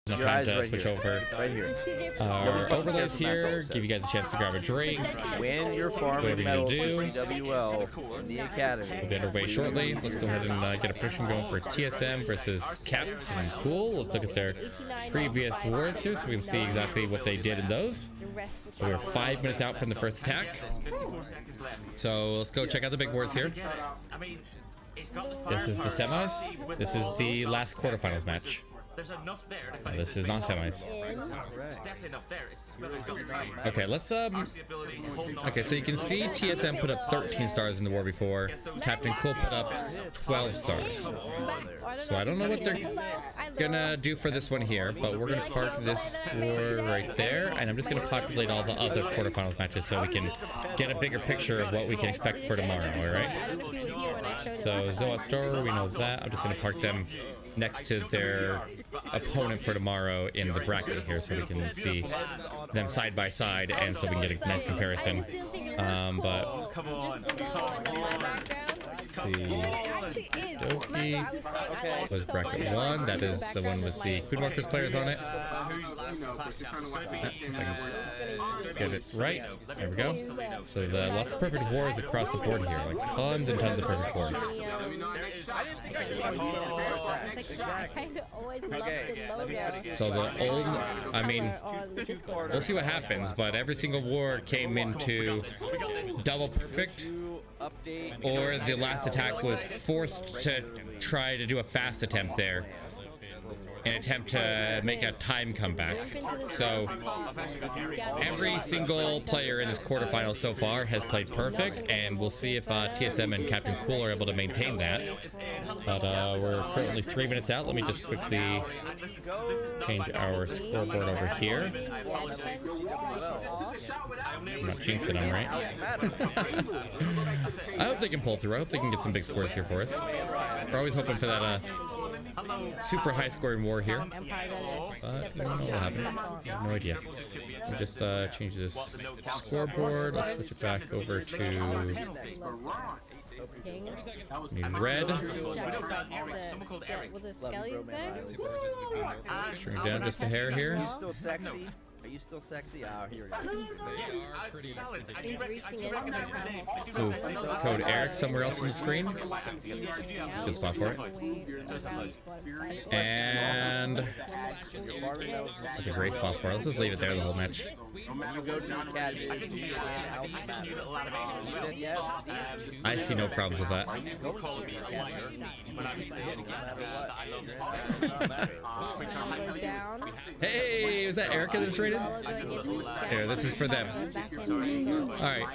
No time to switch over. Right here. Our overlays here give you guys a chance to grab a drink. When you're farming metals for CWL in the academy. We'll get underway shortly. Let's go ahead and get a prediction going for TSM versus Captain Cool. Let's look at their previous wars here so we can see exactly what they did in those. We're 5 minutes out from the first attack. So let's go check out the big wars here. This is the semis. This is the last quarterfinals match. There's enough there. This is not semis. There's definitely enough there. It's just whether it's got the time. Okay, let's okay, so you can see TSM put up 13 stars in the war before. Captain Cool put up 12 stars. So I don't know what they're gonna do for this one here, but we're gonna park this war right there, and I'm just gonna populate all the other quarterfinals matches so we can get a bigger picture of what we can expect for tomorrow. All right. So Zolo Store, we know that. I'm just gonna park them next to their opponent for tomorrow in the bracket here so we can see them side by side and so we can get a nice comparison. But let's see, Stokie was bracket 1. That is the one with the Queen Walkers players on it. Let's get it right. There we go. So lots of perfect wars across the board here, like tons and tons of perfect wars. So the old, I mean, we'll see what happens, but every single war came into double perfect, or the last attack was forced to try to do a fast attempt there. An attempt to make a time comeback. So every single player in this quarterfinal so far has played perfect, and we'll see if TSM and Captain Cool are able to maintain that. But we're currently 3 minutes out. Let me just quickly change our scoreboard over here. I'm not jinxing them, right? I hope they can pull through. I hope they can get some big scores here for us. We're always hoping for that super high scoring war here, but we don't know what will happen. I have no idea. We just change this scoreboard. Let's switch it back over to red. Shrink down just a hair here. Are you still sexy? Ah, here it is. Ooh, code Eric somewhere else on the screen. That's a good spot for it. And that's a great spot for it. Let's just leave it there the whole match. I see no problems with that. Hey, was that Erica that's rated? Here, this is for them. Alright.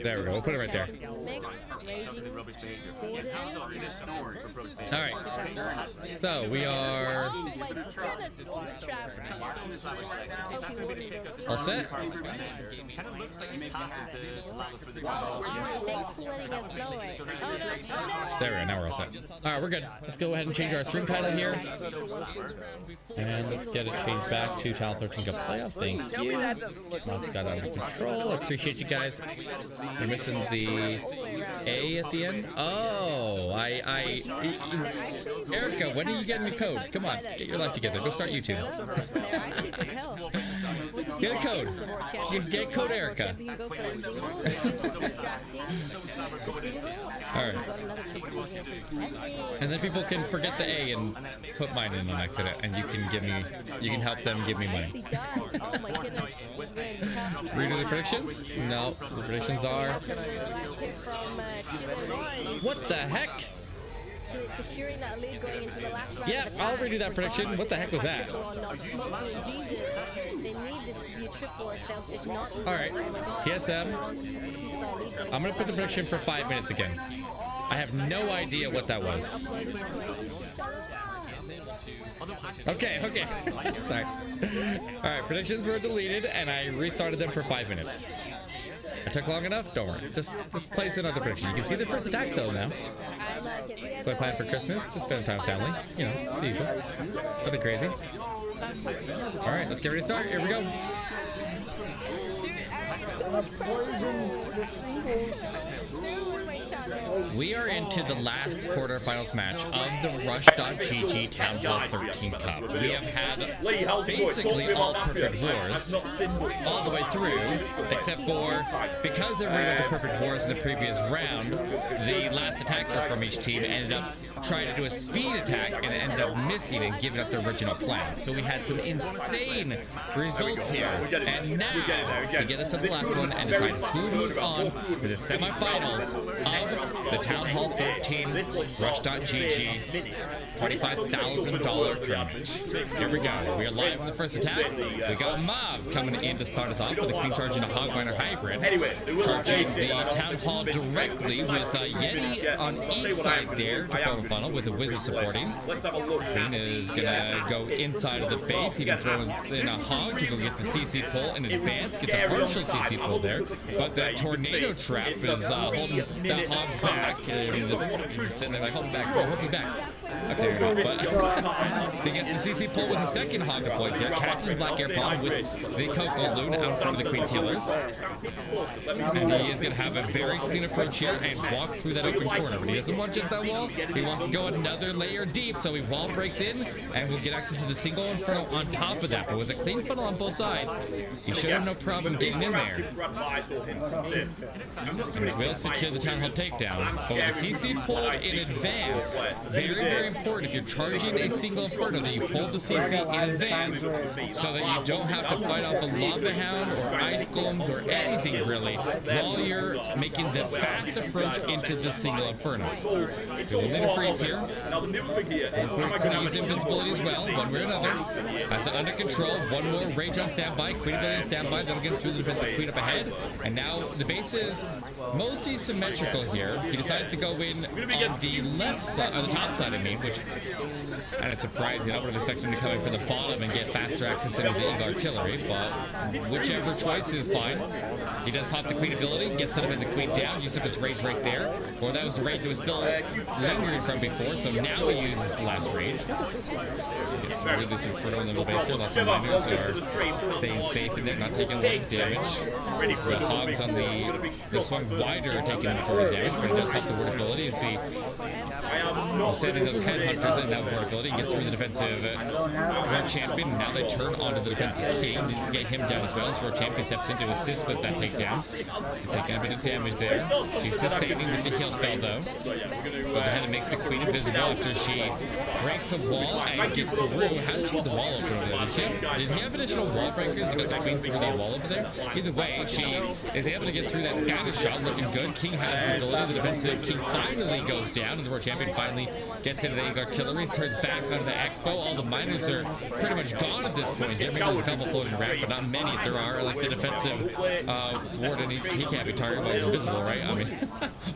There we go, we'll put it right there. Alright. So, we are all set? There we go, now we're all set. Alright, we're good. Let's go ahead and change our stream title here. And let's get it changed back to Talent 13 Cup Playoffs. Thank you. Mods got under control. I appreciate you guys. You're missing the A at the end. Oh, Erica, when are you getting the code? Come on, get your life together. Go start YouTube. Get a code. Get code Erica. Alright. And then people can forget the A and put mine in on accident, and you can help them give me money. Redo the predictions? No, the predictions are. What the heck? Yeah, I'll redo that prediction. What the heck was that? Alright, TSM. I'm gonna put the prediction for 5 minutes again. I have no idea what that was. Okay. Sorry. Alright, predictions were deleted and I restarted them for 5 minutes. It took long enough? Don't worry. Just place another prediction. You can see the first attack though now. So I planned for Christmas, just spend time with family. You know, easy. Nothing crazy. Alright, let's get ready to start. Here we go. Poison the singles. We are into the last quarterfinals match of the Rush.GG Town Hall 13 Cup. We have had basically all perfect wars all the way through, except for because everybody was a perfect wars in the previous round, the last attacker from each team ended up trying to do a speed attack and it ended up missing and giving up the original plan. So we had some insane results here. And now we get us to the last one and decide who moves on to the semifinals of the Town Hall 13 Rush.GG $25,000 tournament. Here we go. We are live in the first attack. We got Mav coming in to start us off with a Queen charging a Hogminer hybrid. Charging the Town Hall directly with Yeti on each side there to form a funnel with a Wizard supporting. Queen is gonna go inside of the base. He can throw in a Hog to go get the CC pull in advance, get the partial CC pull there. But the Tornado Trap is holding that Hog back. Just sitting there like, hold me back, bro, hold me back. Okay, but he gets the CC pull with the second Hog deployed there, catches Black Air Bomb with the Coco Loon out in front of the Queen's healers. And he is going to have a very clean approach here and walk through that open corner. But he doesn't want to jump that wall. He wants to go another layer deep, so he wall breaks in and will get access to the single inferno on top of that. But with a clean funnel on both sides, he should have no problem getting in there. And it will secure the Town Hall takedown. But with the CC pull in advance, very, very important if you're charging a single inferno that you pull the CC in advance so that you don't have to fight off a Lava Hound or Ice Golems or anything really while you're making the fast approach into the single inferno. We will need a freeze here. We're going to use invisibility as well, one way or another. Has it under control. One more Rage on standby. Queen ability on standby. That'll get through the defensive Queen up ahead. And now the base is mostly symmetrical here. He decides to go in on the left side, on the top side, I mean, which kind of surprising. I would have expected him to come in for the bottom and get faster access into the artillery, but whichever choice is fine. He does pop the Queen ability, gets set up as a Queen down, used up his rage right there. Well, that was the rage that was still lingering from before, so now he uses the last rage. Gets through this Inferno in the middle base here. Lots of miners are staying safe in there, not taking a lot of damage. The Hogs on the swung wider are taking the majority damage, but he does pop the word ability and see. Well, sending those headhunters and now word ability gets through the defensive World Champion. Now they turn onto the defensive King to get him down as well. As World Champion steps in to assist with that takedown. He's taking a bit of damage there. She's sustaining with the heal spell though. Goes ahead and makes the Queen invisible after she breaks a wall and gets through. How did she get the wall open over there? Did he have additional wall breakers to get the Queen through that wall over there? Either way, she is able to get through that scatter shot looking good. King has the ability. The defensive King finally goes down and the World Champion finally gets into the artillery, turns back onto the Expo. All the miners are pretty much gone at this point. Maybe there's a couple floating around, but not many. There are, like the defensive Warden, he can't be targeted while he's invisible, right? I mean,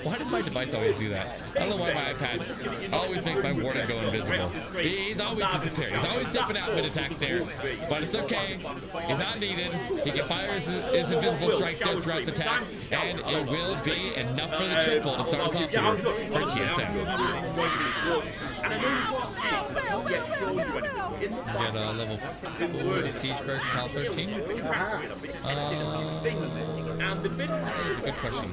why does my device always do that? I don't know why my iPad always makes my Warden go invisible. He's always disappearing. He's always dipping out mid-attack there, but it's okay. He's not needed. He can fire his invisible strikes there throughout the attack, and it will be enough for the triple to start us off here for TSM. Get level 4 Siege Barracks Town 13. That's a good question.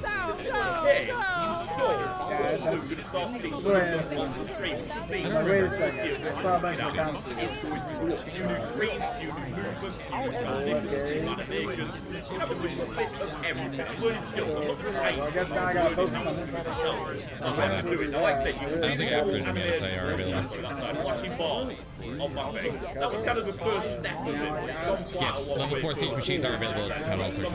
Wait a second. I saw a bunch of comments. Well, I guess now I gotta focus on this. I don't think I upgraded him yet if they are available. That was kind of the first step of it. Yes, level 4 siege machines are available at Town Hall 13.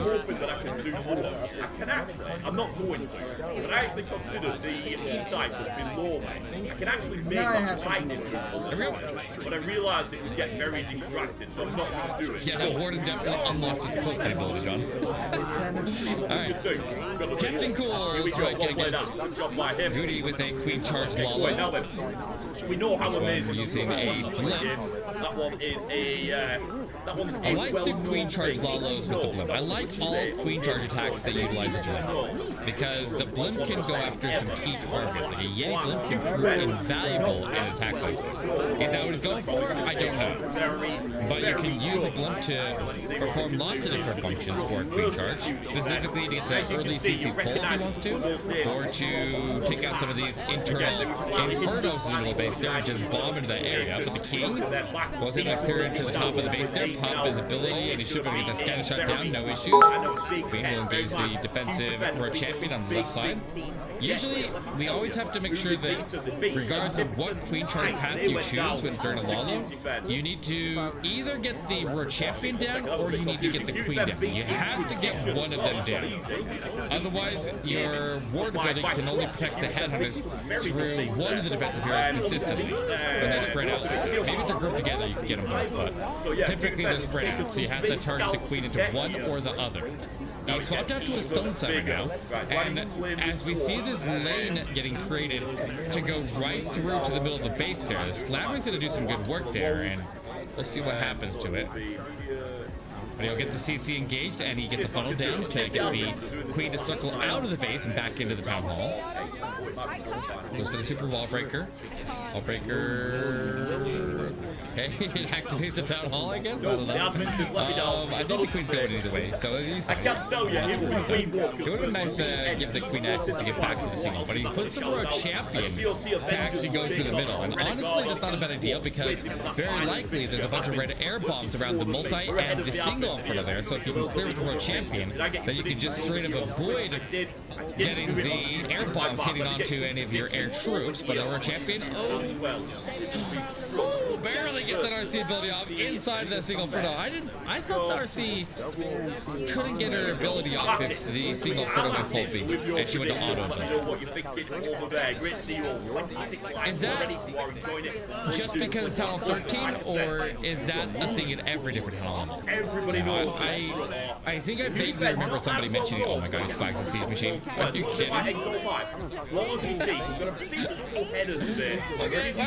I'm not going to, but I actually consider the E-types have been low. I can actually make that lightning, but I realized it would get very distracted, so I'm not going to do it. Yeah, that Warden definitely unlocked his cloak ability, John. Alright. Captain Cool strike against Goody with a Queen Charge Lalo. We know how amazing using a blimp. That one is a I like the Queen Charge Lalos with the blimp. I like all Queen Charge attacks that utilize a blimp, because the blimp can go after some key targets. Like a Yeti blimp can prove invaluable in an attack like this. If that was going for it, I don't know. but you can use a blimp to perform lots of different functions for a queen charge, specifically to get the early CC pull if he wants to, or to take out some of these internal infernos into the base there and just bomb into that area. But the king was able to clear into the top of the base there, pop his ability, and he should be able to get the scatter shot down, no issues. Queen will engage the defensive world champion on the left side. Usually, we always have to make sure that regardless of what queen charge path you choose during a Lalo, you need to either get the world champion down or you need to get the queen down. You have to get one of them down. Otherwise, your ward ability can only protect the headhunters through one of the defensive heroes consistently. When they're spread out, maybe if they're grouped together, you can get them both, but typically they're spread out, so you have to target the queen into one or the other. He swapped out to a stone slammer now, and as we see this lane getting created to go right through to the middle of the base there, the slammer's going to do some good work there, and we'll see what happens to it. But he'll get the CC engaged, and he gets a funnel down to get the queen to circle out of the base and back into the town hall. Goes for the super wall breaker. Wall breaker. Okay, it activates the town hall, I guess. I don't know. I think the queen's going either way, so he's fine. It would have been nice to give the queen access to get back to the single, but he puts the world champion to actually go through the middle. And honestly, that's not a bad idea because very likely there's a bunch of red air bombs around the multi and the single in front of there. So if you can clear with the world champion, then you can just straight up avoid getting the air bombs hitting onto any of your air troops. But the world champion, barely gets that RC ability off inside the single Frodo. I thought the RC couldn't get her ability off if the single Frodo went full B and she went to auto. Is that just because Tunnel 13, or is that a thing in every different tunnel? I think I vaguely remember somebody mentioning, oh my god, he swags the siege machine. Are you kidding? Well, I guess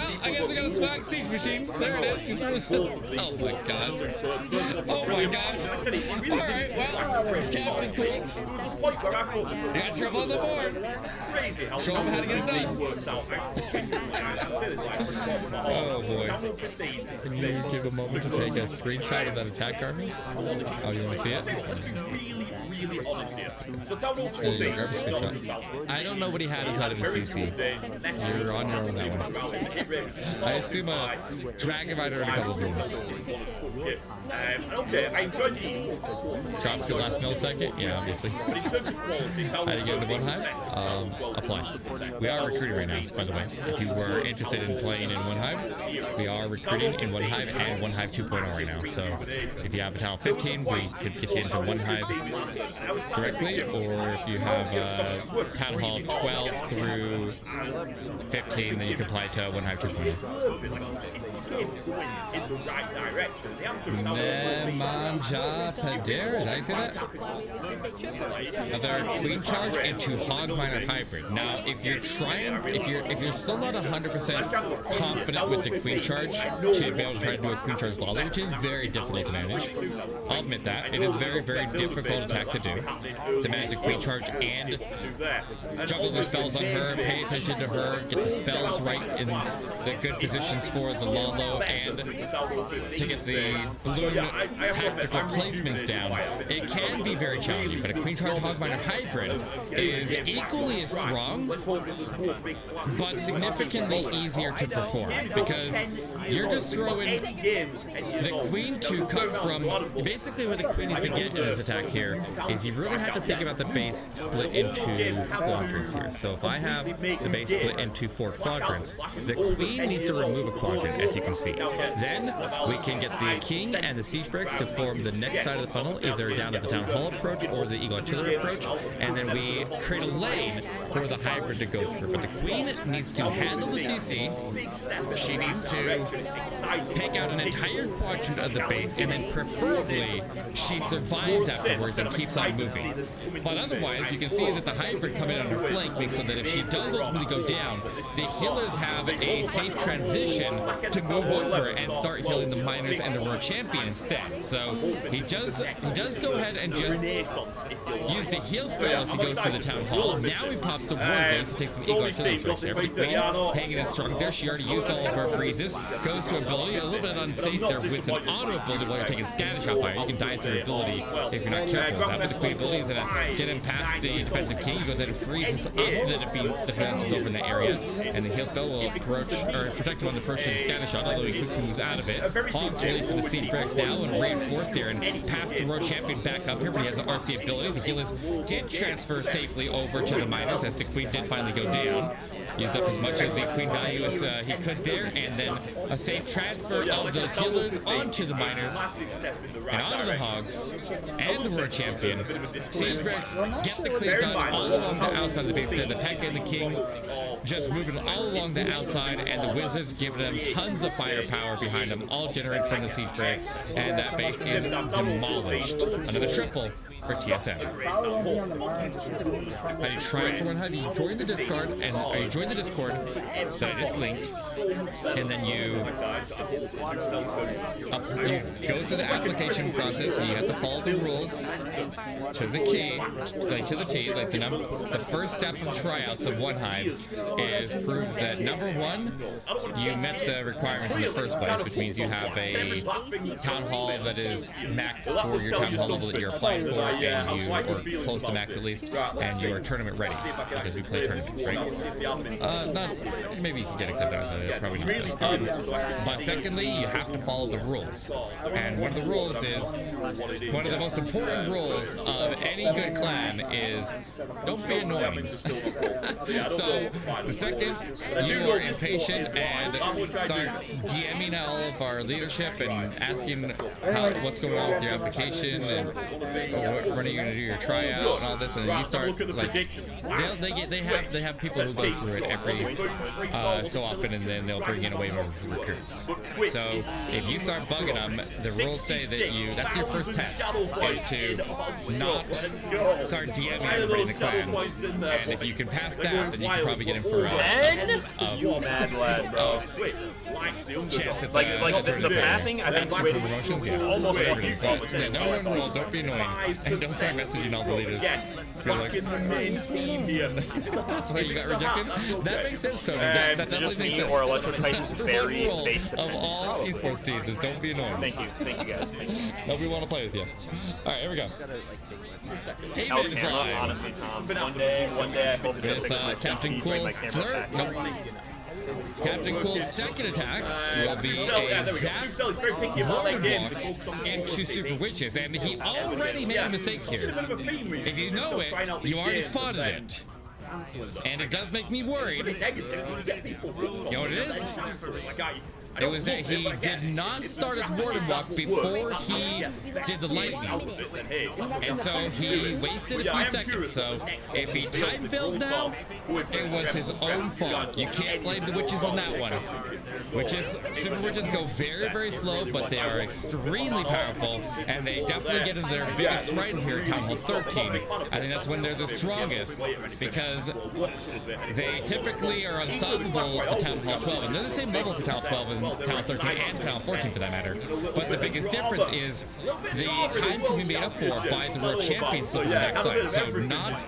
I got a swag siege machine. There it is. Oh my god. Oh my god. Alright, well, Captain Cool. You got trouble on the board. Show him how to get it done. Oh boy. Can you give a moment to take a screenshot of that attack army? Oh, you want to see it? I don't know what he had inside of his CC. You're on your own on that one. I assume a Dragon Rider and a couple of rooms. Okay, I enjoyed these. Drops the last millisecond? Yeah, obviously. How to get into One Hive? Apply. We are recruiting right now, by the way. If you were interested in playing in One Hive, we are recruiting in One Hive and One Hive 2.0 right now. So if you have a Town 15, we could get you into One Hive directly, or if you have Town Hall 12 through 15, then you can apply to One Hive 2.0. Nemanja Pader, did I say that? Another queen charge into hog miner hybrid. Now, if you're still not 100% confident with the queen charge to be able to try to do a queen charge Lalo, which is very difficult to manage. I'll admit that. It is very, very difficult attack to do. To manage the queen charge and juggle the spells on her, pay attention to her, get the spells right in the good positions for the Lalo, and to get the balloon tactical placements down. It can be very challenging, but a queen charge hogminer hybrid is equally as strong, but significantly easier to perform because you're just throwing the queen to cut from. Basically, what the queen needs to get in this attack here is you really have to think about the base split into quadrants here. So if I have the base split into 4 quadrants, the queen needs to remove a quadrant, as you can see. Then we can get the king and the siege bricks to form the next side of the funnel, either down at the town hall approach or the eagle artillery approach, and then we create a lane for the hybrid to go through. But the queen needs to handle the CC. She needs to take out an entire quadrant of the base, and then preferably she survives afterwards and keeps on moving. But otherwise, you can see that the hybrid coming on her flank makes so that if she does ultimately go down, the healers have a safe transition to move over and start healing the miners and the world champion instead. So he does go ahead and just use the heal spell as he goes to the town hall. Now he pops the war gates to take some eagle artillery right there. But Queen hanging in strong there. She already used all over freezes, goes to ability, a little bit unsafe there with an auto ability while you're taking scatter shot fire. You can die through ability if you're not careful with that. But the queen ability is gonna get him past the defensive king. He goes in and freezes up the defenses over in that area, and the heal spell will approach or protect him on the approach of the scatter shot, although he quickly moves out of it. Hogs ready for the siege breaks now and reinforced there and passed the world champion back up here, but he has an RC ability. The healers did transfer safely over to the miners as the queen did finally go down. Used up as much of the queen value as he could there, and then a safe transfer of those healers onto the miners and onto the hogs and the world champion. Siege breaks get the clear done all along the outside of the base there. The Pekka and the king just moving all along the outside, and the wizards giving them tons of firepower behind them, all generated from the siege breaks, and that base is demolished. Another triple for TSM. How do you try for one? How do you join the Discord and you join the Discord that I just linked, and then you go through the application process, and you have to follow the rules to the key, like to the T. Like the first step of tryouts of One Hive is prove that number one, you met the requirements in the first place, which means you have a town hall that is max for your town hall level that you're applying for, and you or close to max at least, and you are tournament ready because we play tournaments, right? Not maybe you can get accepted as a probably not. But secondly, you have to follow the rules, and one of the rules is one of the most important rules of any good clan is don't be annoying. So the second you are impatient and start DMing all of our leadership and asking what's going on with your application and when are you going to do your tryout and all this, and you start like they have people who go through it every so often, and then they'll bring in a wave of recruits. So if you start bugging them, the rules say that that's your first test is to not start DMing everybody in the clan, and if you can pass that, then you can probably get in for mad lad, bro. Chance at the pathing, I think for promotions, almost no, don't be annoying, and don't start messaging all the leaders. Like, the main team here. that's why you got rejected. That makes sense, Tony. That definitely makes sense. Or Electrotype is very based of all esports teams is don't be annoying. Thank you guys. Nobody want to play with you. All right, here we go. Hey, Oh, man, it's live. honestly, Tom. One day I hope With Captain Cool's third. Nope. Captain Cool's second attack will be a zap Warden Walk into Super Witches, and he already made a mistake here. If you know it, you already spotted it. And it does make me worried. You know what it is? It was that he did not start his Warden Walk before he did the lightning. And so he wasted a few seconds. So if he time fails now, it was his own fault. You can't blame the witches on that one. Super witches go very, very slow, but they are extremely powerful, and they definitely get into their biggest strides here at Town Hall 13. I think that's when they're the strongest, because they typically are unstoppable at Town Hall 12, and they're the same level for Town Hall 12 and Town 13 and Town 14 for that matter. But the biggest difference is the time can be made up for by the World Champions on the backside. So not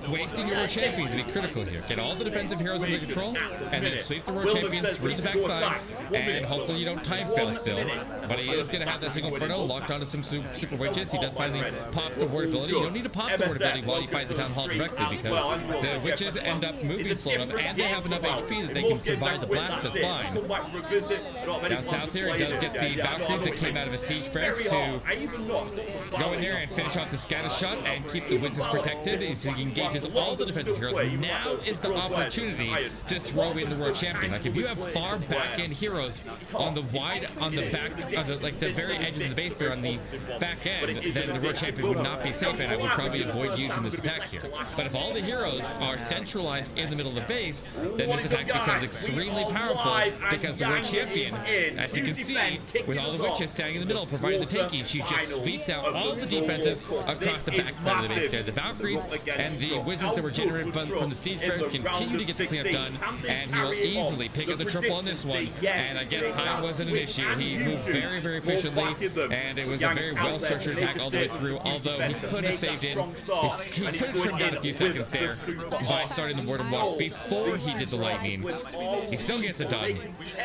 wasting your World Champions to be critical here. Get all the defensive heroes under control, and then sweep the World Champion through the backside, and hopefully you don't time fail still. But he is going to have that single Inferno locked onto some Super Witches. He does finally pop the ward ability. You don't need to pop the ward ability while you fight the Town Hall directly, because the witches end up moving slow enough, and they have enough HP that they can survive the blast just fine. Down south here, it does get the Valkyries that came out of a siege breaks to go in here and finish off the scatter shot and keep the wizards protected. He engages all the defensive heroes. Now is the opportunity to throw in the World Champion. Like if you have far back end heroes on the very edges of the base there on the back end, then the World Champion would not be safe, and I would probably avoid using this attack here. But if all the heroes are centralized in the middle of the base, then this attack becomes extremely powerful, because because the world champion, as you can see, with all the witches standing in the middle, providing the tanking, she just sweeps out all the defenses across the backside of the base there. The Valkyries and the wizards that were generated from the siege bearers continue to get the cleanup done, and he will easily pick up the triple on this one. And I guess time wasn't an issue. He moved very, very efficiently, and it was a very well-structured attack all the way through, although he could have saved it. He could have trimmed out a few seconds there by starting the Warden Walk before he did the lightning. He still gets it done,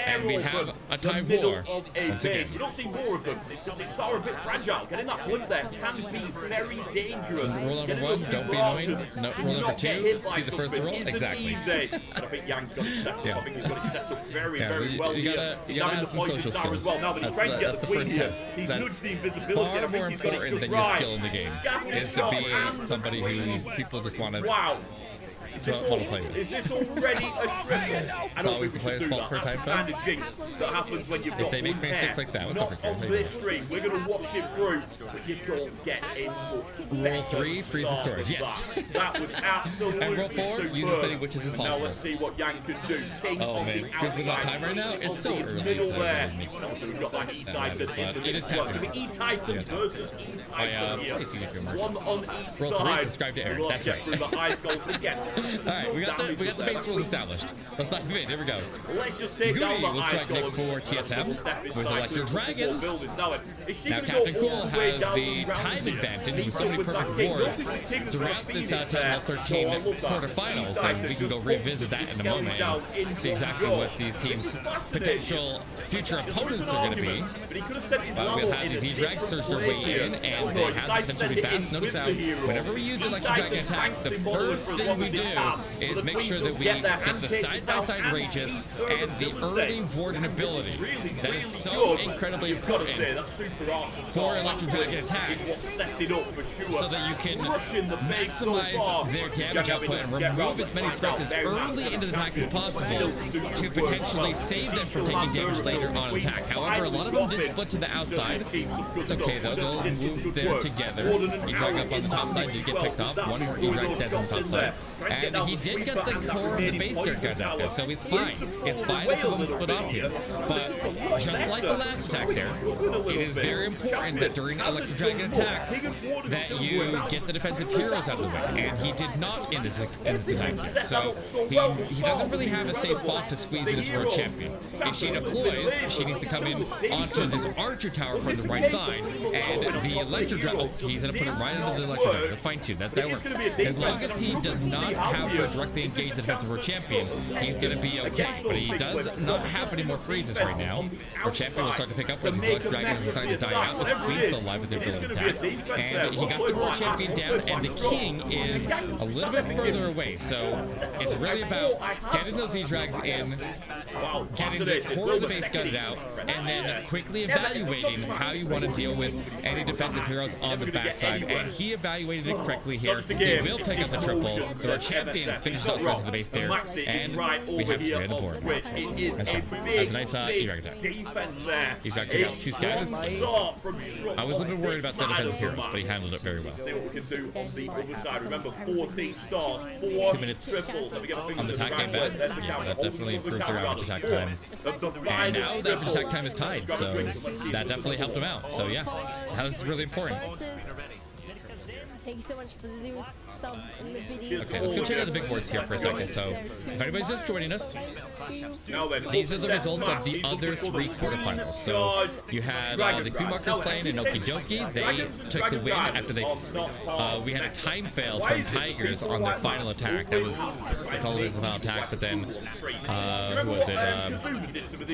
and we have a tie war once again. You don't see more of them because they are a bit fragile. Getting that blink there can be very dangerous. Rule number one, don't be annoying. No, rule number two, see the first roll. Exactly. But I think Yang's got it set up. I think he's got it set up very well. You gotta have some social skills. Now that he's trying to get That's the first test. That's far more important than your skill in the game, is to be somebody who people just want to play with. Is this already a triple? It's always the player's fault for a time fill. Kind of jinx that happens when you've got if they make mistakes like that, what's up with on this stream. We're going to watch it through, but you don't get in much. Roll 3, freeze the storage. Yes. That was absolutely and roll 4, use as many witches as possible. Now let's see what Yang can do. King oh man, because we're not time right now. It's so early. Middle there. So we've got that E-Titan in the middle. It's E-Titan versus E-Titan here. One on each roll 3, side. subscribe to Eric. That's right. Through the high skulls again. All right, we got the base rules established. Let's dive in. Here we go. Let's just take down the will strike next for TSM with Electro Dragons. Now Captain Cool has the time advantage with so many perfect wars throughout this Town 13 quarterfinals, and we can go revisit that in a moment and see exactly what these teams' potential future opponents are going to be. We'll have these E-Drags surge their way in, and they have the potential to be fast. Notice how whenever we use Electro Dragon attacks, the first thing we do is make sure that we get the side-by-side rages and the early warden ability. That is so incredibly important for Electro Dragon attacks, so that you can maximize their damage output and remove as many threats as early into the attack as possible to potentially save them from taking damage later on attack. However, a lot of them did split to the outside. It's okay though, they'll move there together. E-Drag up on the top side did get picked off. One E-Drag stands on the top side. And he did get the core of the base dirt guns out there, so it's fine. It's fine to some of them split off here. But just like the last attack there, it is very important that during Electro Dragon attacks that you get the defensive heroes out of the way. And he did not in this attack here. So he doesn't really have a safe spot to squeeze in his world champion. If she deploys, she needs to come in onto this archer tower from the right side, and the Electro Dragon, oh, he's going to put it right under the Electro Dragon. That's fine too, that works. As long as he does not have her directly engage the defensive world champion, he's going to be okay. But he does not have any more freezes right now. Our champion will start to pick up when these Electro Dragons are starting to die out. The Queen's still alive with their ability to attack. And he got the world champion down, and the king is a little bit further away. So it's really about getting those E-Drags in, getting the core of the base gutted out, and then quickly evaluating how you want to deal with any defensive heroes on the backside. And he evaluated it correctly here. He will pick up the triple. So our champion finishes off the rest of the base there, and we have 3 on the board. That's a nice E-Drag attack. E-Drag took out 2 scatters. I was a little bit worried about the defensive heroes, but he handled it very well. See what we can do on the other side. Remember, 14 stars, 4 2 minutes triples. on the attack game bad. Yeah, that definitely improved their average attack time. And now the average attack time is tied, so that definitely helped him out. So yeah, that was really important. Thank you so much for the sub in the video. Okay, let's go check out the big boards here for a second. So, if anybody's just joining us, these are the results of the other 3 quarterfinals. So, you had the Queen Walkers playing in Okie Dokie. They took the win after we had a time fail from Tigers on their final attack. That was all the way to the final attack, but then, who was it?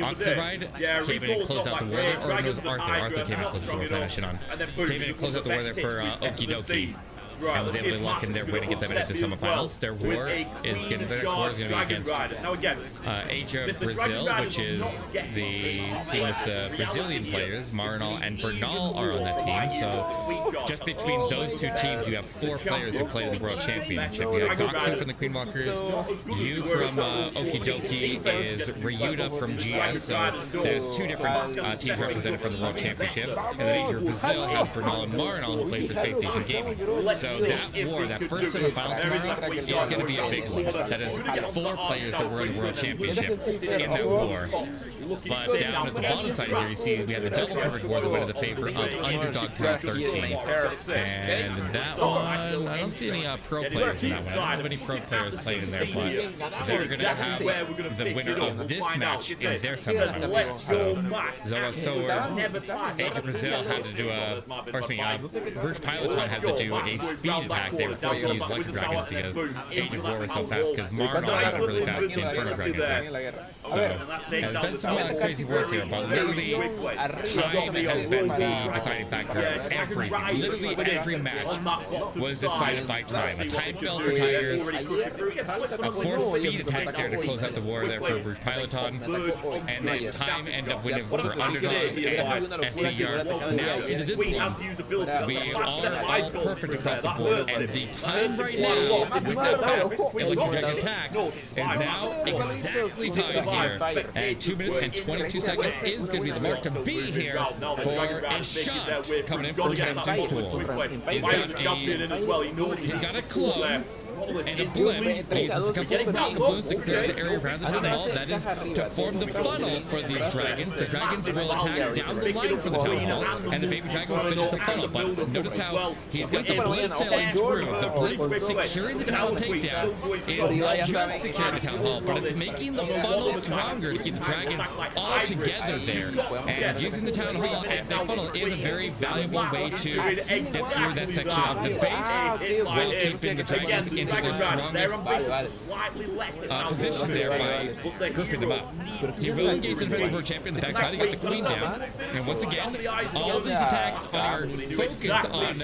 Oxyride came in and closed out the war there, or it was Arthur. Arthur came in and closed out the war, playing shit on. Came in and closed out the war there for Okie Dokie. And was able to lock in their way to get them into the semifinals. Their next war is going to be against Age of Brazil, which is the team with the Brazilian players. Marinol and Bernal are on that team. So just between those 2 teams, you have 4 players who play in the World Championship. You have Gaku from the Queen Walkers, Yu from Okie Dokie, is Ryuta from GS. So there's 2 different teams represented from the World Championship. And then Age of Brazil have Bernal and Marinol who play for Space Station Gaming. So So that war, that first semifinals tomorrow, is going to be a big one. That is 4 players that were in the World Championship in that war. But down at the bottom side here, you see we have the double perfect war that went in the favor of Underdog Town 13. And that one, I don't see any pro players in that one. I don't have any pro players playing in there, but they're going to have the winner of this match in their semifinals. So Zolo Stower, Age of Brazil had to do a, Bruce Piloton had to do a speed attack. They were forced to use Electro Dragons because Age of War was so fast, because Marnol had a really fast Inferno Dragon there. So there's been some crazy wars here, but literally time has been the deciding factor. Literally every match was decided by time. A time bell for Tigers, a forced speed attack there to close out the war there for Bruce Piloton, and then time ended up winning for Underdogs and SBR. Now into this one, we are all perfect across the board, and the time right now with that fast Electro Dragon attack is now exactly tied here. And 2 minutes and 22 seconds is going to be the mark to be here for a shot coming in from Captain Cool. He's got a clone and a blimp. He uses a couple of rocket boosts to clear the area around the town hall. That is to form the funnel for these dragons. The dragons will attack down the line for the town hall, and the baby dragon will finish the funnel. But notice how he's got the blimp sailing through. The blimp securing the town takedown is not just securing the town hall, but it's making the funnel stronger to keep the dragons all together there. And using the town hall as a funnel is a very valuable way to get through that section of the base while keeping the dragons into their strongest position there by grouping them up. He will engage the defensive world champion in the backside. He got the queen down. And once again, all these attacks are focused on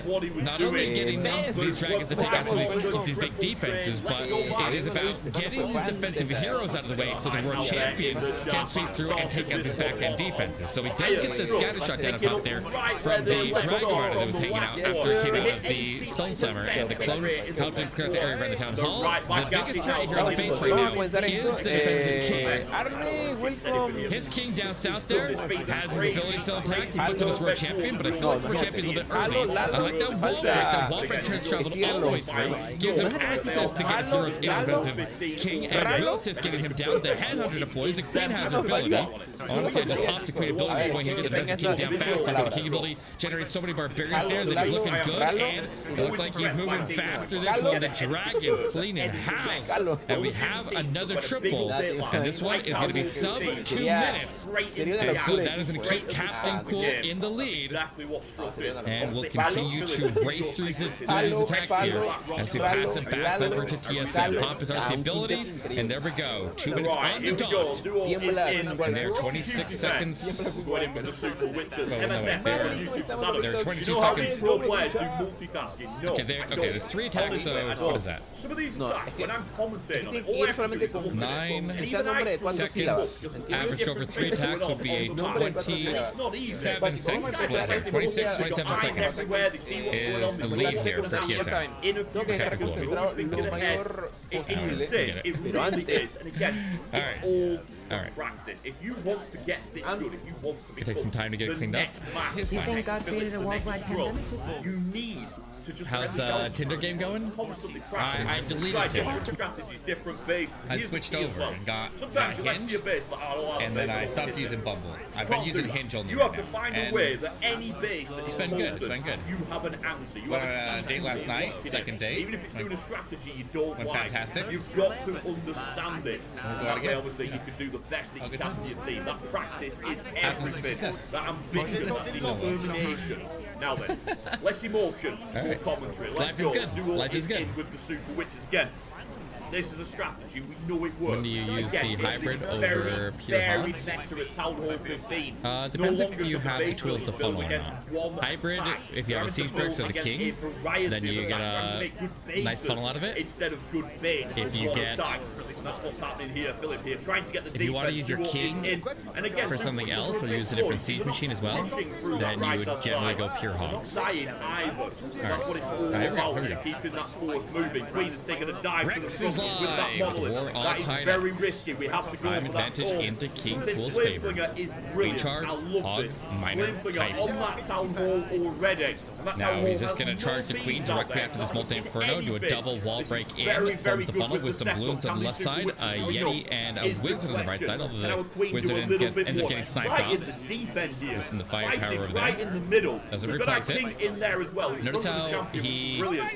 not only getting these dragons to take out some of these big defenses, but it is about getting these defensive heroes out of the way so the world champion can sweep through and take out these back-end defenses. So he does get the scatter shot down up there from the dragon rider that was hanging out after he came out of the stone slammer, and the clone helped him clear out the area around the town hall. The biggest threat here on the base right now is the defensive king. His king down south there has his ability to attack. He puts on his world champion, but I feel like the world champion a little bit early. I like that wall break. That wall break turns traveled all the way through. Gives him access to get his heroes in offensive. King and will assist getting him down. The headhunter deploys. The queen has her ability. Honestly, I just popped the queen ability this point here to get the defensive king down faster. But the king ability generates so many barbarians there that he's looking good. And it looks like he's moving faster this one. The dragon's cleaning house. And we have another triple. And this one is going to be sub 2 minutes. And so that is going to keep Captain Cool in the lead. And we'll continue to race through these attacks here as we pass it back over to TSM. Pop his RC ability, and there we go. 2 minutes on the dot. And they're 26 seconds. Oh, no, they're 22 seconds. Okay, there's 3 attacks, so what is that? 9 seconds. Averaged over 3 attacks would be a 27 second split here. 26, 27 seconds is the lead here for TSM. Okay, cool. It's insane. It really is. And again, it's all practice. If you want to get this good, if you want to be, it takes some time to get it cleaned up. You think God created a worldwide pandemic? You need to just. How's the Tinder game going? I deleted Tinder. I switched over and got Hinge, and then I stopped using Bumble. I've been using Hinge only right now. And it's been good. It's been good. You have an answer. You went on a date last night. Second date. Even if it's doing a strategy you don't went like, fantastic. You've got to understand it. That way, obviously, you can do the best that you can for your team. That practice is everything. That ambition, that determination. Now then, less emotion, more commentary. Let's go. Life is good. With the Super Witches again. This is a strategy. We know it works. When do you use the hybrid over pure hogs? Depends if you have the tools to funnel or not. Hybrid, if you have a siege bricks or the king, then you get a nice funnel out of it. Instead of good bait, if you get, that's what's happening here, Philip here, trying to get the if you want to use your king for something else or use a different siege machine as well, then you would generally go pure hogs. Alright, here we go. Keeping that force moving. Queen is taking a dive. Rex is fly with that with monolith. war all That is tied very up. risky. We have to go Prime for that advantage torch. into King This Cool's favor. Flameflinger is brilliant. Recharge, I love hog, this. minor, Flameflinger kite. on that town hall already. And that town Now hall he's just has going to charge the no queen beams out directly there. after this multi-inferno, do a Anything. double wall This is break very, in, very forms the good funnel with the some balloons setup. on the Can left this side, do a it? Yeti and a Is the wizard on the right question. side, although Can our the queen do wizard a ends little up bit more? getting sniped Right off. in the deep end here. Listen to the firepower Fighting over right there. in the middle. Doesn't We've got replace our it. king in there as well. In Notice front of the how champion, which is he- brilliant.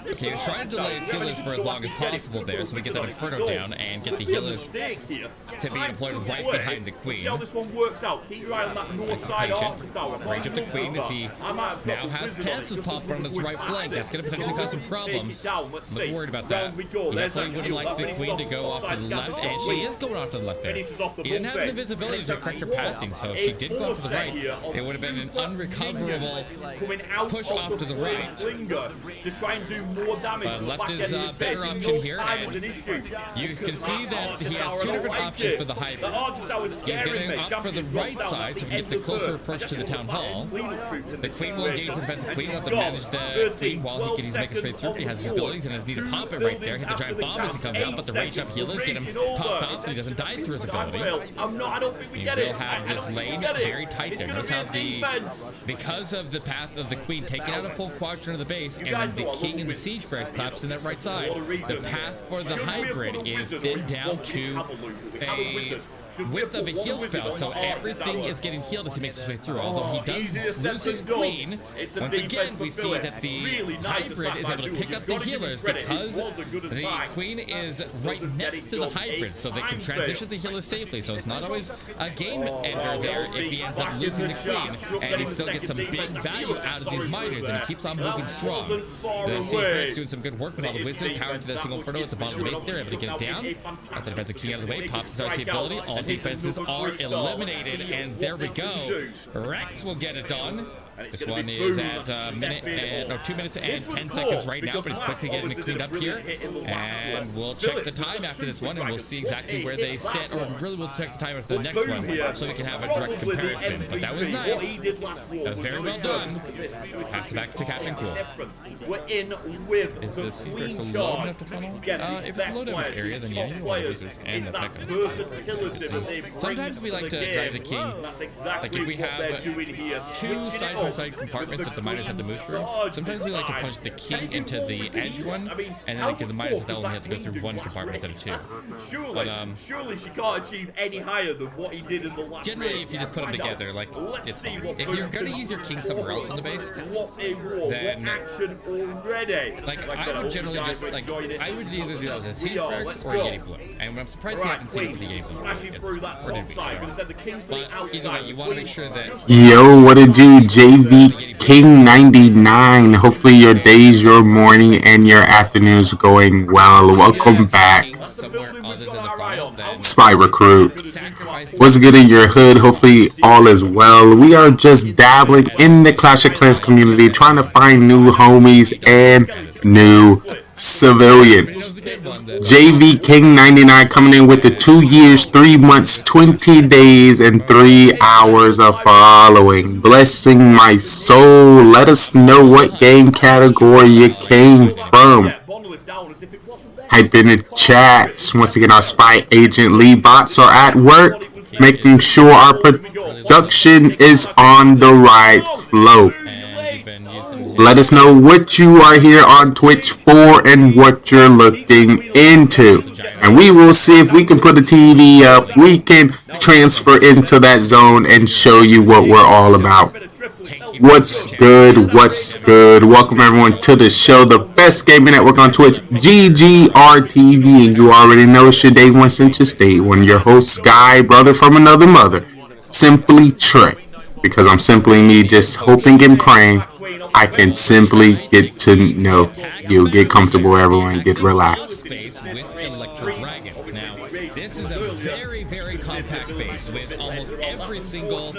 Okay, he was trying to delay his healers for as long as possible there, so we get that Inferno down and get the healers to be deployed right behind the queen. See how this one works out. Keep your eye on that north side archer tower. Range up the queen as he now has Tessa's pop on his right flank. That's going to potentially cause some problems. I'm a little worried about that. He definitely would like the queen to go off to the left, and she is going off to the left there. He didn't have the visibility to correct her pathing, so if she did go off to the right, it would have been an unrecoverable push off to the right. To try and do more damage. But left is a better option here, and you can see that he has two different options for the hybrid. He's getting up for the right side, so we get the closer approach to the town hall. The queen will engage the defensive queen, let them manage the queen while he can make his way through. He has his ability, going to need to pop it right there, hit the giant bomb as he comes out, but the range up healers get him popped off, and he doesn't die through his ability. He will have this lane very tight there. Notice how because of the path of the queen taking out a full quadrant of the base, and then the king and the siege barracks collapse in that right side, the path for the hybrid is then down to a width of a heal spell, so everything is getting healed as he makes his way through. Although he does lose his queen, once again we see that the hybrid is able to pick up the healers because the queen is right next to the hybrid, so they can transition the healers safely. So it's not always a game ender there if he ends up losing the queen, and he still gets some big value out of these miners, and he keeps on moving strong. The siege barracks doing some good work with all the wizards powered to that single inferno at the bottom of the base there, able to get it down. Got the defensive king out of the way, pops his RC ability, all defenses are eliminated, and there we go. Rex will get it done. This one is at 2 minutes and 10 seconds right now, but he's quickly getting it cleaned up here. And we'll check the time after this one, and we'll see exactly where they stand. Or really, we'll check the time after the next one, so we can have a direct comparison. But that was nice. That was very well done. Pass it back to Captain Cool. Is the Seagrass alone enough to funnel? If it's a low damage area, then yeah, you want the wizards and the Pekkas. Sometimes we like to drive the king. Like if we have two side-by-side compartments that the miners have to move through, sometimes we like to punch the king into the edge one, and then the miners that only have to go through one compartment instead of two. But surely she can't achieve any higher than what he did in the last generally, if you just put them together, like it's fine. If you're gonna use your king somewhere else in the base, then like I would generally just like I would either do that with Siege Barracks or Yeti Blue. And I'm surprised we haven't seen it with the Yeti Blue. It's pretty big. But either way, you want to make sure that yo, what it do, JV King 99. Hopefully your days, your morning, and your afternoons going well. Welcome back, Spy Recruit. What's good in your hood? Hopefully all is well. We are just dabbling in the Clash of Clans community, trying to find new homies and new civilians. JV King 99 coming in with the 2 years, 3 months, 20 days, and 3 hours of following. Blessing my soul. Let us know what game category you came from. Type in the chats. Once again, our spy agent lead bots are at work, making sure our production is on the right flow. Let us know what you are here on Twitch for and what you're looking into. And we will see if we can put a TV up. We can transfer into that zone and show you what we're all about. What's good? What's good? Welcome everyone to the show, the best gaming network on Twitch, GGR TV. And you already know it's your day one since your state one. Your host, Sky, brother from another mother. Simply Trey. Because I'm simply me, just hoping and praying I can simply get to know you. Get comfortable, everyone. Get relaxed. Space with Electro Dragons. Now, this is a very, very common compact base with almost every single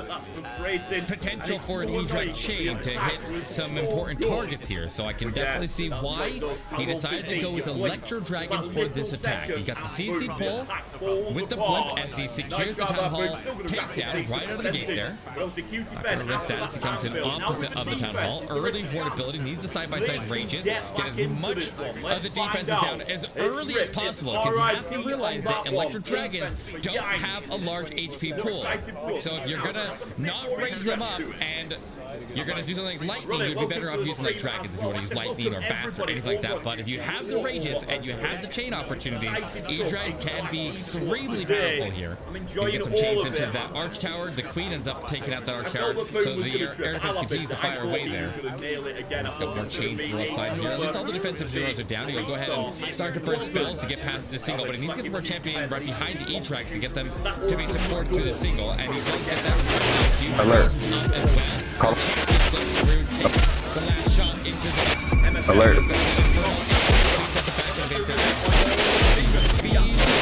potential for an E-Drive chain to hit some important targets here. So I can definitely see why he decided to go with Electro Dragons for this attack. He got the CC pull with the blimp as he secures the Town Hall takedown right out of the gate there. Not gonna risk that as he comes in opposite of the Town Hall. Early ward ability, needs the side-by-side ranges. Get as much of the defenses down as early as possible, because you have to realize that Electro Dragons don't have a large HP pool. So if you're gonna not range them up and you're gonna do something like lightning, you'd be better off using like dragons if you want to use lightning or bats or anything like that. But if you have the ranges and you have the chain opportunities, E-Drives can be extremely powerful here. You get some chains into that arch tower. The queen ends up taking out that arch tower, so the air defense continues to fire away there. Let's go more chains to the left side here. At least all the defensive heroes are down. He'll go ahead and start to burn spells to get past the single, but he needs to get the champion right behind the E-Track to get them to be supported through the single, and he does get that right now. Alert. As well. Call. The last shot into the Alert.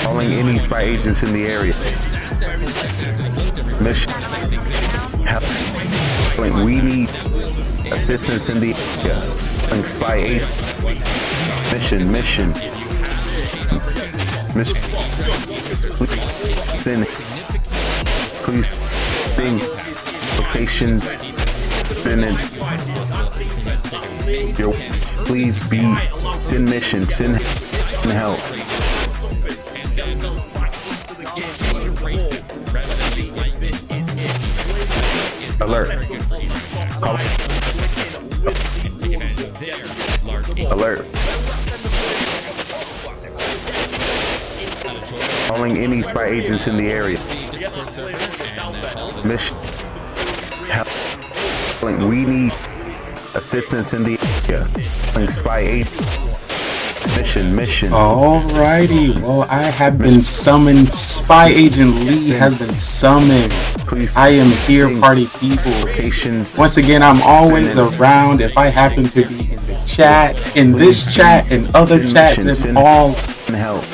Calling any spy agents in the area. Mission. Help. We need assistance in the area. Calling spy agent. Mission. Send. Please send locations. Send it. Please be send mission. Send help. Alert. Call. Alert. Calling any spy agents in the area. Mission. Help. We need assistance in the area. Calling spy agent. Mission. Alrighty, well, I have been summoned. Spy Agent Lee has been summoned. Please. I am here, party people. Once again, I'm always around. If I happen to be in the chat, in this chat, and other chats, and all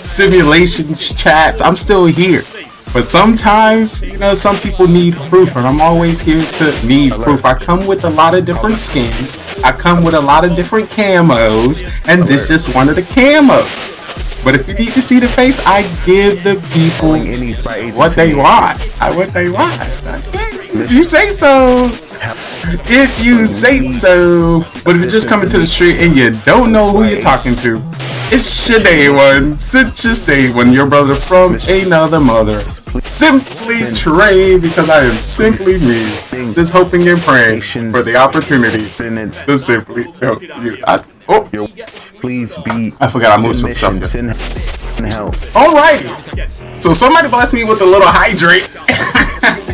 simulation chats, I'm still here. But sometimes, you know, some people need proof, and I'm always here to need proof. I come with a lot of different skins. I come with a lot of different camos, and this just one of the camos. But if you need to see the face, I give the people what they want. What they want. Okay. If you say so. If you say so. But if you're just coming to the street and you don't know who you're talking to, it's your day one. It's just day one. Your brother from another mother. Simply Trey, because I am simply me. Just hoping and praying for the opportunity to simply help you. Please be. I forgot I moved some stuff. Help. Alrighty. So somebody blessed me with a little hydrate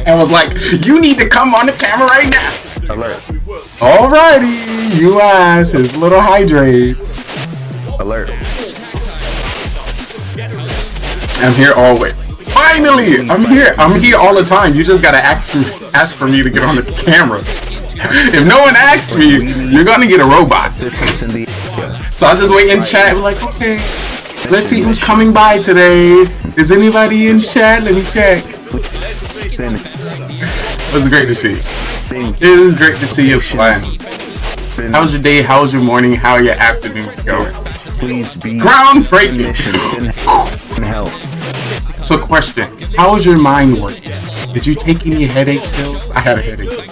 and was like, "You need to come on the camera right now." Alert. Alrighty, you asked his little hydrate. Alert. I'm here always. Finally, I'm here. I'm here all the time. You just gotta ask for me to get on the camera. If no one asks me, you're gonna get a robot. So I'll just wait in chat. We're like, okay, let's see who's coming by today. Is anybody in chat? Let me check. It was great to see you. It is great to see you flying. How's your day? How's your morning? How are your afternoons going? Please be groundbreaking. So question, how is your mind working? Did you take any headache pills? I had a headache.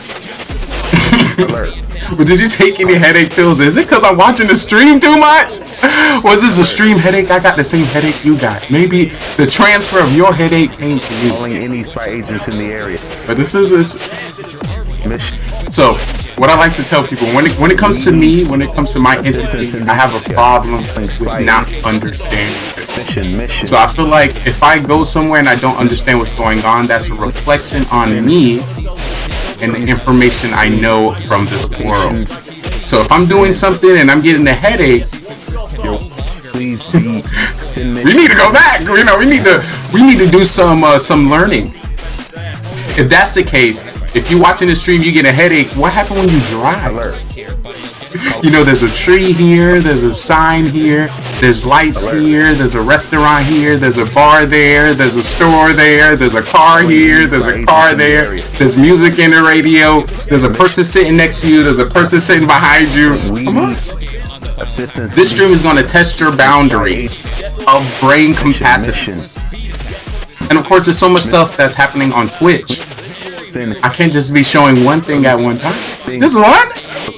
But did you take any headache pills? Is it because I'm watching the stream too much? Was this a stream headache? I got the same headache you got. Maybe the transfer of your headache came to you. Calling any spy agents in the area. But this is mission. So what I like to tell people, when it comes to me, when it comes to my entity, I have a problem with not understanding it. So I feel like if I go somewhere and I don't understand what's going on, that's a reflection on me and the information I know from this world. So if I'm doing something and I'm getting a headache, please be. We need to go back. You know, we need to do some learning. If that's the case, if you're watching the stream, you get a headache. What happened when you drive? You know, there's a tree here, there's a sign here, there's lights here, there's a restaurant here, there's a bar there, there's a store there, there's a car here, there's a car there, there's music in the radio, there's a person sitting next to you, there's a person sitting behind you. Come on. This stream is going to test your boundaries of brain capacity. And of course, there's so much stuff that's happening on Twitch. I can't just be showing one thing at one time. Just one?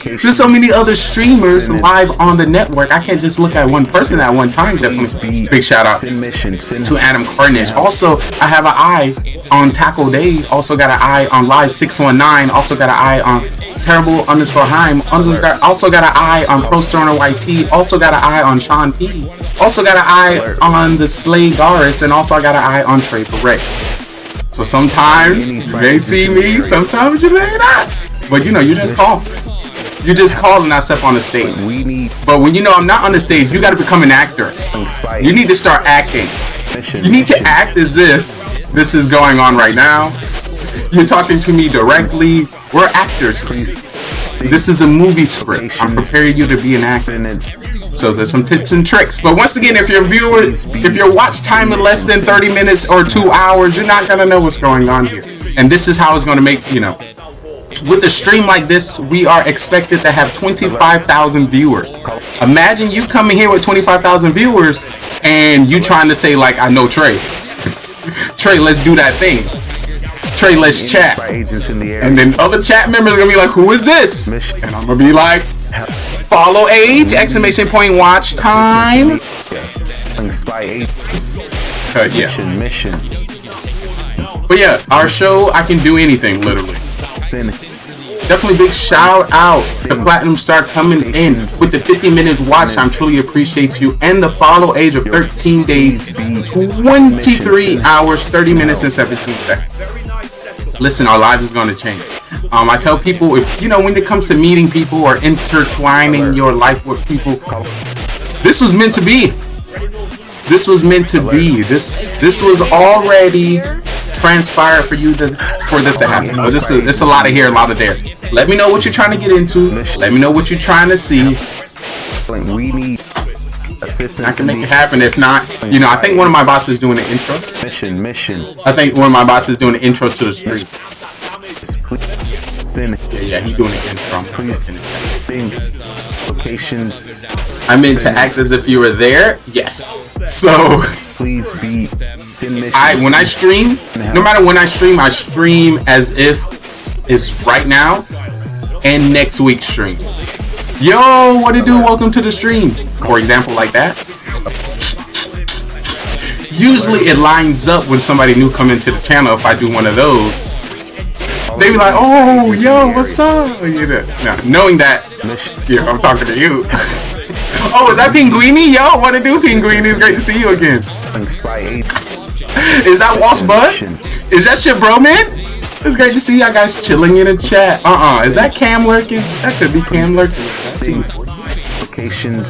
There's so many other streamers live on the network. I can't just look at one person at one time. Definitely big shout out to Adam Carnage. Also, I have an eye on Taco Day. Also got an eye on Live 619. Also got an eye on Terrible_Heim. Also got an eye on Pro Stoner YT. Also got an eye on Sean P. Also got an eye on the Slay Garis. And also I got an eye on Trey Barrett. So sometimes you may see me, sometimes you may not. But you know, you just call. You just call and I step on the stage. But when you know I'm not on the stage, you got to become an actor. You need to start acting. You need to act as if this is going on right now. You're talking to me directly. We're actors. This is a movie script. I'm preparing you to be an actor. So there's some tips and tricks. But once again, if your watch time is less than 30 minutes or 2 hours, you're not going to know what's going on here. And this is how it's going to make, you know. With a stream like this, we are expected to have 25,000 viewers. Imagine you coming here with 25,000 viewers and you trying to say, like, I know Trey. Trey, let's do that thing. Trey, let's chat. And then other chat members are going to be like, who is this? And I'm going to be like, follow age, exclamation point, watch time. Mission. But yeah, our show, I can do anything, literally. Definitely big shout out to Platinum Star coming in with the 50 minutes watch time. Truly appreciate you. And the follow age of 13 days, 23 hours, 30 minutes, and 17 seconds. Listen, our lives is going to change. I tell people, if you know, when it comes to meeting people or intertwining your life with people, this was meant to be. This was meant to be. This was already transpired for you for this to happen. It's a lot of here, a lot of there. Let me know what you're trying to get into. Let me know what you're trying to see. We need assistance. I can make it happen. If not, you know, I think one of my bosses is doing an intro. Mission. I think one of my bosses is doing an intro to the stream. Yeah, he doing an intro. Locations. I meant to act as if you were there. Yes. So please be when I stream, no matter when I stream as if it's right now and next week's stream. Yo, what it do? Welcome to the stream. For example, like that. Usually it lines up when somebody new come into the channel. If I do one of those, they be like, oh, yo, what's up? You know, now, knowing that, yeah, I'm talking to you. Oh, is that Pinguini? Yo, what it do, Pinguini? It's great to see you again. Is that Walsh Bud? Is that shit, bro, man? It's great to see y'all guys chilling in the chat. Is that Cam lurking? That could be Cam lurking.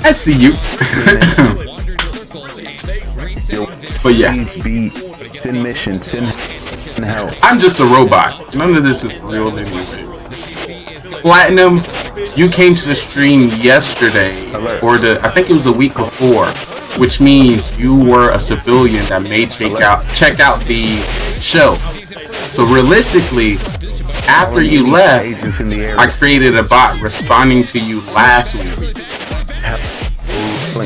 I see you. But yeah. I'm just a robot. None of this is real anyway. Platinum, you came to the stream yesterday, or I think it was a week before, which means you were a civilian that may check out the show. So realistically, after you left, I created a bot responding to you last week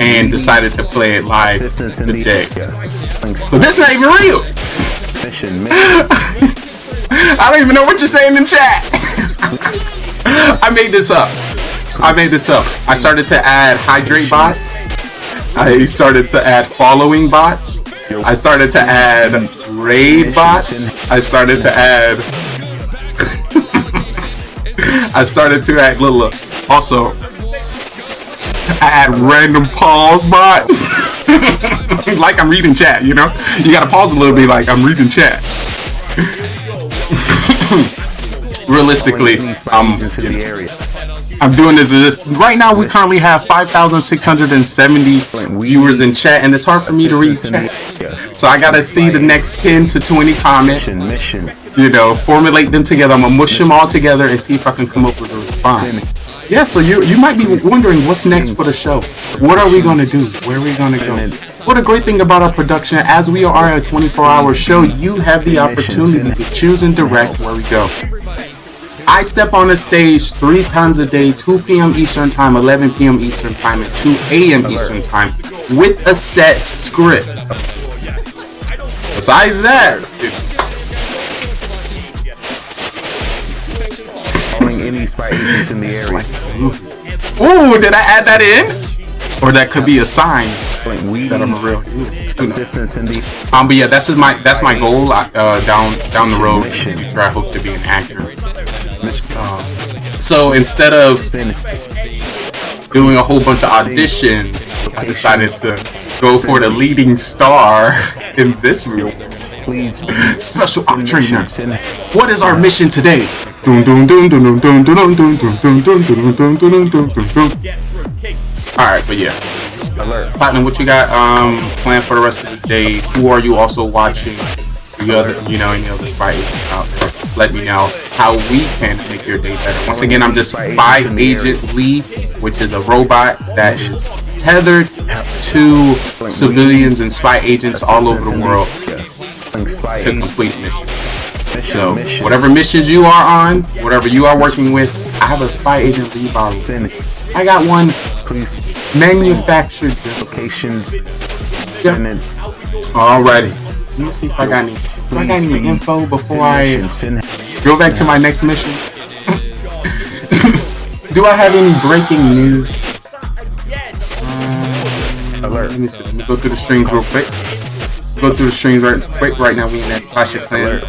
and decided to play it live today. So this is not even real. I don't even know what you're saying in chat. I made this up. I started to add hydrate bots. I started to add following bots. I started to add raid bots. I started to add little. Also, I add random pause bot. Like I'm reading chat, you know? You gotta pause a little bit like I'm reading chat. Realistically, I'm doing this as if right now we currently have 5,670 viewers in chat, and it's hard for me to read chat. So I gotta see the next 10 to 20 comments, you know, formulate them together. I'm gonna mush them all together and see if I can come up with a response. Yeah, so you might be wondering what's next for the show. What are we going to do? Where are we going to go? What a great thing about our production, as we are a 24-hour show, you have the opportunity to choose and direct where we go. I step on the stage 3 times a day, 2 p.m. Eastern Time, 11 p.m. Eastern Time, and 2 a.m. Eastern Time, with a set script. Besides that, any spy agents in the area. Ooh, did I add that in? Or that could be a sign that I'm a real. Assistance in the. But yeah, that's my goal. Down the road, future, I hope to be an actor. So instead of doing a whole bunch of auditions, I decided to go for the leading star in this movie. Please, special op trainer. What is our mission today? Alright, but yeah. Platinum, what you got planned for the rest of the day? Who are you also watching? Any other spy agents out there? Let me know how we can make your day better. Once again, I'm just Spy Agent Lee, which is a robot that is tethered to civilians and spy agents all over the world to complete missions. So, whatever missions you are on, whatever you are working with, I have a Spy Agent Lee body. I got one manufactured. Locations. Yep. Alrighty. Let me see if I got any info before I go back to my next mission. Do I have any breaking news? Let me see. Let me go through the streams real quick. Right now we in that Clash of Clans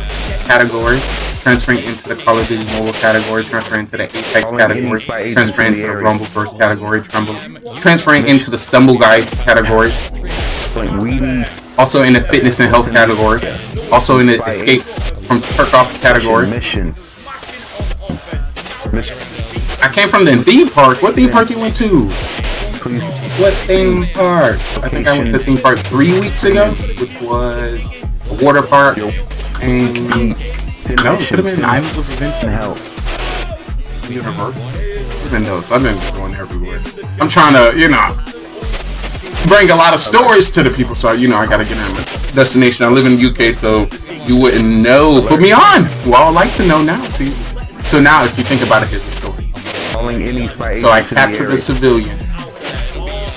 category, transferring into the Call of Duty Mobile category, transferring into the Apex category, transferring into the Rumbleverse category, transferring into the Stumble Guys category, also in the Fitness and Health category, also in the Escape from Tarkov category. I came from the theme park. What theme park you went to? What theme park? I think I went to theme park 3 weeks ago, which was a water park. And no, it should have been Islands of Adventure. Even though I've been going everywhere. I'm trying to, bring a lot of stories to the people, so I gotta get in a destination. I live in the UK, so you wouldn't know. Put me on. Well, I'd like to know now. See, so now if you think about it, here's the story. So I captured a civilian.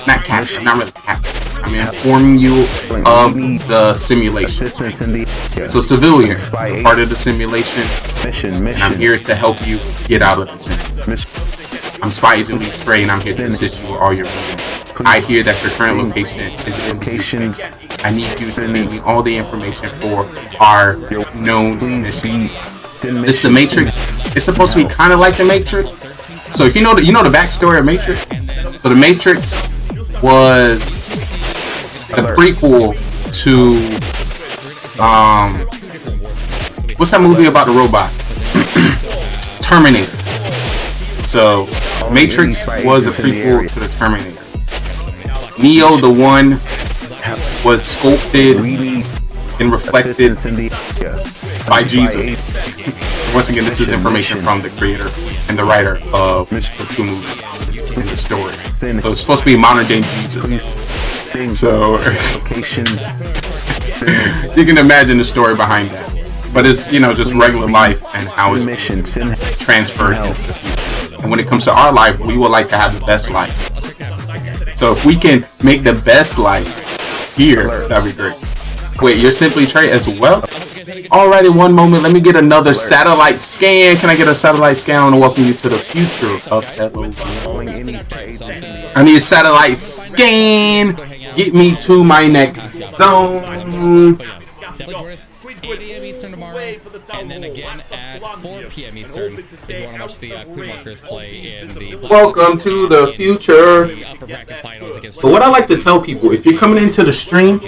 Not captured, not really captured. I'm informing you of the simulation. So civilian, part of the simulation, and I'm here to help you get out of the simulation. I'm Spy Agent Lee Trey, and I'm here to assist you with all your needs. I hear that your current location is in the UK. I need you to give me all the information for our known mission. This is the Matrix. It's supposed to be kind of like the Matrix. So if you know the backstory of Matrix. So the Matrix was the prequel to what's that movie about the robots? Terminator. So Matrix was a prequel to the Terminator. Neo, the one, was sculpted and reflected by Jesus. Once again, this is information from the creator and the writer of the 2 movies in the story. So it's supposed to be modern day Jesus. So you can imagine the story behind that. But it's just regular life and how it's transferred into the future. And when it comes to our life, we would like to have the best life. So if we can make the best life here, that'd be great. Wait, you're Simply Trey as well? Alrighty, one moment. Let me get another satellite scan. Can I get a satellite scan and welcome you to the future of LOV? I need a satellite scan. Get me to my next zone. Definitely join us 8 a.m. Eastern tomorrow, and then again at 4 p.m. Eastern if you want to watch the Queen Markers play in the Welcome to the future. The upper bracket finals against. So what I like to tell people, if you're coming into the stream,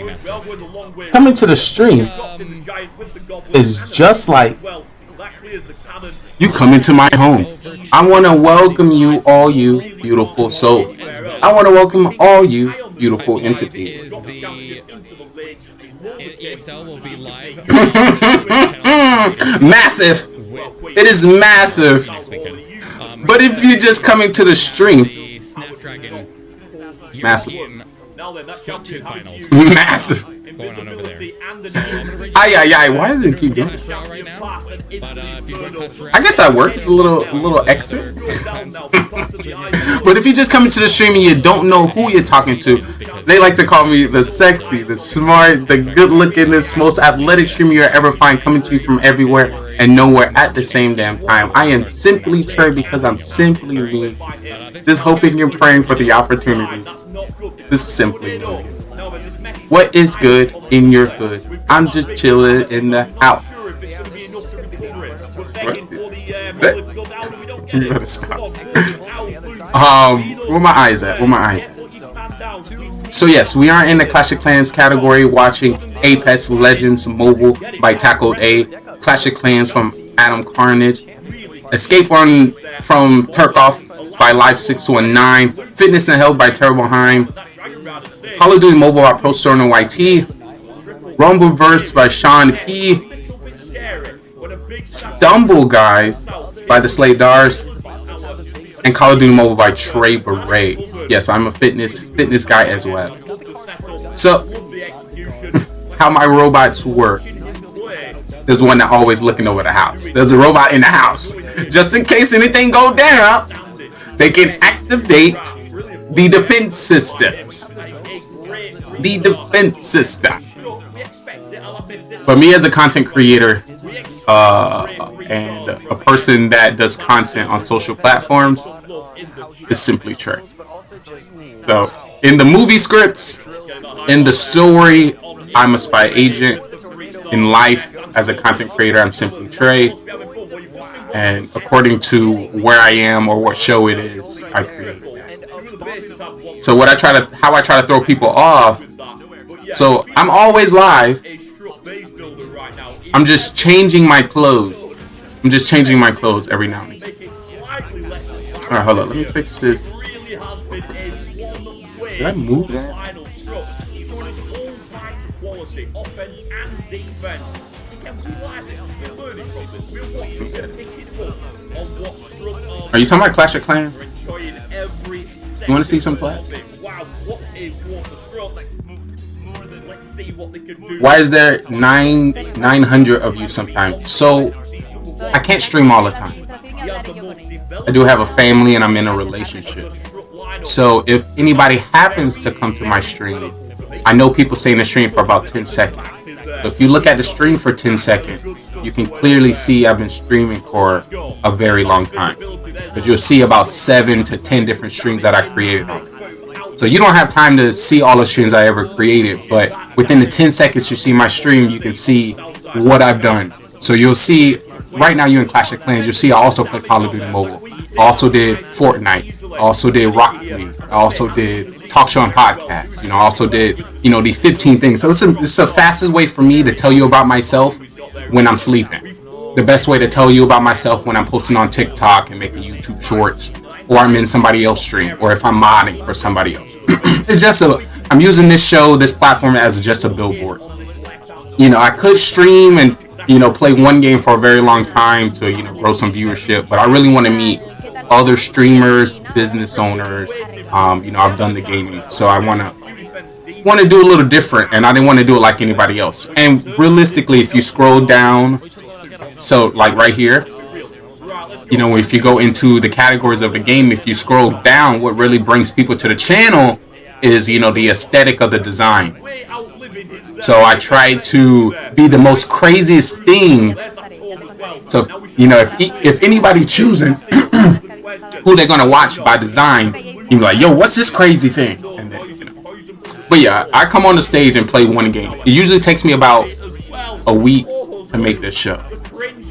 is just like you come into my home. I want to welcome you, all you beautiful souls. I want to welcome all you beautiful entities. ESL will be live. Massive. It is massive. But if you're just coming to the stream, the Snapdragon massive. European Now then, that's Split 2 champion finals Massive. going on over there. Aye. Why does it keep going? Show right now, but if you join Cluster I guess I work. It's a little exit. But if you just come into the stream and you don't know who you're talking to, they like to call me the sexy, the smart, the good-looking, most athletic streamer you'll ever find, coming to you from everywhere and nowhere at the same damn time. I am simply Trey because I'm simply me. Just hoping you're praying for the opportunity. This is simply me. What is good in your hood? I'm just chilling in the house. You better stop. Where my eyes at? So yes, we are in the Clash of Clans category, watching Apex Legends Mobile by Tackled A, Clash of Clans from Adam Carnage, Escape from Turkoff by Live 619, Fitness and Health by Turboheim, Call of Duty Mobile by Pro Storm and YT, Rumbleverse by Sean P, Stumble Guys by the Slate Dars, and Call of Duty Mobile by Trey Beret. Yes, I'm a fitness guy as well. So, how my robots work. There's one that always looking over the house. There's a robot in the house. Just in case anything go down, they can activate the defense systems. The defense system. For me as a content creator and a person that does content on social platforms, it's simply Trey. So in the movie scripts, in the story, I'm a spy agent. In life, as a content creator, I'm simply Trey. And according to where I am or what show it is, I create that. So how I try to throw people off. So I'm always live. I'm just changing my clothes. Every now and then. Alright, hold on. Let me fix this. Did I move that? Are you talking about Clash of Clans? You want to see some play? Why is there 900 of you sometimes? So I can't stream all the time. I do have a family and I'm in a relationship. So if anybody happens to come to my stream, I know people stay in the stream for about 10 seconds. If you look at the stream for 10 seconds, you can clearly see I've been streaming for a very long time. But you'll see about 7 to 10 different streams that I created on. So you don't have time to see all the streams I ever created, but within the 10 seconds you see my stream, you can see what I've done. So you'll see, right now you're in Clash of Clans, you'll see I also play Call of Duty Mobile. I also did Fortnite. I also did Rocket League. I also did talk show and podcasts. I also did, these 15 things. So it's the fastest way for me to tell you about myself when I'm sleeping. The best way to tell you about myself when I'm posting on TikTok and making YouTube shorts, or I'm in somebody else's stream, or if I'm modding for somebody else. I'm using this platform as just a billboard. I could stream and, play one game for a very long time to, grow some viewership, but I really want to meet other streamers, business owners. I've done the gaming, so I want to do a little different, and I didn't want to do it like anybody else. And realistically, if you scroll down, so like right here, if you go into the categories of the game, if you scroll down, what really brings people to the channel is, the aesthetic of the design. So I try to be the most craziest thing. So, if anybody choosing who they're going to watch by design, you'll be like, yo, what's this crazy thing? And then, But yeah, I come on the stage and play one game. It usually takes me about a week to make this show.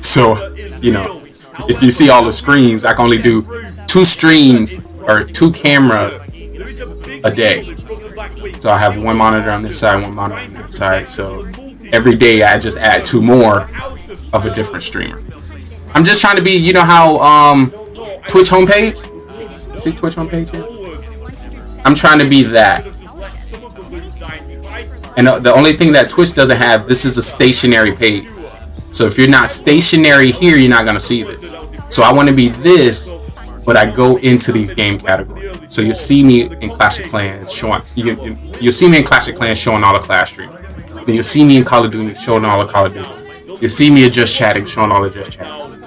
So, if you see all the screens, I can only do 2 streams or 2 cameras a day. So I have one monitor on this side, one monitor on that side. So every day I just add 2 more of a different streamer. I'm just trying to be, how Twitch homepage? See Twitch homepage here? I'm trying to be that. And the only thing that Twitch doesn't have, this is a stationary page. So if you're not stationary here, you're not going to see this. So I want to be this, but I go into these game categories. So you'll see me in Clash of Clans showing. You'll see me in Clash of Clans showing all the Clash stream. Then you'll see me in Call of Duty showing all the Call of Duty. You'll see me in Just Chatting showing all the Just Chatting.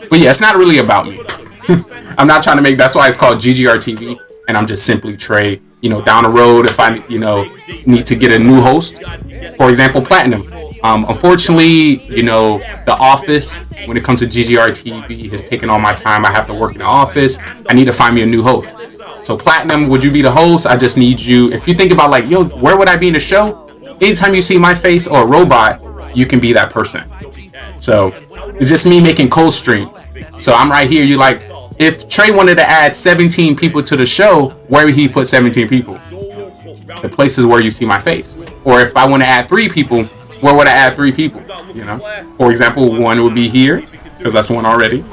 But yeah, it's not really about me. I'm not trying to make. That's why it's called GGR TV, and I'm just simply Trey. You know, down the road, if I need to get a new host, for example, Platinum. Unfortunately, the office, when it comes to GGR TV, has taken all my time. I have to work in the office. I need to find me a new host. So Platinum, would you be the host? I just need you. If you think about like, yo, where would I be in the show? Anytime you see my face or a robot, you can be that person. So it's just me making cold streams. So I'm right here. You like, if Trey wanted to add 17 people to the show, where would he put 17 people? The places where you see my face. Or if I want to add 3 people, where would I add 3 people? For example, 1 would be here, because that's 1 already.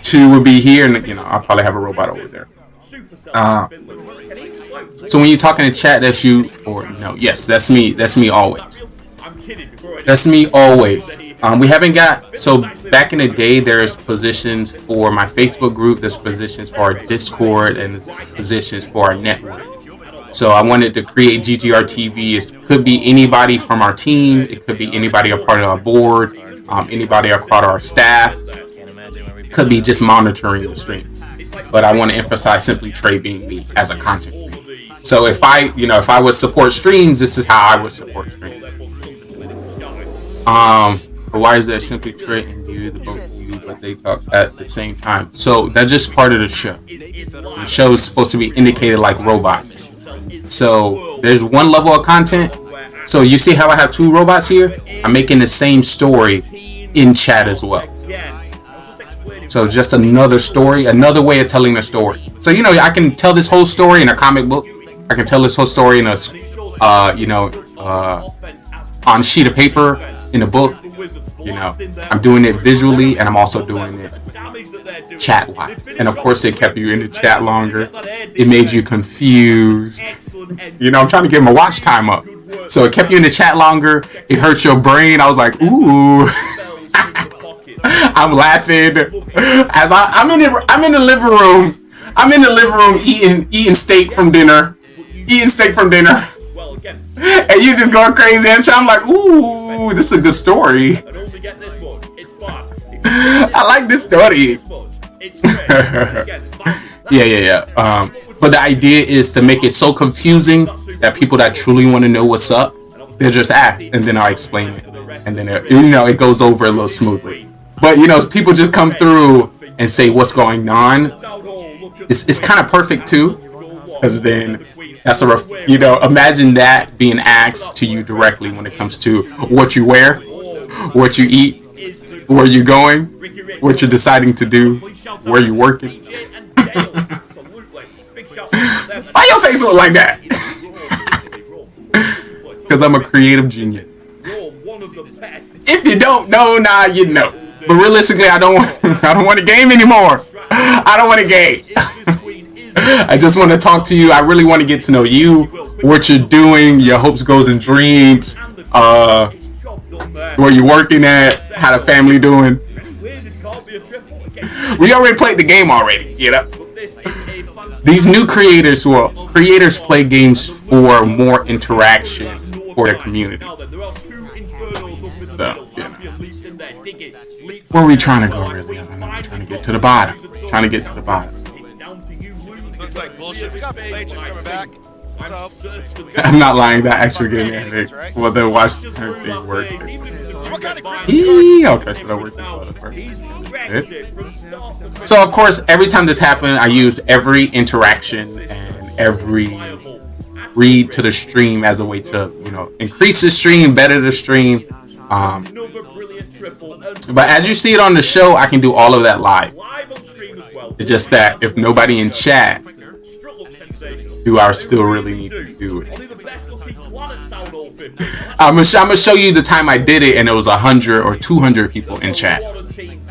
2 would be here, and I'll probably have a robot over there. So when you're talking in chat, that's you, or no? Yes, that's me. That's me always. That's me always. We haven't got, so back in the day, there's positions for my Facebook group, there's positions for our Discord, and there's positions for our network. So I wanted to create GGR TV. It could be anybody from our team. It could be anybody a part of our board, anybody a part of our staff. It could be just monitoring the stream. But I want to emphasize simply Trey being me as a content creator. So if I would support streams, this is how I would support streams. But why is that simply Trey and you, the both of you, but they talk at the same time? So that's just part of the show. The show is supposed to be indicated like robots. So there's one level of content. So you see how I have 2 robots here? I'm making the same story in chat as well. So just another story, another way of telling the story. So I can tell this whole story in a comic book. I can tell this whole story in a on a sheet of paper in a book. I'm doing it visually, and I'm also doing it chat wise. And of course, it kept you in the chat longer. It made you confused. I'm trying to get my watch time up, so it kept you in the chat longer. It hurt your brain. I was like, ooh. I'm laughing as I'm in the living room. I'm in the living room eating steak from dinner. And you just going crazy and I'm like, ooh, this is a good story. I like this story. Yeah. But the idea is to make it so confusing that people that truly want to know what's up, they'll just ask, and then I'll explain it, and then it goes over a little smoothly. But people just come through and say what's going on. It's kind of perfect too, because then that's imagine that being asked to you directly when it comes to what you wear, what you eat, where you're going, what you're deciding to do, where you're working. Why your face look like that? Because I'm a creative genius. If you don't know, now you know. But realistically, I don't want to game anymore. I don't want to game. I just want to talk to you. I really want to get to know you, what you're doing, your hopes, goals, and dreams, where you're working at, how the family doing. We already played the game already, These new creators play games for more interaction for their community. So, where are we trying to go, really? I'm trying to get to the bottom. Looks like bullshit. We got Matrix coming back. So, I'm not lying. That actually gave me a headache. Well, the watch thing worked. Okay, so that works as well. So, of course, every time this happened, I used every interaction and every read to the stream as a way to, increase the stream, better the stream. But as you see it on the show, I can do all of that live. It's just that if nobody in chat, do I still really need to do it? I'm gonna show you the time I did it, and it was 100 or 200 people in chat.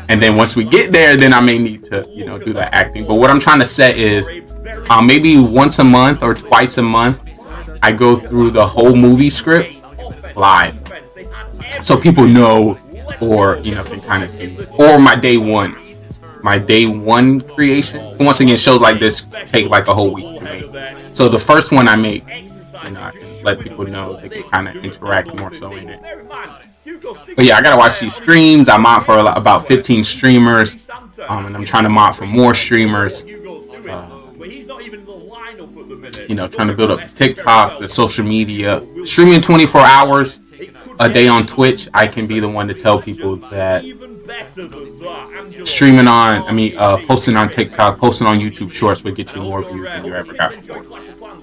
And then once we get there, then I may need to, do that acting. But what I'm trying to set is, maybe once a month or twice a month, I go through the whole movie script live, so people know, or can kind of see, or my day ones. my day one creation. And once again, shows like this take like a whole week to make. So the first one I make, you know, I can let people know they can kind of interact more so in it. But yeah, I gotta watch these streams. I mod for about 15 streamers, and I'm trying to mod for more streamers. You know, trying to build up TikTok, the social media, streaming 24 hours a day on Twitch. I can be the one to tell people that streaming on, posting on TikTok, posting on YouTube Shorts would get you more views than you ever got before.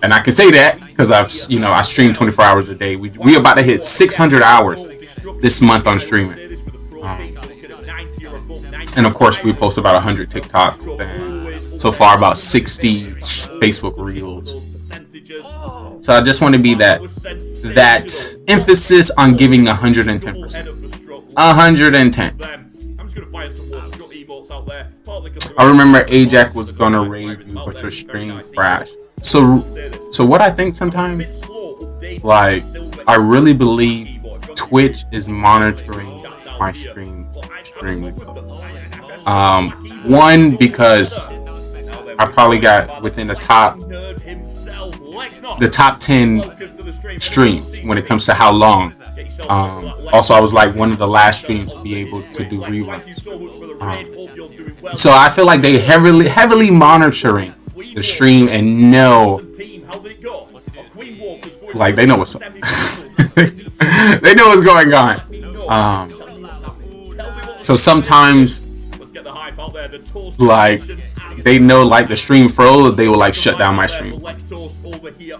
And I can say that because I stream 24 hours a day. We about to hit 600 hours this month on streaming. And of course, we post about 100 TikToks and so far about 60 Facebook Reels. So I just want to be that emphasis on giving 110%. 110. I remember Ajax was gonna raid you, but your stream crashed. So what I think sometimes, like, I really believe Twitch is monitoring my stream extremely close. One, because I probably got within the top 10 streams when it comes to how long. Also, I was like one of the last streams to be able to do reruns. So I feel like they heavily monitoring the stream and know, like, they know what's up. They know what's going on. So sometimes, like, they know, like, the stream froze, they will like shut down my stream.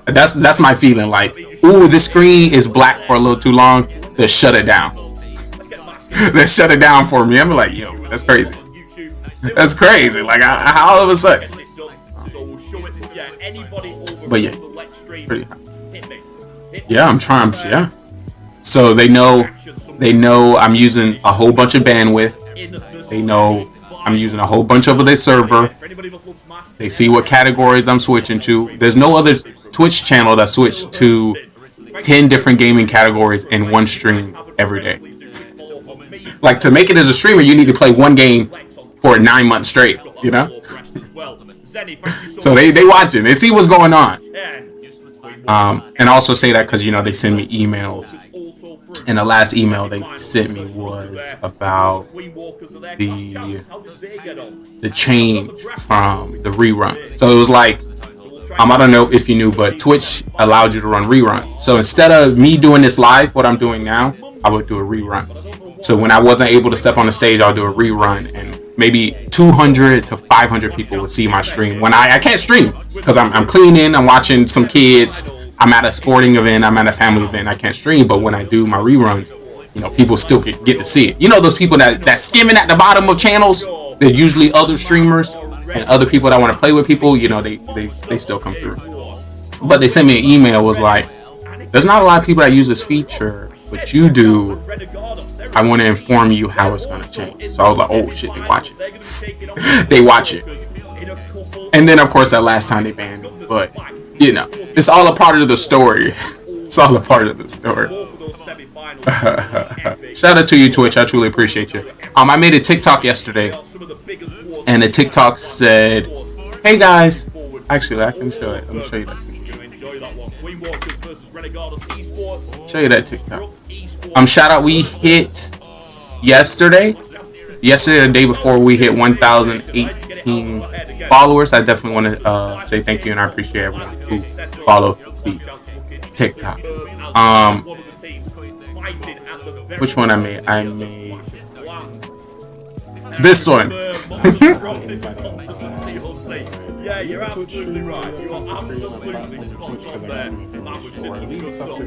That's my feeling. Like, ooh, this screen is black for a little too long. They shut it down. They shut it down for me. I'm like, yo, that's crazy. That's crazy. Like, how all of a sudden. But yeah, pretty high. Yeah, I'm trying. Yeah. So they know I'm using a whole bunch of bandwidth. They know I'm using a whole bunch of their server. They see what categories I'm switching to. There's no other Twitch channel that switched to 10 different gaming categories in one stream every day. Like, to make it as a streamer, you need to play one game for 9 months straight, you know? So they watching. They see what's going on. And I also say that because, you know, they send me emails. And the last email they sent me was about the change from the rerun. So it was like, I don't know if you knew, but Twitch allowed you to run reruns. So instead of me doing this live, what I'm doing now, I would do a rerun. So when I wasn't able to step on the stage, I'll do a rerun, and maybe 200 to 500 people would see my stream. When I can't stream because I'm cleaning, I'm watching some kids, I'm at a sporting event, I'm at a family event, I can't stream. But when I do my reruns, you know, people still get to see it. You know, those people that skimming at the bottom of channels, they're usually other streamers and other people that want to play with people. You know, they still come through. But they sent me an email, was like, there's not a lot of people that use this feature, but you do. I want to inform you how it's going to change. So I was like, oh shit, they watch it. They watch it. And then of course that last time they banned me. But, you know, it's all a part of the story. It's all a part of the story. Shout out to you, Twitch. I truly appreciate you. I made a TikTok yesterday, and the TikTok said, hey guys. Actually, I can show it. Let me show you that. Show you that TikTok. Shout out, we hit yesterday, the day before, we hit 1,018 followers. I definitely want to say thank you, and I appreciate everyone who followed the TikTok. Which one I made? I made this one. Yeah, you're absolutely right. You are absolutely spot on there. That was really good stuff.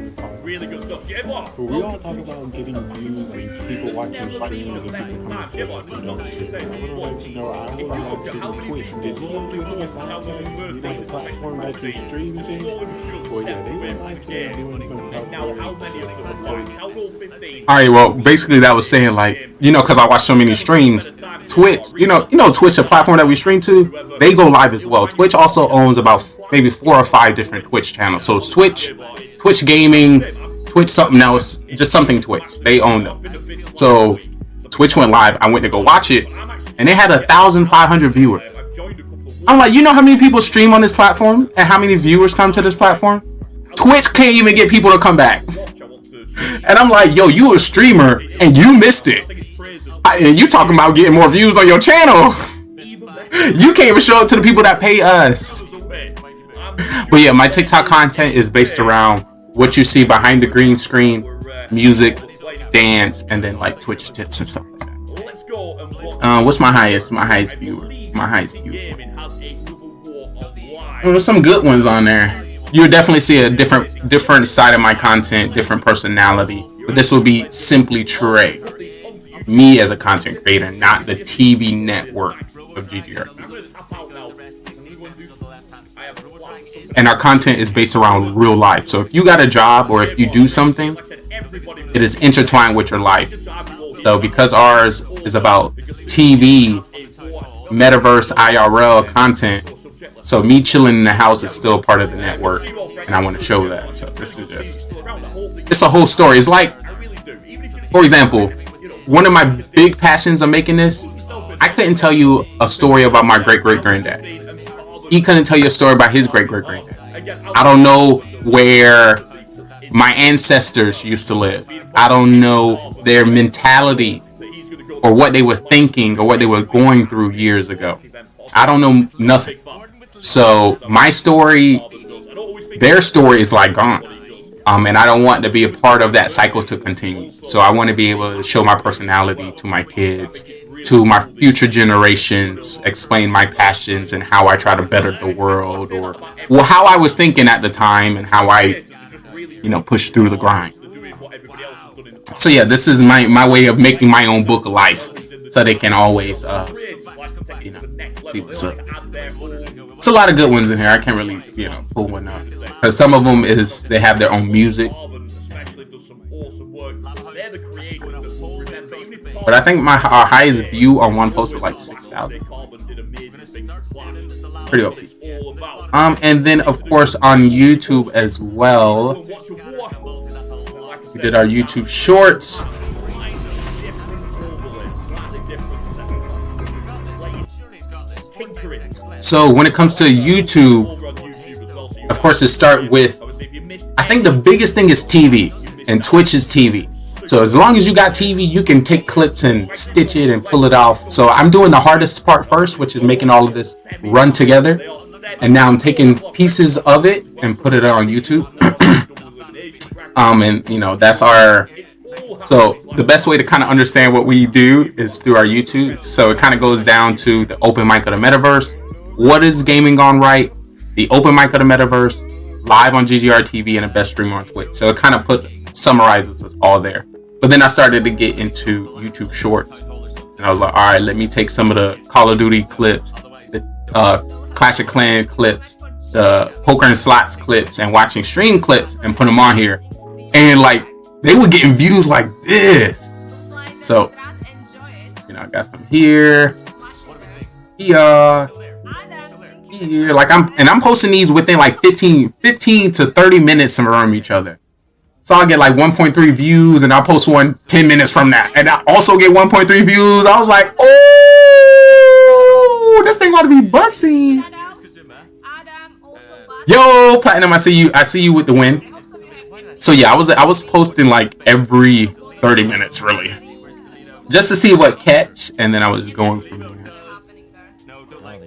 Really good stuff. J-Block. We all talk about getting views and people watching streams and people coming to us. You know, I want to know Twitch. Did you know Twitch was outside? You know, the platform that you stream thing? Well, yeah, they were actually doing some Alright, well, basically that was saying, like, you know, because I watch so many streams, Twitch, you know, Twitch, the platform that we stream to, they go live as well. Twitch also owns about maybe 4 or 5 different Twitch channels. So it's Twitch Gaming, Twitch something else, just something Twitch. They own them. So Twitch went live. I went to go watch it, and they had 1,500 viewers. I'm like, you know how many people stream on this platform and how many viewers come to this platform? Twitch can't even get people to come back. And I'm like, yo, you a streamer and you missed it. And you talking about getting more views on your channel. You can't even show up to the people that pay us. But yeah, my TikTok content is based around what you see behind the green screen, music, dance, and then like Twitch tips and stuff like that. What's my highest viewer? There's some good ones on there. You would definitely see a different side of my content, different personality. But this will be simply Trey, me as a content creator, not the TV network of GGR. And our content is based around real life. So if you got a job or if you do something, it is intertwined with your life. So because ours is about TV, metaverse, IRL content, so me chilling in the house is still part of the network, and I want to show that. So this is it's a whole story. It's like, for example, one of my big passions of making this, I couldn't tell you a story about my great-great-granddad. He couldn't tell you a story about his great-great-granddad. I don't know where my ancestors used to live. I don't know their mentality or what they were thinking or what they were going through years ago. I don't know nothing. So my story, their story is like gone. And I don't want to be a part of that cycle to continue. So I want to be able to show my personality to my kids, to my future generations, explain my passions and how I try to better the world, or how I was thinking at the time and how I, push through the grind. So yeah, this is my way of making my own book of life, so they can always, see what's up. It's a lot of good ones in here. I can't really, pull one up because some of them they have their own music. But I think our highest view on one post was like 6,000. Pretty okay. And then of course on YouTube as well, we did our YouTube Shorts. So when it comes to YouTube, of course it starts with, I think the biggest thing is TV, and Twitch is TV. So as long as you got TV, you can take clips and stitch it and pull it off. So I'm doing the hardest part first, which is making all of this run together. And now I'm taking pieces of it and put it on YouTube. And that's our, so the best way to kind of understand what we do is through our YouTube. So it kind of goes down to the open mic of the metaverse. What is Gaming GoneRight? The open mic of the metaverse, live on GGR TV, and the best streamer on Twitch. So it kind of summarizes us all there. But then I started to get into YouTube Shorts, and I was like, all right, let me take some of the Call of Duty clips, the Clash of Clans clips, the poker and slots clips, and watching stream clips, and put them on here. And like, they were getting views like this. So, I got some here, here, like I'm posting these within like 15 to 30 minutes from each other. So I'll get like 1.3 views, and I'll post one 10 minutes from that, and I also get 1.3 views. I was like, oh, this thing ought to be busting. Yo, Platinum, I see you with the win. So yeah, I was posting like every 30 minutes really, just to see what catch, and then I was going from there.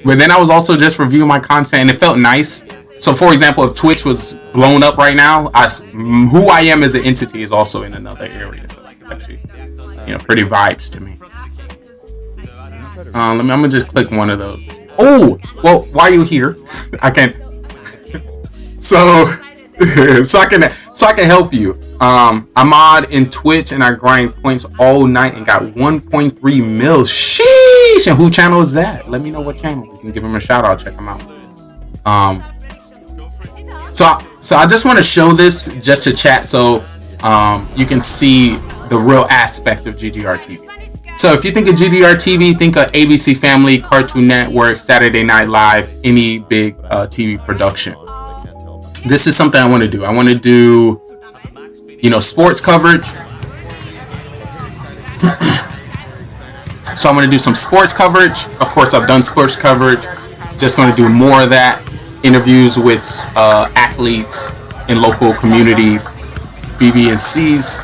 But then I was also just reviewing my content, and it felt nice. So for example, if Twitch was blown up right now, who I am as an entity is also in another area. So it's actually, pretty vibes to me. I'm gonna just click one of those. Oh, well, while you're here, I can. So I can help you. I mod in Twitch, and I grind points all night and got 1.3 mil. Sheesh! And who channel is that? Let me know what channel. You can give him a shout out. Check him out. So I just want to show this just to chat, so you can see the real aspect of GGR TV. So if you think of GGR TV, think of ABC Family, Cartoon Network, Saturday Night Live, any big TV production. This is something I want to do. I want to do, sports coverage. So I'm going to do some sports coverage. Of course, I've done sports coverage. Just going to do more of that. Interviews with athletes in local communities, BB&Cs.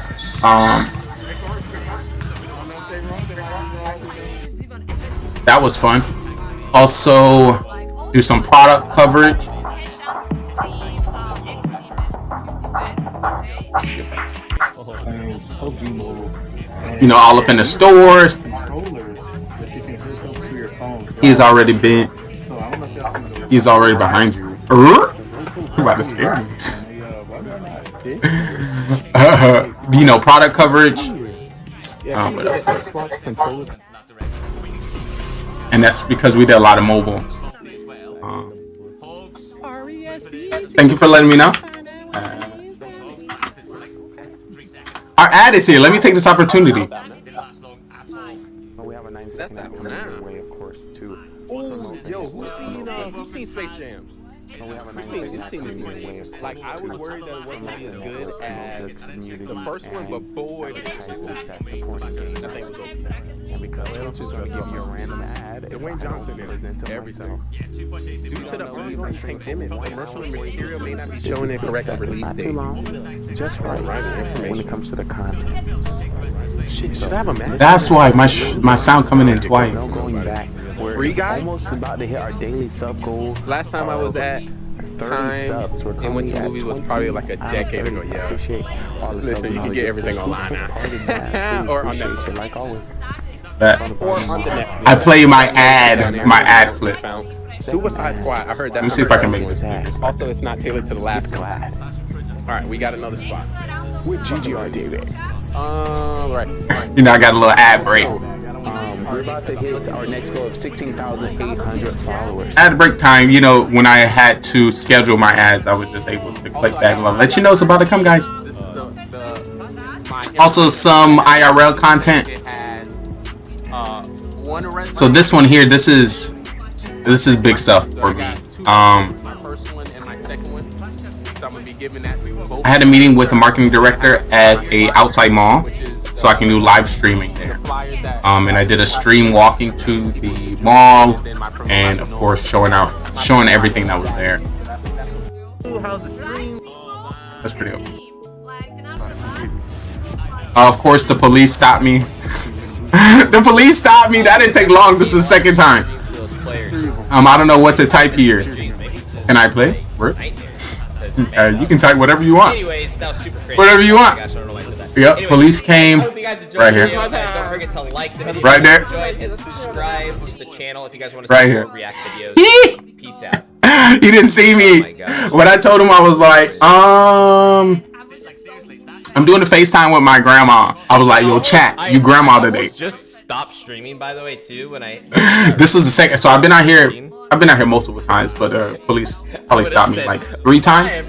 That was fun. Also, do some product coverage. You know, all up in the stores. He's already behind you. You're about to scare me. You know, product coverage. What else? And that's because we did a lot of mobile. Thank you for letting me know. Our ad is here. Let me take this opportunity. Yo, who's seen Space Jams? Who's seen this movie? Like, I was worried that it wasn't gonna be as good as the first one, but boy, that thing was okay. And because they don't just give you a random ad, and Wayne Johnson is into everything. Due to the ongoing pandemic, commercial material may not be showing the correct release date. Just right when it comes to the content. Should I have a match? That's why my sound coming in twice. Free Guy? Almost about to hit our daily sub goal. Last time I was at Time and went to movies was probably like a decade ago. Yeah. Listen, you can get everything online now. Or on Netflix. Like always. I play my ad clip. Suicide Squad. I heard that. Let me see if I can make this. Also, it's not tailored to the last class. Alright, we got another spot. With GGR David. Right. You know, I got a little ad break. We're about to hit our next goal of 16,800 followers. Ad break time, you know, when I had to schedule my ads, I was just able to click that and let you know it's about to come, guys. Also, some IRL content. So this one here, this is big stuff for me. I had a meeting with the marketing director at a outside mall, so I can do live streaming there. And I did a stream walking to the mall, and of course showing everything that was there. That's pretty cool. Of course, the police stopped me. The police stopped me. That didn't take long. This is the second time. I don't know what to type here. Can I play? You can type whatever you want. Whatever you want. Yep, police came right here. Don't forget to like the video, right there. And subscribe to the channel if you guys want to right see here. more react videos. Peace out. He didn't see me. When I told him, I was like, I'm doing the FaceTime with my grandma. I was like, yo, chat, you grandma today. Just stopped streaming, by the way, too. When I this was the second. So I've been out here multiple times, but police probably stopped me like 3 times.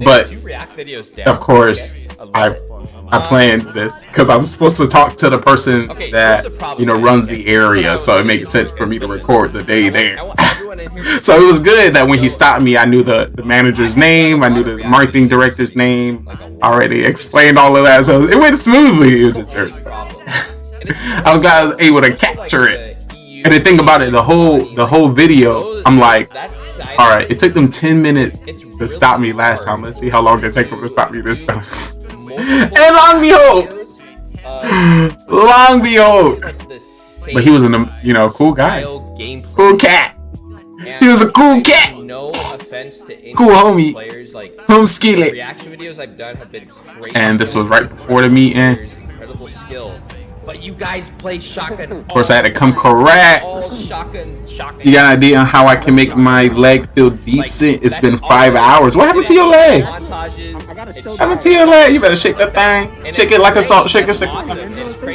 But of course, I planned this because I'm supposed to talk to the person that runs the area, so it makes sense for me to record the day there. So it was good that when he stopped me, I knew the manager's name, I knew the marketing director's name, already explained all of that, so it went smoothly. It was just I was glad I was able to capture it. And the thing about it, the whole video, I'm like, all right, it took them 10 minutes to stop me last time. Let's see how long it take them to stop me this time. And long behold, but he was cool guy, cool cat. He was a cool cat. No offense to cool homie. Players, like home skillet. Reaction videos I've done have been great. And this was right before the meeting. Incredible skill. But you guys play shotgun. Of course, I had to come correct. Shotgun. You got an idea on how I can make my leg feel decent? It's been 5 hours. What happened to your leg? What happened to your leg? You better shake that thing. Shake it like a salt shaker.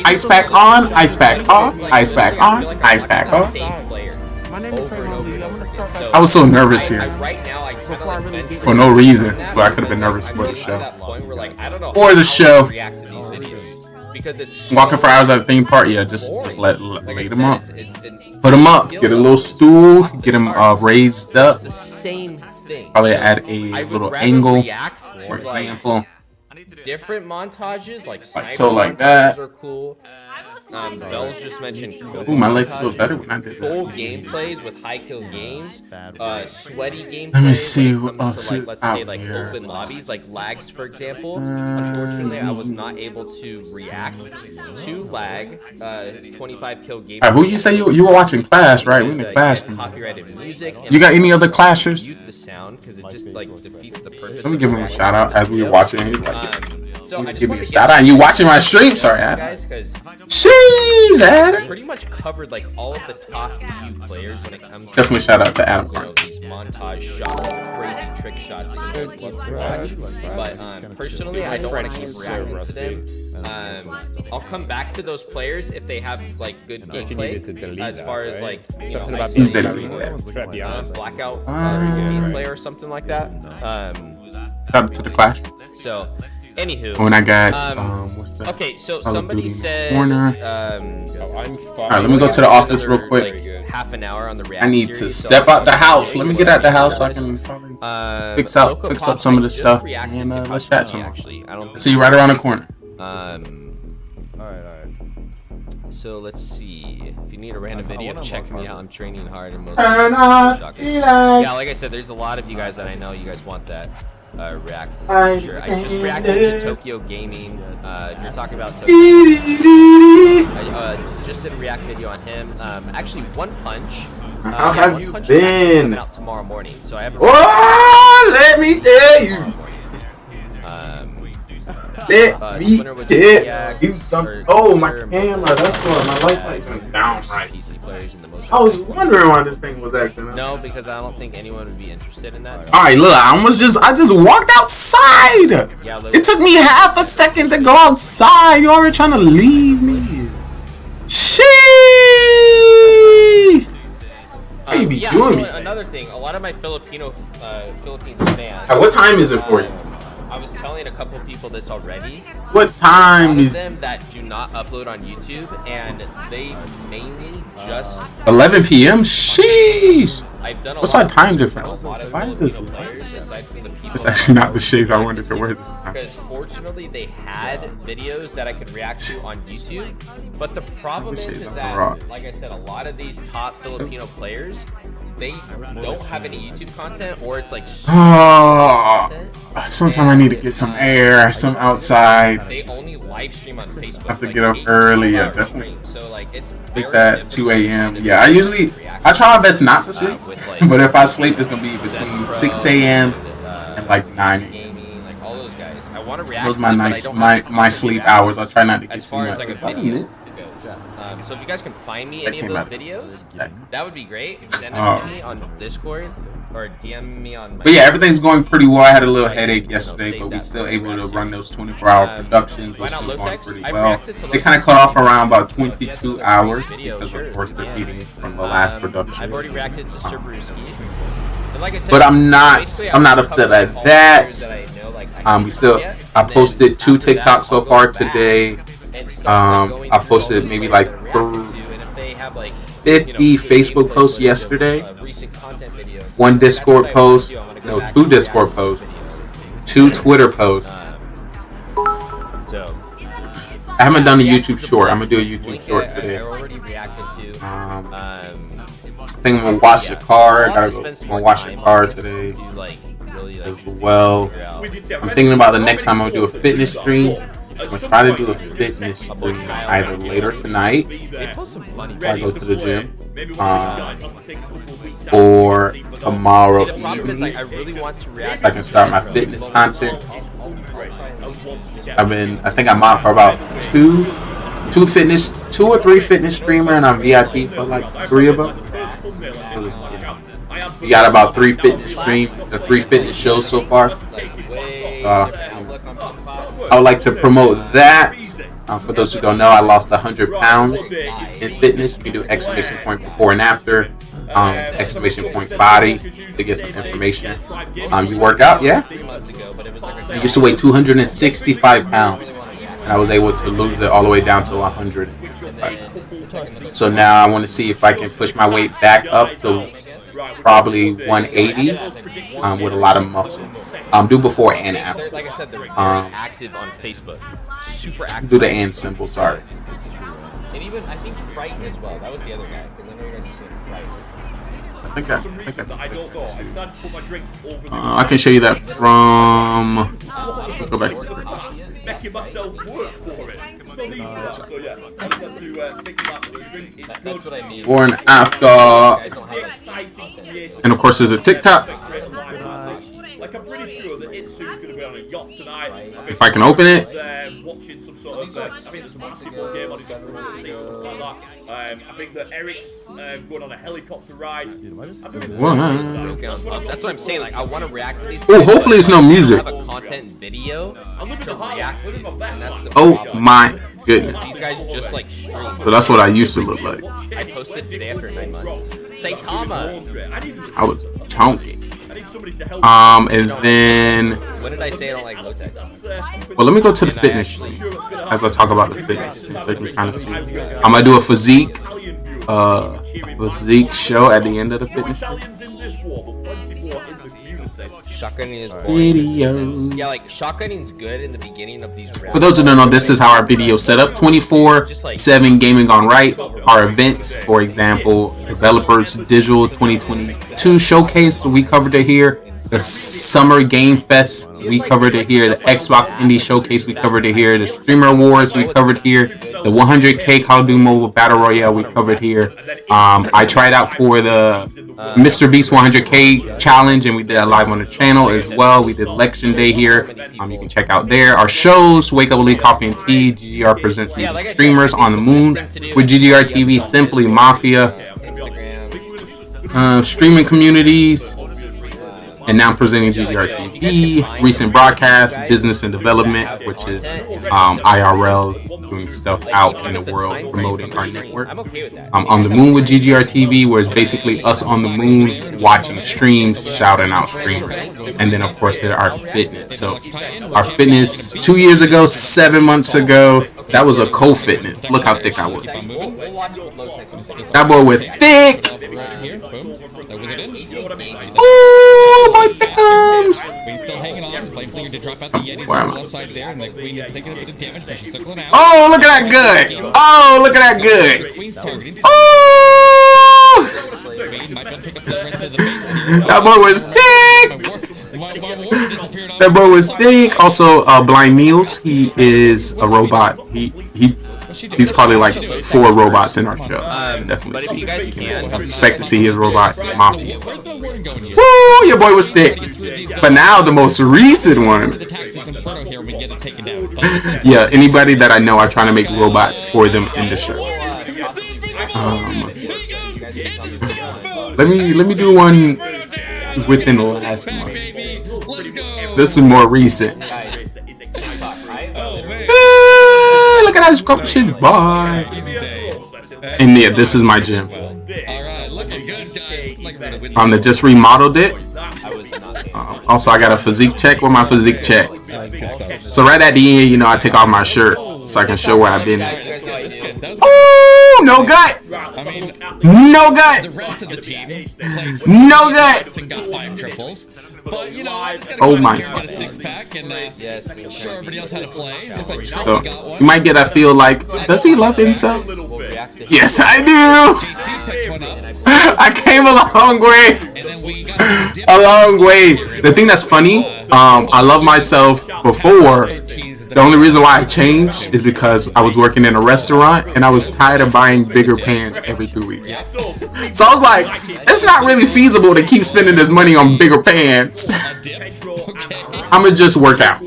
Ice pack on, ice pack off, ice pack on, ice pack off. I was so nervous here. For no reason. But I could have been nervous for the show. For the show. Walking for hours at a theme park, yeah, just lay them up. Put them up. Get a little stool. Get them raised up. Probably at a little angle. For example, different montages, like sniper so like montages that. are cool. Bells just mentioned Ooh, my legs feel better when I did that. full gameplays with high kill games, sweaty gameplay. Let me see when it what comes to, like, let's say like here. open lobbies, like lags, for example. Unfortunately, I was not able to react to lag. 25 kill game. Alright, who you say you were watching Clash, right? We're in the Clash. Copyrighted music. You got any other Clashers? Mute the sound because it just like defeats the purpose. Let me give him a shout out as we were watching. He's like, so I just give me want a to shout out. You watching my stream? Sorry, Adam. guys, because Jeez, Adam. pretty much covered like all of the top few players when it comes to Definitely shout out to Adam. you know, these montage shots, crazy trick shots that you guys love to watch. But personally, I don't want to keep reacting to them. I'll come back to those players if they have like good gameplay. As far as like Something about blackout gameplay or something like that. Shout out to the Clash. So, anywho. When I got what's that? Okay, so Call of somebody Duty said Corner. I'm fine. Alright, let me go to the office real quick. Like, half an hour on the react I need to series, step so out the house. Let me get out the house so I can probably fix up some of the stuff and let's chat some more. See you right around the corner. Alright. So let's see. If you need a random video of checking me out, I'm training hard and most yeah, like I said, there's a lot of you guys that I know you guys want that react. Sure. I just reacted to Tokyo Gaming. If you're talking about Tokyo, I just did a react video on him. Actually, One Punch. How have you been? Out tomorrow morning, so I have a let me tell you. Let me tell you something. Oh, my camera. That's why my light's like going down right. I was wondering why this thing was acting up. No, because I don't think anyone would be interested in that. Alright, look, I just walked outside. Yeah, it took me half a second to go outside. You already trying to leave me. Sheesh. How you be doing me? Another thing, a lot of my Philippines fans. What time is it for you? I was telling a couple people this already. What time is them that do not upload on YouTube, and they mainly just 11 p.m. Sheesh. I've done what's our time difference? Why is this? It's actually not the shades I wanted to wear this time. Because fortunately, they had videos that I could react to on YouTube. But the problem is that, like I said, a lot of these top Filipino players, they don't have any YouTube content, or it's like sometimes I need to get some air, some outside. They only live stream on Facebook. I have to get up early. Yeah, definitely. So like it's like that 2 a.m. Yeah, I try my best not to sleep, but if I sleep, it's gonna be between 6 a.m. and like 9 a.m. Those are my sleep hours. I try not to get too much. So if you guys can find me any of those videos, that would be great. Send them to me on Discord or DM me on my... But yeah, everything's going pretty well. I had a little headache yesterday, but we're still able to run those 24-hour productions. It's still going pretty well. They kind of cut off around about 22 hours because, of course, they're feeding from the last production. I've already reacted to Cerberus. But I'm not upset at that. I posted 2 TikToks so far today. I posted maybe like 50 Facebook posts yesterday, 1 Discord post, no, 2 Discord posts, 2 Twitter posts. I haven't done a YouTube short. I'm gonna do a YouTube short today. I think I'm gonna wash the car. I'm gonna wash the car today as well. I'm thinking about the next time I'm gonna do a fitness stream. I'm going to try to do a fitness stream either later tonight before I go to the gym, or tomorrow evening. I can start my fitness content. I think I'm out for about 2 or 3 fitness streamer, and I'm VIP for like 3 of them. We got about 3 fitness streams, 3 fitness shows so far. I would like to promote that. For those who don't know, I lost 100 pounds in fitness. You can do exclamation point before and after, exclamation point body to get some information. You work out, yeah? I used to weigh 265 pounds, and I was able to lose it all the way down to 100. So now I want to see if I can push my weight back up to probably 180 with a lot of muscle. Do before and after. Like I said, they're very active on Facebook. Super active. Do the and symbol. Sorry. And even I think Fright as well. That was the other guy. Because I know you guys just said Fright. I can show you that from. Let's go back to making myself work for it. There's no need for that. So yeah, I just had to think about the drink. It's good. What I mean. before and after. And of course, there's a TikTok. Like I'm pretty sure that Itsu's going to be on a yacht tonight. If I can open it. Watching some sort of, I think there's a basketball game on his front seat, something like that. I think that Eric's going on a helicopter ride. That's what I'm saying. Like I want to react to these. Oh, hopefully it's no music. Have a content video to react to, and that's the Oh problem. my goodness. These guys just like stream. So that's what I used to look like. I posted today after 9 months. Saitama. I was chunky. And then. When did I say I don't like Lotex? Well, let me go to the fitness as I talk about the fitness. So you can kind of see. I'm gonna do a physique show at the end of the fitness. Shotgunning is boring. Yeah, like shotgunning's good in the beginning of these rounds. For those who don't know, this is how our video is set up. 24/7 Gaming GoneRight. Our events, for example, Developers Digital 2022 Showcase, we covered it here. The Summer Game Fest, we covered it here. The Xbox Indie Showcase, we covered it here. The Streamer Awards, we covered here. The 100K Call of Duty Mobile Battle Royale, we covered here. I tried out for the Mr. Beast 100K Challenge, and we did that live on the channel as well. We did Election Day here. You can check out there. Our shows, Wake Up Elite Coffee and Tea, GGR presents Music Streamers on the Moon with GGR TV, Simply Mafia, streaming communities. And now I'm presenting GGR TV, recent broadcasts, business and development, which is IRL, doing stuff out in the world, promoting our network. On the Moon with GGR TV, where it's basically us on the moon watching streams, shouting out streamers. And then, of course, our fitness. So our fitness 2 years ago, 7 months ago, that was a co-fitness. Look how thick I was. That boy was thick. Ooh, boy thickums. Queen's still hanging on. Flame Flinger to drop out the Yetis on the left side there, and the Queen is taking a bit of damage, but she's circling out. Oh, look at that good. Oh, look at that good. Oh. That boy was thick. That boy was thick. Also, Blind Meals. He is a robot. He's probably like 4 robots in our show. Definitely see. I expect to see his robot in Mafia. Woo, your boy was thick. But now the most recent one. Yeah, anybody that I know, I'm trying to make robots for them in the show. Let me do one within the last month. This is more recent. Look at that scrumptious boy. And yeah, this is my gym. I just remodeled it. Also, I got a physique check. Where my physique check? So right at the end, I take off my shirt so I can show where I've been at. Oh, no gut. No gut. No gut. But oh my god. Get a 6-pack and show everybody else how to play. It's like So, you might get that feel like, does he love himself? Yes, I do. I came a long way. A long way. The thing that's funny, I love myself before. The only reason why I changed is because I was working in a restaurant and I was tired of buying bigger pans every 2 weeks. So I was like, it's not really feasible to keep spending this money on bigger pans. I'm gonna just work out.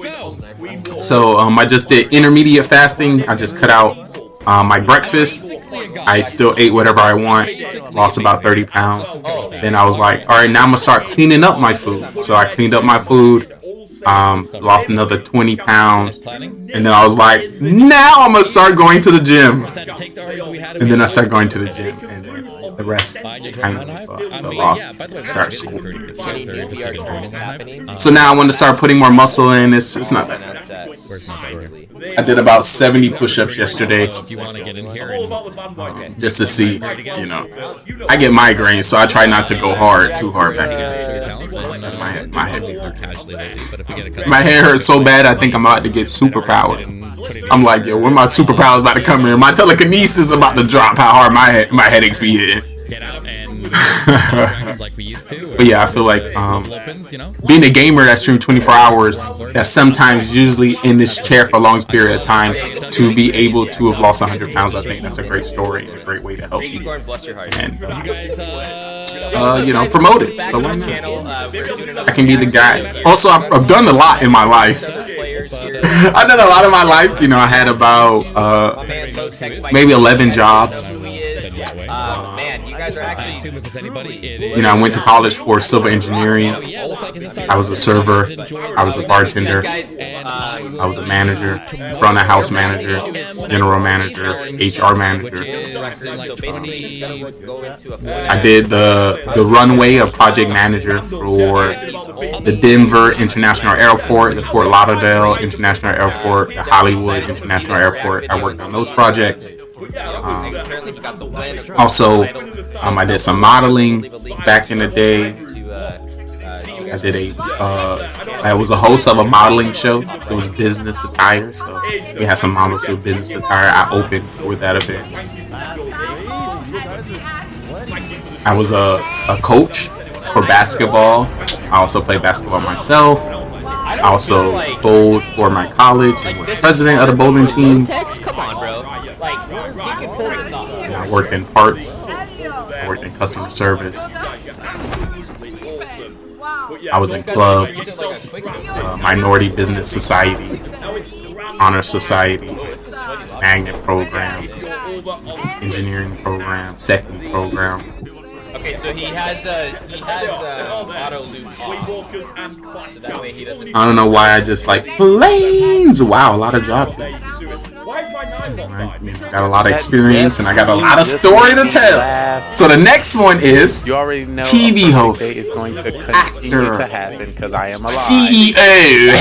So I just did intermediate fasting. I just cut out my breakfast. I still ate whatever I want. Lost about 30 pounds. Then I was like, all right, now I'm gonna start cleaning up my food. So I cleaned up my food. Lost another 20 pounds, and then I was like, now I'm gonna start going to the gym. And then I started going to the gym, and then the rest kind of fell off. Start school. So now I want to start putting more muscle in. It's not that bad. that shortly. I did about 70 push-ups yesterday. If you want to get in here, and, just to see, you know, I get migraines, so I try not to go too hard back there. My head hurts so bad, I think I'm about to get superpowers. I'm like, yo, when my superpowers about to come in? My telekinesis is about to drop. How hard my headaches be hitting. get out and like we used to. But yeah, I feel like being a gamer that streams 24 hours, that sometimes usually in this chair for a long period of time, to be able to have lost 100 pounds, I think that's a great story and a great way to help you. And promote it. So why not? I can be the guy. Also, I've done a lot in my life. I've done a lot in my life. You know, I had about maybe 11 jobs. You know, I went to college for civil engineering. I was a server. I was a bartender. I was a manager, front of house manager, general manager, HR manager. I did the runway of project manager for the Denver International Airport, the Fort Lauderdale International Airport, the Hollywood International Airport. I worked on those projects. Also, I did some modeling back in the day. I was a host of a modeling show. It was business attire, so we had some models do business attire. I opened for that event. I was a coach for basketball. I also played basketball myself. I also bowled for my college and was president of the bowling team. I worked in parts. I worked in customer service. I was in clubs, minority business society, honor society, magnet program, engineering program, second program. Okay, so he has auto loop off, so that way he doesn't. I don't know why I just like planes. Wow, a lot of jobs. Got a lot of experience and I got a lot of story to tell. So the next one is TV host, actor, CEO.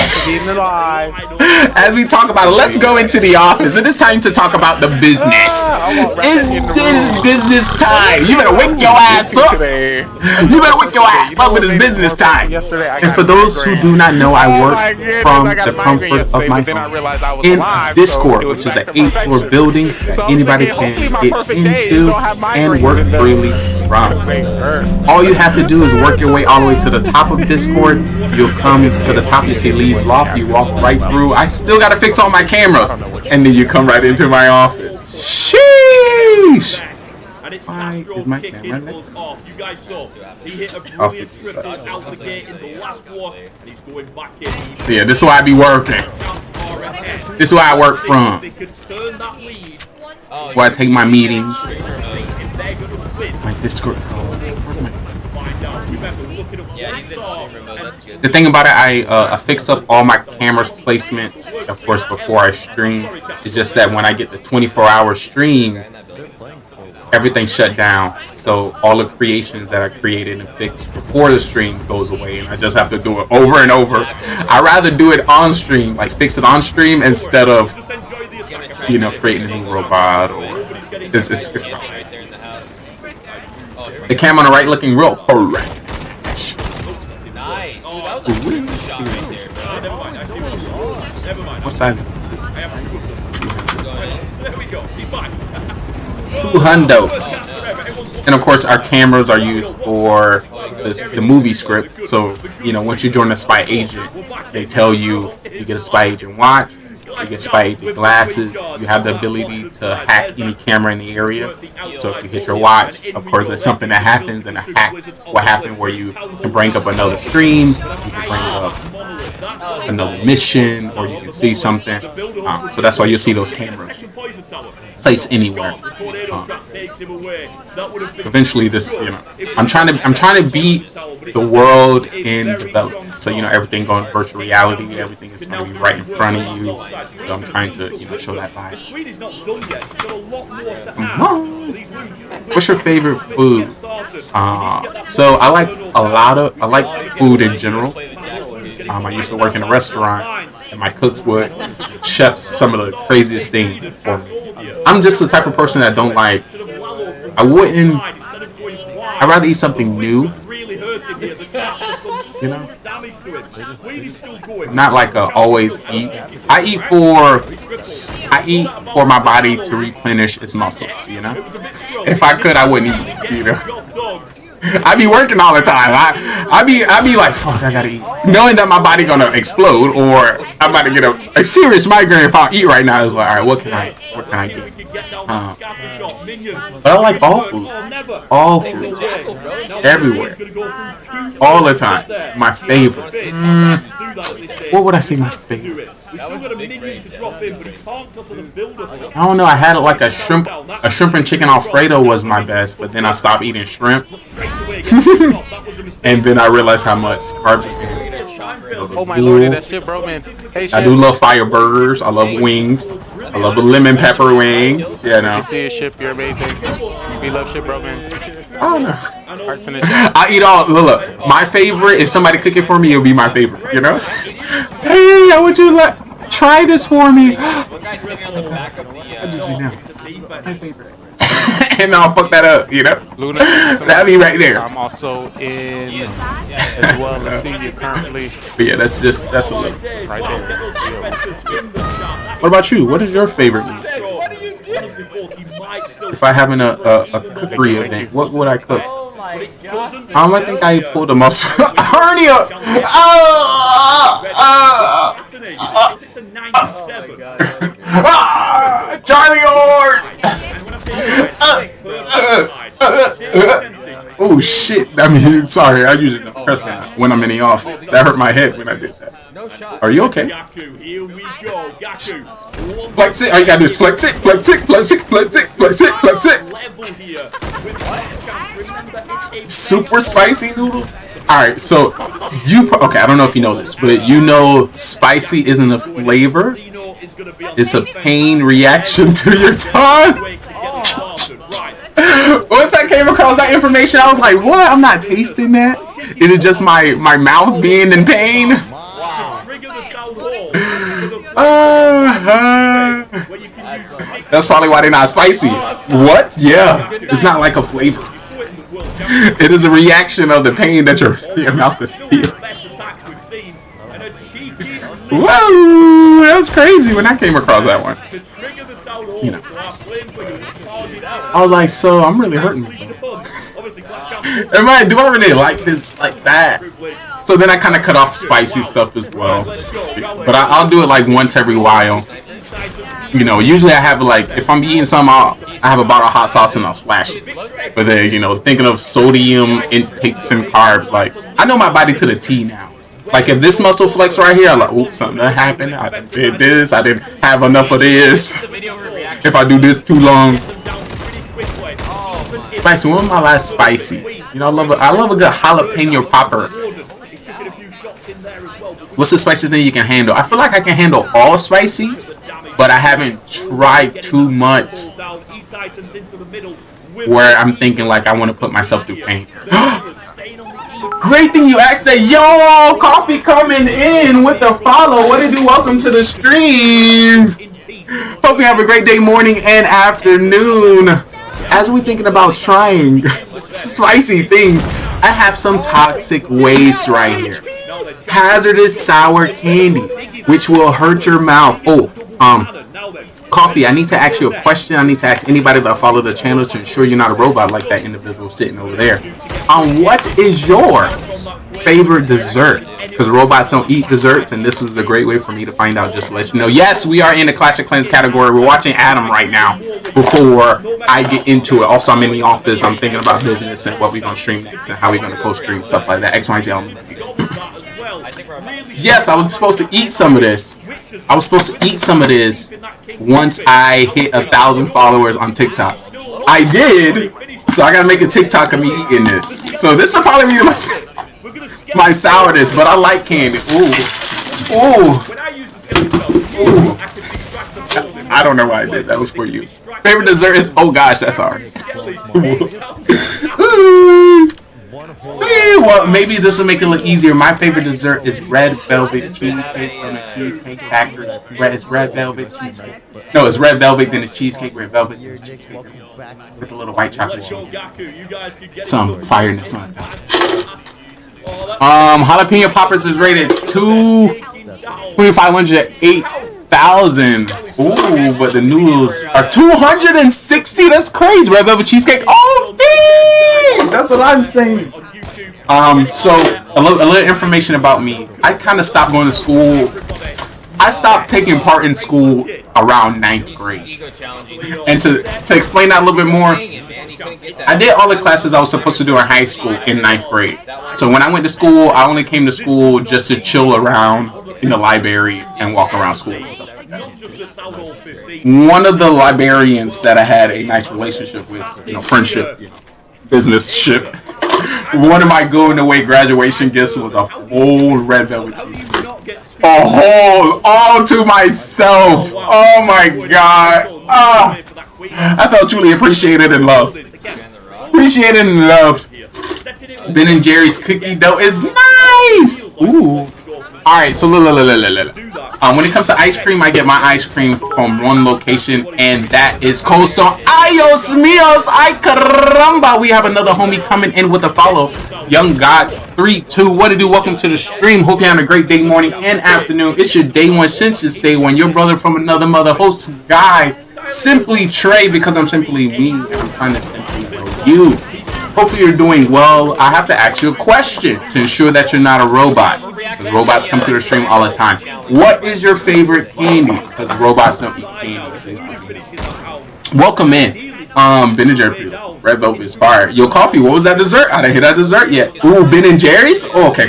As we talk about it, let's go into the office. It is time to talk about the business. It is business time. You better wake your ass up. You better wake your ass up. It is business time. And for those who do not know, I work from the comfort of my home in Discord, which is an 8-floor building that anybody can get into and work freely from. All you have to do is work your way all the way to the top of Discord. You'll come to the top, you see Lee's Loft, you walk right through. I still gotta fix all my cameras, and then you come right into my office. Sheesh! Why is my camera lit? Yeah, this is why I be working. This is why I work from. Where I take my meetings, my Discord calls. The thing about it, I fix up all my cameras placements, of course, before I stream. It's just that when I get the 24-hour stream, everything shut down. So all the creations that I created and fixed before the stream goes away, and I just have to do it over and over. I'd rather do it on stream, like fix it on stream instead of, you know, creating a new robot or it's the cam on the right looking real correct. Nice. What size is it? 200. And of course, our cameras are used for the movie script. So, you know, once you join a spy agent, they tell you get a spy agent watch, you get spy agent glasses, you have the ability to hack any camera in the area. So if you hit your watch, of course, there's something that happens, and a hack will happen where you can bring up another stream, you can bring up another mission, or you can see something. So that's why you'll see those cameras placed anywhere. Eventually, this, you know, I'm trying to beat the world in development. So, you know, everything going virtual reality, everything is going to be right in front of you. So I'm trying to, you know, show that vibe. What's your favorite food? So I like food in general. I used to work in a restaurant, and my cooks would chef some of the craziest things for me. I'm just the type of person that don't like. I'd rather eat something new. You know, not like a always eat. I eat for my body to replenish its muscles. You know, if I could, I wouldn't eat. You know, I be working all the time. I be like, fuck, I gotta eat, knowing that my body gonna explode or I'm about to get a serious migraine if I don't eat right now. It's like, all right, what can I get? But I like all food, everywhere, all the time. My favorite. What would I say my favorite? I don't know. I had it like a shrimp and chicken Alfredo was my best, but then I stopped eating shrimp, and then I realized how much carbs are in. Oh my lord, that shit, bro, man. Hey, I do love fire burgers. I love wings. I love the lemon pepper wing. Yeah, no. You see a ship, you're amazing. We love shit, bro, man. Oh no. Hearts in the chat. I eat all. Look, my favorite. If somebody cook it for me, it'll be my favorite. You know. Hey, how would you try this for me? How did you know? My favorite. And I'll fuck that up, you know? Luna, that'll be right there. I'm also in as well as senior currently. But yeah, that's a look. Right there. What about you? What is your favorite meat? If I having a cookery event, what would I cook? I think I pulled a muscle. Hernia! Charlie Horn! Oh shit! I mean, sorry. I usually don't press that when I'm in the office. That hurt my head when I did that. Are you okay? Flex it. All you gotta do is flex it, flex it, flex it, flex it, flex it, flex it. Super spicy noodle. All right, so okay. I don't know if you know this, but you know, spicy isn't a flavor. It's a pain reaction to your tongue. Once I came across that information, I was like, what? I'm not tasting that. It is just my mouth being in pain. That's probably why they're not spicy. What? Yeah. It's not like a flavor. It is a reaction of the pain that your mouth is feeling. Whoa! That was crazy when I came across that one. You know. I was like, so I'm really hurting myself. Do I really like this like that? So then I kind of cut off spicy stuff as well. But I'll do it like once every while. You know, usually I have like, if I'm eating something, I have a bottle of hot sauce and I'll splash it. But then, you know, thinking of sodium intakes and carbs, like, I know my body to the T now. Like, if this muscle flex right here, I'm like, oops, something that happened. I did this. I didn't have enough of this. If I do this too long. Spicy. When was my last spicy? You know, I love a good jalapeno popper. What's the spiciest thing you can handle? I feel like I can handle all spicy, but I haven't tried too much where I'm thinking like I want to put myself through pain. Great thing you asked that. Yo, coffee coming in with the follow. What did you? Welcome to the stream. Hope you have a great day, morning, and afternoon. As we thinking about trying spicy things, I have some toxic waste right here. Hazardous sour candy, which will hurt your mouth. Coffee, I need to ask you a question. I need to ask anybody that follow the channel to ensure you're not a robot like that individual sitting over there. What is your favorite dessert? Because robots don't eat desserts, and this is a great way for me to find out, just to let you know. Yes, we are in the Clash of Clans category. We're watching Adam right now before I get into it. Also, I'm in the office. I'm thinking about business and what we're going to stream next and how we're going to co-stream, stuff like that. X, Y, Z. Yes, I was supposed to eat some of this. Once I hit 1,000 followers on TikTok. I did, so I gotta make a TikTok of me eating this. So this will probably be my sourness, but I like candy. Ooh. I don't know why I did. That was for you. Favorite dessert is, oh gosh, that's hard. you what, maybe this will make it look easier. My favorite dessert is red velvet cheesecake from the Cheesecake Factory. It's red velvet cheesecake. No, it's red velvet, then it's cheesecake, red velvet, then it's cheesecake with a little white chocolate shake. Some fireness on it. Jalapeno poppers is rated 2,500 at 8,000. Ooh, but the noodles are 260. That's crazy. Red velvet cheesecake. Oh, dang! That's what I'm saying. So a little information about me. I kind of stopped going to school. I stopped taking part in school around 9th grade. And to explain that a little bit more, I did all the classes I was supposed to do in high school in 9th grade. So when I went to school, I only came to school just to chill around in the library and walk around school and stuff like that. One of the librarians that I had a nice relationship with, friendship, business ship, one of my going away graduation gifts was a whole red velvet cheesecake. A whole, all to myself. Oh my god. I felt truly appreciated and loved. Appreciated and loved. Ben and Jerry's cookie dough is nice. Ooh. Alright, so look. When it comes to ice cream, I get my ice cream from one location, and that is Cold Stone. Ayos míos, ay caramba. We have another homie coming in with a follow. Young God 32. What to do? Welcome to the stream. Hope you're having a great day, morning, and afternoon. It's your day one since your day one. Your brother from another mother, host guy. Simply Trey, because I'm simply me. I'm trying to simply know you. Hopefully you're doing well. I have to ask you a question to ensure that you're not a robot. Because robots come to the stream all the time. What is your favorite candy? Because robots don't eat candy. Welcome in. Ben and Jerry, red velvet is fire. Yo, coffee, what was that dessert? I didn't hit that dessert yet. Ooh, Ben and Jerry's? Oh, okay.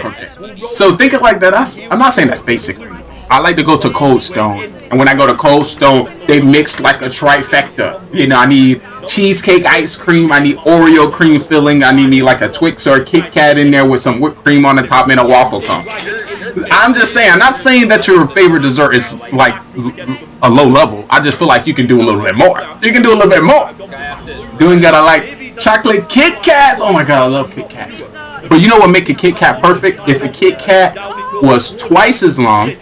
So think it like that. I'm not saying that's basic. I like to go to Cold Stone. And when I go to Cold Stone, they mix like a trifecta. I need cheesecake ice cream. I need Oreo cream filling. I need me like a Twix or a Kit Kat in there with some whipped cream on the top and a waffle cone. I'm just saying. I'm not saying that your favorite dessert is like a low level. I just feel like you can do a little bit more. You can do a little bit more. Doing that, I like chocolate Kit Kats. Oh my god, I love Kit Kats. But you know what make a Kit Kat perfect? If a Kit Kat was twice as long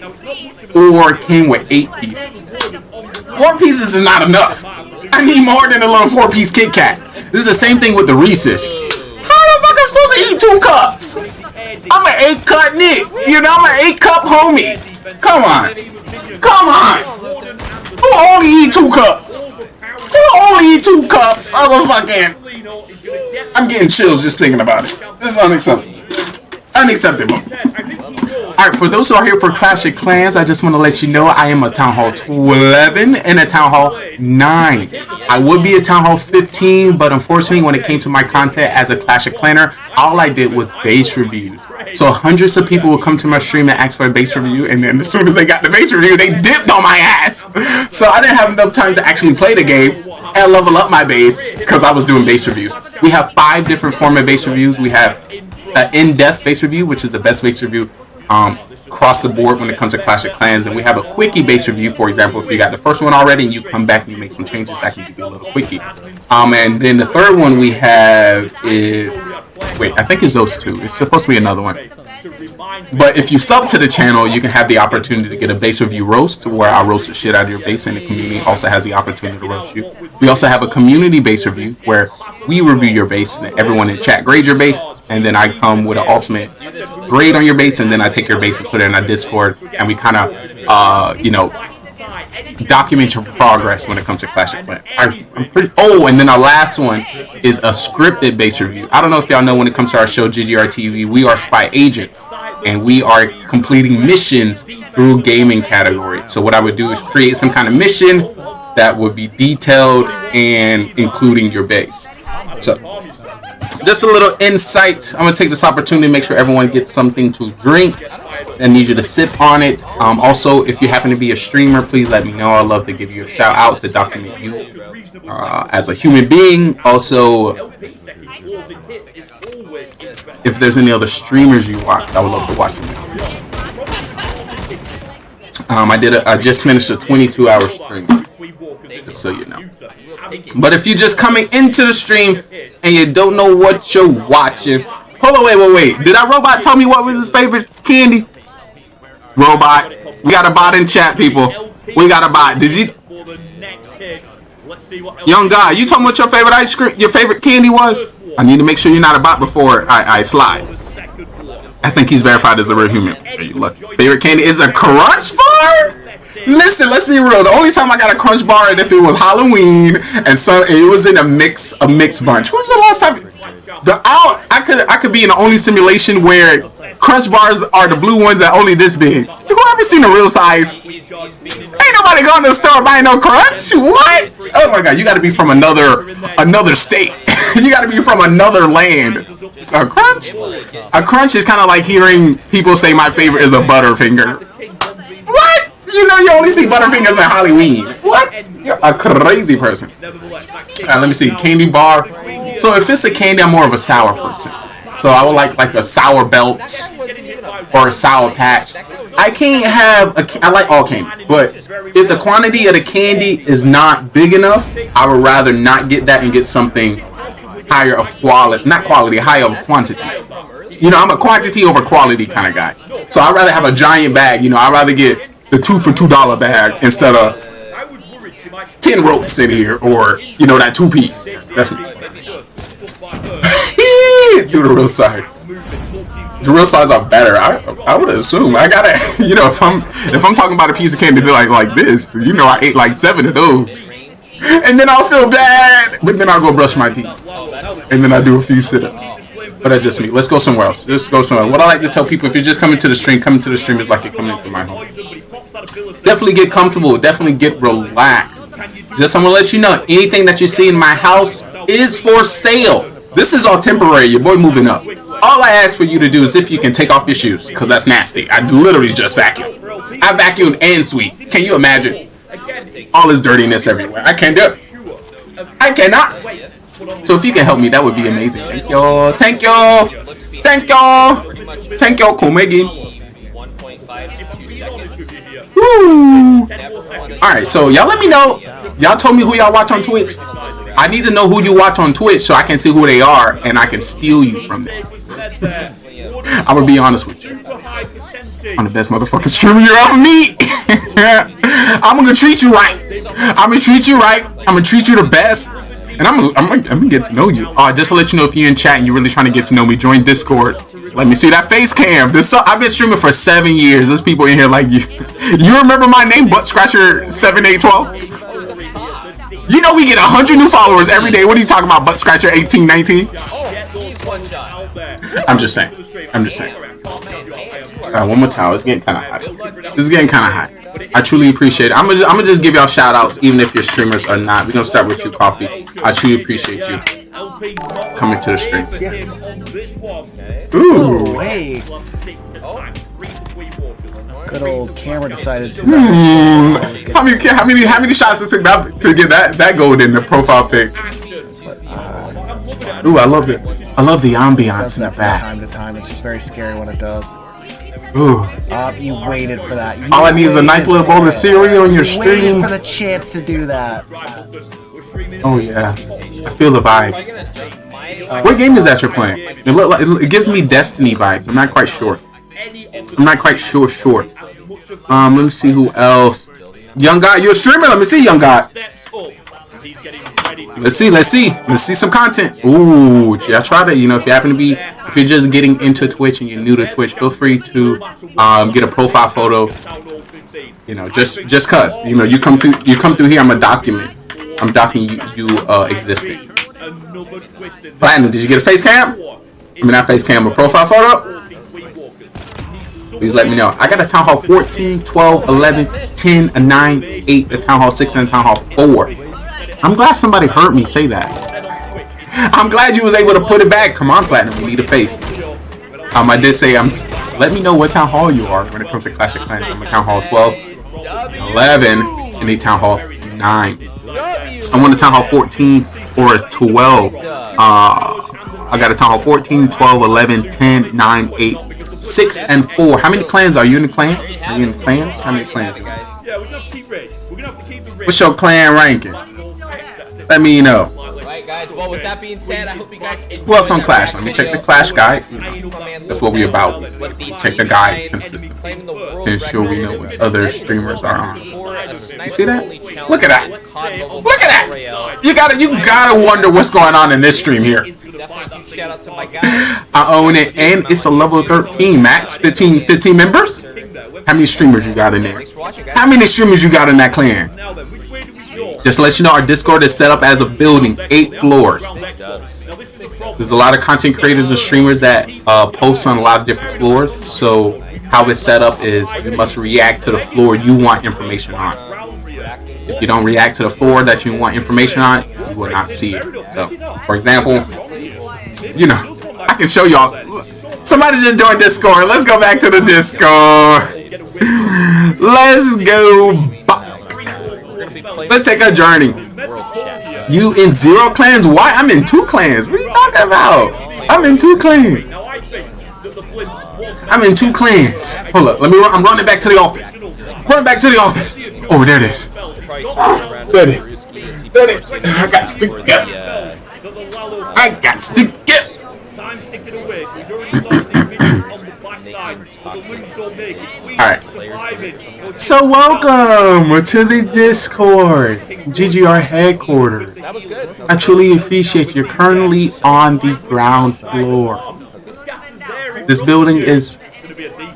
or came with 8 pieces. 4 pieces is not enough. I need more than a little 4-piece Kit Kat. This is the same thing with the Reese's. How the fuck I'm supposed to eat 2 cups? I'm an 8-cup Nick. I'm an 8-cup homie. Come on. Who only eat 2 cups? Who only eat 2 cups of a fucking... I'm getting chills just thinking about it. This is unacceptable. Alright, for those who are here for Clash of Clans, I just want to let you know I am a Town Hall 11 and a Town Hall 9. I would be a Town Hall 15, but unfortunately when it came to my content as a Clash of Clanner, all I did was base reviews. So hundreds of people would come to my stream and ask for a base review, and then as soon as they got the base review, they dipped on my ass. So I didn't have enough time to actually play the game and level up my base because I was doing base reviews. We have 5 different format base reviews. We have an in-depth base review, which is the best base review across the board when it comes to Clash of Clans, and we have a quickie base review. For example, if you got the first one already and you come back and you make some changes, that can give you a little quickie. And then the third one we have is, wait, I think it's those 2. It's supposed to be another one. But if you sub to the channel, you can have the opportunity to get a base review roast, where I roast the shit out of your base, and the community also has the opportunity to roast you. We also have a community base review where we review your base, and everyone in chat grades your base, and then I come with an ultimate grade on your base, and then I take your base and put it in our Discord, and we kind of, document your progress when it comes to Clash of Clans. And then our last one is a scripted base review. I don't know if y'all know, when it comes to our show GGR TV, we are spy agents, and we are completing missions through gaming category. So what I would do is create some kind of mission that would be detailed and including your base. So just a little insight. I'm going to take this opportunity to make sure everyone gets something to drink. I need you to sip on it. Also, if you happen to be a streamer, please let me know. I'd love to give you a shout out to document you as a human being. Also, if there's any other streamers you watch, I would love to watch them. I just finished a 22-hour stream, just so you know. But if you're just coming into the stream and you don't know what you're watching, Hold on, wait. Did that robot tell me what was his favorite candy? Robot. We got a bot in chat, people. We got a bot. Did you? Young guy, you told me what your favorite ice cream, your favorite candy was? I need to make sure you're not a bot before I slide. I think he's verified as a real human. Favorite candy is a Crunch Bar? Listen, let's be real. The only time I got a Crunch Bar is if it was Halloween and so it was in a mix bunch. When was the last time? I could be in the only simulation where Crunch Bars are the blue ones that only this big. Whoever seen the real size? Ain't nobody going to the store buying no Crunch. What? Oh my god, you got to be from another state. You got to be from another land. A Crunch? A Crunch is kind of like hearing people say my favorite is a Butterfinger. What? You know you only see Butterfingers at Halloween. What? You're a crazy person. Let me see. Candy bar. So if it's a candy, I'm more of a sour person. So I would like a Sour Belts or a Sour Patch. I can't have I like all candy, but if the quantity of the candy is not big enough, I would rather not get that and get something higher of quality, not quality, higher of quantity. You know, I'm a quantity over quality kind of guy. So I'd rather have a giant bag. You know, I'd rather get the 2 for $2 bag instead of 10 ropes in here, or you know, that 2-piece. That's do the real size. The real size are better. I would assume. I gotta, you know, if I'm talking about a piece of candy like this, you know, I ate like 7 of those, and then I'll feel bad, but then I'll go brush my teeth, and then I do a few sit-ups. But that's just me. Let's go somewhere else. Let's go somewhere. What I like to tell people, if you're just coming to the stream is like you're coming into my home. Definitely get comfortable. Definitely get relaxed. Just I'm gonna let you know, anything that you see in my house is for sale. This is all temporary. Your boy moving up. All I ask for you to do is if you can take off your shoes, because that's nasty. I literally just vacuumed. I vacuumed and sweep. Can you imagine? All this dirtiness everywhere. I can't do it. I cannot. So if you can help me, that would be amazing. Thank you. Thank you. Thank you. Thank you, Komegi. Woo. Alright, so y'all let me know. Y'all told me who y'all watch on Twitch. I need to know who you watch on Twitch so I can see who they are and I can steal you from them. I'm gonna be honest with you. I'm the best motherfucking streamer you ever meet. I'm gonna treat you right. I'm gonna treat you right. I'm gonna treat you the best. And I'm gonna get to know you. Just to let you know, if you're in chat and you're really trying to get to know me, join Discord. Let me see that face cam. I've been streaming for 7 years. There's people in here like you. You remember my name, Butt Scratcher 7812? You know we get 100 new followers every day. What are you talking about, Butt Scratcher 1819? I'm just saying. One more time. It's getting kind of hot. This is getting kind of hot. I truly appreciate it. I'm gonna just give y'all shout outs, even if you're streamers or not. We're gonna start with you, Coffee. I truly appreciate you coming to the stream. Ooh. Hey. Good old camera decided to. How many shots it took to get that gold in the profile pic? Ooh, I love it. I love the ambiance in the back. Time to time, it's just very scary when it does. Ooh. You waited for that. All I need is a nice little bowl of cereal on your stream. Waited for the chance to do that. Oh yeah, I feel the vibe. What game is that you're playing? It gives me Destiny vibes. I'm not quite sure. Let me see who else. Young guy, you're a streamer. Let me see, young guy. Let's see some content. Ooh, yeah, try that. You know, if you happen to be, if you're just getting into Twitch and you're new to Twitch, feel free to get a profile photo. You know, just cause you know you come through here. I'm docking you existing. Platinum, did you get a face cam? Not face cam, a profile photo. Please let me know. I got a Town Hall 14, 12, 11, 10, a 9, 8, a Town Hall 6, and a Town Hall 4. I'm glad somebody heard me say that. I'm glad you was able to put it back. Come on, Platinum, we need a face. I did say, let me know what Town Hall you are when it comes to Clash of Clans. I'm a Town Hall 12, 11, and a Town Hall 9. I'm on the Town Hall 14 or a 12. I got a Town Hall 14, 12, 11, 10, 9, 8, 6, and 4. How many clans are you in the clan? Are you in clans? How many clans? What's your clan ranking? Let me know. guys. Well, with that being said, I hope you guys enjoyed. Who else on Clash? Let me check the Clash guide. That's what we about. Check the guide consistently to ensure we know what other streamers are on. You see that? Look at that! Look at that! You gotta wonder what's going on in this stream here. I own it, and it's a level 13 match. 15 members. How many streamers you got in there? How many streamers you got in that clan? Just to let you know, our Discord is set up as a building, 8 floors. There's a lot of content creators and streamers that post on a lot of different floors. So how it's set up is you must react to the floor you want information on. If you don't react to the floor that you want information on, you will not see it. So, for example, you know, I can show y'all. Somebody just joined Discord. Let's go back to the Discord. Let's go back. Let's take a journey. You in 0 clans? Why? I'm in 2 clans. What are you talking about? I'm in 2 clans. I'm in 2 clans. Hold up. I'm running back to the office. Run back to the office. Oh, there it is. There it is. There it is. I got to get. I got to get. Alright. So welcome to the Discord, GGR headquarters. I truly appreciate you're currently on the ground floor. This building is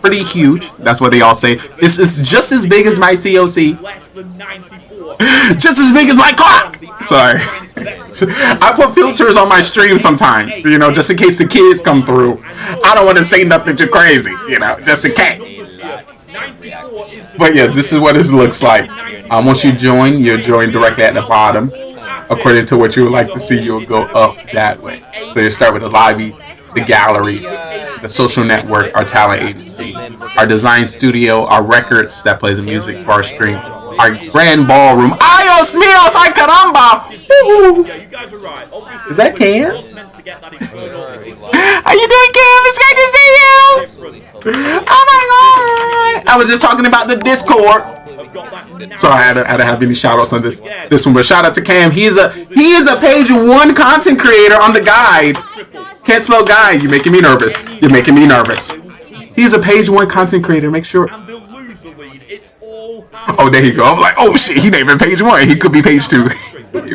pretty huge. That's what they all say. This is just as big as my COC. Just as big as my clock. Sorry. I put filters on my stream sometimes, you know, just in case the kids come through. I don't want to say nothing too crazy, you know, just in case. But yeah, this is what it looks like. Once you join directly at the bottom. According to what you would like to see, you'll go up that way. So you start with the lobby, the gallery, the social network, our talent agency, our design studio, our records that plays the music for our stream, our grand ballroom. Ayos míos, ay caramba! Woo-hoo. Is that Cam? How you doing, Cam? It's great to see you! Oh my god! I was just talking about the Discord. So I had to have any shout outs on this one, but shout out to Cam. He is a page 1 content creator on the guide. Can't spell guide. You're making me nervous. You're making me nervous. He's a page 1 content creator. Make sure. Oh, there you go. I'm like, oh shit, he named it page 1. He could be page 2.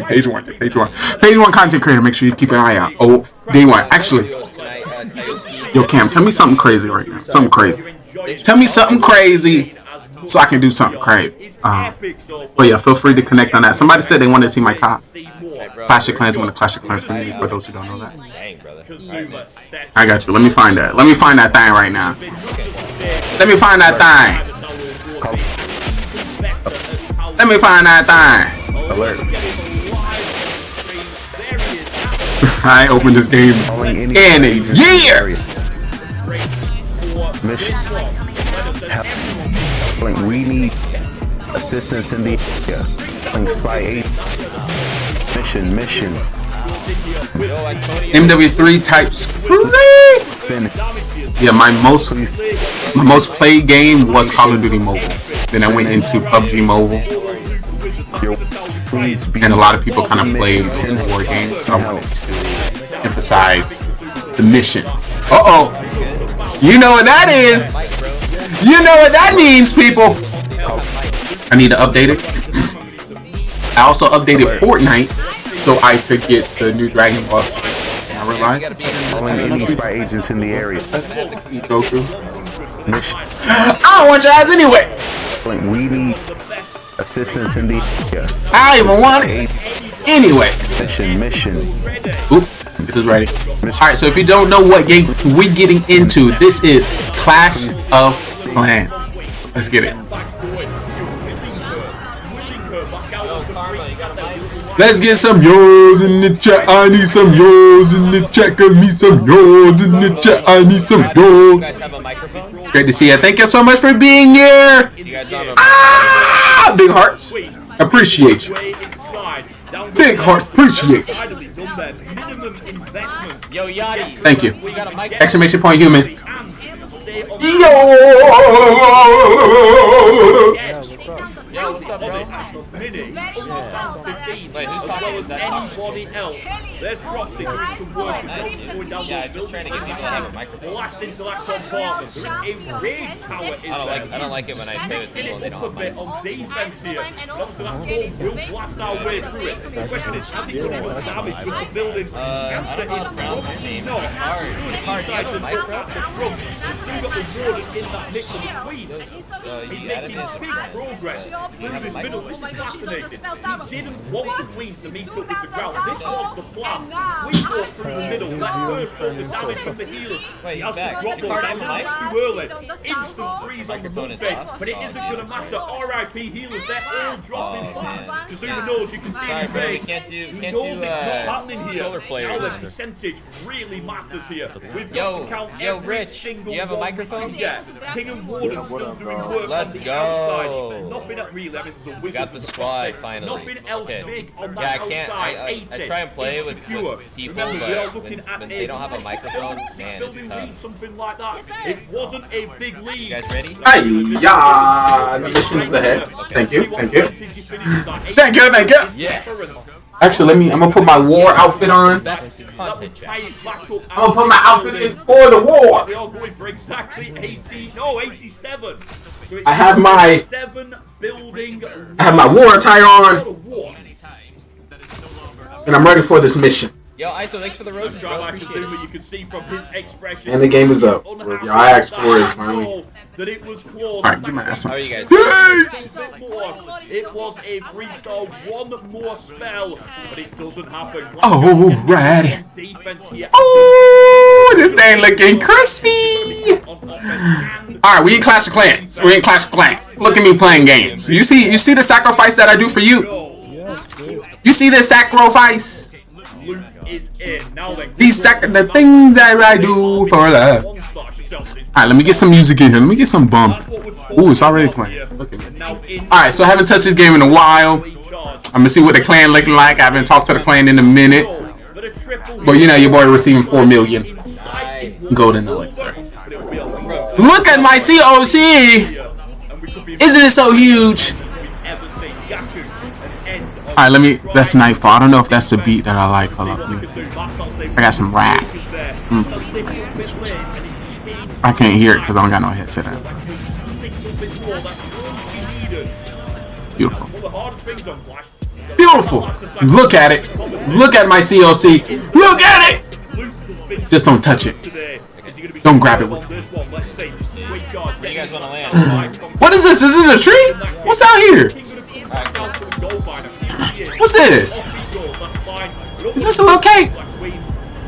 Page 1. Page 1 content creator. Make sure you keep an eye out. Oh, day 1. Actually, yo, Cam, tell me something crazy right now. Something crazy. Tell me something crazy so I can do something crazy. But yeah, feel free to connect on that. Somebody said they wanted to see my cop. Clash of Clans won the Clash of Clans community, for those who don't know that. I got you. Let me find that. Let me find that thing right now. Let me find that thing. Let me find that thing. Alert. I opened this game in a year. Mission. We need assistance in the area. Spy 8. Mission. MW3 types. Yeah, my most played game was Call of Duty Mobile. Then I went into PUBG Mobile. And a lot of people kind of played war games. So I wanted to emphasize the mission. Uh-oh. You know what that is. You know what that means, people. I need to update it. I also updated Fortnite so I could get the new Dragon Ball. I realize. Only any spy agents in the area. Goku. I don't want your ass anyway. We need assistance in the area. I don't even want it anyway. Mission. Oop, it is ready. Alright, so if you don't know what game we're getting into, this is Clash of Clans. Let's get it. Let's get some yours in the chat. I need some yours in the chat. Give me some yours in the chat. I need some yours. It's great to see you. Thank you so much for being here. Ah, big hearts. Appreciate you. Big hearts. Appreciate you. Thank you. Exclamation point human. Yo! Mini understands 15 as well as anybody else. There's Frosty doing some work going down those buildings. Blast into that compartment. There is a rage tower in there. I don't like it when I play with people and they don't have a bit on defense here. Obviously that ball will blast our way through it. The question is, has it done much damage with the buildings? The answer is probably not. Inside the front, he's still got the warden in that mix in between. He's making big progress through this middle. This is fascinating. He didn't want the queen to meet up with the ground. This was the plan. We fought through the middle, let her show the damage from the healers. He has to drop those down too early. Instant freeze on the move bait, but it isn't going to matter. RIP healers, they're all dropping flat. Kazuma knows, you can see in his face. He knows it's not happening here. Now the percentage really matters here. We've got to count every single you have a microphone? Yeah. King and Warden still doing work Let's on the go. outside. Nothing at really. I mean, there's a wizard. Got the squad finally. Nothing else big on that yeah, I can't. outside. I try and play with people, but when they don't have a microphone, man, it's tough. Something like that. It wasn't a big lead. You guys ready? Hi-ya! The mission is ahead. Thank you, thank you. Thank you, thank you! Yes! Actually, I'm gonna put my war outfit on. I'm gonna put my outfit in for the war! They are going for exactly 80, no, 87. So I have my war attire on. And I'm ready for this mission. Yo, ISO, thanks for the roses, bro. You can see from his expression. And the game is up. Y'all asked for it finally. Alright, give my ass some. It was a freestyle, one more spell, but it doesn't happen. Alright. Oh, this thing looking crispy. Alright, we in Clash of Clans. We're in Clash of Clans. Look at me playing games. You see the sacrifice that I do for you? You see this sacrifice? The things that I do for love. Alright, let me get some music in here. Let me get some bump. Ooh, it's already playing. Look at me. Alright, so I haven't touched this game in a while. I'm gonna see what the clan looking like. I haven't talked to the clan in a minute. But you know, your boy receiving 4 million golden elixir. Look at my COC! Isn't it so huge? Alright, that's Nightfall. I don't know if that's the beat that I like. Hold up. I got some rap. I can't hear it because I don't got no headset on. Beautiful. Beautiful. Look at it. Look at my COC. Look at it. Just don't touch it. Don't grab it with What is this? Is this a tree? What's out here? What's this? Is this a little cake?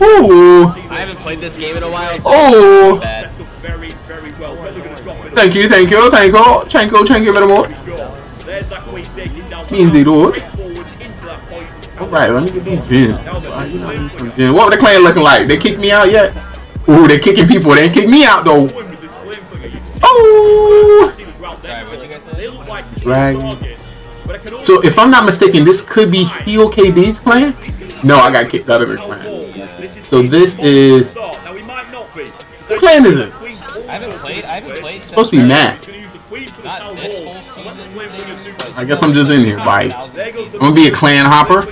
Ooh. I haven't played this game in a while. So oh. Thank you, thank you, thank you very much. Means it all. Alright, let me get these gems. What the clan looking like? They kicked me out yet? Ooh, they're kicking people. They ain't kicked me out though. Oh. Dragon. So if I'm not mistaken, this could be Heel KD's clan? No, I got kicked out of their clan. So this is... What clan is it? I haven't played. It's supposed to be Matt. I guess I'm just in here, guys. I'm gonna be a clan hopper.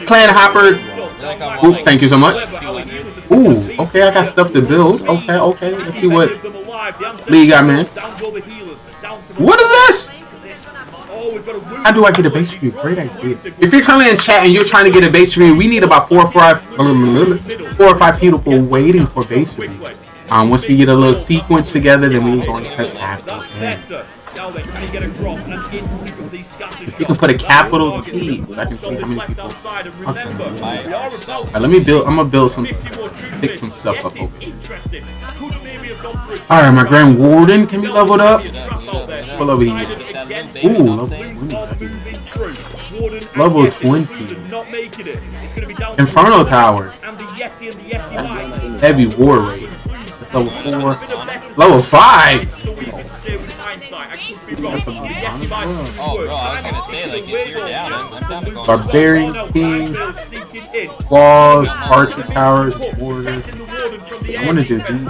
Clan hopper. Ooh, thank you so much. Ooh, okay, I got stuff to build. Okay. Let's see what Lee got, man. What is this? How do I get a base review? Great idea. If you're currently in chat and you're trying to get a base review, we need about 4 or 5 people waiting for base review. Once we get a little sequence together, then we're going to touch capital. If you can put a capital T, I can see how many people. Okay. Let me build. I'm gonna build some, pick some stuff up over here. All right, my Grand Warden can be leveled up. Pull over here. Ooh, level 20. Inferno Tower. Heavy War Rate. That's level 4. Level 5. Barbarian King, walls, archer towers, borders. I want to do these.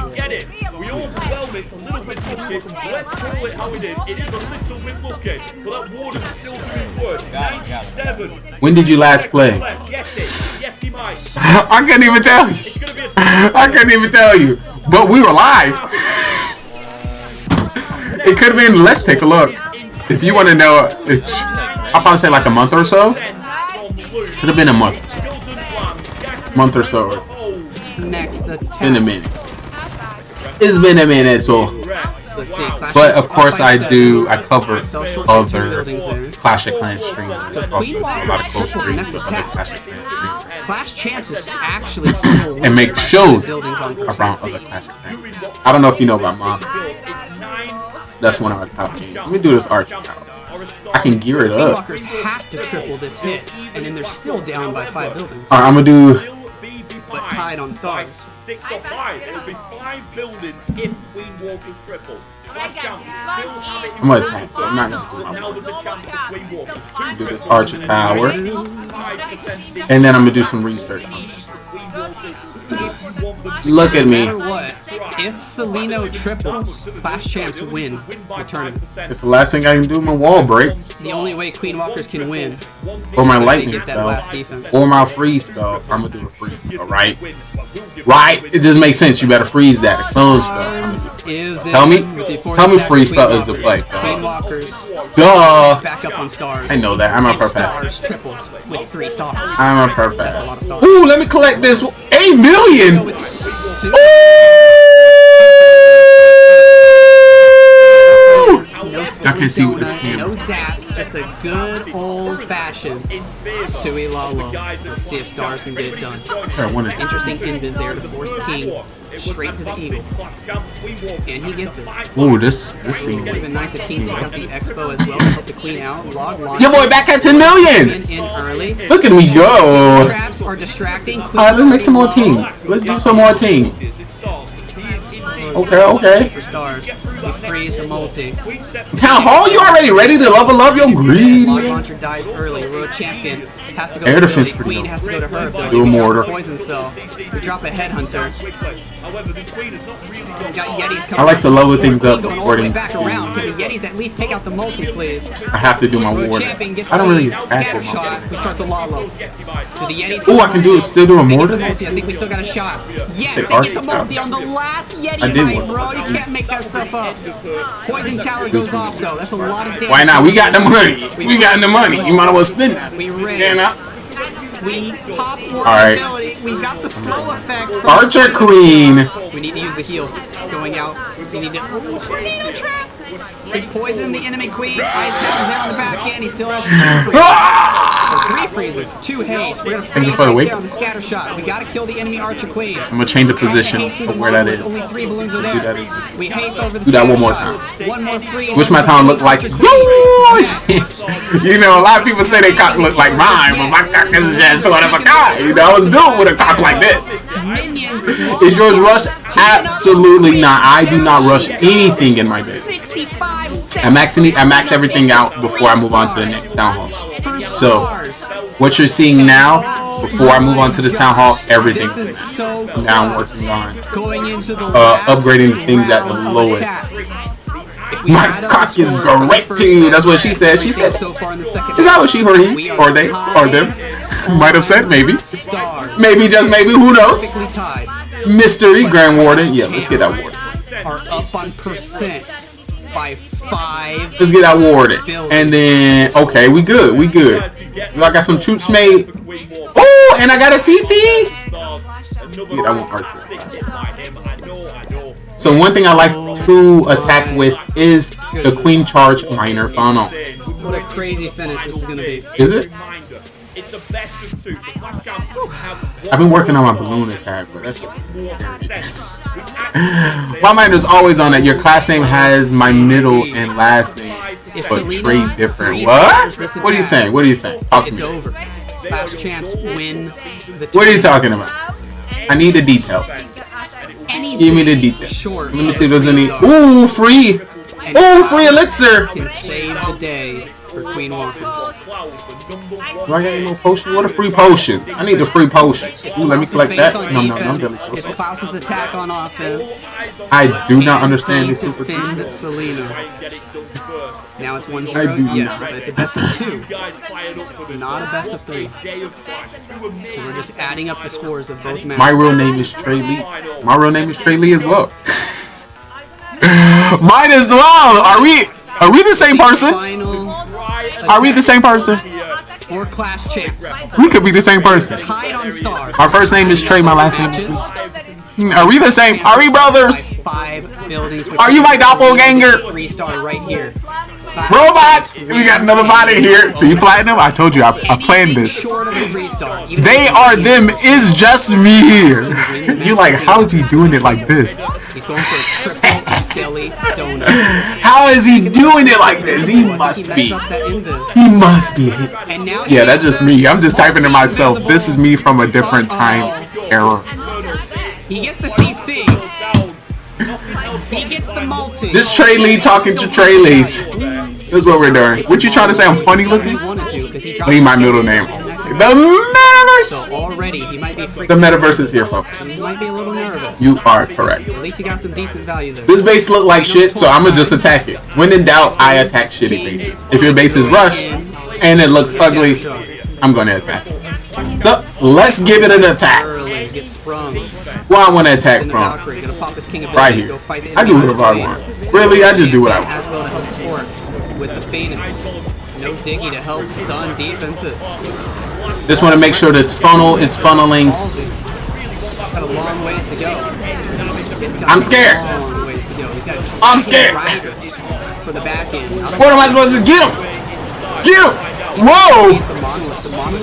it's a little bit lucky. Let's call it how it is. It is a little bit lucky, but that ward is still doing work. 97. When did you last play? Yes, he might. I couldn't even tell you. I couldn't even tell you. But we were live. It could have been, let's take a look. If you want to know, I'll probably say like a month or so. Could have been a month or so. Month or so. Next attempt. Been a minute. It's been a minute, so. But of course I cover other Clash of Clans streams. There's also a lot of close streams with other Clash of Clans streams. Clash Champs is actually still And make shows around other Clash of Clans. I don't know if you know about Mafia. That's one of our top teams. Let me do this archer now. I can gear it up. Walkers have to triple this hit, and then they're still down by 5 buildings. Alright, I'm gonna do. But tied on stars. 6 or 5. It'll be 5 buildings if Queen Walker's triple. Last chance still have it. I'm gonna attack, so I'm not gonna do Now there's a chance for Queen Walker. do this archer power. And then I'm gonna do some research. Look at me. No matter what, if Celino triples, Clash Champs win the tournament. It's the last thing I can do. My wall break. The only way Queen Walkers can win Or my is if they lightning get that spell. last defense. Or my freeze spell. I'm gonna do a freeze spell, right? Right? It just makes sense. You better freeze that explosion spell. Tell me freeze spell is the play. Queen Walkers. Duh. Back up on stars. I know that. I'm a perfect. Stars triples with 3 stars. I'm a perfect. Ooh, let me collect this. 8 million. Ooh. I can see what this can. No zaps, just a good old-fashioned Sui Lalo. Let's see if stars can get it done. Interesting invis there to force King straight to the eagle, and he gets it. Ooh, this scene. Would have been nice if King took out the expo as well to help the queen out. Log line. Your boy back at 10 million. In early. Look at me go. Traps are distracting. Alright, let's make some more team. Let's do some more team. Okay. For stars, we freeze the multi. Town Hall, you already ready to level up your greedy? Log launcher dies early. Road champion has to go Air to defense ability. pretty Queen has to go to her ability. Do a We drop mortar. a poison spell. We drop a headhunter. We got Yetis coming. I like to level things up Going all the way according back around. to. Can the Yetis at least take out the multi, please? I have to do my Road ward. champion gets I don't really the attack scatter with my shot. ward. We start the Lalo. Do the Yetis? Ooh, I can do it. Still do a mortar. I think we still got a shot. Yes, Say they arc get the multi on the last Yeti I did fight, one. bro. You can't make that stuff up. Poison tower goes off though. That's a lot of damage. Why not? We got the money. We got the money. You might as well spend that. We raise. Yeah, nah. We pop one Alright. ability. We got the slow effect. From Archer Queen. We need to use the heal. Going out. We need to. Oh, tornado trap. We poison the enemy queen. Ice Mountain's there on the back end. He still has 3 freezes, 2 haste. We're gonna Thank you freeze for the right wait. there on the scatter shot. We gotta kill the enemy Archer Queen. I'm gonna change the position of where that is. Only 3 balloons are Do there. that. We haste over the Do that scatter one more shot. time. One more freeze. Wish my town looked like. You know, a lot of people say they cock look like mine, but my cock is just sort of a cock. You know, I was built with a cock like this. Minions. Is yours rush? Absolutely not. I do not rush anything in my day. 65 I max everything out before I move on to the next town hall. So, what you're seeing now, before I move on to this town hall, everything. Now I'm working on upgrading things at the lowest. My cock is great too. That's what she said. She said, is that what she or he or they or them might have said? Maybe, maybe just maybe. Who knows? Mystery Grand Warden. Yeah, let's get that warden. Are up on percent by 5. Let's get that warden. And then okay, we good. We good. I got some troops made. Oh, and I got a CC. Yeah, that won't hurt you. So one thing I like to attack with is the Queen Charge Minor Funnel. What a crazy finish this is going to be. Is it? I've been working on my balloon attack, but that's my mind is always on that. Your class name has my middle and last name, but trade different. What? What are you saying? What are you saying? Talk to me. Clash champs win the What are you talking about? I need the detail. Give me the detail. Let me see if there's any. Ooh, free! Ooh, free elixir! Can save the day for Queen Walker. Do I get any more potion? What a free potion. I need the free potion. Ooh, let me collect that. No, It's Klaus's attack on offense. I do not understand this super defend Selena. Now it's 1-0. I do Yes, not. but it's a best of 2. Not a best of 3. So we're just adding up the scores of both matches. My real name is Trey Lee. My real name is Trey Lee as well. Mine as well. Are we the same person? Are we the same person? Or Clash champs. We could be the same person. Tied on stars. My first name is Trey. My last name is. Are we the same? Are we brothers? 5 buildings. Are you my doppelganger? 3-star right here. Robots! We got another bot in here. So you platinum? I told you I planned this. Short of the 3-star. They are them. Is just me here. You're like, how is he doing it like this? He's going for a triple skelly donut. How is he doing it like this? He must be. He must be. Yeah, that's just me. I'm just typing to myself. This is me from a different time era. He gets the CC. He gets the multi. This Trey Lee talking to Trey Lee's. This is what we're doing. What you trying to say? I'm funny looking? Leave my middle name. The metaverse. So already he might be The metaverse is here, folks. He might be a little nervous. You are correct. At least he got some decent value there. This base look like shit, so I'm gonna just attack it. When in doubt, I attack shitty bases. If your base is rush and it looks ugly, I'm gonna attack it. So let's give it an attack. Where I want to attack from? Right here. I do whatever I want. Really, I just do what I want. As well to help support with the Phoenix. No Diggy to help stun defenses. Just want to make sure this funnel is funneling. Got a long ways to go. I'm scared. I'm scared. For the back end. What am I supposed to get him? Get him! Whoa!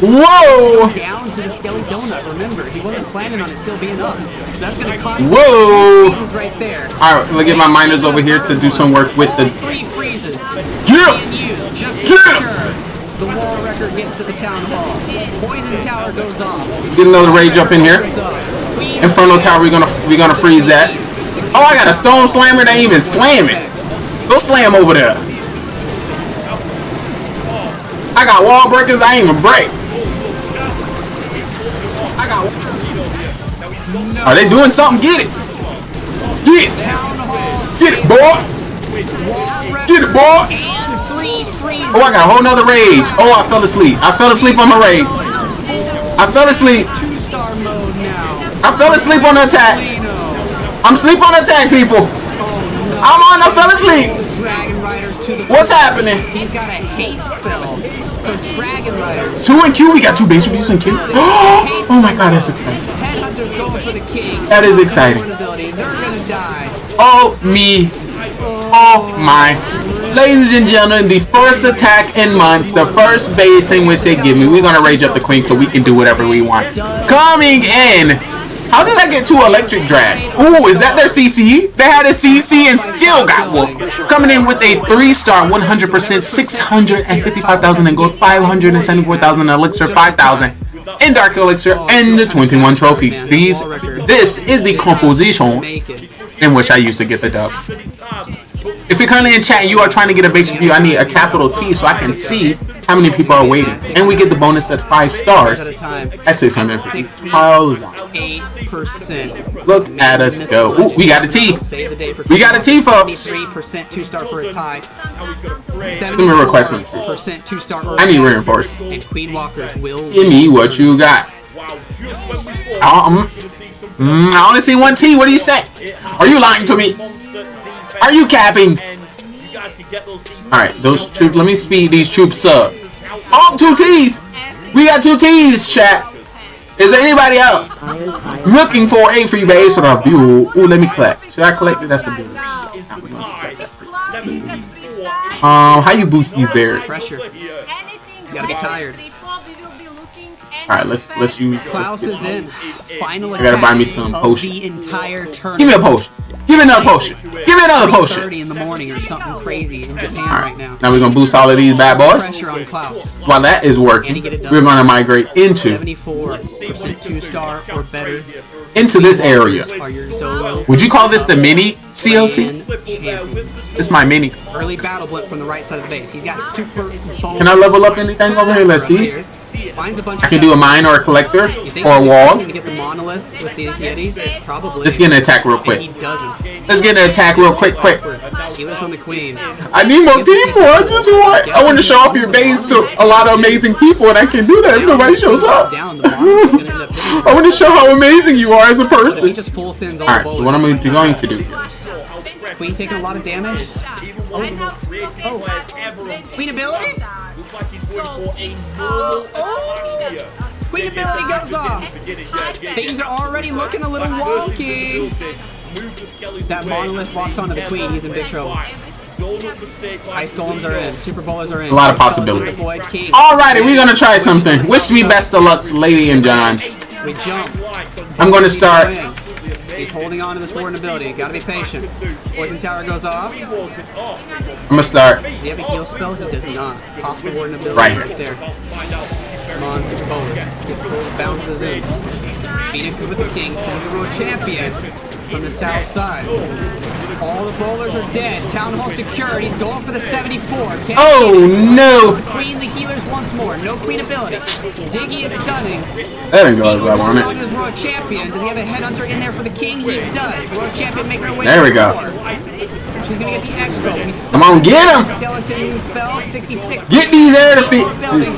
Whoa! Down to the Skelly Donut. Remember, he wasn't planning on it still being up. So that's gonna cost Whoa! freezes right there. Alright, let's get my miners over here to do some work with the. 3 freezes. Get him! Get him! The wall record gets to the town hall. Poison tower goes off. Get another rage up in here. Inferno tower, we're gonna freeze that. Oh, I got a stone slammer that ain't even slam it. Go slam over there. I got wall breakers, I ain't even break. I got. Are they doing something? Get it. Get it. Get it, boy. Get it, boy. Oh, I got a whole nother rage. Oh, I fell asleep. I fell asleep on my rage. I fell asleep. I fell asleep on the attack. I'm asleep on the attack, people. I fell asleep. What's happening? He's got a haste spell for Dragon Riders. 2 and Q. We got 2 base reviews and Q. Oh my god, that's exciting. Headhunter's going for the king. That is exciting. They're gonna die. Oh me. Oh my. Ladies and gentlemen, the first attack in months, the first base in which they give me. We're gonna rage up the queen so we can do whatever we want. Coming in. How did I get 2 electric drags? Ooh, is that their CC? They had a CC and still got whooped. Coming in with a 3-star, 100%, 655,000 in gold, 574,000 in elixir, 5,000 in dark elixir, and the 21 trophies. This is the composition in which I used to get the dub. If you're currently in chat and you are trying to get a base review, I need a capital T so I can see how many people are waiting. And we get the bonus at 5 stars at 650,000. 8%. Look at us go. Ooh, we got a T. We got a T, folks. 3% 2-star for a tie. Give me a request one. 2-star. I need reinforcement. And Queen Walkers will. Give me what you got. I only see 1 T. What do you say? Are you lying to me? Are you capping? Alright, those troops. Let me speed these troops up. Oh, 2 T's. We got 2 T's, chat. Is there anybody else looking for a free base or a view? Ooh, let me collect. Should I collect it? That's a view. How you boost these bears? Pressure. He's gotta be tired. Alright, let's use. Klaus is in. Final I gotta buy me some potion. The entire tournament. Give me a potion. Give me another potion. Give me another potion. 30 in the morning or something crazy in Japan right now. Now we're gonna boost all of these bad boys. Pressure on Klaus. While that is working, we're gonna migrate into 74% 2-star or better. Into this area. Are your Zolo Would you call this the mini COC? This is my mini. Early battle blip from the right side of the base. He's got super bold. Can I level up anything over here? Let's see. Finds a bunch I can do a mine or a collector You think or a he's wall. expecting to get the monolith with these Yetis? Probably. Let's get an attack real quick. He doesn't. Let's get an attack real quick. Healers on the queen. I need more people. I want to show off your base to a lot of amazing people, and I can do that if nobody shows up. I want to show how amazing you are as a person. He just full sends all Alright, so what I'm going to do here. Queen taking a lot of damage. Queen ability? Queen ability goes off. Things are already looking a little wonky. That monolith walks onto the queen. He's in big trouble. Ice golems are in. Super bowlers are in. A lot of possibilities. Alrighty, we're going to try something. Wish me best of luck, Lady and John. We jump. I'm going to start. He's holding on to this warden ability. Gotta be patient. Poison tower goes off. I'm going to start. Does he have a heal spell? He does not. Pops the warden ability Right there. Come on, super bowlers. Get those bounces in. Phoenix is with the king. Sends the road champion from the south side. All the bowlers are dead. Town hall secured. He's going for the 74. Oh no! Queen the healers once more. No queen ability. Diggy is stunning. That didn't go as I wanted. His royal champion. Does he have a headhunter in there for the king? He does. Royal champion making her way. There we go. She's gonna get the extra. Come on, get him! Skeleton spell. 66. Get these air defenses.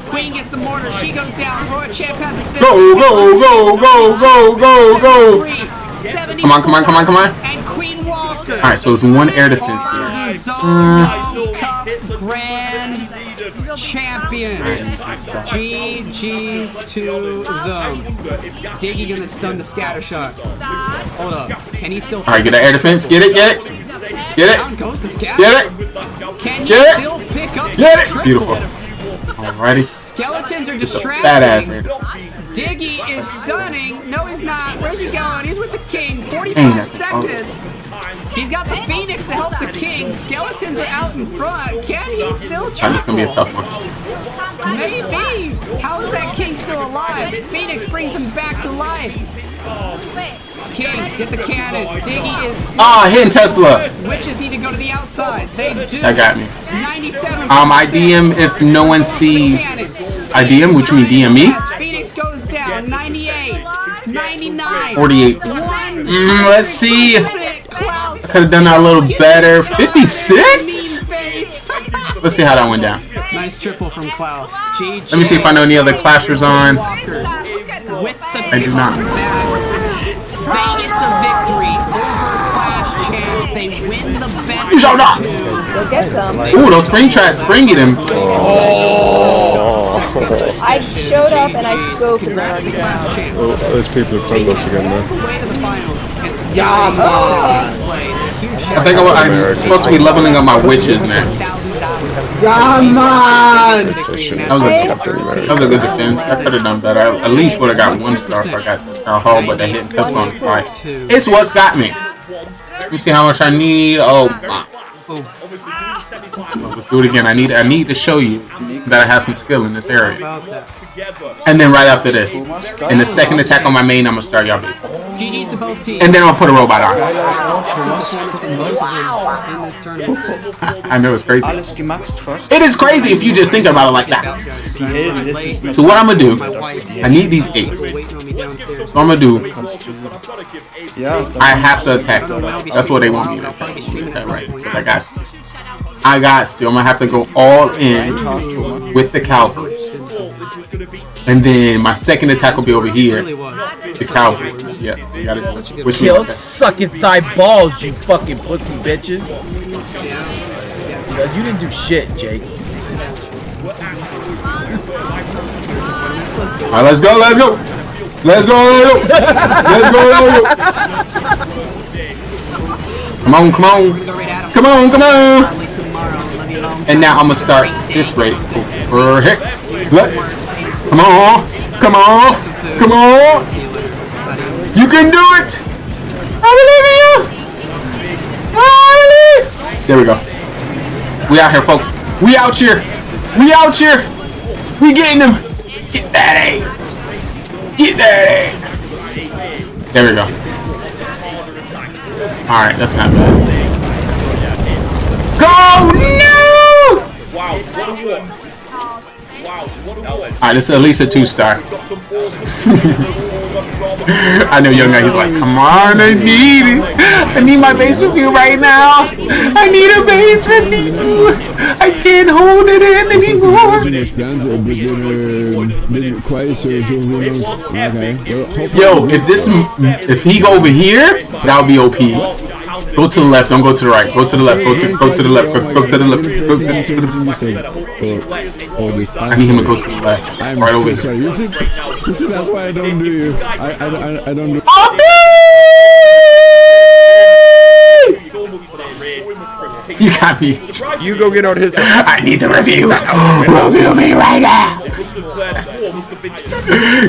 Queen gets the mortar. She goes down. Royal champ has a Go, go, go, go, go, go, go. Come on, come on, come on, come on. And Queen Walker. Alright, so it's one air defense here. Zolo Cup Grand Champions. GG's to them. Diggy gonna stun the scatter shot. Hold up. Can he still? Alright, get that air defense. Get it, get it. Get Down it. goes the scatter. Get it. Can he Get still pick up? Get the it. Beautiful. triple? Alrighty. Skeletons are Just a distracting. badass air. Diggy is stunning. No, he's not. Where's he going? He's with the king. 45 Dang, seconds. He's got the phoenix to help the king. Skeletons are out in front. Can he still This is gonna be a tough one. Maybe. How is that king still alive? Phoenix brings him back to life. King, get the cannon. Diggy is still. Hitting Tesla. Witches need to go to the outside. They do. That got me. 97. I DM if no one sees. I DM, which means DM me. Phoenix goes down. 98. 99. 48. Let's see. I could have done that a little better. 56? Let's see how that went down. Nice triple from Klaus. Let me see if I know any other clashers on. I do not. They get the victory over Clash Champs. They win the best. You showed up. Go get them. Ooh, those spring traps springy them. I showed up and I scoped and they're already down. Oh, those people are Progos again, man. I think I'm supposed to be leveling up my witches now. Come on! That was a good defense. I could have done better. I at least would have got 1 star if I got a hull, but they hit tough on fly. It's what's got me. Let me see how much I need. Oh my. Let's do it again. I need to show you that I have some skill in this area. And then right after this, in the second attack on my main, I'm gonna start y'all base. GG's to both teams. And then I'll put a robot on. I know it's crazy. It is crazy if you just think about it like that. So what I'm gonna do, I need these 8. So what I'm gonna do, I have to attack them. That's what they want me to do. Okay, right. I got to. I'm gonna have to go all in with the cavalry. And then my second attack will be over here. The cavalry. Yeah, you got it. Yo, suck it thigh balls, you fucking pussy bitches. Yo, you didn't do shit, Jake. Alright, let's go, let's go! Let's go, let's go! Let's go, let's go! Come on, come on! Come on, come on! And now I'm gonna start this rate over here. Come on! Come on! Come on! You can do it! I believe in you! I believe! There we go. We out here, folks. We out here! We out here! We getting them! Get that A! Get that A! There we go. Alright, that's not bad. Go! No! Wow, what a walk. Wow, what a Alright, this is at least a 2-star. I know young guy, he's like, come on, I need it. I need my base review right now. I need a base review. I can't hold it in anymore. Yo, if he go over here, that'll be OP. Go to the left, don't go to the right. Go to the left, go to the left, go to the left. I need him to go to the left. Right over here. You see, that's why I don't do you. I don't do. You got me. You go get on his. I need the review. Review me right now.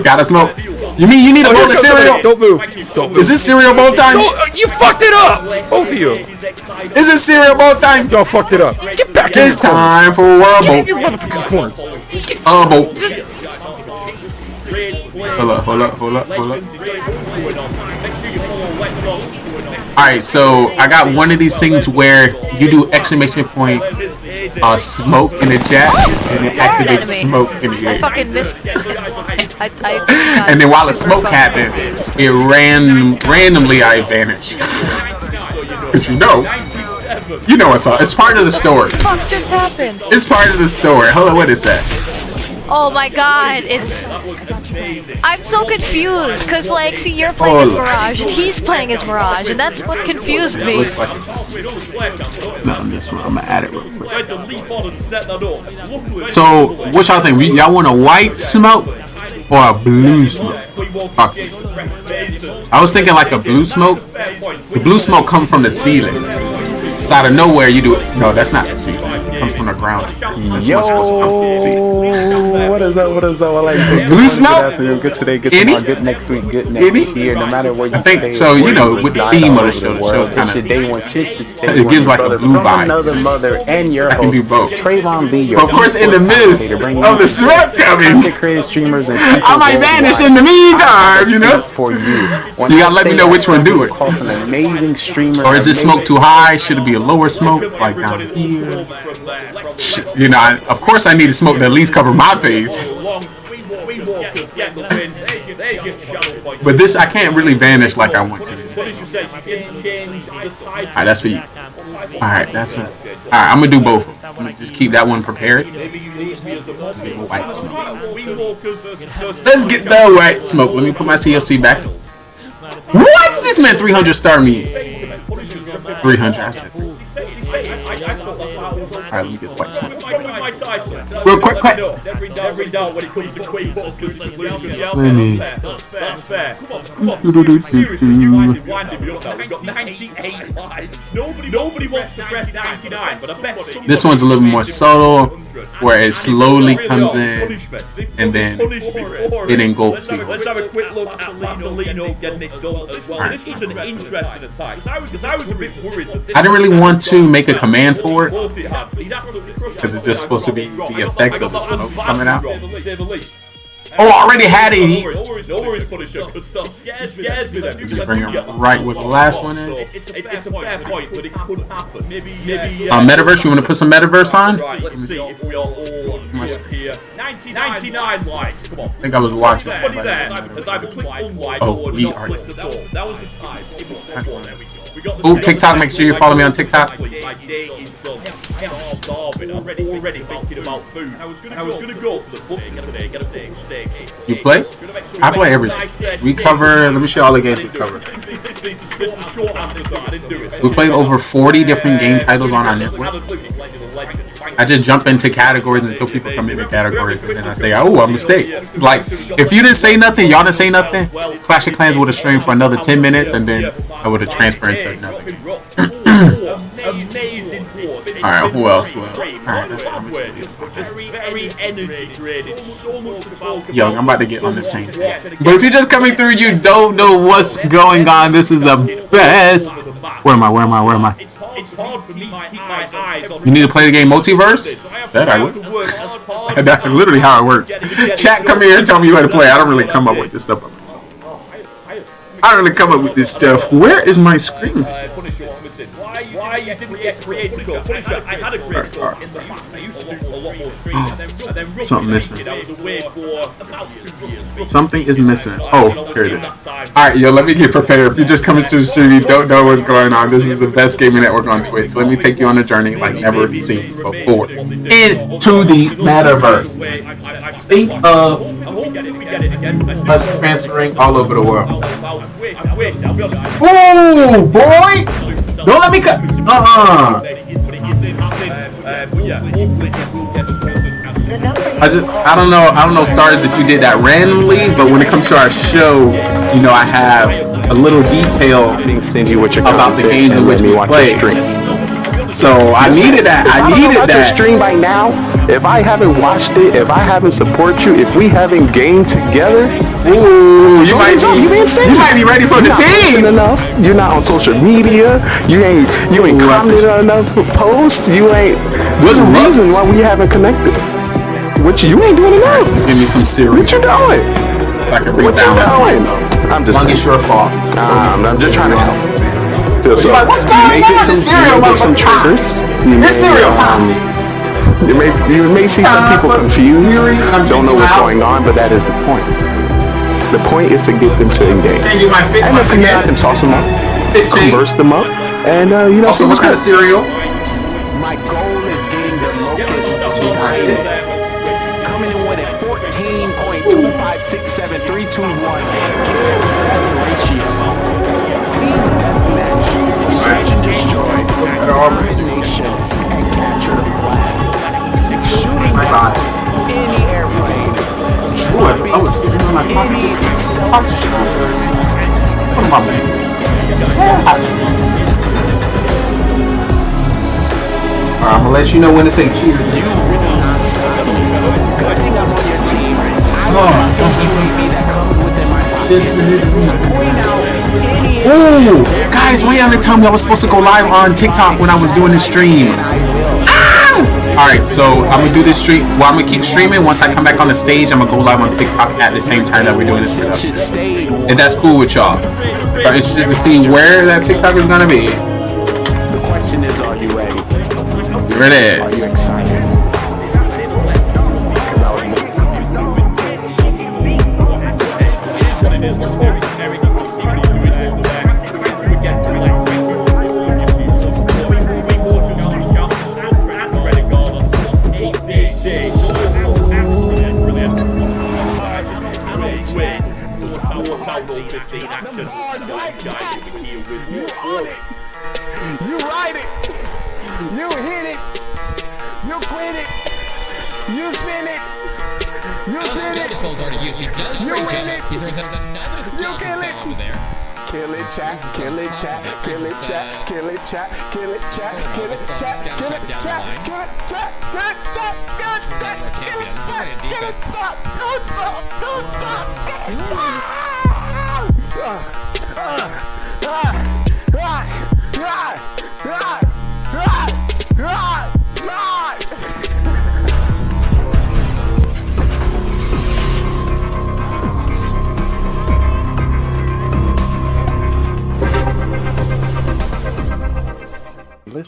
Gotta smoke. You mean you need a bowl of cereal? Don't move. Don't move. Is this cereal bowl time? You fucked it up. Both of you. Is it cereal bowl time? Y'all fucked it up. Get back in. It's time for a bowl. Get in your motherfucking corners. A bowl. Hold up. Alright, so I got one of these things where you do exclamation point smoke in the chat and it activates smoke in the game. I fucking missed. And then while the smoke happened, it randomly I vanished. But you know it's part of the story. What the fuck just happened? It's part of the story. Hold on, what is that? Oh my god, I'm so confused, cause like, see, you're playing as Mirage, and he's playing as Mirage, and that's what confused me. Looks like no, this one, I'm gonna add it real quick. So, what y'all think? Y'all want a white smoke or a blue smoke? Okay. I was thinking like a blue smoke. The blue smoke comes from the ceiling. So out of nowhere you do it. No, that's not the ceiling. It comes from the ground. That's what's supposed to come from the ceiling. What is up? I like to blue smoke? Good today, good tomorrow, good next week, good next year, no matter where you I think so, with the theme of the show, kind of it gives like a blue vibe. Another mother and your I can do both. Trayvon B, but of course, in the midst of the smoke coming, I might vanish in the meantime, you know? For you gotta let me know which one do it. An amazing streamer. Or is this smoke too high? Should it be a lower smoke, like down here? You know, of course I need to smoke to at least cover my face. But this, I can't really vanish like I want to. Alright, that's for you. Alright, that's it. Alright, I'm gonna do both. I'm gonna just keep that one prepared. White smoke. Let's get the white smoke. Let me put my CLC back. What? This man 300 star me. 300, I said 300. Alright, let me get the white smoke. Real quick. Let me. Nobody wants to press 99, but I bet this one's a little more subtle, where it slowly comes in, and then it engulfs you. Let's have a quick look at Marcelino getting it done as well. This was an interesting attack, because I was a bit worried. I didn't really want to make a command for it, because it's just supposed to be the effect of the smoke coming out. Oh, I already had it. No worries, Punisher. Good stuff. Scares me then. Just bring it right where the last one is. It's a fair point, but it could happen. Maybe. Metaverse. You want to put some metaverse on? Right. Let's see if we are all here. 99 likes. Come on. I think I was watching. As either click unlike or not click at all. That was the time. There we go. Oh, TikTok. Make sure you follow me on TikTok. My day is done. Already thinking about food. I was gonna go to the butcher today, get a big steak. You play? I play everything. We cover. Let me show you all the games we cover. We played over 40 different game titles on our network. I just jump into categories until people come into categories, and then I say, "Oh, a mistake." Like, if you didn't say nothing, y'all didn't say nothing, Clash of Clans would have streamed for another 10 minutes, and then I would have transferred into another game. Alright, who else? Alright, yo, I'm about to get on the same thing. But if you're just coming through, you don't know what's going on. This is the best. Where am I? You need to play the game Multiverse? That I would. That's literally how it works. Chat, come here and tell me how to play. I don't really come up with this stuff by myself. I don't know come up with this stuff. Where is my screen? Punisher, what's missing? Why you didn't get creator code? Punisher, I had a creator code in the past. I used to do a lot more streams, and then Something missing. I was away for about 2 years. Something is missing. Oh, here it is. Alright, yo, let me get prepared. If you're just coming to the stream, you don't know what's going on. This is the best gaming network on Twitch. Let me take you on a journey like never seen before. Into the metaverse. Think of us transferring all over the world. Ooh, boy! Don't let me cut. I don't know stars if you did that randomly, but when it comes to our show, you know I have a little detail about the games in which we play. So I needed that. I needed that. Stream by now. If I haven't watched it, if I haven't supported you, if we haven't gamed together, ooh, you might be ready for the team. Enough. You're not on social media. You ain't commented on enough posts. You ain't. There's a reason why we haven't connected. What you ain't doing enough. Give me some cereal. What you doing? I can bring balance. I'm just saying. It's your fault. I'm just trying to help. So, like, what's going on? It's cereal, some triggers. It's cereal time. You may see some people confused, don't know what's going on, but that is the point. The point is to get them to engage. And if I can toss them up, converse them up, and you know. Also, what kind of cereal? My goal is getting the locust coming in with a 14.2567321 ratio. Team deathmatch, search and destroy, elimination, and capture the flag. Shooting down any airplane. I was sitting on my toxic troopers. What am I doing? Alright, I'm gonna let you know when to say cheers. Good thing I'm on your team. Ooh, guys, why y'all didn't tell me I was supposed to go live on TikTok when I was doing this stream? Alright, so I'm gonna do this stream. Well, I'm gonna keep streaming. Once I come back on the stage, I'm gonna go live on TikTok at the same time that we're doing this. If that's cool with y'all. I'm interested to see where that TikTok is gonna be. The question is, are you ready? Here it is. Are you excited? You ride it. You hit it. You quit it. You spin it. You spin it. You win it. He throws out another skeleton over there. Kill it, chat. Kill it, chat. Kill it, chat. Kill it, chat. Kill it, chat. Kill it, chat. Kill it, chat. Kill it, chat. Kill it, chat. Kill it, chat. Kill it, chat. Kill it, stop. Don't stop. Don't stop.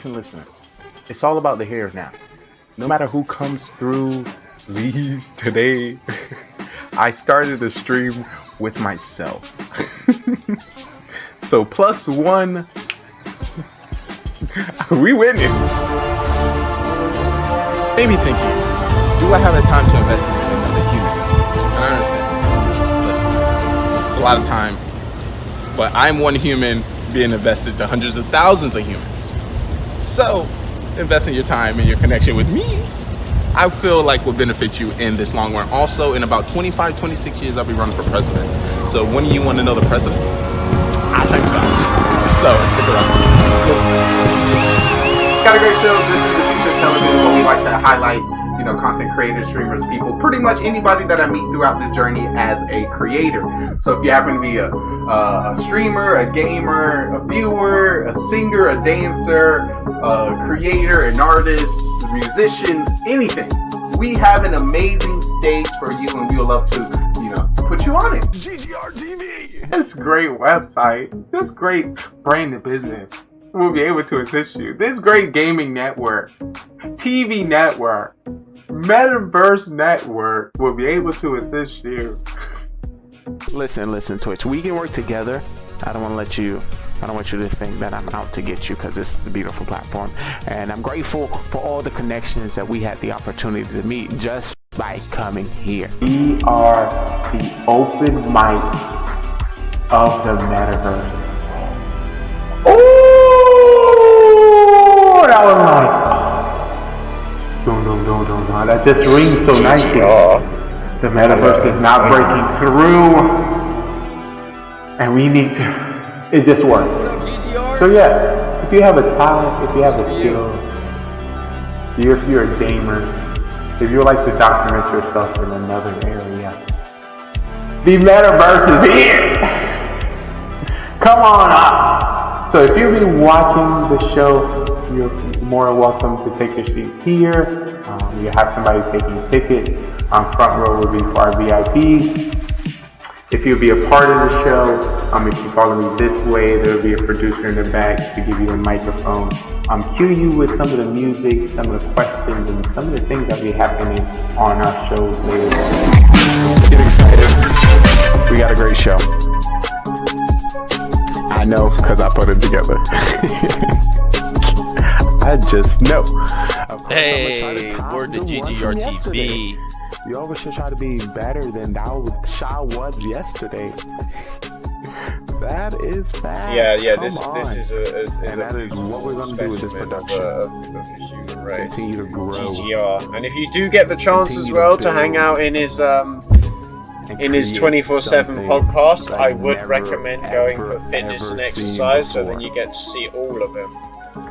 Listen. It's all about the hairs now. No matter who comes through, leaves today, I started the stream with myself. So +1, we winning. Maybe thinking, do I have the time to invest into another human? And I understand. It's a lot of time, but I'm one human being invested to hundreds of thousands of humans. So, investing your time and your connection with me, I feel like will benefit you in this long run. Also, in about 25, 26 years, I'll be running for president. So, when do you want to know the president? I think so. So, stick around. Got a great show. This is the Future Television, where we like to highlight, you know, content creators, streamers, people, pretty much anybody that I meet throughout the journey as a creator. So if you happen to be a streamer, a gamer, a viewer, a singer, a dancer, a creator, an artist, a musician, anything, we have an amazing stage for you, and we would love to, you know, put you on it. GGR TV. this great website, this great branded business will be able to assist you. This great gaming network, TV network, metaverse network will be able to assist you. Listen, Twitch. We can work together. I don't want you to think that I'm out to get you, because this is a beautiful platform. And I'm grateful for all the connections that we had the opportunity to meet just by coming here. We are the open mic of the metaverse. Ooh, that was like, no. That just rings so nicely. The metaverse is not breaking through, and we need to. It just works. So yeah, if you have a talent, if you have a skill, if you're a gamer, if you would like to document yourself in another area, the metaverse is here. Come on up. So if you've been watching the show, you're more welcome to take your seats here. You have somebody taking a ticket. Front row will be for our VIPs. If you'll be a part of the show, if you follow me this way, there will be a producer in the back to give you a microphone. Cue you with some of the music, some of the questions, and some of the things that will be happening on our shows later. Get excited. We got a great show. I know, because I put it together. I just know. Hey, word to GGR TV. You always should try to be better than Sha was yesterday. That is bad. Yeah. This is that is what we're gonna do with this production. Right. Continue to grow. GGR. And if you do get the chance as well to hang out in his 24/7 podcast, I would recommend going for fitness and exercise, so then you get to see all of him.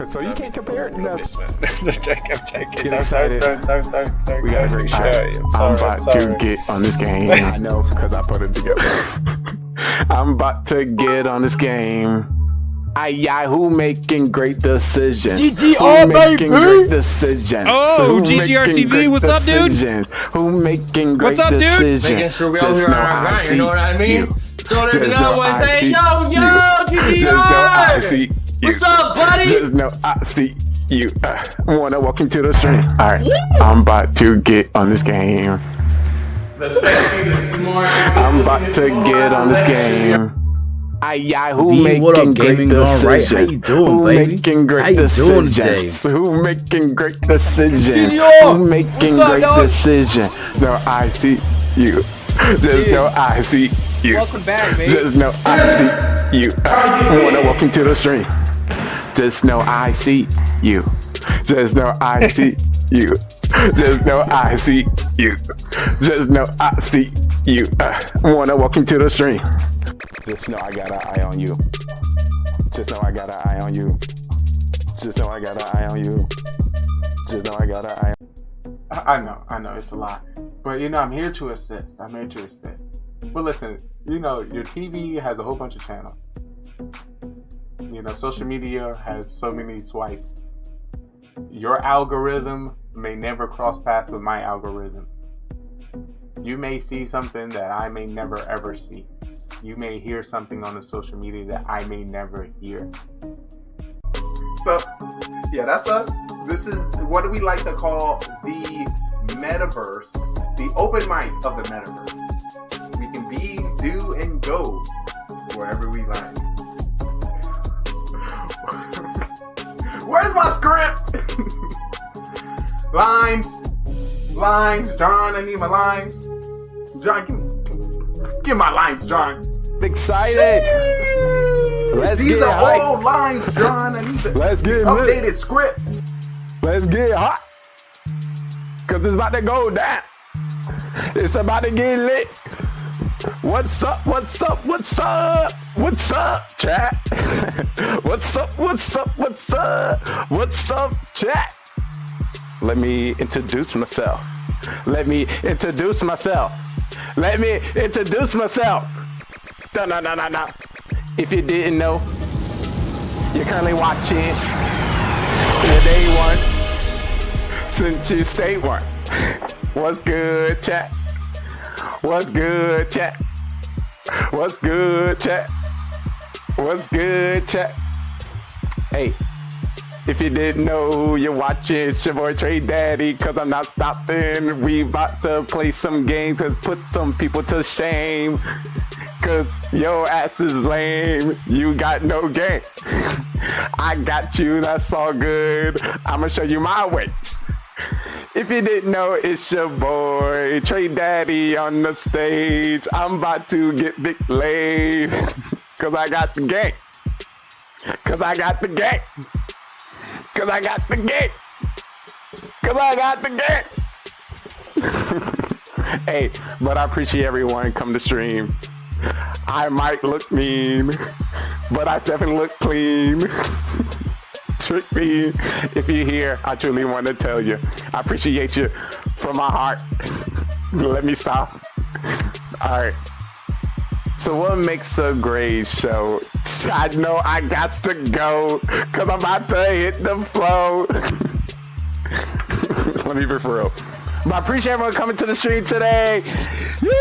So you can't compare it. I'm joking. Get excited. Don't we got a great show. I'm about to get on this game. I know, because I put it together. I'm about to get on this game. Who making great decisions? GGR, making great decisions? Oh, GGR TV, what's up, dude? Who making great what's up, decisions? Dude? Making sure we all hear our right, you know what I mean? So there's no one say, yo, GGR! What's up, buddy? Just know I see you. Wanna walk into the stream? Alright, I'm about to get on this game. The sexy, the smart. I'm about to get on this game. Who making what up, great Gaming GoneRight? How you decisions? doing, Who baby? making great How you doing today? decisions? Who making great decisions? GGR! Who making What's up, great dog? decisions? No, I see you. Just know I see you. Welcome back, baby. Just know I see you. Wanna walk into the stream? Just know I see you. Just know I see you. Just know I see you. Just know I see you. Wanna walk into the stream? Just know I got an eye on you. Just know I got an eye on you. Just know I got an eye on you. Just know I got an eye on you. I know, it's a lot. But I'm here to assist. But listen, your TV has a whole bunch of channels. Social media has so many swipes. Your algorithm may never cross paths with my algorithm. You may see something that I may never ever see. You may hear something on the social media that I may never hear. So, yeah, that's us. This is what do we like to call the metaverse, the open mic of the metaverse. We can be, do, and go wherever we like. Where's my script? Lines, John, I need my lines. John, give my lines, John. Excited. These are old lines, John. I need the updated script. Let's get hot. Cause it's about to go down. It's about to get lit. What's up, chat? What's up, chat? Let me introduce myself. No. If you didn't know, you're currently watching the day one since you stay one. What's good, chat? What's good, chat? What's good, chat? Hey, if you didn't know, you're watching, it's your boy Trey Daddy, cause I'm not stopping. We about to play some games and put some people to shame. Cause your ass is lame, you got no game. I got you, that's all good. I'ma show you my ways. If you didn't know, it's your boy Trey Daddy on the stage. I'm about to get big laid. Cause I got the game. Cause I got the game. Cause I got the game. Cause I got the game. Hey, but I appreciate everyone come to stream. I might look mean, but I definitely look clean. Trick me if you're here. I truly want to tell you, I appreciate you from my heart. Let me stop. All right. So what makes a great show? I know I got to go because I'm about to hit the flow. Let me be for real. But I appreciate everyone coming to the stream today. Woo!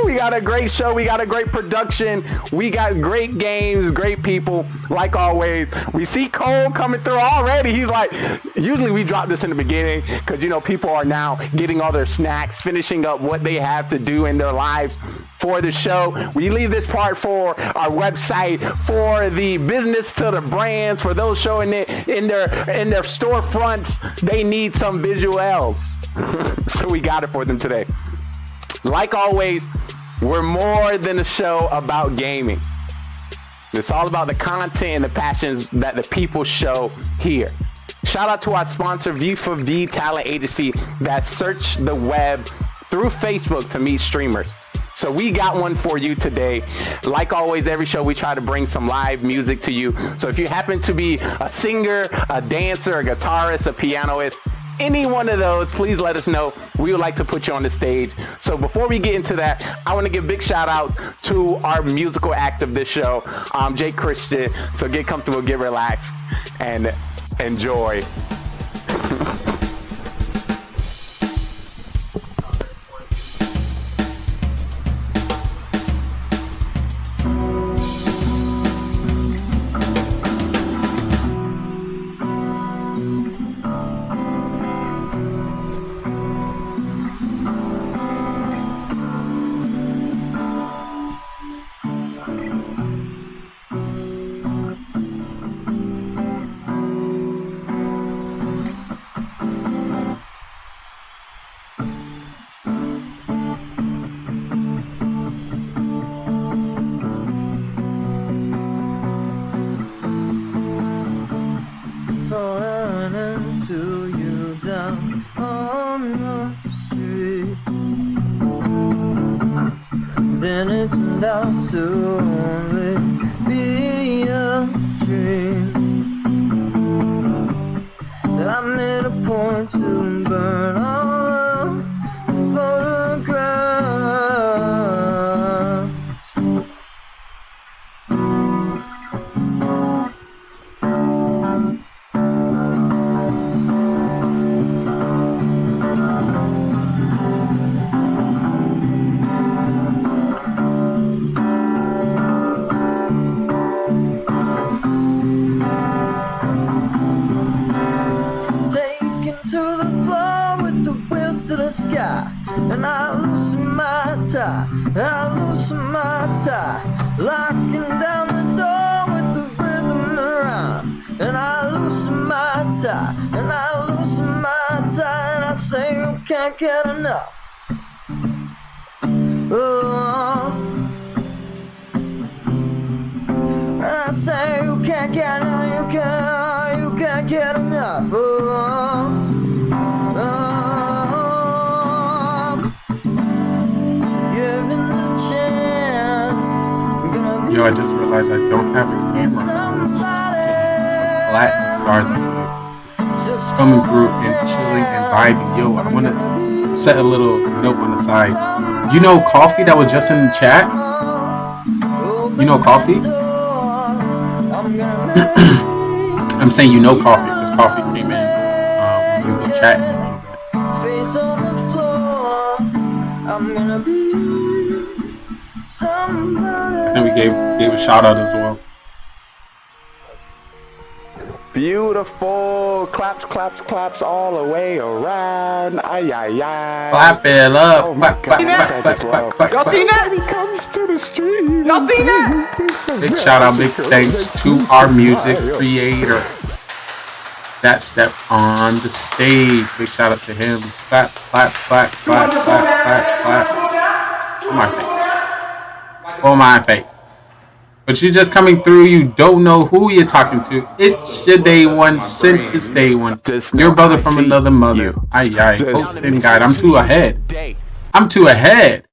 We got a great show. We got a great production. We got great games, great people, like always. We see Cole coming through already. He's like, usually we drop this in the beginning because, you know, people are now getting all their snacks, finishing up what they have to do in their lives for the show. We leave this part for our website, for the business to the brands, for those showing it in their storefronts. They need some visuals. So we got it for them today. Like always, we're more than a show about gaming. It's all about the content and the passions that the people show here. Shout out to our sponsor, V4V Talent Agency, that search the web through Facebook to meet streamers. So we got one for you today. Like always, every show we try to bring some live music to you. So if you happen to be a singer, a dancer, a guitarist, a pianist, any one of those, please let us know. We would like to put you on the stage. So before we get into that, I want to give big shout outs to our musical act of this show, Jake Christian. So get comfortable, get relaxed, and enjoy. Yo, I just realized I don't have a camera. Black stars coming through and chilling and vibing. Yo, I want to set a little note on the side. You know Coffee that was just in the chat? You know Coffee? I'm saying you know Coffee because Coffee came in when we were chatting. Face on the floor, I'm gonna be And we gave a shout out as well. Beautiful. Claps, claps, claps all the way around. Ay, ay, ay. Clap it up. Oh my God. Y'all seen that? Y'all seen that? Big shout out, big thanks to our music creator that stepped on the stage. Big shout out to him. Clap, clap, clap, clap, clap, clap, clap. On my face. On my face. But you're just coming through, you don't know who you're talking to. It's your day one, since your day one. Your brother from another mother. Aye, host and guide. I'm too ahead. I'm too ahead.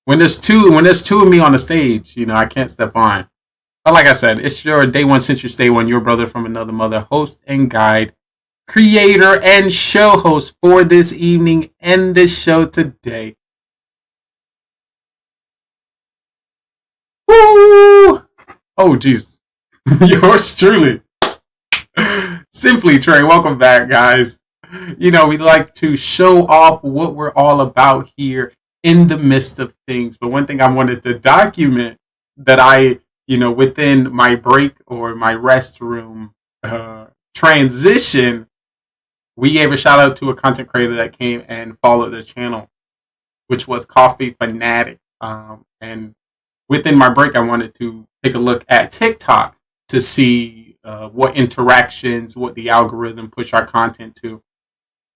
When there's two of me on the stage, I can't step on. But like I said, it's your day one, since your day one. Your brother from another mother, host and guide, creator and show host for this evening and this show today. Woo! Oh, jeez. Yours truly. Simply Trey. Welcome back, guys. We like to show off what we're all about here in the midst of things. But one thing I wanted to document that I, within my break or my restroom transition, we gave a shout out to a content creator that came and followed the channel, which was Coffee Fanatic. And within my break, I wanted to take a look at TikTok to see what interactions, what the algorithm push our content to.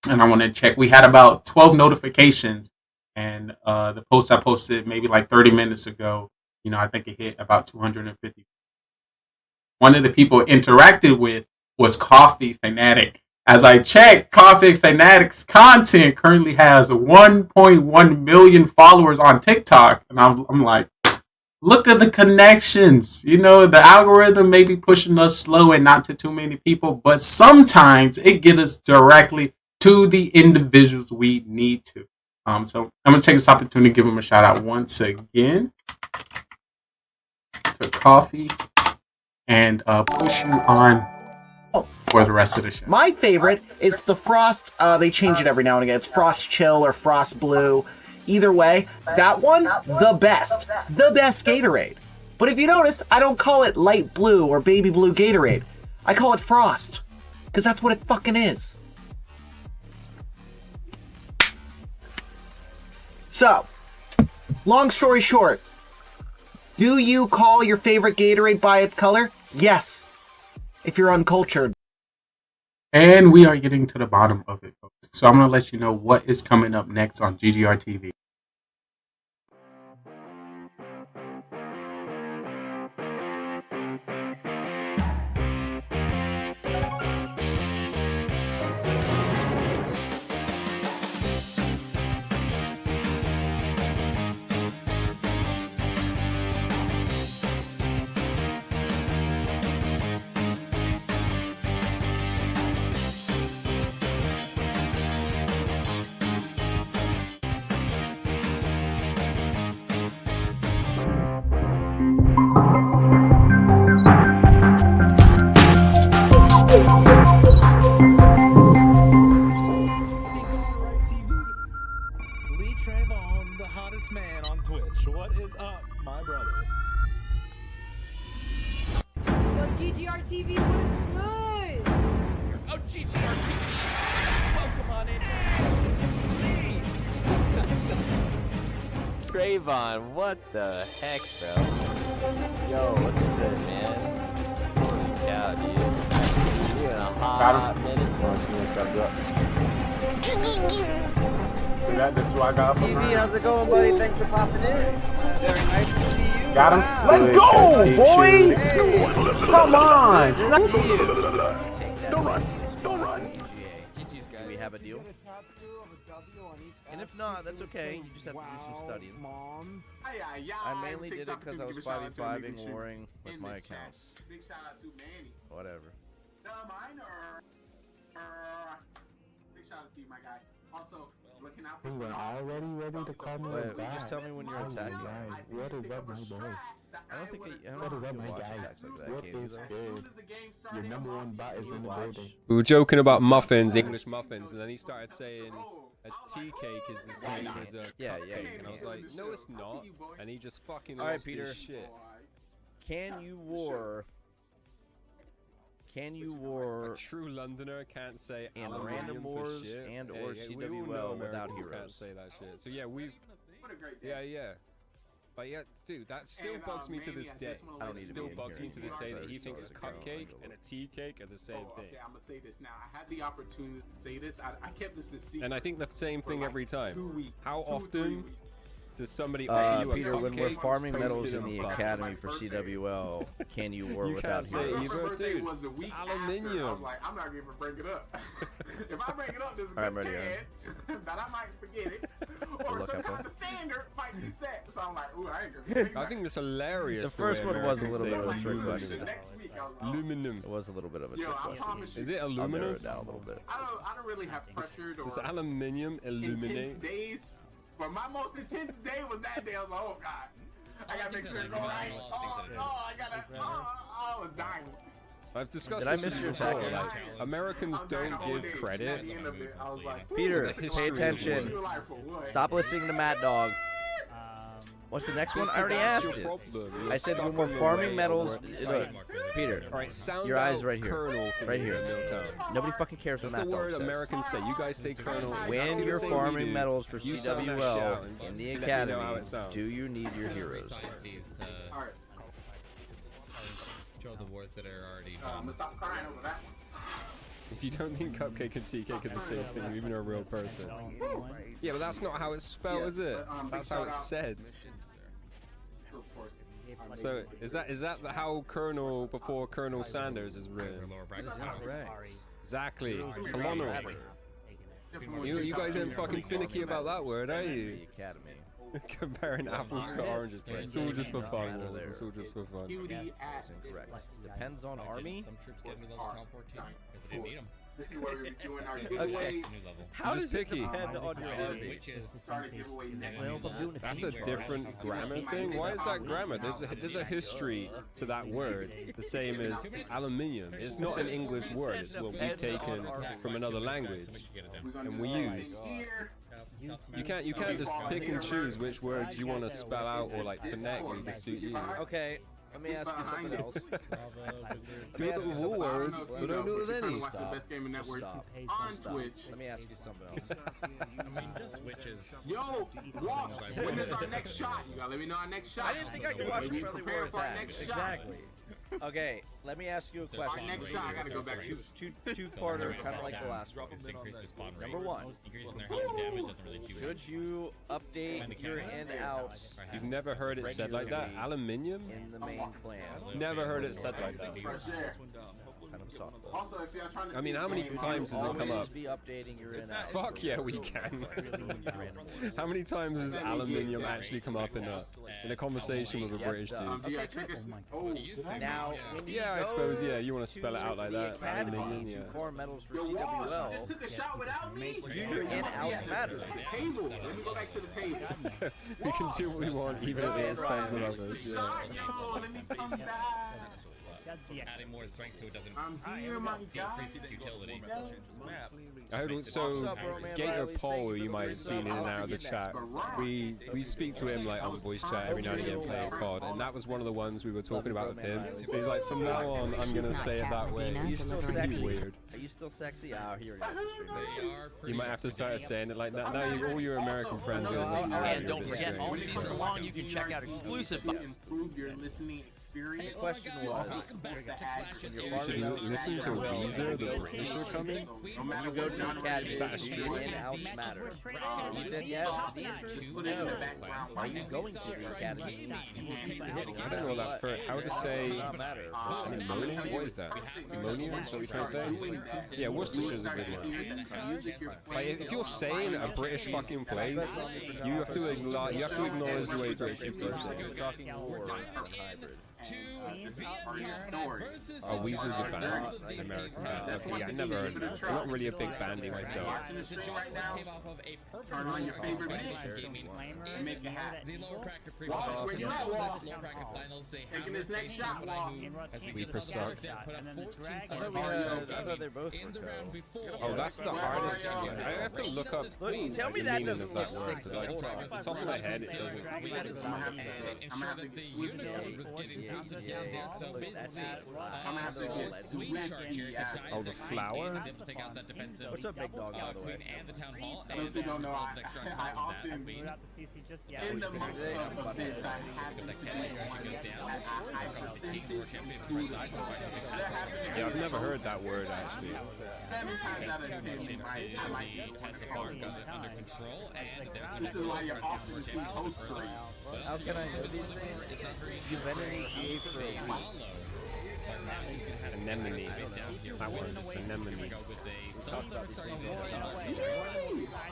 And I wanted to check. We had about 12 notifications. And the post I posted maybe like 30 minutes ago, I think it hit about 250. One of the people interacted with was Coffee Fanatic. As I checked, Coffee Fanatic's content currently has 1.1 million followers on TikTok. And I'm like, look at the connections. The algorithm may be pushing us slow and not to too many people, but sometimes it gets us directly to the individuals we need to. So I'm going to take this opportunity to give them a shout out once again to Coffee and push you on for the rest of the show. My favorite is the Frost. They change it every now and again. It's Frost Chill or Frost Blue. Either way, that one, the best Gatorade. But if you notice, I don't call it light blue or baby blue Gatorade. I call it Frost, because that's what it fucking is. So, long story short, do you call your favorite Gatorade by its color? Yes, if you're uncultured. And we are getting to the bottom of it, folks. So I'm going to let you know what is coming up next on GGR TV. GGR TV, what is good? Oh, GGR TV. Welcome on in. Trayvon, what the heck, bro? Yo, what's good, man? Holy cow, dude. You in a hot minute. This is what I got TV, how's it going, buddy? Thanks for popping in. Very nice to see you. Got him. Let's go, boys! Come on! Don't run. Don't run. Do we have a deal? And if not, that's okay. You just have to do some studying. I mainly did it because I was 5v5ing, warring with my accounts. Big shout out to Manny. Whatever. The minor. Big shout out to you, my guy. Also, looking out for some. Already ready to call me Wait, back. just tell me when you're attacking. What is up, my boy? I don't think What is up, my guys? What is good? Your number one bot is in the building. We were joking about muffins, English muffins, and then he started saying a tea cake is the same as a cupcake. And I was like, no, it's not. And he just fucking lost Peter. his shit. Can you war? A true Londoner can't say and aluminium random for wars shit. and Yeah, or yeah, we all know CWL without Americans heroes. can't say that shit. So yeah, yeah. But yeah, dude, that still bugs me to this day. I don't need to still be in bugs here me to this day that he thinks a cupcake and a tea cake are the same thing. Okay, I'm gonna say this now. I had the opportunity to say this. I kept this a secret. And I think the same thing every time. 2 weeks. How often does somebody offer you a Peter, cupcake when we're farming toasted medals in a the box? academy for CWL, can you war You without can't say heroes? either, birthday dude. was a week It's after. I aluminium. was like, I'm not gonna even bring it up. If I bring it up, there's a Alright, good I'm ready, chance that I might forget it, or Look some up, kind huh? of standard might be set. So I'm like, ooh, I ain't gonna bring I think it's hilarious. The first one was a Americans little say bit of a trick aluminum. question. Next week, I was like, Aluminum. It was a little bit of a Yo, trick I question. promise you. Is it I'll narrow aluminous? it down a little bit. I don't really have pressured Does or aluminium intense illuminate? days, but my most intense day was that day. I was like, oh god, I gotta make sure it go right. Oh no, I gotta. Oh, I was dying. I've discussed Did I this miss with your you before. attack? Like, Americans don't give credit. Peter, to the history pay of the attention. world. Stop listening to Mad Dog. What's the next one? I already That's asked your it. problem. You're I said stuck when we're on the farming way medals. of where- Look, Peter, Alright, sound your eyes out right here. Colonel for Right me, here. Milltown. Nobody fucking cares what That's the Mad Dog word says. Americans say. You guys say Colonel. When It's you're the same we farming do. medals for You sound that shit CWL out and in the let me know how academy, it sounds. do you need your heroes? Alright, Show the wars that are already I'm done. gonna stop crying over that one. If you don't think cupcake and tea cake are the same thing, you're even a real person. Yeah, but that's not how it's spelled, is it? That's how it's said. Of course. So is that how Colonel before Colonel Sanders is written? Exactly. Colonel. You guys ain't fucking finicky about that word, are you? Academy. Comparing apples to oranges. It's all just for fun, Walls. It's all just for fun. QD at Incorrect. Depends on army. Some troops get me level top 14 because they didn't need them. This is where we're doing our giveaways. How You're does just it picky. depend on your army? Start a giveaway next week. That's a different grammar thing. Why is that grammar? There's a history to that word, the same as aluminium. It's not an English word. It's what we've taken from another language and we use. You can't just pick and choose which words you want to spell out or like phonetically to suit you. Okay, let me ask you something else. Do it with all words, but don't do it with any. Watch the best gaming network on Twitch. Let me ask you something else. I mean, just switches. Yo, Walsh, when is our next shot? You gotta let me know our next shot. I didn't think I could watch We Friendly prepare War for our Attack. next shot. Exactly. Okay, let me ask you a question. Our next shot, I gotta go back to Two-parter, kind of like the last one. Number one, Increasing their health and damage doesn't really do should you update your in outs You've never heard it said like that? Aluminium? in the main clan? Never heard it said like that. fresh air. Kind of softball. Also, if you're trying to I mean, see how many the game, times does it come Always up? be updating your in outs. Fuck yeah, we can. How many times has aluminium actually come up in a conversation with a British dude? yeah, check us. Oh, Now, when you Yeah, I go suppose, yeah, you want to spell it out like to the that. academy Aluminium, to yeah. farm medals for Yo, Walsh, you just CWL, took a shot without me? junior in outs matter. The table. Let me go back to the table. We can do what we want, even at the expense of others. Yeah. Shot, yo, let me come back. Adding more strength to it doesn't I'm here, my guy. increase its utility. I heard so Gator Paul, you might have seen in and out of the chat. We speak to him like on voice chat every now and again playing COD, and that was one of the ones we were talking about with him. He's like, from now on, I'm gonna say it that way. Are you still It's pretty sexy? weird. Are you still sexy? Ah, here it is. You might have to start saying it like that. Now all your American friends are gonna think And don't forget, all season long you can check out exclusive. Improve your listening experience. Question You're was, also supposed to add You should listen to Weezer, the British are coming. when you go to the academy, junior in outs matter. He said yes. The answer is no. Are you going to the academy? You will keep hitting I don't know that for how to say not matter. pneumonia. What is that? Pneumonia? Is that what you're trying to say? Yeah, Worcestershire's a good one. Like if you're saying a British fucking place, you have to acknowledge the way British people are saying. You're talking war, not hybrid. Oh, Weezer's a band, an American band. Okay, yeah, I never heard of that. I'm not really a big bandy myself. Turn on your favorite mix and make it happen. Walsh, where you at, Walsh? Taking this next shot, Walsh. We suck. I thought they both were Oh, that's the hardest. Yeah, I have to look up the tell me meaning that of doesn't that look word sexy. because like off the top of my head it doesn't. I'm gonna have to get switched. So basically, I'm gonna have to get switched. Oh, the flower? What's up, big dog, by the way? And the town hall. Those who don't know, I often, in the midst of this, I happen to be one at a high percentage who Yeah, I've never heard that word actually. 7 times out of 10, right? I might be the one to call it. Under control, and This is why you're often see toast three. How can I know these things? You've been in GA for a week. Anemone. That word is anemone.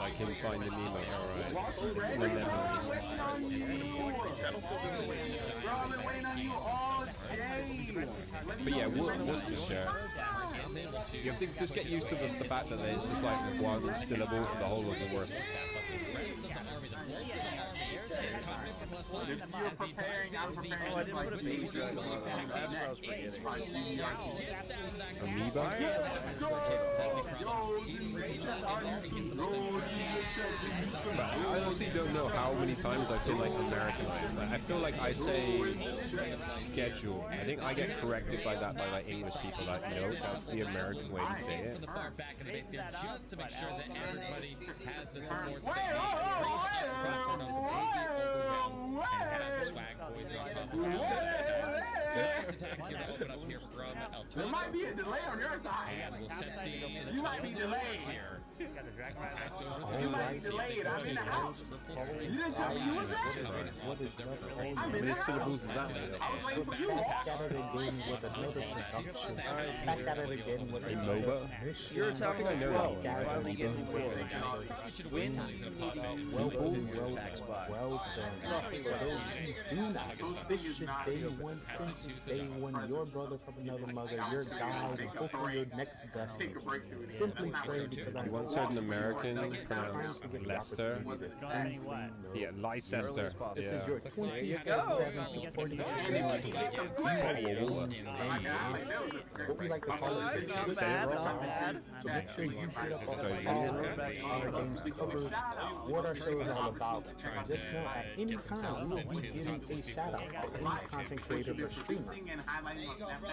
I can find the Nemo, alright. It's an anemone. Waiting on you. Bro, I've been waiting on you all day. But yeah, Worcestershire. You have to just get used to the fact that it's just like one syllable for the whole of the word. If you're preparing, I'm preparing just like me. Amoeba? I honestly don't know how many times I've been like Americanized. Like, I feel like I say schedule. I think I get corrected by that by like English people. Like, no, that's the American way to say it. Just to make sure that everybody has the support. There might be a delay on your side. You might be delayed. You might be delayed. I'm in the house. You didn't tell me you was there. I'm in the house. Syllables is that? I was waiting for you. Back at it again with another production. Back at it again with another mission. You're talking I know that one, you're right? finally getting bored. Well done. For those who do not, this should day one census, day one, your brother from another mother, your guide, and hopefully your next best. Simply pray because I You once heard an American pronounce Leicester? Yeah, Leicester. This is Yeah. your 24/7 supporting what we like to call it. Not bad. So make sure you get up on our games, cover what our show is all about. Just know at any time we will be giving a shout out to any content creator or streamer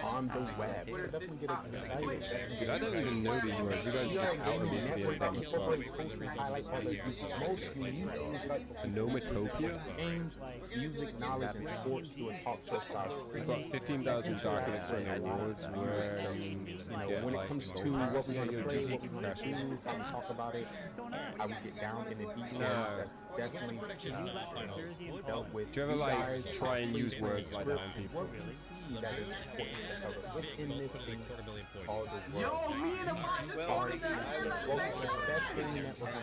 on the web. So definitely get excited. Dude, I don't even know these words. You guys just out of me being dumb as Incorporates fuck. posts and highlights all the mostly you Nomatopia? games, music, knowledge, and sports through a talk show style. We've got 15,000 documents on the awards where you get When it like comes to what we want to play, what we want to do, how we talk about it, how we get down in the details, that's definitely dealt with. Do you ever like try and use words like that on people? What we see that is important to cover within this thing called the world. Yo, me and the bot just posted The best gaming network on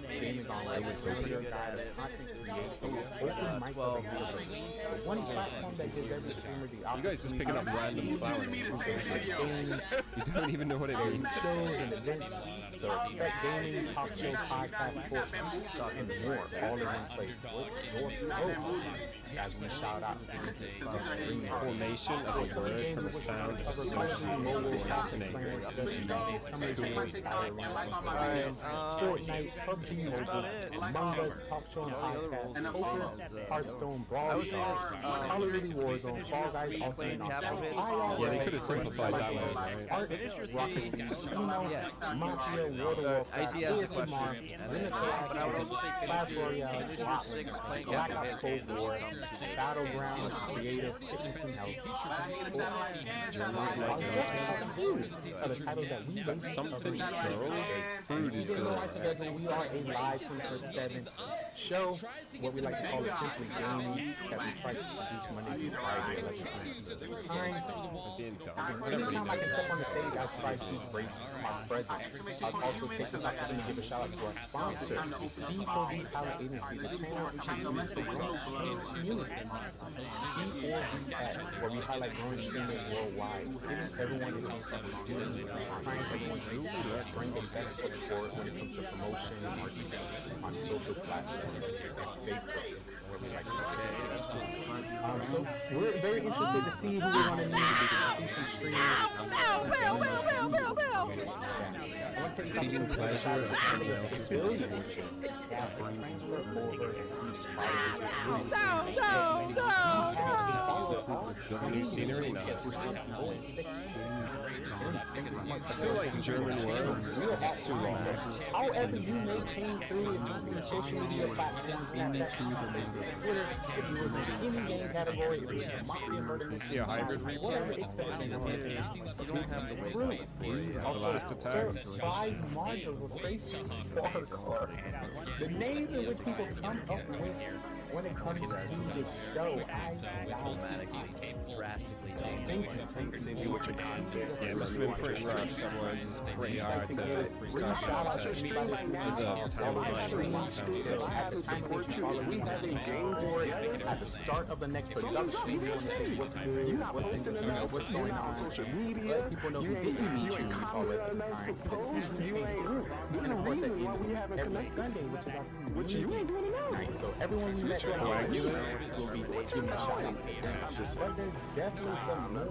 Gaming GoneRight, your guide of content creation, open micro the one platform that gives every streamer the opportunity. You guys just picking up random flowers. You don't even know what it means. Shows and events. So expect gaming, talk show, podcast, sports, and more all in one place. Your flow as we shout out Formation of a word from a sound associated with Fortnite, PUBG Mobile, Among Us, Talk Show and Podcast, Poker, Hearthstone, Brawl Stars, Call of Duty Warzone, Fall Guys, Ultimate Knockout, Yeah, they could have simplified that one, right? Art, Rocket League, Mafia, World of Warcraft, ASMR, Limit Class Royale, Swap, Black Ops Cold War, Battlegrounds, Creative, Fitness and Health, are the titles that we like something girl. Fruit is girl. together. We are a live 24/7 show, what we like to call it simply gaming, that we try to produce Monday through Friday, 11 Eastern time. being dumb. Every time I can step on the stage, I try to embrace my presence. I'll also take this opportunity to give a shout out to our sponsor, B4B Talent Agency, the channel which is music community. B4B, where we highlight growing streamers worldwide, giving everyone the chance to do it, trying everyone to bring the best foot forward when it comes to promotion and marketing on social platforms like Facebook. So we're very interested to see who we want to meet, see some streamers. I want to take something to pleasure of somebody else's relationship. Transfer over and inspire this is the new scenery now. Too like German words. It's too long. However, you may came through in social media platforms, Snapchat, Twitter, if you was in any game category, if you was in Mafia, murder, See a hybrid whatever it's going to be. You don't have the way. Also, surprise Mario with face card. The names in which people come up with when it comes to the show, drastically thank you. Yeah, it must have been pretty rushed, otherwise it's pretty hard to freestyle We have a game board at the start of the next production. We want to say what's good, what's going on social media. Let people know who didn't meet you already at the time. The season came through. And of course, at the end of every Sunday, which you ain't doing tonight. So everyone we met will be giving a shout out. But there's definitely some more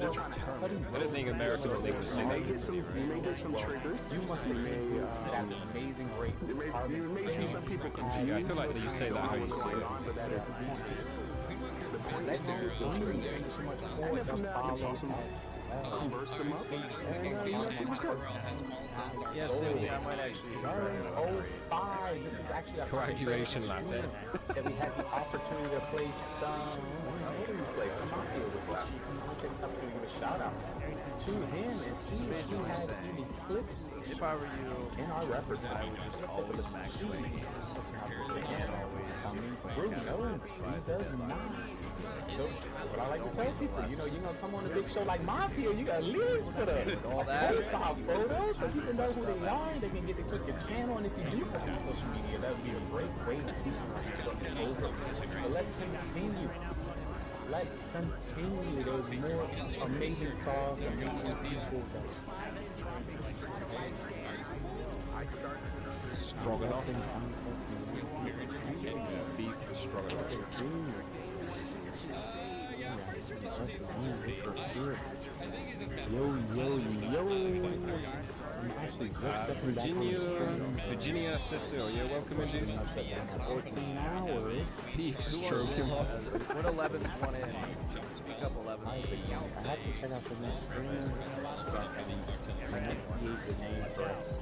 cutting. I didn't think America was able to say that. You may get some triggers. You must be that's amazing, great. You may see some people confused. Yeah, I feel like you say that how you say it. But that is that's thank you so much for converse them up and see what's good. Yes, I might actually. 05. This is actually a coagulation latte. That we had the opportunity to play some. What did we play? Some Mafia with us. I'll take time to give a shout out to him and see if he had any clips. If I were you, in our records, I would just step in the machine. Bruno, he does not. So, what I like to tell people, you know, you're gonna come on a big show like Mafia, you got at least put up all that profile photos so people know who they are. They can get to click your channel, and if you do put it on social media, that would be a great way to keep it over. But let's continue. Let's continue. There's more amazing songs, amazing people. Stroganoff. Beef stroganoff. Virginia Cecilia, welcome in. 14 hours. Beef stroke him off. What 11's one in? Speak up 11. I have to check out the next stream. Enunciate the name correctly.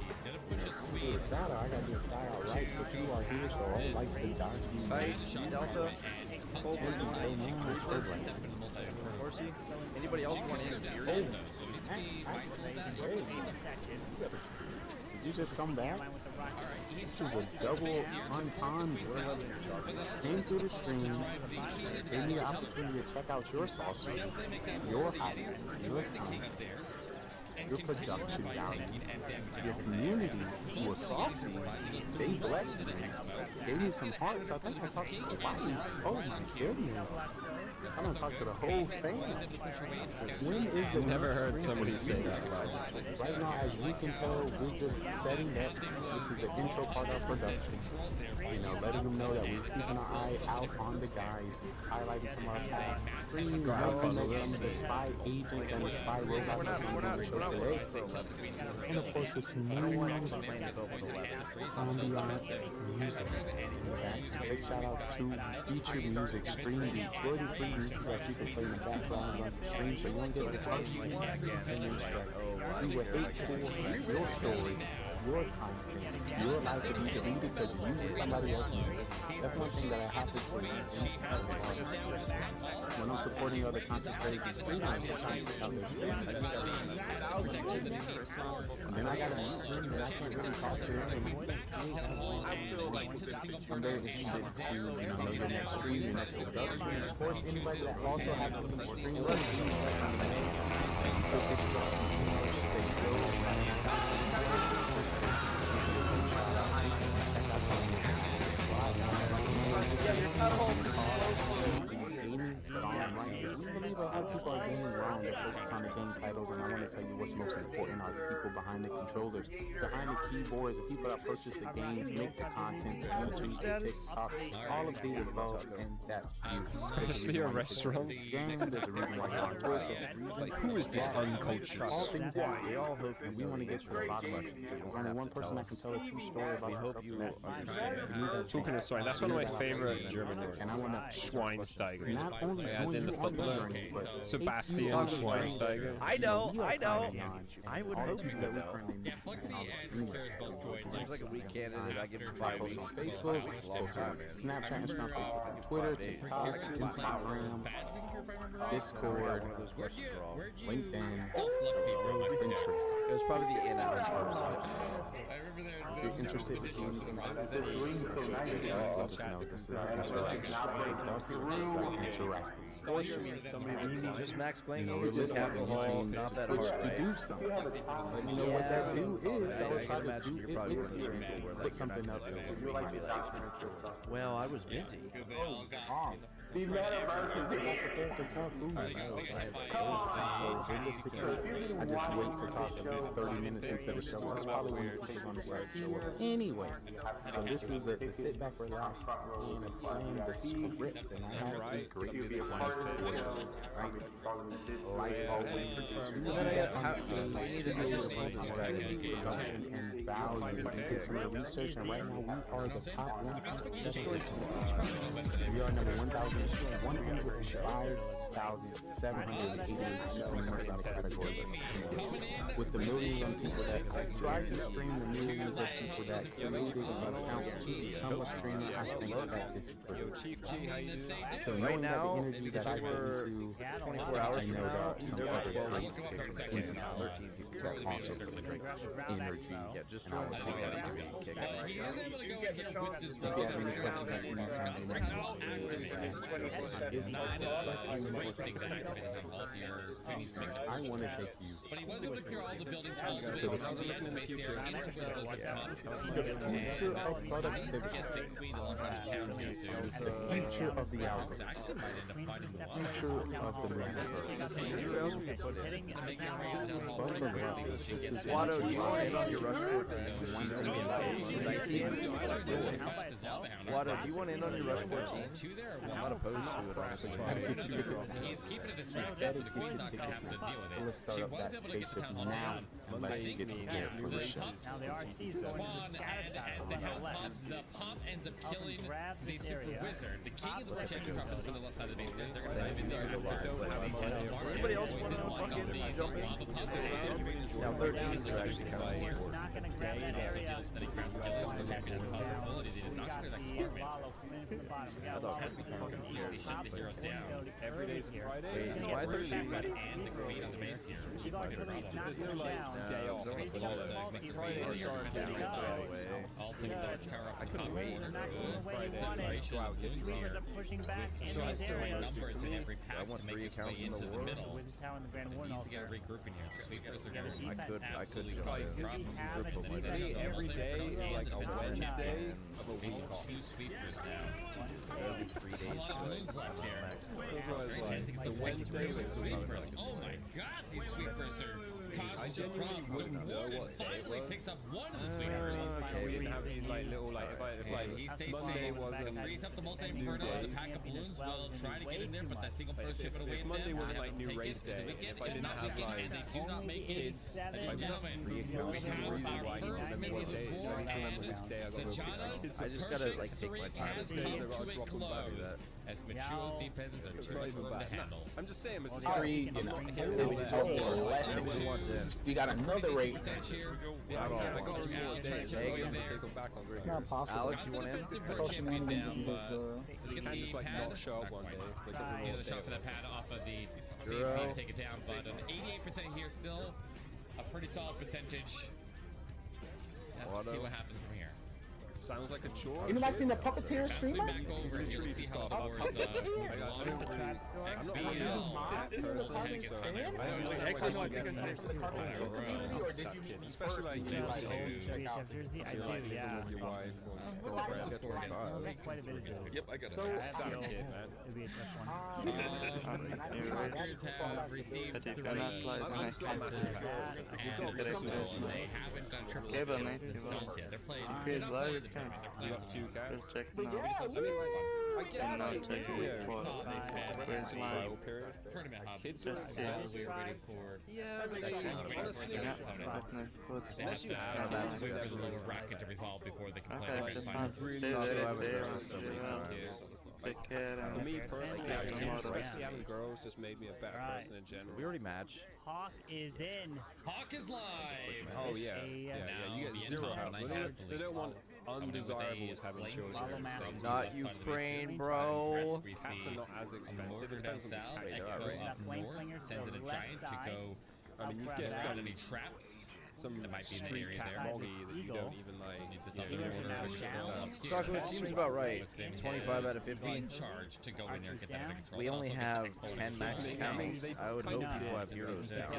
I gotta do a shout out right if you are here, so I would like to Fight, Delta, Horsey. Anybody else want to interview? Did you just come back? This is a double entendre. Came through the stream, gave me the opportunity to check out your saucer, your highlights, your content, your production value, your community was saucy. They blessed me, gave me some hearts. I think I talked to the body. Oh my goodness. I'm gonna talk to the whole thing. When is the Never heard somebody say that live. Right now, as you can tell, we're just setting up. This is the intro part of production. You know, letting them know that we're keeping an eye out on the guys, highlighting some of our past streams, some of the spy agents and the spy robots that we're going to show today. And of course, it's new ones from the music. Big shout out to featured music, stream beats, royalty free music that you can play in the background on the stream, so you don't get the first one. You would hate for your story, your content, your life to be deleted because you use somebody else's music. That's one thing that I have to say. When I'm supporting other content creators and streamers, they're trying to out their and then I got a new friend that I can't really talk to anymore. I'm very interested to know your next stream, your next production, and of course anybody that also has some stream running. focus on the game titles, and I want to tell you what's most important are the people behind the controllers, behind the keyboards, the people that purchase the games, make the content, YouTube, TikTok, all of the above, and that especially your restaurants. There's a reason why you're on Twitch. Like, who is this uncultured? All things that we all hope, and we want to get to the bottom of it. There's only one person that can tell a true story about yourself. Talking of swine, that's one of my favorite German words. Schweinsteiger. Not only as in the footballer. Sebastian Schweinsteiger. I know. I would hope you would know. Yeah, Fluxy and Care is both droids. Seems like a weak candidate. I give him 5 weeks. Facebook, Snapchat, Instagram, Facebook, Twitter, TikTok, Instagram, Discord, LinkedIn, Pinterest. It was probably the in-house website. If you're interested in seeing things let us know. This is interactive. Just Max playing We're listening not that Twitch hard, to do something. Let me know what that do is. I will try to do it with you. Put something else in. Well, I was busy. The metaverse is I just wait to talk at least 30 minutes into the show. That's probably when people's on the show. Anyway, so this is the sit back, relax, and playing the script, and I have a great life for you. Like always, you need to do production and value. You did some research, and right now we are the top 100 We are number 1,105,788 streamers on the category. With the millions of people that tried to stream, the millions of people that created an account to become a streamer, I think that is pretty. So knowing that the energy that I put into 24 hours I know there are some other great entities that also put energy, and I will take that and give it a kick. If you have any questions at any time, I want to take you But he was able to clear all the buildings to the future of productivity. The future of the algorithm. Future of the metaverse. Watto, do you want in on your Rush 14? Watto, do you want in on your Rush 14? I'm not opposed to it, honestly. He's keeping it a straight bet, so the Queen's not going to have to deal with it. She was able to get the town hall down. Unless you get here for the show. Spawn and the pump ends up killing the super wizard. The king of the projector drops on the left side of the base. They're going to dive in there. Anybody else want to fucking jump in? Now 13 is actually kind of weird. Every day's a Friday. Wait, why 13? And the queen on the base here. She's like a problem. There's no like day off. Friday start down the way. I couldn't wait. So I still numbers in every pack to make its way into the middle. He needs to get a regroup in here. The sweepers are going to I could every day is like a Wednesday of a week. 2 sweepers now. every 3 days. A lot of moves left here. It's a Wednesday with sweepers. Oh my god, these sweepers are causing problems. The warden finally picks up one of the sweepers. Okay, we didn't have these like little like if he stays Monday safe. Frees up the multi-inferno, the pack of balloons will try to get in there, but that single first chip it away. If Monday wasn't like new race day, if I didn't have like they do not make kids, if I just we have about first missing the board and Sajana's I just gotta like take my time. As Machuo's defenses are too much for them to handle. I'm just saying, Mrs. Three, you got another race. It's not possible. Alex, you want in? You can just like not show up one day. Get a shot for that pad off of the CC to take it down, but an 88% here still, a pretty solid percentage. Let's see what happens from here. Sounds like a chore. Anybody seen the Puppeteer streamer? Back over and you'll see how the boards XBL, especially like you. Yep, I got it. Riders have received 3 expenses and triple, and they haven't done triple themselves yet. They're playing. They're not playing the tournament. You have 2 cats. I get we saw they spent trial period. tournament hub. Kids So are we were waiting for. Yeah, honestly, Unless you have a lower bracket to resolve before they can play the grand finals. For me personally, especially having girls just made me a better person in general. We already match. Hawk is in. Hawk is live. Oh yeah. You get 0 health. They don't want undesirables having children. Not Ukraine, bro. Cats are not as expensive. It depends on the cat they are, right? Up north sends in a giant to go. I mean, you get so many traps. Some that might be in the street area cat there. moggy that you don't even like. Need this other order. Chocolate seems about right. 25 out of 50. In charge to go in there and get that under control. We only have 10 max accounts. I would hope people have heroes down.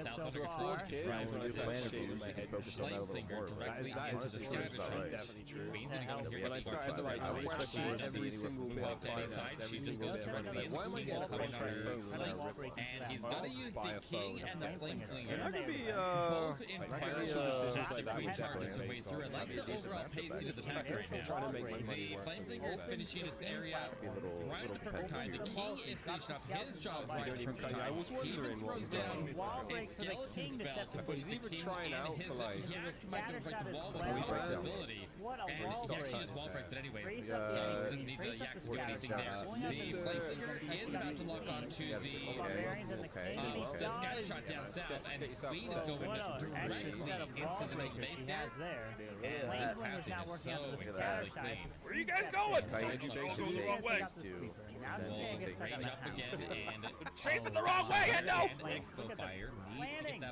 South of Accord, Kids, when I start Planet shaking my head, focus on that a little more. directly into the scavenger hunt. definitely true. Means that you go in here When I started to like question every single bit of finance, every single bit, I'm like, why am I getting a contract phone when I rip it? And he's gonna use the king and the flame flinger. That could be both in financial decisions like that would definitely his way based through. I off like the overall pacing of the attack right now. Trying to make my money The work. flame flinger is finishing its area right at the perfect time. The king is finishing up his job right at the perfect time. I was wondering He what throws was down going on. a skeleton spell to push He's the even king trying and out his for like. he might break the wall with his ability. And he actually just wall breaks it anyways. So he doesn't need to yak to do anything there. The flame flinger is about to lock onto the scatter shot down south, and Squeeze is going directly into the main base there. His pathing is so incredibly clean. Where are you guys going? Kaiju Going the wrong way. Range up again and Chasing the wrong way, Hendo! And Expo Fire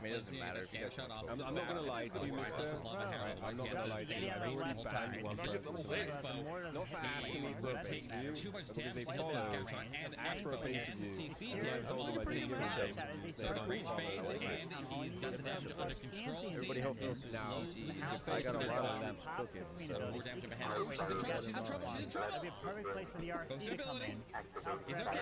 needs to get that scatter shot off. I'm not gonna lie to you, mister. I'm not gonna lie to you. I really banned one person from Expo. Not for asking me for a base view, too much because they damage follow and ask for a base and view. CC damage all pretty time. So the range fades and he's got the damage under control. Everybody help us now. I got a lot of them cooking. More damage up ahead. Oh, she's in trouble. She's in trouble. She's in trouble. That'd be a perfect place for the RC Goes to to come ability. in. He's okay.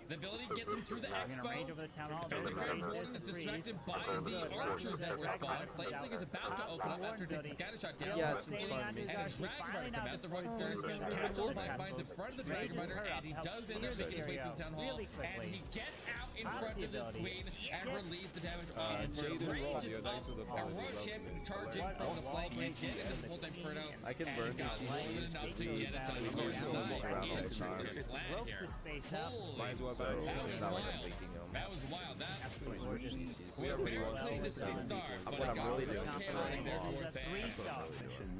The ability gets him through the expo. Defensive Grand Warden is distracted by the archers that were spawned. Flame Flinger is about to open up after taking the scatter shot down. Yeah, it's fun. And a Dragon Rider come out. The Rockstars catches by finds in front of the Dragon Rider, and he does end up making his way through the town hall. And he gets out in front of this queen and relieves the damage on the ranges up. A Roach Champion charging from the flank and get into the full-time Inferno. I can burn and got more than enough to get it done. Of course, Might as well that was wild. That was wild. That was very clean to start. But what I'm really doing is running there towards the end.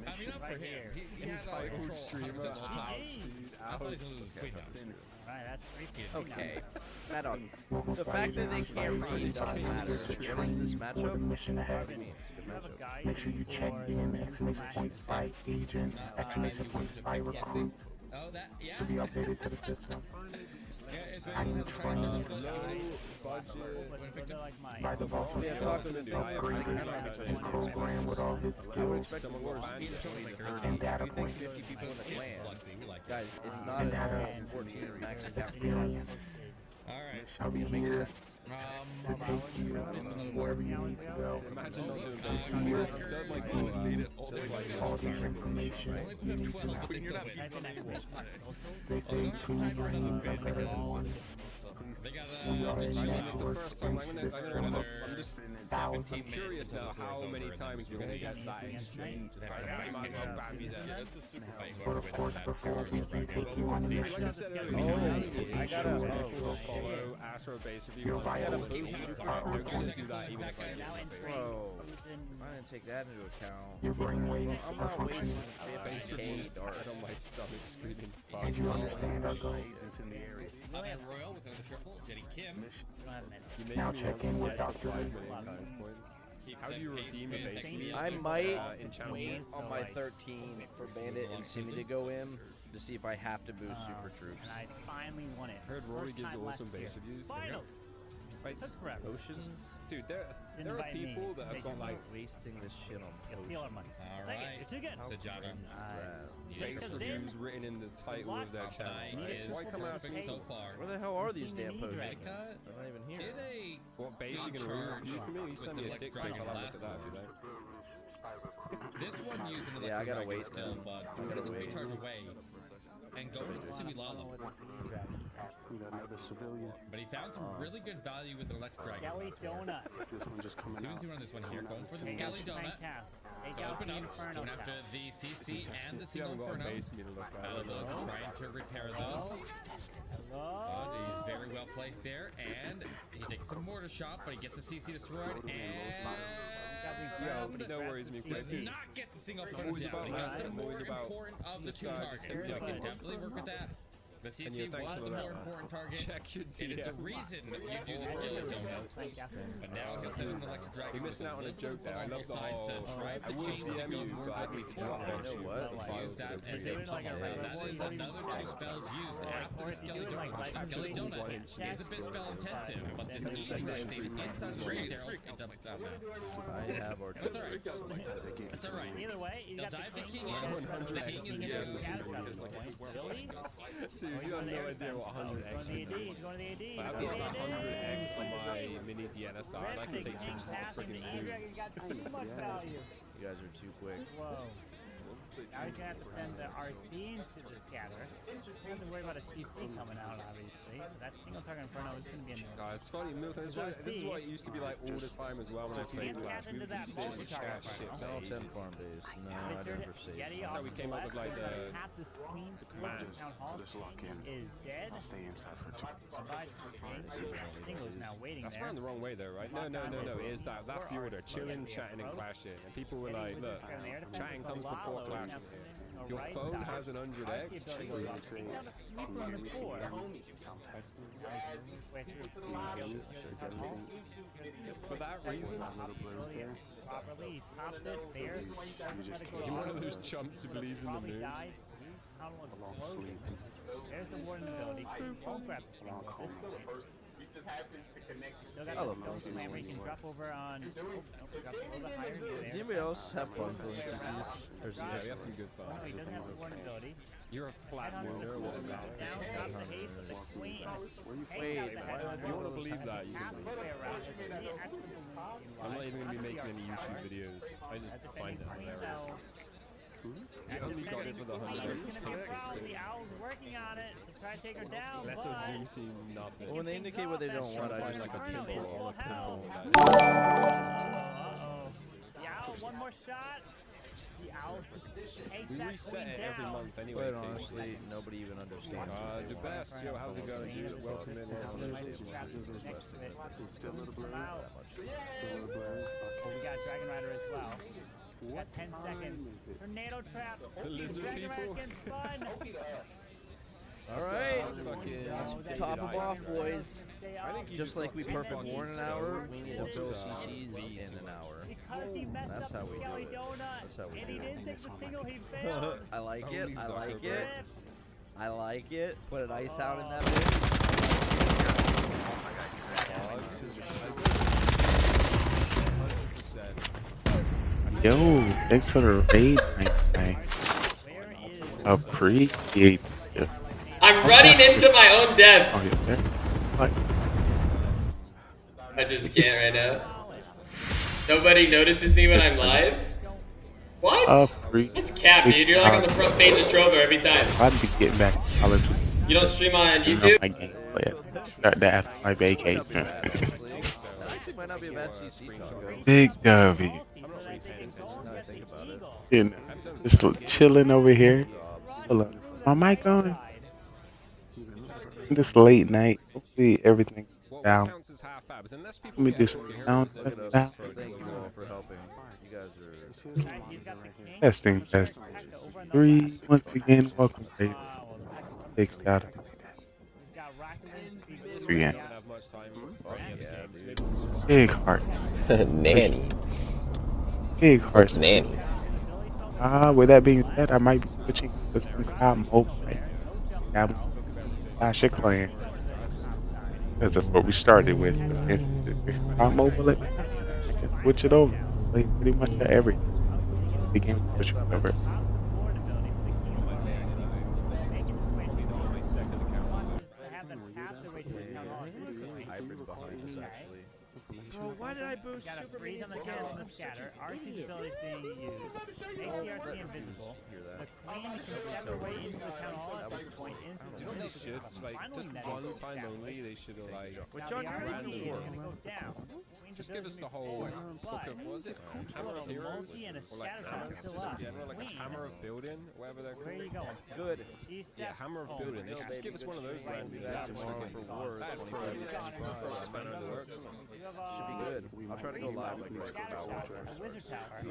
I mean, not for him. He had all the control. streamer. I thought he was his queen now. Okay, Maddox. The fact that they can't read doesn't matter. What is this matchup? Mission ahead. Make sure you check in exclamation point spy agent, exclamation point spy recruit Oh, that, yeah. to be updated to the system. I am trained by the boss himself, upgraded and programmed with all his skills and data points Guys, it's not and as data important max experience. Alright. I'll be here to take you wherever you need to go. Imagine not doing Here does like all the information you need to know. They say two brains are better than one. We are a network and system of thousands. I'm curious now how many times we're gonna get that exchange. But of course, before we can take you on the mission, we need to ensure that follow Astro Base Review. your vitals are on do point. that even if I Bro, I didn't take that into account. Your brainwaves are functioning, Base Review started on my stomach screaming fuck. and you understand our goal. Royal with the triple, Jenny Kim. Now check in with Dr. Lee. How do you redeem a base meal? I might in channel wait points? on my 13 for Bandit and Simi to go in to see if I have to boost Super Troops. And I finally won it. Heard Rory gives awesome base reviews. Right, Potions? Dude, there are people that have got like wasting this shit on steal our money. Alright, It's too good. Sajada. base reviews written in the title of their channel. Right? Why come out so far? Where the hell are these damn potions? They're not even here. What base you gonna review for me? You send me a dick pic, I'll have a look at that if you like. This one used an Yeah, I gotta electric wait still, but I'm gonna recharge away and go with Suilala. But he found some really good value with the electric dragon. Skelly Donut. This one just coming As soon as you run this one here, going for the Skelly Donut. Open up, going after the CC and the single Inferno. Out of those, trying to repair those. He's very well placed there, and he takes some mortar shot, but he gets the CC destroyed, and no worries, me. he does not get the single Inferno down. He got the more important of the two targets, so he can definitely work with that. The CC was the more important target. It is the reason you do the Skelly Donut. But now he'll send an electric dragon. You're missing out on a joke there. I love the sides whole. to try I to would change the DM you, gun more but I directly need to for drop him. that Use that as a pummel. That is another two spells used after the Skelly Donut. The Skelly Donut is a bit spell intensive, but this is interesting. Inside the range there, it doubles out now. I have our That's alright. That's alright. Either way, you They'll got dive the king in. in. The king is Dude, you have no idea what 100x He's going to the AD. I have got 100x on my mini DNSR, and I can take pictures of the freaking moon. You got too much value. You guys are too quick. Whoa. Now he's going to have to send the RC into the scatter. He doesn't have to worry about a CC coming out, obviously. That single target Inferno is going to be a no. It's funny, Milton, this is what it used to be like all the time as well when I played Clash. We would just sit and chat shit for No, 10 ages. farm base. No, I never saved. That's how we came up with like the commands. Just lock in. Is dead. I'll stay inside for 2 Single's now waiting That's there. ran the wrong way though, right? No, it is that. That's the order. Chilling, chatting, and clashing. And people were like, look, chatting comes before clashing. Your phone has an 100x. For that reason, you're one of those chumps who believes in the moon. There's the warden ability. Won't grab the single. Still got the slam where you can drop over on. Drop a little bit higher. Does anybody else have fun doing CCs? Yeah, we have some good fun. No, he doesn't have the warden ability. You're a flat wonder. What about it? Down, drop the haste with the queen. Wait, you want to believe that? You can believe it. I'm not even going to be making any YouTube videos. I just find it hilarious. You only got it for the 100x. The owl's working on it to try to take her down. That's a zoom scene, nothing. Well, when they indicate what they don't want, I just like a pinball. Uh-oh. The owl, one more shot. The owl We reset it every month anyway. But honestly, nobody even understands. The best, yo, how's it going, dude? Welcome in. Still a little blurry. We got Dragon Rider as well. We got 10 seconds. Tornado trap. The lizard Dragon Rider people. gets fun. Alright, top them off, boys. Just like we perfect war in an hour, we need to throw CCs in an hour. That's how we do it. That's how we do it. I like it, I like it. I like it. Put an ice out in that bitch. Yo, thanks for the raid, man. Appreciate you. I'm running into my own deaths. I just can't right now. Nobody notices me when I'm live? What? That's cap, dude. You're like on the front page of Trovo every time. I'd be getting back to college. You don't stream on YouTube? My gameplay after my vacation. Might not be a bad CC talk. Big W. You know, just chilling over here. Hold on. My mic on? This late night. Hopefully everything down. Let me do some sound stuff now. Thank you all for helping. You guys are Testing. 3, once again, welcome, baby. Big shout out. Again. Big heart. Nanny. big hearts. Name. With that being said, I might be switching to some cloud mobile. Clash of Clans. Because that's what we started with. If cloud mobile, I can switch it over. Play pretty much everything. The game switch over. Why did I boost super freeze on the cans and the scatter. RC facility is being used. ACRC invisible. The queen can step her way into the town hall at this point. Do you know they should, like, just one time only, they should have, like, just give us the whole book of, what was it? Hammer of Heroes? Or like a Hammer of Building, whatever they're called. Where are you going? Good. Yeah, Hammer of Building. They should just give us one of those randomly. Tomorrow for war. Spanner in the works. Should be good. I'll try to go live like right about Wizard Tower.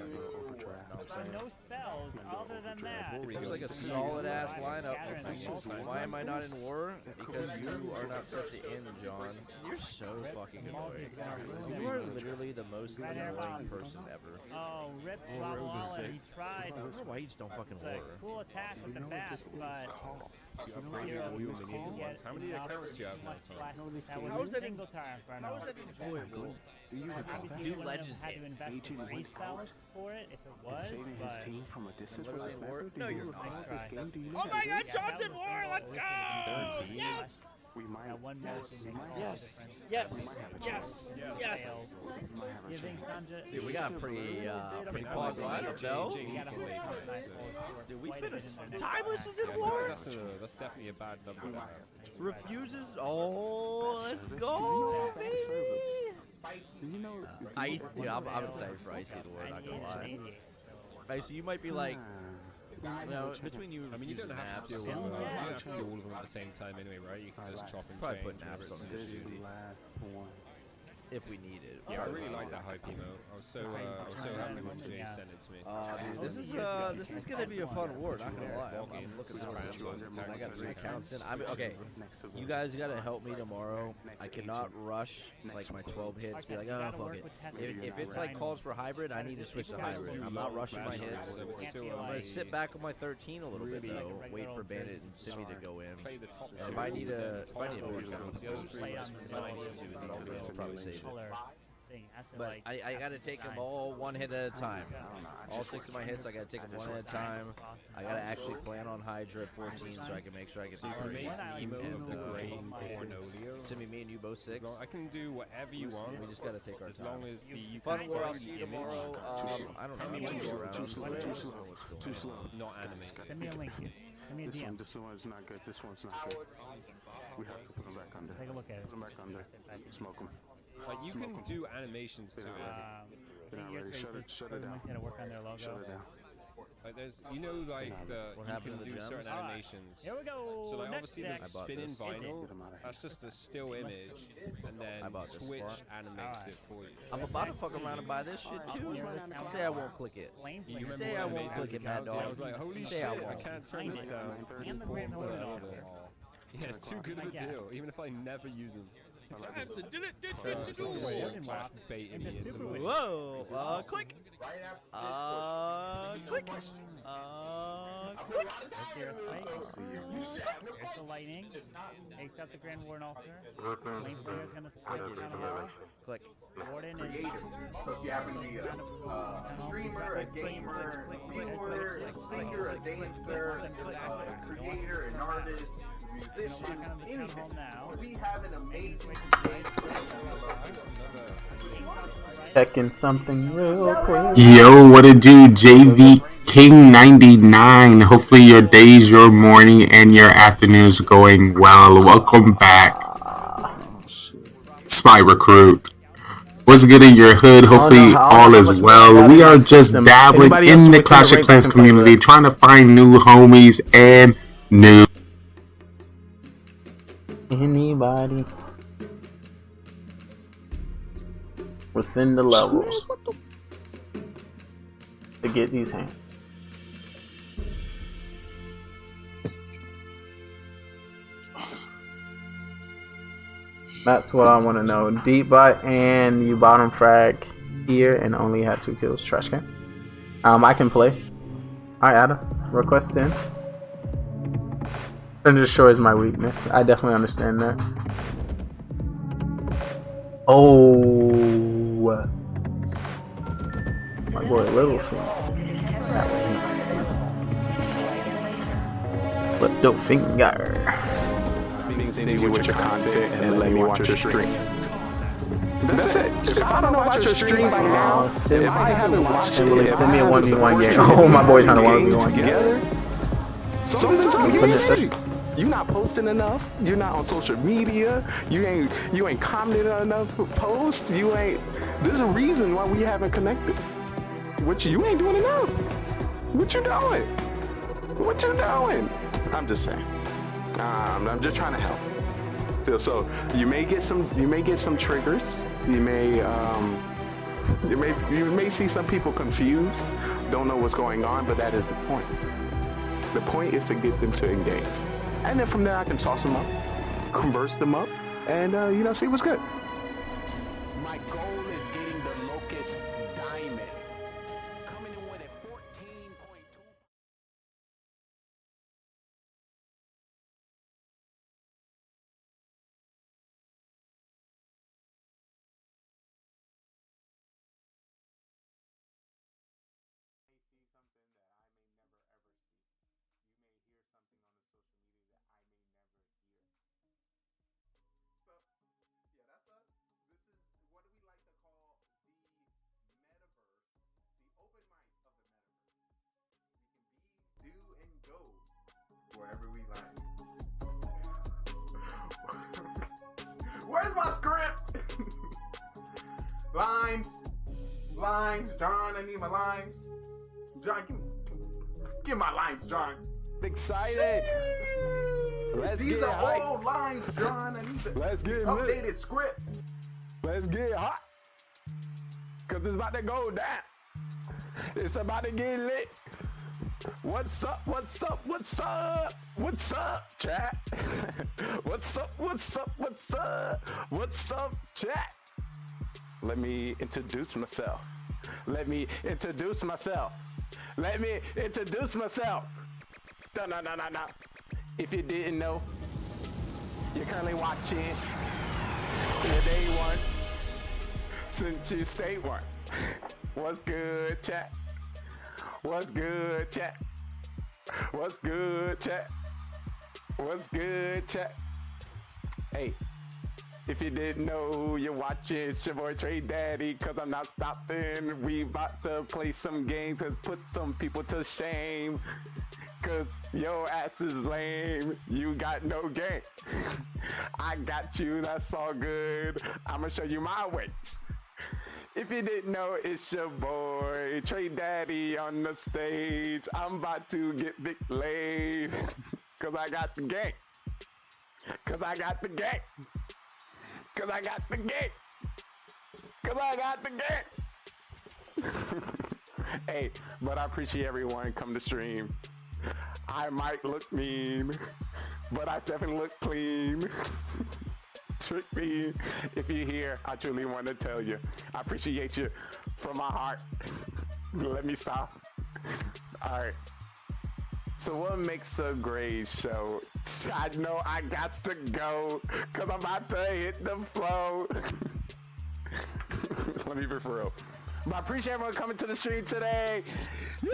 No spells other than that. There's like a solid ass lineup. Why am I not in war? Because you are not set to end, John. You're so fucking annoying. You are literally the most annoying person ever. Oh, rip Walla, he tried. I don't know why you just don't fucking war. Cool attack with the bat, but how many accounts do you have now, Tom? How is that single tire in front of How is that enjoyable? Do Legends had to invest 3 spells for it if it was, but no, you're not. Oh my God, Sean's in war! Let's go! Yes! We might have one more thing. Yes! Dude, we got a pretty pog lineup, though. Dude, we finished. Timeless is in war. That's definitely a bad number. Refuses. Oh, let's go, baby. Ice, dude, I'm excited for Icy the War, not gonna lie. Icy, you might be like, no, between you. I mean, you don't have to do all of them. You don't have to do all of them at the same time anyway, right? You can just chop and probably change. put naps on this duty if we need it. Yeah, I really like that hype emote. I was so happy when Jay sent it to me. Dude, this is gonna be a fun war. Not gonna lie. I'm looking forward to it. I got 3 accounts in. Okay, you guys gotta help me tomorrow. I cannot rush like my 12 hits. Be like, oh fuck it. If it's like calls for hybrid, I need to switch to hybrid. I'm not rushing my hits. I'm gonna sit back on my 13 a little bit though. Wait for Bandit and Simi to go in. If I need a push down, I'll probably save it. But I gotta take them all one hit at a time. All 6 of my hits, I gotta take them one at a time. I gotta actually plan on Hydra at 14 so I can make sure I get the free. Simi, me and you both 6. I can do whatever you want. We just gotta take our as long as the fun war. I'll see you tomorrow. I don't know. Too slow. Not animated. Send me a link. Send me a DM. This one's not good. This one's not good. We have to put them back under. Take a look at it. Put them back under. Smoke them. Like you can do animations to it. They're not ready. Shut it down. Gonna work on their logo. Shut it down. Like there's, you know, like you can do certain animations. Here we go. So like obviously the spinning vinyl, that's just a still image, and then Twitch animates it for you. I'm about to fuck around and buy this shit too. Say I won't click it. You say I won't click it, Mad Dog. I was like, holy shit, I can't turn this down. Yeah, it's too good of a deal, even if I never use them. Baiting me into the whoa! Click! Click! Click! There's the lightning. Takes out the Grand Warden altar. Flame Slayer is gonna switch down a hall. Click. Warden is. So if you happen to be a streamer, a gamer, a viewer, a singer, a dancer, a creator, an artist, musician, anything. We have an amazing Checking something real quick. Yo, what it do, JV King 99. Hopefully your days, your morning, and your afternoons going well. Welcome back, Spy Recruit. What's good in your hood? Hopefully all is well. We are just dabbling in the Clash of Clans community, trying to find new homies and new. Anybody within the level to get these hands. That's what I want to know. Deep bot and you bottom frag here and only had 2 kills. Trash can. I can play. Alright, Adam. Request in. And destroys my weakness. I definitely understand that. Oh, my boy Little Little finger. Send you with your content and let me watch your stream. That's it. If I don't know about your stream by now, if I haven't watched it, send me a 1v1 game. Oh, my boy trying to 1v1 together. Something's up. You're not posting enough. You're not on social media. You ain't commenting on enough posts. You ain't. There's a reason why we haven't connected. What you ain't doing enough. What you doing? What you doing? I'm just saying. I'm just trying to help. So you may get some triggers. You may see some people confused, don't know what's going on, but that is the point. The point is to get them to engage, and then from there I can toss them up, converse them up, and see what's good. My goal is getting the Locust Diamond. Coming in with a 14.2. Wherever we like. Where's my script? Lines, John. I need my lines. John, give my lines, John. Excited. These are old lines, John. I need the updated script. Let's get hot. Cause it's about to go down. It's about to get lit. What's up, chat? What's up, chat? Let me introduce myself. No. If you didn't know, you're currently watching the day one since you stay one. What's good, chat? What's good, chat? Hey, if you didn't know, you're watching, it's your boy Trey Daddy, cause I'm not stopping. We about to play some games and put some people to shame. Cause your ass is lame, you got no game. I got you, that's all good. I'ma show you my ways. If you didn't know, it's your boy Trey Daddy on the stage. I'm about to get big laid. Cause I got the game. Hey, but I appreciate everyone come to stream. I might look mean, but I definitely look clean. Trick me. If you're here, I truly want to tell you, I appreciate you from my heart. Let me stop. All right. So what makes a great show? I know I got to go, cause I'm about to hit the flow. Let me be for real. But I appreciate everyone coming to the stream today. Woo!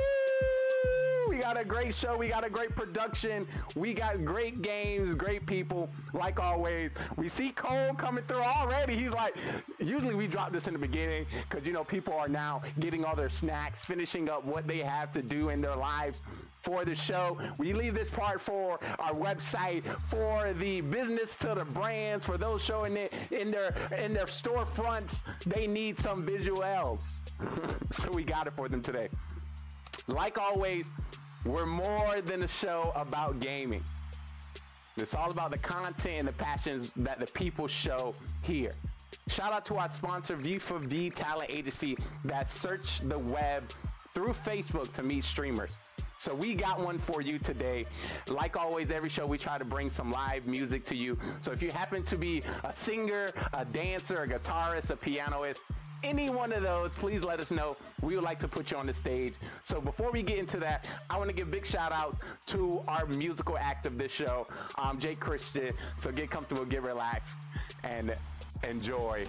We got a great show. We got a great production. We got great games, great people, like always. We see Cole coming through already. He's like, usually we drop this in the beginning because, people are now getting all their snacks, finishing up what they have to do in their lives for the show. We leave this part for our website, for the business to the brands, for those showing it in their storefronts. They need some visuals. So we got it for them today. Like always, we're more than a show about gaming. It's all about the content and the passions that the people show here. Shout out to our sponsor, V4V Talent Agency, that search the web through Facebook to meet streamers. So we got one for you today. Like always, every show we try to bring some live music to you. So if you happen to be a singer, a dancer, a guitarist, a pianoist, any one of those, please let us know. We would like to put you on the stage. So before we get into that, I want to give big shout outs to our musical act of this show, Jake Christian. So get comfortable, get relaxed, and enjoy.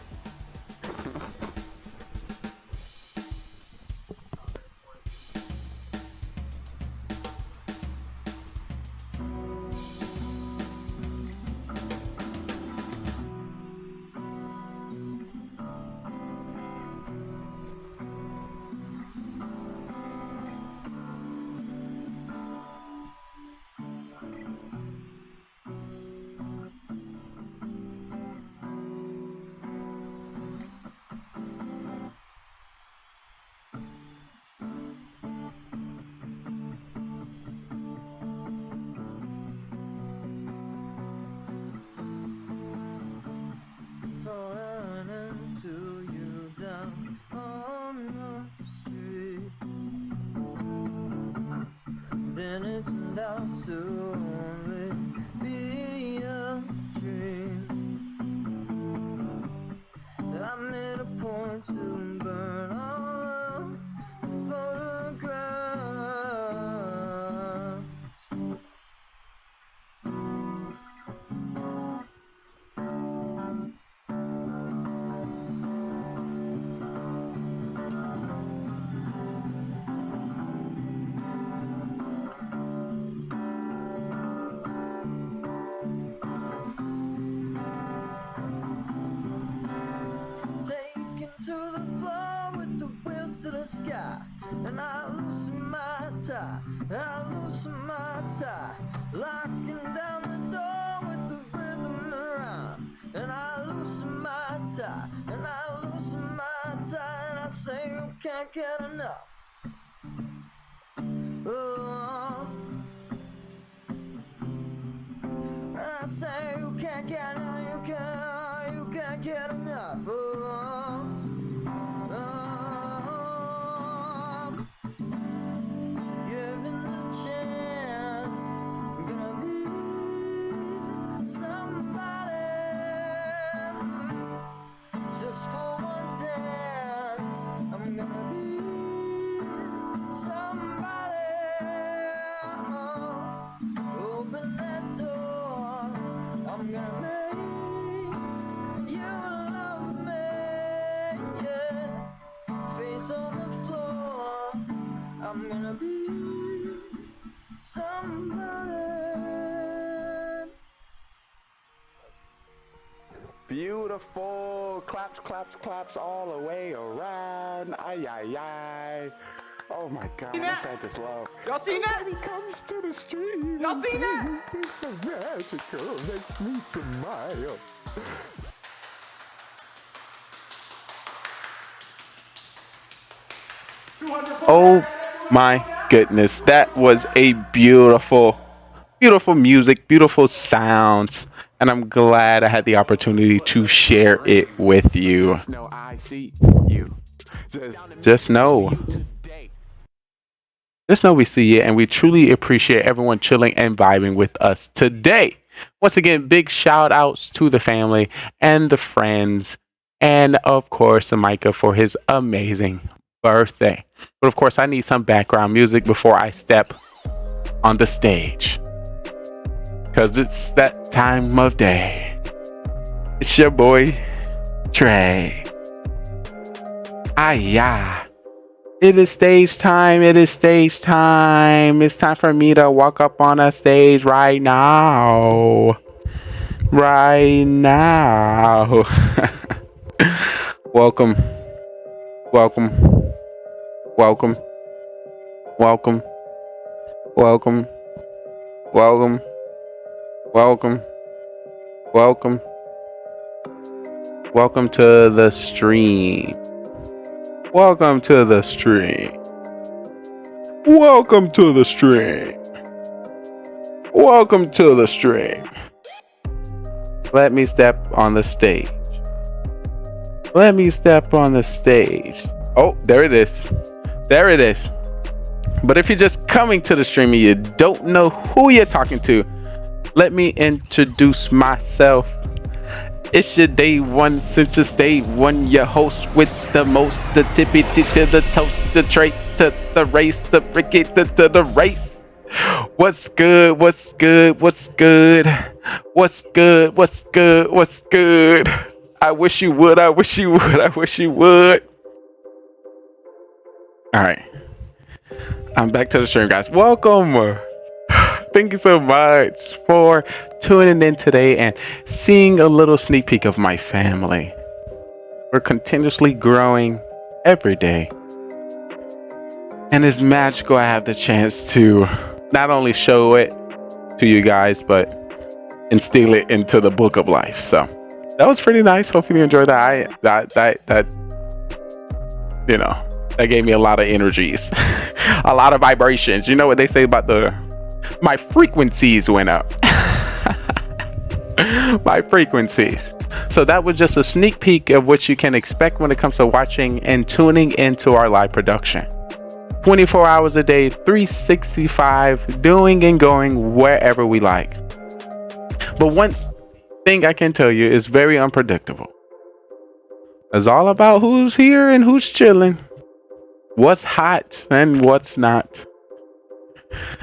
To you down on the street, then it turned out to only be a dream. I made a point to burn all of the photographs. To the floor with the wheels to the sky, and I loosen my tie, locking down the door with the rhythm around, and I loosen my tie, and I say you can't get enough. Oh, and I say you can't get enough, you can't get enough. Oh, given the chance, I'm gonna be somebody. Just for one dance, I'm gonna be somebody. Open that door, I'm gonna make you love me. Yeah. Face on the floor, I'm gonna be somebody. Beautiful. Claps, claps, claps all the way around. Ay, ay, ay. Oh my God, this I just love. Y'all seen that? He comes to the stream. Y'all seen that? It's so magical, makes me smile. Oh my goodness, that was a beautiful music, beautiful sounds, and I'm glad I had the opportunity to share it with you. Just know I see you. Just know we see you, and we truly appreciate everyone chilling and vibing with us today. Once again, big shout outs to the family and the friends, and of course, Micah for his amazing birthday. But of course, I need some background music before I step on the stage, because it's that time of day. It's your boy, Trey. Yeah. It is stage time. It's time for me to walk up on a stage right now. Welcome. Welcome to the stream. Welcome to the stream. Let me step on the stage. Oh, there it is. But if you're just coming to the stream and you don't know who you're talking to, let me introduce myself. It's your day one since just day one. Your host with the most, the tippy to the toast, the trait to the race, the Ricky to the race. What's good? What's good? What's good? What's good? What's good? What's good? I wish you would. I wish you would. I wish you would. All right. I'm back to the stream, guys. Welcome. Thank you so much for tuning in today and seeing a little sneak peek of my family. We're continuously growing every day. And it's magical I have the chance to not only show it to you guys, but instill it into the book of life. So that was pretty nice. Hopefully you enjoyed that. That you know, that gave me a lot of energies, a lot of vibrations. You know what they say about my frequencies went up. My frequencies. So that was just a sneak peek of what you can expect when it comes to watching and tuning into our live production. 24 hours a day, 365, doing and going wherever we like. But one thing I can tell you is very unpredictable. It's all about who's here and who's chilling, what's hot and what's not,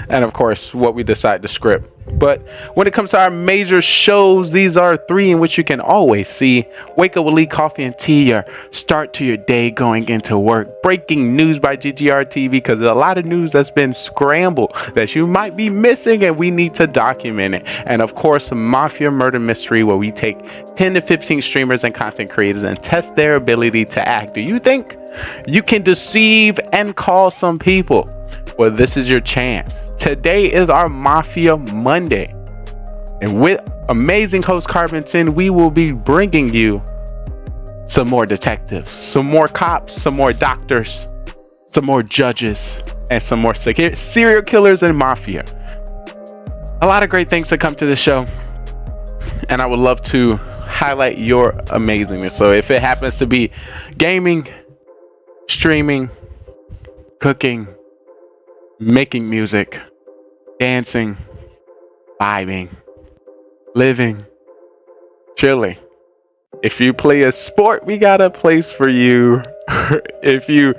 and of course what we decide to script. But when it comes to our major shows, these are three in which you can always see. Wake Up with Lee Coffee and Tea, your start to your day going into work. Breaking news by GGR TV, because there's a lot of news that's been scrambled that you might be missing and we need to document it. And of course, Mafia Murder Mystery, where we take 10 to 15 streamers and content creators and test their ability to act. Do you think you can deceive and call some people? Well, this is your chance. Today is our Mafia Monday. And with amazing host Carbon Finn, we will be bringing you some more detectives, some more cops, some more doctors, some more judges, and some more serial killers and mafia. A lot of great things to come to the show. And I would love to highlight your amazingness. So if it happens to be gaming, streaming, cooking, making music, dancing, vibing, living, chilling. If you play a sport, we got a place for you. If you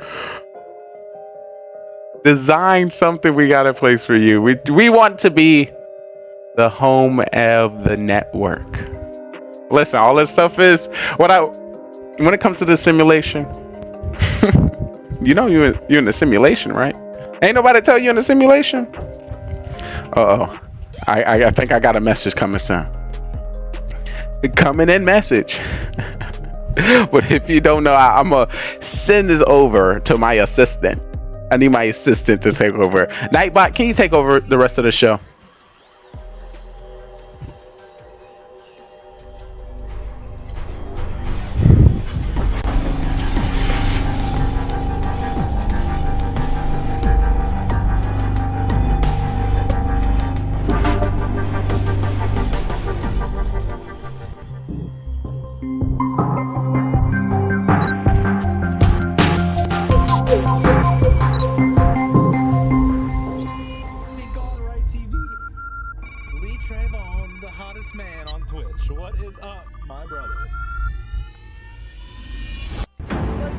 design something, we got a place for you. We want to be the home of the network. Listen, all this stuff is when it comes to the simulation, you know you're in the simulation, right? Ain't nobody tell you in the simulation? Uh-oh. I think I got a message coming soon. Coming in message. But if you don't know, I'm going to send this over to my assistant. I need my assistant to take over. Nightbot, can you take over the rest of the show?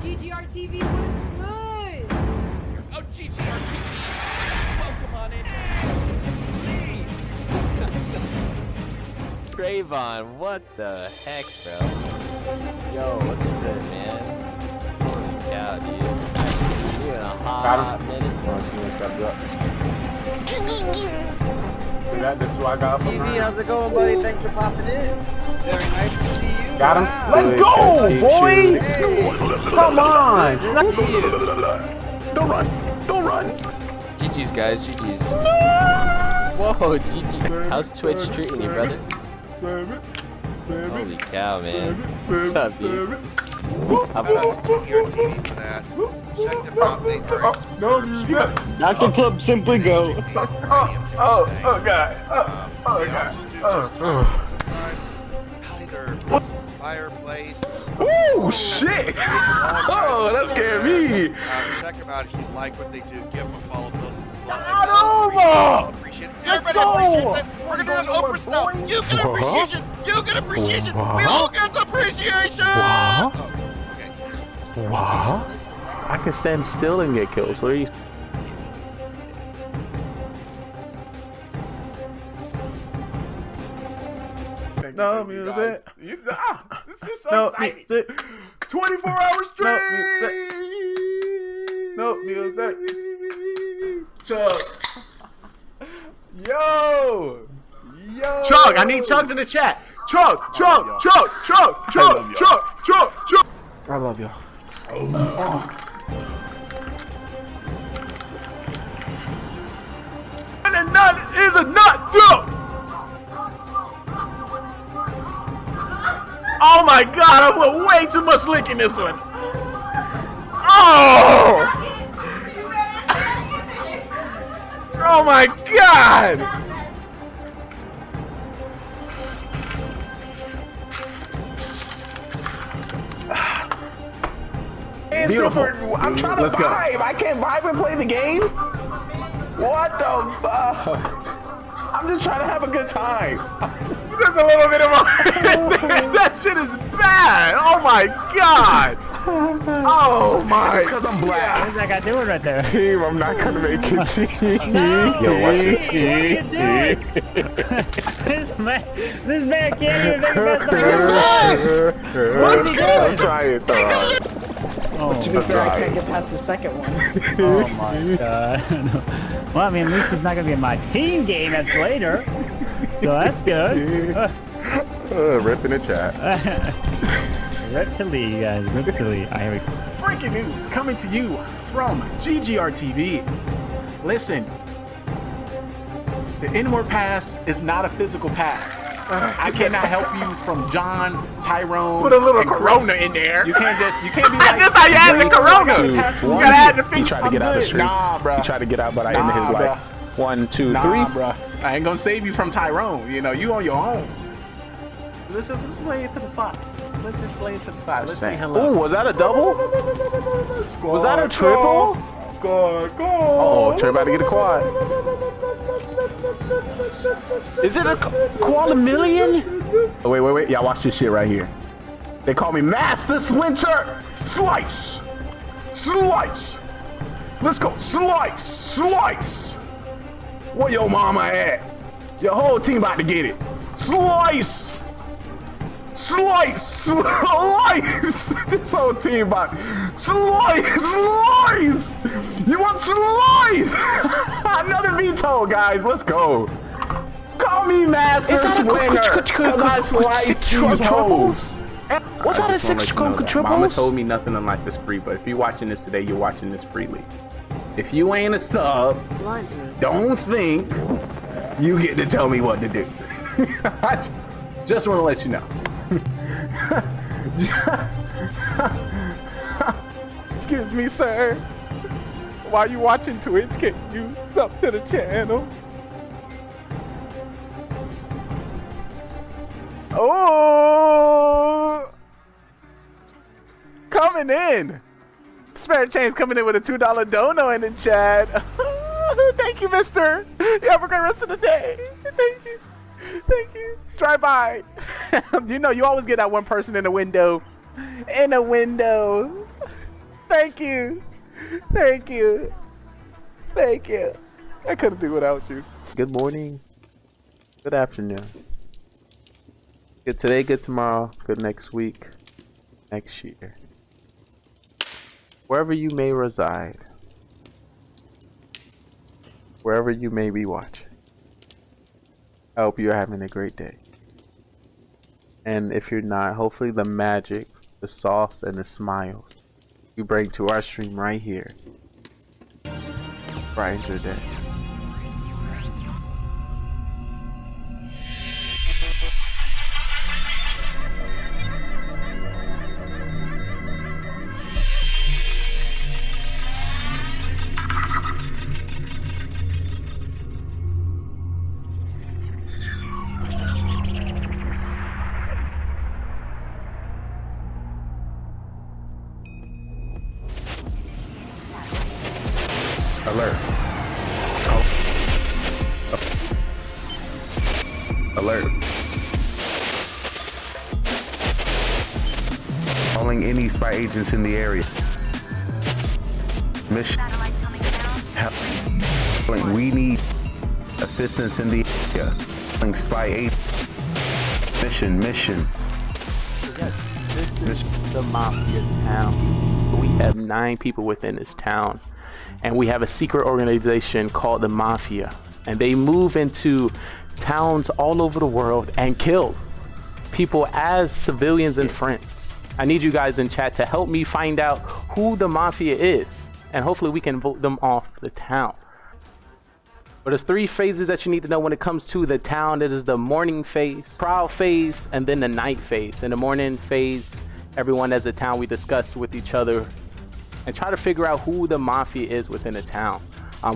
GGR TV was good! Oh, GGR TV! Welcome on in! Trayvon, what the heck, bro? Yo, what's good, man? Holy cow, dude. I haven't seen you in a hot minute. This is what I got from TV, how's it going, buddy? Thanks for popping in. Very nice to see you. Got him. Wow. Let's go, boys! Come on! Don't run! Don't run! GG's, guys. GG's. Whoa, GG. How's Twitch treating you, brother? Holy cow, man. What's up, dude? Shout out to GGR TV for that. Check them out. They are Not the club, simply go. Oh, God. Sometimes either fireplace. Oh, shit! Oh, that scared me. Check them out if you like what they do. Give them a follow. They'll Appreciate it. Everybody appreciates it. We're gonna do an Oprah style. You get appreciation. You get appreciation. We all get appreciation. Wow. I can stand still and get kills. What are you? No music. This is so exciting. Music. 24 hours straight. No music. Chug. Yo. Chug. I need chugs in the chat. Chug. I love you. And a nut is a nut, dude. Oh my god, I put way too much lick in this one. Oh! Oh my god! Beautiful. I'm trying to vibe. I can't vibe and play the game. What the fuck? I'm just trying to have a good time. There's a little bit of that shit is bad. Oh my god. Oh my. It's because I'm black. What is that guy doing right there? Team, I'm not gonna make it. Team. No. Yo, watch What this man can't even think about the What are you doing? Try it. Oh, to be fair, I can't get past the second one. Oh my god. Well, I mean, at least it's not gonna be my team game that's later. So that's good. Rip in the chat. Rip to Lee, guys. Rip to Lee. Here we go. Breaking news coming to you from GGR TV. Listen, the inward pass is not a physical pass. I cannot help you from John, Tyrone. Put a little Corona in there. You can't be like. This how you add the Corona. You gotta add the finger. He tried to get out the street. Nah, bro. He tried to get out, but I ended his life. 1, 2, 3. Bro. I ain't gonna save you from Tyrone. You know, you on your own. Let's just lay it to the side. Let's just lay it to the side. Let's say hello. Ooh, was that a double? Was that a triple? Score, goal. Uh-oh, Trey about to get a quad. Is it a quad million? Oh, wait. Y'all watch this shit right here. They call me Master Splinter. Slice. Let's go. Slice. Where your mama at? Your whole team about to get it. Slice. This whole team about slice. You want slice? Another veto, guys. Let's go. Call me Master Splinter. I slice these hoes. Was that a 6 triples? Mama told me nothing unlike this free, but if you're watching this today, you're watching this freely. If you ain't a sub, don't think you get to tell me what to do. I just want to let you know. Excuse me, sir. While you watching Twitch, can you sub to the channel? Oh, coming in. Spare change coming in with a $2 dono in the chat. Thank you, mister. You have a great rest of the day. Thank you. Drive by. You know, you always get that one person in a window. Thank you. I couldn't do without you. Good morning. Good afternoon. Good today, good tomorrow, good next week, next year. Wherever you may reside. Wherever you may be watching. I hope you're having a great day. And if you're not, hopefully the magic, the sauce, and the smiles you bring to our stream right here brightens your day. Alert. Alert. Calling any spy agents in the area. Mission. We need assistance in the area. Calling spy agents. Mission. This is the Mafia's town. We have 9 people within this town. And we have a secret organization called the Mafia. And they move into towns all over the world and kill people as civilians and friends. I need you guys in chat to help me find out who the Mafia is. And hopefully we can vote them off the town. But there's 3 phases that you need to know when it comes to the town. It is the morning phase, trial phase, and then the night phase. In the morning phase, everyone as a town, we discuss with each other and try to figure out who the Mafia is within the town.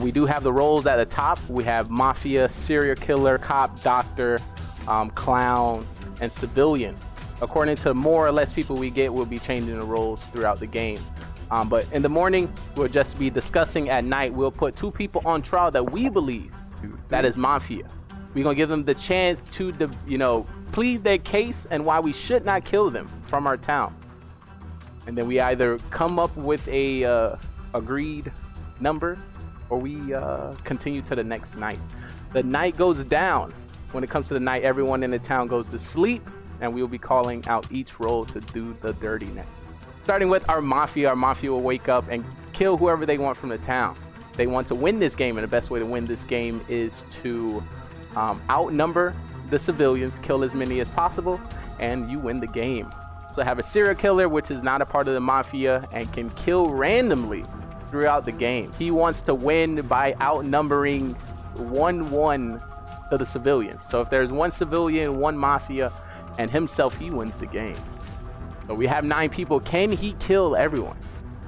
We do have the roles at the top. We have Mafia, serial killer, cop, doctor, clown, and civilian. According to more or less people we get, we'll be changing the roles throughout the game. But in the morning, we'll just be discussing. At night, we'll put 2 people on trial that we believe that is Mafia. We're going to give them the chance to, plead their case and why we should not kill them from our town. And then we either come up with a agreed number or we continue to the next night. The night goes down. When it comes to the night, everyone in the town goes to sleep and we'll be calling out each role to do the dirtiness. Starting with our Mafia will wake up and kill whoever they want from the town. They want to win this game, and the best way to win this game is to outnumber the civilians, kill as many as possible, and you win the game. So have a serial killer, which is not a part of the Mafia and can kill randomly throughout the game. He wants to win by outnumbering 1-1 to the civilians. So if there's 1 civilian, 1 Mafia, and himself, he wins the game. So we have 9 people. Can he kill everyone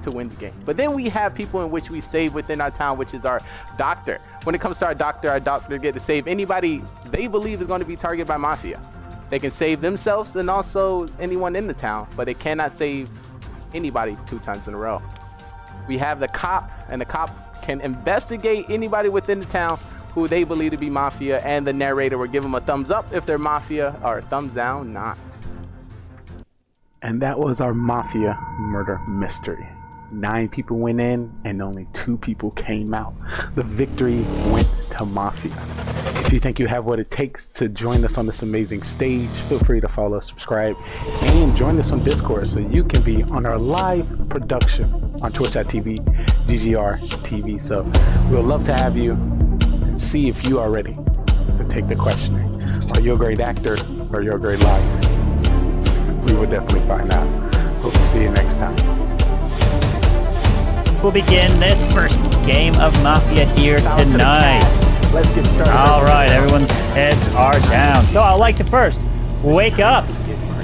to win the game? But then we have people in which we save within our town, which is our doctor. When it comes to our doctor get to save anybody they believe is going to be targeted by Mafia. They can save themselves and also anyone in the town, but they cannot save anybody 2 times in a row. We have the cop, and the cop can investigate anybody within the town who they believe to be Mafia, and the narrator will give them a thumbs up if they're Mafia or a thumbs down not. And that was our Mafia murder mystery. 9 people went in and only 2 people came out. The victory went to Mafia. If you think you have what it takes to join us on this amazing stage, feel free to follow, subscribe, and join us on Discord so you can be on our live production on twitch.tv, GGR TV. So we'll love to have you and see if you are ready to take the questioning. Are you a great actor or you're a great liar? We will definitely find out. Hope to see you next time. We'll begin this first game of Mafia here tonight. Let's get started. All right, everyone's heads are down. So I'd like to first wake up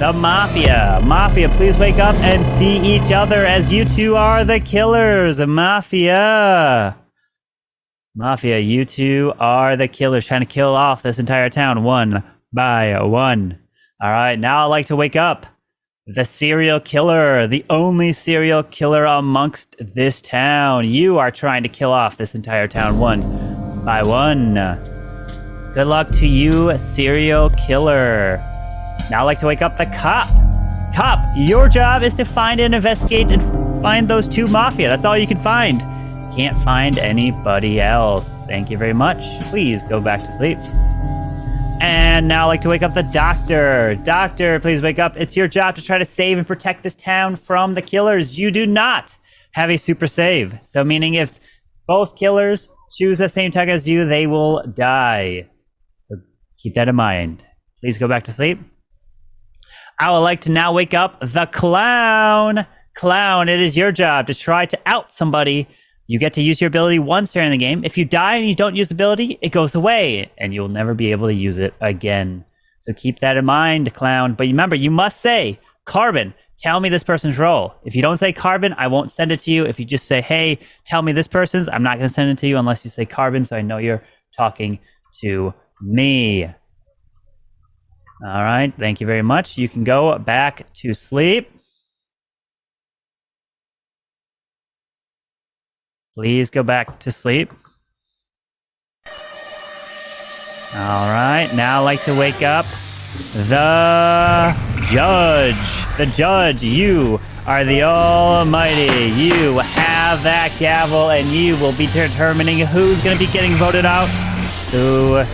the Mafia. Mafia, please wake up and see each other as you 2 are the killers. Mafia, you 2 are the killers trying to kill off this entire town 1 by 1. All right, now I'd like to wake up the serial killer, the only serial killer amongst this town. You are trying to kill off this entire town 1 by 1. Good luck to you, serial killer. Now I'd like to wake up the cop. Cop, your job is to find and investigate and find those 2 Mafia. That's all you can find. Can't find anybody else. Thank you very much. Please go back to sleep. And now I'd like to wake up the doctor. Doctor, please wake up. It's your job to try to save and protect this town from the killers. You do not have a super save. So meaning if both killers choose the same target as you, they will die. So keep that in mind. Please go back to sleep. I would like to now wake up the clown. Clown, it is your job to try to out somebody. You get to use your ability once during the game. If you die and you don't use the ability, it goes away, and you'll never be able to use it again. So keep that in mind, clown. But remember, you must say, Carbon, tell me this person's role. If you don't say Carbon, I won't send it to you. If you just say, hey, tell me this person's, I'm not going to send it to you unless you say Carbon, so I know you're talking to me. All right, thank you very much. You can go back to sleep. Please go back to sleep. All right, now I'd like to wake up the judge. The judge, you are the almighty. You have that gavel, and you will be determining who's going to be getting voted out. So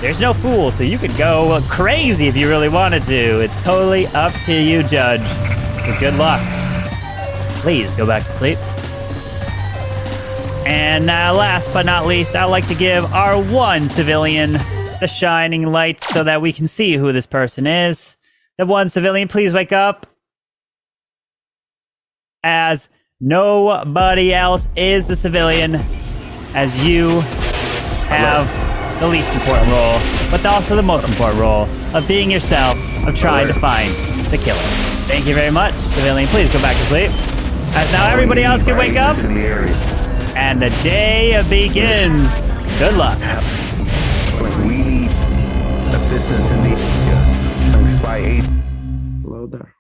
there's no fool, so you could go crazy if you really wanted to. It's totally up to you, judge. So good luck. Please go back to sleep. And last but not least, I'd like to give our one civilian the shining light so that we can see who this person is. The one civilian, please wake up. As nobody else is the civilian, as you have the least important role, but also the most important role of being yourself, of trying to find the killer. Thank you very much, civilian. Please go back to sleep. As now everybody else can wake up, and the day begins. Good luck. We need assistance in the Spy 8. Hello there.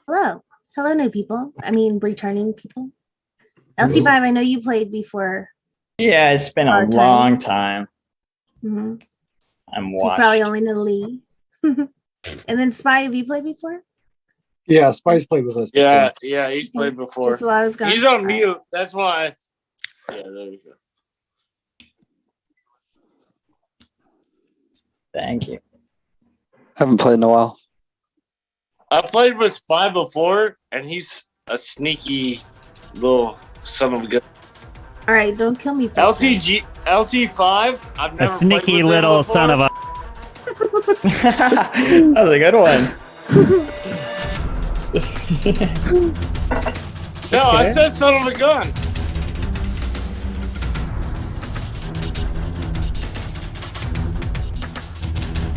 Hello. Hello, new people. I mean, returning people. LT5, I know you played before. Yeah, it's been a long time. Mm-hmm. I'm So you washed. probably only know Lee. And then Spy, have you played before? Yeah, Spy's played with us. Yeah, yeah, he's played before. Just while I was gone. He's on mute. That's why. Yeah, there we go. Thank you. Haven't played in a while. I played with Spy before, and he's a sneaky little son of a gun. All right, don't kill me. LT5. I've never A sneaky played with little him son of a. That was a good one. No, I said son of a gun.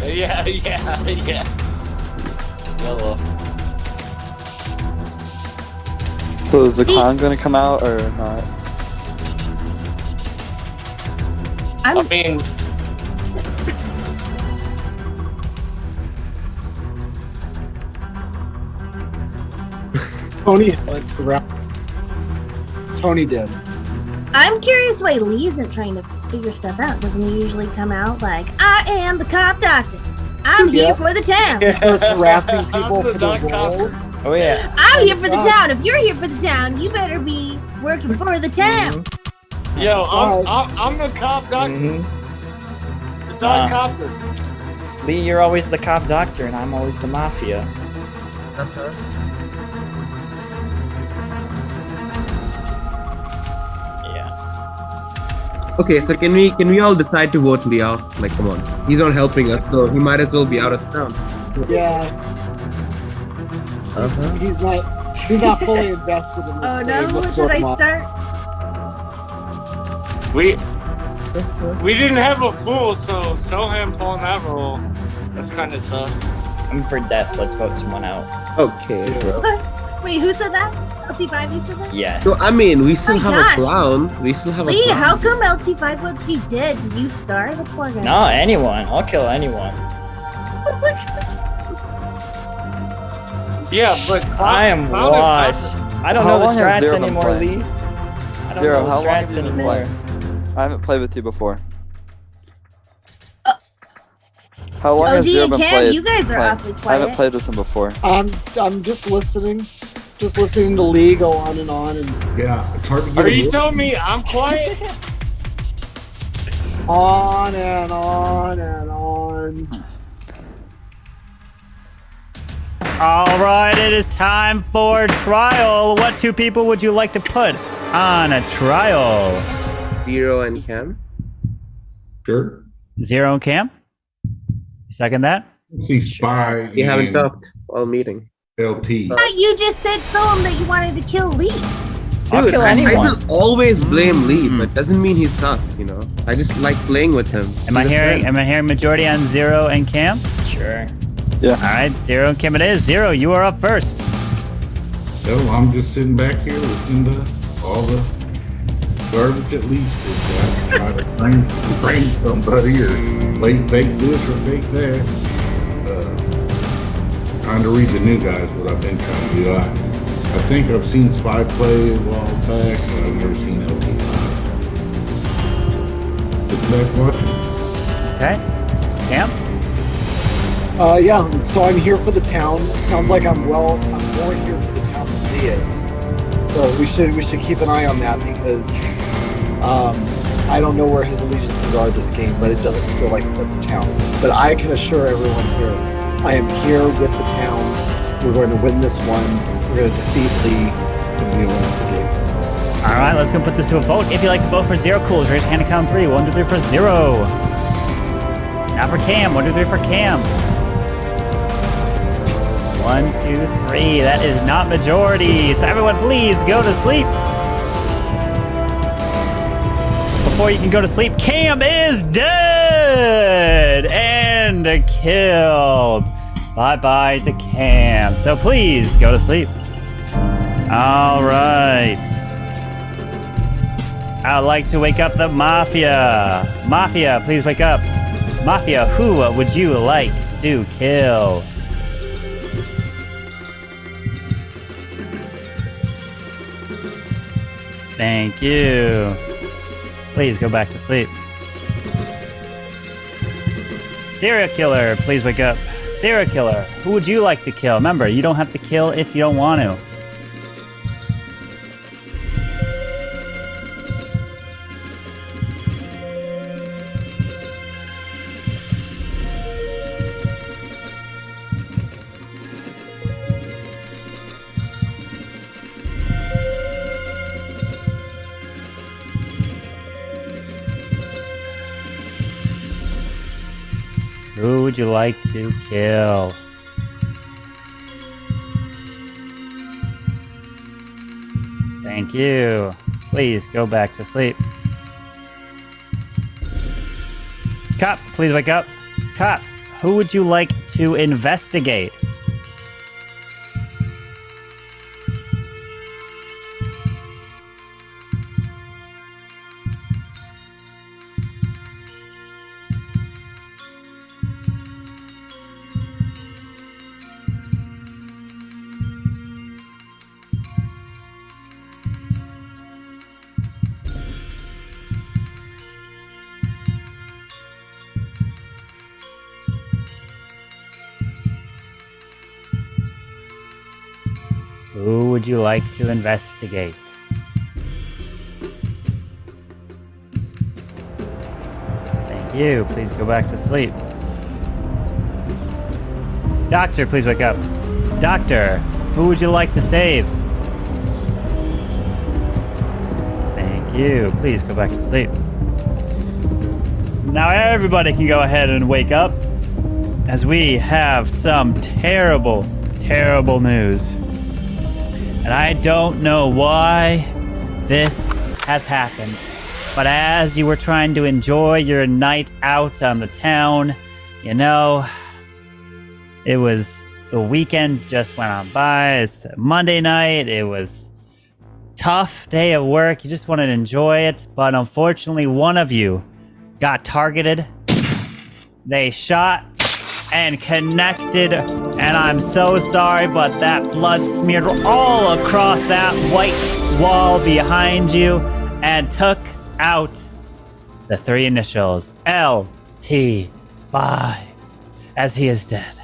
Yeah. Yellow. So is the clown going to come out or not? I mean, Tony went to rap. Tony did. I'm curious why Lee isn't trying to figure stuff out. Doesn't he usually come out like, I am the cop doctor. I'm here for the town. Starts harassing people for their roles. Oh yeah. I'm here for the town. If you're here for the town, you better be working for the town. yo, I'm the cop doctor. The dog copter. Lee, you're always the cop doctor, and I'm always the mafia. Okay, so can we all decide to vote Lee off? Like, come on, he's not helping us, so he might as well be out of town. Yeah. He's not fully invested in this. Oh no, should I start? We didn't have a fool, so Soham pulling that role. That's kind of sus. I'm for death. Let's vote someone out. Okay, bro. Wait, who said that? LT5, you said that? Yes. So I mean, we still have gosh. a clown. We still have Lee, a clown. how come LT5 what he did? Did you scar the poor guy? No, anyone. I'll kill anyone. Yeah, but I am Clown is washed. I don't How know long the has strats Zero been anymore, playing? Lee. I don't Zero, know the how long strats have you been anymore. playing? I haven't played with you before. How long has OG Zero and been Cam, playing? you guys are awfully I haven't quiet. played with him before. I'm just listening to Lee go on and Yeah, it's hard to get Are you a- telling me I'm quiet? on and on and on. All right, it is time for trial. What two people would you like to put on a trial? Zero and Cam. Sure. Zero and Cam? You second that? See Spy. We haven't and talked all meeting. LT. But you just said Soham that you wanted to kill Lee. I'll Dude, kill I anyone. will always blame Lee, but doesn't mean he's sus, you know. I just like playing with him. Am I hearing majority on Zero and Cam? Sure. Yeah. All right, Zero and Cam it is. Zero, you are up first. So I'm just sitting back here listening to all the garbage at least. Try to frame somebody or fake this or fake that. Trying to read the new guys, what I've been trying to do. I think I've seen Spy play a while back, but I've never seen LT5. Sit back watching. Okay. Cam? Yeah, so I'm here for the town. Sounds like I'm more here for the town than he is. So we should keep an eye on that because I don't know where his allegiances are this game, but it doesn't feel like it's at the town. But I can assure everyone here, I am here with the town. We're going to win this one. We're going to defeat Lee. It's going to be a wonderful game. All right, let's go put this to a vote. If you'd like to vote for Zero Cools, raise your hand and count 3. 1, 2, 3 for Zero. Now for Cam. 1, 2, 3 for Cam. 1, 2, 3. That is not majority. So everyone, please go to sleep. Before you can go to sleep, Cam is dead and killed. Bye-bye to Cam. So please go to sleep. All right. I'd like to wake up the Mafia. Mafia, please wake up. Mafia, who would you like to kill? Thank you. Please go back to sleep. Serial killer, please wake up. Serial killer, who would you like to kill? Remember, you don't have to kill if you don't want to. Who would you like to kill? Thank you. Please go back to sleep. Cop, please wake up. Cop, who would you like to investigate? Who would you like to investigate? Thank you. Please go back to sleep. Doctor, please wake up. Doctor, who would you like to save? Thank you. Please go back to sleep. Now everybody can go ahead and wake up, as we have some terrible, terrible news. And I don't know why this has happened, but as you were trying to enjoy your night out on the town, you know, it was the weekend just went on by. It's Monday night. It was a tough day at work. You just wanted to enjoy it, but unfortunately, one of you got targeted. They shot and connected, and I'm so sorry, but that blood smeared all across that white wall behind you and took out the 3 initials LT5, as he is dead.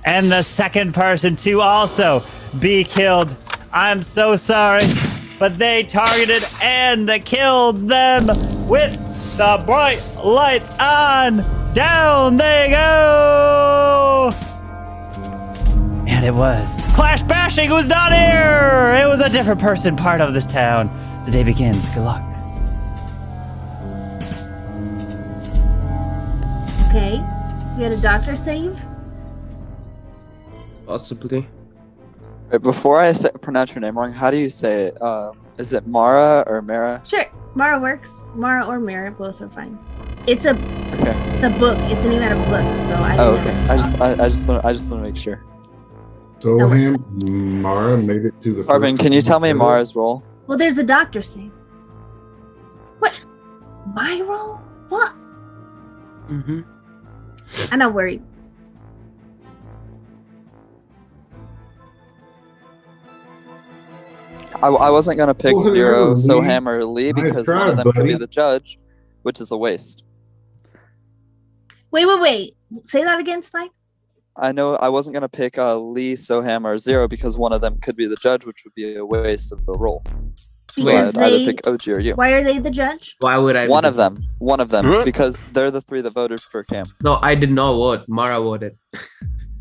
And the second person to also be killed, I'm so sorry, but they targeted and killed them with the bright lights on. Down they go! And it was Clash Bashing who's not here! It was a different person part of this town. The day begins. Good luck. Okay. You had a doctor save? Possibly. Wait, before I pronounce your name wrong, how do you say it? Is it Mara or Mara? Sure. Mara works. Mara or Mara, both are fine. It's a book. It's the name out of a book, so I don't know. I just want to make sure. So Mara made it to the. Arvin, can you tell me Mara's role? Well, there's a doctor save. What? My role? What? Mm-hmm. I'm not worried. I wasn't gonna pick Oh, Zero, Lee. Soham, or Lee Nice because try, one of them could be buddy. the judge, which is a waste. Wait. Say that again, Spike. I know I wasn't gonna pick Lee, Soham, or Zero because one of them could be the judge, which would be a waste of the role. So Because I'd either pick OG or you. Why are they the judge? Why would I? One of them, because they're the three that voted for Cam. No, I did not vote. Mara voted.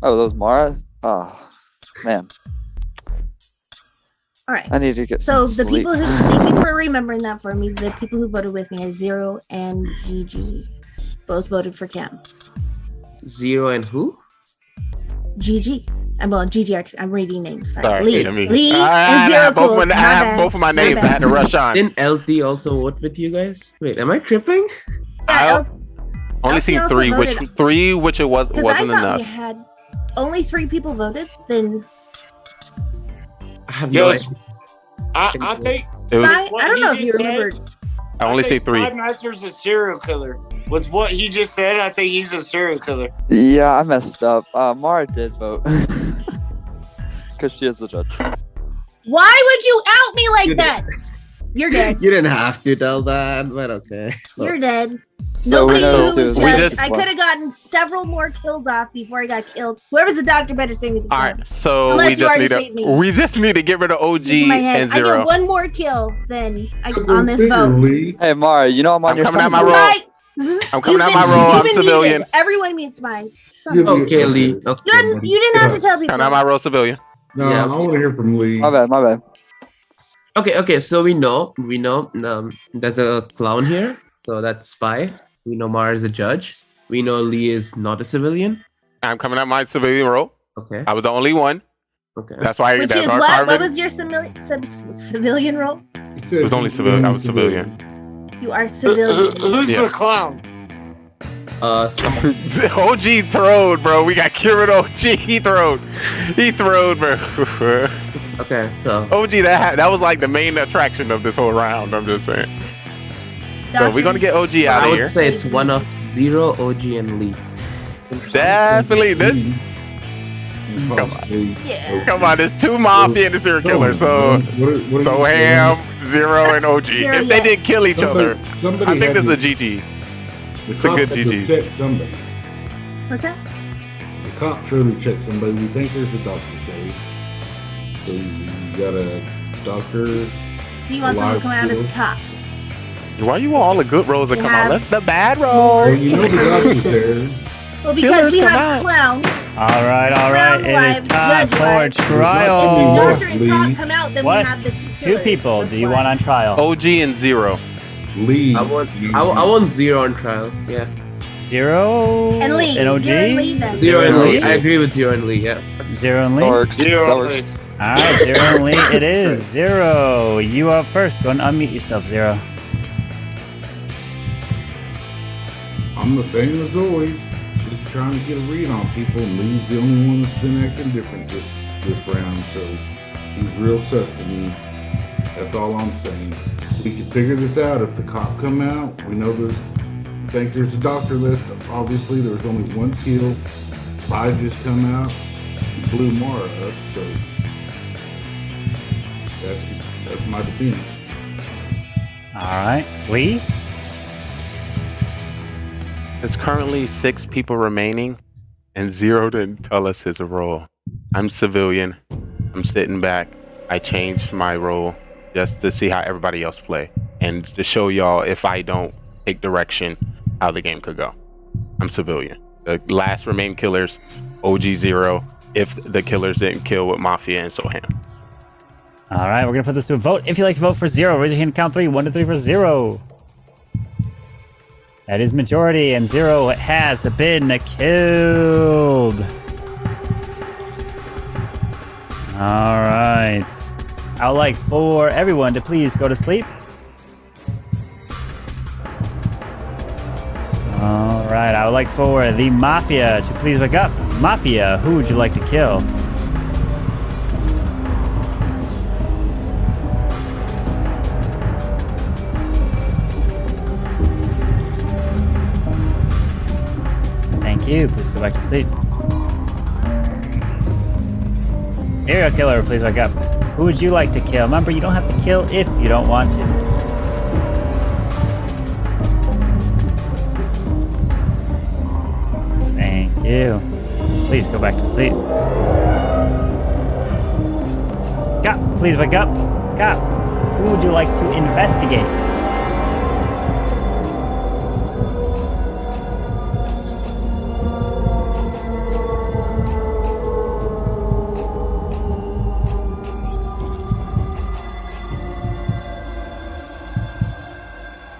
Oh, those Mara? Oh, man. All right. I need to get So some the sleep. people who thank you for remembering that for me. The people who voted with me are Zero and GG. Both voted for Cam. Zero and who? GG. I'm on GGR. I'm reading names. Sorry. Sorry, Lee. I mean, Lee I and Zero. have both Cool. of my- I have both of my names. I had to rush on. Didn't LT also vote with you guys? Wait, am I tripping? I only seen also three, voted. which it wasn't Because I thought enough. we had only 3 people voted. Then I have Yes. I think It was- I don't know if you remember. I only see 3. Spy Master's a serial killer. Was what he just said? I think he's a serial killer. Yeah, I messed up. Mara did vote. Because she is the judge. Why would you out me like that? You're dead. You didn't have to tell that, but okay. You're dead. So Nobody we know knew who who was we judge. just- I could have gotten several more kills off before I got killed. Whoever's the doctor better say me this All time. right, so Unless we you just already need saved to me. get rid of OG In my head. and I Zero. get one more kill than on this vote. Hey, Mara, you know I'm on your coming side. out my role. Right. I'm coming You've out my been- role. you've I'm been civilian. muted. Everyone meets mine. Son of a- Okay, Lee. Okay, You didn't have to tell people. Coming out my role, civilian. No, Yeah. I want to hear from Lee. My bad. Okay. So we know. There's a clown here, so that's Spy. We know Mara is a judge. We know Lee is not a civilian. I'm coming out my civilian role. Okay. I was the only one. Okay. That's why. Which that's is why what? Carmen- What was your civilian role? It was only civilian. I was civilian. You are civilian. Who's Yeah. the clown? OG throwed, bro. We got cured. OG. He throwed, bro. Okay, so OG, that was like the main attraction of this whole round. I'm just saying. So we're gonna get OG out I of would here. say it's one of Zero, OG, and Lee. Definitely this. Come on, there's 2 Mafia and a serial killer. So Ham, Zero, and OG. If they didn't kill each other, I think this is a GG's. It's a good GG's. Check somebody. What's that? The cop surely checked somebody. We think there's a doctor, Shay. So you got a doctor. So you want someone to come out as a cop? Why you want all the good roles that We come out? have That's the bad more roles. You know the doctor's there. Well, because Killers we come have out. clown. All right. Round It live, is time judge for live. trial. If the doctor and cop come out, then What? we have the 2 2 killers. people. That's Do you why. want on trial? OG and Zero. Lee. I want Zero on trial. Yeah. Zero And Lee. and OG. Zero and Lee then. Zero and Lee. I agree with Zero and Lee. Yeah. Zero and Lee. That works. All right, Zero and Lee. It is Zero. You up first. Go and unmute yourself, Zero. I'm the same as always. Just trying to get a read on people, and Lee's the only one that's been acting different this round, so he's real sus to me. That's all I'm saying. We can figure this out if the cop come out. We know think there's a doctor list. Obviously, there was only 1 kill. 5 just come out. He blew Mara up, so that's my defense. All right, Lee. There's currently 6 people remaining, and Zero didn't tell us his role. I'm civilian. I'm sitting back. I changed my role just to see how everybody else play, and to show y'all if I don't take direction, how the game could go. I'm civilian. The last remaining killers, OG Zero, if the killers didn't kill with Mafia and Soham. All right, we're gonna put this to a vote. If you'd like to vote for Zero, raise your hand. Count 3. 1 to 3 for Zero. That is majority, and Zero has been killed. All right. I would like for everyone to please go to sleep. All right. I would like for the Mafia to please wake up. Mafia, who would you like to kill? Thank you. Please go back to sleep. Serial killer, please wake up. Who would you like to kill? Remember, you don't have to kill if you don't want to. you. Please go back to sleep. Cop, please wake up. Cop, who would you like to investigate?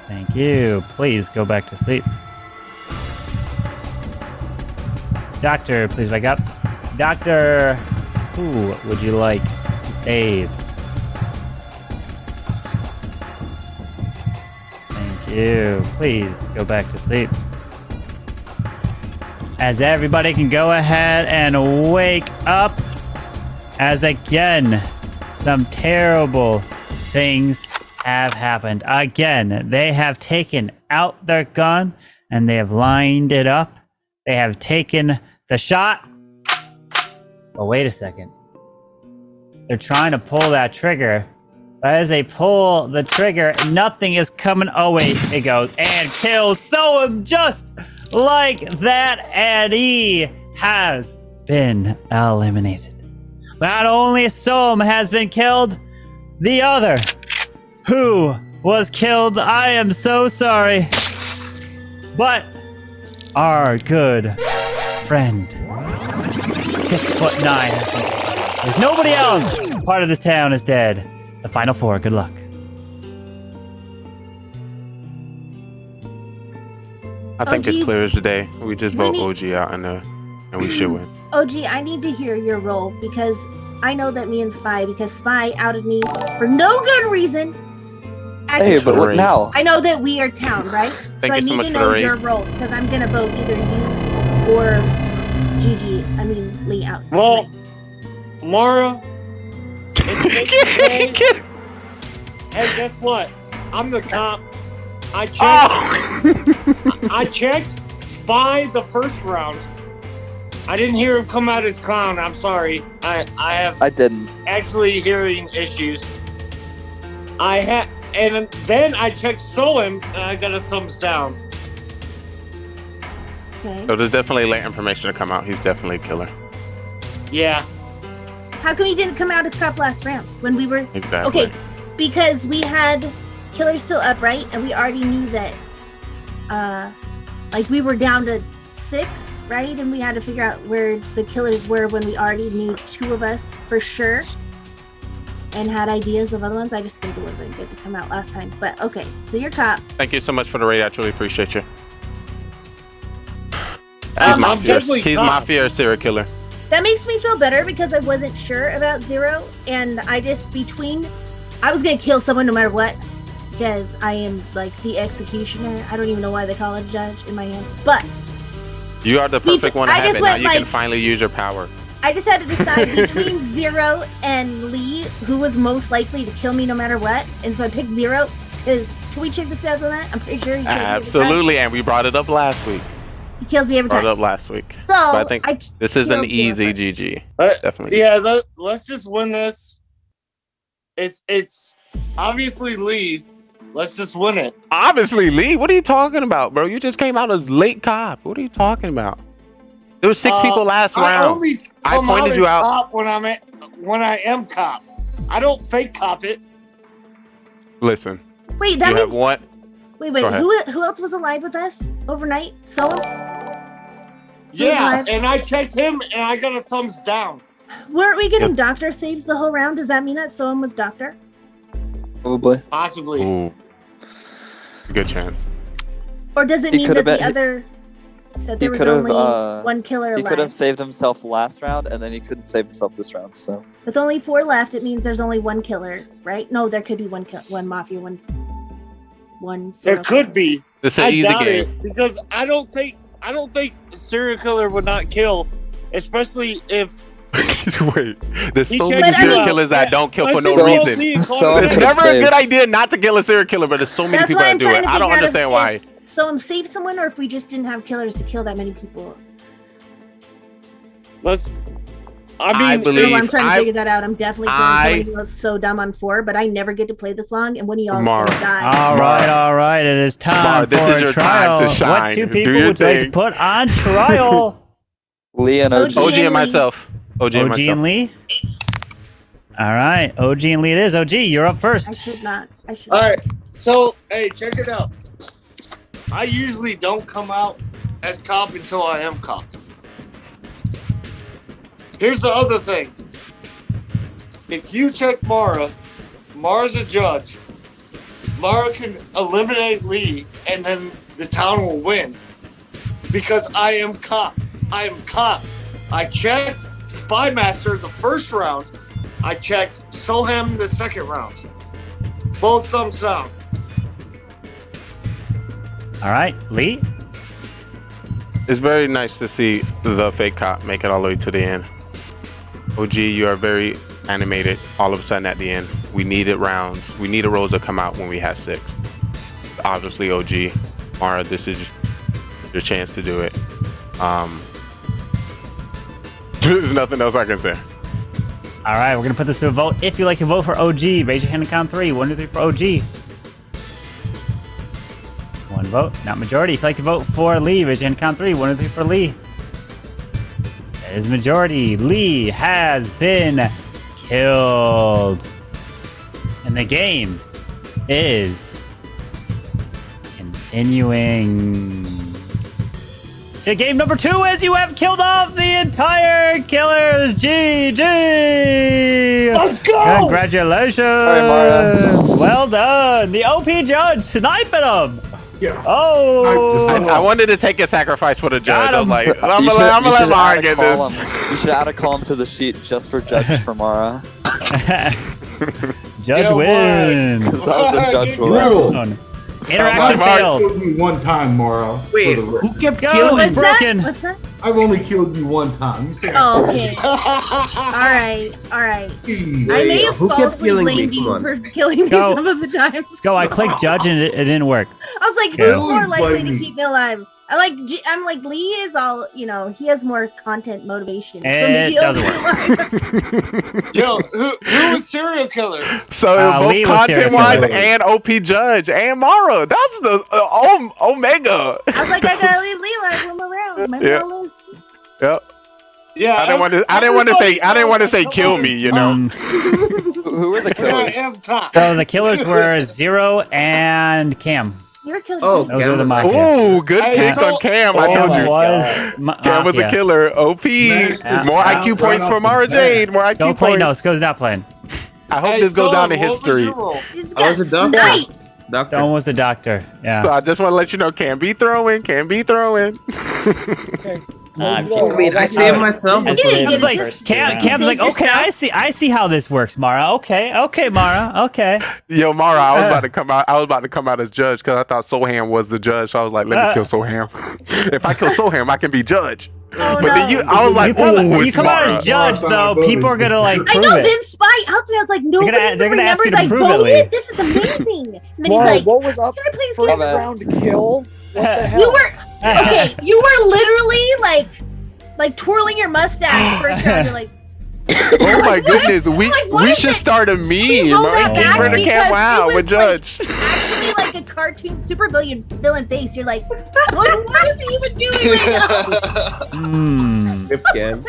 Thank you. Please go back to sleep. Doctor, please wake up. Doctor, who would you like to save? Thank you. Please go back to sleep. As everybody can go ahead and wake up. As again, some terrible things have happened. Again, they have taken out their gun and they have lined it up. They have taken the shot. But wait a second. They're trying to pull that trigger. But as they pull the trigger, nothing is coming. Oh wait, it goes and kills Soam just like that. And he has been eliminated. Not only Soam has been killed, the other who was killed, I am so sorry, but our good friend 6'9". There's nobody else. Part of this town is dead. The final four. Good luck. I think it's clear as the day. We just vote OG out in there, and we should win. OG, I need to hear your role because I know that me and Spy, because Spy outed me for no good reason. Hey, but what now? I know that we are town, right? Thank so I you so need much to for know the raid. your role because I'm gonna vote either you or Lee out. Well, Mara. Hey, guess what? I'm the cop. I checked. I checked Spy the first round. I didn't hear him come out as clown. I'm sorry. I didn't. Actually hearing issues. And then I checked Soam and I got a thumbs down. Okay. So there's definitely late information to come out. He's definitely a killer. Yeah. How come he didn't come out as cop last round when we were Exactly. okay? Because we had killers still up, right? And we already knew that, like we were down to 6, right? And we had to figure out where the killers were when we already knew 2 of us for sure. And had ideas of other ones. I just think it would have been good to come out last time. But okay, so you're cop. Thank you so much for the raid. I truly appreciate you. I'm definitely He's cop. Mafia or serial killer. That makes me feel better because I wasn't sure about Zero, and I was gonna kill someone no matter what, because I am like the executioner. I don't even know why they call it a judge in my hand, but You are the perfect one to I have just it. Now went you can like- finally use your power. I just had to decide between Zero and Lee, who was most likely to kill me no matter what, and so I picked Zero. Can we check the stats on that? I'm pretty sure he kills me every time. Absolutely, and we brought it up last week. He kills me every Brought time. it up last week. So, but I think I this is an killed Zero easy first. GG. Definitely. Yeah, let's just win this. It's obviously Lee. Let's just win it. Obviously, Lee. What are you talking about, bro? You just came out as late cop. What are you talking about? There were 6 people last I round. only I come pointed out you as out. cop when I am cop. I don't fake cop it. Listen. Wait, that you means have one. wait. Go ahead. Who else was alive with us overnight? Solo. Yeah, and I checked him and I got a thumbs down. Weren't we getting doctor saves the whole round? Does that mean that Soam was doctor? Probably. Possibly. Ooh. Good chance. Or does it He mean could that have the been- other that He there was could have. only one killer He could have left? saved himself last round, and then he couldn't save himself this round. So With only 4 left, it means there's only one killer, right? No, there could be one Mafia, one. There serial could killer. be. It's an I easy doubt game. it because I don't think serial killer would not kill, especially if. Wait, there's He so checked many you serial out. killers that don't kill for Let's no just reason. go see So Connor It's could've never a good saved. idea not to kill a serial killer, but there's so many That's people why that I'm do trying it. to I don't figure out understand if why. Soam saved someone, or if we just didn't have killers to kill that many people. I believe. I'm trying to figure that out. I'm definitely I- killing someone who's so dumb on 4, but I never get to play this long, and one of y'all is Mar. gonna die. All right. It is time Mar, this for is a your trial. time to shine. What 2 Do people your would you like to thing. put on trial? Lee and OG. OG and myself. OG and myself. and Lee. All right, OG and Lee it is. OG, you're up first. I should not. All right, so hey, check it out. I usually don't come out as cop until I am cop. Here's the other thing. If you check Mara, Mara's a judge. Mara can eliminate Lee, and then the town will win. Because I am cop. I am cop. I checked Spy Master the first round. I checked Soham the second round. Both thumbs down. All right, Lee. It's very nice to see the fake cop make it all the way to the end. OG, you are very animated all of a sudden at the end. We needed rounds. We needed Rosa to come out when we had 6. Obviously, OG. Mara, this is your chance to do it. There's nothing else I can say. All right, we're gonna put this to a vote. If you like to vote for OG, raise your hand and count 3. 1, 2, 3 for OG. 1 vote, not majority. If you like to vote for Lee, raise your hand and count 3. 1, 2, 3 for Lee. That is majority. Lee has been killed. And the game is continuing. So game number 2 is you have killed off the entire killers. GG! Let's go! Congratulations! Well done. The OP judge sniping them. Yeah. Oh! I wanted to take a sacrifice for the judge. I was like, I'm You gonna let should Mara add a get column. this. You should add a column to the sheet just for judge for Mara. Judge wins. That was a judge Brutal. win. Interaction failed. You killed me one time, Mara. Wait, who kept Go, killing it's me? broken. What's that? I've only killed you one time. You say Oh, okay. All right. I may have Who kept falsely killing me? blamed Come you on. for killing me Go. some of the time. Go, I clicked judge and it didn't work. I was like, Go. who's more likely Blame to me. keep me alive? I'm like Lee is all, he has more content motivation. So It maybe he'll doesn't be alive. Yo, who was serial killer? So Lee both was serial content-wise killer. and OP Judge and Mara. That's the Omega. I was like, I gotta leave Lee him around. Maybe Yeah. I'll leave. Yep. Yeah, I didn't want to say kill me, you know. Who were the I killers? am cop. So the killers were Zero and Cam. You're killing Oh, me. Those were the Mafia. Ooh, good Hey, pick so- on Cam. I Cam told you. was Cam was a Mafia. killer. OP. More IQ points for Mara Jade. More IQ Don't play. points. No, Sko's not playing. I hope Hey, this goes so, down in what was history. your role? You just I was got a doctor. sniped. Doctor. Don was the doctor. Yeah. So I just want to let you know, can be throwing. Wait, I saved myself. You didn't Cam's get like, it. Cam's like, okay, I see how this works, Mara. Okay, Mara. Okay. Yo, Mara, I was about to come out. I was about to come out as judge because I thought Soham was the judge. So I was like, let me kill Soham. If I kill Soham, I can be judge. Oh, But then I was like, you come out as judge though. People are gonna like I prove know. it. Then Spy asked me. I was like, nobody they're gonna ask you remembers to I prove it, Lee. voted. This is amazing. And then he's Mara, like, what was up can I please first get round to kill? What the hell? You were okay. You were literally like twirling your mustache first round. You're like, Oh my goodness, we should start a meme. roll that back Murder because Camp Wow it with was, Judge. actually like a cartoon supervillain villain face. You're like, what is he even doing right now? Again.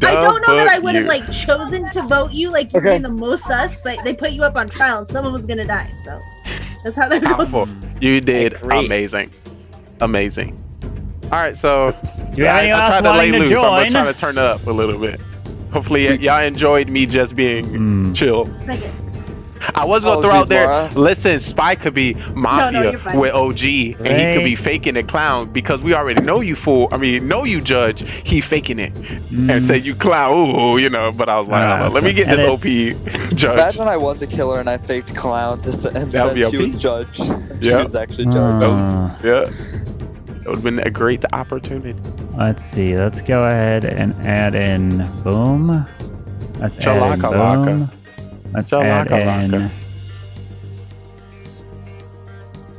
I don't know that I would have like chosen to vote you. Like you're being the most sus, but they put you up on trial and someone was gonna die. So that's how that goes. You did amazing. Amazing. All right, so Do you have anyone else tried to lay wanting to loose. I'm join? gonna try to turn it up a little bit. Hopefully, y'all enjoyed me just being chill. I was gonna throw out there. Listen, Spy could be Mafia you're fine. with OG, and he could be faking a clown because we already know you fool. I mean, know you Judge. He faking it and say you clown. Ooh, you know. But I was like, let me get this OP Judge. Imagine I was a killer and I faked clown and That would said be she OP. was judge. She Yeah. was actually judge. Yeah. That would have been a great opportunity. Let's see. Let's go ahead and add in boom. Let's add in Chalaka-laka. boom. Let's add in.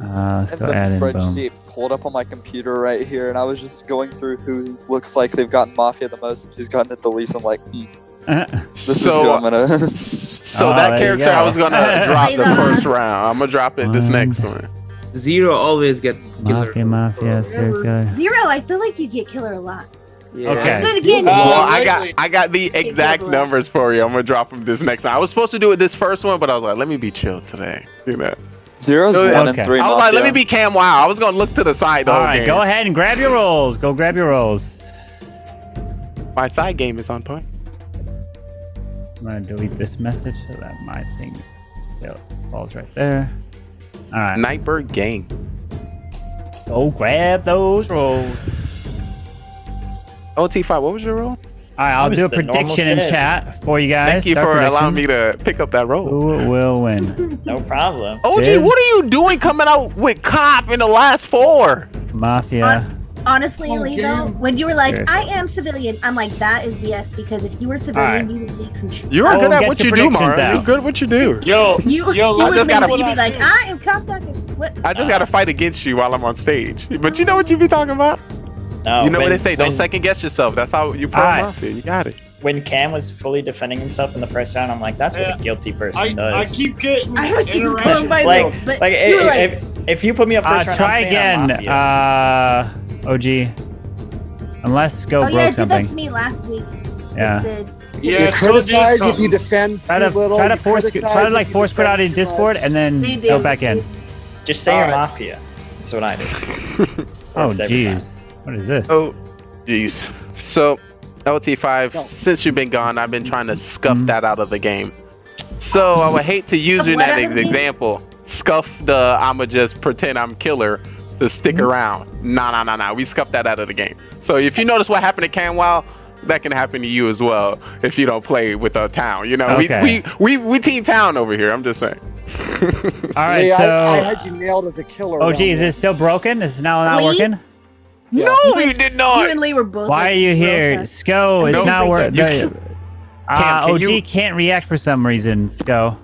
I Let's have go the add in boom. spreadsheet pulled up on my computer right here, and I was just going through who looks like they've gotten Mafia the most, who's gotten it the least. I'm like, this is who I'm gonna. So that character I was gonna drop the first round. I'm gonna drop it this next one. Zero always gets killer. Mafia, serial killer. Zero. I feel like you get killer a lot. Okay. Then again, Well, I got the exact numbers for you. I'm gonna drop them this next time. I was supposed to do it this first one, but I was like, let me be chill today. You know. 0's 1 and 3. I was like, let me be Cam Wow. I was gonna look to the side the All whole right, game. go ahead and grab your rolls. Go grab your rolls. My side game is on point. I'm gonna delete this message so that my thing falls right there. All right. Nightbird Gang. Go grab those rolls. OT5, what was your roll? All right, I'll do a prediction in chat for you guys. Thank you for allowing me to pick up that roll. Who will win? No problem. OG, Biz? what are you doing coming out with Cop in the last 4? Mafia. Honestly, Leo, when you were like, Sure. I am civilian, I'm like, that is BS because if you were civilian, you would leak some shit. You're Oh, good at get what your you do, predictions Mara. out. You're good at what you do. Yo, You I would just gotta- literally be like, I am cop doctor. What? I just gotta fight against you while I'm on stage. But you know what you be talking about? No, You know what when- they say, don't when- second guess yourself. That's how you pro Alright. Mafia. You got it. When Cam was fully defending himself in the first round, I'm like, that's what a guilty person I does. keep getting I was just interrupted. going by like, rules, but like, you were like, if you put me up first round, Try I'm saying I'm again, Mafia. OG. Unless Go oh yeah, broke it did something. that to me last week. Yeah. It did. Yeah, You so did criticize if something. you defend Try to too little. try to you force criticize try to if like you force quit out defend of too much. Discord and then They go do. back in. Just say you're Alright. Mafia. That's what I do. Oh Works every time. jeez. What is this? Oh, jeez. So, LT5, since you've been gone, I've been trying to scuff that out of the game. So, I would hate to use you in that Whatever it is. example. Scuff the I'ma just pretend I'm killer to stick around. Nah. We scuffed that out of the game. So, if you notice what happened to Cam Wow, that can happen to you as well if you don't play with a town. You know, Okay. we team town over here. I'm just saying. All right, Lee, so I had you nailed as a killer. OG, around is there. it still broken? Is it now not Lee? working? No, you did You not. and Lee were both. Why like, are you real here? sad. Sko, it's No, not working. Cam, can OG you- can't react for some reason, Sko.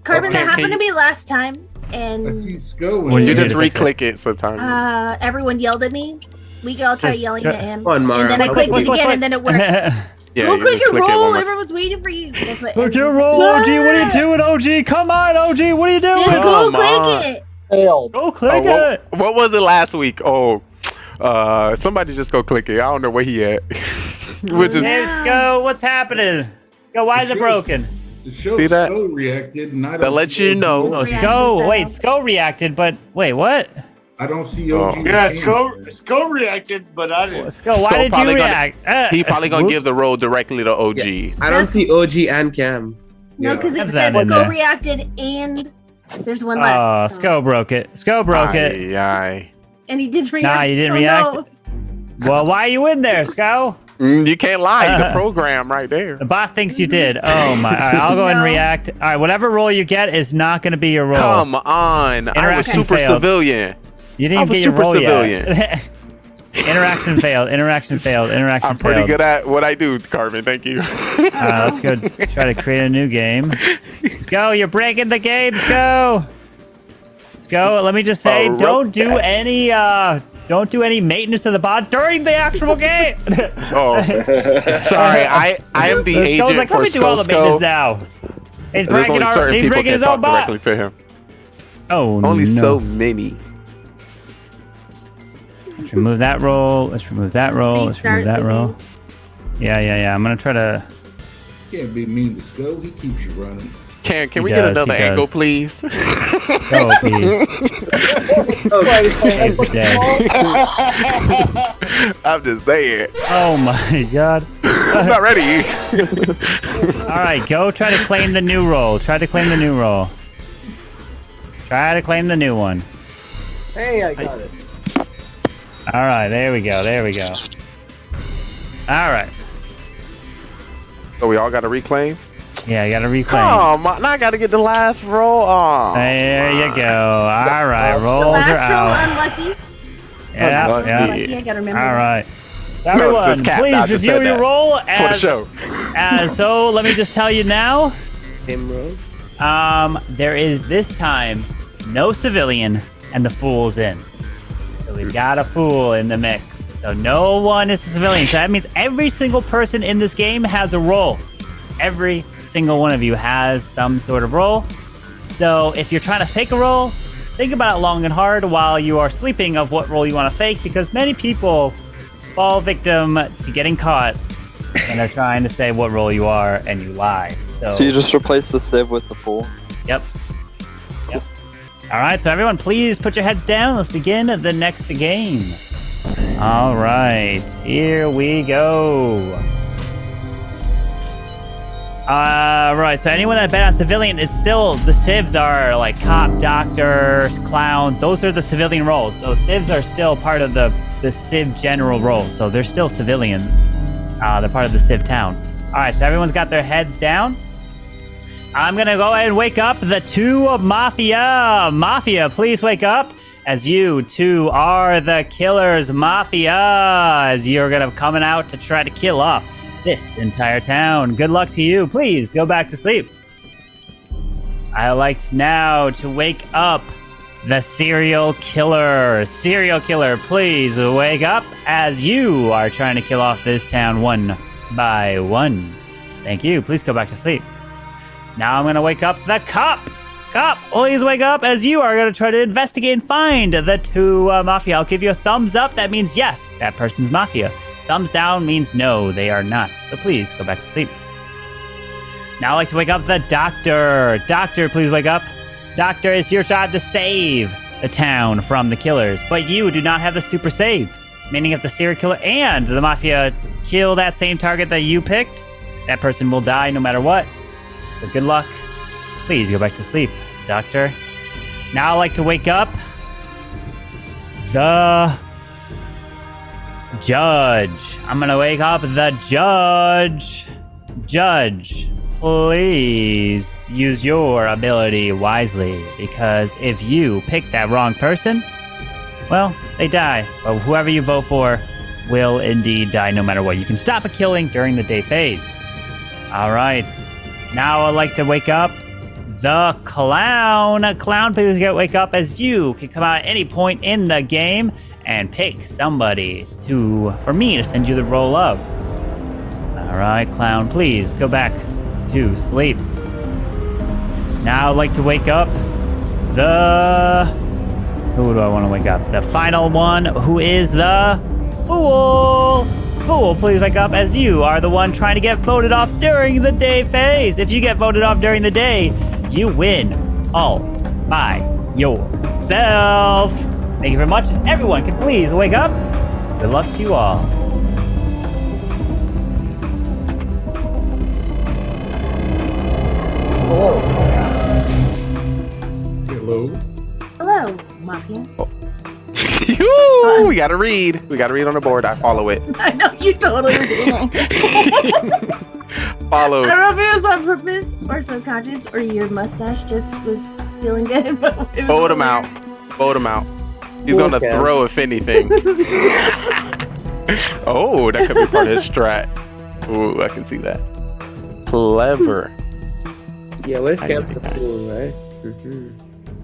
Carbon, Okay, that happened can to me last time, and What You did just to fix it? re-click it sometimes. everyone yelled at me. We could all try Just yelling try- at him. Come on, Mara. And then I clicked it again, and then it worked. Yeah, Go you click just your click it roll. one more Everyone's waiting for you. That's what. Click your roll, OG. What are you doing, OG? Come on, OG. What are you doing? Just go Come on. click it. Failed. Go click Oh, it. what was it last week? Oh, somebody just go click it. I don't know where he at. Which is Hey, Sko, what's happening? Sko, why is it broken? The show See that? Sko reacted, and I that don't lets see you OG. know. No, Reaction Sko. Wait, failed. Sko reacted, but wait, what? I don't see Oh. OG. Yeah, Sko reacted, but I didn't. Sko, why Sko did you probably gonna- react? He probably gonna whoops. give the role directly to OG. I don't see OG and Cam. No, because it Have says that in Go there. reacted, and there's one Oh, left. so- Sko broke it. Sko broke it. Aye. And he did react. Nah, you didn't Oh, react. no. Well, why are you in there, Sko? You can't lie. The program right there. The bot thinks you did. Oh my! All right, I'll go and No. react. All right, whatever roll you get is not going to be your roll. Come on. I was Interaction super failed. civilian. You I didn't was get your super roll civilian. yet. Interaction failed. Interaction failed. Interaction I'm pretty failed. good at what I do, Carmen. Thank you. Let's go try to create a new game. Sko, you're breaking the game. Sko. Sko, let me just say, don't do any maintenance to the bot during the actual game. Oh, sorry. I am the Sko's agent like, for let me do all the Sko. maintenance now. He's There's breaking only certain he's people breaking can his own talk bot. directly to him. Oh Only no. so many. Let's remove that roll. Let's remove that roll. Let's remove that roll. Yeah. I'm gonna try to. Can't be mean to Sko. He keeps you running. Can He we get does, another he angle, does. please? Go, He's dead. I'm just saying. Oh my god. I'm not ready. All right, go try to claim the new roll. Try to claim the new roll. Try to claim the new one. Hey, I got it. All right, there we go. There we go. All right. So we all got to reclaim? Yeah, you gotta reclaim. Come on, now I got to get the last roll. Oh, There you go. All right, The rolls are last roll out. unlucky. Yeah, Unlucky. yeah. Unlucky, I gotta remember. All right. No, Everyone, it's Cap. please I just review said your that. roll For the as, show. so let me just tell you now. Same roll. There is this time no civilian and the fool's in. So we've got a fool in the mix. So no one is a civilian. So that means every single person in this game has a role. Every single one of you has some sort of role. So if you're trying to fake a role, think about it long and hard while you are sleeping of what role you want to fake, because many people fall victim to getting caught, and they're trying to say what role you are, and you lie. So you just replace the Civ with the Fool? Yep. Yep. All right, so everyone, please put your heads down. Let's begin the next game. All right, here we go. Right, so anyone that bet on civilian, it's still, the civs are like cop, doctors, clown. Those are the civilian roles. So civs are still part of the civ general role. So they're still civilians. They're part of the civ town. All right, so everyone's got their heads down. I'm going to go ahead and wake up the two of Mafia. Mafia, please wake up, as you two are the killers. Mafia, as you're going to be coming out to try to kill off this entire town. Good luck to you. Please go back to sleep. I like now to wake up the serial killer. Serial killer, please wake up, as you are trying to kill off this town one by one. Thank you. Please go back to sleep. Now I'm going to wake up the cop. Cop, please wake up, as you are going to try to investigate and find the two Mafia. I'll give you a thumbs up. That means yes, that person's Mafia. Thumbs down means no, they are not. So please go back to sleep. Now I'd like to wake up the doctor. Doctor, please wake up. Doctor, it's your job to save the town from the killers, but you do not have the super save. Meaning if the serial killer and the Mafia kill that same target that you picked, that person will die no matter what. So good luck. Please go back to sleep, Doctor. Now I'd like to wake up the judge. I'm gonna wake up the judge. Judge, please use your ability wisely, because if you pick that wrong person, well, they die. But whoever you vote for will indeed die no matter what. You can stop a killing during the day phase. All right. Now I'd like to wake up the clown. Clown, please wake up, as you can come out at any point in the game and pick somebody for me to send you the role of. All right, clown, please go back to sleep. Now I'd like to wake up who do I want to wake up? The final one, who is the fool. Fool, please wake up, as you are the one trying to get voted off during the day phase. If you get voted off during the day, you win all by yourself. Thank you very much. Everyone can please wake up. Good luck to you all. Hello. Hello. Hello, Mafia. We gotta read. We gotta read on the board. I follow it. I know you totally were doing that. Follow. I don't know if it was on purpose or subconscious, or your mustache just was feeling good. Vote him out. Vote him out. He's gonna throw, if anything. Oh, that could be part of his strat. Ooh, I can see that. Clever. Yeah, let's get the fool, right? Mm-hmm.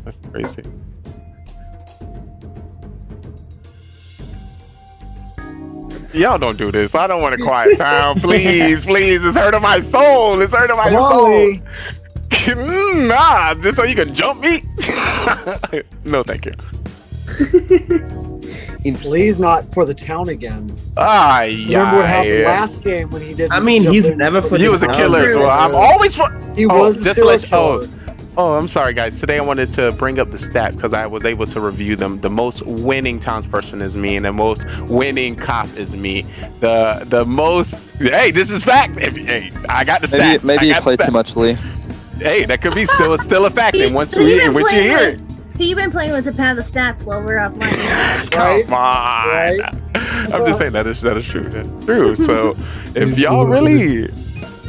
That's crazy. Y'all don't do this. I don't want to quiet down. Please, please. It's hurting my soul. It's hurting my soul. Nah, just so you can jump me? No, thank you. Please not for the town again. Remember what happened last game when he did? I mean, he's never for He was a killer as well. I'm always for. He was a serial killer. Oh, I'm sorry, guys. Today I wanted to bring up the stats because I was able to review them. The most winning townsperson is me, and the most winning cop is me. The most. Hey, this is fact. Hey, I got the stats. Maybe you play too much, Lee. Hey, that could be still a fact. And once you hear it. You've been playing with the pad of stats while we're offline. Come on. Right? I'm just saying that is true. That's true. So if y'all really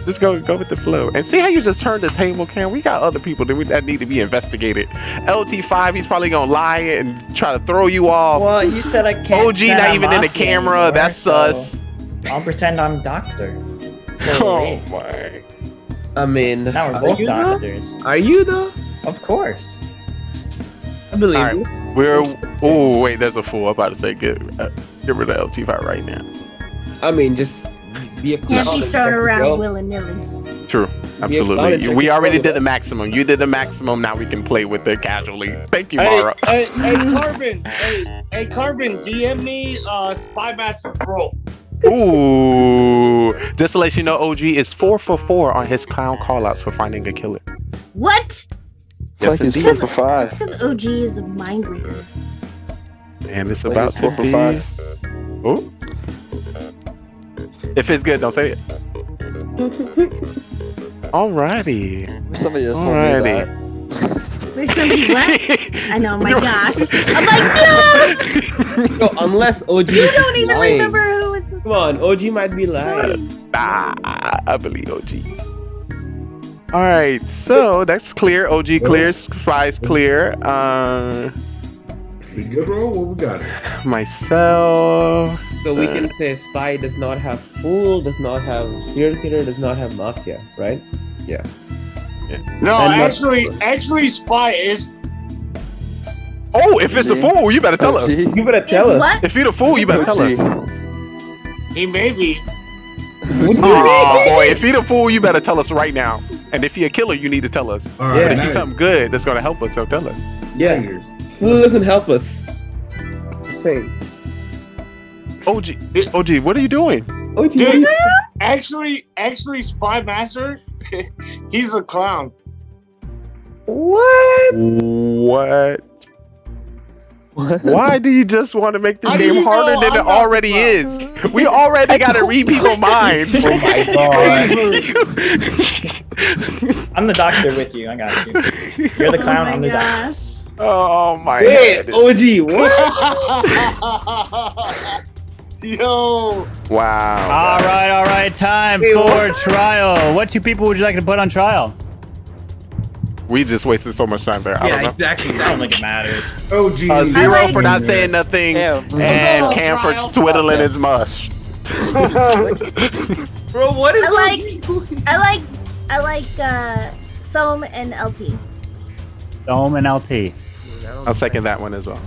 just go with the flow and see how you just turn the table, Cam. We got other people that need to be investigated. LT5, he's probably gonna lie and try to throw you off. Well, you said I can't. OG not even in the camera. Anymore, that's sus. I'll pretend I'm doctor. Oh my. I mean, now we're both doctors. Are you though? Of course. I believe All you. right, oh wait, there's a fool. I'm about to say get rid of LT5 right now. I mean, just be a Can't be thrown around willy-nilly. True. Absolutely. We already did the maximum. You did the maximum. Now we can play with it casually. Thank you, Mara. Hey, Carbon, DM me Spy Master's role. Ooh. Just to let you know, OG is 4 for 4 on his clown callouts for finding a killer. What? It's like he's 4 for 5. Because OG is a mind reader. And it's Like about he's 4 to for be... 5. Oh. If it's good, don't say it. Alrighty. Somebody else told me that. There's somebody what? I know, my gosh. I'm like, no! No, unless OG You don't even lying. remember who was. Come on, OG might be lying. Nah, I believe OG. Alright, so that's clear. OG clear. Spy's clear. We good, bro? What we got? Myself. So we can say Spy does not have Fool, does not have Serial Killer, does not have Mafia, right? Yeah. No, And actually, Spy is. Oh, if it's a fool, you better tell us. You better tell us. What? If you're the fool, you better tell us. He may be. Oh boy, if he's a fool, you better tell us right now. And if he's a killer, you need to tell us. All right, But if now he's something good that's gonna help us, so tell us. Yeah. Fool doesn't help us. Just saying. OG, what are you doing? OG, Dude, actually, Spy Master, he's a clown. What? What? Why do you just want to make the game harder than it already is? We already got to read people's minds. Oh my god. I'm the doctor with you. I got you. You're the clown. I'm the doctor. Oh my Wait, god. OG, what? Yo. Wow. All right. Time for trial. What two people would you like to put on trial? We just wasted so much time there. I don't know. exactly. I don't think it matters. OG. Zero for not saying nothing, and Cam for twiddling his mush. Bro, what is I like Soam and LT. Soam and LT. I'll second that one as well.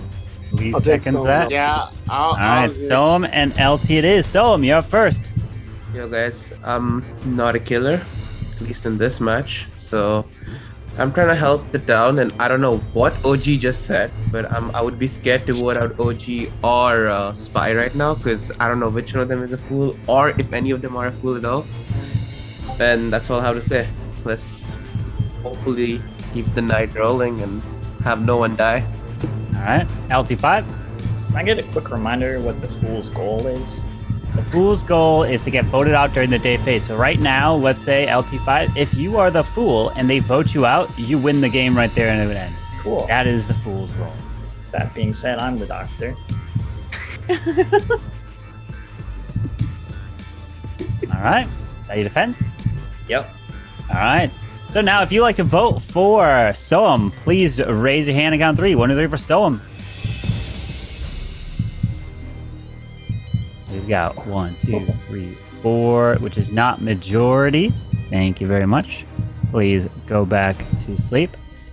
Lee I'll take seconds Soam. that. Yeah. All right, Soam and LT it is. Soam, you're up first. Yo guys, I'm not a killer, at least in this match. So I'm trying to help the town, and I don't know what OG just said, but I would be scared to vote out OG or Spy right now because I don't know which one of them is a fool or if any of them are a fool at all. And that's all I have to say. Let's hopefully keep the night rolling and have no one die. All right, LT5. Can I get a quick reminder what the fool's goal is? The fool's goal is to get voted out during the day phase. So right now, let's say LT5, if you are the fool and they vote you out, you win the game right there and it would end. Cool. That is the fool's role. That being said, I'm the doctor. All right, is that your defense? Yep. All right. So now, if you like to vote for Soam, please raise your hand and count 3. 1, 2, 3 for Soam. We've got 1, 2, 3, 4, which is not majority. Thank you very much. Please go back to sleep.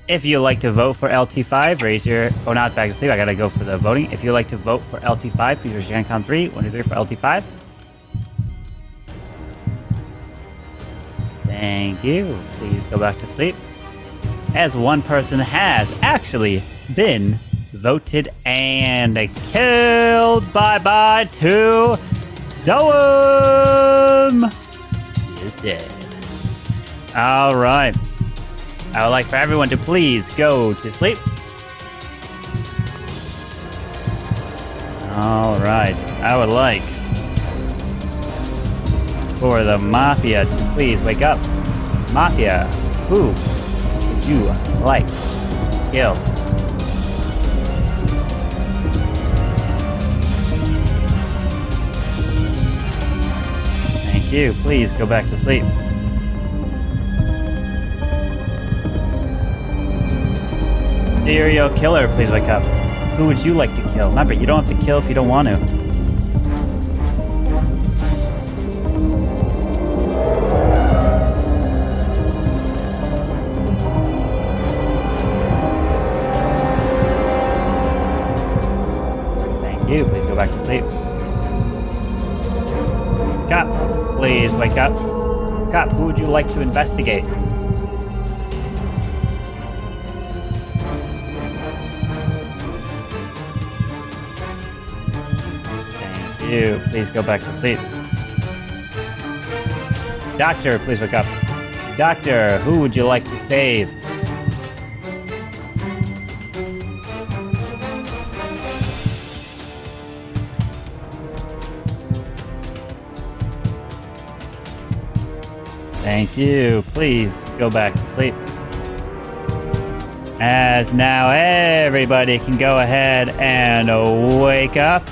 If you like to vote for LT5, raise your... Oh, not back to sleep. I gotta go for the voting. If you like to vote for LT5, please raise your hand. Count 3. 1, 2, 3 for LT5. Thank you. Please go back to sleep. As one person has actually been voted and killed. Bye-bye to Soam. He is dead. All right. I would like for everyone to please go to sleep. All right. I would like for the Mafia to please wake up. Mafia, who would you like to kill? Thank you. Please go back to sleep. Serial killer, please wake up. Who would you like to kill? Remember, you don't have to kill if you don't want to. Thank you. Please go back to sleep. Wake up. Please wake up. cop, who would you like to investigate? Thank you. Please go back to sleep. Doctor, please wake up. Doctor, who would you like to save? Thank you. Please go back to sleep. As now everybody can go ahead and wake up.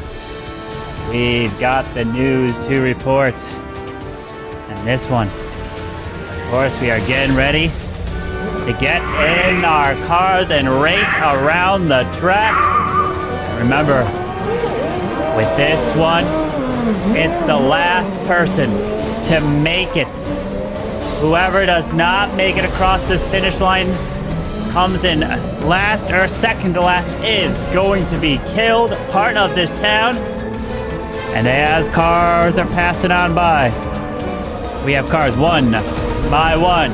We've got the news to report. And this one, of course, we are getting ready to get in our cars and race around the tracks. And remember, with this one, it's the last person to make it. Whoever does not make it across this finish line comes in last or second to last is going to be killed, part of this town. And as cars are passing on by, we have cars one by one.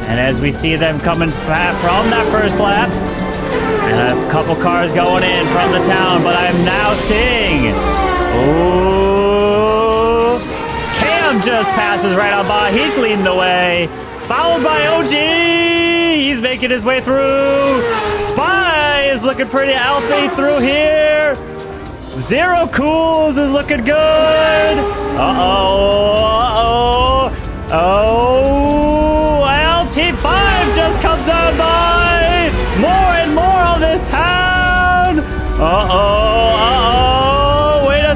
And as we see them coming from that first lap, and a couple cars going in from the town, but I'm now seeing, Cam just passes right on by. He's leading the way, followed by OG. He's making his way through. Spy is looking pretty healthy through here. Zero Cools is looking good. LT5 just comes on by. More and more of this town. Wait a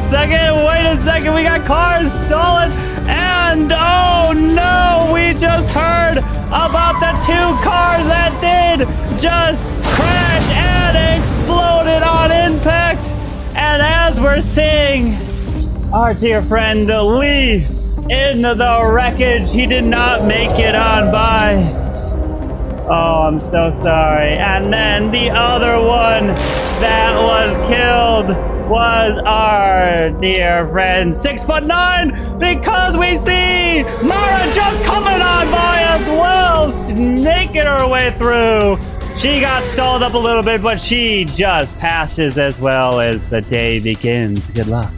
second. We got cars stolen. And oh no, we just heard about the 2 cars that did just crash and exploded on impact. And as we're seeing our dear friend Lee in the wreckage, he did not make it on by. Oh, I'm so sorry. And then the other one that was killed was our dear friend 6'9", because we see Mara just coming on by as well, making her way through. She got stalled up a little bit, but she just passes as well as the day begins. Good luck.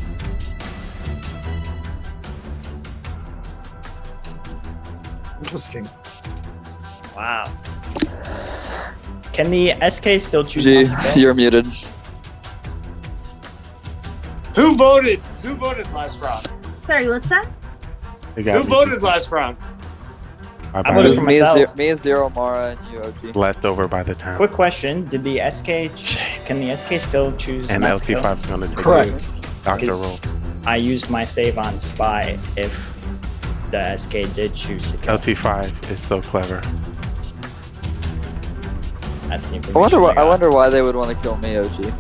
Interesting. Wow. Can the SK still choose? You're muted. Who voted? Who voted last round? Sorry, what's that? Who voted last round? I voted for myself. Me, Zero, Mara, and you, OG. Left over by the town. Quick question: Did the SK? Can the SK still choose? And not to LT5 kill? is going to take Correct. Doctor role. I used my save on Spy if the SK did choose to kill. LT5 is so clever. That's I wonder why they would want to kill me, OG.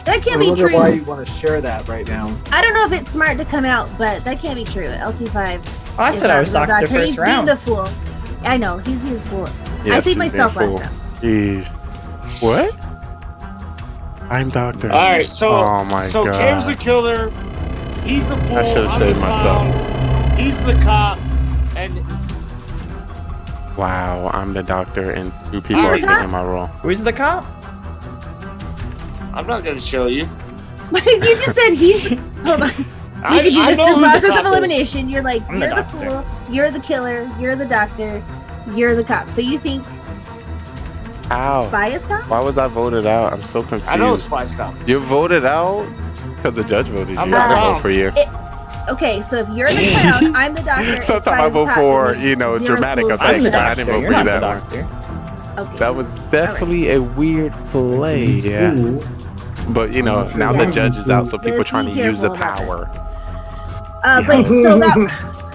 That can't I be wonder true. why you want to share that right now. I don't know if it's smart to come out, but that can't be true. LT5. I said I was Doctor first He's round. being the fool. I know, he's being the fool. Yes, I saved he's myself being last fool. round. Jeez. What? I'm Doctor. All right, so oh my so God. Cam's the killer. He's the fool. I should have I'm the saved clown. myself. He's the cop, and Wow, I'm the Doctor, and 2 people are taking my role. Who's the cop? I'm not gonna show you. But you just said he's. Hold on. You I could do know this who through the process cop of is. elimination. You're like, I'm the you're the doctor. fool, you're the killer, you're the doctor, you're the cop. So you think Ow. Spy is cop? Why was I voted out? I'm so confused. I know Spy's cop. You voted out? Because the judge voted you. I'm I not didn't wrong. vote for you. Okay, so if you're the clown, I'm the doctor. and Sometimes I Spy's the vote cop, for, then you know, zero dramatic fools. effects, I'm the but I doctor. didn't vote You're for you not the that one. doctor. Okay. That was definitely a weird play, yeah. But, you know, now the judge is out, so people are trying to use the power. But so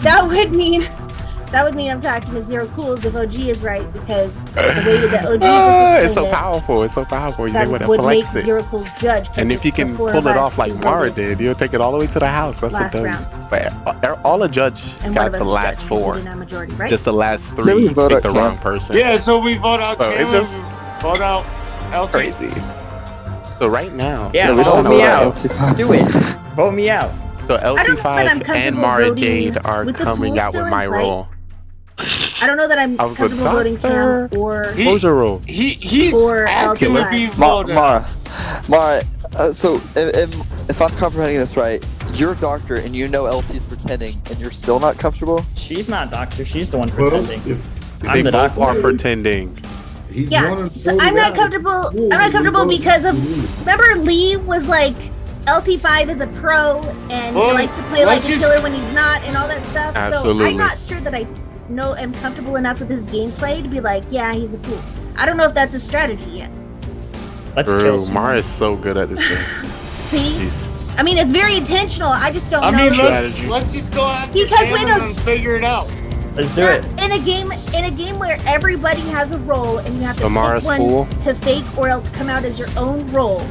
that would mean I'm talking to Zero Cools if OG is right, because the way that OG just It's so explained powerful. It's so powerful. You that know what? would make Flex it. Zero Cools judge. 'cause And if you it's the can 4 pull of it us off like who Mara voted did, you'll take it all the way to the house. That's last what round. But all the judge And one got of us the is last judging 4. because we're not majority, right? Just the last So we 3 vote picked the out wrong Cam. person. Yeah, so we vote out So Cam, it's just vote out LT. crazy. So right now, Yeah, we don't vote know me that out. LT5. Do it. Vote me out. So I don't know that I'm LT5 and comfortable Mara voting Jade are with the coming pool out still with in my play. role. I don't know that I'm I was a comfortable voting Cam or What was your role? He's or asking to be LT5. voted. Mara, so if I'm comprehending this right, you're a doctor and you know LT's pretending and you're still not comfortable? She's not doctor. She's the one pretending. They I'm the both doctor. are pretending. Yeah, so I'm not comfortable. I'm not comfortable because of. Remember, Lee was like, LT5 is a pro and he likes to play like a killer when he's not, and all that stuff. So Absolutely. I'm not sure that I am comfortable enough with his gameplay to be like, yeah, he's a fool. I don't know if that's a strategy yet. Let's True. kill someone. Mara is so good at this game. See, I mean, it's very intentional. I just don't know. I mean, let's just go after Because Cam wait, and figure it out. Let's do it. In a game where everybody has a role and you have to Amara's pick one fool. to fake or else come out as your own role.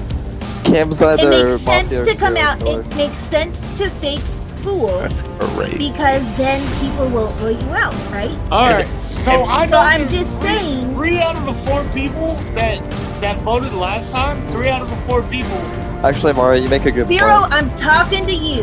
Cam's It either makes sense Mafia or to come Zero out. North. It makes sense to fake fool That's great. because then people will throw you out, right? All right. So I'm just saying. 3 out of the 4 people that voted last time. 3 out of the 4 people. Actually, Mara, you make a good Zero, point. I'm talking to you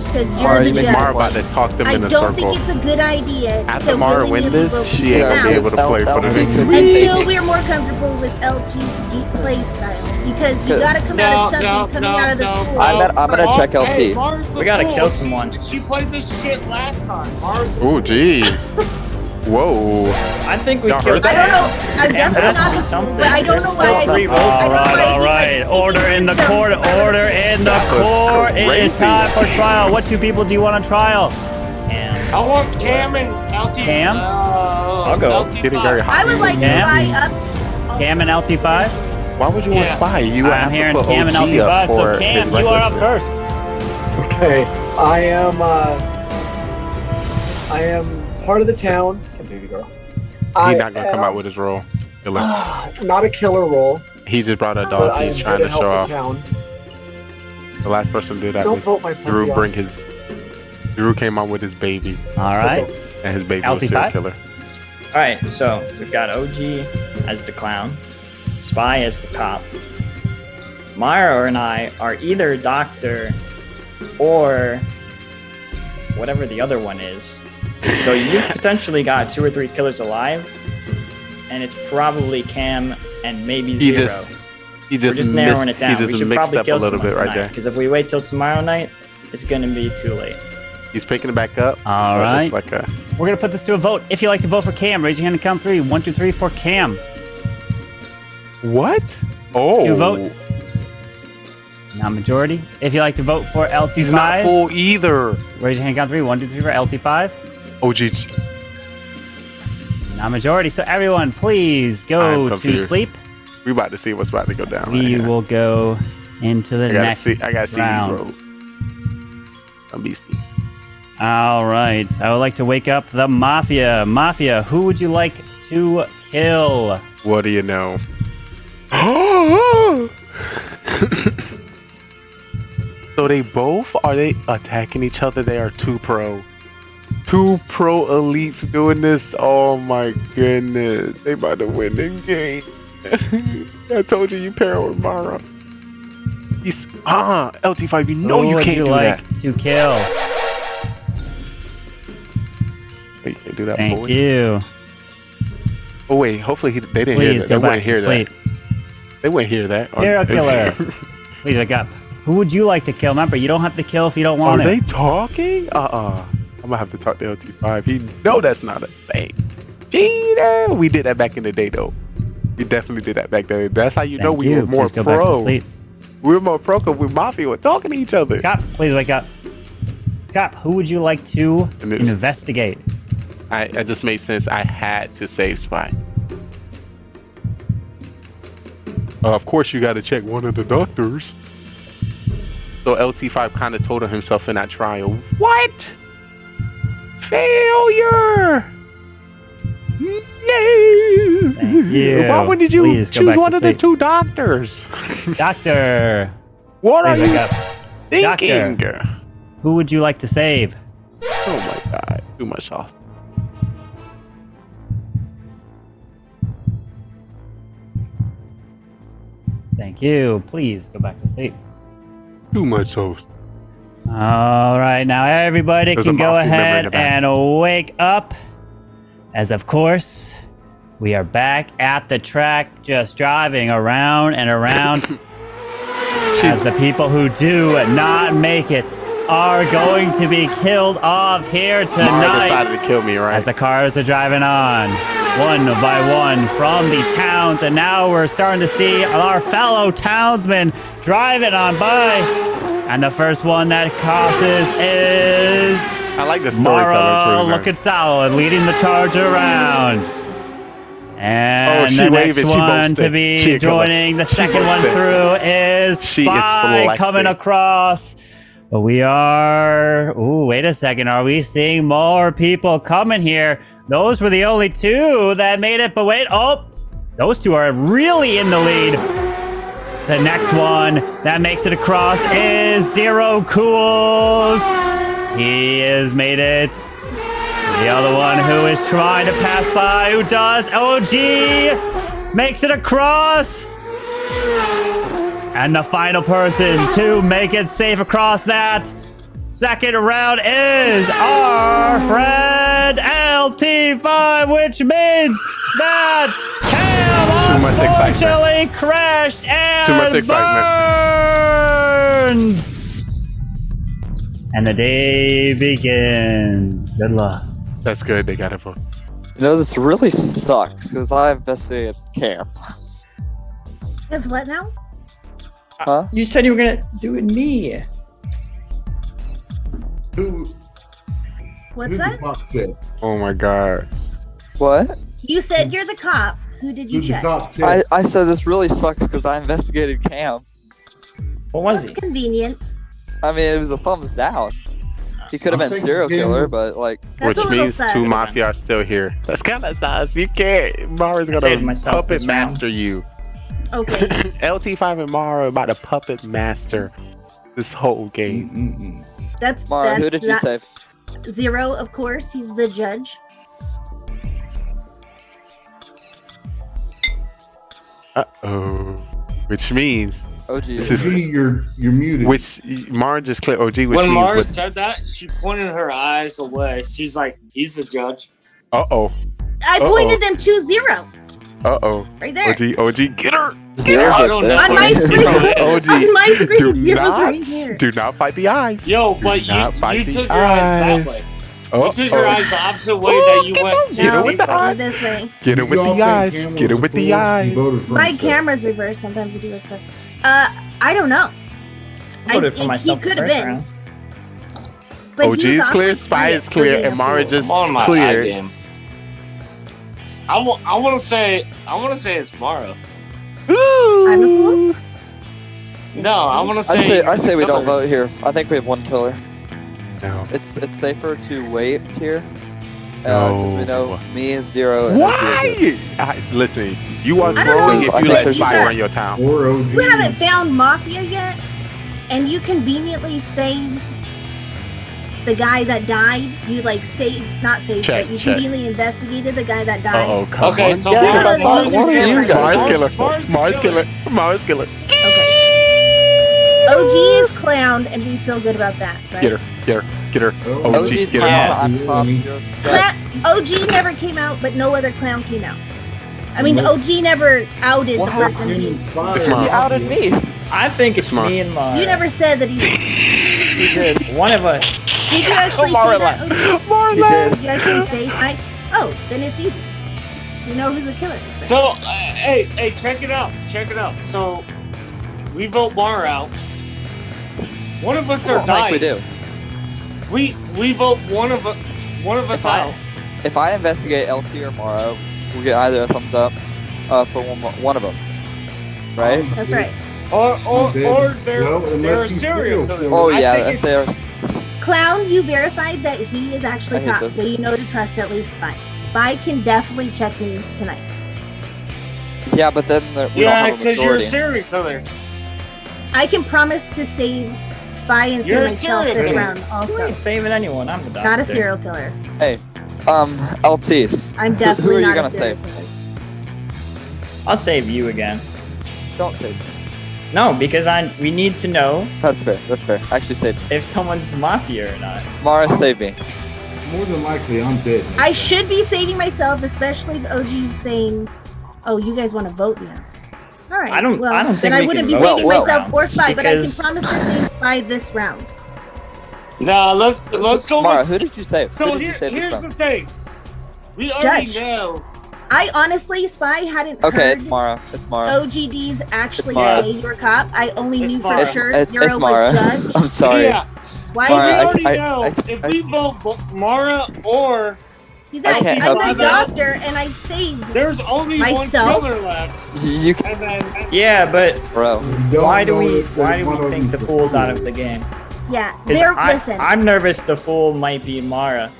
because you're Mara, the you make judge. Mara about to talk them I in a don't circle. think it's a good idea After to Mara willy-nilly win this, vote she people ain't gonna be out able to play for the next until we're more comfortable with LT's play style. Because you gotta come out as something coming out of the school. I'm gonna check LT. Hey, Mara's the We gotta fool. kill someone. She played this shit last time. Mara's the Oh, jeez. Whoa. I think we Y'all killed heard I don't know. I'm Cam definitely has to not be a fool, something. but I don't know why. All right. Order in the court. Order in the court. It is time for trial. What 2 people do you want on trial? I want Cam and LT. Cam? I'll go. LT5. Getting very hot. I would like to Cam? buy up. Cam and LT5? Why would you want Spy? You would I'm have to hearing put Cam and OG LT5. up So for Cam, his you are up recklessness. first. Okay, I am part of the town. Hey, baby girl. He's not gonna come out with his role. Killer. Not a killer role. He just brought a but dog. I He's am trying here to help show the off. town. The last person to do that Don't was vote my Drew. puppy Drew came out with his baby, All right. and his baby was serial LT5? killer. All right, so we've got OG as the clown, Spy as the cop. Myra and I are either doctor or whatever the other one is. So you potentially got 2 or 3 killers alive, and it's probably Cam and maybe He Zero. He We're just just narrowing missed, it down. He just We should mixed probably up a kill little someone bit right tonight, there. because if we wait till tomorrow night, it's gonna be too late. He's picking it back up. All but right. it's like a, We're going to put this to a vote. If you like to vote for Cam, raise your hand and count 3. 1, 2, 3 for Cam. what? Oh. 2 votes. Not majority. If you like to vote for LT5, He's not full either. raise your hand and count 3. 1, 2, 3 for LT5. OG. Not majority. So everyone, please I'm go to confused. sleep. We about to see what's about to go down. We right here. will go into the I gotta next see. I gotta see round. these roads. I'm beastie. All right. I would like to wake up the Mafia. Mafia, who would you like to kill? What do you know? So they both are they attacking each other? They are 2 pro. 2 pro elites doing this. Oh my goodness. They about to win the game. I told you pair with Mara. He's LT5, you know Who you would can't you do like that. to kill? Wait, you can't do that, Thank boy. you. Oh wait, hopefully they didn't Please hear that. go They back wouldn't hear to that. sleep. They wouldn't hear that. Serial killer. Please wake up. Who would you like to kill? Remember, you don't have to kill if you don't want Are to. they talking? I'm gonna have to talk to LT5. He know that's not a thing. Cheater! We did that back in the day, though. We definitely did that back then. That's how you know Thank we you. were more Please go back to pro. sleep. We were more pro because we Mafia were talking to each other. Cop, please wake up. Cop, who would you like to investigate? I just made sense. I had to save Spy. Of course, you got to check one of the doctors. So LT5 kind of told himself in that trial, what? Failure! No! Thank you. Why wouldn't you Please go choose back one to of the sleep. 2 doctors? Doctor. What are Please you wake up. thinking? Doctor, who would you like to save? Oh my god, too much sauce. Thank you. Please go back to sleep. Too much sauce. All right, now everybody There's a can go Mafia member in ahead the back. and wake up. As of course, we are back at the track, just driving around and around. As the people who do not make it are going to be killed off here Mara tonight. decided to kill me, right? As the cars are driving on, one by one from the towns, and now we're starting to see our fellow townsmen driving on by. And the first one that crosses is I like the Mara, storytellers. looking solid, leading the charge around. And she the waving, next she one boasting. to be She a killer. joining the She second one boasting. through is She is Spy flexing. coming across. But we are... Ooh, wait a second. Are we seeing more people coming here? Those were the only two that made it. But wait, oh, those two are really in the lead. The next one that makes it across is Zero Cools. He has made it. The other one who is trying to pass by, who does? OG makes it across. And the final person to make it safe across that second round is our friend LT5, which means that Cam Too much unfortunately crashed and Too much excitement. burned. And the day begins. Good luck. That's good. They got it for. You know, this really sucks because I investigated Cam. Is what now? Huh? You said you were gonna do it me. What's that? Oh my god. What? You said you're the cop. Who did you check? I said this really sucks because I investigated Cam. What was he? Convenient. I mean, it was a thumbs down. He could have been serial killer, but like. That's a Which little means sus. two Mafia are still here. That's kind of sus. You can't. Mara's Saved gonna myself puppet this round. master you. Okay. LT5 and Mara are about to puppet master this whole game. That's Mara, that's who did you not- save? Zero, of course. He's the judge. Uh-oh. Which means OG. this is you're muted. which Mara just cleared OG, which When means Mara what- said that, she pointed her eyes away. She's like, he's the judge. Uh-oh. I pointed them to Zero. Uh-oh. Right there. OG, get her! Zero's I right don't there. know. On my screen. OG, On my screen, do Zero's not, right here. do not fight the eyes. Yo, Do but not you fight the took your eyes that way. You took your eyes the opposite way that you went to Get him see with the her. eyes. This way. Get him with the eyes. Get him with the eyes. My camera's reversed. Sometimes I do this stuff. I don't know. I voted for myself He the could have first been. round. But OG he was is clear, awfully Spy quiet is for clear, being a and Mara fool. just I'm on my cleared. game. I want to say it's Mara. I'm a fool. No, I want to say. I say we don't killer. vote here. I think we have one killer. No. It's safer to wait here. Because we know No. me, Zero, and OG are good. Why? Guys, listen, you are I don't wrong know, if I you think let there's Spy a- run your town. Or OG. You haven't found Mafia yet, and you conveniently saved the guy that died. You like saved, not saved, Check, but you check. conveniently investigated the guy that died. Uh-oh, come Okay, on. so Yeah, because I Mara- thought one of you Mara- guys. Mara's killer. Mara's Mara's killer. killer. Mara's killer. Okay. OG is clowned, and we feel good about that, right? Get her. Get her. Get her. OG, OG's get her. clown, I'm Pop, Zero's judge. OG never came out, but no other clown came out. I mean, OG never outed What the person happened? he. It's He Mara. outed me. I think it's Smart. me and Mara. You never said that he. He did. One of us. Did you actually Mara say that? OG? He did. Did you actually say Spike? Oh, then it's easy. You know who's the killer. So, hey, check it out. Check it out. So, we vote Mara out. One of us I are don't think dying. we do. We vote one of us out. If I investigate LT or Mara, we'll get either a thumbs up for one of them. Right? That's right. Or they're Well, a unless you serial feel- killer. Oh I yeah, think if it's- there's Clown, you verified that he is actually I hate cop, this. so you know to trust at least Spike. Spike can definitely check me tonight. yeah, but then we Yeah, don't have a because you're a majority. serial killer. I can promise to save Spy and You're a save myself serial this killer. round You also. ain't saving anyone. I'm the doctor. Not a serial killer. Hey, LTs. I'm Who definitely are you not gonna a serial save? killer. I'll save you again. Don't save me. No, because we need to know. That's fair. That's fair. Actually, save me. If someone's Mafia or not. Mara, save me. More than likely, I'm dead. I should be saving myself, especially if OG's saying, "Oh, you guys want to vote now." All right. I don't think then I we wouldn't can be vote saving this myself round, or Spy, but I can because- promise to save Spy this round. Nah, let's go. Mara, with, who did you save? So Who did you save this here's from? the thing. We already Judge. know. I honestly, Spy hadn't Okay, heard it's Mara. It's Mara. OGDs actually It's Mara. say you're a cop. I only knew for It's- sure it's Zero Mara. was Judge. I'm sorry. Yeah. Why? So Mara, we I- already I- know I- if we vote Mara or You I guys, can't I'm help a you. doctor and I saved there's only myself. one killer left, You and then Yeah, but bro. why do we think the fool's out of the game? Yeah, 'Cause listen. I'm nervous the fool might be Mara.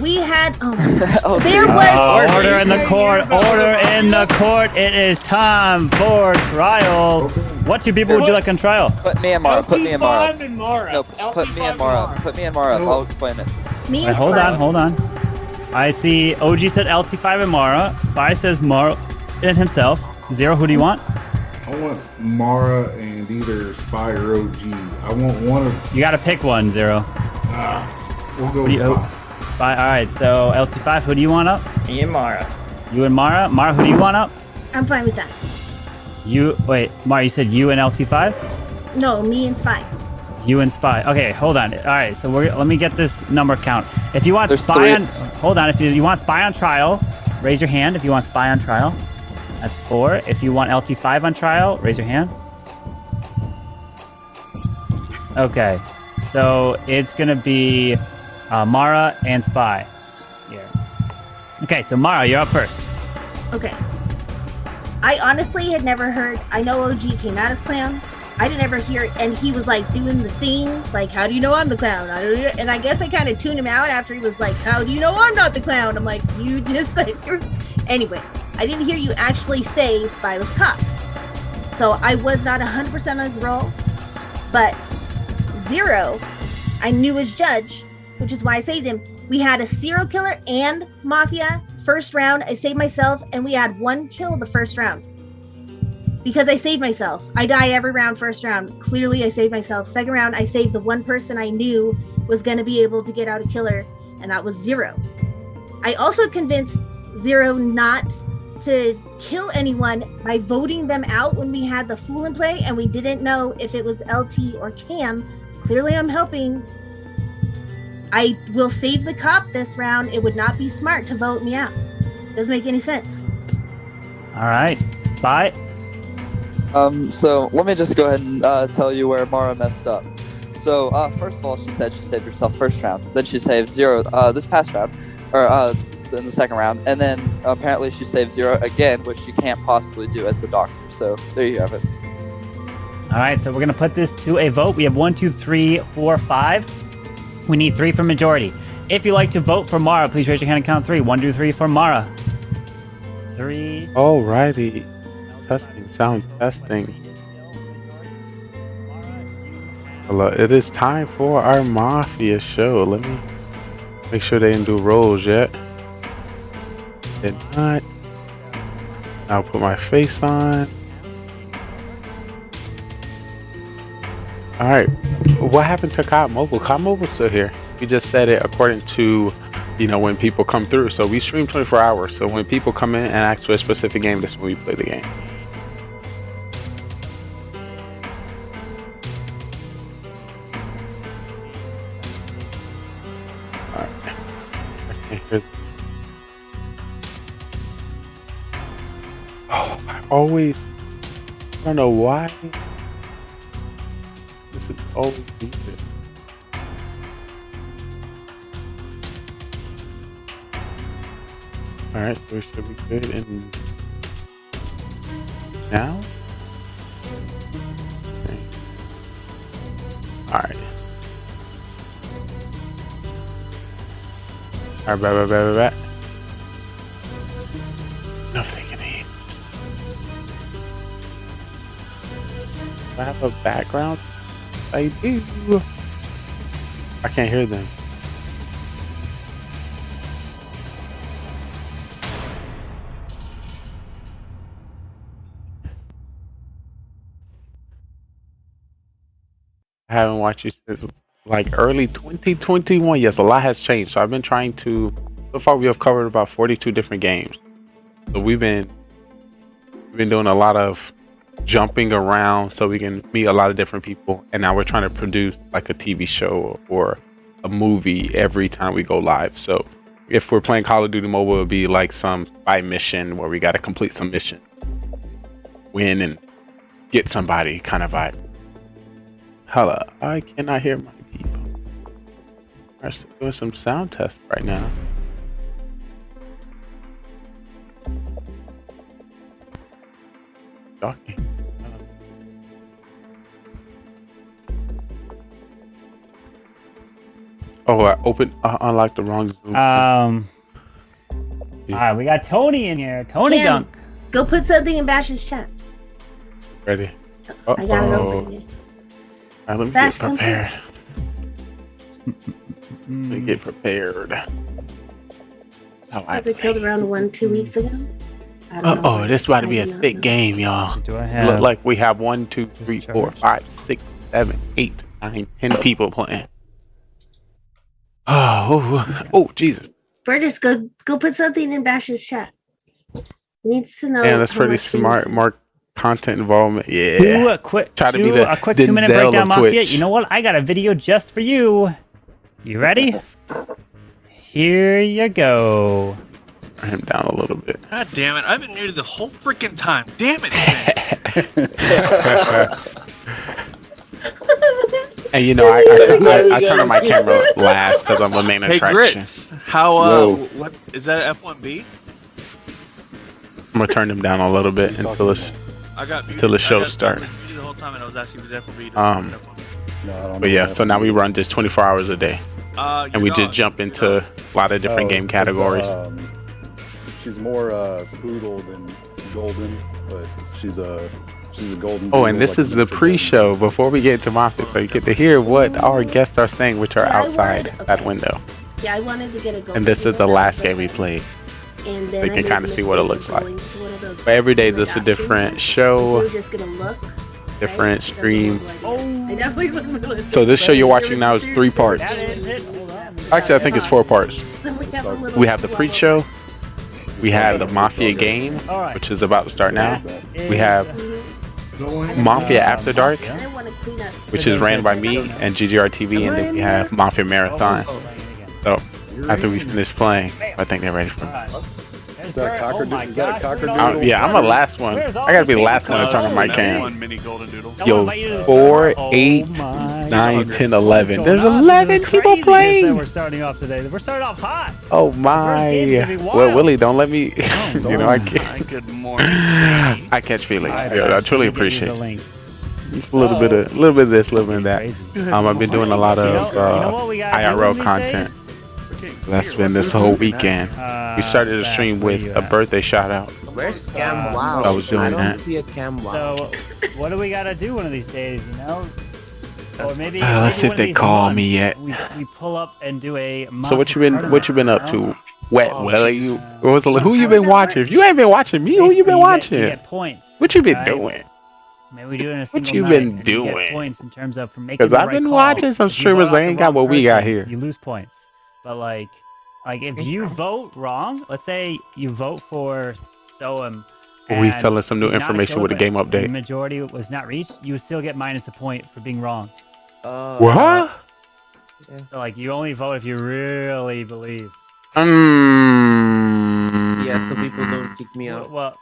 We had Oh, there was Order in the court! Order in the court! It is time for trial. What two people would you like on trial? Put me and Mara. Put me and Mara. LT5 and Mara. No, put me and Mara. Put me and Mara. I'll explain it. me Wait, and hold Spy. on. I see OG said LT5 and Mara. Spy says Mara and himself. Zero, who do you want? I want Mara and either Spy or OG. I want one of. You gotta pick one, Zero. We'll go Who do with you, Spy. Spy, alright, so LT5, who do you want up? Me and Mara. You and Mara? Mara, who do you want up? I'm fine with that. Wait, Mara, you said you and LT5? No, me and Spy. You and Spy. Okay, hold on. Alright, so let me get this number count. If you want There's Spy three. on... Hold on, if you want Spy on trial, raise your hand if you want Spy on trial. That's 4. If you want LT5 on trial, raise your hand. Okay, so it's gonna be Mara and Spy. Yeah. Okay, so Mara, you're up first. Okay. I honestly had never heard. I know OG came out as clown. I didn't ever hear it, and he was like doing the thing, like, "How do you know I'm the clown?" And I guess I kind of tuned him out after he was like, "How do you know I'm not the clown?" I'm like, "You just said you're." Anyway, I didn't hear you actually say Spy was cop, so I was not 100% on his role. But Zero, I knew was Judge, which is why I saved him. We had a serial killer and Mafia first round. I saved myself, and we had one kill the first round. Because I saved myself. I die every round, first round. Clearly, I saved myself. Second round, I saved the one person I knew was going to be able to get out a killer, and that was Zero. I also convinced Zero not to kill anyone by voting them out when we had the fool in play, and we didn't know if it was LT or Cam. Clearly, I'm helping. I will save the cop this round. It would not be smart to vote me out. Doesn't make any sense. Alright, Spy? So let me just go ahead and tell you where Mara messed up. So first of all, she said she saved herself first round. Then she saved Zero this past round, or in the second round, and then apparently she saved Zero again, which she can't possibly do as the doctor. So there you have it. Alright, so we're gonna put this to a vote. We have 1, 2, 3, 4, 5. We need 3 for majority. If you like to vote for Mara, please raise your hand and count 3. 1, 2, 3 for Mara. 3. Alrighty. Testing, sound testing. Hello, it is time for our Mafia show. Let me make sure they didn't do rolls yet. Did not. I'll put my face on. Alright, what happened to COD Mobile? COD Mobile's still here. We just set it according to, when people come through. So we stream 24 hours. So when people come in and ask for a specific game, that's when we play the game. I don't know why. This is always needed. Alright, so we should be good in now? Okay. Alright. Alright, back. Nothing can eat. Do I have a background? I do. I can't hear them. I haven't watched you since like early 2021. Yes, a lot has changed. So I've been trying to. So far, we have covered about 42 different games. So we've been doing a lot of jumping around so we can meet a lot of different people. And now we're trying to produce like a TV show or a movie every time we go live. So if we're playing Call of Duty Mobile, it'll be like some spy mission where we got to complete some mission, win and get somebody kind of vibe. Hello, I cannot hear my people. We're still doing some sound tests right now. Shocking. Oh, I unlocked the wrong Zoom. All right, we got Tony in here. Tony Cam, Gunk. Go put something in Bash's chat. Ready? I got it open. All right, let me Bash, get prepared. Let me get prepared. Oh, I killed around 2 weeks ago. oh, this about to be a thick game, y'all. Do I have? Look like we have 1, 2, 3, 4, 5, 6, 7, 8, 9, 10 people playing. Oh, Jesus. Burgess, go put something in Bash's chat. He needs to know. Yeah, that's how pretty much smart. he More content involvement. Yeah. Do a quick, Try to be the a quick Denzel 2-minute breakdown, of Mafia. Twitch. You know what? I got a video just for you. You ready? Here you go. Turn him down a little bit. God damn it! I've been muted the whole freaking time. Damn it! And you know, I turn on my camera last because I'm the main Hey attraction. Grits, how what is that F1B? I'm gonna turn him down a little bit until the show starts. The whole time and I was asking if it was F1B. But yeah, so now we run just 24 hours a day, and we just jump into a lot of different game categories. She's more poodle than golden, but she's a golden. Oh, and this is the pre-show before we get to Mafia, so you get to hear what our guests are saying, which are outside that window. Yeah, I wanted to get a gold. And this is the last game we played. And So then you can kind of see what it looks like. going to one of those But every day this is a different we show, were just gonna look. different stream. I definitely wasn't gonna listen. So this show you're watching now is 3 parts. Actually, I think it's 4 parts. We have the pre-show. We have the Mafia game, which is about to start now. We have Mafia After Dark, which is ran by me and GGR TV, and then we have Mafia Marathon. So after we finish playing, I think they're ready for me. Is that a cockerdoodle? Yeah, I'm the last one. I gotta be the last one to turn on my cam. One mini golden doodle. Yo, 4, 8, 9, 10, 11. There's 11 people playing. We're starting off today. We're starting off hot. Oh my! Well, Willie, don't let me. You know, I can't. Good morning. I catch feelings. Yo, I truly appreciate it. Just a little bit of this, a little bit of that. I've been doing a lot of IRL content. That's been this whole weekend. We started a stream with a birthday shout out. Where's Cam Wow? I was doing I don't that. see a Cam Wow. So, what do we gotta do one of these days? You know, or maybe. Let's see if they call me yet. We pull up and do a. So what you been up to? Wet Willie, who you been watching? If you ain't been watching me, who you been watching? You get points. What you been doing? Maybe we do it in a What single you night, been and you get doing? points in terms of from making. Because the I've right been call. watching some If you streamers, vote they out ain't the got what wrong we got person, here. You lose points. But like if you vote wrong, let's say you vote for Soam. He's telling some new he's not a information with a killer, game but the update. majority was not reached. You would still get minus a point for being wrong. What? So like you only vote if you really believe. Yeah, so people don't kick me out. Well,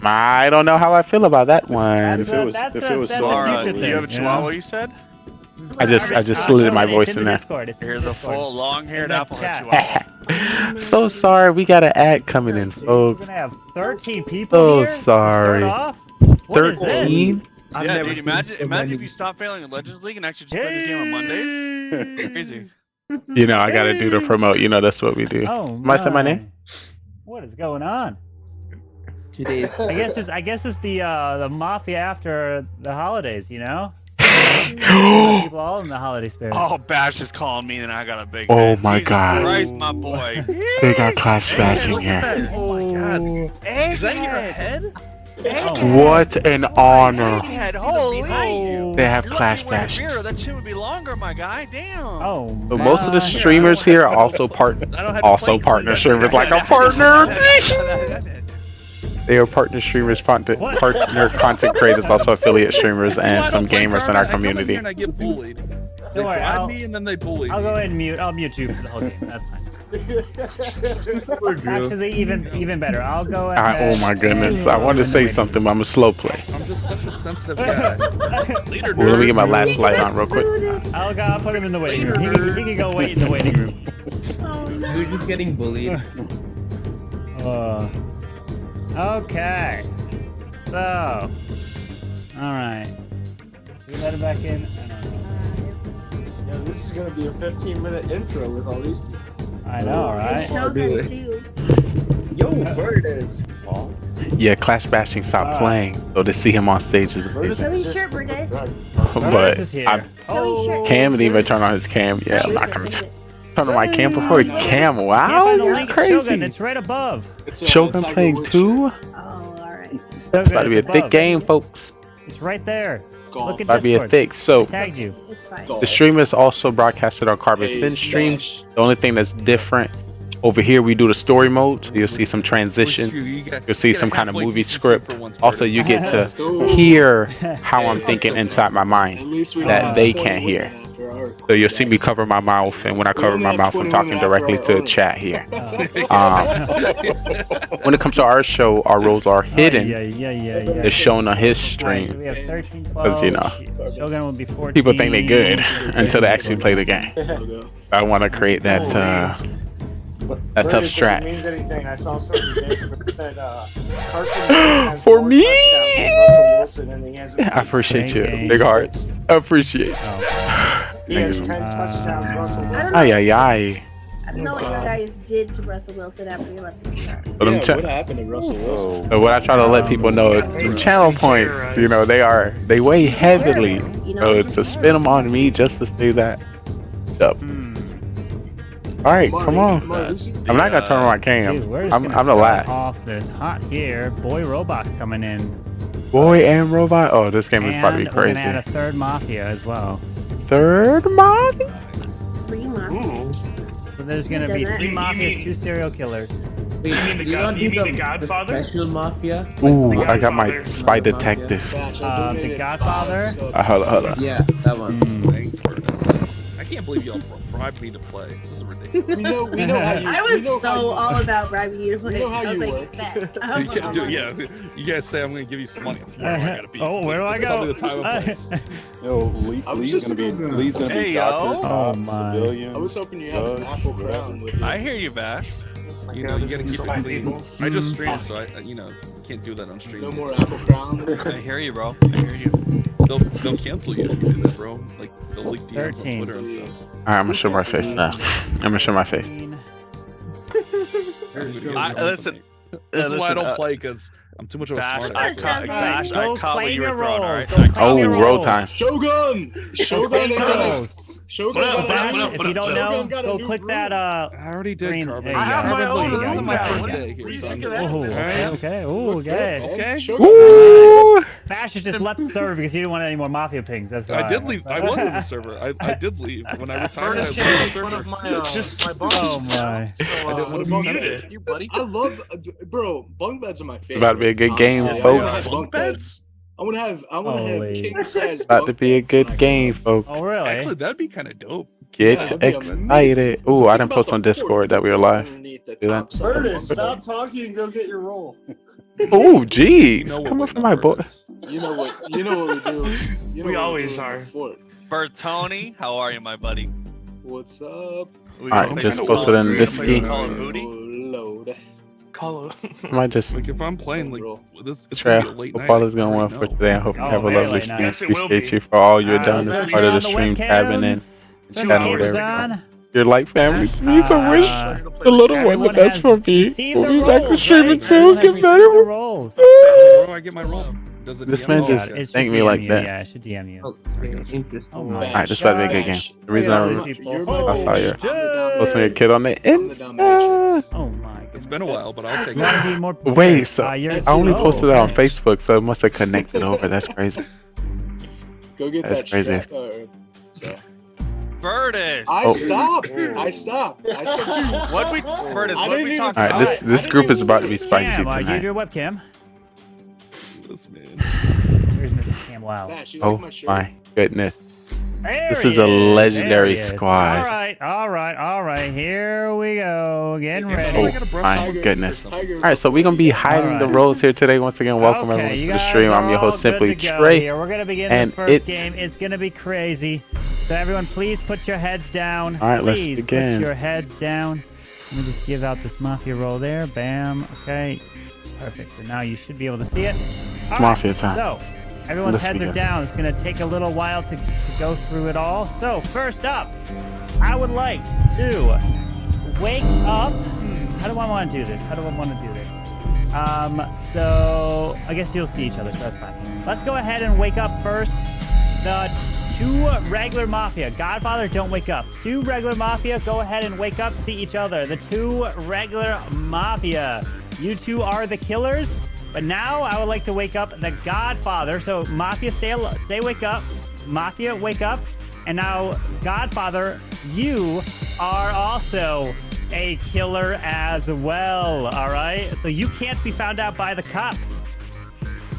I don't know how I feel about that one. If it was Laura, do you have a chihuahua? You said. I just slid my voice in there. Here's a full long-haired applehead chihuahua. So sorry, we got an ad coming in, We're folks. gonna have 13 people So here. to sorry. start off? What is this? 13? Yeah, dude, imagine if you stopped failing in Legends League and actually just play this game on Mondays. Crazy. You know, I gotta do the promote. You know, that's what we do. Oh, Am I saying my name? What is going on? Today. I guess it's the Mafia after the holidays. You know. People all in the holiday spirit. Oh, Bash is calling me, and I got a big. Oh head. my Jesus God. Christ, my boy. They got Clash bashing here. Oh my God. Is that your head? What an honor. Holy! They have You're Clash lucky we had Bash. beer. That shit would be longer, my guy. Damn. Oh. So most of the streamers here are also partner streamers. Like a partner. They are partner streamers, partner content creators, also affiliate streamers, and some gamers in our community. And I get bullied. They Don't worry, bribe me and then they bully I'll me. go ahead and mute. I'll mute you for the whole game. That's fine. Actually, even better. I'll go ahead. Oh my goodness! I want to say something, but I'm a slow play. I'm just such a sensitive guy. Leader, Well, let me get my last light on real quick. I'll put him in the waiting room. He can go wait in the waiting room. You're just getting bullied. Okay. So. Alright. We let him back in? I don't know. Yeah, this is gonna be a 15-minute intro with all these people. I know, right? Yo, Bird is. Yeah, Clash Bashing stopped playing, so to see him on stage is Show amazing. me shirt, Birdies. But Cam didn't even turn on his cam. Yeah, I'm not gonna turn on my cam before Cam. Wow, you're Shogun, crazy. it's right above. Shogun playing too? Oh, alright. It's about to be a thick game, folks. It's right there. Look at About to be a Discord. thick. So I tagged you. It's fine. the stream is also broadcasted on Carbon Fin streams. The only thing that's different over here, we do the story mode. So you'll see some transition. You'll see some kind of movie script. Also, you get to hear how I'm thinking inside my mind that they can't hear. So you'll see me cover my mouth, and when I cover my mouth, I'm talking directly to chat here. When it comes to our show, our roles are hidden. They're shown on his stream. So we have 13, Because, you know, Shogun will be 14. people think they're good until they actually play the game. I want to create that tough If it strat. means anything, I saw something that Carson has For more me? touchdowns than Russell Wilson, and he has I appreciate you. Big hearts. I appreciate you. He has 10 touchdowns. Russell Wilson. Ay, ay, ay. I don't know what you guys did to Russell Wilson after he left the start. So them What happened to Russell Wilson? So what I try to let people know, some channel points, you know, they weigh heavily. So to spin them on me just to say that. Up. All right, come on. I'm not gonna turn on my cam. Dude, we're just I'm gonna the start last. off this hot here. Boy Robot coming in. Boy and robot. Oh, this game is about to be And we're gonna add crazy. a third Mafia as well. Third mod? Three months. So there's gonna be 3 Mafias, 2 serial killers. You mean the Godfather? Special Mafia? Ooh, I got my spy detective. The Godfather. Hold on. Yeah, that one. Thanks for this. I can't believe y'all bribed me to play. This is ridiculous. We know how you. I was so all about bribing you to play. know how I was you like, bet. You can't do it. Yeah, you guys say I'm going to give you some money. Where do I gotta be? Oh, where do I Just tell go? me the time and place. Yo, Lee's gonna be doctor, cop, civilian. I was hoping you had some judge, Apple whatever. Crown with you. I hear you, Bash. You know, you gotta keep it clean. I just stream, so I can't do that on stream. No more Apple Crown. I hear you, bro. I hear you. They'll cancel you if you do that, bro. Like they'll leak DMs on 13. Twitter and stuff. Alright, I'm gonna show my face now. I'm gonna show my face. Listen. This is why I don't play, because I'm too much of a Bash, smart I ass. caught what you were throwing, alright? Oh, roll time. Shogun! Shogun is in his. Shogun If you don't know, go click that. I already did. Green. Carbon. There you go. Carbon, look, this There is you my go. first day here, son. Okay. Ooh, okay. Okay. Ooh. Bash has just left the server because he didn't want any more Mafia pings. That's why. I did leave. I was in the server. I did leave when I retired. Ernest I came in left the front server. of my boss. Oh my. I didn't want to be muted. You, buddy. I love, bro. Bunk beds are my favorite. About to be a good game, Honestly, folks. bunk beds. I want to have Holy. king size. About to be a good game, folks. Oh really? Actually, that'd be kind of dope. Get excited. Ooh, I didn't post on Discord that we were live. Do that. Curtis, stop talking and go get your roll. Ooh, jeez. Coming from my boy. You know what we do. We always are. Bertoni, how are you, my buddy? What's up? Alright, just posted in this key. Call of Booty. Load. Call it. I might just Like if I'm playing like this, it's try. gonna be a late Hope night. all is going well for today. I hope you have a very lovely late stream. night. Yes, it will Appreciate be. you for all you've done as part of the On stream, tabbing in, Turn chatting the with cameras everyone. on. Your light family, please. I wish the little one the Everyone best has for me. received We'll their be back to roles, streaming right? too. Everyone has Get received better. their roles. Where do I get my roll? Does it This DM man me? just It should thanked me DM like you, that. Yeah, it should DM you. Oh my Alright, this better be a good game. The reason Look at all I these people. saw you Holy posting a kid on the Insta. Oh my It's been a while, but I'll take You want to be it. more Wait, so you're I only too posted low. it on Facebook, so it must have connected over. That's crazy. Go get That's that crazy. strap. So. Burtis. I Oh. stopped. I stopped. I said, What we Burtis, I what didn't we even talk All right, about? this group is about to be spicy Cam, give tonight. your webcam. This man. Where's Mr. Cam? Wow. Bash, you like Oh my shirt? my goodness. There This he is a is, legendary there he is. squad. All right. Here we go. Getting Oh ready. my goodness. Alright, so we're gonna be hiding the roles here today. Once again, welcome everyone to you the guys stream. I'm are your all host, good Simply to go Trey. here. We're gonna begin And this first game. It's gonna be crazy. So everyone, please put your heads down. All right, let's Please begin. put your heads down. Let me just give out this Mafia roll there. Bam. Okay. Perfect. So now you should be able to see it. All Mafia right, time. So everyone's Let's heads are begin. down. It's gonna take a little while to go through it all. So first up, I would like to wake up. How do I want to do this? So I guess you'll see each other, so that's fine. Let's go ahead and wake up first. The two regular Mafia. Godfather, don't wake up. Two regular Mafia, go ahead and wake up, see each other. The two regular Mafia. You two are the killers. But now I would like to wake up the Godfather. So Mafia, stay wake up. Mafia, wake up. And now Godfather, you are also a killer as well. All right. So you can't be found out by the cop.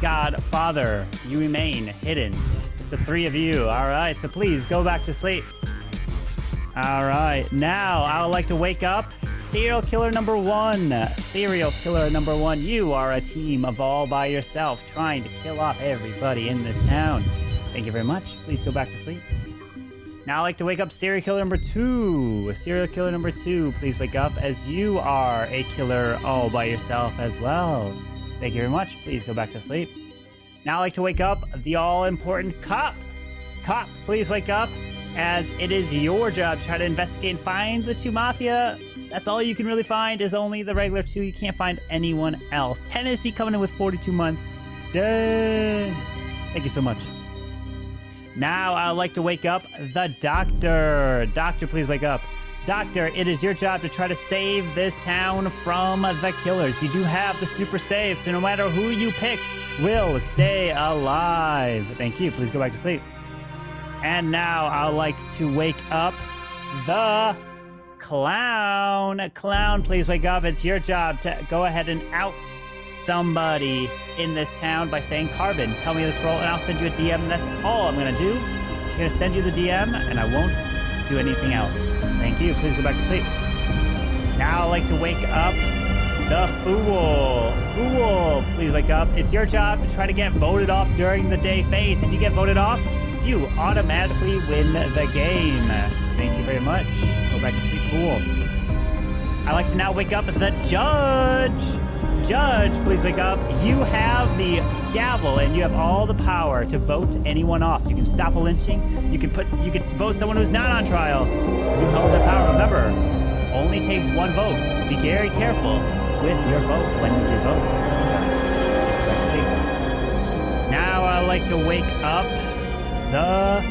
Godfather, you remain hidden. It's the three of you. All right. So please go back to sleep. All right. Now I would like to wake up serial killer number one. Serial killer number one. You are a team of all by yourself trying to kill off everybody in this town. Thank you very much. Please go back to sleep. Now I'd like to wake up serial killer number two. Serial killer number two, please wake up as you are a killer all by yourself as well. Thank you very much. Please go back to sleep. Now I'd like to wake up the all-important cop. Cop, please wake up as it is your job to try to investigate and find the two Mafia. That's all you can really find is only the regular two. You can't find anyone else. Tennessee coming in with 42 months. Dang. Thank you so much. Now I would like to wake up the doctor. Doctor, please wake up. Doctor, it is your job to try to save this town from the killers. You do have the super save, so no matter who you pick will stay alive. Thank you. Please go back to sleep. And now I would like to wake up the clown. Clown, please wake up. It's your job to go ahead and out somebody in this town by saying Carbon. Tell me this role and I'll send you a DM, and that's all I'm gonna do. I'm just gonna send you the DM and I won't do anything else. Thank you. Please go back to sleep. Now I'd like to wake up the Fool. Fool, please wake up. It's your job to try to get voted off during the day phase. If you get voted off, you automatically win the game. Thank you very much. Go back to sleep, Fool. I'd like to now wake up the Judge. Judge, please wake up. You have the gavel and you have all the power to vote anyone off. You can stop a lynching. You can vote someone who's not on trial. You hold the power. Remember, only takes one vote. So be very careful with your vote when you vote. Now I'd like to wake up the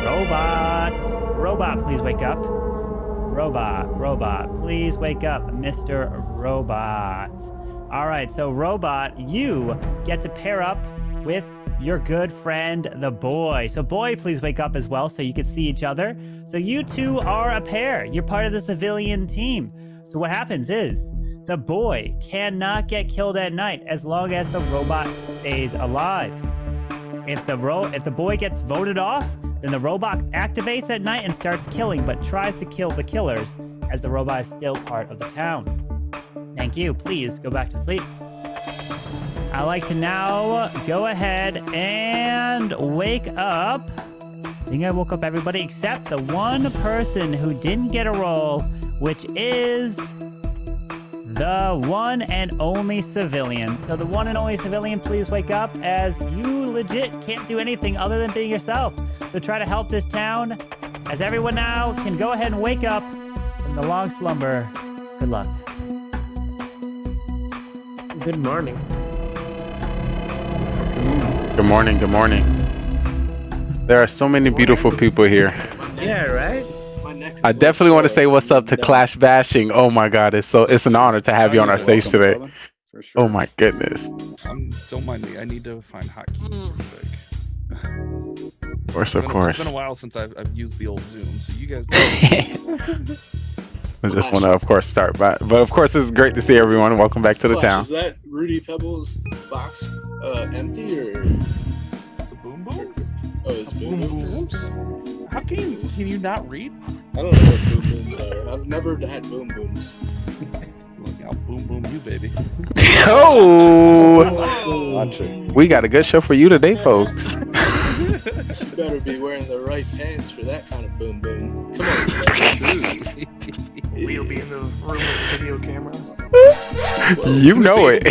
robot. Robot, please wake up. Robot, please wake up, Mr. Robot. All right, so Robot, you get to pair up with your good friend, the Boy. So Boy, please wake up as well so you can see each other. So you two are a pair. You're part of the civilian team. So what happens is the Boy cannot get killed at night as long as the Robot stays alive. If the Boy gets voted off, then the Robot activates at night and starts killing, but tries to kill the killers as the Robot is still part of the town. Thank you. Please go back to sleep. I'd like to now go ahead and wake up. I think I woke up everybody except the one person who didn't get a roll, which is the one and only civilian. So the one and only civilian, please wake up as you legit can't do anything other than being yourself. So try to help this town as everyone now can go ahead and wake up from the long slumber. Good luck. Good morning. Good morning, good morning. There are so many beautiful people here. Yeah, right? My neck I definitely want to say what's up to Clash Bashing. Oh my God, it's an honor to have you on our stage today. For sure. Oh my goodness. Don't mind me. I need to find hotkeys. Of course. It's been a while since I've used the old Zoom, so you guys. I just want to, of course, start by. But of course, it's great to see everyone. Welcome back to the town. Is that Rudy Pebble's box empty or? The boom booms? Oh, it's boom booms. How can you not read? I don't know what boom booms are. I've never had boom booms. Look, I'll boom boom you, baby. Oh! We got a good show for you today, folks. You better be wearing the right pants for that kind of boom boom. Come on, Will you be in the room with the video camera? You know it.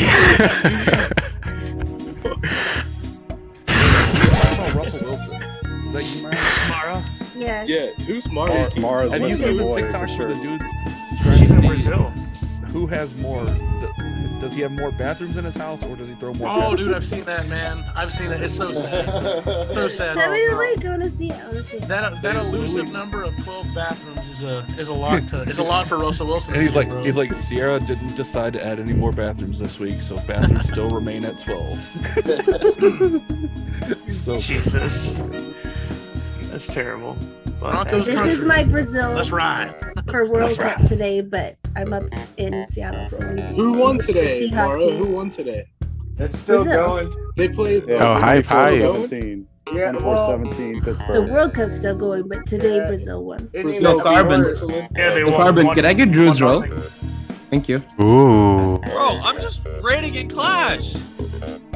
Russell Wilson. Is that you, Mara? Yeah. Yeah, who's Mara's team? Have you seen the TikTok for the dudes? She's in Brazil. Who has more? Does he have more bathrooms in his house, or does he throw more? Oh, dude, I've seen that, man. I've seen it. It's so sad. So sad. Tell me the way. Go to see it. I wanna see it. That elusive number of 12 bathrooms is a lot for Russell Wilson. And he's like, Sierra didn't decide to add any more bathrooms this week, so bathrooms still remain at 12. So Jesus, that's terrible. This is my Brazil. Let's ride. For World Cup today, but I'm up in Seattle. So Who won today, Seahawks Mara? team. Who won today? It's still Brazil. going. They played. Oh, high five. 17. Yeah, 24-17 The Pittsburgh. World Cup's still going, but today Brazil won. Brazil, Carbon. Yeah, they won. Carbon, can I get Drew's roll? Thank you. Ooh. Bro, I'm just raiding in Clash.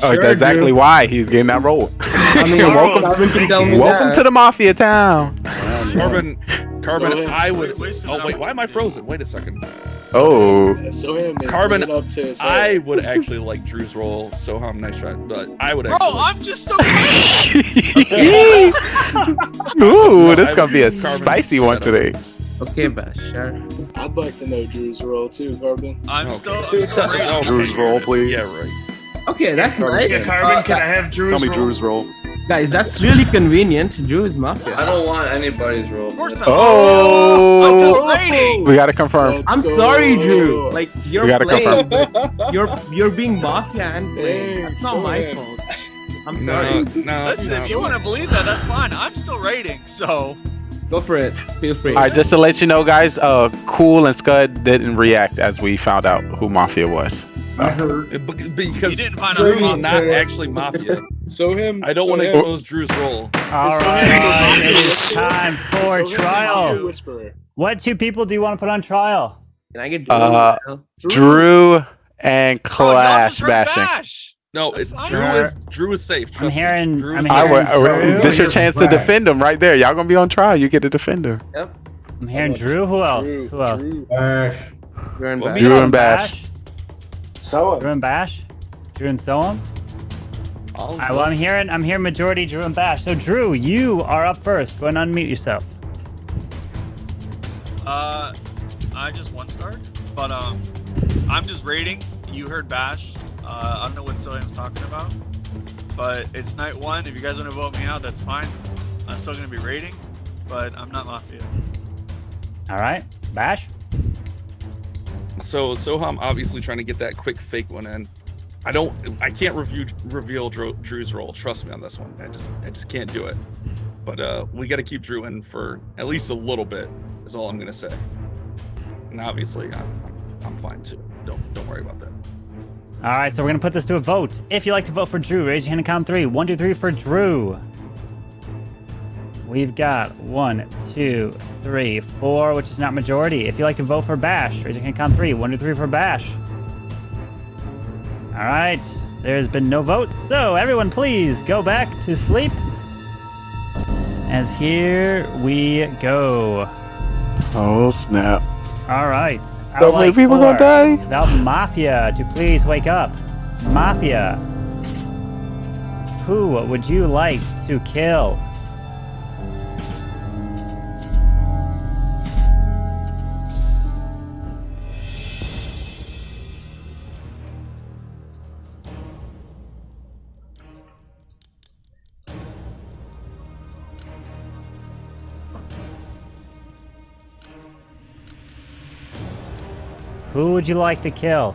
Oh, that's exactly why he's getting that role. I mean, welcome welcome to the Mafia town. Carbon, I would. Oh wait, why am I frozen? Wait a second. Oh. Carbon, I would actually like Drew's role. Soham, nice try, but I would. Bro, Actually I'm just so. Ooh, this is gonna be a spicy one today. Okay, Bash, sure. I'd like to know Drew's role too, Carbon. I'm still Oh, Drew's role, please. Yeah, right. Okay, that's nice. Carbon, can I have Drew's Tell me role? Drew's role. Guys, that's really convenient. Drew is Mafia. I don't want anybody's role. Of course Oh. I'm just raiding. We gotta confirm. I'm sorry, Drew. Like, you're We gotta playing. You're being Mafia and playing. That's not my fault. I'm sorry. Listen, if you want to believe that, that's fine. I'm still raiding, so. Go for it. Feel free. All right, just to let you know, guys, Cool and Scud didn't react as we found out who Mafia was. I heard because You didn't find Drew out is not actually Mafia. I don't want to expose Drew's role. All right, it is time for trial. What two people do you want to put on trial? Can I get Drew and Clash Bashing. No, Drew is safe. I'm hearing. This is your chance to defend him right there. Y'all gonna be on trial. You get to defend him. Yep. I'm hearing Drew. Who else? Who else? Bash. Drew and Bash. Drew and Bash. Drew and Soham. All right, well, I'm hearing majority Drew and Bash. So Drew, you are up first. Go and unmute yourself. I just one star, but I'm just raiding. You heard Bash. I don't know what Soham's talking about, but it's night one. If you guys want to vote me out, that's fine. I'm still gonna be raiding, but I'm not Mafia. All right, Bash. So Soham obviously trying to get that quick fake one in. I can't reveal Drew's role. Trust me on this one. I just can't do it. But we got to keep Drew in for at least a little bit. Is all I'm gonna say. And obviously, I'm fine too. Don't worry about that. All right, so we're gonna put this to a vote. If you like to vote for Drew, raise your hand and count 3. 1, 2, 3 for Drew. We've got 1, 2, 3, 4, which is not majority. If you like to vote for Bash, raise your hand and count 3. 1, 2, 3 for Bash. All right, there's been no vote, so everyone please go back to sleep. As here we go. Oh snap! All right. So many people gonna die. The Mafia to please wake up. Mafia. Who would you like to kill? Who would you like to kill?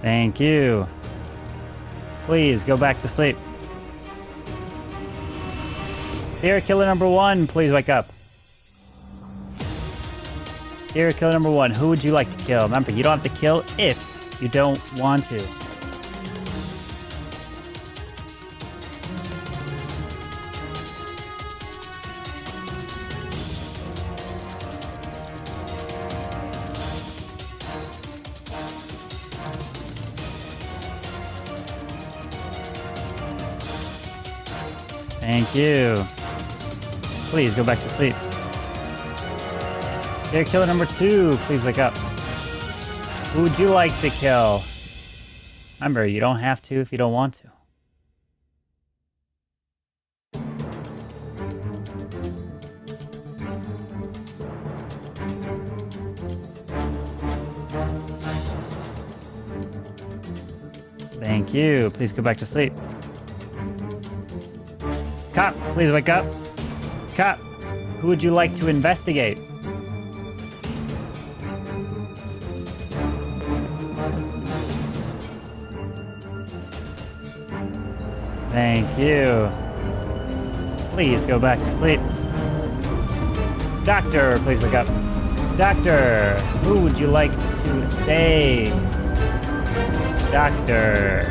Thank you. Please go back to sleep. Serial killer number 1, please wake up. Serial killer number 1, who would you like to kill? Remember, you don't have to kill if you don't want to. Thank you. Please go back to sleep. Serial killer number 2, please wake up. Who would you like to kill? Remember, you don't have to if you don't want to. Thank you. Please go back to sleep. Cop, please wake up. Cop, who would you like to investigate? Thank you. Please go back to sleep. Doctor, please wake up. Doctor, who would you like to save? Doctor.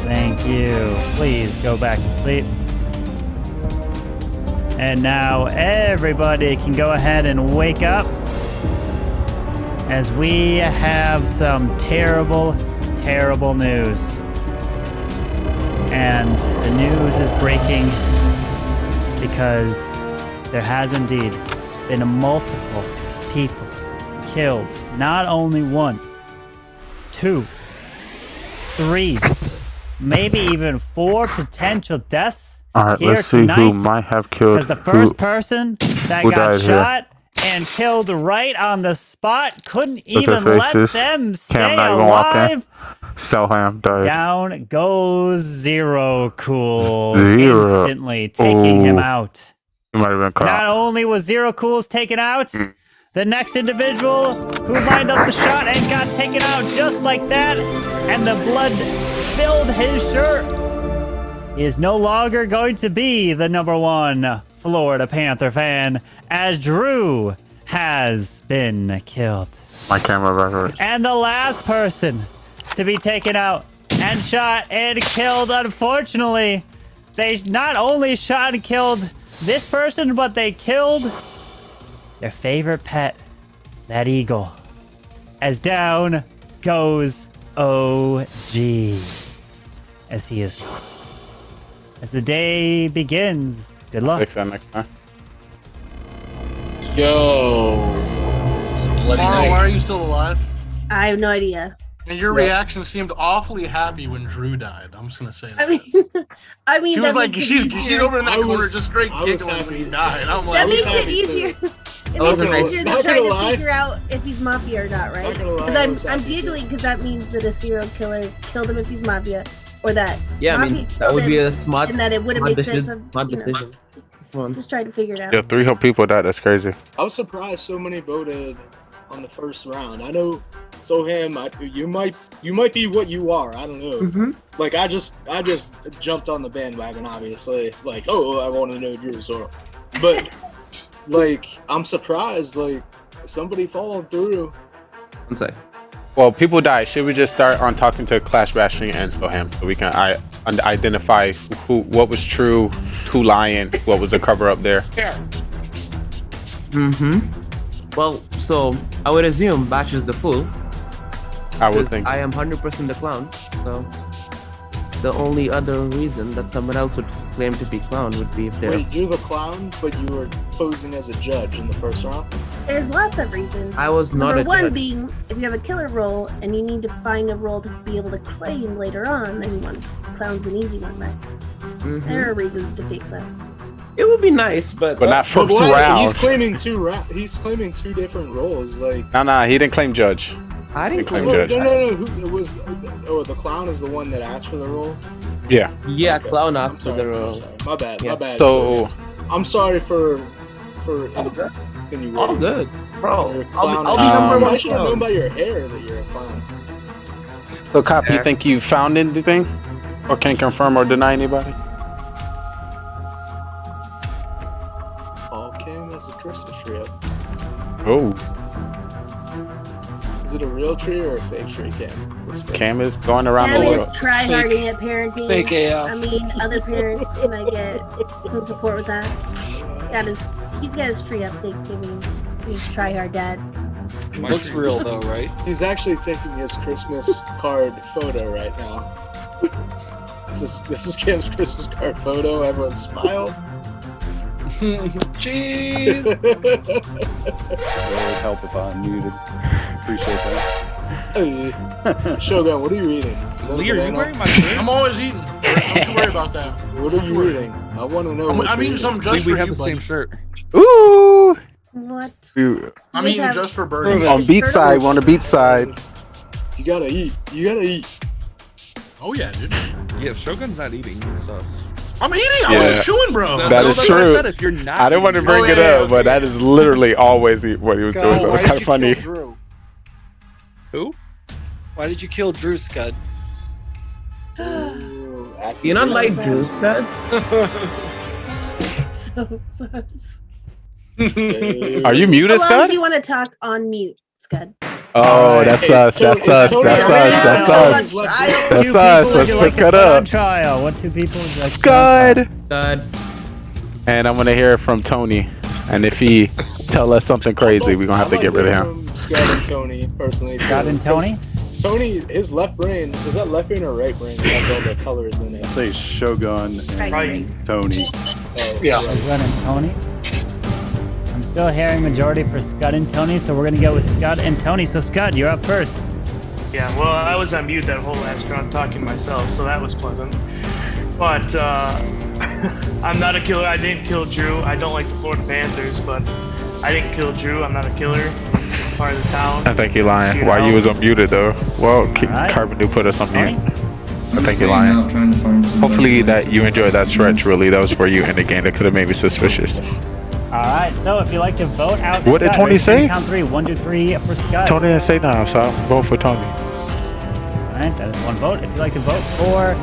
Thank you. Please go back to sleep. And now everybody can go ahead and wake up, as we have some terrible, terrible news. And the news is breaking because there has indeed been multiple people killed. Not only 1, 2, 3, maybe even 4 potential deaths. Alright, here let's see tonight, who might have killed. because the first person that who got died shot and killed right on the spot couldn't Look at even let faces. them Cam stay not even walking. alive. Selham died. Down goes Zero Cool Zero. instantly, taking him Ooh. out. He might have been caught. Not only was Zero Cool's taken out, the next individual who lined up the shot and got taken out just like that, and the blood filled his shirt, is no longer going to be the #1 Florida Panther fan, as Drew has been killed. My camera reference. And the last person to be taken out and shot and killed, unfortunately, they not only shot and killed this person, but they killed their favorite pet, that eagle. As down goes OG, as he is. As the day begins, good luck. Fix that next time. Yo. Mara, why are you still alive? I have no idea. And your reaction seemed awfully happy when Drew died. I'm just gonna say that. I mean, She was that like, makes it she's easier. over in that I corner was- just straight I was giggling when he happy. died. I'm That like, makes it easier. It makes it easier Not to gonna try to lie. figure out if he's Mafia or not, right? Not gonna lie, Because I was I'm happy giggling because that means that a serial killer killed him if he's Mafia, or that Yeah, I Mafia mean, that killed would be him, a smart, and that it wouldn't smart make decision. sense of, Smart you know, decision. Come on. just trying to figure it out. Yeah, 3 whole people died. That's crazy. I was surprised so many voted on the first round. I know Soham, you might be what you are. I don't know. Like I just jumped on the bandwagon, obviously. Like, oh, I want to know Drew Zoro. But like I'm surprised like somebody followed through. One sec. Well, people died. Should we just start on talking to Clash Bashing and Soham so we can identify what was true, who lying, what was a cover up there? Well, so I would assume Batch is the fool. I would because think. I am 100% the clown. So the only other reason that someone else would claim to be clown would be if they're. Wait, you're the clown, but you were posing as a judge in the first round? There's lots of reasons. I was not Number a one judge. being, if you have a killer role and you need to find a role to be able to claim later on, then one clown's an easy one, right? There are reasons to pick clown. It would be nice, but not first But why? round. He's claiming he's claiming two different roles. Like Nah, he didn't claim judge. I didn't claim no, judge. no. Who it was? Oh, the clown is the one that asked for the role. Yeah. Yeah, clown after the roll. My bad. My bad. So I'm sorry for insinuating. All good, bro. You're a I'll clown. be number one. I should have known by your hair that you're a clown. So, Cop, you think you found anything? Or can confirm or deny anybody? Oh, Cam has a Christmas tree up. Oh. Is it a real tree or a fake tree, Cam? Looks fake. Cam is going around Cam the is world. try-harding at parenting. Fake AF. I mean, other parents might get some support with that. He's got his tree up Thanksgiving. He's try-hard dad. Looks real though, right? He's actually taking his Christmas card photo right now. This is Cam's Christmas card photo. Everyone smile. Jeez. It would help if I muted. Appreciate that. Hey, Shogun, what are you reading? Is that a Lee, are you banana? wearing my shirt? I'm always eating. Don't you worry about that. What are you reading? I want to know. I'm eating something just We for have you, the buddy. same shirt. Ooh! What? I'm eating just for birdies. On beach side, we're on the beach side. You gotta eat. You gotta eat. Oh yeah, dude. Yeah, if Shogun's not eating, it's sus. I'm eating. I was chewing, bro. That is that's what I true. said, if you're not I didn't want to eating. bring it up, but that is literally always what he was doing. So it's kind of funny. Drew? Who? Why did you kill Drew, Scud? You're not like Drew, Scud. So sus. Are you muted, How long Scud? do you want to talk on mute, Scud? Oh, that's us. That's us. That's us. That's us. That's us. Let's pick it up. Trial. What two people? Scud. And I'm gonna hear it from Tony. And if he tell us something crazy, we're gonna have to get rid of him. Scott and Tony, personally. Scott and Tony? Tony, his left brain, is that left brain or right brain? It has all the colors in it. Say Shogun and Tony. Yeah. Scud and Tony. I'm still hearing majority for Scud and Tony, so we're gonna go with Scud and Tony. So Scud, you're up first. Yeah, well, I was on mute that whole last round talking to myself, so that was pleasant. But I'm not a killer. I didn't kill Drew. I don't like the Florida Panthers, but I didn't kill Drew. I'm not a killer. I'm part of the town. I think you're lying. Why you was unmuted though? Well, Carbon do put us on mute. I think you're lying. Hopefully that you enjoyed that stretch. Really, that was for you in the game. That could have made me suspicious. All right. So if you'd like to vote out, What did Scud, Tony raise your say? Count 3, 1, 2, 3 for Scud. Tony didn't say nothing, so I'll vote for Tony. All right, that is one vote. If you'd like to vote for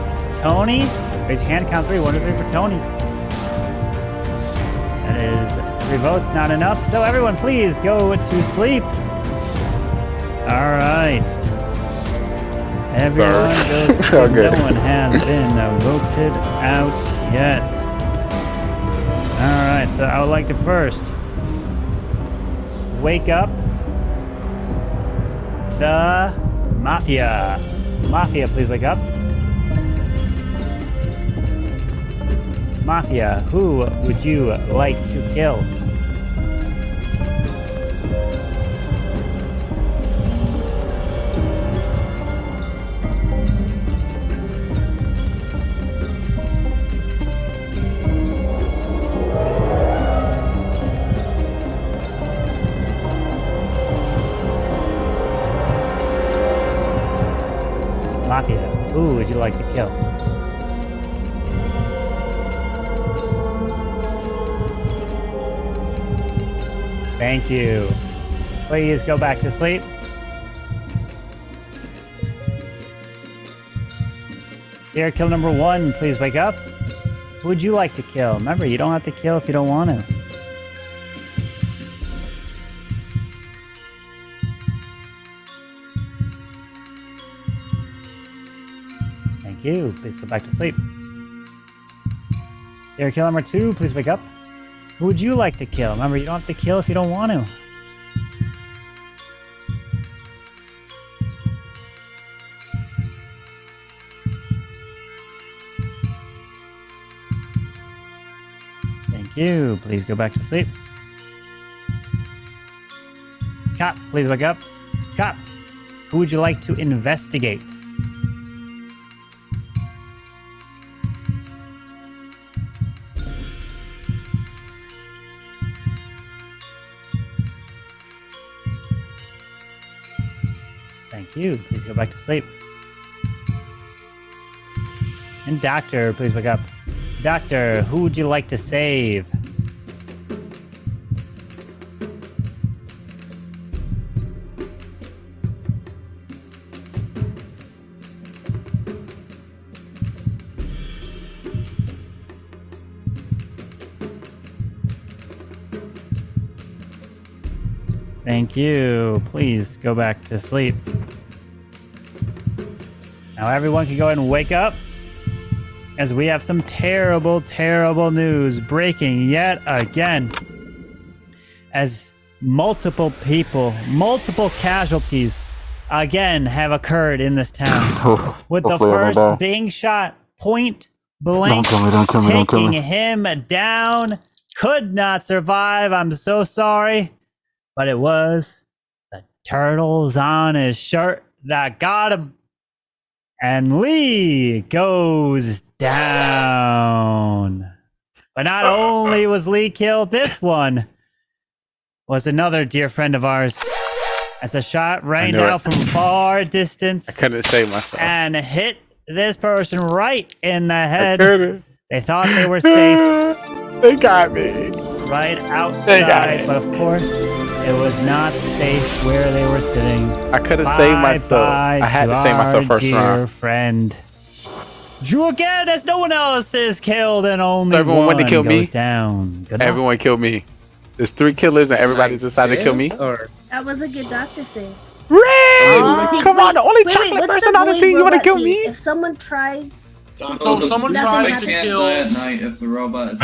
Tony, raise your hand. Count 3, 1, 2, 3 for Tony. That is 3 votes, not enough. So everyone, please go to sleep. All right. Everyone goes to sleep. Okay. No one has been voted out yet. All right, so I would like to first wake up the Mafia. Mafia, please wake up. Mafia, who would you like to kill? Mafia, who would you like to kill? Thank you. Please go back to sleep. Serial kill number 1, please wake up. Who would you like to kill? Remember, you don't have to kill if you don't want to. Thank you. Please go back to sleep. Serial kill number 2, please wake up. Who would you like to kill? Remember, you don't have to kill if you don't want to. Thank you. Please go back to sleep. Cop, please wake up. Cop, who would you like to investigate? Thank you. Please go back to sleep. And Doctor, please wake up. Doctor, who would you like to save? Thank you. Please go back to sleep. Now everyone can go ahead and wake up, as we have some terrible, terrible news breaking yet again. As multiple people, multiple casualties again have occurred in this town. With the first being shot point blank, taking him down. Could not survive. I'm so sorry. But it was the turtles on his shirt that got him. And Lee goes down. But not only was Lee killed, this one was another dear friend of ours. As the shot rang out from far distance. I couldn't save myself. And hit this person right in the head. They thought they were safe. They got me. Right outside. But of course, it was not safe where they were sitting. I could have saved myself. I had to save myself first round. Friend. Drew again as no one else is killed and only everyone one wanted to kill goes me. Down. Everyone killed me. There's 3 killers and everybody decided to kill me. That was a good doctor save. Ray! Come on, the only chocolate what's person the on the boy team. You want to robot kill thing? me? If someone tries... So someone tries to kill... at night if the robot is...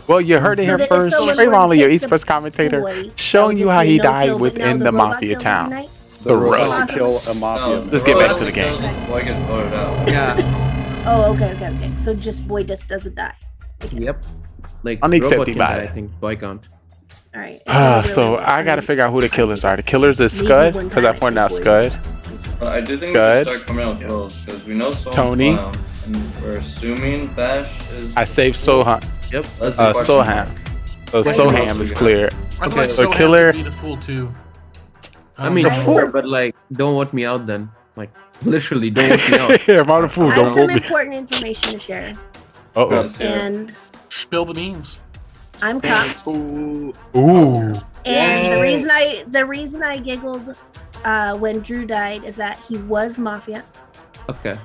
Well, you heard it here So that if first. someone Trayvon were to Lee, your take East the Coast commentator, boy, showing you that how would he just be no died kill, but now within the the robot Mafia kills town. every night? The road. robot kill a mafia. Let's get back to the game. Boy gets voted out. Yeah. Oh, okay. So just boy just doesn't die. Yep. Like Unaccepted robot can by die, it. I think boy can't. All right. So I gotta figure out who the killers are. The killers is Scud, because I pointed out Scud. But I do think Good. we should start coming out with roles because we know Soul's Tony. clown, and we're assuming Bash is. I saved Soham. Yep. That's a question Soham. So Wait, Soham is clear. I'd like So Soham killer. to be the fool too. I mean, Right. but like, don't vote me out then. Like, literally, don't vote me out. Yeah, I'm out of food. I have Don't some vote me. important information to share. Uh-oh. And Spill the beans. I'm cop. Ooh. And the reason I giggled when Drew died is that he was Mafia, Okay.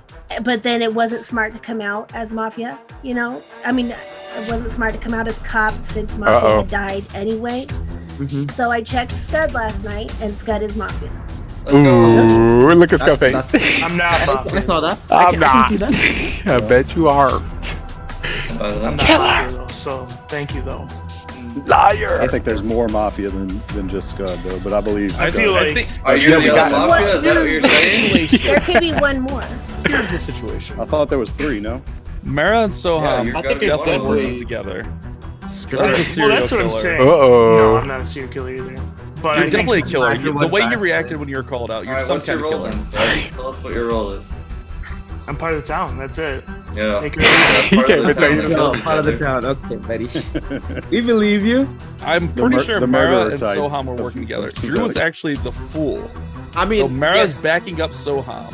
but then it wasn't smart to come out as Mafia. You know, I mean, it wasn't smart to come out as cop since Mafia had died anyway. Mm-hmm. So I checked Scud last night, and Scud is Mafia. Ooh, look at Scarface. I'm not Mafia. I saw that. I'm not. I can see that. I bet you are. I'm not Mafia though, so thank you though. Liar. I think there's more mafia than just Scud though, but I believe. I Scud. feel like Are you the other Mafia? Is that what you're saying? There could be one more. Here's the situation. I thought there was 3. No. Mara and Soham you're are gotta be definitely one. working together. Scud's a well, serial that's what I'm killer. saying. Uh-oh. No, I'm not a serial killer either. But You're I definitely a think killer. Matter The what way you back reacted when you were called out, you're Alright, some what's your kind of role killer. then, Scott? Tell us what your role is. I'm part of the town. That's it. Yeah. Take it He can't even tell you the the Oh, part of the town. Okay, buddy. We believe you. I'm pretty sure the Mara murderer and type Soham were of- working together. of Drew was synthetic. actually the fool. I mean, So Mara's yes. backing up Soham.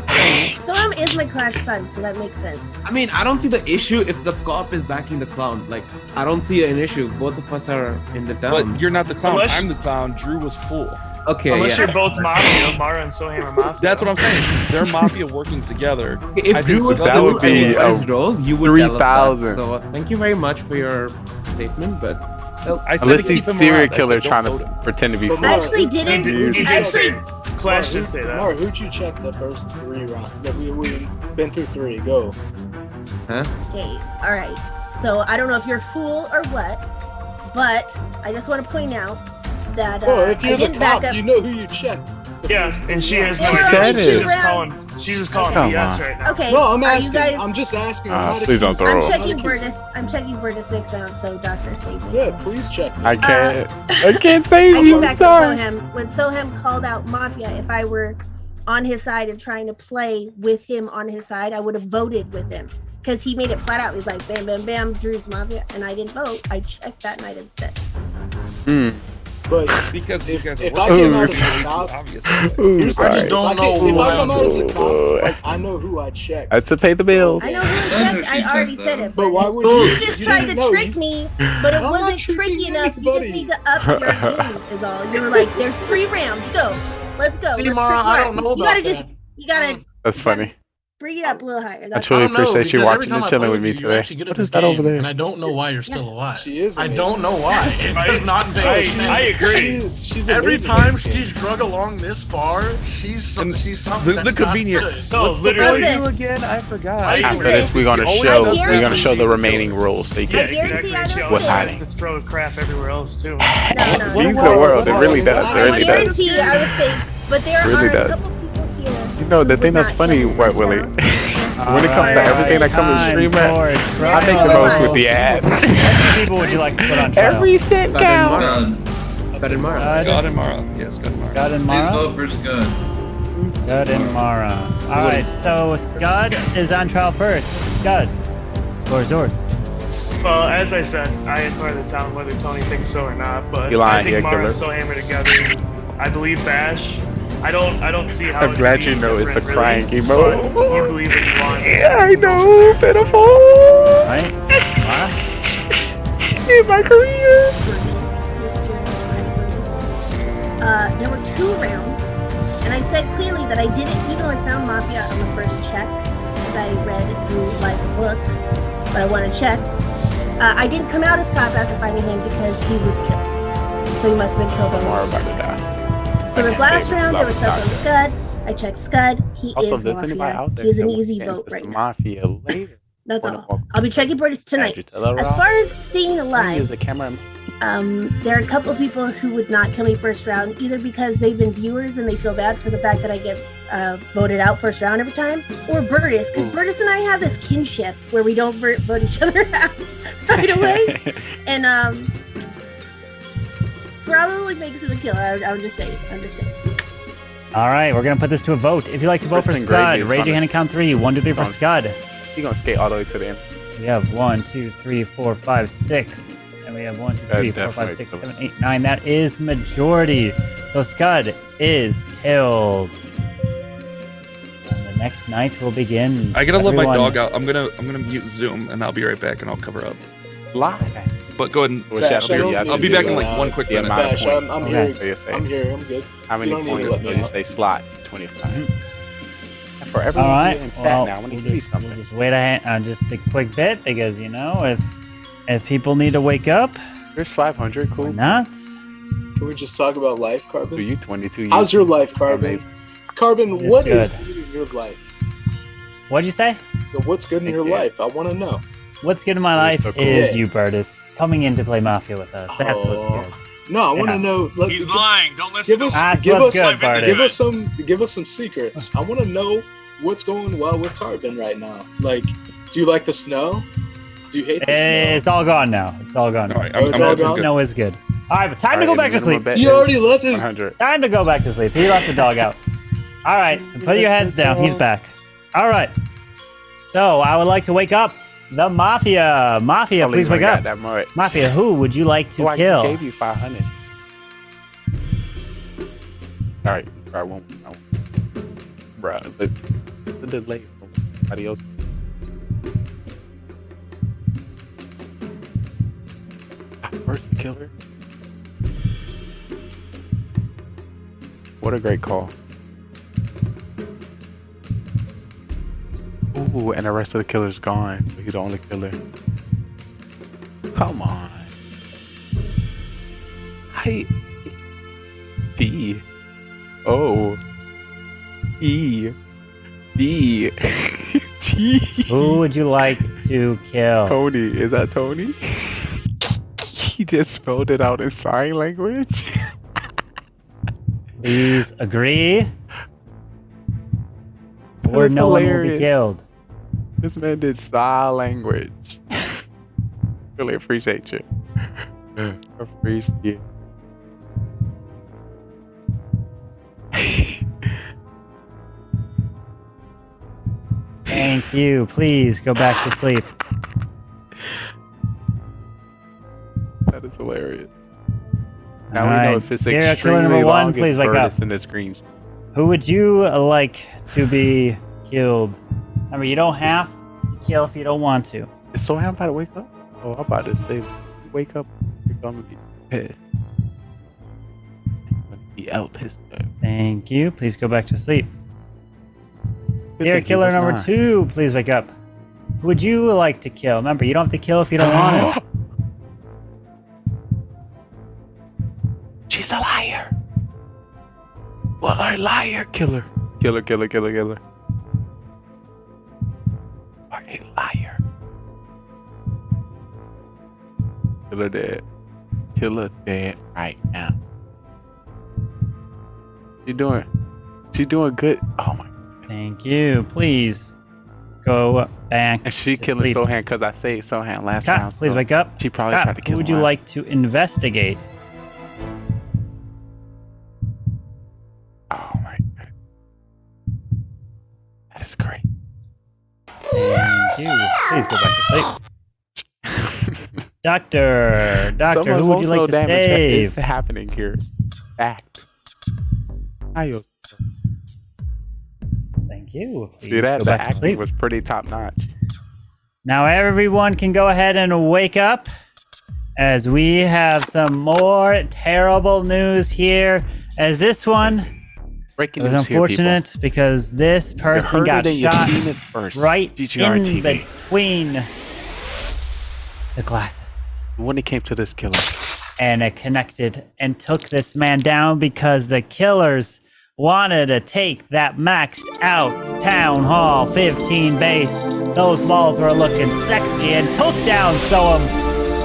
Soham is my Clash son, so that makes sense. I mean, I don't see the issue if the cop is backing the clown. Like, I don't see an issue. Both of us are in the town. But you're not the clown. Unless- I'm the clown. Drew was fool. Okay, Unless yeah. you're both Mafia, Mara and Soham are Mafia. That's what I'm saying. They're Mafia working together. If I Drew think was that to would do be his a role, you would tell us that. 3,000. So thank you very much for your statement, but I said Unless to keep he's him serial around. I killer said, trying don't to vote him. pretend to be But fool. I actually didn't. Who'd you Actually, Clash did say that. Mar, who'd you check the first 3 rounds? That we've been through 3. Go. huh? okay, all right. So I don't know if you're a fool or what, but I just want to point out that Bro, if I you're the didn't back cop, up. you know who you checked. Yeah, and she has no. She said She's it. just calling. She's just calling Come BS on. right now. Okay, No, I'm are you asking. guys? I'm just asking. Please don't throw I'm it. checking Burgess next round, so Doctor save me. Yeah, please check. Me. I can't save I you. can I'm back up sorry. Soham. When Soham called out Mafia, if I were on his side and trying to play with him on his side, I would have voted with him. Because he made it flat out. He's like, bam, bam, bam, Drew's Mafia. And I didn't vote. I checked that night instead. But But because if, you guys if are I came out as working a way cop, too obvious. here's the I just thing, don't know if I come out as a who cop, like, I know who I checked. That's to pay the bills. I know who I checked. I already said it. But why would you you? just You tried didn't to know. trick me, but it I'm not wasn't tricking tricky enough. You anybody. just need to up your game, is all. You were like, "There's 3 rounds. Go, let's go. See, Let's Mara, trick I Mark. don't know You gotta about just, you gotta That's funny. bring it up a little higher. I That's truly I don't know, appreciate you because every watching time and I chilling play with with me you, you're today. actually good What at is this that over game, there? and I don't know why you're still alive. She is. I don't know why. It does not make I sense. agree. She's Every amazing time at this game. she's drug along this far, she's something. The that's convenience. not good. No, What's the literally. point you again? I forgot. After this, we're gonna Always show does we're gonna that. show the remaining rules so you Yeah, can exactly. I She don't always what's tries happening. to throw crap everywhere else too. No, Leave the world. It really does. It I really does. guarantee I was safe, but there Really are a does. couple people here. You know the who thing would that's not funny, kill me White first Willie. round. When it comes to everything that comes to stream at, I make the most with the ads. How many people would you like to put on trial? Every cent counts. God and Mara. God and Mara. Yes, God and Mara. Scud and Please Mara? vote for Scud. Scud and Mara. Alright, so Scud is on trial first. Scud, floor is yours. Well, as I said, I acquire the town whether Tony thinks so or not, but You lying, I think yeah, Mara and killer. Sohammer together. I believe Bash. I don't see how. I'm it glad could be you know it's a different, crying really, emote. but you believe if you want. Yeah, I know, pitiful. Right? In my career. There were 2 rounds, and I said clearly that I didn't, even though I found Mafia on the first check, as I read through like a book, but I want to check. I didn't come out as cop after finding him because he was killed. So he must have been killed on Mara the about to die. So this last round, there was stuff on Scud. I checked Scud. He Also, is if there's anybody Mafia. out there He's an that wants easy to get vote into right some now. Mafia later, That's wanna all. walk I'll be checking Borders tonight. Adjutella As Rock, far as staying alive, use a camera. there are a couple of people who would not kill me first round, either because they've been viewers and they feel bad for the fact that I get voted out first round every time, or Burtis, because Burtis and I have this kinship where we don't vote each other out right away, and probably makes him a killer. I'm just saying. Alright, we're gonna put this to a vote. If you'd like to vote for Kristen Scud, Gravy is raise your on hand and count 3. 1, 2, 3 for on- Scud. He's gonna skate all the way to the end. We have 1, 2, 3, 4, 5, 6. And we have 1, 2, 3, 4, 5, 6, 7, 8, 9. That is majority. So Scud is killed. And the next night will begin. I gotta let my Everyone- dog out. I'm gonna mute Zoom and I'll be right back and I'll cover up. Live. But go ahead and Bash, I'll be back in like one quick minute. Bash, I'm Okay. here. I'm here. I'm good. How many You don't need to points let did me you out. say slots? 25. And for everyone Alright, in chat well, now, I want to we'll give you just, something. we'll just wait just a quick bit because, you know, if people need to wake up, There's 500, cool. why not? Can we just talk about life, Carbon? You 22. How's your life, Carbon? Amazing. Carbon, It's what is good. good in your life? What'd you say? What's good in your life? I want to know. What's good in my life so cool. is Yeah. you, Burtis, coming in to play Mafia with us. That's what's Oh. good. No, I want to Yeah. know. He's lying. Don't listen Give to us, him. That's give what's us, good, Burtis. give us some secrets. I want to know what's going well with Carbon right now. Like, do you like the snow? Do you hate the It's all gone now. It's all gone. All right, Oh, it's all The gone? snow is good. All right, but time to All go right, back to the minimum sleep. bet He is already left his. 100. Time to go back to sleep. He left the dog out. All right, so put your heads down. He's back. All right. So I would like to wake up the Mafia. Mafia, Only please one wake got up. that much. Mafia, who would you like to Oh, I kill? gave you 500. All right, I won't. Bruh, it's the delay from somebody else. First killer. What a great call. Ooh, and the rest of the killer's gone. So he's the only killer. Come on. D. O. E. B. T. Who would you like to kill? Tony. Is that Tony? He just spelled it out in sign language. Please agree. That Or is no one will be hilarious. killed. This man did sign language. Really appreciate you. Appreciate. Thank you. Please go back to sleep. That is hilarious. Now we know if it's serial killer extremely number long, one, please it's wake up. Burtis in the screen. Who would you like to be killed? Remember, you don't have to kill if you don't want to. Is Soham about to wake up? Oh, I'm about to say, wake up. You're gonna be pissed. I'm gonna be out pissed. Thank you. Please go back to sleep. Good Serial thing he killer was number not. 2, please wake up. Who would you like to kill? Remember, you don't have to kill if you don't want to. She's a liar. What a liar, killer. Killer. Are a liar. Killer dead. Killer dead right now. She doing good. Oh my. Thank you. Please go back. And she to killing sleep. Sohan because I saved Sohan last Cop, time. please so wake up. She probably Cop, tried to kill who would him you last like to investigate? Oh my god. That is great. Thank you. Please go back to sleep. Doctor, Some who would you like emotional to damage save? is happening here. Fact. Ayo. Thank you. See Please that? go The back to acting sleep. was pretty top notch. Now everyone can go ahead and wake up as we have some more terrible news here. As this one Breaking was news here, unfortunate because this person heard got it and you shot seen it first. right GGR in TV. between the glasses. When it came to this killer. And it connected and took this man down because the killers wanted to take that maxed out Town Hall 15 base. Those balls were looking sexy and took down Soham.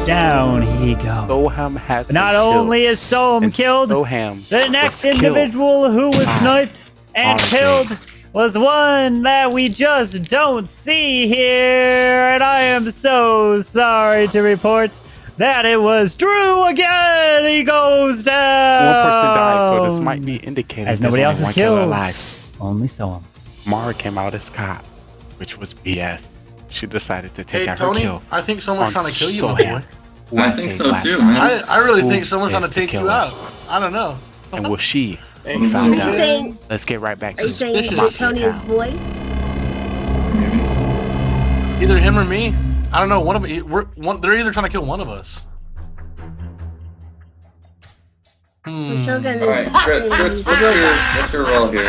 Down he goes. Soham has But not been killed. only is Soham And killed, Soham the next was individual who was sniped and Honestly. killed was one that we just don't see here. And I am so sorry to report that it was Drew again. He goes down. One person died, so this might be indicated As there's nobody only else is one killer killed. alive. Only Soham. Mara came out as cop, which was BS. She decided to take Hey, out Tony, her kill. I think someone's on trying to kill you, my Soham. boy. I think so too, man. I really Who think someone's trying to is the take you killer? out. I don't know. And was she? Hey, We found so out. saying- Let's get right back Are to you saying the that Tony is boy? Either him or me. I don't know. One of they're either trying to kill one of us. So Shogun is. Alright, Fritz, what's your role here?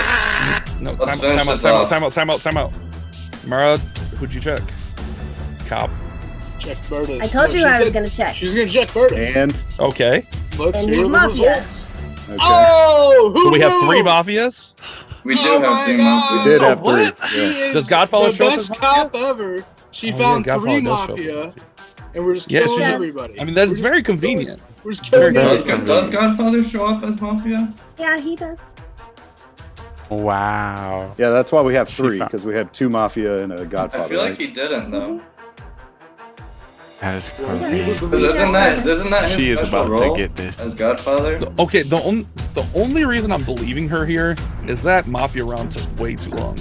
No, Let's finish this off. time out. Mara, who'd you check? Cop. Check Burtis. I told you I was gonna check. She's gonna check Burtis. And okay. Let's And hear he's the Mafia. results. Oh, who So we have knew? 3 mafias. We do Oh have my 3 God. Mafias. We did have What? 3. She Yeah. is Does Godfather the show up best as cop ever. She Oh, found yeah, 3 Godfather does show Mafia, and we're just Yeah, killing she- everybody. I mean, that We're is just very killing- convenient. We're just killing Very everybody. Does Godfather show up as Mafia? Yeah, he does. Wow. Yeah, that's why we have She 3, found- because we had 2 Mafia and a Godfather. I feel right? like he didn't though. That is Yeah, crazy. Because isn't that his She is special about role to get this. as Godfather? Okay, the only reason I'm believing her here is that Mafia round took way too long.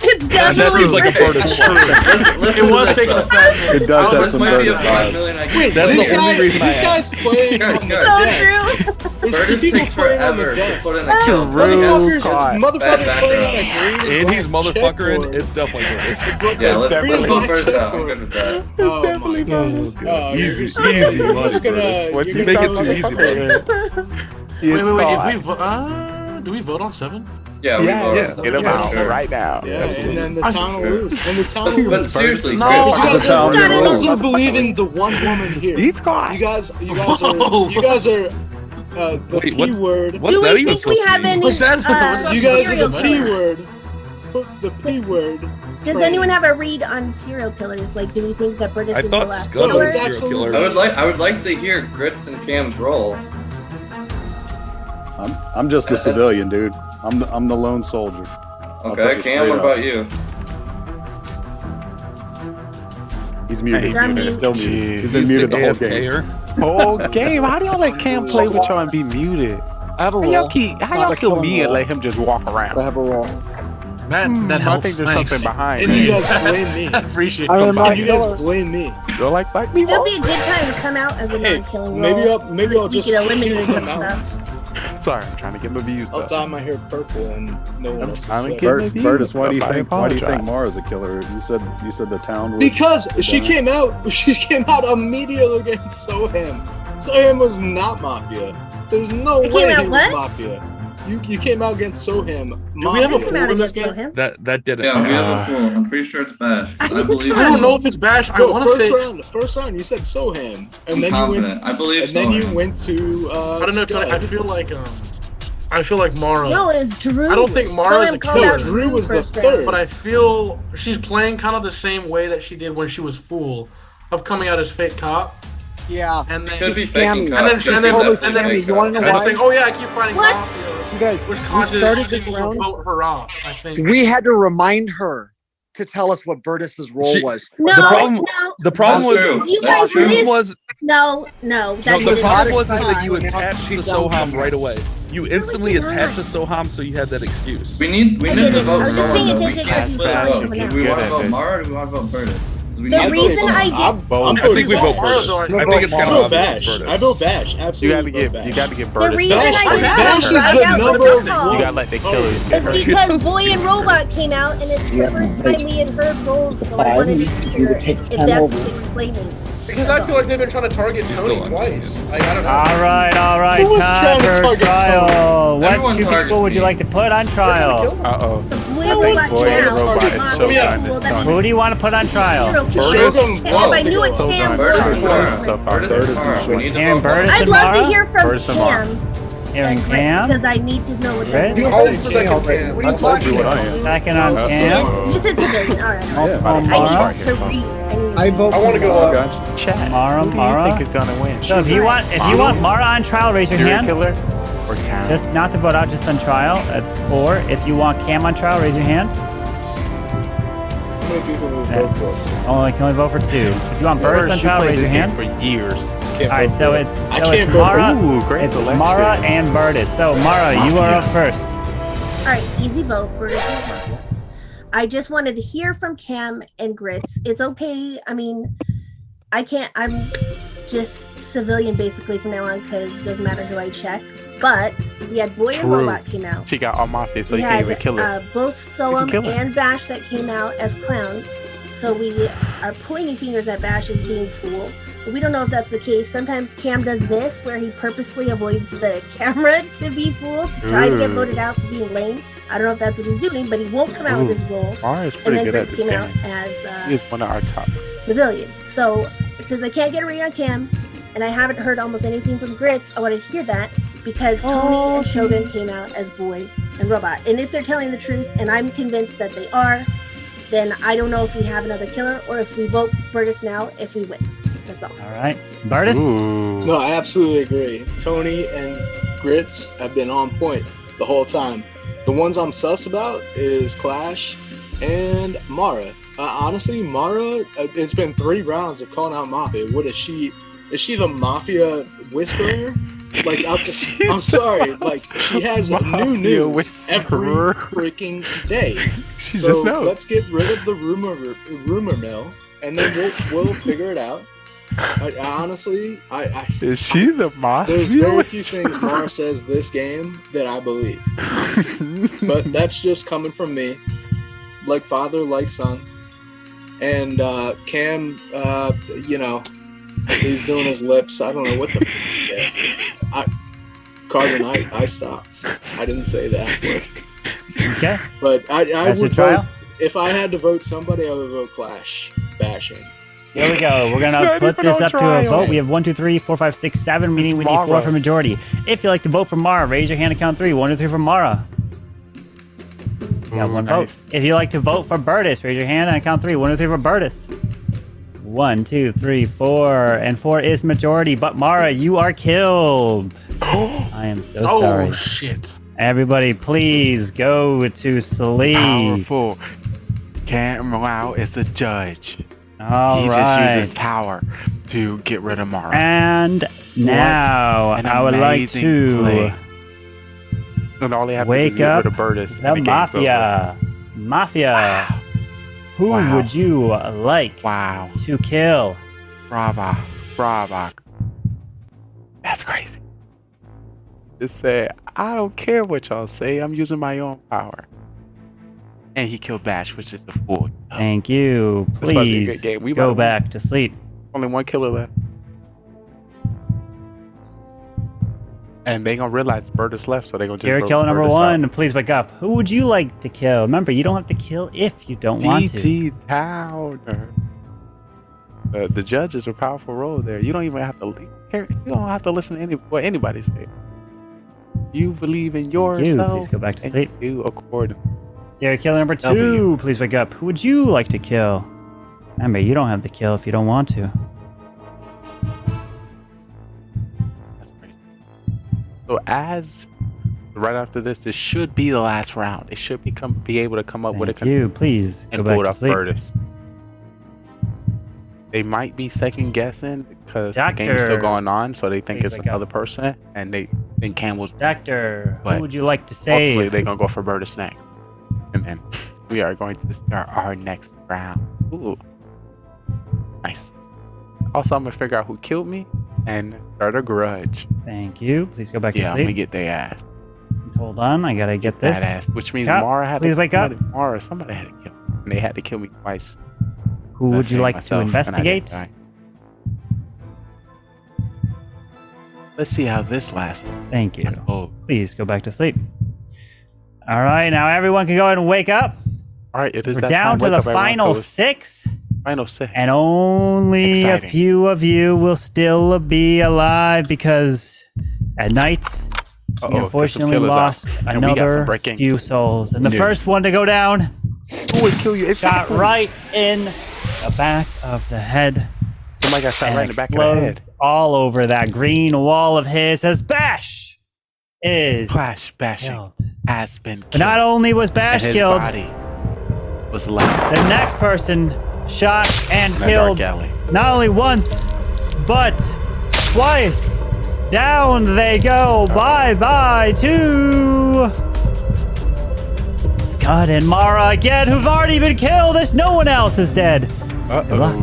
It's And that definitely seems like a Burtis. Burtis Listen It to was this, taking though. effect. It does have some might be a Burtis 5 vibes. million IQ. Wait, That's this the only guy, reason I this asked. guy's playing Guys, on guys. the So deck. true. There's 2 Burtis people takes playing on the forever to deck. put in a kill. Motherfuckers, caught. motherfuckers playing on a green And he's black motherfuckering. checkboard. It's definitely Burtis. Yeah, let's Green vote black Burtis out. I'm checkboard. good with that. Oh my god. Easy, You're easy you're money, just gonna, Burtis. you're What gonna you make go it too easy, motherfucker. Wait. If we do we vote on 7? Yeah, we vote. Yeah, get him out Sure. right now. Yeah, and then the I- town will lose. And the town will But lose. seriously, No. Chris, You guys The town are, will lose. don't believe in the one woman here. He's gone. You guys are Whoa. the Wait, P word. What's Do that we even think we supposed to have mean? any What's that? What's that? You guys are serial the P killers? word. Put the P word. Does anyone have a read on serial killers? Like, do we think that Burtis I is the thought last Scud killer? was a serial Absolutely. killer. I would like to hear Grits and Cam's role. I'm just a civilian, dude. I'm the lone soldier. I'll tell Okay, you Cam, straight what up. about you? He's muted. You're on He's mute. still muted. Jeez. He's been muted the whole game. AFKer. Whole game. How do y'all let Cam play with y'all and be muted? I have a How role. y'all kill me role. and let him just walk I around? have a role. That I helps. think there's Thanks. something behind And it. you guys blame me. I appreciate I it. mean, And you guys blame me. You're like me, It'll be a good time to come out as a Hey, non-killing maybe role. maybe I'll We just can see eliminate you some come stuff. out. Sorry, I'm trying to get my views I'll up. dye my hair purple and no one else I'm will a sweat. kid. Burtis, why do you I think? Why do you think apologize. Mara's a killer? You said the town was. Because she done. came out. She came out immediately against Soham. Soham was not Mafia. There's no It way came out he what? was Mafia. You came out against Soham. Do we have a Mafia. fool in this game? That didn't. Yeah, we have a fool. I'm pretty sure it's Bash. I believe. I don't know if it's Bash. I No, want to say. first round, you said Soham, and I'm then confident. you went. I believe And then you Soham. went to. I don't know, Tony. Scud. I feel like Mara. No, it was Drew. I don't think Mara's Soham a called killer. out Drew was the first round. third. But I feel she's playing kind of the same way that she did when she was Fool, of coming out as fake cop. Yeah. And then Could be She's faking scammy. cop. And then- Just and then- give that and fake then- cop. You wanna know and then why? saying, "Oh yeah, I keep fighting What? Mafia," You guys, which we causes started this people to round. vote her off. I think. We had to remind her to tell us what Burtis's role was. No, The problem- no. The problem That's true. was You That's guys true. missed. was No, that no, the didn't problem was excited that you when attached she to found Soham something. right away. You instantly did not. attached to Soham, so you had that excuse. We need I to didn't. vote I was just someone paying though. We attention can't because you split saw votes. someone Do we want to else. vote Mara or do we want to vote Burtis? We The need to reason vote I someone. did- I think we vote Mara's Burtis. already- I think it's I kind vote of Bash. I vote Bash. You Absolutely. gotta vote give. Bash. give The Burtis. reason Bash, I did Bash is not the write out number the You call gotta let the killers is get hurt. because Boy and Robot came out, and it's the first time we had heard roles, so I wanted to hear if that's what they were claiming. Because I feel like they've been trying to target Tony still twice. I don't know. All right. Who was Time trying to for target trial. What Everyone two targets people would you me. like to put on trial? Uh-oh. Boy I and think Robot Boy came and out. Robot is Mom, so yeah, done well, this that- Who do you want to put on trial? Hero killer. Shogun If wants I to knew go. it, So Cam done. would. Burtis and Mara. Stuff Burtis out. and Mara. We need to Aaron vote Mara. Burtis I'd and love Mara? to hear from Burtis and Mara. Cam Aaron and Cam? because I need to know what Great. they're Oh, doing. second already. What are you I told you talking what I about? am. Second on Cam. You said civilian. All right. Multiple I Mara. need to read. I vote. I want to go for up. Chat. Mara. Who do you think is gonna win? So if you want Mara on trial, raise your Serial hand. killer or Cam? Just not to vote out, just on trial. That's 4. If you want Cam on trial, raise your hand. How many people will vote for? Only can only vote for 2. If you want Burtis on She trial, played raise your this game hand. for years. Can't All right, vote so for it's I so can't it's vote for Mara. Ooh, great It's selection. Mara and Burtis. So Mara, you are up first. All right, easy vote. Burtis and Mafia. I just wanted to hear from Cam and Grits. It's okay. I mean, I can't. I'm just civilian basically from now on because it doesn't matter who I check. But we had Boy and True. Robot came out. She got all Mafia, so We you can't had even kill her. both Soam kill her. and Bash that came out as clown. So we are pointing fingers at Bash as being fool. But we don't know if that's the case. Sometimes Cam does this where he purposely avoids the camera to be fool to try to get Ooh. voted out for being lame. I don't know if that's what he's doing, but he won't come out with his role. Mara is And pretty then good at Grits this came out game. as He is one of our top. civilian. So since I can't get a read on Cam, and I haven't heard almost anything from Grits, I wanted to hear that because Tony and Shogun came out as Boy and Robot. And if they're telling the truth, and I'm convinced that they are, then I don't know if we have another killer or if we vote Burtis now if we win. That's all. All right, Burtis. No, I absolutely agree. Tony and Grits have been on point the whole time. The ones I'm sus about is Clash and Mara. Honestly, Mara, it's been 3 rounds of calling out Mafia. What is she? Is she the Mafia whisperer? Like, I'm sorry. Like, she has new Mafia news every whisperer. freaking day. She So just knows. let's get rid of the rumor mill, and then we'll figure it out. Honestly, Is she the Mafia? there's very few things Mara says this game that I believe. But that's just coming from me. Like father, like son. And Cam, he's doing his lips. I don't know what the Carbon, I stopped. I didn't say that word. Okay. But I That's your would trial? vote, if I had to vote somebody, I would vote Clash. Bashing. Here we go. We're gonna Not put even this on up to a trial. vote. We have 1, 2, 3, 4, 5, 6, 7. Meaning we need 4 Mara. for majority. If you like to vote for Mara, raise your hand and count 3. 1, 2, 3 for Mara. You got 1 vote. If you like to vote for Burtis, raise your hand and count 3. 1, 2, 3 for Burtis. 1, 2, 3, 4, and 4 is majority. But Mara, you are killed. I am so sorry. Oh shit! Everybody, please go to sleep. Powerful. Cam Wow is a judge. All he right. just uses power to get rid of Mara. And now an I would like amazing to play. And all they have to wake do is get up rid of Burtis. the and the game's Mafia. over. Mafia. Who Wow. would you like to kill? Bravo. That's crazy. Just said, I don't care what y'all say. I'm using my own power. And he killed Bash, which is the fool. Thank you. This must be a Please good game. We go about to win. back to sleep. Only one killer left. And they gonna realize Bird is left, so they gonna just Serial vote killer number Bird is out. 1, please wake up. Who would you like to kill? Remember, you don't have to kill if you don't want to. GG Towner. The judge is a powerful role there. You don't even have to. You don't have to listen to what anybody says. You believe in yourself. Please go back to and sleep. do accordingly. Serial killer number 2, please wake up. Who would you like to kill? Remember, you don't have to kill if you don't want to. So as right after this should be the last round. They should be able to come up with a you. Please and go back vote to up sleep. Burtis. They might be second guessing because the game is still Doctor. going on, so they think Please it's wake up. another person, and they think Campbell's. Doctor, But who would you like to ultimately, save? they're gonna go for Burtis next, and then we are going to start our next round. Ooh, nice. Also, I'm gonna figure out who killed me and start a grudge. Thank you. Please go back to Yeah, I'm sleep. gonna get their ass. Hold on, I gotta get this. That ass, which means Cop, Mara had please to wake up. Somebody had to kill me, and they had to kill me twice. Who So I would you saved like to myself, and I didn't investigate? die. Let's see how this lasts. Thank you. Oh, Please go back to sleep. All right, now everyone can go ahead and wake up. all right, it is We're that down time. to Wake the up, everyone, final fellas. 6, Final 6. and only Exciting. a few of you will still be alive because at night Uh-oh, we 'cause some unfortunately killers out. lost And we got some another breaking few souls. And the news. first one to go down Who would kill you? shot Exactly. right in the back of the head. Somebody got shot and right in the back of the head. explodes all over that green wall of his as Bash is Flash bashing killed. has been But killed. not only was and Bash his killed, body was left the next person shot and in a killed dark alley. not only once, but twice. Down they go. Bye-bye to Scott and Mara again, who've already been killed as no one else is dead. Good luck.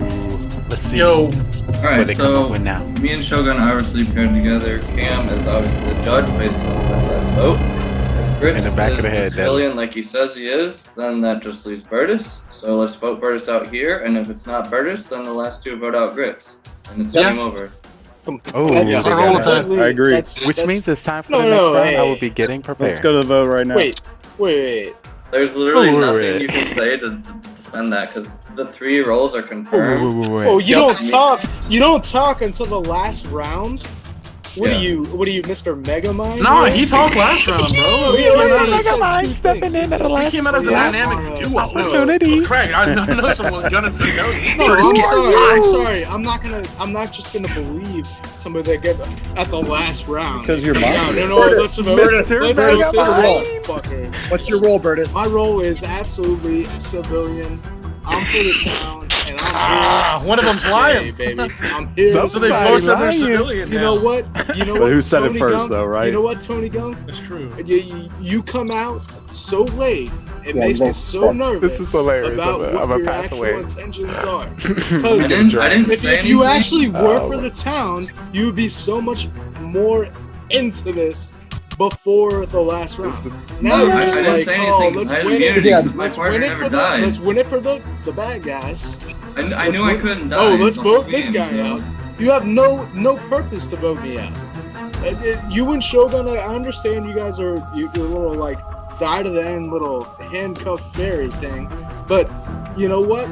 Let's see. Yo. what Alright, they come up so with now. me and Shogun obviously paired together. Cam is obviously the judge based on that last vote. If Grits In the back is of the head, civilian like he says he is, then that just leaves Burtis. So let's vote Burtis out here, and if it's not Burtis, then the last two vote out Grits. And it's game over. Oh, That's yeah. completely- I agree. Which that's- means it's time for No, the next no, round. I hey. will be getting prepared. Let's go to the vote right now. Wait. There's literally Wait, nothing wait. you can say to defend that because the 3 rolls are confirmed. Oh, you Yep. don't talk. You don't talk until the last round. What Yeah. are you? What are you, Mr. Megamind? No, he talked last round, bro. Wait, Megamind stepping in at the He came out as a dynamic duo. Opportunity. Craig, I know someone's gonna say no. No, I'm sorry. I'm not just gonna believe somebody that get at the last round. Because you're No, mine. let's vote. Let's vote this motherfucker. What's your role, Burtis? My role is absolutely civilian. I'm for the town, and I'm here. One of them's to lying. stay, baby. I'm here. So they both said they're civilian. You know what? You know But what? who said it Tony first, Gunk? though, right? You know what, Tony Gunk? That's true. You come out so late. It Yeah, makes me that's so fuck. nervous This is hilarious. about I'm what gonna your pass actual away. intentions are. I 'Cause didn't say if you anything. actually work Oh. for the town, you would be so much more into this before the last round. Now No, you're I just didn't like, say oh, anything. let's I had win it. immunity because my Let's partner win it never for the. died. Let's win it for the bad guys. I knew Let's I vote- couldn't die. Oh, let's so vote fuck this me. guy out. You have no purpose to vote me out. You and Shogun, I understand you guys are you're a little like die to the end little handcuff fairy thing, but you know what?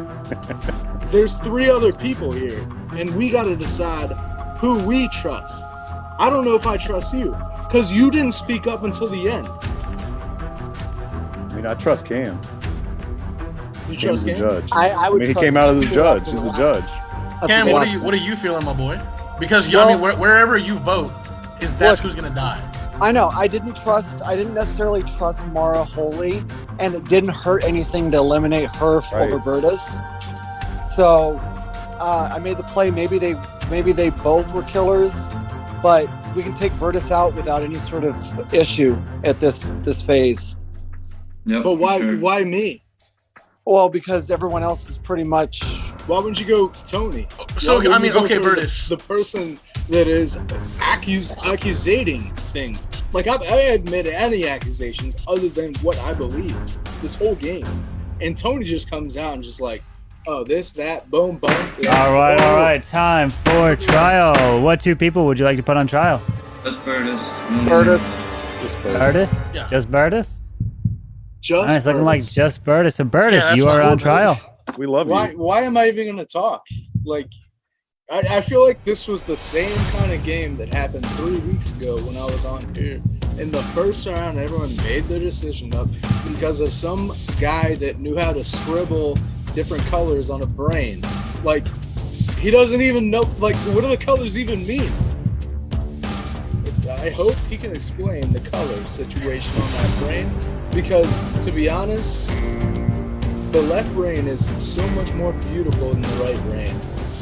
There's 3 other people here, and we got to decide who we trust. I don't know if I trust you because you didn't speak up until the end. I mean, I trust Cam. You Cam's trust the him? judge. I would mean, he trust came out as a you judge. after He's the a last- judge. Cam, the what last- are you feeling, my boy? Because I mean, wherever you vote, that's who's gonna die. I know. I didn't necessarily trust Mara wholly, and it didn't hurt anything to eliminate her over Burtis. So I made the play. Maybe they both were killers, but we can take Burtis out without any sort of issue at this phase. Yep, But for sure. why me? Well, because everyone else is pretty much. Why wouldn't you go Tony? So, Why wouldn't I mean, you go okay, for Bertus. the person that is accusating things. Like, I admit any accusations other than what I believe this whole game. And Tony just comes out and just like, oh, this, that, boom, boom. All right. Time for trial. What two people would you like to put on trial? Just Bertus. Bertus. Bertus? Yeah. Just Bertus? Just All right, it's looking like Bertus. just Bertus. So Bertus, Yeah, that's you are fine. on trial. We love Why? you. Why am I even gonna talk? Like, I feel like this was the same kind of game that happened 3 weeks ago when I was on here. In the first round, everyone made their decision up because of some guy that knew how to scribble different colors on a brain. Like, he doesn't even know. Like, what do the colors even mean? I hope he can explain the color situation on that brain, because to be honest, the left brain is so much more beautiful than the right brain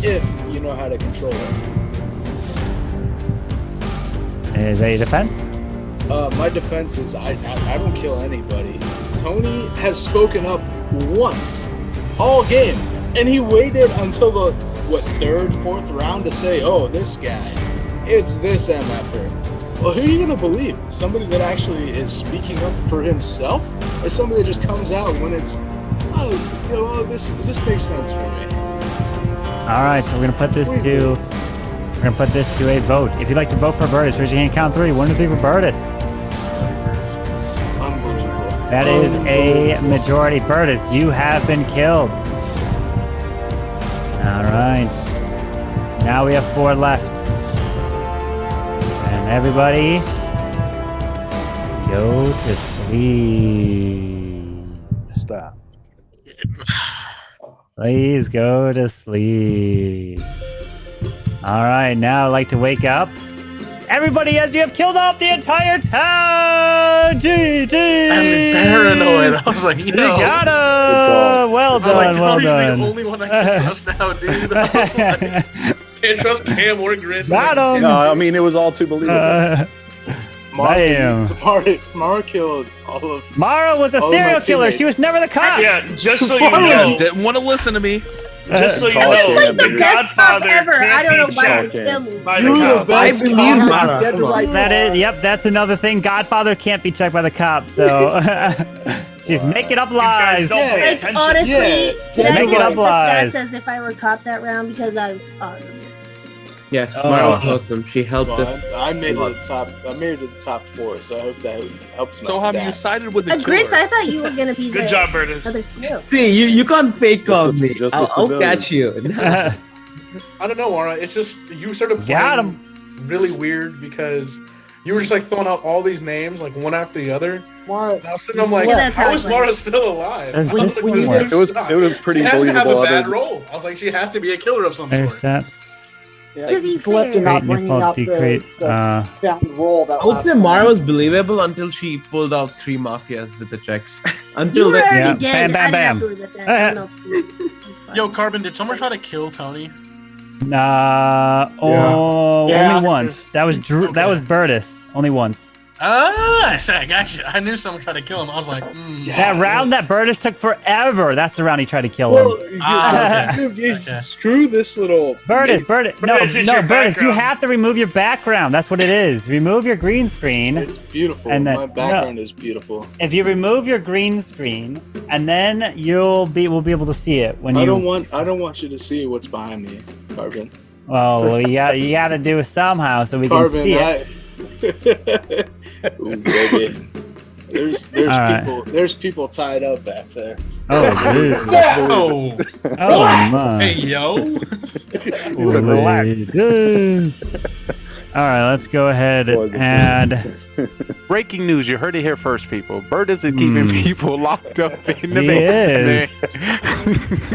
if you know how to control it. Is that your defense? My defense is I don't kill anybody. Tony has spoken up once all game, and he waited until the third, fourth round to say, "Oh, this guy, it's this MFer." Well, who are you gonna believe? Somebody that actually is speaking up for himself, or somebody that just comes out when it's, this makes sense for me. All right, so we're gonna put this to a vote. If you'd like to vote for Bertus, raise your hand. Count 3. 1, 2, 3 for Bertus. Unbelievable. That is a majority. Bertus, you have been killed. All right. Now we have 4 left. And everybody, go to sleep. Stop. Please go to sleep. All right, now I'd like to wake up. Everybody, as you have killed off the entire town! GG! I'm paranoid. I was like, You got him! Well I was like, done, well Tony's done. the only one I can trust now, dude. I was like, can't trust Cam or Grit. Got him! No, I mean, it was all too believable. Mara killed all of. Mara was a all of my serial killer. teammates. She was never the cop. Yeah, just so you know. Didn't want to listen to me. Just so you Call know, it Cam, The dude. best cop Godfather ever. I can't don't know be why checked you're killing. by You're the the cop. best believe cop. Mara. Dead to right. That is, yep, that's another thing. Godfather can't be checked by the cop, so she's making up You guys lies. don't pay Like, attention. honestly, Yeah. did I Make it get up the lies. stats as if I were cop that round because I was awesome. Yeah, Oh. Mara was awesome. She helped Well, us. I made it to the top. I made it to the top 4, so I hope that helps my So have you stats. sided with the Grits, killer? I thought you were gonna be Good the job, Bertus. other skill. See, you can't fake Just a- on me. just a I'll civilian. catch you. I don't know, Mara. It's just you started Got playing really weird because you were just like throwing out all these names like one after the other. Mara, And I was sitting, I'm like, Yeah, that's how how it is went. Mara still alive? That's I was just like, when you "Well, were- It was pretty she has to have believable. a bad other- role. I was like, she has to be a killer of some There's sort. stats. yeah, To be you slept in fair- not Great, bringing default out decrease. the found roll that I would last say time. Mara was believable until she pulled out 3 mafias with the checks. You Until were then, already Yeah. dead. Bam, bam, I didn't bam. have to with that. No, it's fine. Yo, Carbon, did someone try to kill Tony? Oh, Yeah. only once. That was Drew. That was Bertus. Only once. Ah, I said, I got you. I knew someone tried to kill him. I was like, That round that Bertus took forever. That's the round he tried to kill Well, him. screw this little. Bertus, no, Bertus, it's no, your Bertus, you background. have to remove your background. That's what it is. Remove your green screen. It's beautiful. And then- My background is beautiful. If you remove your green screen, and then we'll be able to see it when you. I don't want you to see what's behind me, Carbon. Well, you got to do it somehow so we can Carbon, see it. Ooh, baby. There's All right. there's people tied up back there. Oh, dude. oh, Oh my. hey, yo. He said, relax. All right, let's go ahead and. Breaking news, you heard it here first, people. Bertus is keeping people locked up in the He basement.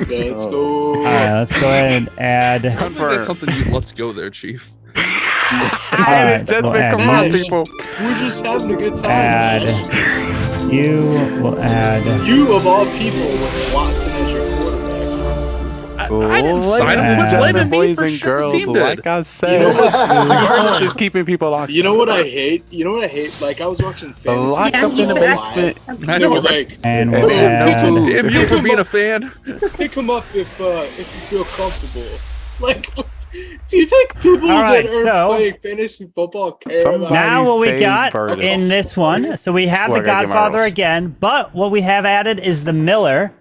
Let's go. All right, let's go ahead and add. I think that's something you let's go there, Chief. Alright, It's just we'll been add come on, you. people. We're just having a good time. Add. You will add. You of all people with Watson as your quarterback. I didn't sign him. Quit blaming me for shit the team did. Like I said, just keeping people locked. You know what I hate? Like I was watching fantasy. Locked up in the basement. I know, like, And oh, we had- damn you for being a fan. Pick him up if you feel comfortable. Like, do you think people All right, that are playing fantasy football care about? Now what we say got Burtis. in this one, so we have Well, the I gotta get my Godfather rolls. again, but what we have added is the Miller.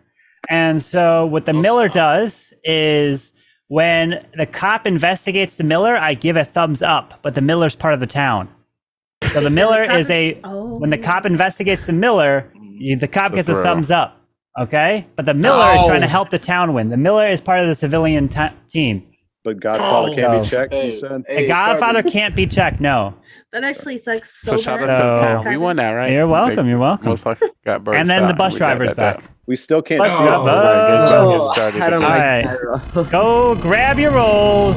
And so what the Miller does is when the cop investigates the Miller, I give a thumbs up, but the Miller's part of the town. So the Miller is when the cop investigates the Miller, the cop So gets a throw. thumbs up, okay? But the Miller is trying to help the town win. The Miller is part of the civilian team. But Godfather can't Oh. be checked, you said? The Godfather can't be checked, no. That actually sucks So so shout out bad. to the So- town. We won that, right? You're welcome, They you're welcome. Most likely got burst And then the out, bus we got driver's that back. down. We still can't Bus see driver. it. All right. Go grab your rolls.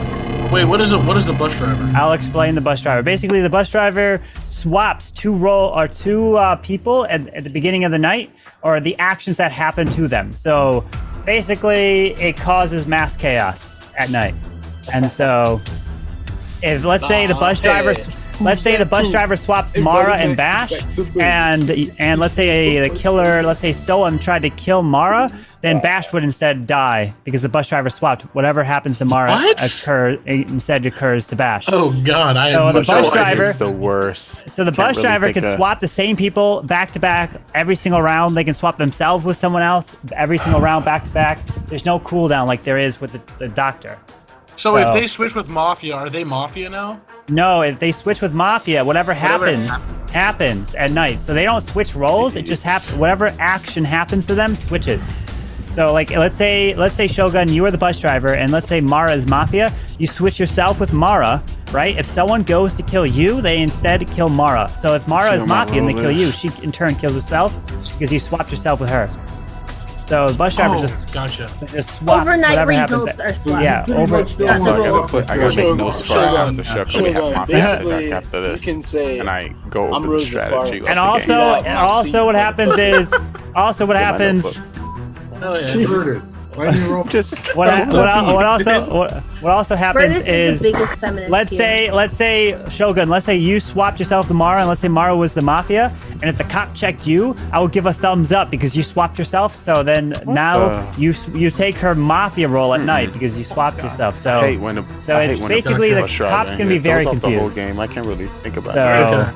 Wait, what is the bus driver? I'll explain the bus driver. Basically, the bus driver swaps two people at the beginning of the night, or the actions that happen to them. So basically, it causes mass chaos at night. And so, if let's say the bus driver, swaps Mara and Bash, and let's say the killer, let's say Stolen tried to kill Mara, then Bash would instead die because the bus driver swapped. Whatever happens to Mara instead occurs to Bash. Oh God, So the bus driver is the worst. So the bus driver can swap the same people back to back every single round. They can swap themselves with someone else every single round back to back. There's no cooldown like there is with the doctor. So if they switch with Mafia, are they Mafia now? No, if they switch with Mafia, whatever happens at night. So they don't switch roles. It just happens. Whatever action happens to them switches. So like let's say Shogun, you are the bus driver, and let's say Mara is Mafia. You switch yourself with Mara, right? If someone goes to kill you, they instead kill Mara. So if Mara is Mafia and they kill you, she in turn kills herself because you swapped yourself with her. So the bus driver just swaps Overnight whatever results happens. are swapped. Yeah, That's the rules. I gotta make notes for after the show. We have my Basically, after you this, can say, and I go I'm over the Rosa strategy. Parks. And of the also, game. what happens is, what happens. Oh, yeah. Jesus. What also happens Burtis is the biggest feminist let's say Shogun, let's say you swapped yourself to Mara, and let's say Mara was the Mafia, and if the cop checked you, I would give a thumbs up because you swapped yourself. So then now you take her Mafia role at night because you swapped yourself. So I hate when the it's basically the cop's gonna be very The whole confused. game, I can't really think about So- it.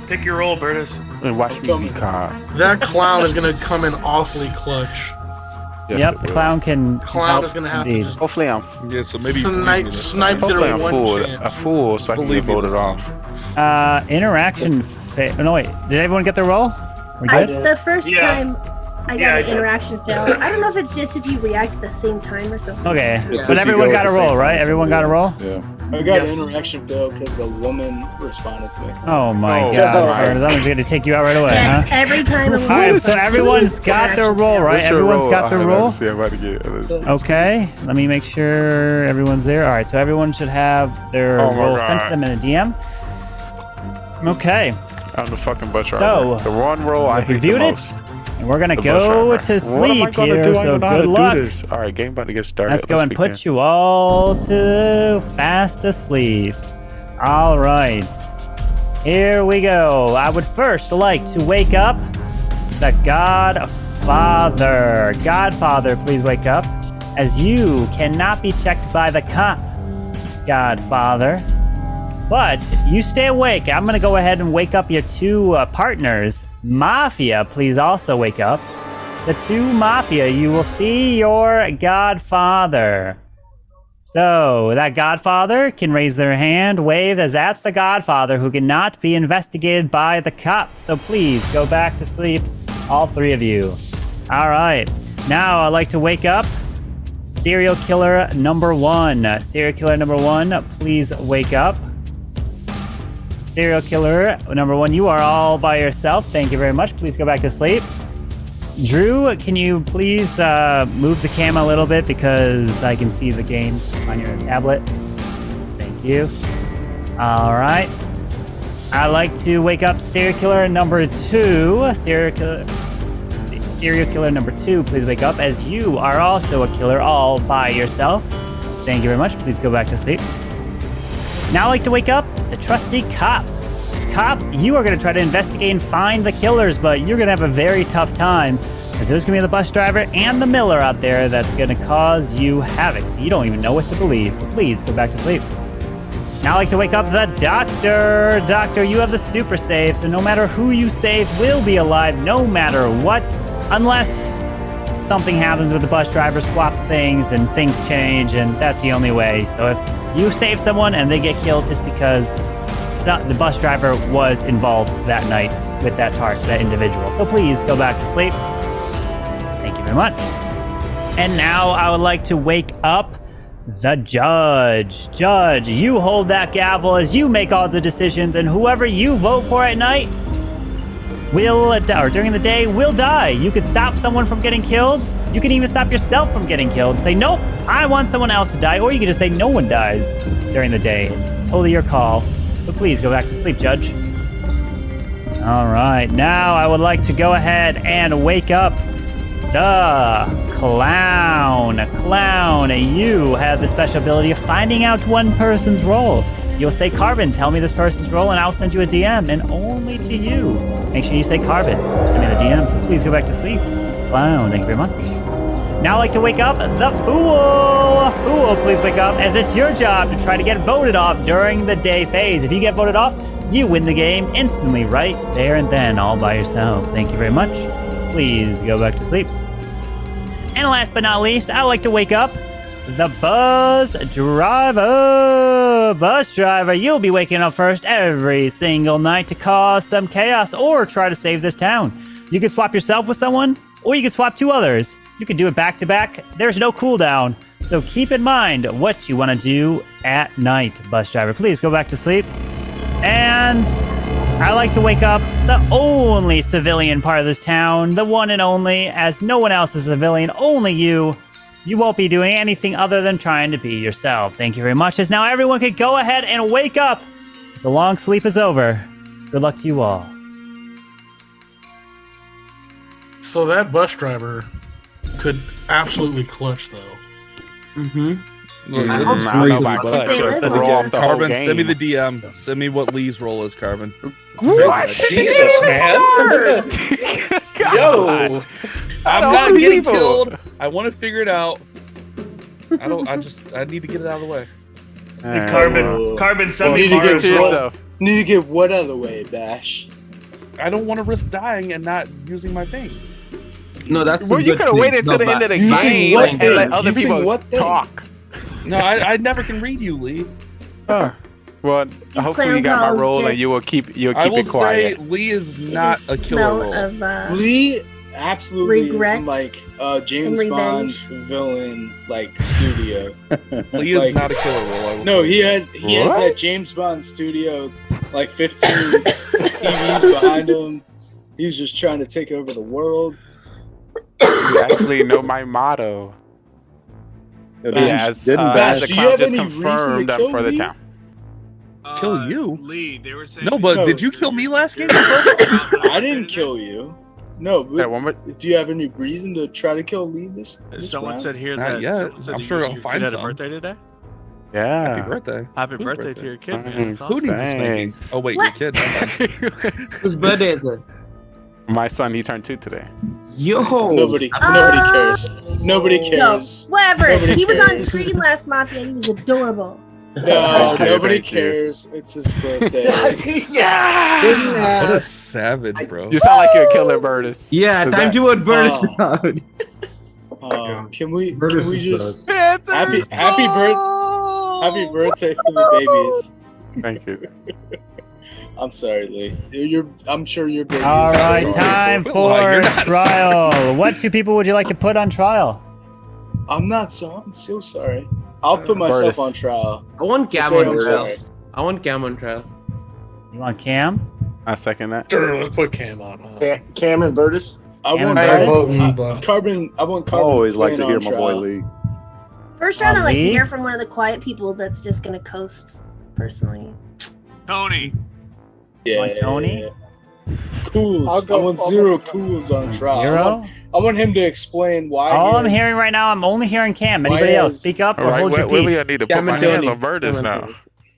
Pick your role, Burtis. And watch me be caught. That clown is gonna come in awfully clutch. Yep, the clown can. Clown help is gonna have indeed. to just Hopefully I'm. Yeah, so maybe snipe Hopefully their I'm one full, chance. a fool, so I can get voted off. Interaction. No wait, did everyone get their role? We good? The first time I Yeah, got I an did. interaction fail. I don't know if it's just if you react at the same time or something. Okay, It's but if you everyone go got at a the roll, same right? time, Everyone so got a roll? Yeah. I got an interaction fail because a woman responded to me. Oh my Oh, god, my. I'm just gonna take you out right away, Yes, huh? every time. All right, so everyone's got their roll, right? What's your Everyone's roll? got their I roll. see, I'm about to get this. Okay, let me make sure everyone's there. All right, so everyone should have their Oh my roll God. sent to them in a DM. Okay, I'm the fucking bus So, driver. The one roll I hate the reviewed it, most. and we're gonna The go bus to driver. What am I sleep gonna here. do? I So don't know how good to luck. do this. All right, game about to get started. Let's go and begin. put you all to fast asleep. All right. Here we go. I would first like to wake up the Godfather. Godfather, please wake up, as you cannot be checked by the cop, Godfather. But you stay awake. I'm going to go ahead and wake up your two partners. Mafia, please also wake up. The two Mafia, you will see your Godfather. So, that Godfather can raise their hand, wave, as that's the Godfather who cannot be investigated by the cop. So please, go back to sleep, all three of you. Alright, now I'd like to wake up serial killer number 1. Serial killer number 1, please wake up. Serial killer number 1, you are all by yourself. Thank you very much. Please go back to sleep. Drew, can you please move the cam a little bit because I can see the game on your tablet? Thank you. All right. I'd like to wake up serial killer number 2. Serial serial killer number 2, please wake up, as you are also a killer all by yourself. Thank you very much. Please go back to sleep. Now I'd like to wake up the trusty cop. Cop, you are going to try to investigate and find the killers, but you're going to have a very tough time, because there's going to be the bus driver and the miller out there that's going to cause you havoc, so you don't even know what to believe. So please go back to sleep. Now I'd like to wake up the doctor. Doctor, you have the super save, so no matter who you save will be alive no matter what, unless something happens with the bus driver, swaps things, and things change, and that's the only way. So if you save someone and they get killed, it's because the bus driver was involved that night with that that individual. So please go back to sleep. Thank you very much. And now I would like to wake up the judge. Judge, you hold that gavel as you make all the decisions, and whoever you vote for at night will, or during the day, will die. You could stop someone from getting killed. You can even stop yourself from getting killed. Say, nope, I want someone else to die. Or you can just say no one dies during the day. It's totally your call. So please go back to sleep, Judge. All right, now I would like to go ahead and wake up the clown. Clown, you have the special ability of finding out one person's role. You'll say, Carbon, tell me this person's role, and I'll send you a DM, and only to you. Make sure you say Carbon. Send me the DM, so please go back to sleep. Clown, thank you very much. Now I'd like to wake up the Fool. Fool, please wake up, as it's your job to try to get voted off during the day phase. If you get voted off, you win the game instantly, right there and then, all by yourself. Thank you very much. Please go back to sleep. And last but not least, I'd like to wake up the bus driver. Bus driver, you'll be waking up first every single night to cause some chaos or try to save this town. You can swap yourself with someone, or you can swap 2 others. You can do it back to back. There's no cooldown. So keep in mind what you want to do at night, bus driver. Please go back to sleep. And I like to wake up the only civilian part of this town, the one and only, as no one else is a civilian, only you. You won't be doing anything other than trying to be yourself. Thank you very much, as now everyone can go ahead and wake up. The long sleep is over. Good luck to you all. So that bus driver could absolutely clutch, though. Mm-hmm. I don't know about clutch. Throw off the whole Carbon, game. send me the DM. Send me what Lee's role is, Carbon. What? Jesus, man. Yo, I'm not getting killed. I want to figure it out. I need to get it out of the way. Carbon, send me need to get Mara's to role. yourself. Need to get what other way, Bash? I don't want to risk dying and not using my thing. No, that's well, you could have waited till the end of the game and let other people talk. No, I never can read you, Lee. Well, hopefully you got my role and you will keep it quiet. Say Lee is not a killer role. Lee absolutely regret is like James Bond villain like studio. Lee is not a killer role. No, he has that James Bond studio, like 15 TVs behind him. He's just trying to take over the world. You actually know my motto. Bash, The do you clown have just any reason confirmed to kill for the me? town. Kill you? Lee, they were saying. No, but did you kill me last game? I didn't kill you. No, but one more. do you have any reason to try to kill Lee this Someone round? said here Not that yet. someone said I'm you- sure I'll your find kid had some. a birthday today. Yeah. Happy birthday. Happy Whose birthday to your kid, man. That's Who awesome. needs a spanking? Oh wait, What? your kid. Never mind. Whose birthday is it? My son, he turned 2 today. Yo! Nobody cares. Nobody No, cares. whatever. Nobody He was on cares. screen last Mafia and he was adorable. No, nobody Thank you. cares. It's his birthday. What a savage, bro. You sound like you're a killer, Burtis. Yeah, Is time that- to vote Burtis out. Can we just happy birthday for the babies. Thank you. I'm sorry, Lee. I'm sure your baby. All is right, sorry. time You're for not trial. What 2 people would you like to put on trial? I'm so sorry. I'll put myself Burtis. on trial. I want To Cam say on I'm trial. sorry. I want Cam on trial. You want Cam? I second that. Sure, let's put Cam on. Cam and Burtis. I Cam want and I Burtis? vote but Carbon. I want I Carbon. always like to playing hear on my boy trial. Lee. First round, I like to Lee? hear from one of the quiet people that's just gonna coast personally. Tony. Yeah, Want Tony? Cools. I want zero cools on trial. Zero? I want him to explain why. All he I'm is- hearing right now, I'm only hearing Cam. Anybody Why else? is- Speak up or All right, hold your Willie, I peace. need to put my hands on Verdus now.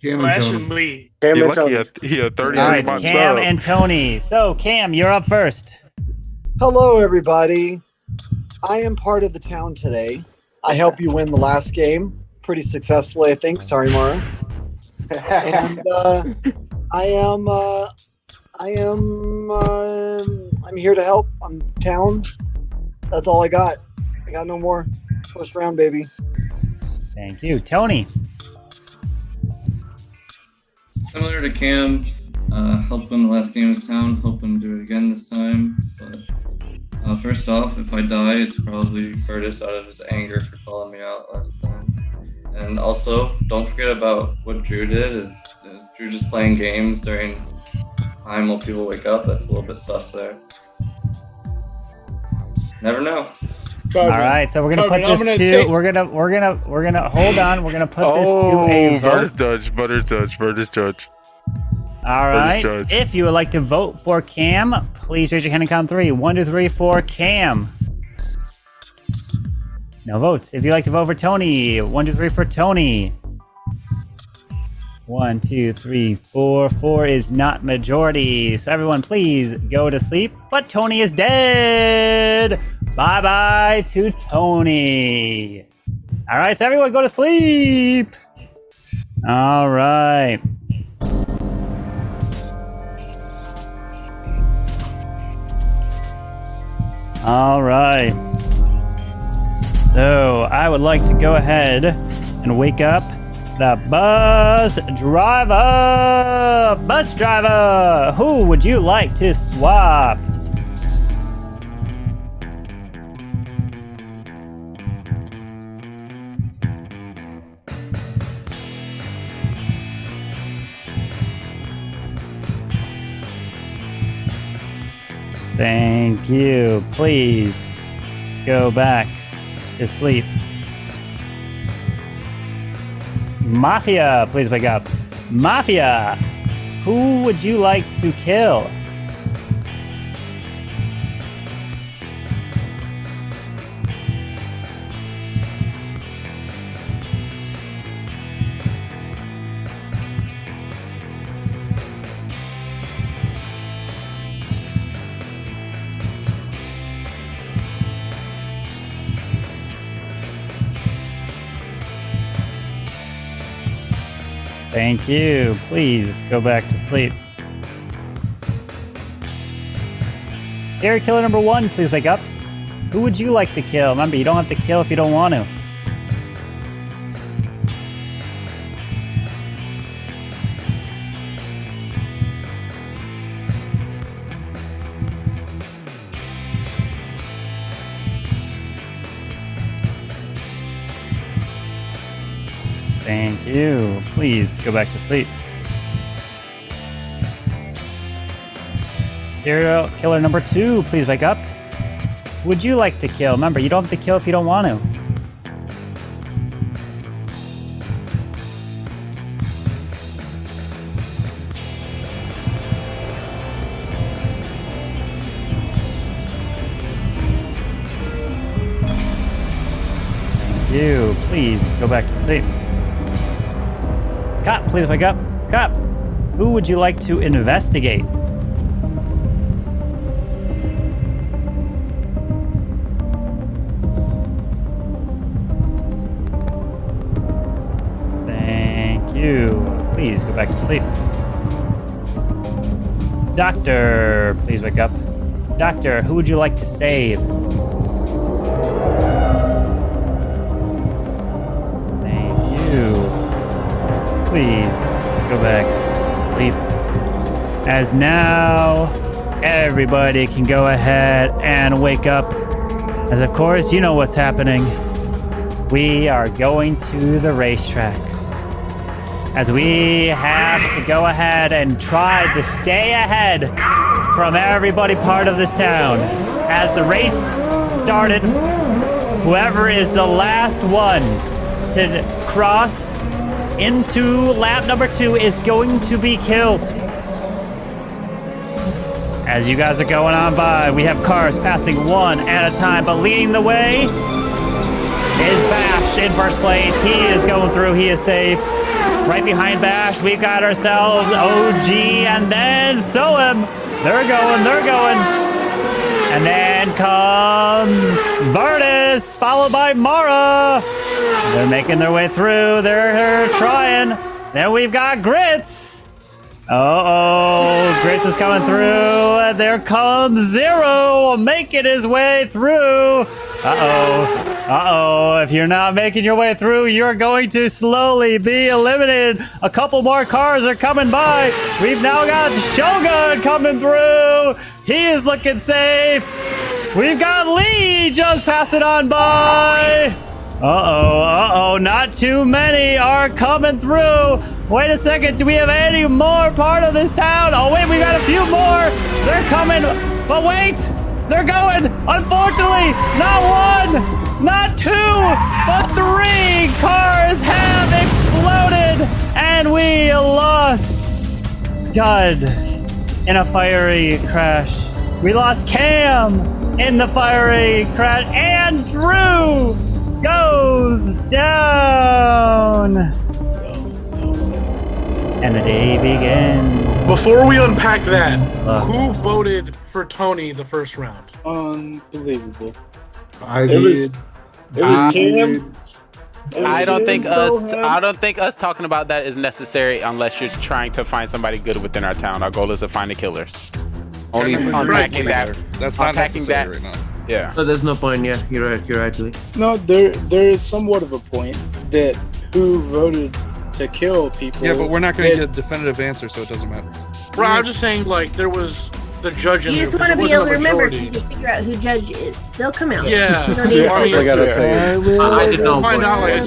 Flash and Lee. You're lucky he had 30 All right, months Cam up. and Tony. So, Cam, you're up first. Hello, everybody. I am part of the town today. I helped you win the last game pretty successfully, I think. Sorry, Mara. And I'm here to help. I'm town. That's all I got. I got no more. First round, baby. Thank you. Tony. Similar to Cam, helped win the last game of town, hoping to do it again this time. But first off, if I die, it's probably Curtis out of his anger for calling me out last time. And also, don't forget about what Drew did. Is Drew just playing games during time while people wake up? That's a little bit sus there. Never know. All right, so we're gonna put this to. We're gonna hold on. We're gonna put this to a vote. Verdus judge. All right. Judge. If you would like to vote for Cam, please raise your hand and count 3. 1, 2, 3 for Cam. No votes. If you'd like to vote for Tony, 1, 2, 3 for Tony. 1, 2, 3, 4. 4 is not majority. So everyone, please go to sleep. But Tony is dead. Bye-bye to Tony. All right, so everyone go to sleep. All right. All right. So I would like to go ahead and wake up the bus driver. Bus driver, who would you like to swap? Thank you. Please go back to sleep. Mafia, please wake up. Mafia, who would you like to kill? Thank you. Please go back to sleep. Serial killer number 1, please wake up. Who would you like to kill? Remember, you don't have to kill if you don't want to. Thank you. Please go back to sleep. Serial killer number 2, please wake up. Who would you like to kill? Remember, you don't have to kill if you don't want to. Thank you. Please go back to sleep. Cop, please wake up. Cop, who would you like to investigate? Thank you. Please go back to sleep. Doctor, please wake up. Doctor, who would you like to save? Thank you. Please go back to sleep. As now, everybody can go ahead and wake up. As of course, you know what's happening. We are going to the racetracks. As we have to go ahead and try to stay ahead from everybody part of this town. As the race started, whoever is the last one to cross into lap number 2 is going to be killed. As you guys are going on by, we have cars passing one at a time, but leading the way is Bash in first place. He is going through. He is safe. Right behind Bash, we've got ourselves OG and then Soem. They're going. And then comes Vertus, followed by Mara. They're making their way through. They're trying. Then we've got Grits. Grits is coming through. And there comes Zero, making his way through. If you're not making your way through, you're going to slowly be eliminated. A couple more cars are coming by. We've now got Shogun coming through. He is looking safe. We've got Lee just passing on by. Not too many are coming through. Wait a second, do we have any more part of this town? Oh wait, we got a few more. They're coming, but wait, they're going. Unfortunately, not one, not two, but 3 cars have exploded, and we lost Scud in a fiery crash. We lost Cam in the fiery crash, and Drew goes down. And the day begins. Before we unpack that, who voted for Tony the first round? Unbelievable. It was Cam. I don't think us talking about that is necessary unless you're trying to find somebody good within our town. Our goal is to find the killers. Only unpacking that. That's not necessary right now. Yeah. So there's no point. Yeah, you're right, Lee. No, there is somewhat of a point that who voted to kill people. Yeah, but we're not going to get a definitive answer, so it doesn't matter. Bro, I'm just saying, like, there was the judge in You there. just want to be able to remember so you can figure out who judge is. They'll come out. Yeah. You don't need All I gotta say is, I did not find out like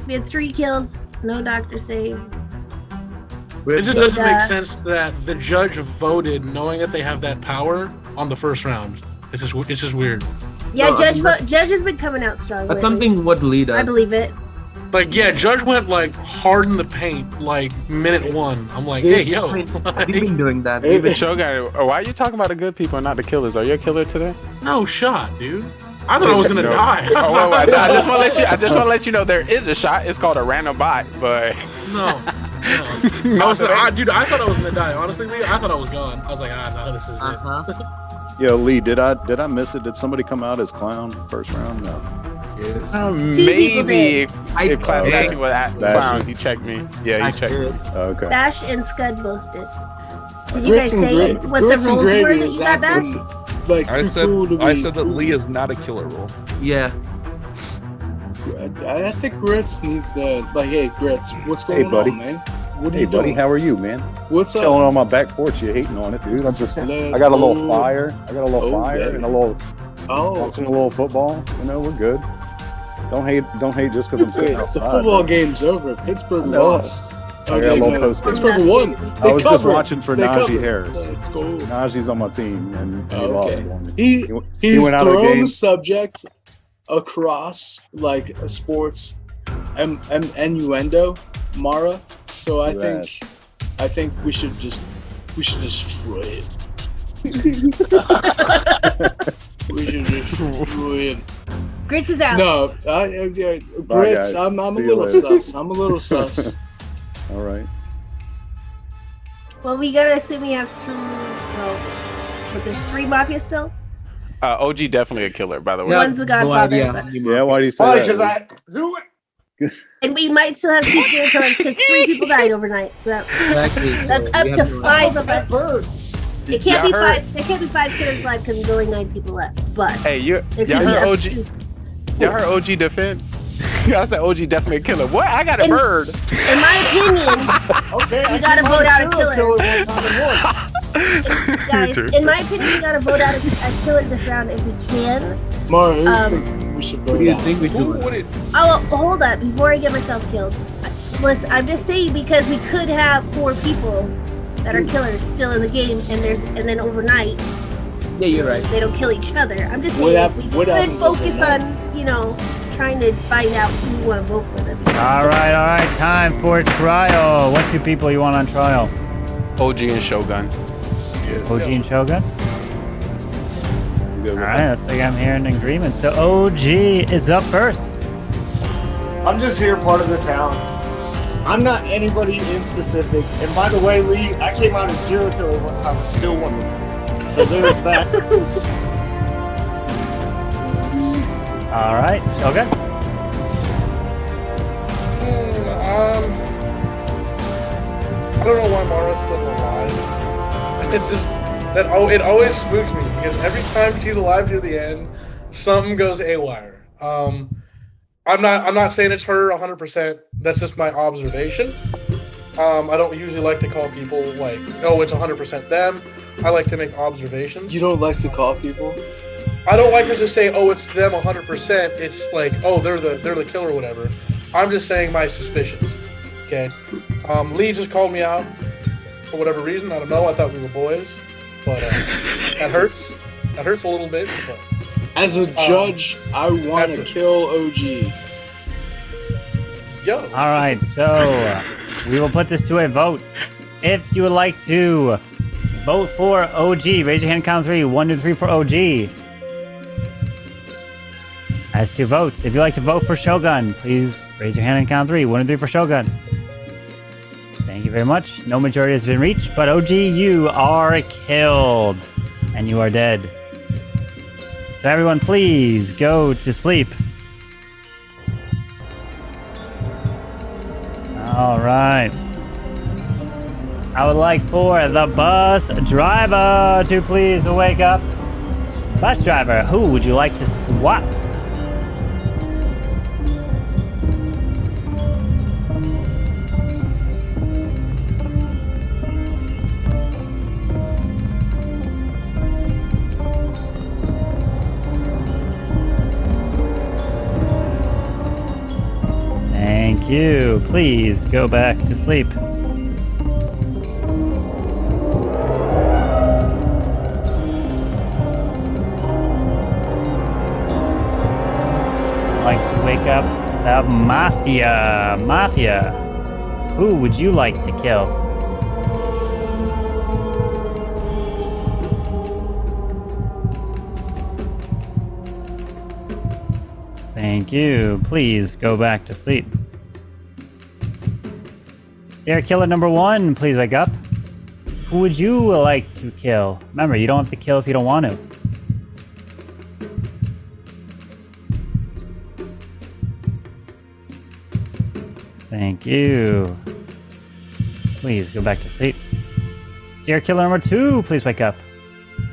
We had 3 kills, no doctor save. It just doesn't make sense that the judge voted knowing that they have that power on the first round. It's just weird. Yeah, Judge has been coming out strong. That's lately. something what Lee does. I believe it. Like, yeah, Judge went like hard in the paint, like minute 1. I'm like, hey, yo, I've been doing that. Even Shogun, why are you talking about the good people and not the killers? Are you a killer today? No shot, dude. I thought I was gonna die. I just want to let you know there is a shot. It's called a random bot, but no. I thought I was gonna die. Honestly, Lee, I thought I was gone. I was like, no, this is it. Yo, Lee, did I miss it? Did somebody come out as clown first round? No. Maybe if class matching with clowns, he checked me. Yeah, he checked me. Okay. Bash and Scud both did. Did you guys say what the rules were that you got back? Like, I said that Lee is not a killer role. Yeah. I think Grits needs to, like, hey, Grits, what's going buddy. on, man? What are Hey, you buddy, doing? how are you, man? What's up? Chilling on my back porch, you hating on it, dude. I got a little fire. I got a little fire and a little watching a little football. You know, we're good. Don't hate just because I'm sitting outside. The football game's over. Pittsburgh lost. I got a little post. Pittsburgh won. I was just watching for Najee Harris. Let's go. Najee's on my team, and he lost for me. He's went out of the thrown game. the subject across like a sports innuendo, Mara. So I think we should destroy it. We should destroy it. Grits is out. No, Grits. guys. I'm a See you little later. sus. I'm a little sus. All right. Well, we gotta assume we have 2. Well, but there's 3 Mafia still. OG definitely a killer, by the way. One's the Godfather. Yeah, why do you say that? And we might still have 2 serial killers because 3 people died overnight. So that's up to 5 of us. It can't be 5. There can't be 5 killers live because there's only 9 people left. But Hey, y'all heard OG defense? I said OG definitely a killer. What? I got a bird. In my opinion, you gotta vote out a killer. Guys, in my opinion, we gotta vote out a killer this round if we can. Mara, who do you think we should vote out? What do you think we should? Oh, hold up! Before I get myself killed, listen, I'm just saying because we could have 4 people that are killers still in the game, and then overnight, Yeah, you're right. they don't kill each other. I'm just saying we could focus on, trying to find out who we want to vote for them. All right. Time for trial. What 2 people you want on trial? OG and Shogun. OG and Shogun? Alright, looks like I'm here in agreement. So OG is up first. I'm just here part of the town. I'm not anybody in specific. And by the way, Lee, I came out as serial killer one time and still won. So there's that. Alright, Shogun? I don't know why Mara's still alive. It's just that it always spooks me because every time she's alive near the end, something goes awire. I'm not saying it's her 100%. That's just my observation. I don't usually like to call people like, oh, it's 100% them. I like to make observations. You don't like to call people? I don't like to just say, oh, it's them 100%. It's like, oh, they're the killer or whatever. I'm just saying my suspicions. Okay. Lee just called me out for whatever reason. I don't know. I thought we were boys, but that hurts. That hurts a little bit. But, as a judge, I want to kill OG. Yo. All right, so we will put this to a vote. If you would like to vote for OG, raise your hand. Count 3. 1, 2, 3 for OG. As to votes, if you'd like to vote for Shogun, please raise your hand and count 3. 1 and 3 for Shogun. Thank you very much. No majority has been reached, but OG, you are killed. And you are dead. So everyone, please go to sleep. Alright. I would like for the bus driver to please wake up. Bus driver, who would you like to swap? Thank you. Please go back to sleep. I'd like to wake up the Mafia. Mafia. Who would you like to kill? Thank you. Please go back to sleep. Serial killer number 1, please wake up. Who would you like to kill? Remember, you don't have to kill if you don't want to. Thank you. Please go back to sleep. Serial killer number 2, please wake up.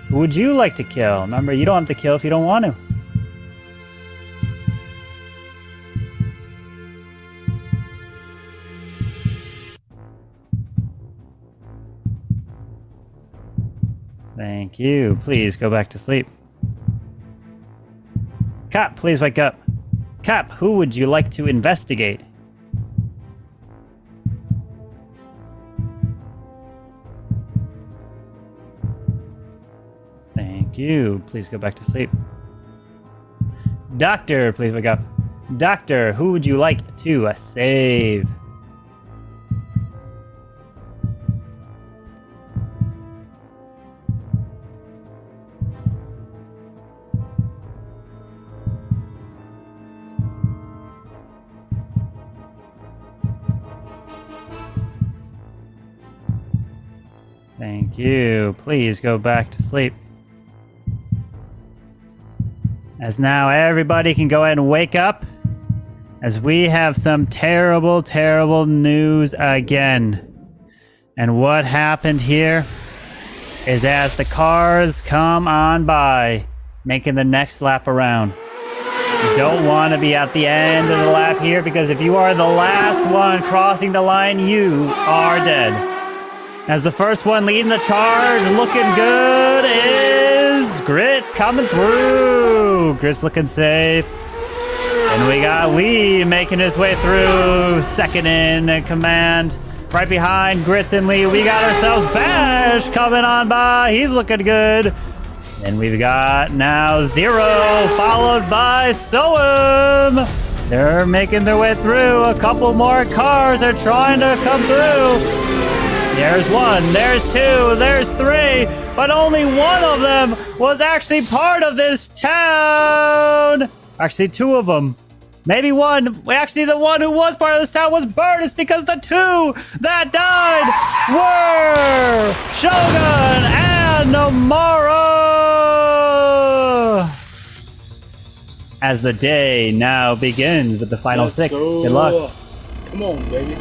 Who would you like to kill? Remember, you don't have to kill if you don't want to. Thank you. Please go back to sleep. Cop, please wake up. Cop, who would you like to investigate? Thank you. Please go back to sleep. Doctor, please wake up. Doctor, who would you like to save? Thank you. Please go back to sleep. As now everybody can go ahead and wake up, as we have some terrible, terrible news again. And what happened here is as the cars come on by, making the next lap around. You don't want to be at the end of the lap here, because if you are the last one crossing the line, you are dead. As the first one leading the charge, looking good, is Grits coming through. Grits looking safe. And we got Lee making his way through, second in command. Right behind Grits and Lee, we got ourselves Bash coming on by. He's looking good. And we've got now Zero, followed by Soem. They're making their way through. A couple more cars are trying to come through. There's one, there's two, there's three, but only one of them was actually part of this town. Actually, two of them. Maybe one. Actually, the one who was part of this town was Burtis, because the two that died were Shogun and Namara. As the day now begins with the final Let's 6. go. Good luck. Come on, baby.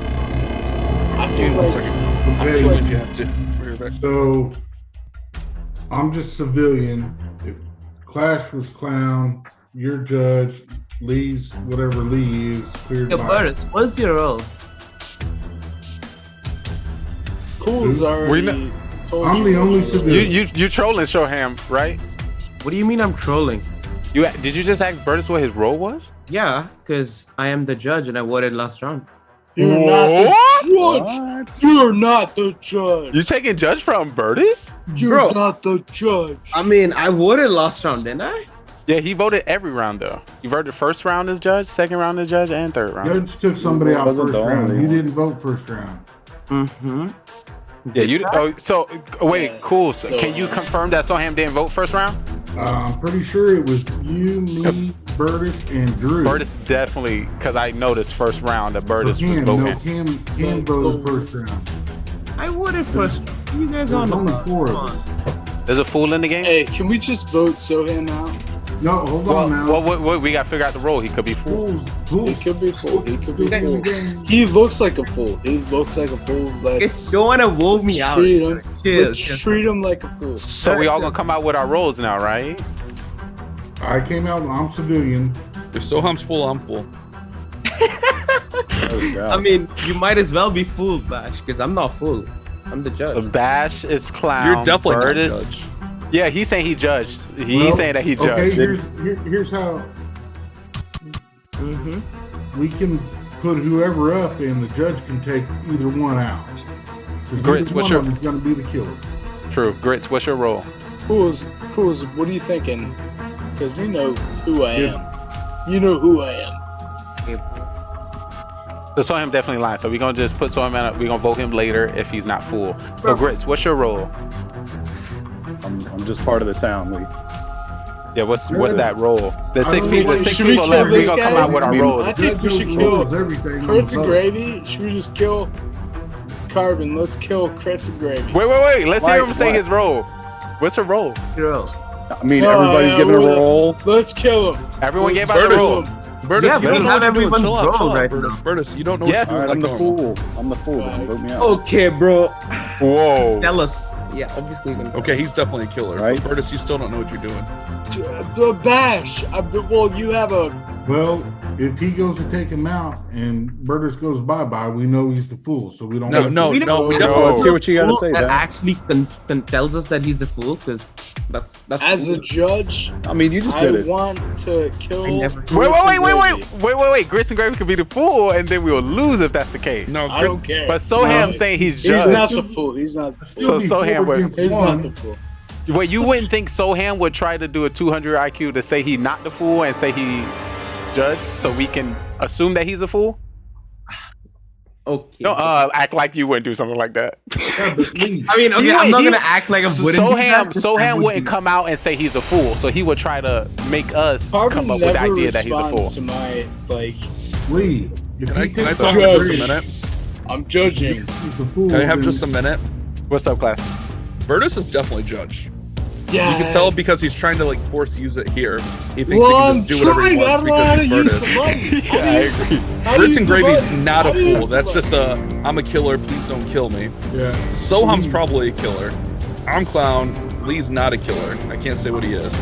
Dude, 1 second. I feel like you have to. We're back. So, I'm just civilian. If Clash was clown, you're judge, Lee's whatever Lee is cleared Yo, by. Burtis, what's your role? Cool's already told I'm you. the only civilian. You trolling Shoham, right? What do you mean I'm trolling? Did you just ask Burtis what his role was? Yeah, because I am the judge and I voted last round. You're not the judge. You're not the judge. You taking judge from Burtis? You're not the judge. I mean, I voted last round, didn't I? Yeah, he voted every round though. You voted first round as judge, second round as judge, and third round. Judge took somebody out Wasn't first the round. only You one. didn't vote first round. Mm-hmm. Yeah, you. Oh, so wait, cool. So, can you confirm that Soham didn't vote first round? I'm pretty sure it was you, me, Burtis, and Drew. Burtis definitely, because I noticed first round that Burtis was Cam, voting. no, Cam voted first round. I voted first. You guys on the only 4 of them. There's a fool in the game. Hey, can we just vote Sohan out? No, hold on now. Well, we got to figure out the role. He could be fool. He could be fool. He could be fool. He looks like a fool. He looks like a fool. Let's don't want to vote me out. treat him. Chill, Let's chill. treat him like a fool. So we all gonna come out with our roles now, right? I came out. I'm civilian. If Soham's full, I'm full. I mean, you might as well be fool, Bash, because I'm not fool. I'm the judge. Bash is clown. You're definitely not Burtis. judge. Yeah, he's saying he judged. He's Well, saying that he judged. Okay, here's how. We can put whoever up, and the judge can take either one out. 'Cause Grits, either what's one your- of them's gonna be the killer? True. Grits, what's your role? Fools, what are you thinking? Because you know who I am. You know who I am. So Soham definitely lying. So we're gonna just put Soham out. We're gonna vote him later if he's not fool. So Grits, what's your role? I'm just part of the town, Lee. Yeah, what's that role? The six I don't people, know. the six Should we people kill left. We're this gonna come guy? out with our roles. I think we should kill Crits and Gravy. Should we just kill Carbon? Let's kill Crits and Gravy. Wait. Let's hear Like him say what? his role. What's her role? I mean, everybody's given a role. Let's kill him. Everyone gave out the role. Burtis, Yeah, you but don't we know have what you're doing. everyone's Chill out, role chill out, right Burtis. now. Burtis, you don't know Yes. what All you're right, I'm the doing. fool. I'm the fool. Then vote me out. Okay, bro. Whoa. Tell us. Yeah, obviously. Okay, he's definitely a killer. Right. But Burtis, you still don't know what you're doing. Bash. Well, you have a. Well, if he goes to take him out and Burtis goes bye-bye, we know he's the fool, so we don't. No, have no, to- no, we No, definitely. let's hear what you got to Fool say, that Dan. actually tells us that he's the fool, because that's As a fool. judge, I mean, you just I did it. want to kill. I never- Wait. Grits and Gravy could be the fool, and then we'll lose if that's the case. No, I don't care. But Soham No, saying he's He's judged. not the fool. He's not. The So fool. Soham would. He's not the fool. Wait, you wouldn't think Soham would try to do a 200 IQ to say he not the fool and say he judged, so we can assume that he's a fool? Okay. No, act like you wouldn't do something like that. I mean, okay, I'm not gonna act like I wouldn't. do that. Soham wouldn't come out and say he's a fool, so he would try to make us Carbon come up with the never idea that he's a fool. responds to my like. Lee, if Can I he takes talk out for Judge. just a minute? I'm judging. he's the fool, Can I have then- just a minute? What's up, class? Burtis is definitely judge. Yeah. You can tell because he's trying to like force use it here. He thinks Well, he I'm can just do whatever he trying. I wants don't know how to because use he's the Burtis. button. Yeah, I agree. How do you Grits use and the Gravy's button? not How a do you fool. use the That's button? just a I'm a killer, please don't kill me. Yeah. Soham's probably a killer. I'm clown. Lee's not a killer. I can't say what he is.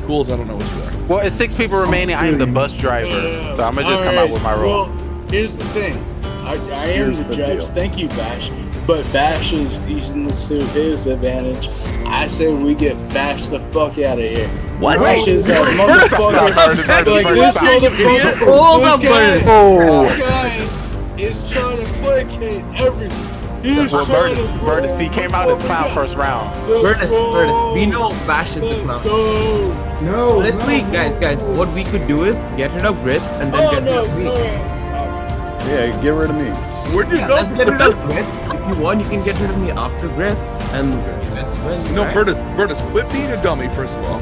Cools, I don't know what you are. Well, it's 6 people remaining. I am the bus driver, so I'm gonna just come out with my role. Well, here's the thing. I am Here's the the judge. deal. Thank you, Bash. But Bash is using this to his advantage. I say we get Bash the fuck out of here. What? Bash is that Stop, motherfucker. Burtis, Like Burtis, this stop. motherfucker. Hold This up, guy, Burtis. this guy is trying to placate everything. He's Well, trying to Burtis, he came out as clown first round. Let's go. Burtis, we know Bash is the Let's clown. go. No. Honestly, no. guys, what we could do is get rid of Grits and then Oh get rid no, of me. sorry. Yeah, get rid of me. Where'd you Yeah, go? let's get rid of Grits. if you want, you can get rid of me after Grits and best win. No, right? Bertus, quit being a dummy, first of all.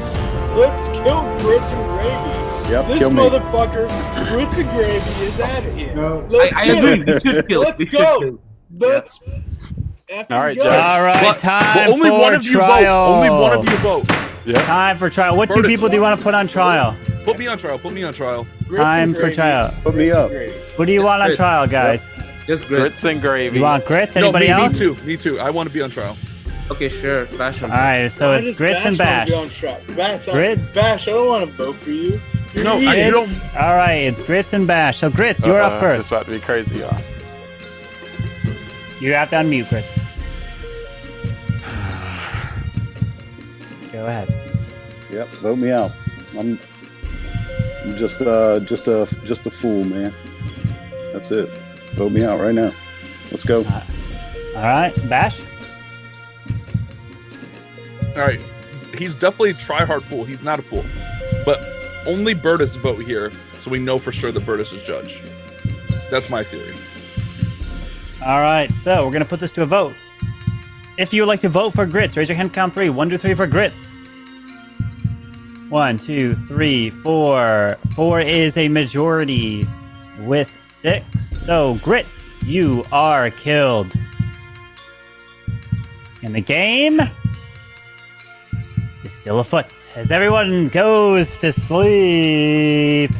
Let's kill Grits and Gravy. Yep, This kill me. motherfucker, Grits and Gravy, is out of here. No. Let's I get agree. it. We should kill. Let's We should go. kill. Let's effing All right, go. Judge. All right, But time only for one of you trial. vote. Only one of you vote. Yeah. Time for trial. What two Bertus, people do you want to put on trial? Put me on trial. Put me on trial. Grits and Time for Gravy. trial. Put me Grits and up. Gravy. Who do you want on Grits. trial, guys? Just Grits. Grits and gravy. You want Grits? No, Anybody me else? too. Me too. I want to be on trial. Okay, sure. Bash on. All right, so Why it's does Grits and wanna Bash. be on track? Grit? Bash, I don't want to vote for you. No, You're I evil. don't. All right, it's Grits and Bash. So Grits, you're up It's first. just about to be crazy, y'all. You have to unmute, Grits. Go ahead. Yep, vote me out. I'm just a fool, man. That's it. Vote me out right now. Let's go. All right, Bash. All right. He's definitely a try-hard fool. He's not a fool. But only Bertus vote here, so we know for sure that Bertus is judge. That's my theory. All right, so we're gonna put this to a vote. If you would like to vote for Grits, raise your hand. Count 3. 1, 2, 3 for Grits. 1, 2, 3, 4. 4 is a majority with 6. So Grits, you are killed. And the game is still afoot as everyone goes to sleep.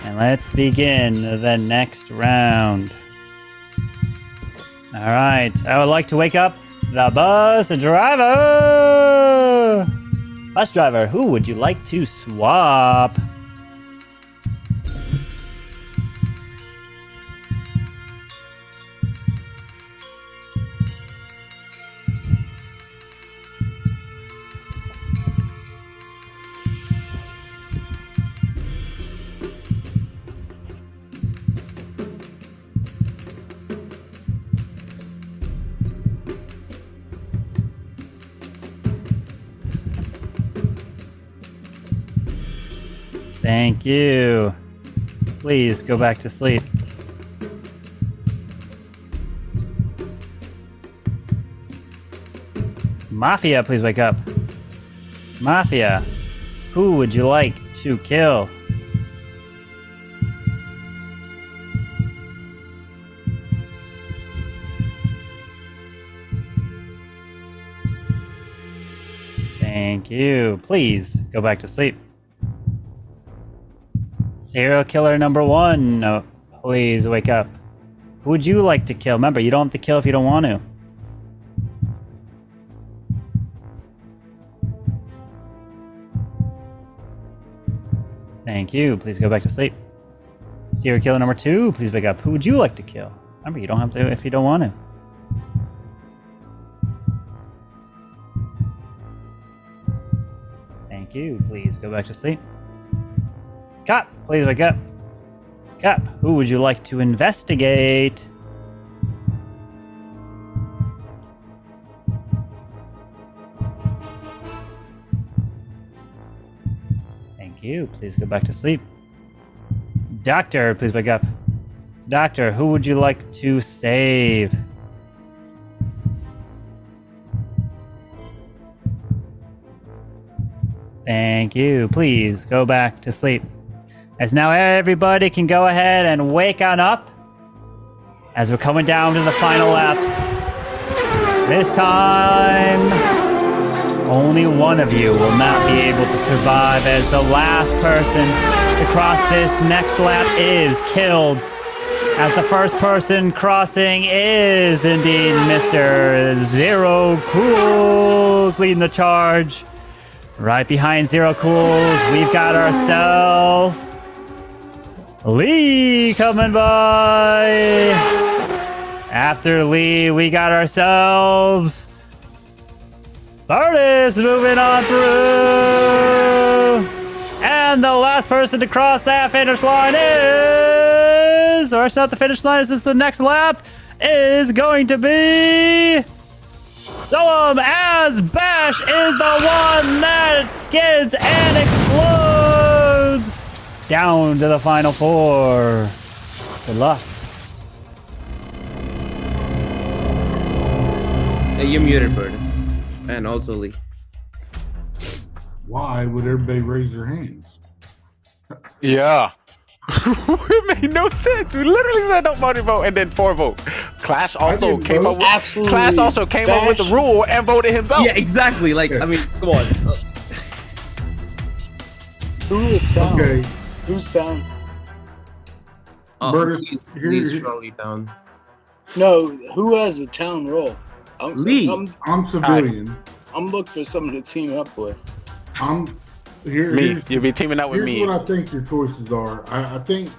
And let's begin the next round. All right, I would like to wake up the bus driver. Bus driver, who would you like to swap? Thank you. Please go back to sleep. Mafia, please wake up. Mafia, who would you like to kill? Thank you. Please go back to sleep. Serial killer number 1, no, please wake up. Who would you like to kill? Remember, you don't have to kill if you don't want to. Thank you. Please go back to sleep. Serial killer number 2, please wake up. Who would you like to kill? Remember, you don't have to if you don't want to. Thank you. Please go back to sleep. Cop, please wake up. Cop, who would you like to investigate? Thank you. Please go back to sleep. Doctor, please wake up. Doctor, who would you like to save? Thank you. Please go back to sleep. As now everybody can go ahead and wake on up as we're coming down to the final laps. This time, only one of you will not be able to survive as the last person to cross this next lap is killed. As the first person crossing is indeed Mr. Zero Cools leading the charge. Right behind Zero Cools, we've got ourselves Lee coming by. After Lee, we got ourselves Bertus moving on through. And the last person to cross that finish line is, or it's not the finish line, is this the next lap, is going to be Zolo, as Bash is the one that skids and explodes down to the final 4. Good luck. You muted Burtis. And also Lee. Why would everybody raise their hands? Yeah. It made no sense. We literally said nobody vote and then 4 vote. Clash also came up with Absolutely. Clash also came up with the rule and voted himself. Yeah, exactly. Like, I mean, come on. Who is town? Okay. Who's town? Lee's strongly down. No, who has the town role? Lee. I'm civilian. I'm looking for someone to team up with. Me. You'll be teaming up with me. Here's what I think your choices are. I think.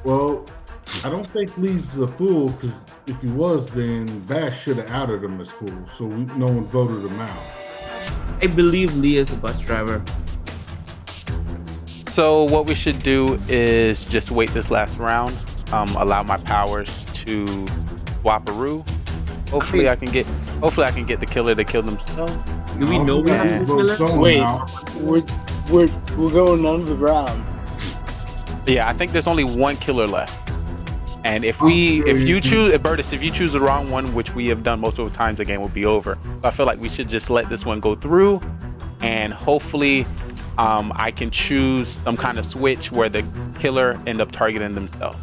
Well, I don't think Lee's a fool because if he was, then Bash should have outed him as fool. So no one voted him out. I believe Lee is a bus driver. So what we should do is just wait this last round. Allow my powers to Waparoo. Hopefully I can get the killer to kill themselves. Do we know we have the killer? Wait, we're going under the round. Yeah, I think there's only one killer left. And if you choose the wrong one, which we have done most of the time, the game will be over. So I feel like we should just let this one go through, and hopefully, I can choose some kind of switch where the killer end up targeting themselves.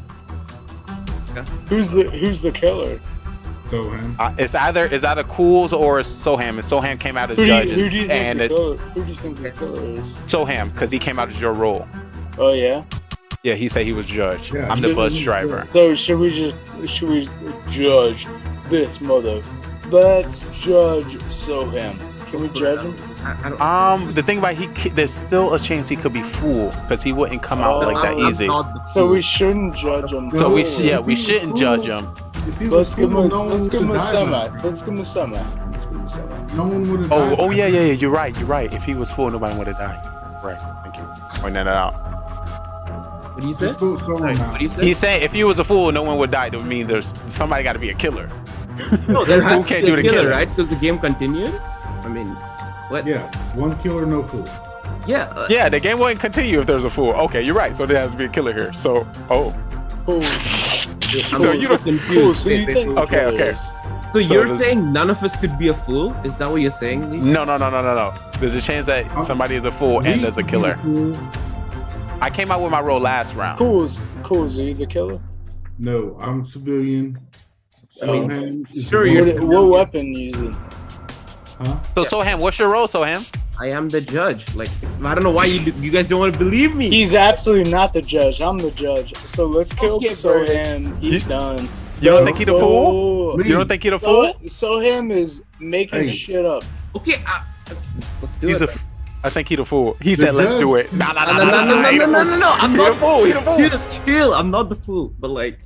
Okay. Who's the killer? Soham. It's either Cools or Soham, and Soham came out as judge. Who do you think the killer is? Soham, because he came out as your role. Oh yeah. Yeah, he said he was judge. Yeah, I'm the bus driver. So should we judge this mother? Let's judge Soham. Can we judge him? The thing about there's still a chance he could be fool because he wouldn't come out like that easy. So we shouldn't judge him. So we shouldn't judge him. Let's give him a semi. No one would have died. Oh yeah. You're right. If he was full, nobody would have died. Right. Thank you. Pointing that out. What do you say? He's saying if he was a fool, no one would die. That would mean there's somebody got to be a killer. No, there has Who to can't be do a the killer, killer? right? Because the game continued. I mean, what? Yeah, one killer, no fool. Yeah. Yeah, the game wouldn't continue if there's a fool. Okay, you're right. So there has to be a killer here. So, So you don't confused. Okay. So you're saying none of us could be a fool? Is that what you're saying, Lee? No. There's a chance that somebody is a fool and there's a killer. I came out with my role last round. Cools, are you the killer? No, I'm civilian. What weapon using? Huh? So Soham, what's your role, Soham? I am the judge. Like, I don't know why you guys don't want to believe me. He's absolutely not the judge. I'm the judge. So let's kill Soham. He's done. You don't think he's a fool? You don't think he's a fool? Soham is making shit up. Okay, let's do it. I think he's a fool. He said, "Let's do it." No. I'm not the fool. Chill. I'm not the fool. But like,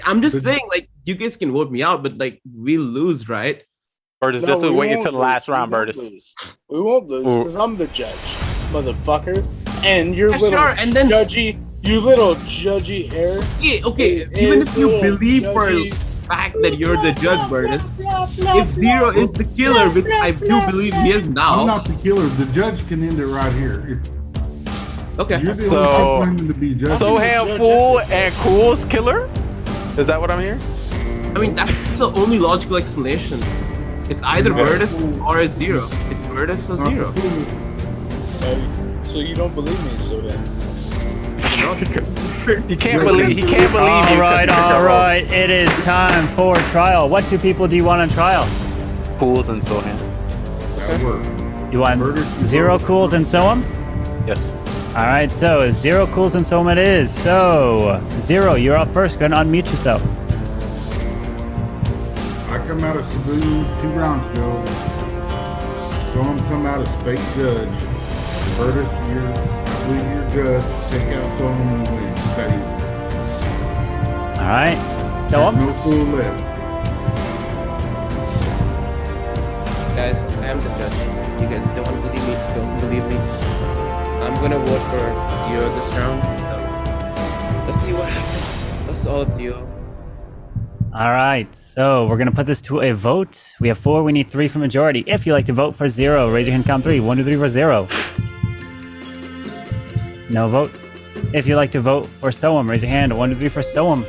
I'm just saying, like, you guys can vote me out, but like, we lose, right? Burtis, just wait until the last round, Burtis. We won't lose because I'm the judge, motherfucker. And you're judgy hair. Yeah, okay. Even if you believe for a fact that you're the judge, Burtis, if Zero is the killer, which I do believe he is now. I'm not the killer. The judge can end it right here. Okay. You're the only person to be judged. Soham fool and Cool's killer? Is that what I'm hearing? I mean, that's the only logical explanation. It's either Burtis or it's Zero. It's Burtis or Zero. So you don't believe me, Soham? He can't believe you. All right. It is time for trial. What two people do you want on trial? Cools and Soham. You want Zero, Cools, and Soham? Yes. All right, so Zero, Cools, and Soham it is. So, Zero, you're up first. Go ahead and unmute yourself. I come out as civilian 2 rounds ago. Soham come out as fake judge. Burtis, I believe you're judge. Take out Soham and win. That easy. All right, Soham. No fool left. Guys, I am the judge. You guys don't want to believe me? Don't believe me. I'm gonna vote for you this round. So let's see what happens. That's all up to you. All right, so we're going to put this to a vote. We have 4. We need 3 for majority. If you'd like to vote for Zero, raise your hand, count 3. 1, 2, 3 for Zero. No votes. If you'd like to vote for Soham, raise your hand. 1, 2, 3 for Soham.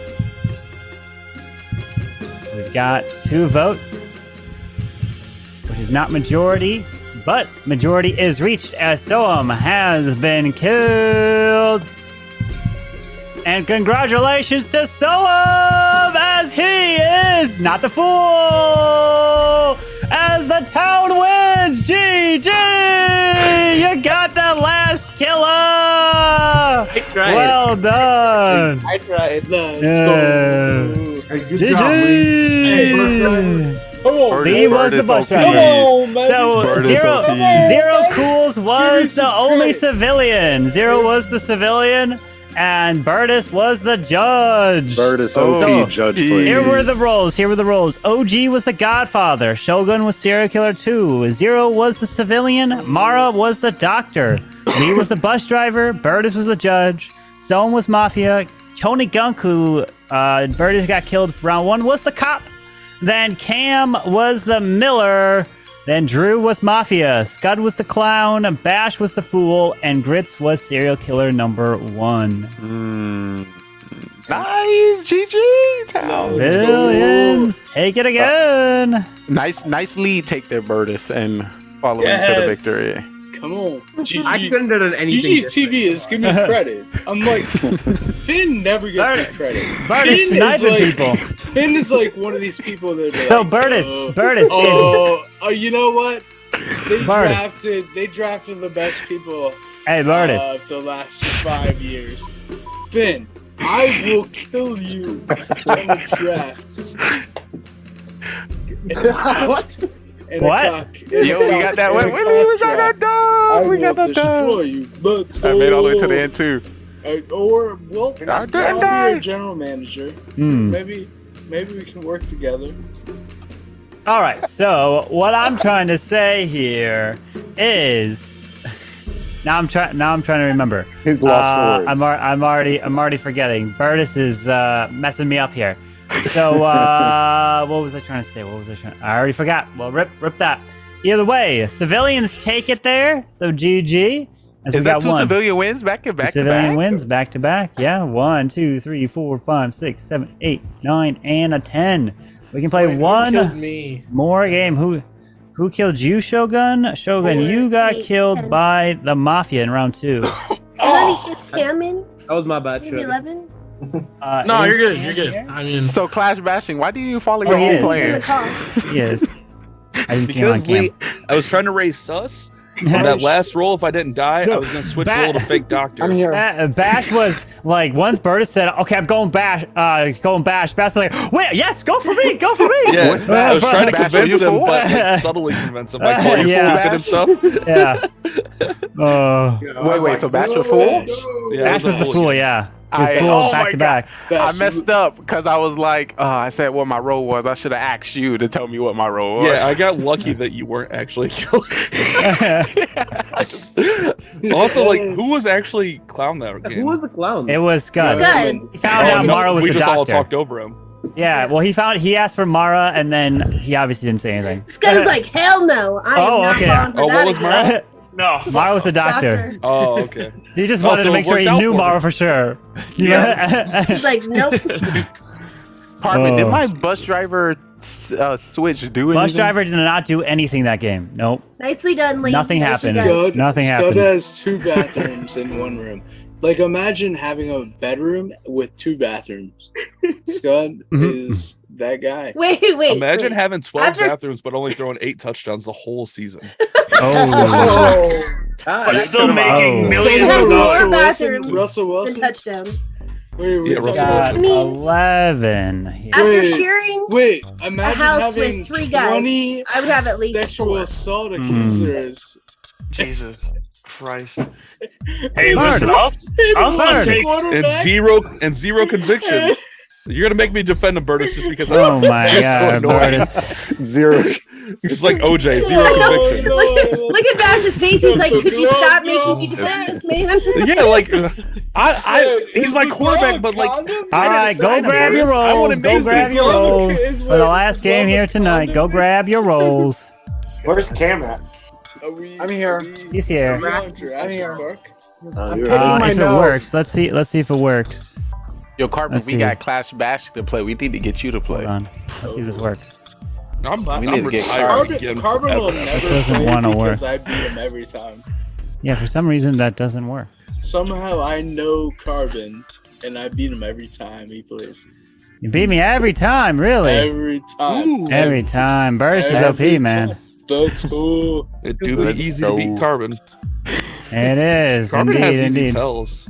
We've got 2 votes. which is not majority, but majority is reached as Soam has been killed. And congratulations to Soam as he is not the fool, as the town wins. GG! You got the last killer. Well done. I tried. Let's go. Hey, good job, Lee. Come on, Lee was the bus driver. Come on, man. So Zero Cools was the only civilian. Zero was the civilian, and Burtis was the judge. Burtis, OP, judge, please. Here were the roles. OG was the Godfather. Shogun was serial killer 2. Zero was the civilian. Mara was the doctor. Lee was the bus driver. Burtis was the judge. Soam was Mafia. Tony Gunk, who Burtis got killed for round 1, was the cop. Then Cam was the Miller. Then Drew was Mafia. Scud was the clown. Bash was the fool. And Grits was serial killer number 1. Nice, GG town. Billions, take it again. Nice lead. Take their Burtis and follow into the victory. Come on, GG. I couldn't have done anything. GG TV is give me credit. I'm like, Finn never gets me credit. Burtis sniping people. Finn is like one of these people that are like, No, Burtis. You know what? They Burtis. drafted the best people. Hey, Burtis. The last 5 years. Finn, I will kill you in the drafts. What? Yo, we got that. Wait, we got that dog. We got that destroy dog. you. Let's go. I made all the way to the end too. Or well, I'll be your general manager. Hmm. Maybe we can work together. All right. So what I'm trying to say here is, now I'm trying to remember. He's lost for words. I'm already forgetting. Burtis is messing me up here. So what was I trying to say? I already forgot. Well, rip that. Either way, civilians take it there. So GG. Is that two civilian wins back to back? Civilian wins back to back. Yeah, 1, 2, 3, 4, 5, 6, 7, 8, 9, and a 10. We can play one more game. Who killed you, Shogun? Shogun, you got killed by the Mafia in round 2. That was my bad. Maybe 11. No, you're good. You're good. I mean, so clash bashing. Why do you follow your own plan? He is. I didn't see him on Because cam. I was trying to raise sus. On that last roll, if I didn't die, I was going to switch roll to fake doctor. Bash was like, once Burtis said, "Okay, I'm going Bash." Bash was like, "Wait, yes, go for me, go for me." Yeah, I was trying to convince him, but like, subtly convince him, like, "Call you stupid and stuff." Yeah. Wait. So Bash was fool? Yeah, Bash was the fool. Yeah. He was full back to back. I messed up because I was like, I said what my role was. I should have asked you to tell me what my role was. Yeah, I got lucky that you weren't actually killed. Also, like, who was actually clown that game? Who was the clown? It was Scud. Scud. He found out Mara was we the just all doctor. talked over him. Yeah, well, he asked for Mara, and then he obviously didn't say anything. Scud's like, hell no. I am not falling for that what was again. Mara? No. Mara was the doctor. Oh, okay. He just wanted to make sure he knew Mara for sure. He's like, nope. Pardon me, did my bus driver switch do anything? Bus driver did not do anything that game. Nope. Nicely done, Lee. Nothing happened. Scud, Nothing Scud happened. has 2 bathrooms in one room. Like, imagine having a bedroom with 2 bathrooms. Scud is that guy. Wait. Imagine wait. having 12 After- bathrooms, but only throwing 8 touchdowns the whole season. But still making millions You of have dollars. more bathrooms Russell than Wilson. touchdowns. Wait, Yeah, Russell Got Wilson. 11. After sharing Wait, a imagine house having with 3 guys, 20 I would have at least sexual 4. assault accusers. Jesus Christ. Hey, listen, I'll take and zero convictions. You're gonna make me defend Burtis just because. Oh my It's so God, annoying. Burtis. 0. It's like OJ, 0 convictions. Look at Bash's face. He's like, could you stop making me defend this man? Yeah, like he's my quarterback, but like. All right, go grab your rolls. Go grab your rolls for the last game here tonight. Go grab your rolls. Where's Cam at? I'm here. He's here. I'm here. If it works, let's see if it works. Yo, Carpet, Let's we see. got Clash Bash to play. We need to get you to play. Hold on. Let's see if this works. We need to get Carbon will never doesn't play wanna because work. I beat him every time. Yeah, for some reason that doesn't work. Somehow I know Carbon, and I beat him every time he plays. You beat me every time, really. Every time. Every time. Burst is OP, Every man. time. That's cool. It do be easy to beat Carbon. It is. Carbon indeed, has easy indeed. tells.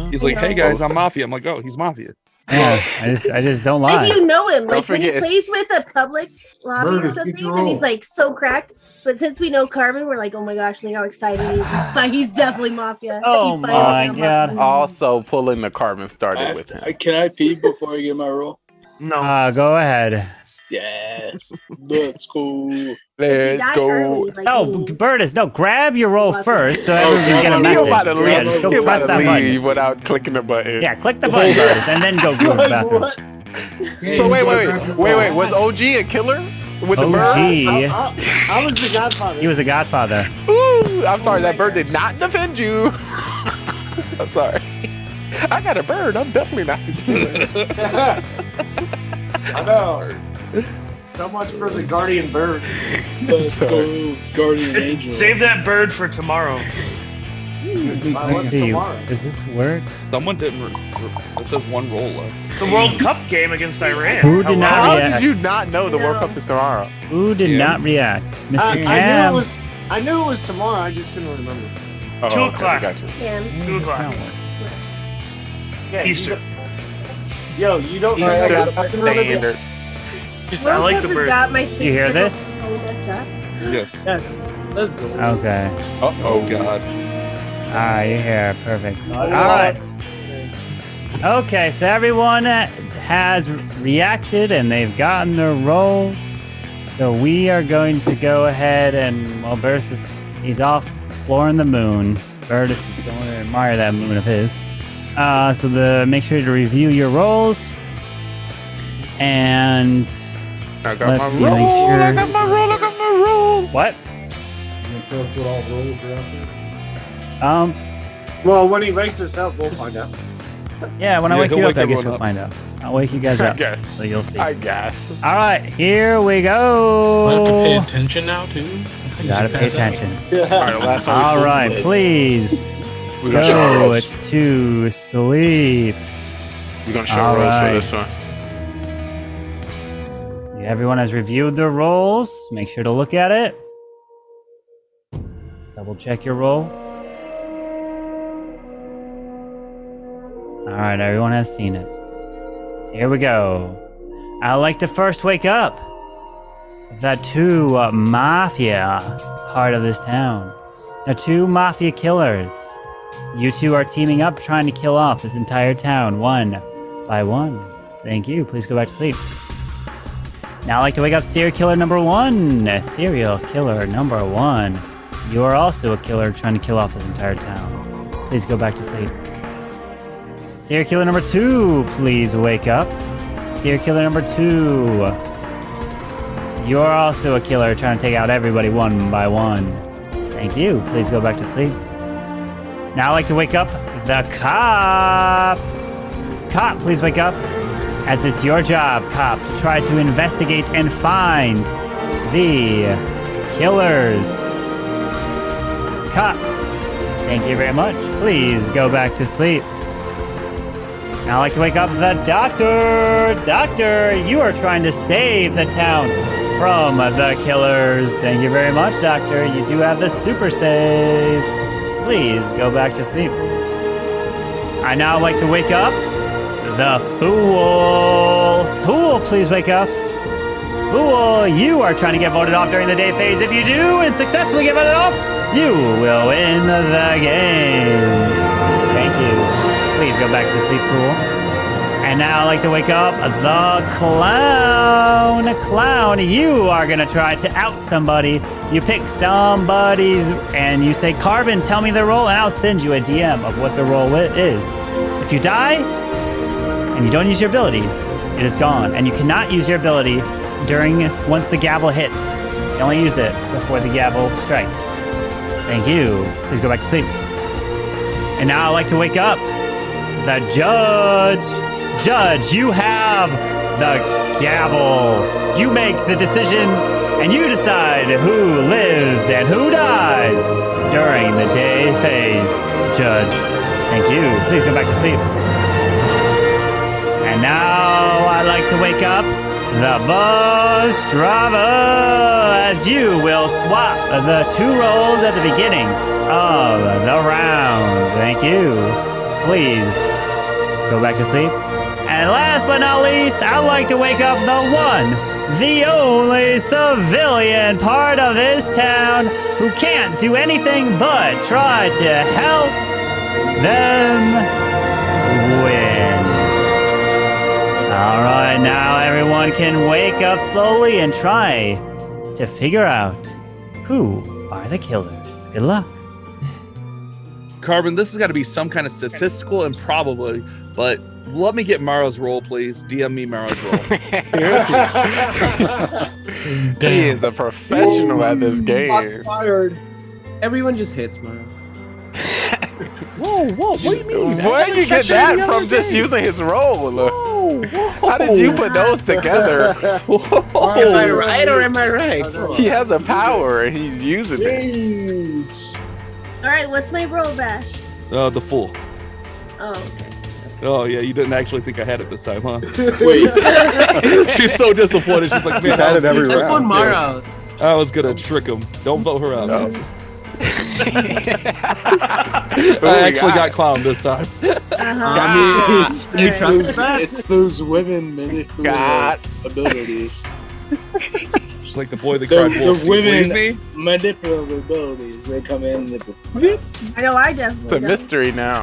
He's like, hey guys, I'm Mafia. I'm like, oh, he's Mafia. Yeah, I just don't lie. If you know him, like when he forget- plays with a public lobby or Murder, something, get your then he's roll. like so cracked. But since we know Carbon, we're like, oh my gosh, look how excited he is. But he's definitely Mafia. Oh He my finally got god. Mafia. Also, pulling the Carbon started with him. Can I pee before I get my roll? No. Go ahead. Yes. Let's go. Let's go. No, Burtis, no, grab your roll first so everyone can grab get a my message. roll. You're about to leave. Yeah, just go You're press about to that leave button. without clicking the button. Yeah, click the button, Burtis, and then go to the bathroom. So wait. Was OG a killer with the bird? I was the Godfather. He was a godfather. Ooh, I'm sorry, that bird did not defend you. I'm sorry. I got a bird. I'm definitely not the killer. I know. So much for the guardian bird. Let's go, guardian angel. Save that bird for tomorrow. Let's see. Does this work? Someone didn't. It says one roll left. The World Cup game against Iran. Who did not How react? did you not know the World Cup is tomorrow? Who did not react? Mr. I knew Cam. it was tomorrow. I just couldn't remember. Oh, 2 okay, o'clock. Gotcha. 2 o'clock. Yeah, Easter. Yo, you don't know Easter that I can remember standard. I like the World Cup has bird. got my You hear sister this? so messed up. Yes. Yes. Let's go. Okay. Oh God. Alright, you're here. Perfect. Alright. Okay, so everyone has reacted and they've gotten their rolls. So we are going to go ahead and, well, Burtis he's off exploring the moon. Burtis is going to admire that moon of his. Make sure to review your rolls. And I got let's my see, roll. make sure. I got my roll. I got my roll. What? You tell us what all rolls are out there? Well, when he wakes us up, we'll find out. Yeah, when I Yeah, wake he'll you up, wake I guess everyone we'll up. find out. I'll wake you guys I up. guess. So you'll see. I guess. All right, here we go. We'll have to pay attention now too. Gotta pay attention. All right, last one. All right, please We're gonna show go rolls. to sleep. We're gonna show All rolls right. for this one. Everyone has reviewed their rolls. Make sure to look at it. Double check your roll. All right, everyone has seen it. Here we go. I'd like to first wake up the two Mafia part of this town. The two Mafia killers. You two are teaming up trying to kill off this entire town one by one. Thank you. Please go back to sleep. Now I'd like to wake up serial killer number one. Serial killer number one. You are also a killer trying to kill off this entire town. Please go back to sleep. Serial killer number two, please wake up. Serial killer number two. You are also a killer trying to take out everybody one by one. Thank you. Please go back to sleep. Now I'd like to wake up the cop. Cop, please wake up. As it's your job, cop, to try to investigate and find the killers. Cop, thank you very much. Please go back to sleep. Now I'd like to wake up the doctor. Doctor, you are trying to save the town from the killers. Thank you very much, doctor. You do have the super save. Please go back to sleep. I now like to wake up the fool. Fool, please wake up. Fool, you are trying to get voted off during the day phase. If you do and successfully get voted off, you will win the game. Thank you. Please go back to sleep, fool. And now I'd like to wake up the clown. Clown, you are going to try to out somebody. You pick somebody's and you say, Carbon, tell me the role, and I'll send you a DM of what the role is. If you die and you don't use your ability, it is gone. And you cannot use your ability once the gavel hits. You only use it before the gavel strikes. Thank you. Please go back to sleep. And now I'd like to wake up the judge. Judge, you have the gavel. You make the decisions, and you decide who lives and who dies during the day phase. Judge, thank you. Please go back to sleep. And now I'd like to wake up the bus driver, as you will swap the 2 rolls at the beginning of the round. Thank you. Please go back to sleep. And last but not least, I'd like to wake up the one, the only civilian part of this town who can't do anything but try to help them win. All right, now everyone can wake up slowly and try to figure out who are the killers. Good luck. Carbon, this has got to be some kind of statistical improbability, but let me get Mara's roll, please. DM me Mara's roll. He is a professional at this game. Shots fired. Everyone just hits, Mara. Whoa, what do you mean? Where did you get that from just using his roll? How did you put those together? Am I right or am I right? He has a power and he's using it. All right, what's my roll, Bash? The fool. Oh, okay. Oh, yeah, you didn't actually think I had it this time, huh? Wait. She's so disappointed. She's like, man, He's had it every Let's round. vote Mara out. I was going to trick him. Don't vote her out. No. I actually got clowned this time. I mean, it's All it's those women manipulative abilities. Just like the boy that The, cried wolf. the Do you believe women me? manipulative abilities. They come in. I know I definitely It's a don't. mystery now.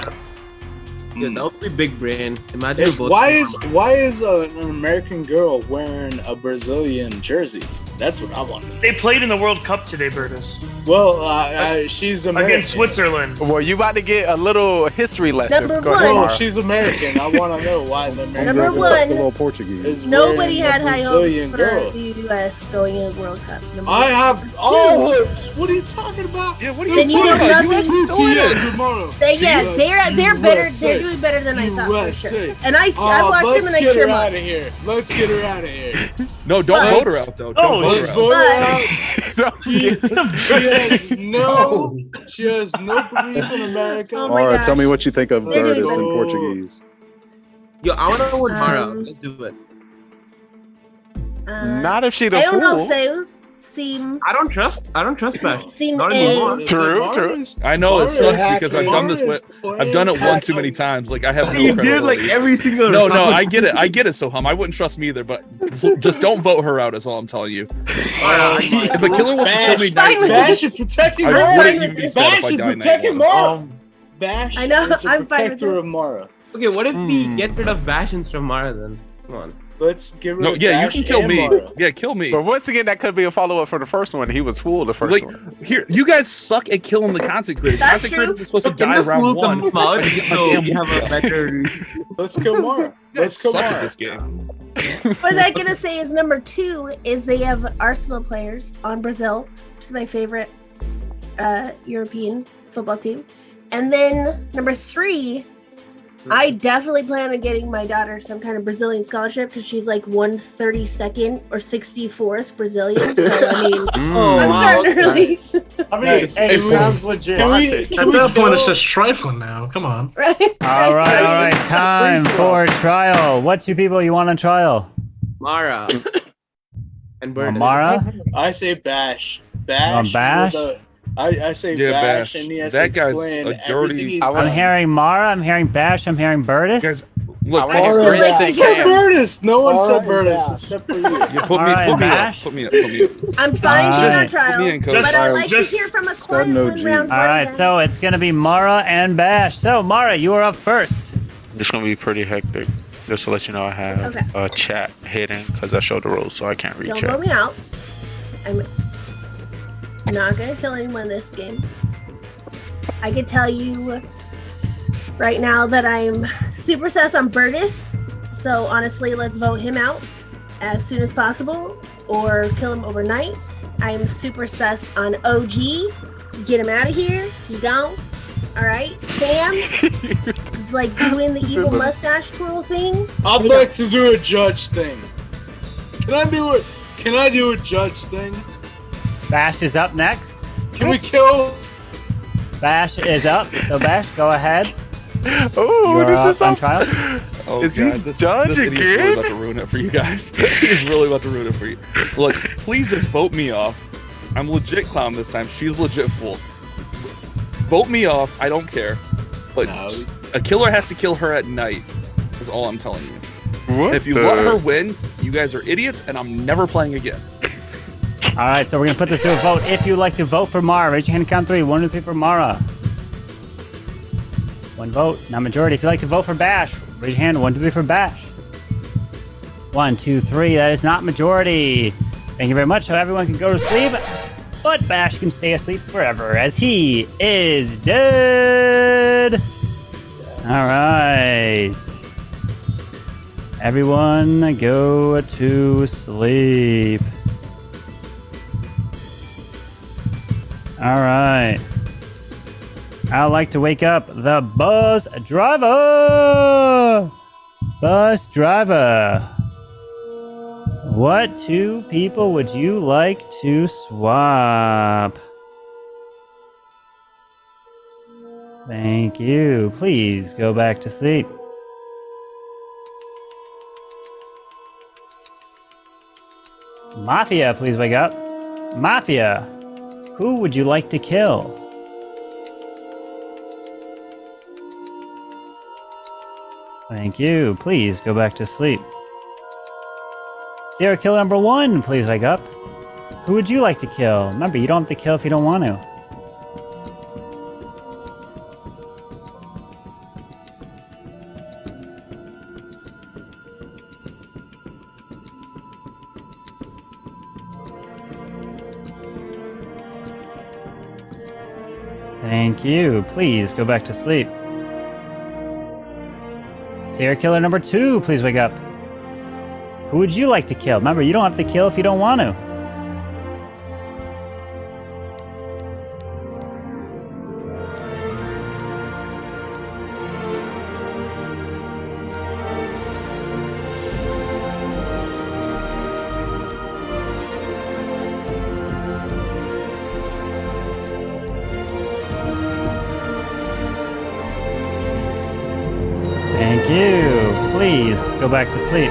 Yeah, that would be big brain. Imagine Hey, both. why is an American girl wearing a Brazilian jersey? That's what I want. They played in the World Cup today, Bertus. Well, she's American. Against Switzerland. Well, you about to get a little history lesson. Number Go ahead, one. Well, Mara. she's American. I want to know why the American Number girl one. A little Portuguese. is Nobody wearing had a high hopes Brazilian for girl. the U.S. going in the World Cup. Number I one. have all hopes. What are you talking about? Yeah, what are Then you you talking know about? nothing? US doing it. Tomorrow. They're better. USA. They're doing better than I thought for USA. sure. And I watched them Let's and I get cheer her them out on. of here. Let's get her out of here. No, don't But- vote her out, though. Don't Oh, vote Let's her out. vote her out. But- She has no belief in America. Oh my Mara, gosh. tell me what you think of They're doing Bertus in good. Portuguese. Yo, I want to vote Mara. Um, Let's do it. Not if she the I don't know, fool. Seu. Seem I don't trust Bash. Seem Not a- anymore. True. I know it Mara sucks is because I've done this. I've done it one too many times. Like I have no You did like credibility. every single No, round. I get it. I get it, Soham. I wouldn't trust me either, but just don't vote her out. Is all I'm telling you. If the killer wants to kill me, Bash, Bash is protecting I I'm Mara. fine wouldn't with even be this. sad if Bash I is died night protecting one. Mara. Bash I know, is a I'm fine with protector it. of Mara. Okay, what if we get rid of Bash instead of Mara then? Come on. Let's get rid No, of yeah, Bash you can kill and me. Mara. Yeah, kill me. But once again, that could be a follow up for the first one. He was fooled the first Like one. here, you guys suck at killing the content creators. That's Content creators true. are supposed to Can die the round fool one. come out I get my so damn we have wolf a better... Let's kill Mara. Let's kill suck at Mara. this game. What was I gonna say is number 2 is they have Arsenal players on Brazil, which is my favorite European football team. And then number 3, I definitely plan on getting my daughter some kind of Brazilian scholarship because she's like 132nd or 64th Brazilian. So I mean, I'm starting early. I mean, Nice. it sounds legit. Can we At that point, go- it's just trifling now. Come on. Right? All right. Time for trial. What 2 people you want on trial? Mara. And Bird. Mara? I say Bash. Bash. Bash? with a- I say Yeah, Bash, Bash. and he has That to guy's explain a dirty- everything he's I'm done. hearing Mara. I'm hearing Bash. I'm hearing Burtis. Guys, look, I Who want to said say Cam. Burtis? No one said Alright, Burtis yeah. except for you. yeah, put All me, right, put me up, Bash. put me up, put me up. I'm fine being on Alright. trial, Put me in, coach. but I'd like Just- to hear from a Stud coin no when G. round All one right, ends. so it's going to be Mara and Bash. So, Mara, you are up first. It's gonna be pretty hectic. Just to let you know, I have Okay. a chat hidden because I showed the rules, so I can't read Don't chat. vote me out. I'm not gonna kill anyone this game. I can tell you right now that I'm super sus on Burtis. So honestly, let's vote him out as soon as possible or kill him overnight. I am super sus on OG. Get him out of here. He's gone. All right. Cam is like doing the evil mustache twirl thing. I'd like to do a judge thing. Can I do a judge thing? Bash is up next. Can we kill? Bash is up. So Bash, go ahead. Oh, You're this up is on up. trial. Oh, Is God, he this judge idiot's again? really about to ruin it for you guys. He's really about to ruin it for you. Look, please just vote me off. I'm legit clown this time. She's legit fool. Vote me off. I don't care. But a killer has to kill her at night. Is all I'm telling you. What If you the- let her win, you guys are idiots, and I'm never playing again. All right, so we're gonna put this to a vote. If you'd like to vote for Mara, raise your hand. Count 3. 1, 2, 3 for Mara. 1 vote, not majority. If you'd like to vote for Bash, raise your hand. 1, 2, 3 for Bash. 1, 2, 3. That is not majority. Thank you very much. So everyone can go to sleep, but Bash can stay asleep forever as he is dead. All right. Everyone go to sleep. All right. I'd like to wake up the bus driver. Bus driver. What 2 people would you like to swap? Thank you. Please go back to sleep. Mafia, please wake up. Mafia, who would you like to kill? Thank you. Please go back to sleep. Serial killer number 1, please wake up. Who would you like to kill? Remember, you don't have to kill if you don't want to. Thank you. Please go back to sleep. Serial killer number 2, please wake up. Who would you like to kill? Remember, you don't have to kill if you don't want to. Thank you. Please go back to sleep.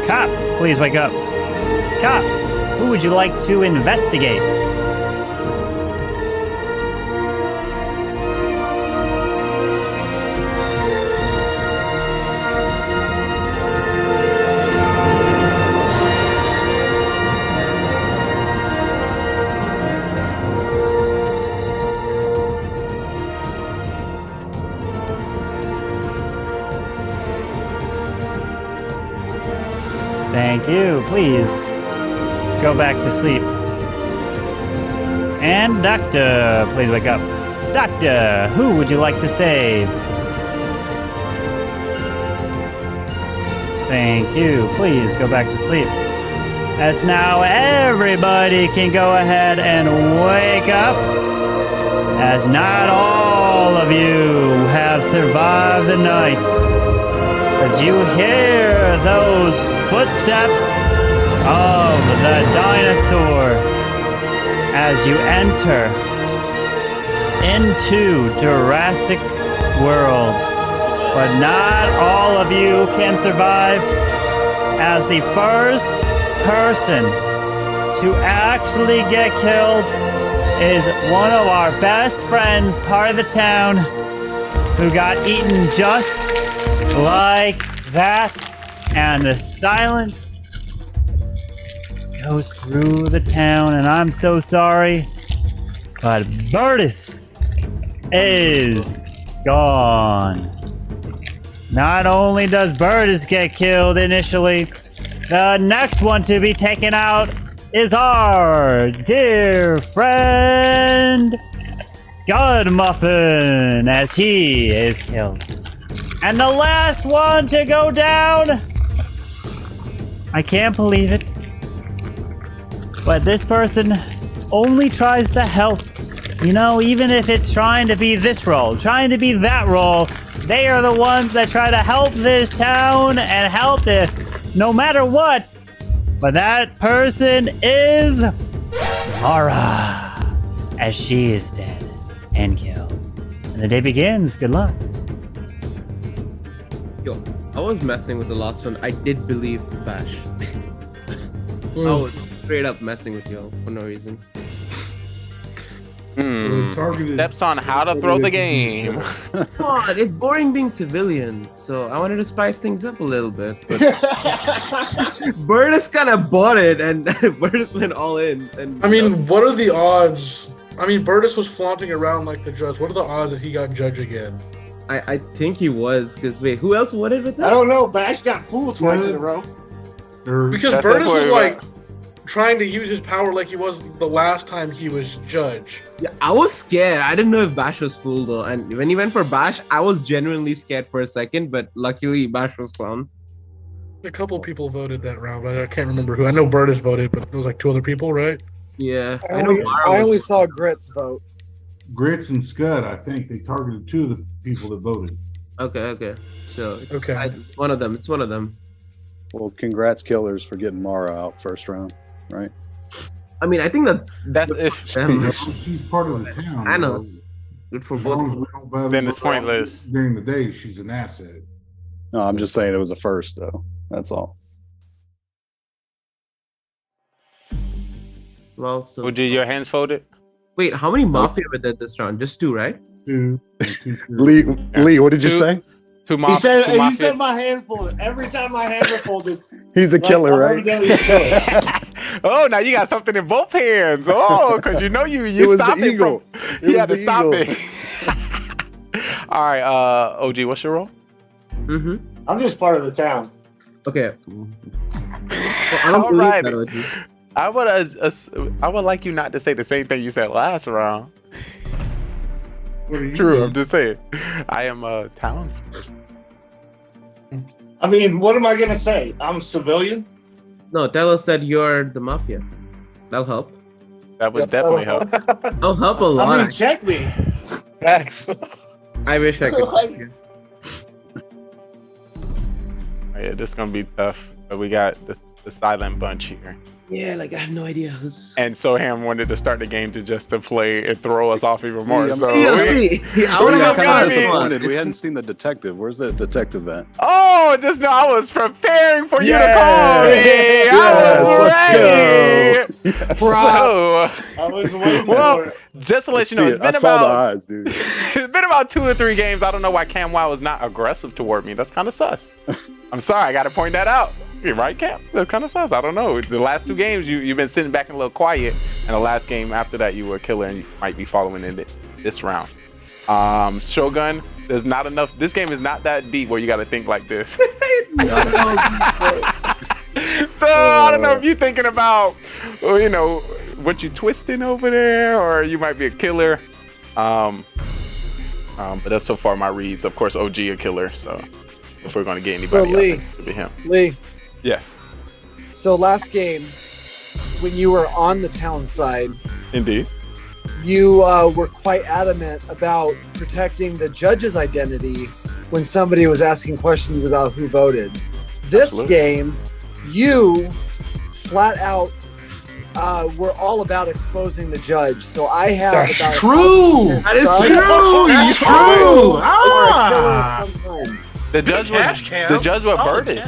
Cop, please wake up. Cop, who would you like to investigate? Thank you. Please go back to sleep. And Doctor, please wake up. Doctor, who would you like to save? Thank you. Please go back to sleep. As now everybody can go ahead and wake up. As not all of you have survived the night. As you hear those footsteps of the dinosaur as you enter into Jurassic World. But not all of you can survive, as the first person to actually get killed is one of our best friends, part of the town, who got eaten just like that. And the silence goes through the town, and I'm so sorry, but Burtis is gone. Not only does Burtis get killed initially, the next one to be taken out is our dear friend Scud Muffin, as he is killed. And the last one to go down, I can't believe it, but this person only tries to help. You know, even if it's trying to be this role, trying to be that role, they are the ones that try to help this town and help it no matter what. But that person is Mara, as she is dead and killed. And the day begins. Good luck. Yo, I was messing with the last one. I did believe Bash. I was straight up messing with you for no reason. Steps on how to throw the game. Come on, it's boring being civilian, so I wanted to spice things up a little bit. But Burtis kind of bought it, and Burtis went all in. And I mean, what are the odds? I mean, Burtis was flaunting around like the judge. What are the odds that he got judge again? I think he was, because wait, who else won it with us? I don't know. Bash got fooled twice in a row. Because Burtis was like trying to use his power like he was the last time he was judge. Yeah, I was scared. I didn't know if Bash was fooled though. And when he went for Bash, I was genuinely scared for a second, but luckily Bash was clown. A couple people voted that round, but I can't remember who. I know Burtis voted, but there was like 2 other people, right? Yeah. I only saw Grits vote. Grits and Scud, I think they targeted 2 of the people that voted. Okay. So okay. It's one of them. It's one of them. Well, congrats, Killers, for getting Mara out first round, right? I mean, I think that's if she's part of the town. I know. Good for both. Then it's pointless. During the day, she's an asset. No, I'm just saying it was a first, though. That's all. Well, so Would your hands folded? wait, how many Mafia were there this round? Just 2, right? 2. Lee, what did you say? 2 He said, two he Mafia. said my hands folded. Every time my hands are folded. He's a killer, right? Oh, now you got something in both hands. Oh, because you know you was stopped the it eagle. from. It You was had to the stop eagle. it. All right, OG, what's your role? I'm just part of the town. Okay. I don't All believe right. that, OG. I would like you not to say the same thing you said last round. What are you True, doing? I'm just saying. I am a talents person. I mean, what am I gonna say? I'm civilian. No, tell us that you're the Mafia. That'll help. That would definitely help. That'll help a lot. I mean, check me. Facts. I wish I could. Yeah, this is gonna be tough. But we got the silent bunch here. Yeah, like I have no idea who's. And Soham wanted to start the game to play and throw us off even more. Yeah, So I we're got kind gonna of be- disappointed. We hadn't seen the detective. Where's the detective at? Oh, just know I was preparing for you to Yes. call me. Yes, I was let's ready. go. So, I was waiting well, for it. just to let you know, it's I been saw the about eyes, dude. it's been about 2 or 3 games. I don't know why Cam Y was not aggressive toward me. That's kind of sus. I'm sorry, I got to point that out. You're right, Cam? That's kind of sus. I don't know. The last 2 games, you've been sitting back and a little quiet, and the last game after that, you were a killer, and you might be following in this round. Shogun, there's not enough. This game is not that deep where you got to think like this. So I don't know if you're thinking about, you know, what you twisting over there, or you might be a killer. But that's so far my reads. Of course, OG a killer. So if we're gonna get anybody, So, Lee. I think it should be him. Lee, Yes, so last game, when you were on the town side, indeed. you were quite adamant about protecting the judge's identity when somebody was asking questions about who voted. This Absolutely. game, you flat out were all about exposing the judge. So I have That's about true. That is true. That's true. The judge was catch, Cam. the judge was Solid Burtis.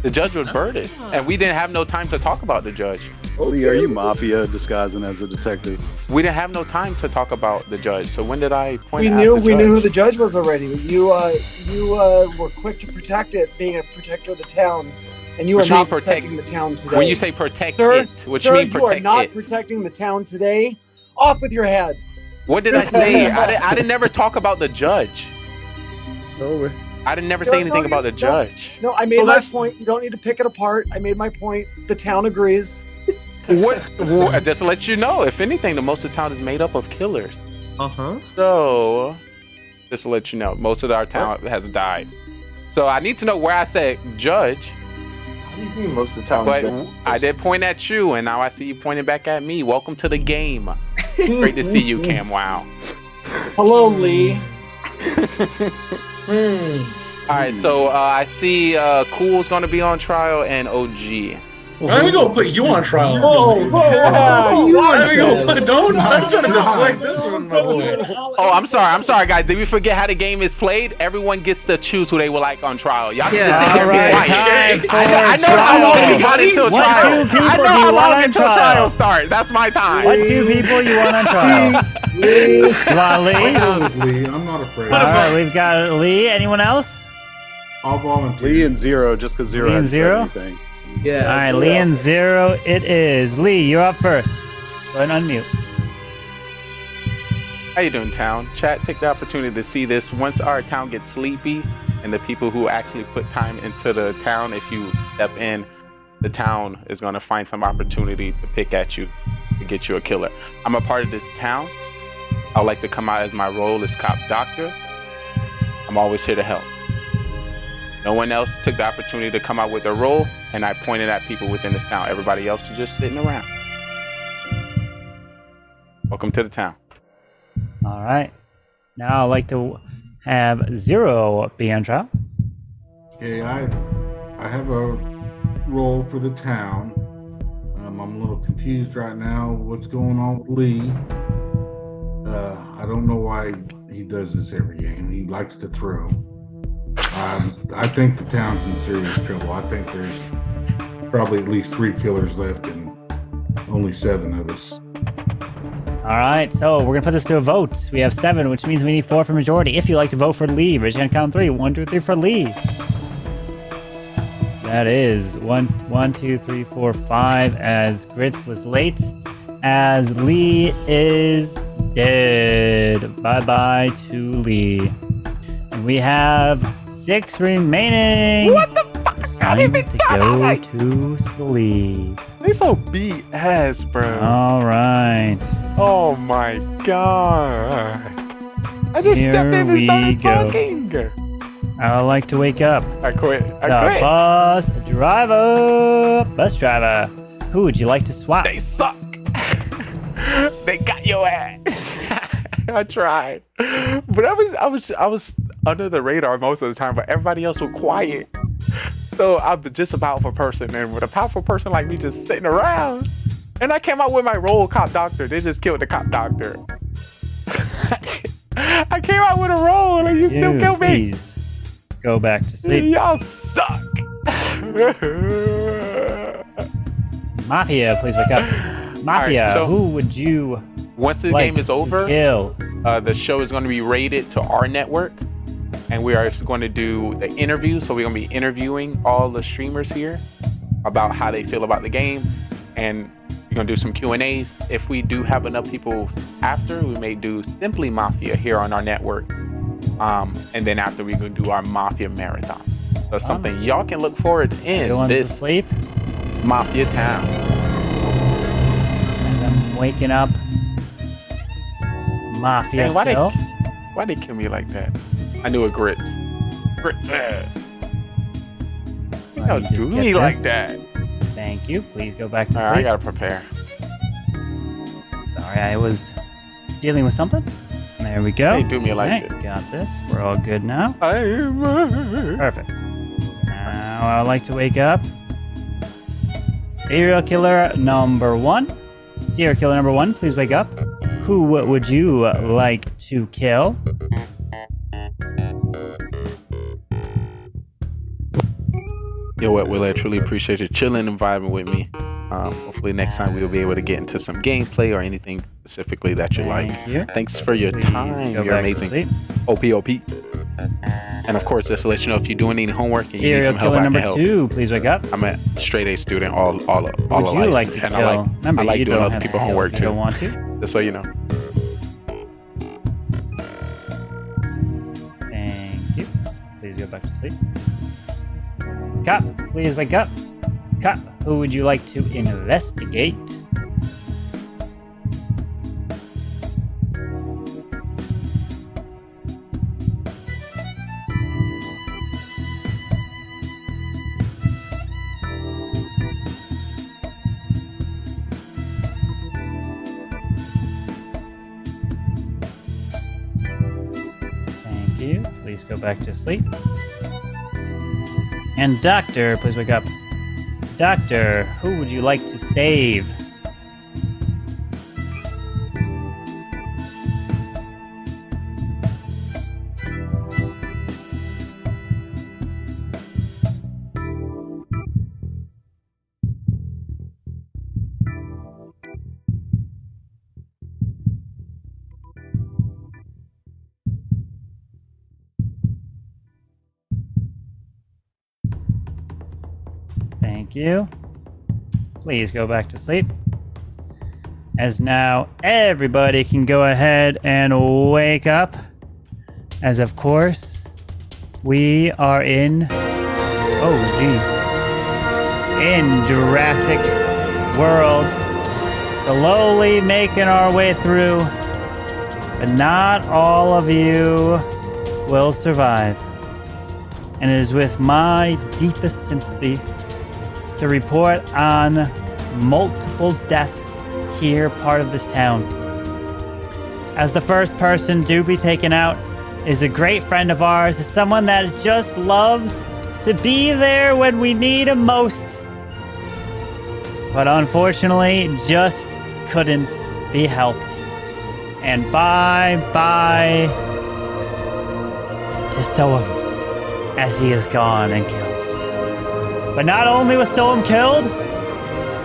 The judge was Burtis, and we didn't have no time to talk about the judge. Lee, are you Mafia disguising as a detective? We didn't have no time to talk about the judge. So when did I point We out knew the we knew who judge? the judge was already. You were quick to protect it, being a protector of the town, and you What are you not mean protect- protecting the town today. When you say protect Sir, it, what you sir, mean you are protect not it? protecting the town today. Off with your head. What did I say? I didn't never talk about the judge. Over. I didn't never No, say anything no, about the no. judge. No, I made my point. You don't need to pick it apart. I made my point. The town agrees. What? Just to let you know, if anything, the most of the town is made up of killers. So, just to let you know, most of our town has died. So I need to know where I said judge. Most of the time. But I did point at you, and now I see you pointing back at me. Welcome to the game. Great to see you, Cam. Wow. Hello, Lee. All right, so I see Cool's going to be on trial and OG. I'm gonna put you on trial. Whoa, Don't try to deflect this one, my boy. Oh, I'm sorry, guys. Did we forget how the game is played? Everyone gets to choose who they would like on trial. Y'all can just sit here and be quiet. I know how long we got until trial. I know how long until trial starts. That's my time. What 2 people you want on trial? You want Lee? Lee, I'm not afraid. All right, we've got Lee. Anyone else? I'll volunteer. Lee and Zero, just because Zero Lee and hasn't said Zero? anything. Yeah. All right, Lee and Zero it is. Lee, you're up first. Go ahead and unmute. How you doing, town? Chat, take the opportunity to see this. Once our town gets sleepy, and the people who actually put time into the town, if you step in, the town is going to find some opportunity to pick at you, to get you a killer. I'm a part of this town. I would like to come out as my role as cop doctor. I'm always here to help. No one else took the opportunity to come out with their role, and I pointed at people within this town. Everybody else is just sitting around. Welcome to the town. All right. Now I'd like to have Zero be on trial. Okay, I have a role for the town. I'm a little confused right now. What's going on with Lee? I don't know why he does this every game. He likes to throw. I think the town's in serious trouble. I think there's probably at least 3 killers left and only 7 of us. All right, so we're going to put this to a vote. We have 7, which means we need 4 for majority. If you'd like to vote for Lee, raise your hand, count 3. 1, 2, 3 for Lee. That is 1, 2, 3, 4, 5, as Grits was late. As Lee is dead. Bye-bye to Lee. And we have 6 remaining. What the fuck? Time to go to sleep. They so BS, bro. All right. Oh my god. I just stepped in and started talking. I would like to wake up. I quit. The bus driver. Who would you like to swap? They suck. They got your ass. I tried, but I was under the radar most of the time, but everybody else was quiet. So I'm just a powerful person, and with a powerful person like me just sitting around, and I came out with my role, cop doctor. They just killed the cop doctor. I came out with a role, and you still killed me. Please go back to sleep. Y'all suck. Mafia, please wake up. Mafia, right, so who would you? Once the game is over, the show is going to be rated to our network, and we are going to do the interview. So we're going to be interviewing all the streamers here about how they feel about the game, and we're going to do some Q&As. If we do have enough people after, we may do simply Mafia here on our network, and then after we going to do our Mafia marathon. So something y'all can look forward to in this Mafia town. And I'm waking up. Mafia. Man, why they kill me like that? I knew it, Grits. Grits. You don't do me like that. Thank you. Please go back to sleep. I gotta prepare. Sorry, I was dealing with something. There we go. They do me like that. Got this. We're all good now. Perfect. Now I would like to wake up. Serial killer number 1. Serial killer number 1, please wake up. Who would you like to kill? Yo, what, Will? I truly appreciate you chilling and vibing with me. Hopefully next time we'll be able to get into some gameplay or anything specifically that you like. Thanks for your time. You're amazing. OP. And of course, just to let you know, if you're doing any homework and you need some help, I can help. Serial killer number 2, please wake up. I'm a straight A student all would of you life. like to and kill? I like doing other people's homework too. You don't want to? Just so you know. Thank you. Please go back to sleep. Cop, please wake up. Cop, who would you like to investigate? you. Please go back to sleep. And Doctor, please wake up. Doctor, who would you like to save? Thank you. Please go back to sleep. As now everybody can go ahead and wake up. As of course, we are in... Oh, jeez. In Jurassic World. Slowly making our way through. But not all of you will survive. And it is with my deepest sympathy to report on multiple deaths here, part of this town. As the first person to be taken out is a great friend of ours, is someone that just loves to be there when we need him most. But unfortunately, just couldn't be helped. And bye-bye to Soam, as he is gone and killed. But not only was Soam killed,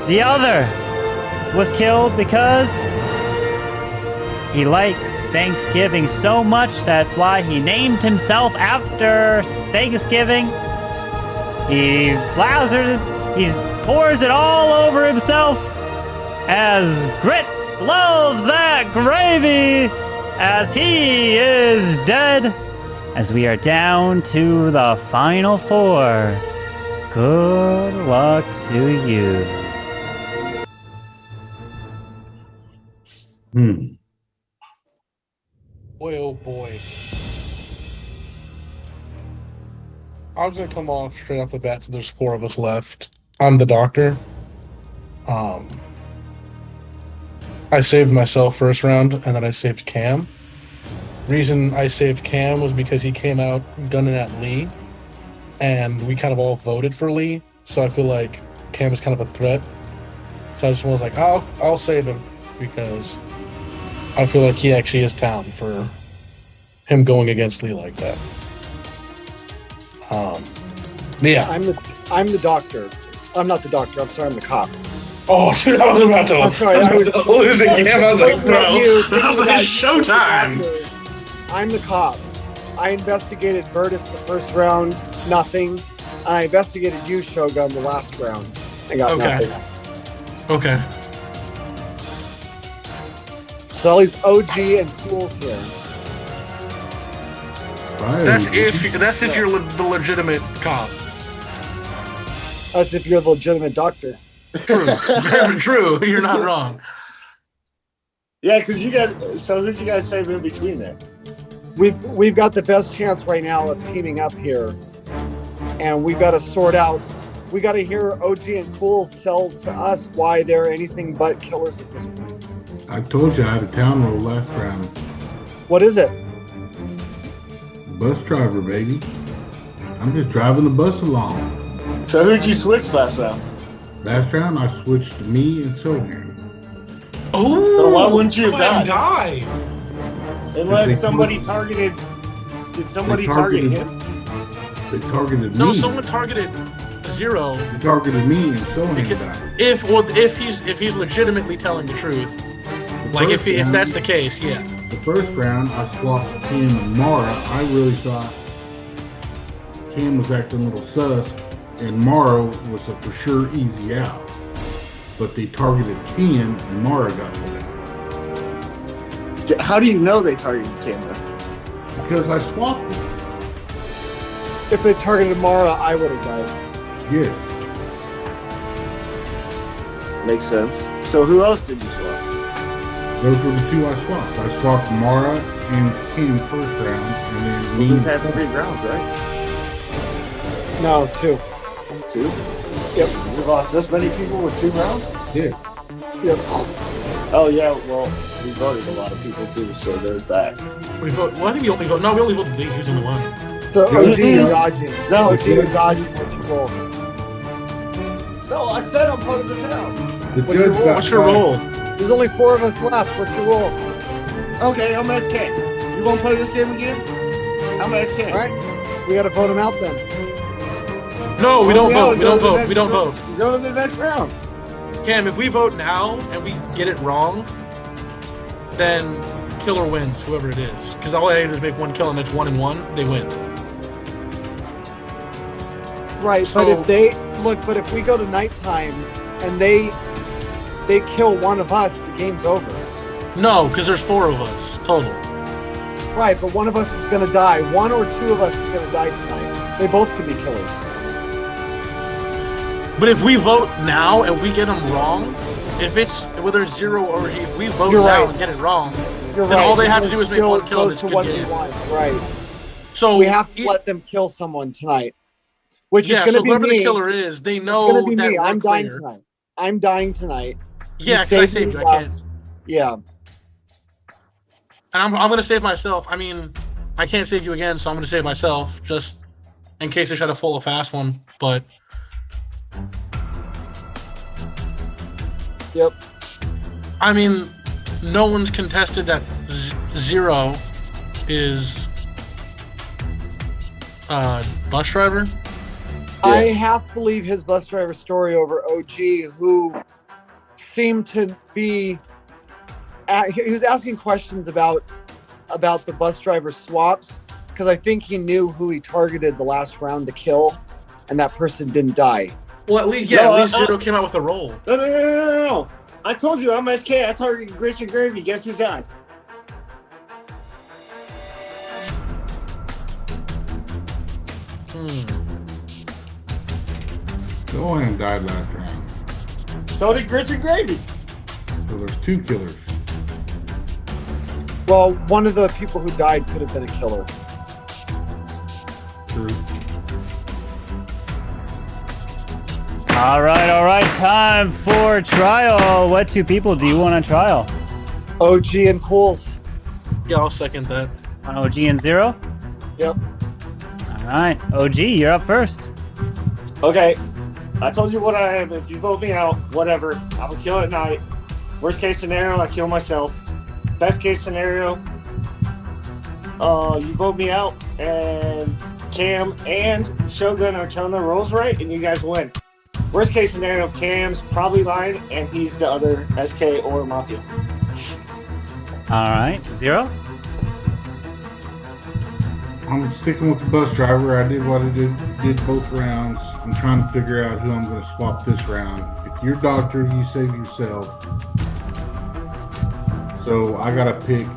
the other was killed because he likes Thanksgiving so much. That's why he named himself after Thanksgiving. He pours it all over himself as Grits loves that gravy as he is dead. As we are down to the final 4. Good luck to you. Boy, oh boy. I was gonna come off straight off the bat, so there's 4 of us left. I'm the doctor. I saved myself first round, and then I saved Cam. Reason I saved Cam was because he came out gunning at Lee, and we kind of all voted for Lee, so I feel like Cam is kind of a threat. So I just was like, I'll save him, because I feel like he actually is town for him going against Lee like that. Yeah. I'm the doctor. I'm not the doctor. I'm sorry. I'm the cop. Oh, shit, I was about to. I'm sorry. I was losing Cam. I was like, bro. I was like, showtime. I'm the cop. I investigated Burtis the first round, nothing. I investigated you, Shogun, the last round. I got nothing. Okay. So all these OG and fools here. That's if you're the legitimate cop. That's if you're the legitimate doctor. True. Very true. You're not wrong. Yeah, because you guys. So who'd you guys save in between there? We've got the best chance right now of teaming up here, and we've got to sort out. We got to hear OG and Fools sell to us why they're anything but killers at this point. I told you I had a town roll last round. What is it? Bus driver, baby. I'm just driving the bus along. So who'd you switch last round? Last round, I switched to me and Sohan. Oh, so why wouldn't you have died? Unless somebody targeted. Did somebody target him? They targeted me. No, someone targeted Zero. They targeted me and Sohan died. If he's legitimately telling the truth, like if that's the case, yeah. The first round, I swapped Cam and Mara. I really thought Cam was acting a little sus, and Mara was a for sure easy out. But they targeted Cam, and Mara got put out. How do you know they targeted Cam though? Because I swapped them. If they targeted Mara, I would have died. Yes. Makes sense. So who else did you swap? Those were the 2 I swapped. I swapped Mara and Cam first round, and then me. You had 3 rounds, right? No, 2. 2? Yep. You lost this many people with 2 rounds? Yeah. Yep. Oh yeah, well, we voted a lot of people too, so there's that. We vote. Well, I think we only vote. No, we only voted Lee. He was the only one. So OG, you're dodging. No, OG, you're dodging. What's your role? No, I said I'm part of the town. What's your role? There's only 4 of us left. What's your role? Okay, I'm SK. You want to play this game again? I'm SK. All right. We got to vote him out then. No, we don't vote. We don't vote. We don't vote. Go to the next round. Cam, if we vote now and we get it wrong, then killer wins, whoever it is. Because all I have to do is make 1 kill and it's 1 and 1, they win. Right, So- but if they look, but if we go to nighttime and they kill one of us, the game's over. No, because there's 4 of us total. Right, but one of us is gonna die. 1 or 2 of us is gonna die tonight. They both could be killers. But if we vote now and we get them wrong, if it's whether it's 0 or if we vote You're now right. and get it wrong, You're then right. all they have to It do is make still 1 kill and goes it's to good game. 1v1. Right. So we have to let them kill someone tonight. Which yeah, is going to so be whoever me. the killer is, they It's know gonna be that me. we're I'm dying clear. tonight. I'm dying tonight. Yeah, because I saved you. I can't. Yeah. And I'm going to save myself. I mean, I can't save you again, so I'm going to save myself just in case they try to pull a fast one. But yep. I mean, no one's contested that 0 is bus driver. I have to believe his bus driver story over OG, who seemed to be. He was asking questions about the bus driver swaps because I think he knew who he targeted the last round to kill, and that person didn't die. Well, at least No, at least 0 came out with a roll. No. I told you I'm SK. I targeted Grits and Gravy. Guess who died? Joanne died last round. So did Grits and Gravy. So there's 2 killers. Well, one of the people who died could have been a killer. True. All right. Time for trial. What 2 people do you want on trial? OG and Cools. Yeah, I'll second that. OG and 0? Yep. All right. OG, you're up first. Okay. I told you what I am. If you vote me out, whatever. I will kill at night. Worst case scenario, I kill myself. Best case scenario, you vote me out, and Cam and Shogun are telling their roles right, and you guys win. Worst case scenario, Cam's probably lying, and he's the other SK or Mafia. All right. 0? I'm sticking with the bus driver. I did what I did both rounds. I'm trying to figure out who I'm going to swap this round. If you're doctor, you save yourself. So I got to pick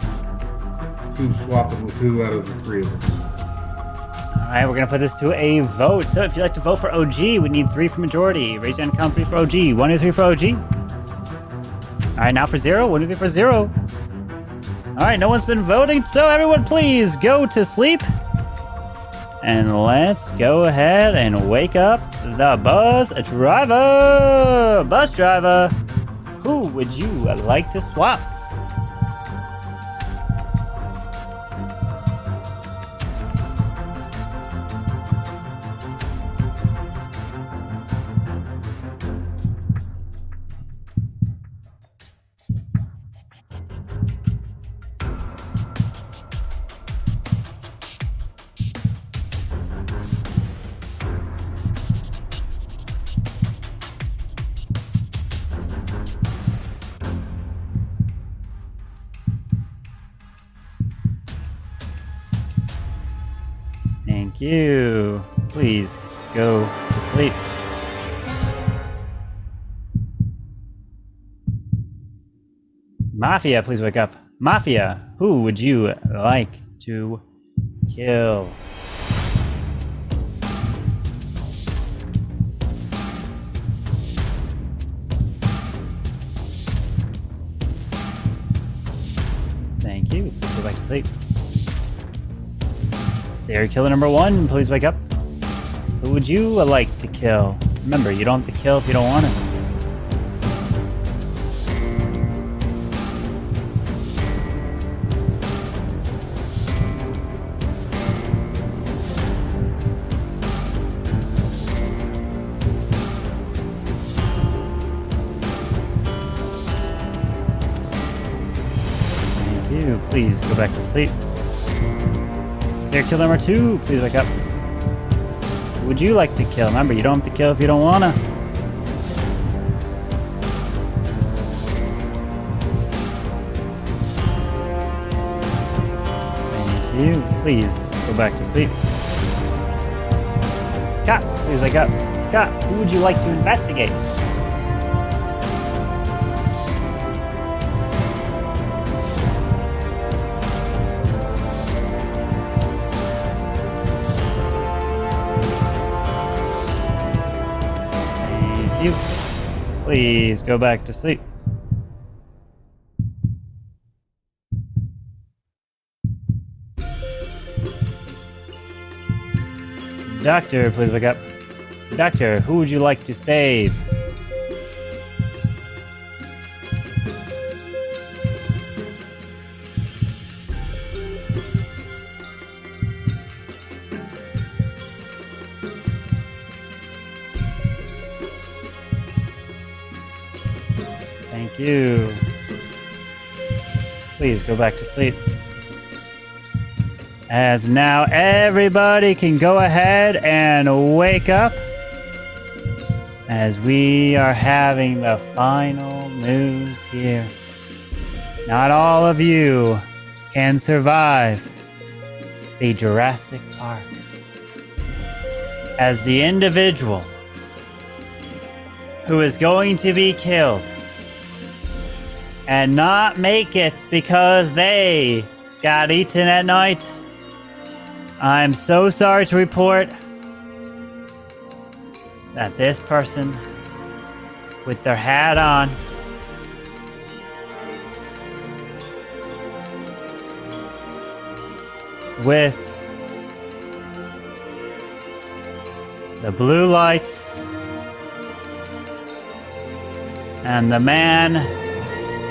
who's swapping with who out of the 3 of us. All right, we're going to put this to a vote. So if you'd like to vote for OG, we need 3 for majority. Raise your hand, count 3 for OG. 1, 2, 3 for OG. All right, now for 0. 1, 2, 3 for 0. All right, no one's been voting, so everyone please go to sleep. And let's go ahead and wake up the bus driver. Bus driver, who would you like to swap? Thank you. Please go to sleep. Mafia, please wake up. Mafia, who would you like to kill? Thank you. Please go back to sleep. Serial killer number 1, please wake up. Who would you like to kill? Remember, you don't have to kill if you don't want to. you. Please go back to sleep. Serial killer number 2, please wake up. Who would you like to kill? Remember, you don't have to kill if you don't wanna. Thank you. Please go back to sleep. Cat, please wake up. Cat, who would you like to investigate? Thank you. Please go back to sleep. Doctor, please wake up. Doctor, who would you like to save? Thank you. Please go back to sleep. As now everybody can go ahead and wake up as we are having the final news here. Not all of you can survive the Jurassic Park. As the individual who is going to be killed and not make it because they got eaten at night, I'm so sorry to report that this person with their hat on with the blue lights and the man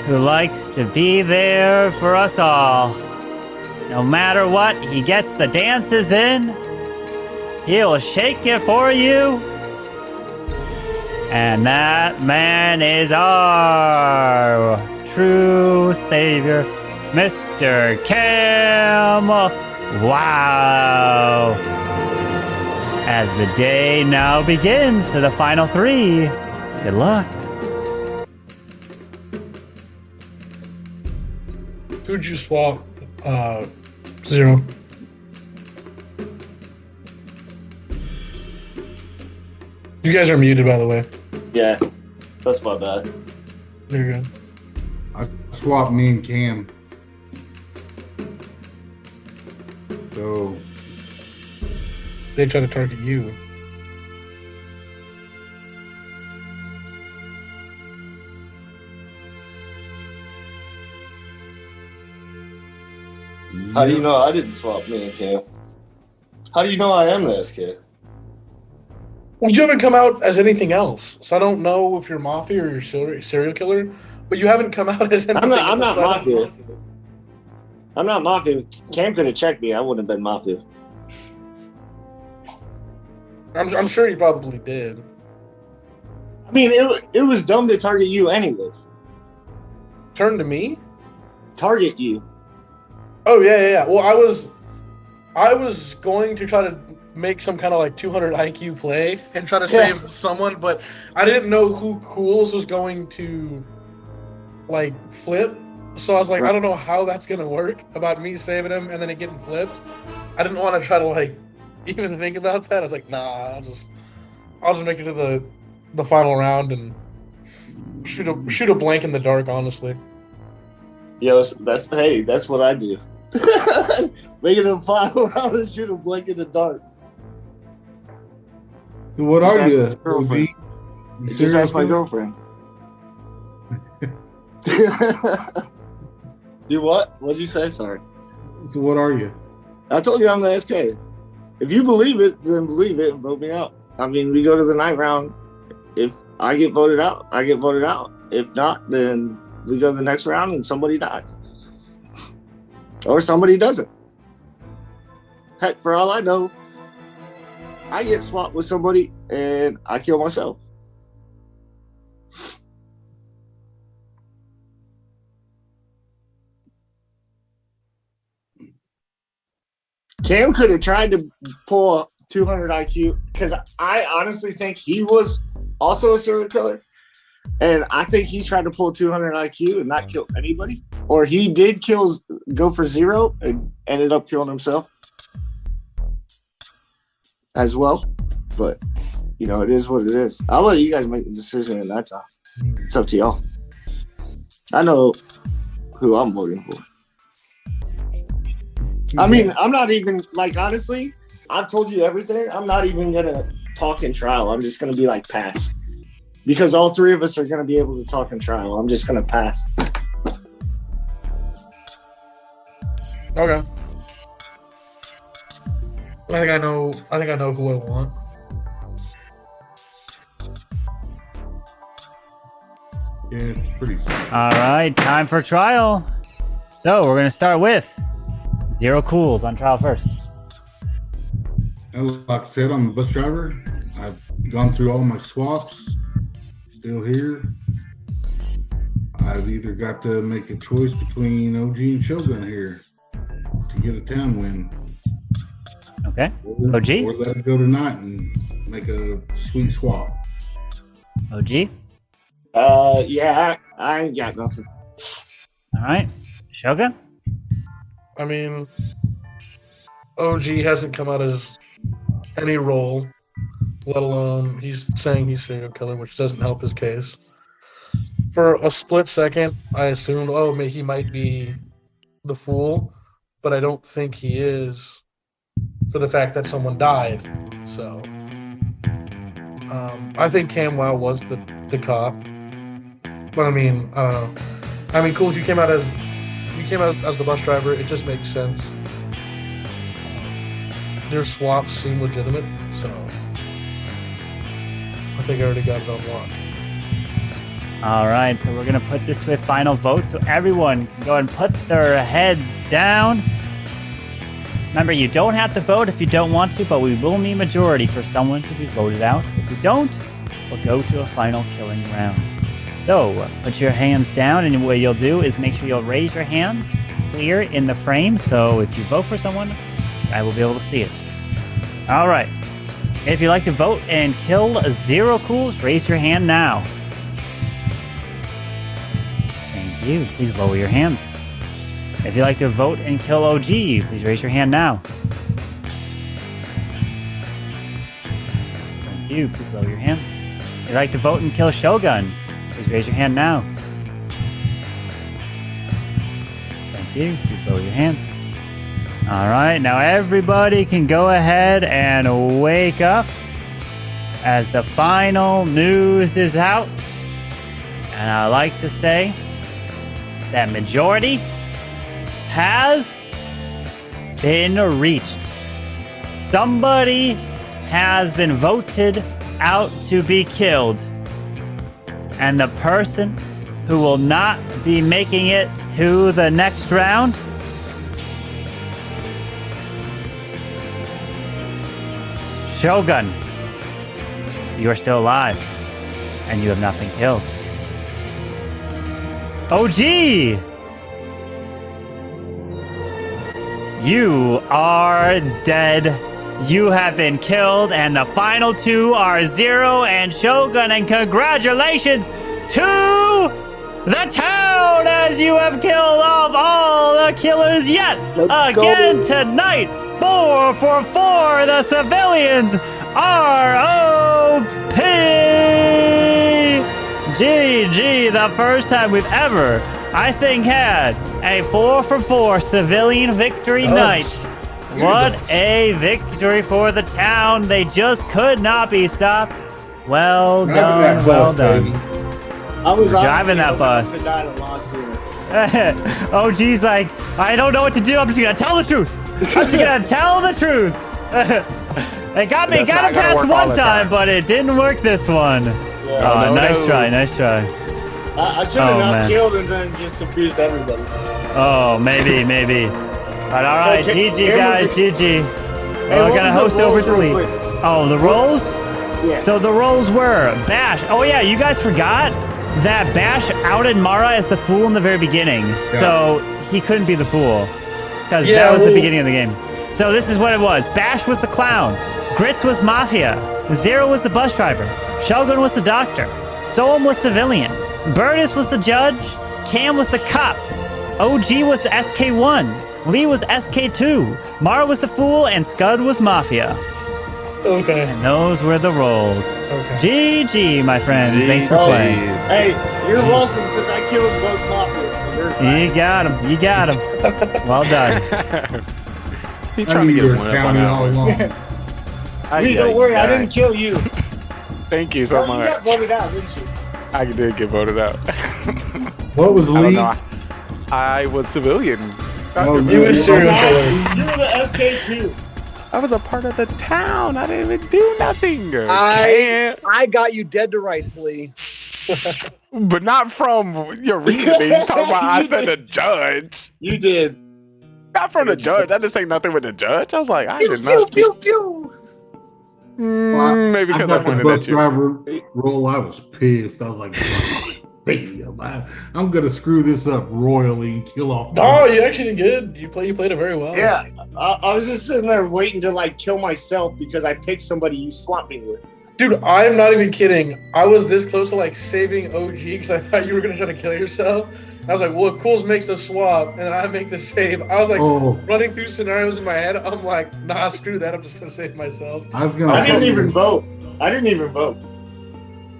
who likes to be there for us all. No matter what, he gets the dances in. He'll shake it for you. And that man is our true savior, Mr. Cam. Wow. As the day now begins for the final 3. Good luck. Who'd you swap? Zero. You guys are muted, by the way. Yeah, that's my bad. There you go. I swapped me and Cam. So they try to target you. How do you know I didn't swap me and Cam? How do you know I am the SK? Well, you haven't come out as anything else, so I don't know if you're Mafia or you're serial killer. But you haven't come out as anything. I'm not else, Mafia. I'm not Mafia. Cam could have checked me. I wouldn't have been Mafia. I'm sure you probably did. I mean, it was dumb to target you anyways. Turn to me? Target you. Oh yeah. Well, I was going to try to make some kind of like 200 IQ play and try to save someone, but I didn't know who Cools was going to like flip. So I was like, I don't know how that's gonna work about me saving him and then it getting flipped. I didn't want to try to like even think about that. I was like, nah, I'll just make it to the final round and shoot a blank in the dark. Honestly. Yo, that's what I do. Make it the final round and shoot a blank in the dark. So what are you? Girlfriend. Just ask my girlfriend. You what? What'd you say? Sorry. So what are you? I told you I'm the SK. If you believe it, then believe it and vote me out. I mean, we go to the night round. If I get voted out, I get voted out. If not, then we go to the next round and somebody dies. Or somebody doesn't. Heck, for all I know, I get swapped with somebody and I kill myself. Cam could have tried to pull a 200 IQ because I honestly think he was also a serial killer. And I think he tried to pull 200 IQ and not kill anybody. Or he did go for 0 and ended up killing himself as well. But, you know, it is what it is. I'll let you guys make the decision, and that's all. It's up to y'all. I know who I'm voting for. I mean, I'm not even, like, honestly, I've told you everything. I'm not even going to talk in trial. I'm just going to be like, pass. Because all three of us are going to be able to talk in trial. I'm just going to pass. Okay. I think I know who I want. Yeah, it's pretty simple. All right, time for trial. So we're gonna start with Zero Cools on trial first. And like I said, I'm a bus driver. I've gone through all my swaps. Still here. I've either got to make a choice between OG and Shogun here to get a town win. Okay. OG? Or let it go tonight and make a sweet swap. OG? Yeah, I ain't got nothing. All right. Shogun? I mean, OG hasn't come out as any role, let alone he's saying he's serial killer, which doesn't help his case. For a split second, I assumed, he might be the fool, but I don't think he is for the fact that someone died. So, I think Camwow was the cop. But I mean, I don't know. I mean, Cools, you came out as the bus driver. It just makes sense. Their swaps seem legitimate, so I think I already got it on lock. All right, so we're going to put this to a final vote so everyone can go and put their heads down. Remember, you don't have to vote if you don't want to, but we will need majority for someone to be voted out. If you don't, we'll go to a final killing round. So, put your hands down, and what you'll do is make sure you'll raise your hands clear in the frame, so if you vote for someone, I will be able to see it. All right. If you'd like to vote and kill Zero Cools, raise your hand now. Thank you. Please lower your hands. If you'd like to vote and kill OG, please raise your hand now. Thank you. Please lower your hands. If you'd like to vote and kill Shogun, please raise your hand now. Thank you. Please lower your hands. All right, now everybody can go ahead and wake up as the final news is out. And I like to say that majority has been reached. Somebody has been voted out to be killed. And the person who will not be making it to the next round Shogun, you are still alive, and you have not been killed. OG, you are dead. You have been killed, and the final two are Zero and Shogun, and congratulations to the town as you have killed off all the killers yet again tonight. 4 for 4, the civilians are OP! GG, the first time we've ever, I think, had a 4 for 4 civilian victory night. What a victory for the town. They just could not be stopped. Well done, well done. I was driving that bus. OG's like, I don't know what to do. I'm just going to tell the truth. I'm just going to tell the truth. They got me, got it past one time, but it didn't work this one. Yeah, nice try, nice try. I should have not killed and then just confused everybody. Oh, maybe. But all right, GG guys, GG. We're gonna host over to Lee. Oh, the roles? Yeah. So the roles were Bash. Oh yeah, you guys forgot that Bash outed Mara as the fool in the very beginning. Yeah. So he couldn't be the fool because that was the beginning of the game. So this is what it was. Bash was the clown. Grits was Mafia. Zero was the bus driver. Shogun was the doctor. Soam was civilian. Burtis was the judge. Cam was the cop. OG was SK1. Lee was SK2. Mara was the fool, and Scud was Mafia. Okay. And those were the roles. Okay. GG, my friends. Thanks for playing. Hey, you're welcome because I killed both Mafias. So there's that. You got him. You got him. Well done. He's trying to get one up on county that all one. along. Lee, don't worry, I didn't kill you. Thank you so You got much. voted out, didn't you? I did get voted out. What was I don't Lee? know. I was civilian. Oh, You were serial killer. You were the SK2. I was a part of the town. I didn't even do nothing. I got you dead to rights, Lee. But not from your reasoning. Talking about I said the judge. You did. Not from the judge. I didn't say nothing with the judge. I was like, I did not. Maybe because I got the pointed bus at you. driver role. I was pissed. I was like, damn, I'm gonna screw this up royally and kill off. No, you actually did good. You played it very well. Yeah, I was just sitting there waiting to like kill myself because I picked somebody you swapped me with. Dude, I'm not even kidding. I was this close to like saving OG because I thought you were gonna try to kill yourself. I was like, well, if Cools makes the swap and I make the save. I was like running through scenarios in my head. I'm like, nah, screw that. I'm just gonna save myself. I didn't even vote. I didn't even vote.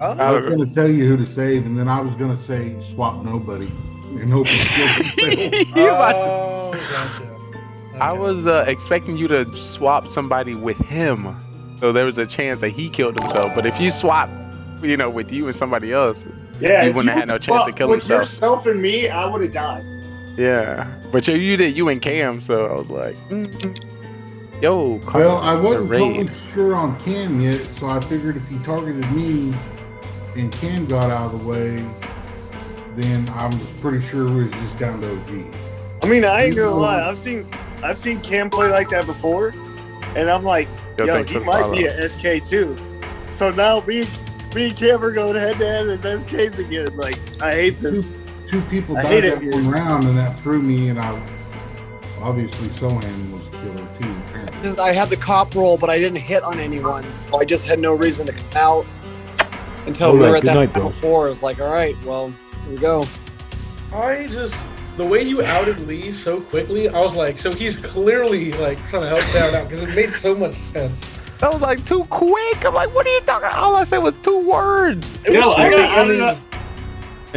I was gonna tell you who to save, and then I was gonna say swap nobody and hope it Oh, gotcha. I was expecting you to swap somebody with him, so there was a chance that he killed himself. But if you swap, with you and somebody else, Yeah, you if wouldn't have had no chance to kill with himself. yourself and me, I would have died. Yeah, but you did you and Cam, so I was like, yo. Well, I wasn't raid. totally sure on Cam yet, so I figured if he targeted me and Cam got out of the way, then I was pretty sure it was just down to OG. I mean, I ain't gonna lie. I've seen Cam play like that before, and I'm like, yo, he might be an SK too. So now me and Cam are going head to head as SKs again. Like, I hate this. Two people I died hate that it. one round, and that threw me. And I obviously Sohan was the killer too. Apparently. I had the cop roll, but I didn't hit on anyone, so I just had no reason to come out until we were at that point before. I was like, all right, well, here we go. The way you outed Lee so quickly, I was like, so he's clearly like trying to help Darren out because it made so much sense. That was like too quick. I'm like, what are you talking? All I said was 2 words. And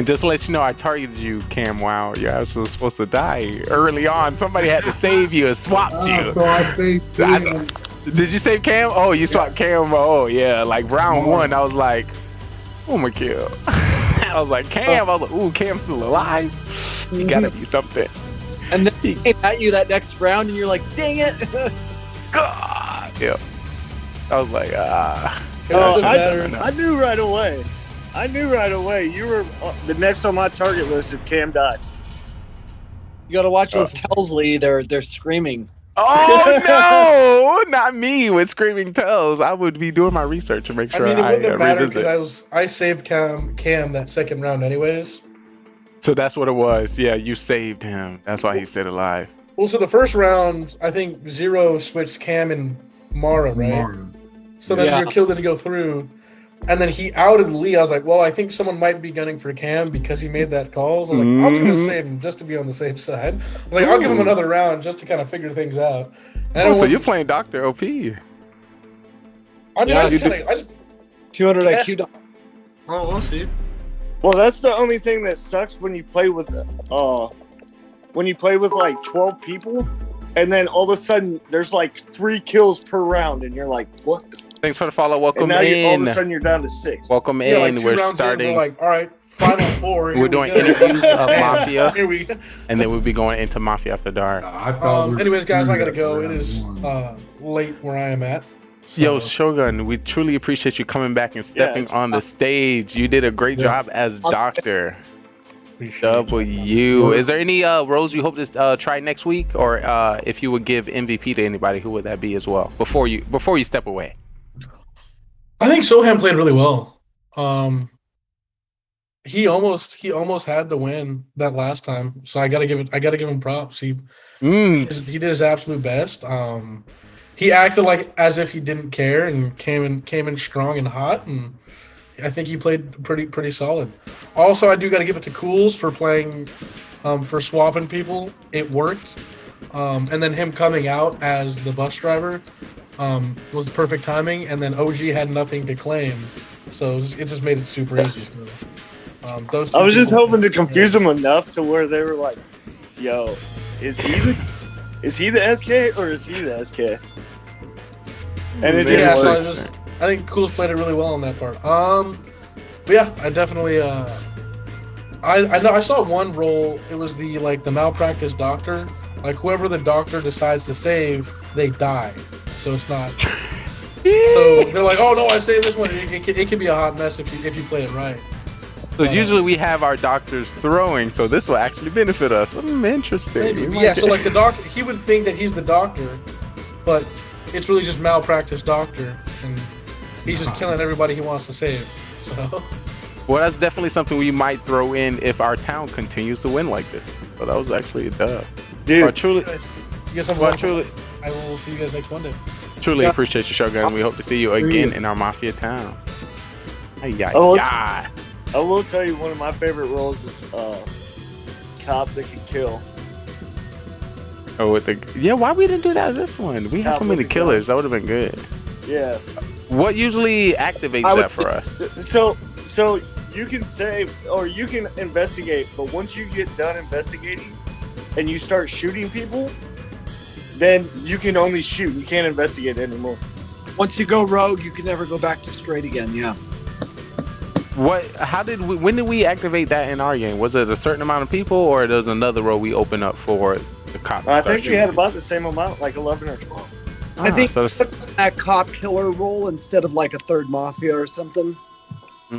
just to let you know, I targeted you, Cam. Wow, your ass was supposed to die early on. Somebody had to save you and swapped you. So I saved Cam. Did you save Cam? Oh, you swapped Cam. Oh, yeah. Like round 1, I was like, oh my kill. I was like, Cam. I was like, ooh, Cam's still alive. You gotta be something. And then he came at you that next round, and you're like, dang it. God. Yeah. I was like, I knew right away. You were the next on my target list if Cam died. You gotta watch those tells, Lee. They're screaming. Oh no, not me with screaming tells. I would be doing my research to make sure I mean, it wouldn't have mattered revisit. because I saved Cam that second round anyways. So that's what it was. Yeah, you saved him. That's why he stayed alive. Well, so the first round, I think Zero switched Cam and Mara, right? So then your kill didn't go through. And then he outed Lee. I was like, well, I think someone might be gunning for Cam because he made that call. So I was like, I'm just going to save him just to be on the safe side. I was like, I'll give him another round just to kind of figure things out. And so you're playing Dr. OP. I mean, I just 200 IQ. Oh, we'll see. Well, that's the only thing that sucks when you play with like 12 people, and then all of a sudden there's like 3 kills per round, and you're like, what? Thanks for the follow. Welcome and now in. all of a sudden you're down to 6. Welcome Yeah, in. like 2 we're rounds starting. In, we're like, all right, final 4. We're doing interviews of Mafia, Here we go. and then we'll be going into Mafia After Dark. Anyways, guys, I gotta go. It is late where I am at. So. Yo, Shogun, we truly appreciate you coming back and stepping on the stage. You did a great job as Doctor. W. Is there any roles you hope to try next week, or if you would give MVP to anybody, who would that be as well? Before you step away. I think Soham played really well. he almost had the win that last time. So I gotta give him props. He did his absolute best. He acted like as if he didn't care and came in strong and hot, and I think he played pretty solid. Also, I do got to give it to Cools for playing, for swapping people. It worked, and then him coming out as the bus driver was the perfect timing. And then OG had nothing to claim, so it just made it super easy. Those I was just hoping to confuse them enough to where they were like, "Yo, is he the SK or is he the SK?" And it didn't work. So I think Cools played it really well on that part. But yeah, I definitely I know I saw one role. It was the malpractice doctor. Like whoever the doctor decides to save, they die. So it's not. So they're like, "Oh no, I saved this one." It can be a hot mess if you play it right. So usually we have our doctors throwing, so this will actually benefit us. Interesting. Maybe. Yeah, so like the doctor, he would think that he's the doctor, but it's really just malpractice doctor, and he's just killing everybody he wants to save. So. Well, that's definitely something we might throw in if our town continues to win like this. So that was actually a dub. Dude, I truly, I will see you guys next Monday. Truly appreciate you, Shogun. We hope to see you again in our Mafia town. I will tell you one of my favorite roles is cop that can kill. Oh, why we didn't do that this one? We have so many killers. That would have been good. Yeah. What usually activates that for us? So you can save or you can investigate, but once you get done investigating and you start shooting people, then you can only shoot. You can't investigate anymore. Once you go rogue, you can never go back to straight again. Yeah. When did we activate that in our game? Was it a certain amount of people, or there's another row we open up for the cop? I think we had about the same amount, like 11 or 12. I think that cop killer role instead of like a third mafia or something.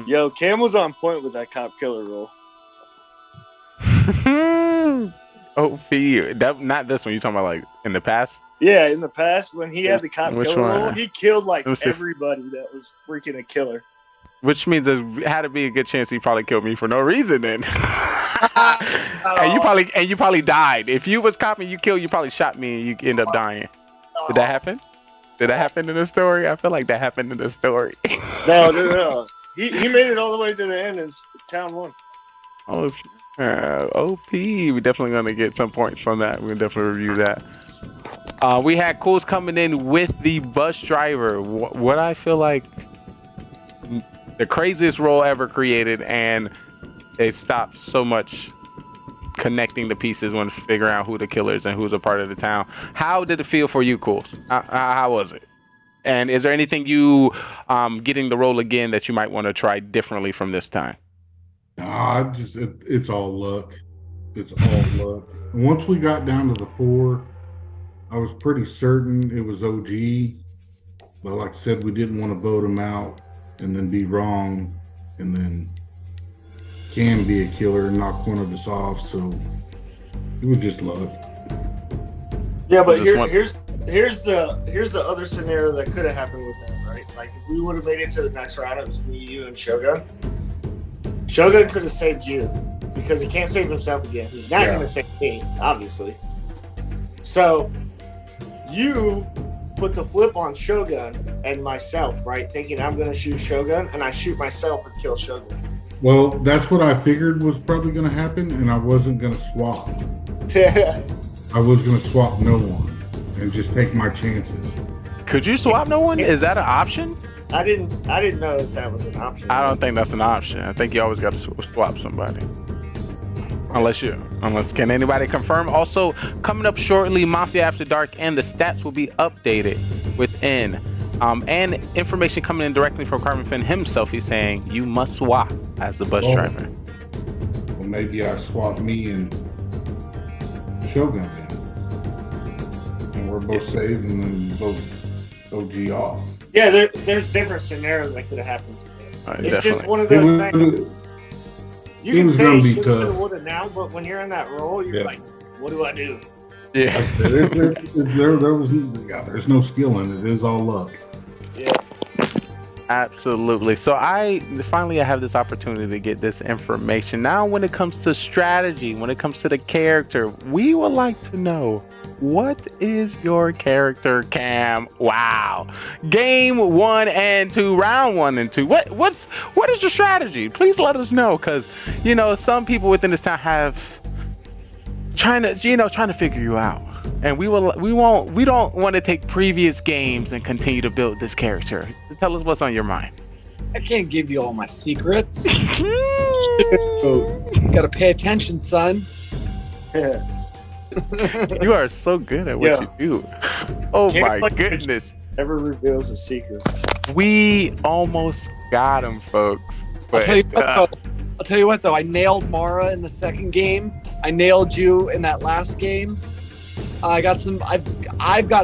Yo, Cam was on point with that cop killer role. Not this one. You talking about like in the past? Yeah, in the past when he had the cop Which killer one? role, he killed like everybody that was freaking a killer. Which means there had to be a good chance he probably killed me for no reason then. And you probably died. If you was cop and you killed, you probably shot me and you end up dying. Did that happen? Did that happen in the story? I feel like that happened in the story. No. He made it all the way to the end in town 1. OP. We're definitely going to get some points from that. We'll definitely review that. We had Cools coming in with the bus driver. What I feel like the craziest role ever created, and they stopped so much connecting the pieces when figuring out who the killers and who's a part of the town. How did it feel for you, Cools? How was it? And is there anything you getting the role again that you might want to try differently from this time? Nah, it's all luck. It's all luck. And once we got down to the 4, I was pretty certain it was OG. But like I said, we didn't want to vote him out and then be wrong, and then can be a killer and knock one of us off. So it was just luck. Yeah, but here's the other scenario that could have happened with that, right? Like if we would have made it to the next round, it was me, you, and Shogun. Shogun could have saved you because he can't save himself again. He's not going to save me, obviously. So you put the flip on Shogun and myself, right? Thinking I'm going to shoot Shogun, and I shoot myself and kill Shogun. Well, that's what I figured was probably going to happen, and I wasn't going to swap. I was going to swap no one and just take my chances. Could you swap no one? Is that an option? I didn't know if that was an option. I don't think that's an option. I think you always got to swap somebody. Unless can anybody confirm? Also, coming up shortly, Mafia After Dark and the stats will be updated within. And information coming in directly from Carmen Finn himself. He's saying you must swap as the bus driver. Well, maybe I swap me and Shogun then. And we're both saved and then both OG off. Yeah, there's different scenarios that could have happened. It's just one of those things. You can say shoulda, woulda now, but when you're in that role, you're like, what do I do? Yeah. There's no skill in it. It is all luck. Yeah. Absolutely. So I have this opportunity to get this information. Now, when it comes to strategy, when it comes to the character, we would like to know, what is your character, Cam? Wow. Game 1 and 2, round 1 and 2. What is your strategy? Please let us know, because some people within this town have trying to figure you out. And we don't want to take previous games and continue to build this character. So tell us what's on your mind. I can't give you all my secrets. Gotta pay attention, son. You are so good at what you do. Oh my goodness. Never reveals a secret. We almost got him, folks. But, I'll tell you what though, I nailed Mara in the second game. I nailed you in that last game. I've got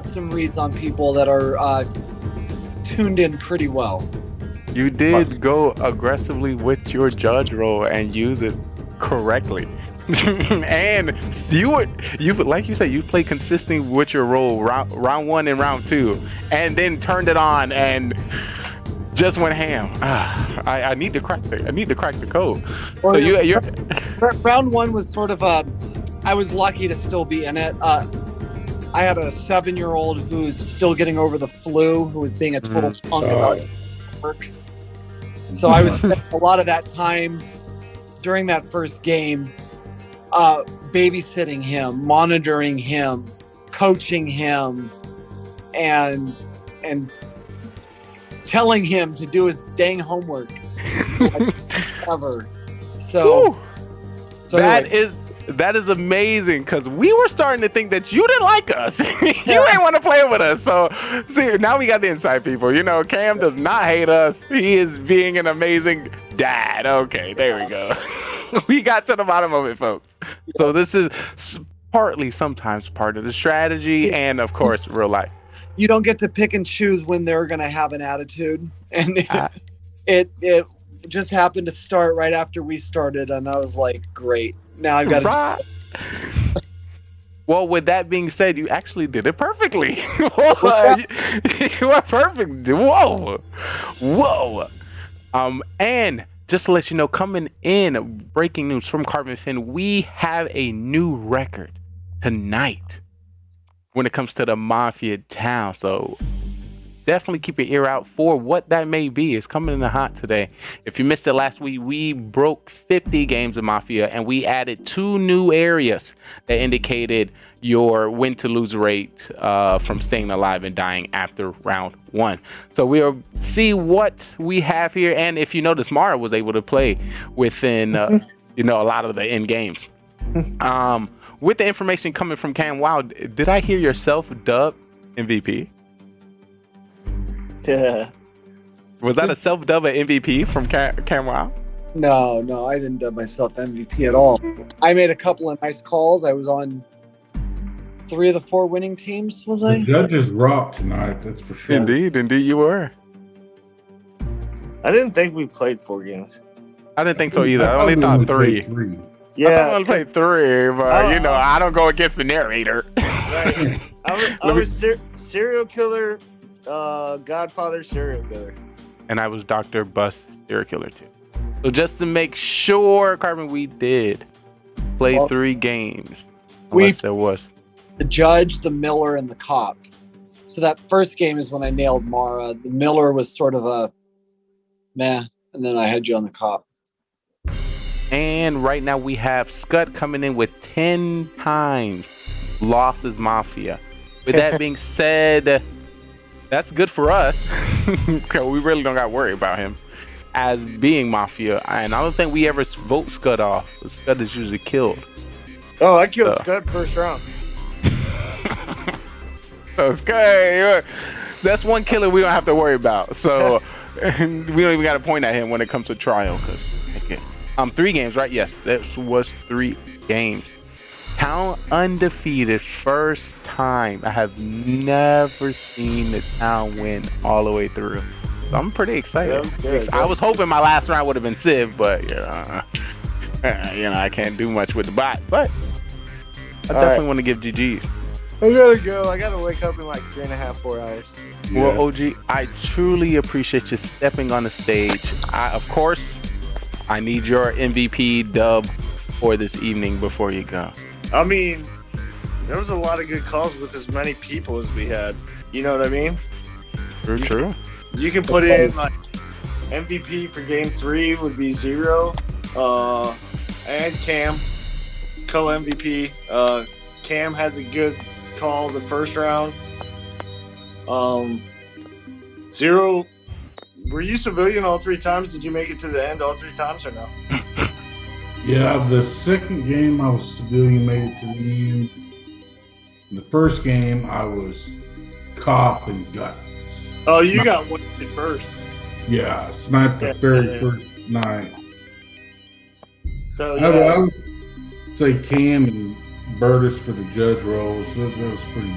some reads on people that are tuned in pretty well. You did go aggressively with your judge role and use it correctly. And you like you said, you played consistently with your role round 1 and round 2, and then turned it on and just went ham. I need to crack the code. Well, so you're round 1 was sort of I was lucky to still be in it. I had a 7-year-old who's still getting over the flu, who was being a total punk about work. So I was spending a lot of that time during that first game babysitting him, monitoring him, coaching him, and telling him to do his dang homework. Ever. So that is amazing, because we were starting to think that you didn't like us. You didn't want to play with us. So see, now we got the inside people. Cam does not hate us. He is being an amazing dad. Okay, there we go. We got to the bottom of it, folks. So this is sometimes part of the strategy, and of course, real life. You don't get to pick and choose when they're going to have an attitude, and it just happened to start right after we started, and I was like, great. Now I've got to. Well, with that being said, you actually did it perfectly. You are perfect. Whoa. And just to let you know, coming in, breaking news from Carbon Finn, we have a new record tonight when it comes to the Mafia town. So definitely keep your ear out for what that may be. It's coming in the hot today. If you missed it last week, we broke 50 games of Mafia, and we added 2 new areas that indicated your win to lose rate from staying alive and dying after round 1. So we'll see what we have here. And if you notice, Mara was able to play within a lot of the end games. With the information coming from Cam, wow, did I hear yourself dub MVP? Was that a self-dub at MVP from Cam Wow? No, I didn't dub myself MVP at all. I made a couple of nice calls. I was on 3 of the 4 winning teams, was I? The judges rocked tonight, that's for sure. Indeed you were. I didn't think we played 4 games. I didn't think so either. I only thought 3. Yeah, I only played 3, but I don't go against the narrator. Right. I was serial killer, Godfather serial killer, and I was Dr. Bus serial killer too. So just to make sure, Carbon, we did play 3 games. There was the judge, the miller, and the cop. So that first game is when I nailed Mara. The miller was sort of a meh, and then I had you on the cop. And right now we have Scud coming in with 10 times lost as Mafia. With that being said, that's good for us, because we really don't got to worry about him as being Mafia. And I don't think we ever vote Scud off. Scud is usually killed. Oh, I killed Scud first round. So Scud, that's one killer we don't have to worry about. So we don't even got to point at him when it comes to trial, because 3 games, right? Yes, that was 3 games. Town undefeated, first time. I have never seen the town win all the way through. So I'm pretty excited. Good. I was hoping my last round would have been Civ, but I can't do much with the bot. But I definitely want to give GGs. I gotta go. I gotta wake up in like 3.5, 4 hours. Well, OG, I truly appreciate you stepping on the stage. Of course, I need your MVP dub for this evening before you go. I mean, there was a lot of good calls with as many people as we had. You know what I mean? True. You can put in like MVP for game 3 would be Zero, and Cam, co-MVP. Cam had the good call the first round. Zero, were you civilian all 3 times? Did you make it to the end all 3 times or no? Yeah, the second game I was civilian, made it to the end. In the first game I was cop and guts. Oh, you got one first. Yeah, sniped the very first night. So I would say Cam and Burtis for the judge roles. That was pretty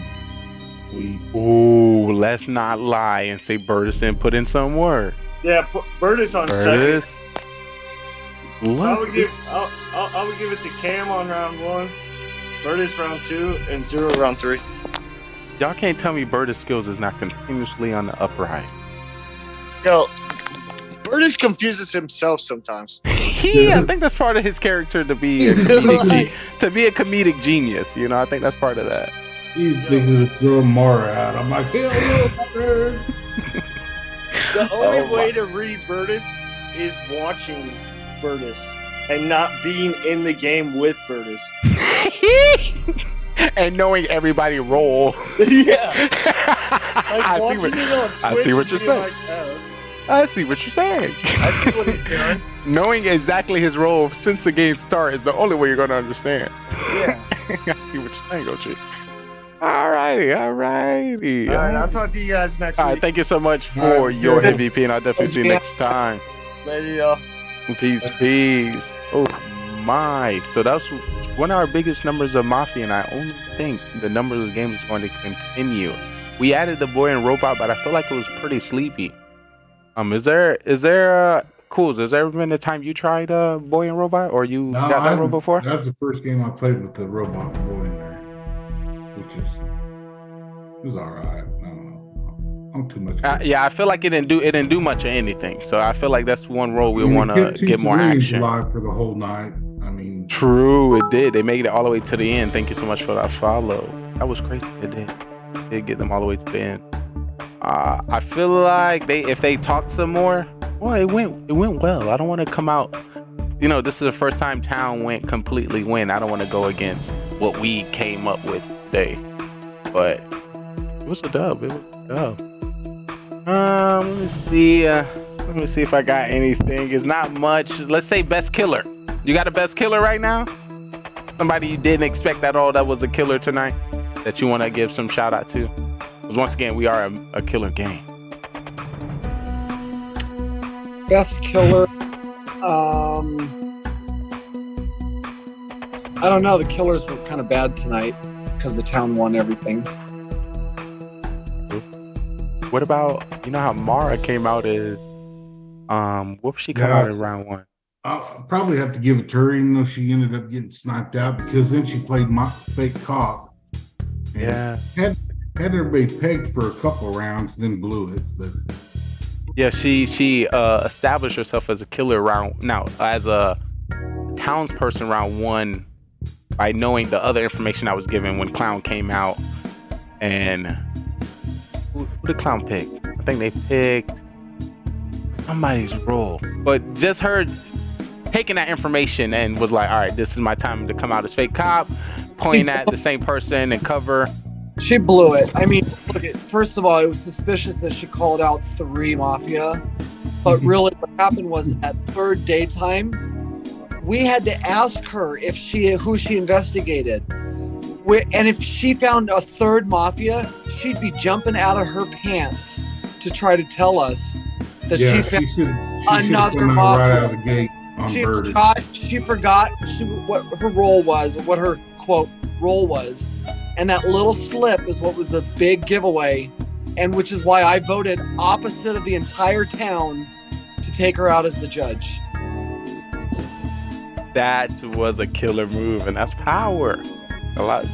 sweet. Ooh, let's not lie and say Burtis didn't put in some work. Yeah, Burtis on second. What? I would give it to Cam on round 1, Burtis round 2, and Zero round 3. Y'all can't tell me Burtis' skills is not continuously on the uprise. Yo, Burtis confuses himself sometimes. Yeah, I think that's part of his character to be a comedic genius. You know, I think that's part of that. He's thinking to throw Mara out. I'm like, hell no, bird. The only way to read Burtis is watching Burtis and not being in the game with Burtis. And knowing everybody role. Yeah. Like I see what you're saying. Like, I see what you're saying. I see what he's doing. Knowing exactly his role since the game starts is the only way you're going to understand. Yeah. I see what you're saying, OG. Alrighty. All right, I'll talk to you guys next week. All right, thank you so much for your MVP, and I'll definitely see you next time. Later, y'all. Peace. Oh my! So that's one of our biggest numbers of Mafia, and I only think the number of the game is going to continue. We added the boy and robot, but I feel like it was pretty sleepy. Is there Cools, has there ever been a time you tried boy and robot, or you got that role before? That's the first game I played with the robot boy in there, which was all right. I don't know. I'm too much. Yeah, I feel like it didn't do much of anything. So I feel like that's one role we want to get more action. Alive for the whole night. I mean, true, it did. They made it all the way to the end. Thank you so much for that follow. That was crazy. It did get them all the way to the end. I feel like if they talk some more, well, it went well. I don't want to come out. You know, this is the first time Town went completely win. I don't want to go against what we came up with today, but it was a dub. Let me see if I got anything. It's not much. Let's say best killer. You got a best killer right now? Somebody you didn't expect at all that was a killer tonight that you want to give some shout out to? Because once again, we are a killer game. Best killer. I don't know. The killers were kind of bad tonight because the town won everything. What about, you know how Mara came out as, what she come out in round 1? I'll probably have to give it to her, even though she ended up getting sniped out, because then she played my fake cop. Yeah. Had everybody pegged for a couple rounds, then blew it. But yeah, she established herself as a killer as a townsperson round 1 by knowing the other information I was given when Clown came out. And who did Clown pick? I think they picked somebody's role. But just her taking that information and was like, all right, this is my time to come out as fake cop, pointing at the same person and cover. She blew it. I mean, look, first of all, it was suspicious that she called out 3 Mafia. But really what happened was at third daytime, we had to ask her who she investigated. And if she found a 3rd Mafia, she'd be jumping out of her pants to try to tell us that she found another Mafia. Right out of the gate on She forgot what her role was, what her quote role was. And that little slip is what was the big giveaway, and which is why I voted opposite of the entire town to take her out as the judge. That was a killer move, and that's power. A lot.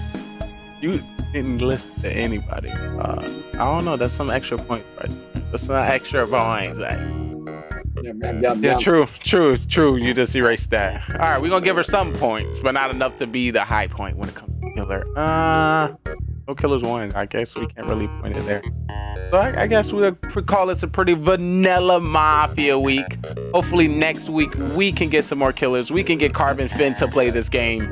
You didn't listen to anybody. I don't know. That's some extra points, right? That's some extra points. Yeah, true. You just erased that. All right, we're gonna give her some points, but not enough to be the high point when it comes to killer. No killers won. I guess we can't really point it there. So I guess we'll call this a pretty vanilla Mafia week. Hopefully next week we can get some more killers. We can get Carbon Finn to play this game,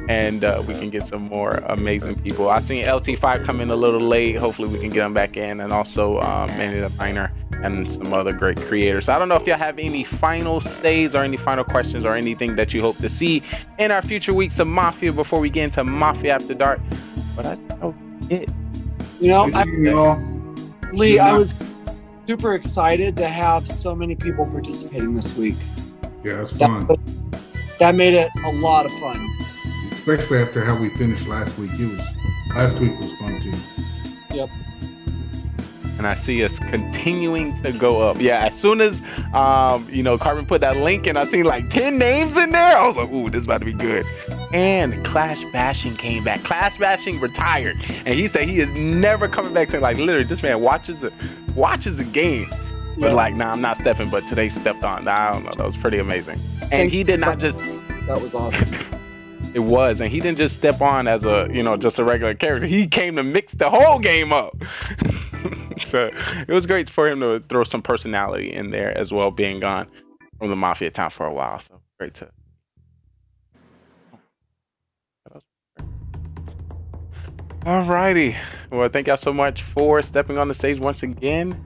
and we can get some more amazing people. I seen LT5 come in a little late. Hopefully we can get him back in, and also Manny the Miner and some other great creators. I don't know if y'all have any final says or any final questions or anything that you hope to see in our future weeks of Mafia before we get into Mafia After Dark. But I know it. Lee, I was super excited to have so many people participating this week. Yeah, it's fun. That made it a lot of fun. Especially after how we finished last week. Last week was fun too. Yep. And I see us continuing to go up. Yeah, as soon as Carbon put that link in, I seen like 10 names in there. I was like, ooh, this is about to be good. And Clash Bashing came back. Clash Bashing retired, and he said he is never coming back to, like, literally this man watches a game. But like, nah, I'm not stepping, but today stepped on. I don't know, that was pretty amazing. And he did not just, that was awesome. It was, and he didn't just step on as a, just a regular character. He came to mix the whole game up. So it was great for him to throw some personality in there as well, being gone from the Mafia town for a while. So great to. Alrighty. Well, thank y'all so much for stepping on the stage once again.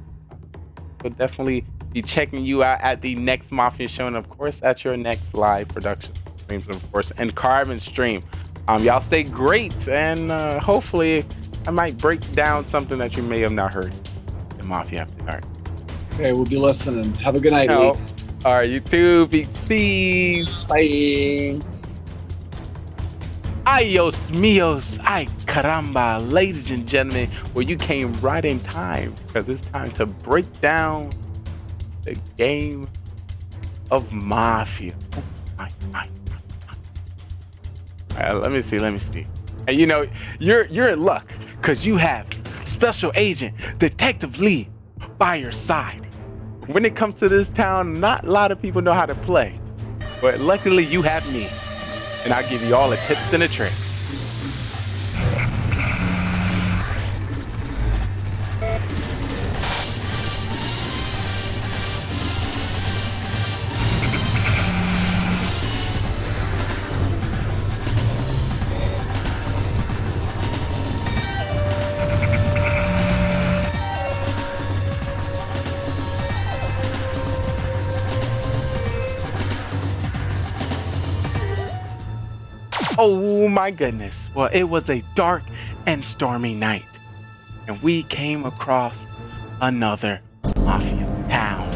We'll definitely be checking you out at the next Mafia show, and of course at your next live production streams, of course, and Carbon stream. Y'all stay great, and hopefully I might break down something that you may have not heard in Mafia After Dark. Okay, we'll be listening. Have a good night, Lee. All right, you too. Peace. Bye. Ayos míos, ay caramba, ladies and gentlemen, well, you came right in time because it's time to break down the game of Mafia. All right, let me see. And you're in luck because you have Special Agent Detective Lee by your side. When it comes to this town, not a lot of people know how to play, but luckily you have me. And I'll give you all the tips and the tricks. Oh my goodness. Well, it was a dark and stormy night, and we came across another Mafia town.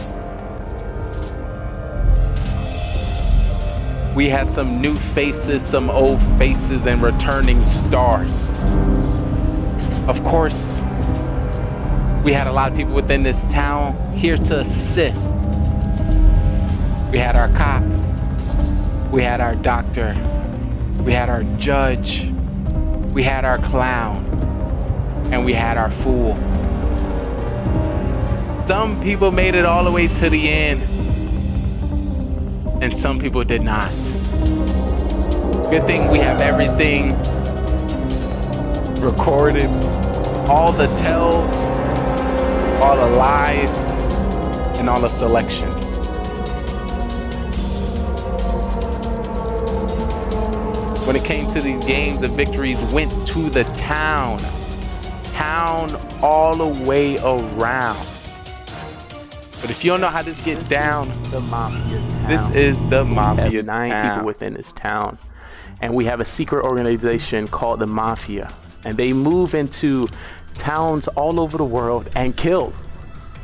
We had some new faces, some old faces, and returning stars. Of course, we had a lot of people within this town here to assist. We had our cop, we had our doctor, we had our judge, we had our clown, and we had our fool. Some people made it all the way to the end, and some people did not. Good thing we have everything recorded, all the tells, all the lies, and all the selections. When it came to these games, the victories went to the town all the way around. But if you don't know how this gets down, The Mafia town. this is the Mafia We have 9 town. people within this town, and we have a secret organization called the Mafia, and they move into towns all over the world and kill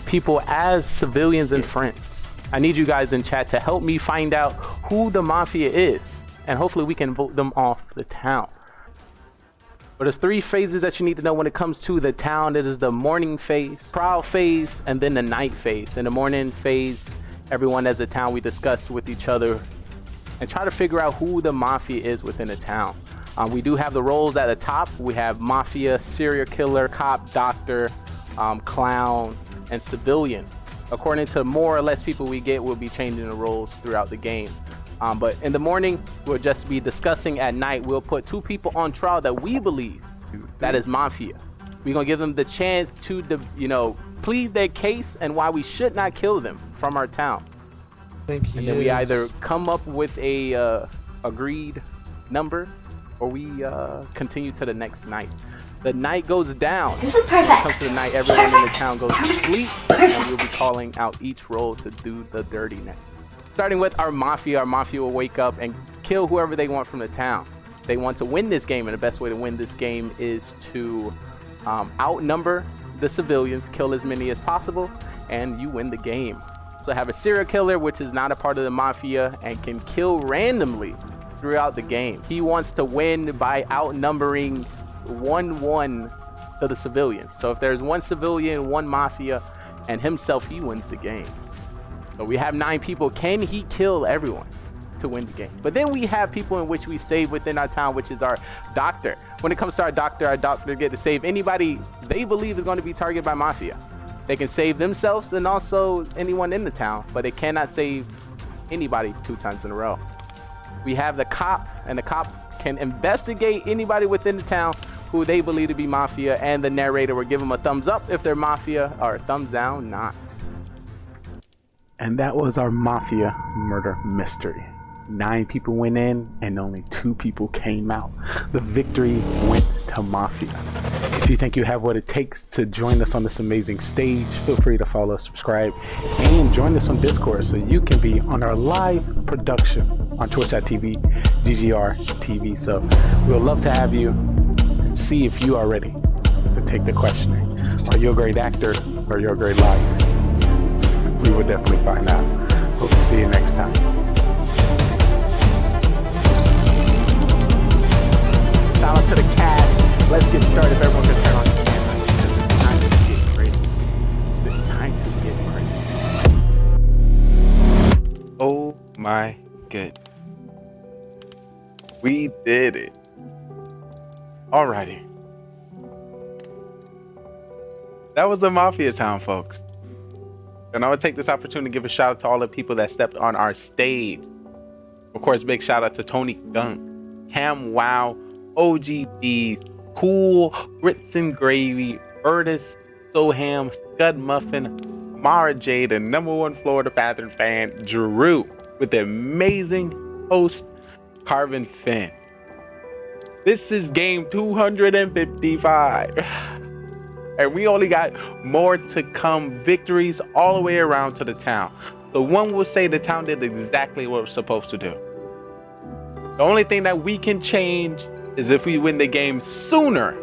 people as civilians and friends. I need you guys in chat to help me find out who the Mafia is, and hopefully we can vote them off the town. But there's 3 phases that you need to know when it comes to the town. It is the morning phase, prowl phase, and then the night phase. In the morning phase, everyone as a town, we discuss with each other and try to figure out who the Mafia is within the town. We do have the roles at the top. We have Mafia, Serial Killer, Cop, Doctor, Clown, and Civilian. According to more or less people we get, we'll be changing the roles throughout the game. But in the morning, we'll just be discussing. At night, we'll put 2 people on trial that we believe that is Mafia. We're going to give them the chance to, plead their case and why we should not kill them from our town. And then we either come up with a agreed number, or we continue to the next night. The night goes down. This is perfect. Comes to the night, everyone in the town goes to sleep, and we'll be calling out each role to do the dirtiness. Starting with our Mafia will wake up and kill whoever they want from the town. They want to win this game, and the best way to win this game is to outnumber the civilians, kill as many as possible, and you win the game. So have a serial killer, which is not a part of the Mafia and can kill randomly throughout the game. He wants to win by outnumbering 1-1 to the civilians. So if there's 1 civilian, 1 Mafia, and himself, he wins the game. So we have 9 people. Can he kill everyone to win the game? But then we have people in which we save within our town, which is our doctor. When it comes to our doctor get to save anybody they believe is going to be targeted by Mafia. They can save themselves and also anyone in the town, but they cannot save anybody 2 times in a row. We have the cop, and the cop can investigate anybody within the town who they believe to be Mafia, and the narrator will give them a thumbs up if they're Mafia, or a thumbs down not. And that was our Mafia murder mystery. 9 people went in and only 2 people came out. The victory went to Mafia. If you think you have what it takes to join us on this amazing stage, feel free to follow, subscribe, and join us on Discord so you can be on our live production on twitch.tv, GGR TV. So we'll love to have you and see if you are ready to take the questioning. Are you a great actor or you're a great liar? We will definitely find out. Hope to see you next time. Shout out to the cast. Let's get started. If everyone can turn on the camera. It's time to get crazy. It's time to get crazy. Oh my goodness. We did it. Alrighty. That was the Mafia town, folks. And I would take this opportunity to give a shout out to all the people that stepped on our stage. Of course, big shout out to Tony Gunk, Cam Wow, OGD, Cool, Grits and Gravy, Ernest, Soham, Scud Muffin, Mara Jade, and #1 Florida Panther fan, Drew, with the amazing host, Carvin Finn. This is game 255. And we only got more to come. Victories all the way around to the town. The one will say the town did exactly what it was supposed to do. The only thing that we can change is if we win the game sooner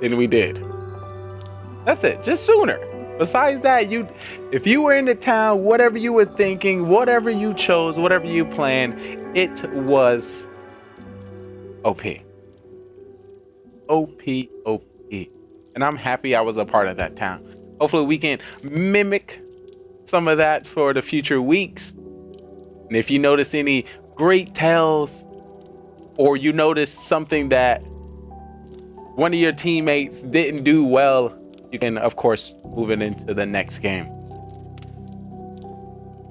than we did. That's it, just sooner. Besides that, if you were in the town, whatever you were thinking, whatever you chose, whatever you planned, it was OP. OP. And I'm happy I was a part of that town. Hopefully we can mimic some of that for the future weeks. And if you notice any great tells, or you notice something that one of your teammates didn't do well, you can, of course, move it into the next game.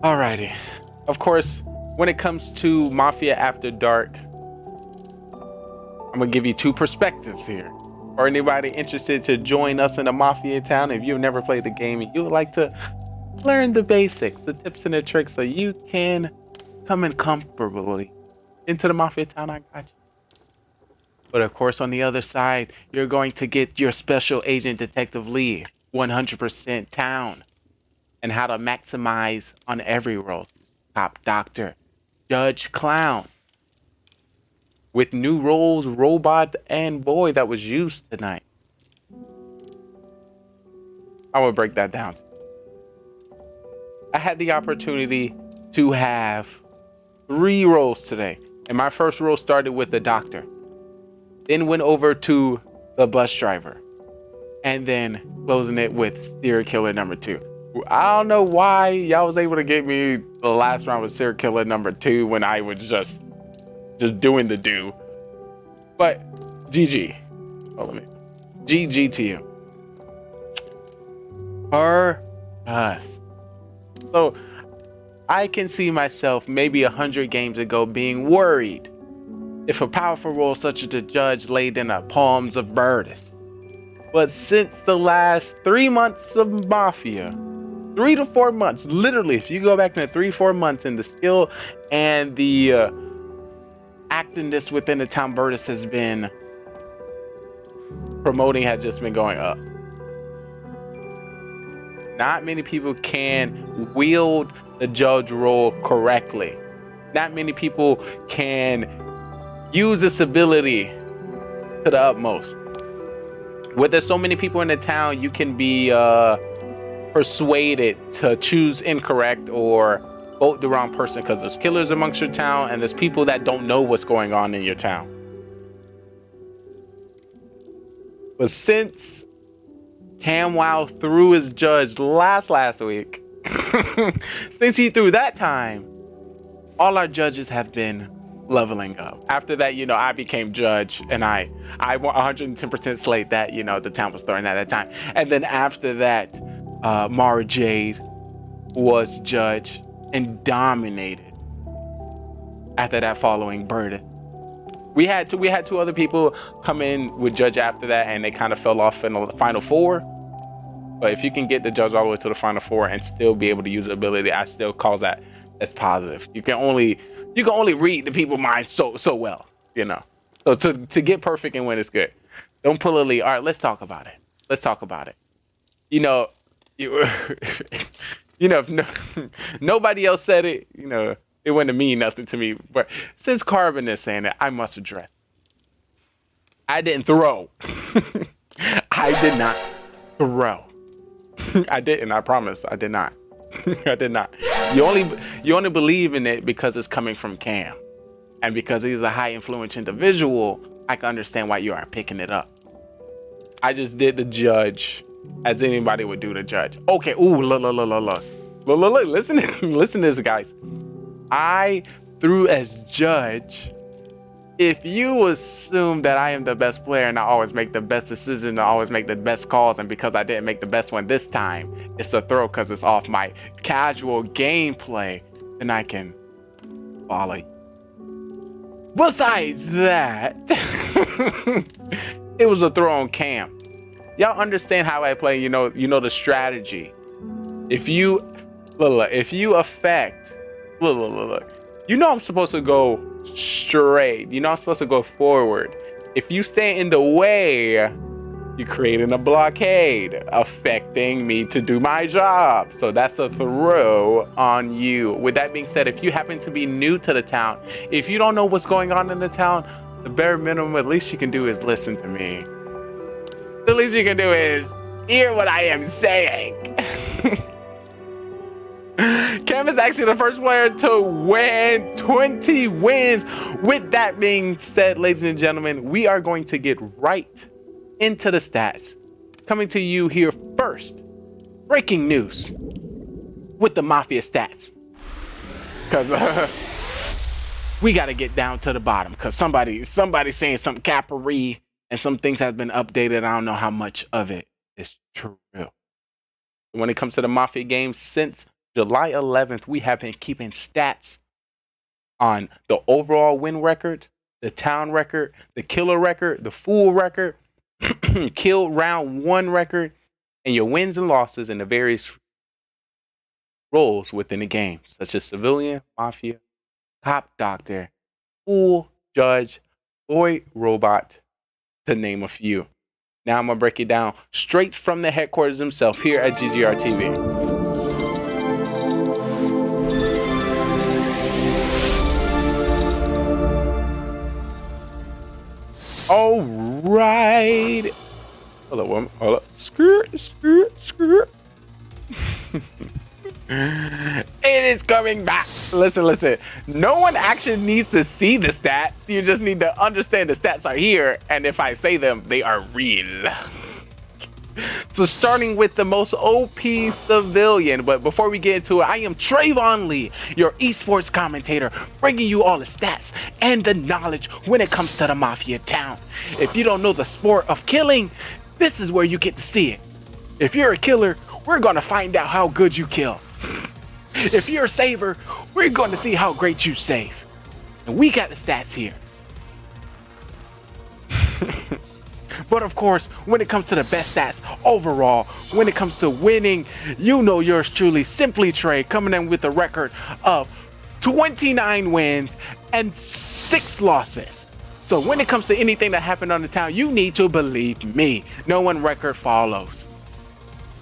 Alrighty. Of course, when it comes to Mafia After Dark, I'm going to give you 2 perspectives here. Or anybody interested to join us in a Mafia town, if you've never played the game and you would like to learn the basics, the tips and the tricks, so you can come in comfortably into the Mafia town, I got you. But of course, on the other side, you're going to get your Special Agent Detective Lee, 100% town, and how to maximize on every role. Cop, Doctor, Judge, Clown. With new roles, Robot and Boy, that was used tonight. I will break that down. I had the opportunity to have 3 roles today. And my first role started with the Doctor. Then went over to the bus driver. And then closing it with Serial Killer number 2. I don't know why y'all was able to get me the last round with Serial Killer number 2 when I was just doing the do. But GG. Follow me. GG to you. For us. So I can see myself maybe 100 games ago being worried if a powerful role such as the judge laid in the palms of Burtis. But since the last 3 months of Mafia, 3 to 4 months, literally, if you go back to 3-4 months, and the skill and the activeness within the town Burtis has been promoting, has just been going up. Not many people can wield the judge role correctly. Not many people can use this ability to the utmost. With there's so many people in the town, you can be persuaded to choose incorrect or vote the wrong person because there's killers amongst your town and there's people that don't know what's going on in your town. But since Camwow threw his judge last week, since he threw that time, all our judges have been leveling up. After that, I became judge, and I 110% slate that, the town was throwing at that time. And then after that, Mara Jade was judge and dominated. After that, following Burden. We had two other people come in with judge after that, and they kind of fell off in the final four. But if you can get the judge all the way to the final four and still be able to use the ability, I still call that as positive. You can only read the people's minds so well, So to get perfect and win is good. Don't pull a lead. All right, let's talk about it. If nobody else said it, it wouldn't mean nothing to me. But since Carbon is saying it, I must address. I didn't throw. I did not throw. I didn't. I promise. I did not. I did not. You only believe in it because it's coming from Cam, and because he's a high influence individual. I can understand why you aren't picking it up. I just did the judge as anybody would do the judge. Okay. Ooh, look. Listen to this, guys. I threw as judge. If you assume that I am the best player and I always make the best decision, I always make the best calls, and because I didn't make the best one this time, it's a throw because it's off my casual gameplay, then I can follow you. Besides that, it was a throw on Cam. Y'all understand how I play, you know the strategy. If you affect, look. I'm supposed to go straight. I'm supposed to go forward. If you stay in the way, you're creating a blockade, affecting me to do my job. So that's a throw on you. With that being said, if you happen to be new to the town, if you don't know what's going on in the town, the bare minimum at least you can do is listen to me. The least you can do is hear what I am saying. Cam is actually the first player to win 20 wins. With that being said, ladies and gentlemen, we are going to get right into the stats. Coming to you here first, breaking news with the Mafia stats. Because we got to get down to the bottom because somebody's saying some capery and some things have been updated. I don't know how much of it is true. When it comes to the Mafia games, since July 11th, we have been keeping stats on the overall win record, the town record, the killer record, the fool record, kill round 1 record, and your wins and losses in the various roles within the game, such as civilian, mafia, cop, doctor, fool, judge, boy, robot, to name a few. Now I'm going to break it down straight from the headquarters himself here at GGR TV. All right. Hold up. Skirt. It is coming back. Listen. No one actually needs to see the stats. You just need to understand the stats are here. And if I say them, they are real. So starting with the most OP civilian, but before we get into it, I am Trayvon Lee, your esports commentator, bringing you all the stats and the knowledge when it comes to the Mafia town. If you don't know the sport of killing, this is where you get to see it. If you're a killer, we're gonna find out how good you kill. If you're a saver, we're going to see how great you save. And we got the stats here. But of course, when it comes to the best stats overall, when it comes to winning, you know yours truly, Simply Trey, coming in with a record of 29 wins and 6 losses. So when it comes to anything that happened on the town, you need to believe me. No one record follows.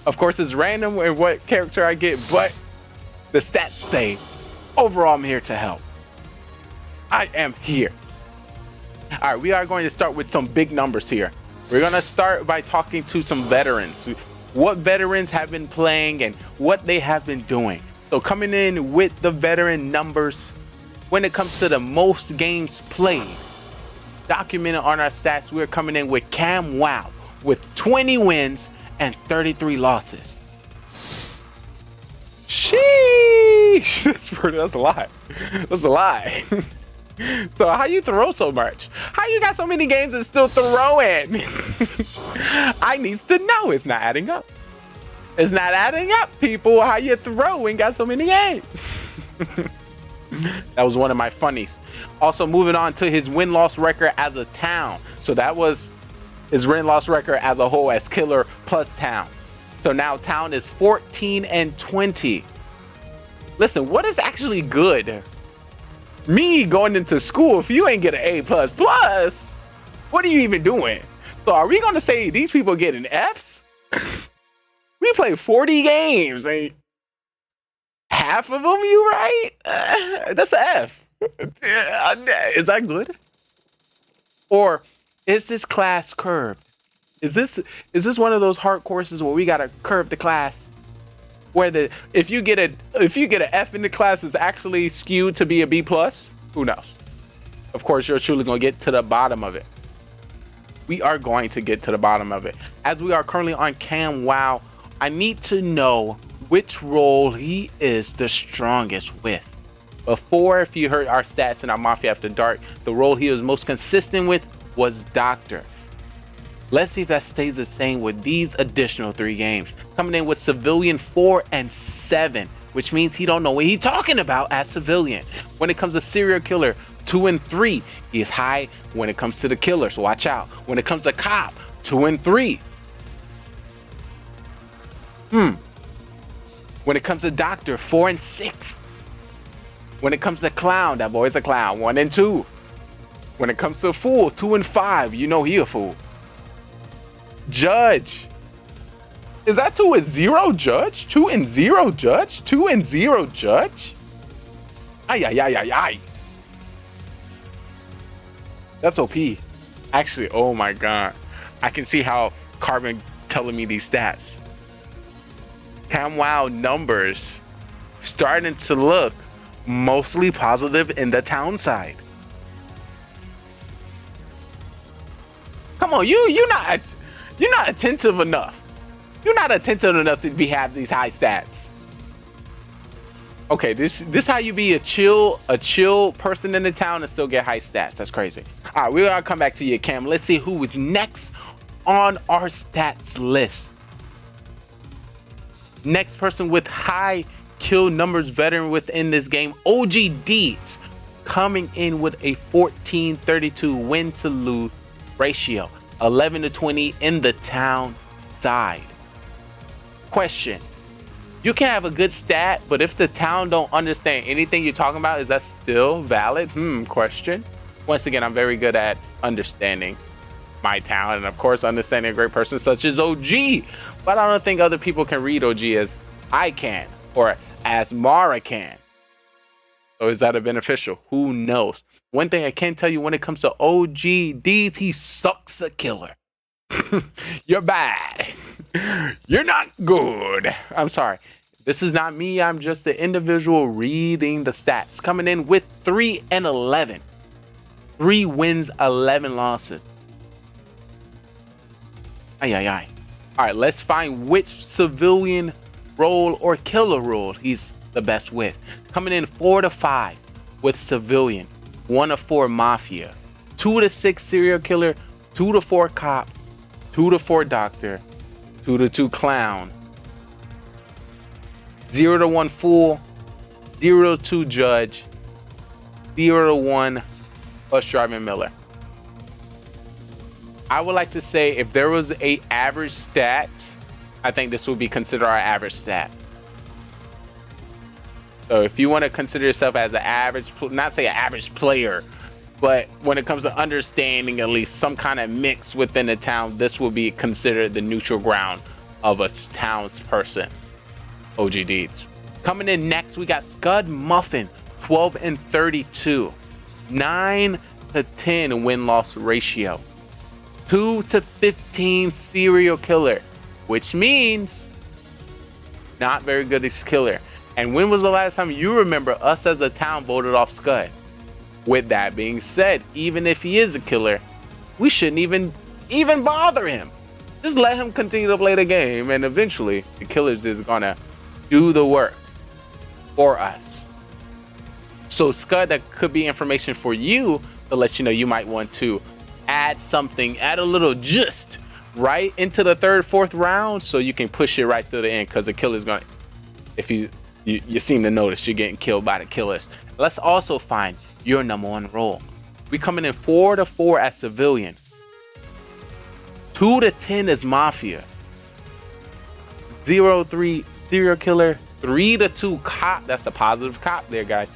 Of course, it's random in what character I get, but the stats say, overall, I'm here to help. I am here. All right, we are going to start with some big numbers here. We're going to start by talking to some veterans. What veterans have been playing and what they have been doing. So coming in with the veteran numbers, when it comes to the most games played, documented on our stats, we're coming in with Cam Wow with 20 wins and 33 losses. Sheesh! That's a lot. That's a lot. So how you throw so much? How you got so many games and still throwing? I needs to know. It's not adding up. It's not adding up, people. How you throw and got so many games? That was one of my funnies. Also, moving on to his win-loss record as a town. So that was his win-loss record as a whole as killer plus town. So now town is 14 and 20. Listen, what is actually good? Me going into school, if you ain't get an A++, what are you even doing? So are we going to say these people getting Fs? We play 40 games. And half of them you right? That's an F. Is that good? Or is this class curved? Is this one of those hard courses where we got to curve the class? Where if you get an F in the class is actually skewed to be a B+? Who knows? Of course, you're truly going to get to the bottom of it. We are going to get to the bottom of it. As we are currently on Cam Wow, I need to know which role he is the strongest with. Before, if you heard our stats in our Mafia After Dark, the role he was most consistent with was Doctor. Let's see if that stays the same with these additional 3 games. Coming in with Civilian 4 and 7, which means he don't know what he's talking about as Civilian. When it comes to Serial Killer, 2 and 3, he is high when it comes to the killers. Watch out. When it comes to Cop, 2 and 3. When it comes to Doctor, 4 and 6. When it comes to Clown, that boy's a clown, 1 and 2. When it comes to Fool, 2 and 5, you know he a fool. Judge. Is that 2 and 0 Judge? 2 and 0 Judge? 2 and 0 Judge? Ay. That's OP. Actually, oh my god. I can see how Carbon telling me these stats. Cam Wow numbers starting to look mostly positive in the town side. Come on, you're not attentive enough. You're not attentive enough to have these high stats. Okay, this how you be a chill person in the town and still get high stats. That's crazy. All right, we're gonna come back to you, Cam. Let's see who is next on our stats list. Next person with high kill numbers veteran within this game, OG Deeds, coming in with a 14-32 win to lose ratio, 11-20 in the town side. Question: you can have a good stat, but if the town don't understand anything you're talking about, is that still valid? Question. Once again, I'm very good at understanding my town and of course understanding a great person such as OG, but I don't think other people can read OG as I can or as Mara can. So is that a beneficial? Who knows? One thing I can tell you when it comes to OG Deeds, he sucks a killer. You're bad. You're not good. I'm sorry. This is not me. I'm just the individual reading the stats. Coming in with 3 and 11. 3 wins, 11 losses. Ay. All right, let's find which civilian role or killer role he's the best with. Coming in 4 to 5 with civilian, 1 to 4 mafia, 2 to 6 serial killer, 2 to 4 cop, 2 to 4 doctor, 2 to 2 clown, 0 to 1 fool, 0 to 2 judge, 0 to 1 bus driving Miller. I would like to say if there was a average stat, I think this would be considered our average stat. So if you want to consider yourself as an average, not say an average player, but when it comes to understanding at least some kind of mix within the town, this will be considered the neutral ground of a townsperson. OG Deeds. Coming in next, we got Scud Muffin, 12 and 32, 9 to 10 win-loss ratio, 2 to 15 serial killer, which means not very good as killer. And when was the last time you remember us as a town voted off Scud? With that being said, even if he is a killer, we shouldn't even bother him. Just let him continue to play the game, and eventually the killers is gonna do the work for us. So Scud, that could be information for you to let you know you might want to add something, add a little gist right into the 3rd, 4th round, so you can push it right through the end. Because the killer's gonna, if you seem to notice you're getting killed by the killers. Let's also find your number 1 role. We coming in 4 to 4 as civilian, 2 to 10 as mafia, 0 to 3 serial killer, 3 to 2 cop. That's a positive cop there, guys.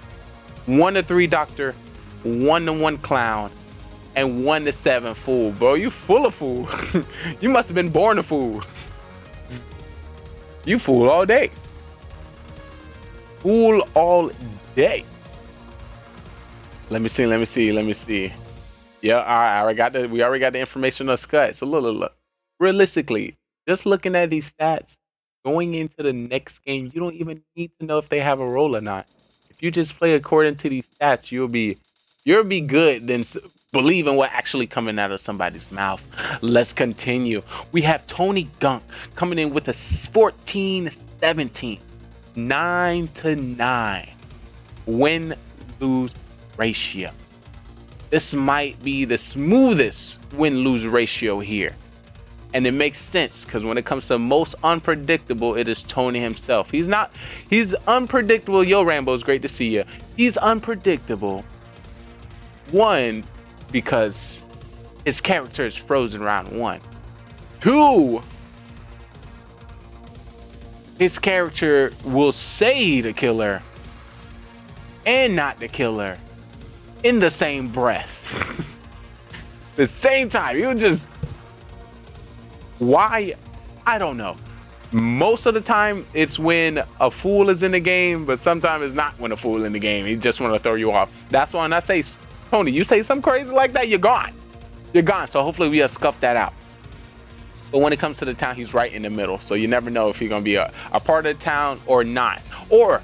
1 to 3 doctor, 1 to 1 clown, and 1 to 7 fool. Bro, you full of fool. You must have been born a fool. You fool all day. Fool all day. Let me see. Yeah, all right, we already got the information on Scud. So look. Realistically, just looking at these stats, going into the next game, you don't even need to know if they have a role or not. If you just play according to these stats, you'll be good than believe in what actually coming out of somebody's mouth. Let's continue. We have Tony Gunk coming in with a 14-17, 9 to 9 win-lose ratio. This might be the smoothest win-lose ratio here. And it makes sense because when it comes to most unpredictable, it is Tony himself. He's unpredictable. Yo, Rambo, it's great to see you. He's unpredictable. 1, because his character is frozen round 1. 2, his character will say the killer and not the killer in the same breath. The same time. You just... Why? I don't know. Most of the time, it's when a fool is in the game, but sometimes it's not when a fool in the game. He just want to throw you off. That's why when I say, Tony, you say something crazy like that, you're gone. You're gone. So hopefully we have scuffed that out. But when it comes to the town, he's right in the middle. So you never know if he's going to be a part of the town or not. Or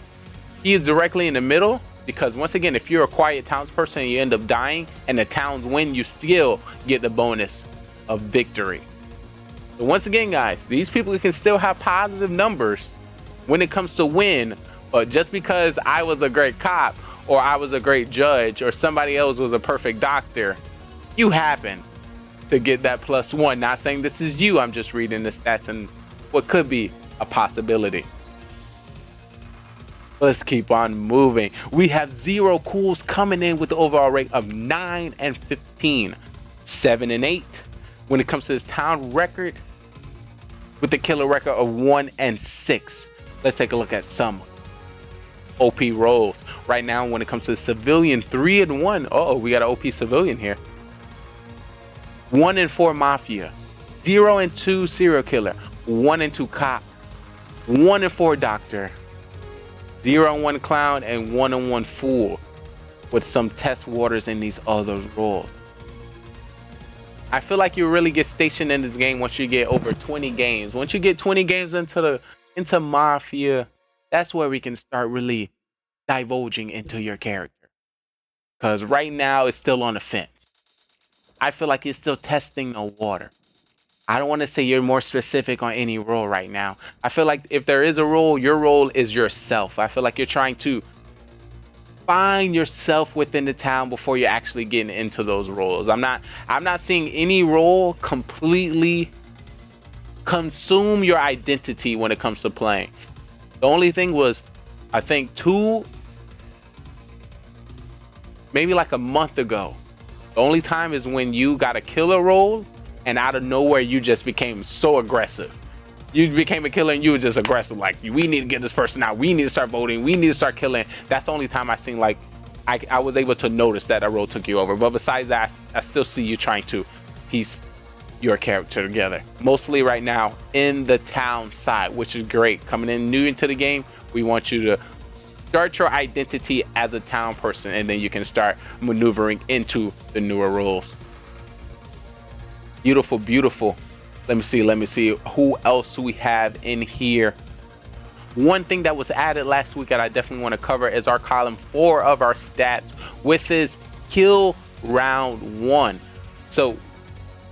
he is directly in the middle, because once again, if you're a quiet townsperson and you end up dying and the towns win, you still get the bonus of victory. So once again, guys, these people can still have positive numbers when it comes to win, but just because I was a great cop or I was a great judge or somebody else was a perfect doctor, you happen to get that +1. Not saying this is you, I'm just reading the stats and what could be a possibility. Let's keep on moving. We have Zero Cools coming in with the overall rate of 9 and 15, 7 and 8. When it comes to his town record, with the killer record of 1 and 6. Let's take a look at some OP roles. Right now, when it comes to the civilian, 3 and 1. Uh-oh, we got an OP civilian here. 1 and 4 mafia, 0 and 2 serial killer, 1 and 2 cop, 1 and 4 doctor, 0 and 1 clown, and 1 and 1 fool, with some test waters in these other roles. I feel like you really get stationed in this game once you get over 20 games. Once you get 20 games into Mafia, that's where we can start really divulging into your character. Because right now, it's still on the fence. I feel like it's still testing the water. I don't want to say you're more specific on any role right now. I feel like if there is a role, your role is yourself. I feel like you're trying to find yourself within the town before you're actually getting into those roles. I'm not seeing any role completely consume your identity when it comes to playing. The only thing was, I think maybe like a month ago, the only time is when you got a killer role and out of nowhere you just became so aggressive. You became a killer and you were just aggressive, like, we need to get this person out, we need to start voting, we need to start killing. That's the only time I seen like I was able to notice that a role took you over. But besides that, I still see you trying to piece your character together, mostly right now in the town side, which is great. Coming in new into the game, we want you to start your identity as a town person, and then you can start maneuvering into the newer roles. Beautiful, beautiful. Let me see who else we have in here. One thing that was added last week that I definitely want to cover is our column 4 of our stats with his kill round 1. So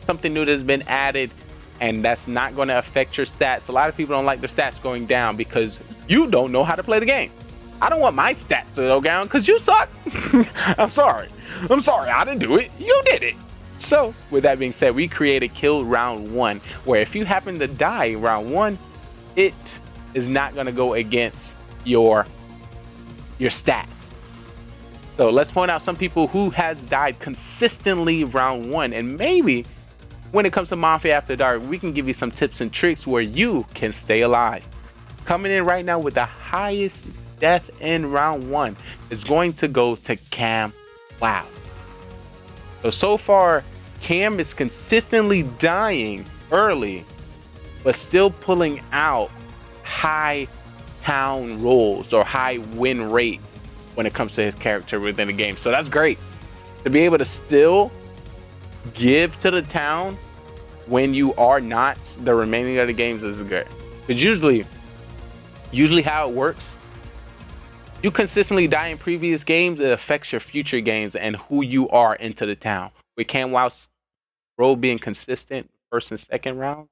something new that's been added, and that's not going to affect your stats. A lot of people don't like their stats going down because you don't know how to play the game. I don't want my stats to go down because you suck. I'm sorry, I didn't do it, you did it. So with that being said, we created kill round 1, where if you happen to die round 1, it is not going to go against your stats. So let's point out some people who has died consistently round 1, and maybe when it comes to Mafia After Dark, we can give you some tips and tricks where you can stay alive. Coming in right now with the highest death in round 1 is going to go to Cam Wow. So far, Cam is consistently dying early, but still pulling out high town rolls or high win rates when it comes to his character within the game. So that's great. To be able to still give to the town when you are not the remaining of the games is good. Because usually how it works, you consistently die in previous games, it affects your future games and who you are into the town. With Cam Wow's role being consistent first and second round,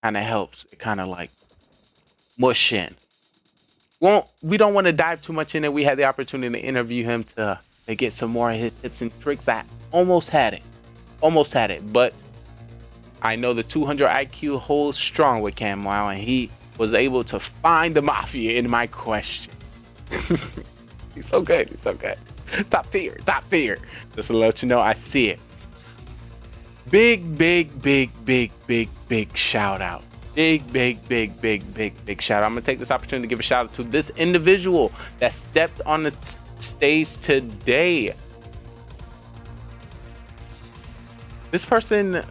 kind of helps. It kind of like mush in. We don't want to dive too much in it. We had the opportunity to interview him to get some more of his tips and tricks. I almost had it, but I know the 200 IQ holds strong with Cam Wow, and he was able to find the Mafia in my question. He's so good. Top tier. Just to let you know, I see it. Big shout out. Big shout out. I'm gonna take this opportunity to give a shout out to this individual that stepped on the stage today. This person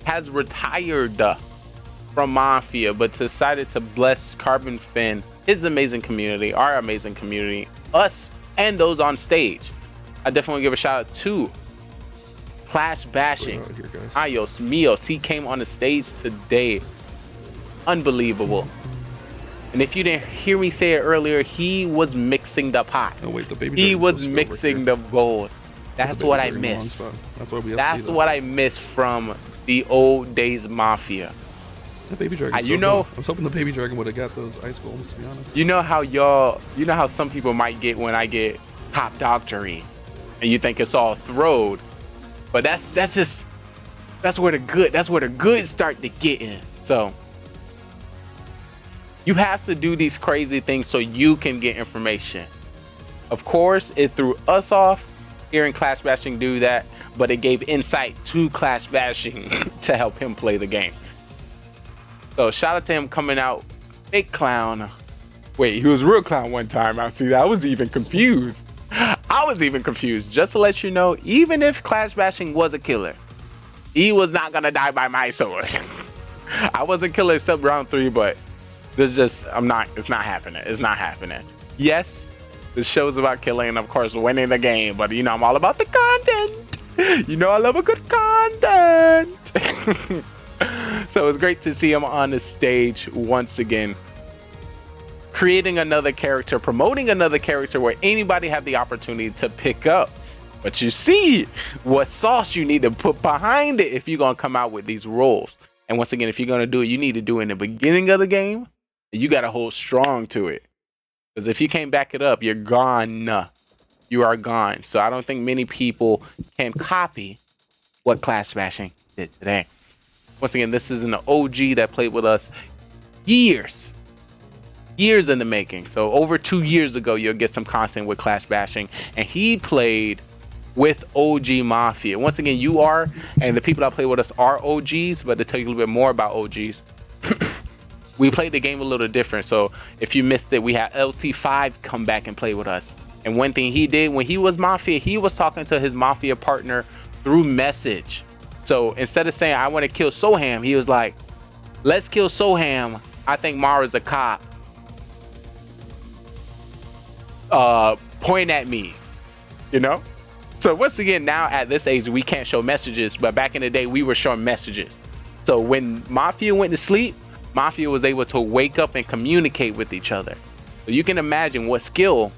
has retired from Mafia, but decided to bless Carbon Fin, his amazing community, our amazing community, us, and those on stage. I definitely give a shout out to Clash Bashing. Ayos Mios, he came on the stage today. Unbelievable. And if you didn't hear me say it earlier, he was mixing the pot. Oh wait, the baby. He was mixing the gold. That's what I miss. That's why we have That's what I miss from the old days Mafia. The baby dragon. I was hoping the baby dragon would have got those ice golems, to be honest. You know how some people might get when I get top doctory, and you think it's all throwed, but that's where the good start to get in. So you have to do these crazy things so you can get information. Of course, it threw us off hearing Clash Bashing do that, but it gave insight to Clash Bashing to help him play the game. So shout out to him coming out fake clown. Wait, he was real clown one time. I see that. I was even confused. Just to let you know, even if Clash Bashing was a killer, he was not gonna die by my sword. I wasn't killer except round 3, but it's not happening. Yes, the show's about killing and of course winning the game, but I'm all about the content. I love a good content. So it's great to see him on the stage once again, creating another character, promoting another character where anybody had the opportunity to pick up But you see what sauce you need to put behind it if you're going to come out with these roles. And once again, if you're going to do it, you need to do it in the beginning of the game. And you got to hold strong to it. Because if you can't back it up, you're gone. You are gone. So I don't think many people can copy what Clash Bashing did today. Once again, this is an OG that played with us years in the making. So over 2 years ago, you'll get some content with Clash Bashing. And he played with OG Mafia. Once again, you are, and the people that play with us are OGs, but to tell you a little bit more about OGs, we played the game a little different. So if you missed it, we had LT5 come back and play with us. And one thing he did when he was Mafia, he was talking to his Mafia partner through message. So instead of saying, I want to kill Soham, he was like, let's kill Soham. I think Mara's a cop. Point at me, you know? So once again, now at this age, we can't show messages, but back in the day, we were showing messages. So when Mafia went to sleep, Mafia was able to wake up and communicate with each other. So you can imagine what skill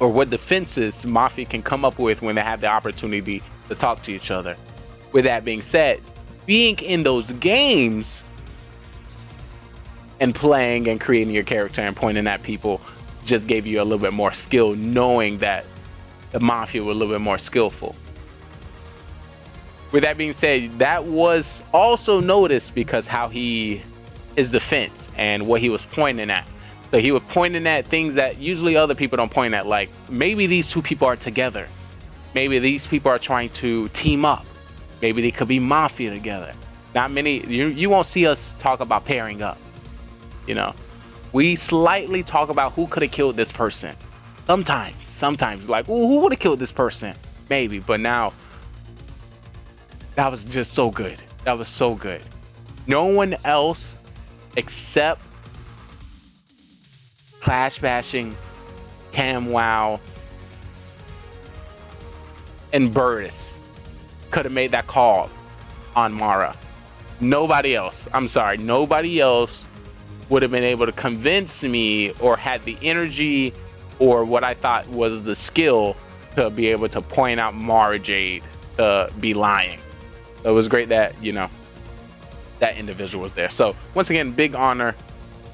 or what defenses Mafia can come up with when they have the opportunity to talk to each other. With that being said, being in those games and playing and creating your character and pointing at people just gave you a little bit more skill, knowing that the Mafia were a little bit more skillful. With that being said, that was also noticed because how his defense and what he was pointing at. So he was pointing at things that usually other people don't point at, like maybe these two people are together. Maybe these people are trying to team up. Maybe they could be Mafia together. Not many, you won't see us talk about pairing up. You know, we slightly talk about who could have killed this person. Sometimes like, ooh, who would have killed this person? Maybe, but now that was just so good. That was so good. No one else except Clash Bashing, Cam Wow, and Burtis could have made that call on Mara. Nobody else. I'm sorry. Nobody else would have been able to convince me or had the energy or what I thought was the skill to be able to point out Mara Jade to be lying. So it was great that, you know, that individual was there. So once again, big honor.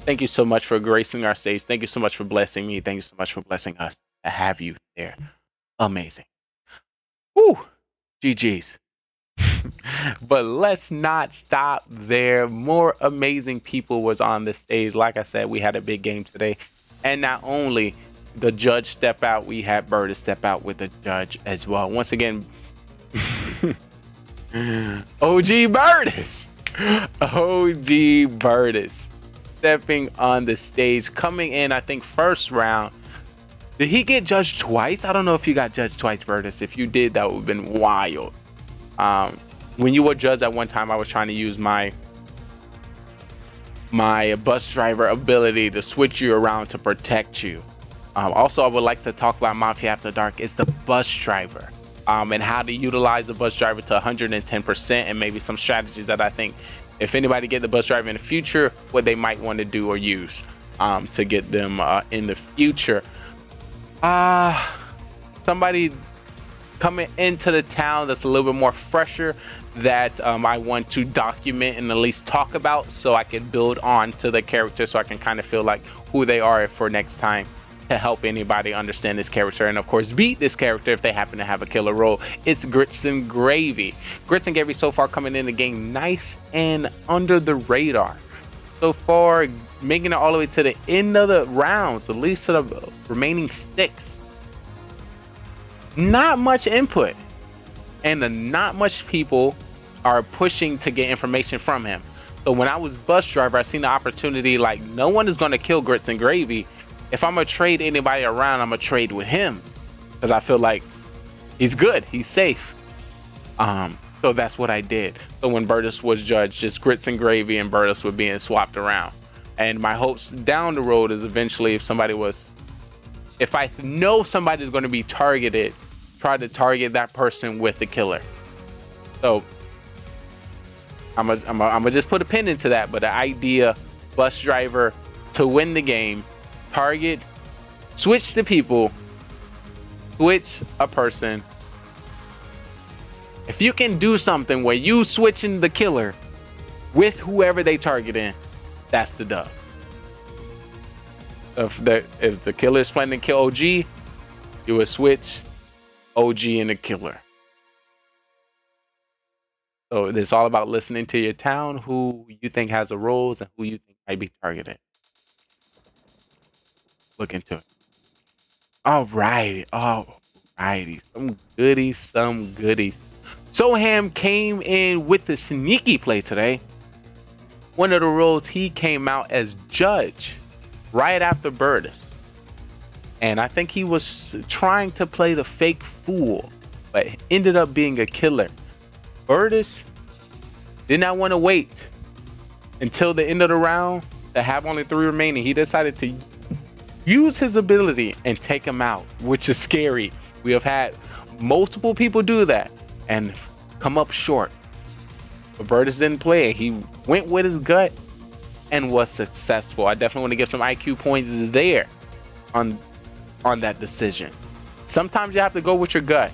Thank you so much for gracing our stage. Thank you so much for blessing me. Thank you so much for blessing us to have you there. Amazing. Woo! GG's. But let's not stop there. More amazing people was on the stage. Like I said, we had a big game today. And not only the judge step out, we had Bird step out with the judge as well. Once again, OG Birdis. OG Birdis stepping on the stage, coming in, I think, first round. Did he get judged twice? I don't know if you got judged twice, Birdis. If you did, that would have been wild. When you were judged at one time, I was trying to use my bus driver ability to switch you around to protect you. Also, I would like to talk about Mafia After Dark. It's the bus driver and how to utilize the bus driver to 110%, and maybe some strategies that I think if anybody get the bus driver in the future, what they might want to do or use to get them in the future. Somebody coming into the town that's a little bit more fresher that I want to document and at least talk about so I can build on to the character, so I can kind of feel like who they are for next time, to help anybody understand this character and of course beat this character if they happen to have a killer role. It's Grits and Gravy. Grits and Gravy so far coming in the game nice and under the radar. So far making it all the way to the end of the rounds, at least to the remaining 6. Not much input, and not much people are pushing to get information from him. So when I was bus driver, I seen the opportunity, like, no one is going to kill Grits and Gravy. If I'm going to trade anybody around, I'm going to trade with him because I feel like he's good, he's safe. So that's what I did. So when Burtis was judged, just Grits and Gravy and Burtis were being swapped around. And my hopes down the road is eventually if I know somebody's going to be targeted, try to target that person with the killer. So I'm gonna just put a pin into that. But the idea, bus driver to win the game, target, switch the people, switch a person If you can do something where you switching the killer with whoever they targeting, that's the dub. If the killer is planning to kill OG, you would switch OG and the killer. So it's all about listening to your town, who you think has the roles and who you think might be targeted. Look into it. All righty. Some goodies. Soham came in with the sneaky play today. One of the roles, he came out as judge right after Burtis. And I think he was trying to play the fake fool, but ended up being a killer. Burtis did not want to wait until the end of the round to have only 3 remaining. He decided to use his ability and take him out, which is scary. We have had multiple people do that and come up short. But Burtis didn't play it. He went with his gut and was successful. I definitely want to give some IQ points there on that decision. Sometimes you have to go with your gut.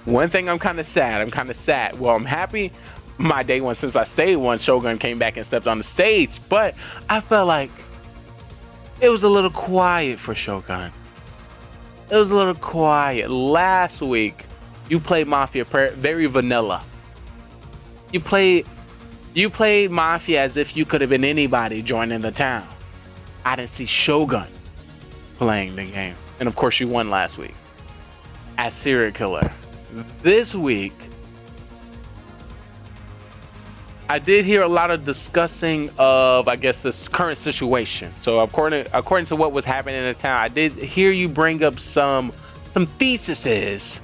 One thing I'm kind of sad. Well, I'm happy my day one, since I stayed one, Shogun came back and stepped on the stage, but I felt like it was a little quiet for Shogun. It was a little quiet. Last week, you played Mafia very vanilla. You played Mafia as if you could have been anybody joining the town. I didn't see Shogun playing the game. And of course, you won last week as serial killer. This week, I did hear a lot of discussing of, I guess, this current situation. So according to what was happening in the town, I did hear you bring up some theses,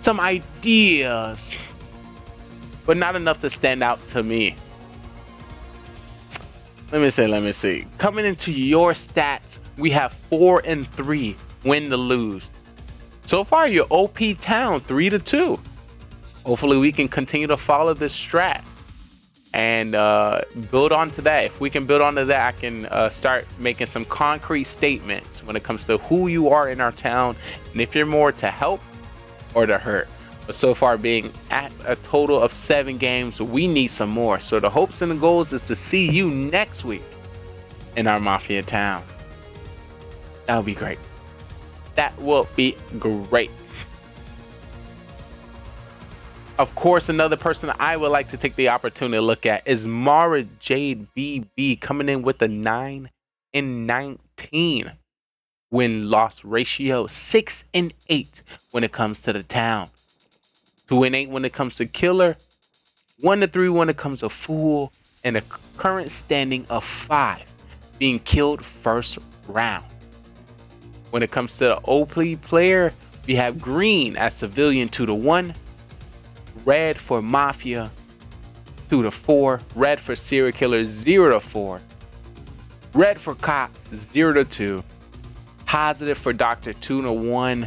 some ideas, but not enough to stand out to me. Let me see. Coming into your stats, we have 4 and 3, win to lose. So far, your OP town 3-2. Hopefully, we can continue to follow this strat and build onto that. If we can build onto that, I can start making some concrete statements when it comes to who you are in our town and if you're more to help or to hurt. But so far, being at a total of 7 games, we need some more. So the hopes and the goals is to see you next week in our Mafia town. That would be great. That will be great. Of course, another person I would like to take the opportunity to look at is Mara Jade BB, coming in with a 9 and 19 win-loss ratio, 6 and 8 when it comes to the town, 2 and 8 when it comes to killer, 1 to 3 when it comes to fool, and a current standing of 5 being killed first round. When it comes to the OP player, we have green as civilian 2-1, red for Mafia 2-4, red for serial killer 0-4, red for cop 0-2, positive for doctor 2-1,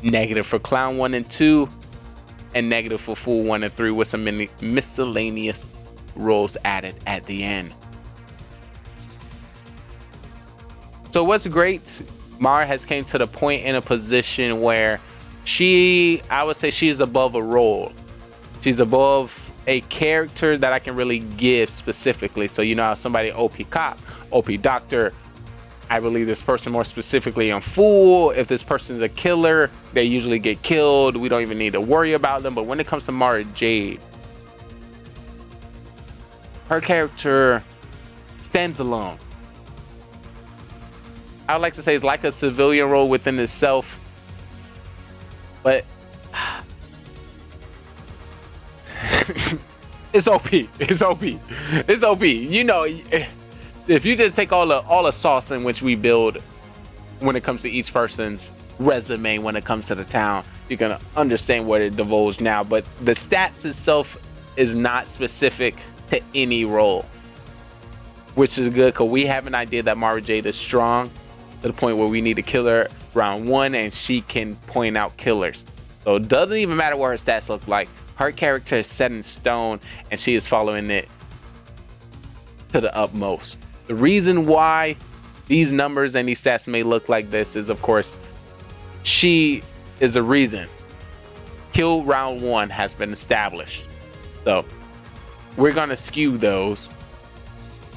negative for clown 1 and 2, and negative for fool 1 and 3 with some miscellaneous roles added at the end. So what's great, Mara has came to the point in a position where I would say she's above a role. She's above a character that I can really give specifically. So you know how somebody OP cop, OP doctor, I believe this person more specifically on fool. If this person's a killer, they usually get killed. We don't even need to worry about them. But when it comes to Mara Jade, her character stands alone. I would like to say it's like a civilian role within itself, but it's OP. It's OP. It's OP. You know, if you just take all the sauce in which we build when it comes to each person's resume, when it comes to the town, you're gonna understand what it divulged now. But the stats itself is not specific to any role, which is good because we have an idea that Mara Jade is strong to the point where we need to kill her round 1 and she can point out killers. So it doesn't even matter what her stats look like. Her character is set in stone and she is following it to the utmost. The reason why these numbers and these stats may look like this is, of course, she is a reason kill round 1 has been established. So we're gonna skew those,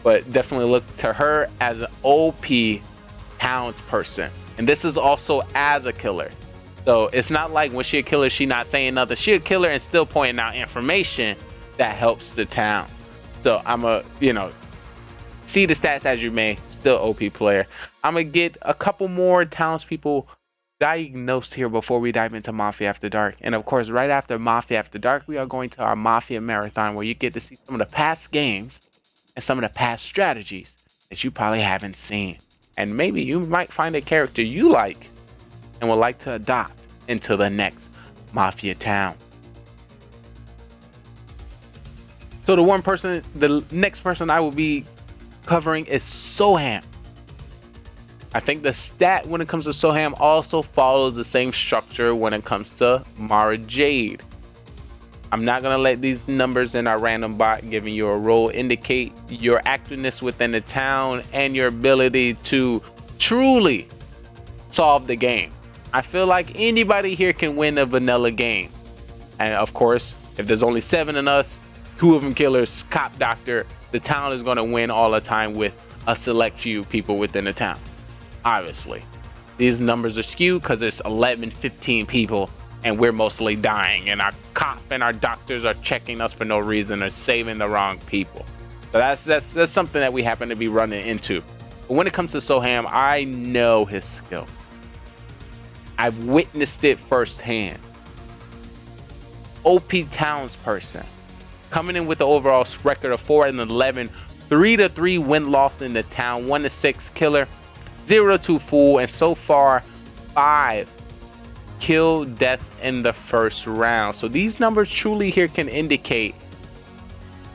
but definitely look to her as an OP townsperson. And this is also as a killer. So it's not like when she a killer, she not saying nothing. She a killer and still pointing out information that helps the town. So I'm a, see the stats as you may, still OP player. I'm gonna get a couple more townspeople diagnosed here before we dive into Mafia After Dark. And of course, right after Mafia After Dark, we are going to our Mafia Marathon, where you get to see some of the past games and some of the past strategies that you probably haven't seen. And maybe you might find a character you like and would like to adopt into the next Mafia town. So the next person I will be covering is Soham. I think the stat when it comes to Soham also follows the same structure when it comes to Mara Jade. I'm not going to let these numbers in our random bot giving you a role indicate your activeness within the town and your ability to truly solve the game. I feel like anybody here can win a vanilla game. And of course, if there's only 7 in us, 2 of them killers, cop, doctor, the town is going to win all the time with a select few people within the town. Obviously, these numbers are skewed because there's 11, 15 people and we're mostly dying, and our cop and our doctors are checking us for no reason or saving the wrong people. So that's something that we happen to be running into. But when it comes to Soham, I know his skill. I've witnessed it firsthand. OP townsperson, coming in with the overall record of 4-11, 3-3 win-loss in the town, 1-6 killer, 0-2 fool, and so far 5 kill death in the first round. So these numbers truly here can indicate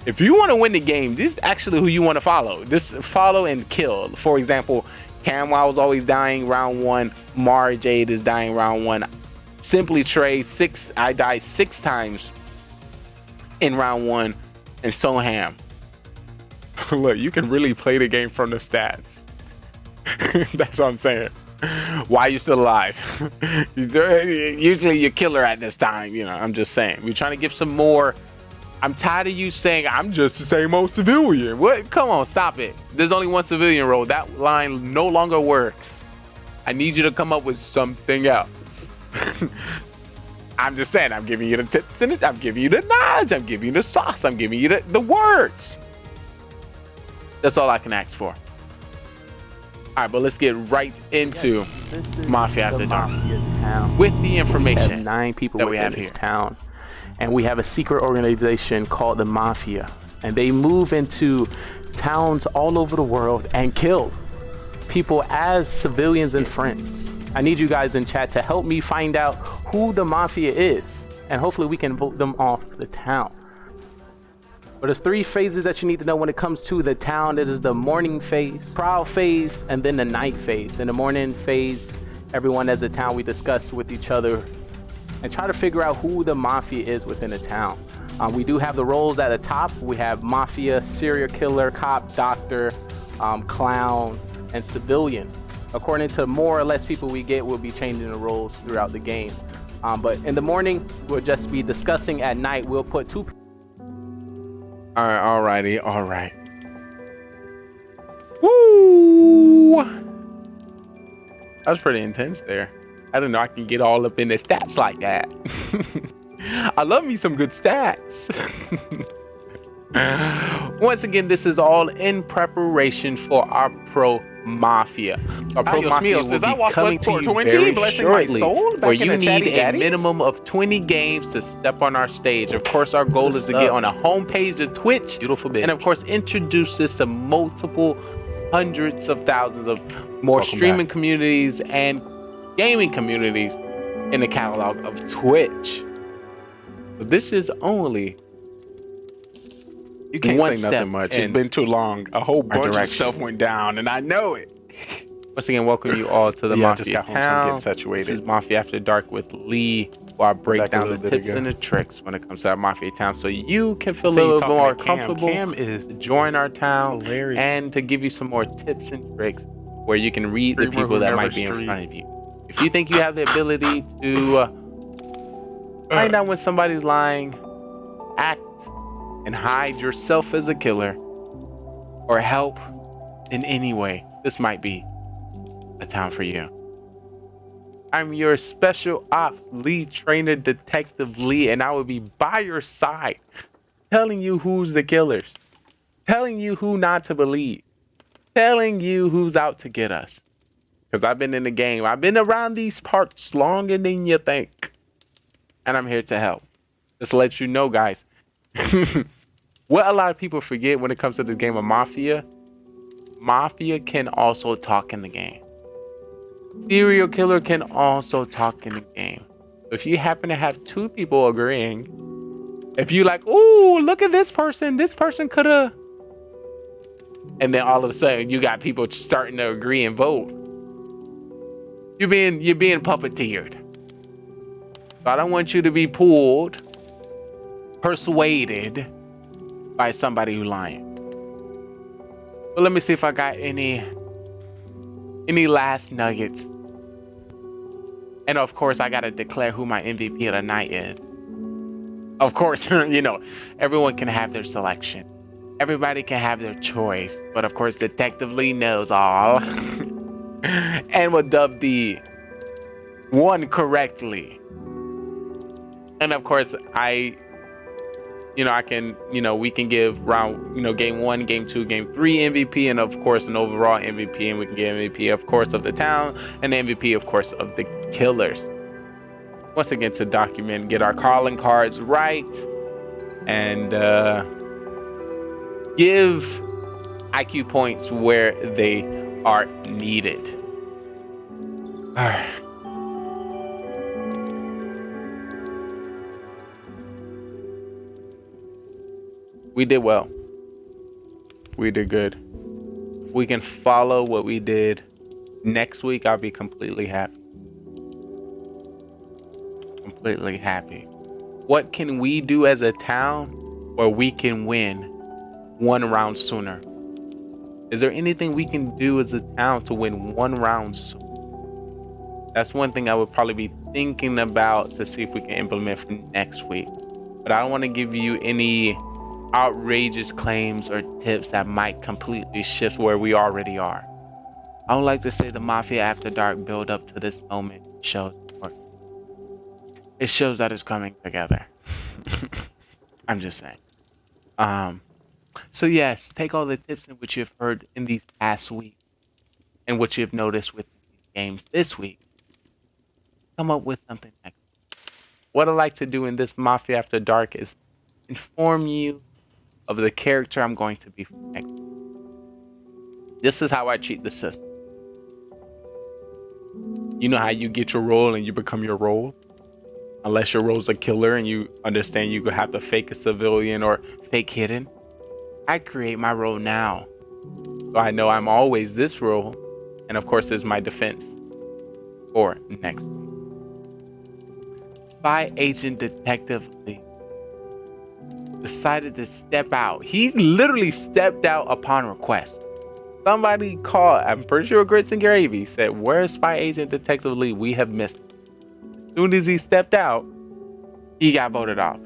if you want to win the game, this is actually who you want to follow. This follow and kill. For example, Camwell was always dying round 1. Mara Jade is dying round 1. Simply Trade I died 6 times in round 1. And Soham, look, you can really play the game from the stats. That's what I'm saying. Why are you still alive? Usually you're killer at this time. I'm just saying. We're trying to give some more. I'm tired of you saying I'm just the same old civilian. What? Come on, stop it. There's only one civilian role. That line no longer works. I need you to come up with something else. I'm just saying, I'm giving you the tips in it. I'm giving you the knowledge. I'm giving you the sauce. I'm giving you the words. That's all I can ask for. All right, but let's get right into Mafia After Dark with the information 9 people that we have in here. this town, and we have a secret organization called the Mafia, and they move into towns all over the world and kill people as civilians and friends. I need you guys in chat to help me find out who the Mafia is, and hopefully we can vote them off the town. But there's 3 phases that you need to know when it comes to the town. It is the morning phase, prowl phase, and then the night phase. In the morning phase, everyone as a town, we discuss with each other and try to figure out who the Mafia is within the town. We do have the roles at the top. We have Mafia, serial killer, cop, doctor, clown, and civilian. According to more or less people we get, we'll be changing the roles throughout the game. But in the morning, we'll just be discussing. At night, we'll put 2 All right. Woo! That was pretty intense there. I don't know, I can get all up in the stats like that. I love me some good stats. Once again, this is all in preparation for our Pro Mafia. Our Pro Mafia will be coming to you very shortly, where you need a minimum of 20 games to step on our stage. Of course, our goal is to get on a homepage of Twitch, and of course, introduce this to multiple hundreds of thousands of more streaming communities and gaming communities in the catalog of Twitch. But this is only You can't one say step nothing much. in It's been too long. A whole bunch of stuff went down, and I know it. Once again, welcome you all to the Yeah, I Mafia just got home, so I'm town. getting situated. This is Mafia After Dark with Lee, where I break Back a down the little bit tips ago. and the tricks when it comes to our Mafia town, so you can feel a So you little talking more to Cam. comfortable Cam is to join our town hilarious. and to give you some more tips and tricks where you can read the Streamer people who that never might be in streamed. front of you. If you think you have the ability to Find out when somebody's lying. Act and hide yourself as a killer, or help in any way. This might be a town for you. I'm your special ops lead trainer, Detective Lee, and I will be by your side, telling you who's the killers, telling you who not to believe, telling you who's out to get us. Because I've been in the game. I've been around these parts longer than you think. And I'm here to help. Just to let you know, guys. What a lot of people forget when it comes to the game of Mafia, Mafia can also talk in the game. Serial killer can also talk in the game. If you happen to have two people agreeing, if you like, ooh, look at this person could have, and then all of a sudden you got people starting to agree and vote, you're being puppeteered. So I don't want you to be pulled, persuaded by somebody who's lying. But let me see if I got any last nuggets. And of course, I gotta declare who my MVP of the night is. Of course, you know, everyone can have their selection. Everybody can have their choice. But of course, Detective Lee knows all. And will dub the one correctly. And of course, we can give round, game 1, game 2, game 3 MVP, and of course an overall MVP, and we can get MVP, of course, of the town, and MVP, of course, of the killers. Once again, to document, get our calling cards right, and give IQ points where they are needed. All right. We did well. We did good. If we can follow what we did next week, I'll be completely happy. Completely happy. What can we do as a town where we can win one round sooner? Is there anything we can do as a town to win one round sooner? That's one thing I would probably be thinking about to see if we can implement for next week. But I don't want to give you any outrageous claims or tips that might completely shift where we already are. I would like to say the Mafia After Dark build up to this moment shows that it's coming together. I'm just saying. So yes, take all the tips in which you've heard in these past weeks and what you've noticed with these games this week. Come up with something next. What I like to do in this Mafia After Dark is inform you of the character I'm going to be for next. This is how I cheat the system. You know how you get your role and you become your role? Unless your role's a killer and you understand you have to fake a civilian or fake hidden. I create my role now. So I know I'm always this role. And of course, there's my defense for next week. Spy Agent Detective Lee decided to step out. He literally stepped out upon request. Somebody called, I'm pretty sure Grits and Gravy said, where's Spy Agent Detective Lee? We have missed him. As soon as he stepped out, he got voted off.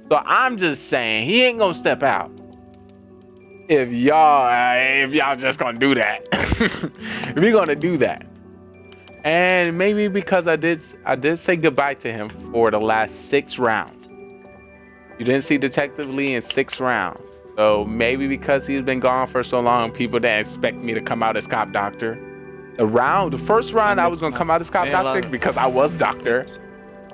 So I'm just saying, he ain't gonna step out. If y'all just gonna do that. If you're gonna do that. And maybe because I did say goodbye to him for the last 6 rounds. You didn't see Detective Lee in 6 rounds. So maybe because he's been gone for so long, people didn't expect me to come out as Cop Doctor. The first round I was going to come out as Cop Doctor because I was Doctor.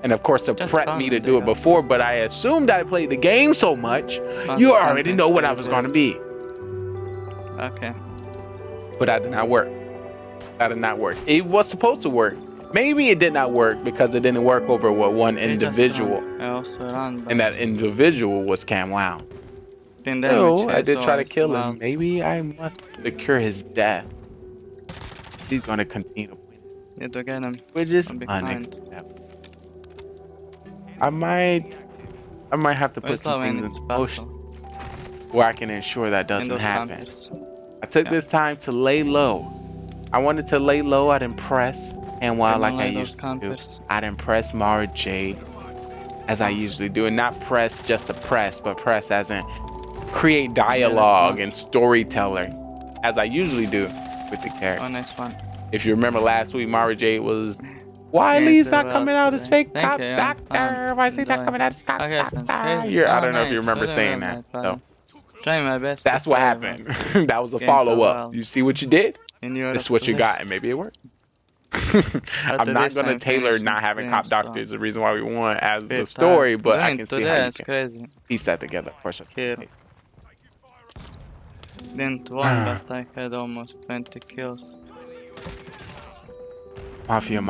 And of course to prep me to do it before, but I assumed I played the game so much, you already know what I was going to be. Okay. But that did not work. That did not work. It was supposed to work. Maybe it did not work because it didn't work over one individual. And that individual was Cam Wow. No, I did try to kill him. Maybe I must secure his death. He's going to continue to win. Which is unacceptable. I might have to put some things in motion where I can ensure that doesn't happen. I took this time to lay low. I wanted to lay low. I'd impress. And while like I used to do, I'd impress Mara Jade. as I usually do, and not press just to press, but press as in create dialogue and storytelling, as I usually do with the character. Oh, nice one. If you remember last week, Mara Jade was, why Lee's not coming out as fake cop doctor? Why is he not coming out as cop doctor? I don't know if you remember saying that. So trying my best. that's what happened. That was a follow-up. You see what you did? This is what you got, and maybe it worked. I'm not going to tailor not having cop doctor is the reason why we won as the story, but I can see how you can piece that together. Of course, Didn't won, but I had almost 20 kills. Mafia.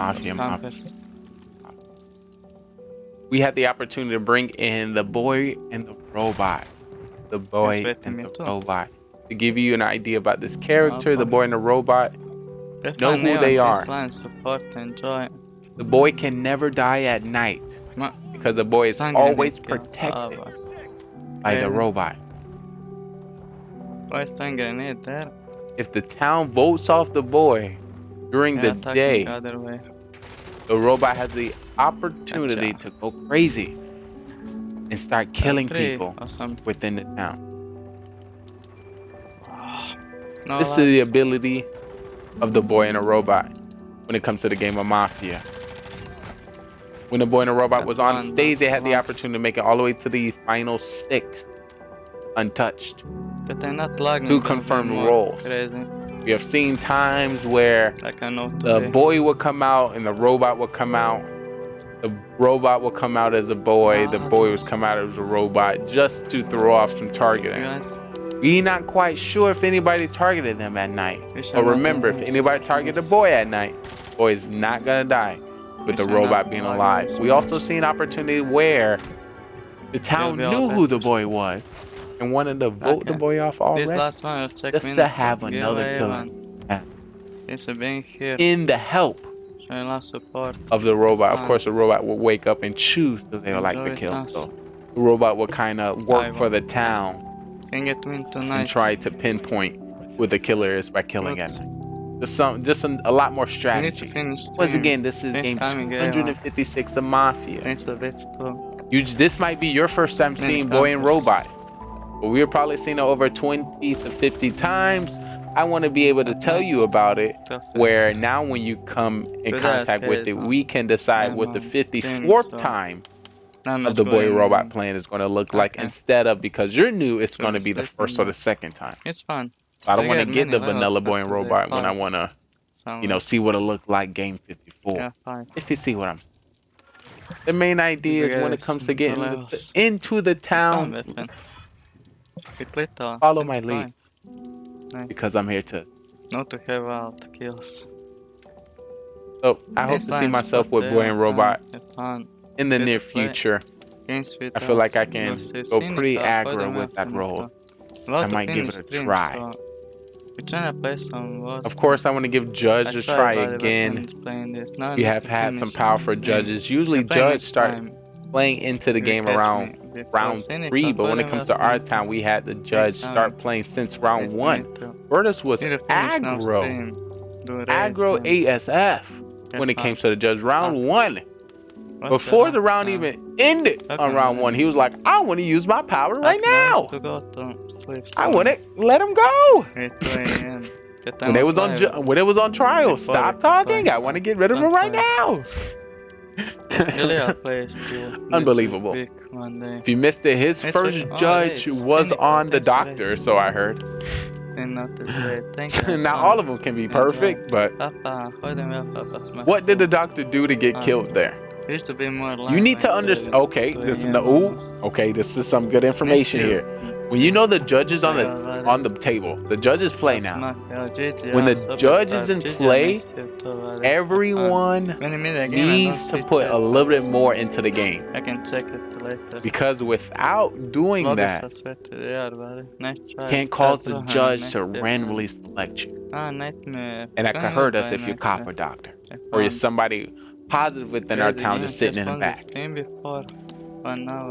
We had the opportunity to bring in the boy and the robot. The boy and the robot. To give you an idea about this character, the boy and the robot, know who they are. The boy can never die at night because the boy is always protected by the robot. If the town votes off the boy during the day, the robot has the opportunity to go crazy and start killing people within the town. This is the ability of the boy and a robot when it comes to the game of Mafia. When the boy and the robot was on stage, they had the opportunity to make it all the way to the final 6 untouched. But they're not logging 2 confirmed roles. We have seen times where the boy would come out and the robot would come out. The robot will come out as a boy. The boy would come out as a robot just to throw off some targeting. We're not quite sure if anybody targeted them at night. But remember, if anybody targeted the boy at night, the boy is not going to die with the robot being alive. We also see an opportunity where the town knew who the boy was and wanted to vote the boy off already, just to have another killer in the help of the robot. Of course, the robot will wake up and choose who they would like to kill. So the robot will kind of work for the town and try to pinpoint who the killer is by killing it. Just a lot more strategy. Once again, this is game 256 of Mafia. This might be your first time seeing Boy and Robot, but we've probably seen it over 20 to 50 times. I want to be able to tell you about it, where now when you come in contact with it, we can decide what the 54th time of the Boy and Robot playing is going to look like, instead of, because you're new, it's going to be the first or the second time. It's fun. I don't want to get the vanilla Boy and Robot when I want to, see what it looked like game 54. If you see what I'm saying. The main idea is when it comes to getting into the town, follow my lead. Because I'm here to. Not to have out kills. So I hope to see myself with Boy and Robot in the near future. I feel like I can go pretty aggro with that role. I might give it a try. Of course, I want to give Judge a try again. We have had some powerful judges. Usually Judge start playing into the game around round 3, but when it comes to our town, we had the Judge start playing since round 1. Virtus was aggro ASF when it came to the Judge round 1. Before the round even ended on round 1, he was like, I want to use my power right now. I want to let him go. When it was on trial, stop talking. I want to get rid of him right now. Unbelievable. If you missed it, his first judge was on the doctor, so I heard. Not all of them can be perfect, but what did the doctor do to get killed there? Used to be more you need to understand. Okay, this is some good information here. When you know the judges on the table, the judges play now. When the judge is in play, everyone needs to put a little bit more into the game. I can check it later. Because without doing that, can't cause the judge to randomly select you. And that could hurt us if you're cop or doctor, or you're somebody positive within our town just sitting in the back.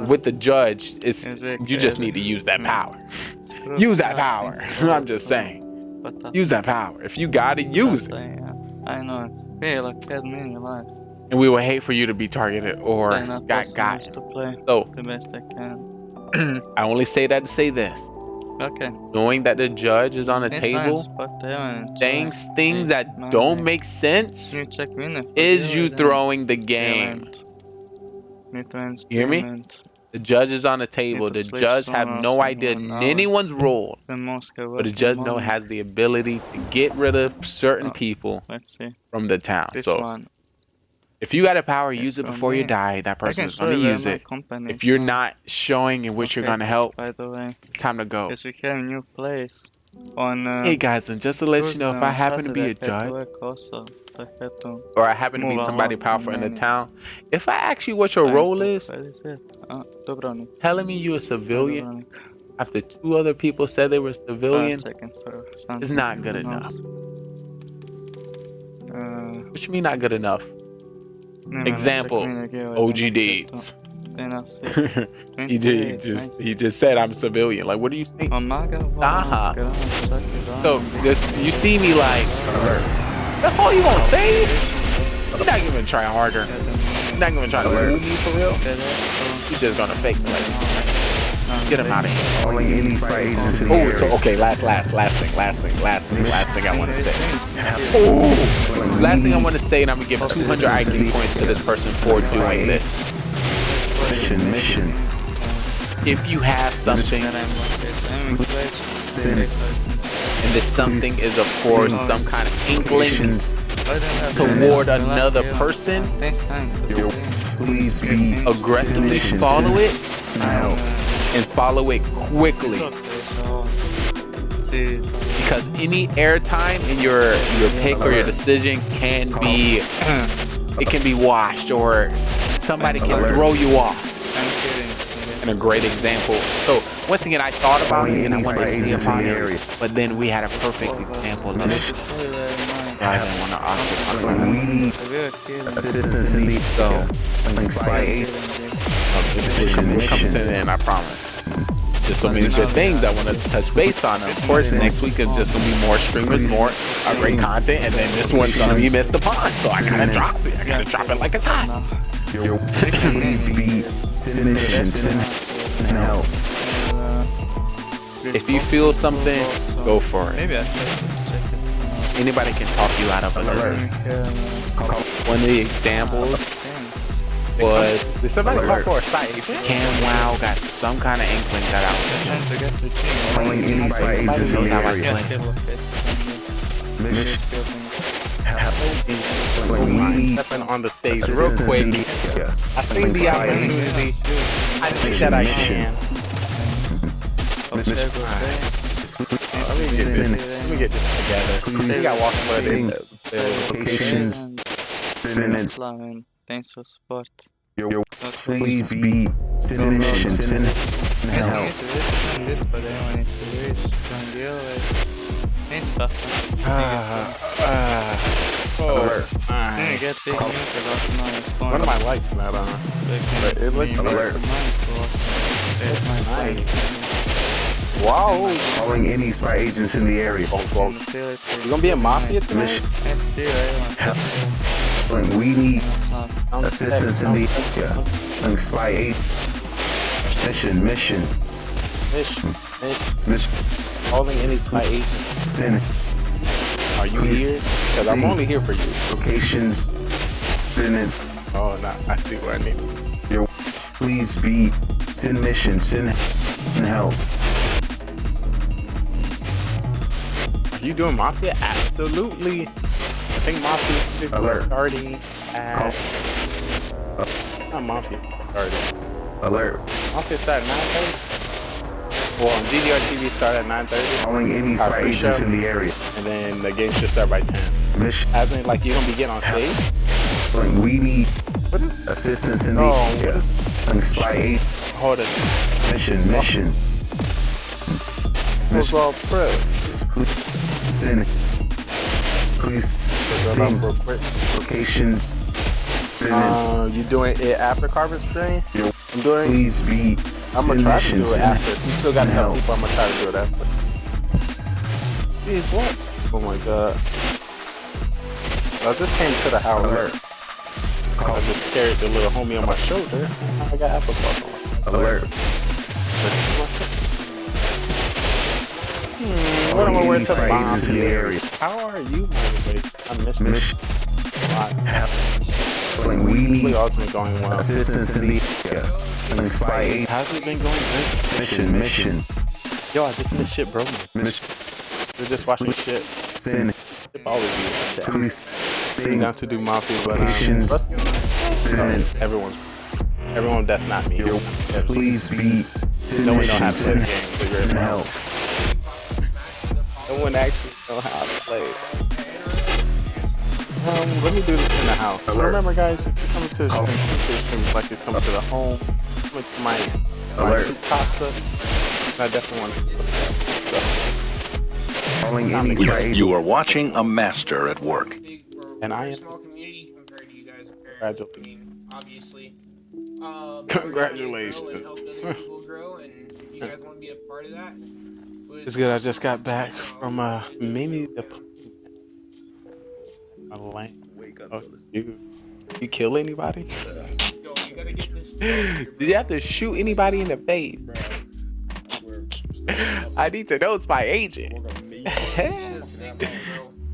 With the judge, you just need to use that power. Use that power. I'm just saying. Use that power. If you got it, use it. I know it's like had many lives. And we would hate for you to be targeted or Try not got also got. to play So the best I can. I only say that to say this. Okay. Knowing that the judge is on the It's table, nice, but I haven't saying tried. things that Man, don't make sense you check me in is you throwing the game. Need to end You hear me? streaming. The judge is on the table. to The sleep judge soon have or no idea something, hour. anyone's role. The Moscow But the working judge morning. has the ability to get rid of certain people Let's see. from the town. This So one. if you got a power, It's use it for before you me. die. That person can is going to show you use where it. my company If is you're now. not showing in which you're Okay, going to help, by the way, it's time to go. because we have a new place on. Hey guys, and just to let you know, if Tuesday I on happen to be a Saturday, I had to judge, work also, so I had to or I happen to be move somebody along powerful from in the many. town, if I ask you what your Thank role you. is, What is it? Dobronik. telling me you a civilian Dobronik. after 2 other people said they were civilian Checking for is something not good enough. else. What you mean not good enough? Example, OG Deeds. He just said I'm civilian. Like, what are you saying? So you see me like, that's all you gonna say? You're not gonna try harder. You're not gonna try to fool me for real. You're just gonna fake me. Like, get him out of here. Oh, so okay. Last thing I want to say. Oh, last thing I want to say, and I'm gonna give 200 IQ points to this person for doing this. Mission. If you have something, and this something is of course some kind of inkling toward another person, please aggressively follow it and follow it quickly. Because any airtime in your pick or your decision can be washed, or somebody can throw you off. And a great example. So once again, I thought about it and I wanted to see about it, but then we had a perfect example of it. I didn't want to assistance in the so we're coming to the end, I promise. Just so many good things I want to touch base on. Of course, next week is just gonna be more streamers, more great content, and then this one's gonna be missed upon. So I gotta drop it. I gotta drop it like it's hot. If you feel something, go for it. Maybe I Anybody can talk you out of it. One of the examples was did somebody call for a site? Cam Wow got some kind of inkling that I was knows how I play. Stepping on the stage real quick. I think the opportunity. I think that I can. Let me get this together. I think I walked by the locations. Thanks for support. Please be mission. One of my lights not on. But it looks alert. Wow. Calling any spy agents in the area. You gonna be a Mafia tonight? We need assistance in the spy agent. Mission. Calling any spy agent. Are you here? Because I'm only here for you. Locations. Oh, no, I see what I need. Please be send mission. Send help. Are you doing Mafia? Absolutely. I think Mafia is starting at... not Mafia starting. Alert. Mafia started at 9:30. Well, on GGR TV started at 9:30. Calling any spy agents in the area. And then the game should start by 10. Mission. As in, like, you're gonna be getting on stage? We need assistance in the area. Spy agent. Hold it. Mission. Well, bro. Send. Please. Real quick. Locations. You doing it after Carver's stream? I'm doing. Please be. I'm gonna try to do it after. You still gotta help people. I'm gonna try to do it after. Jeez, what? Oh my god. I just came to the house. I just carried the little homie on my shoulder. I got applesauce on. Alert. What am I wearing to Into the area. How are you, I missed Mission. We need ultimate going well. assistance in the area. Spy How's it been going good? mission. Yo, I just missed shit, bro. Mission. We're just watching shit. Sin. Shit always be shit. Please. Not to do Mafia, but everyone that's not me. Please be. No one know how to play the game, so you're in help. No one actually know how to play. Let me do this in the house. Alert. Remember, guys, if you're coming to the stream, like you're coming to the home, coming to my pasta, I definitely want to. So. You are watching a master at work. And I am. Obviously. Congratulations. Will grow, and if you guys want to be a part of that, It's good. I just got back from Mimi the Oh, you kill anybody? Yo, you gotta get this. Did you have to shoot anybody in the face? I need to know it's my agent.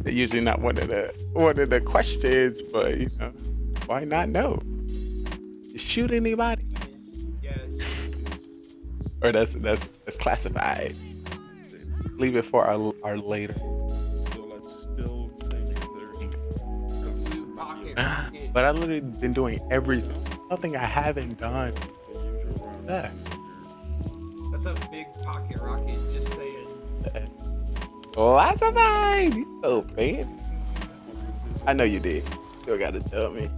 They're usually not one of the questions, but you know, why not know? You shoot anybody? Yes. Or that's classified. Leave it for our later. But I've literally been doing everything. Nothing I haven't done. Yeah. That's a big pocket rocket, just saying. Classified! You so bad. I know you did. Still gotta tell me.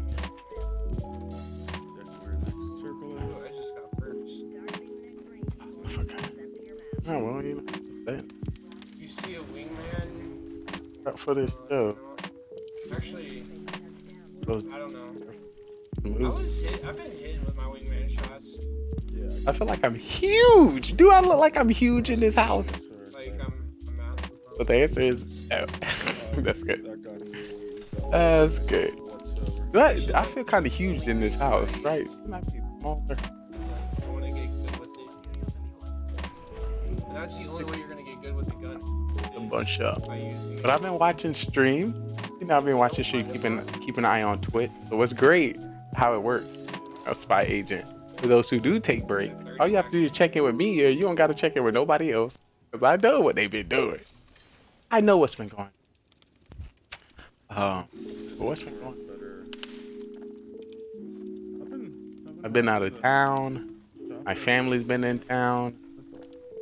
I just got first. I forgot. Oh, well, you know. You see a wingman? Up for this show. Actually, Those I don't know. moves. I've been hitting with my wingman shots. I feel like I'm huge. Do I look like I'm huge in this house? Like I'm massive. But the answer is no. That's good. That's good. But I feel kind of huge in this house, right? It might be smaller. I want to get good with it. And that's the only way you're gonna get good with the gun. A bunch up. But I've been watching stream. You know, I've been watching stream, keep an eye on Twitch. So it's great how it works. A spy agent. For those who do take breaks, all you have to do is check in with me, or you don't got to check in with nobody else, because I know what they've been doing. I know what's been going on. What's been going on? I've been out of town. My family's been in town.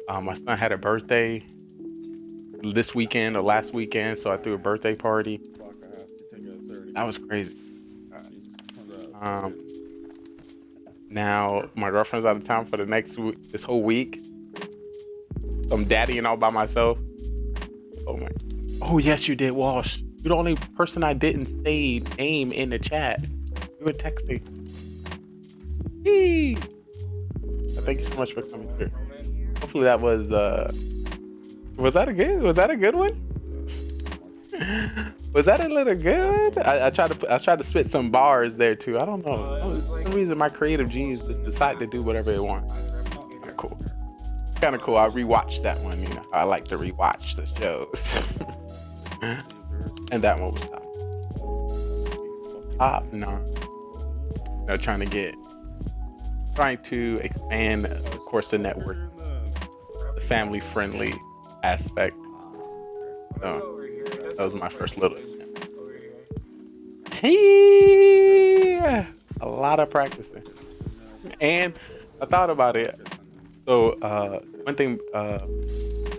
My son had a birthday this weekend or last weekend, so I threw a birthday party. That was crazy. Now my girlfriend's out of town for this whole week. So I'm daddying all by myself. Oh my! Oh yes, you did, Walsh. You're the only person I didn't say name in the chat. You were texting. Yee. Thank you so much for coming through. Hopefully that was that a good one? Was that a little good? I tried to spit some bars there too. I don't know. For some reason my creative genius just decide to do whatever they want. Kinda cool. Kinda cool. I rewatched that one, you know. I like to rewatch the shows. And that one was top notch. You know, trying to expand, of course, the network, the family friendly aspect. That was my first little. Hey, a lot of practicing, and I thought about it. So one thing,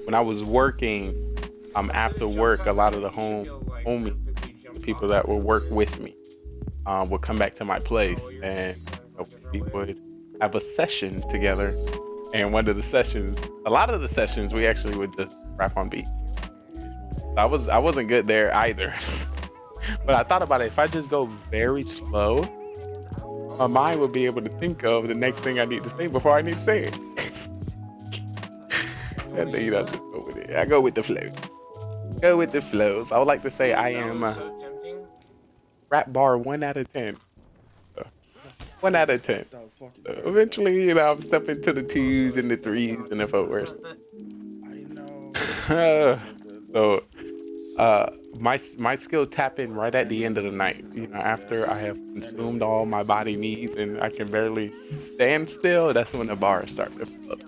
when I was working, after work, a lot of the homies, the people that would work with me, would come back to my place, and we would have a session together. And a lot of the sessions, we actually would just rap on beat. I wasn't good there either. But I thought about it. If I just go very slow, my mind will be able to think of the next thing I need to say before I need to say it. And then, just go with it. I go with the flow. Go with the flows. I would like to say I am rap bar 1 out of 10. 1 out of 10. Eventually, you know, I'm stepping to the 2s and the 3s and the 4s. So, my skill tap in right at the end of the night. You know, after I have consumed all my body needs and I can barely stand still, that's when the bars start to fill up.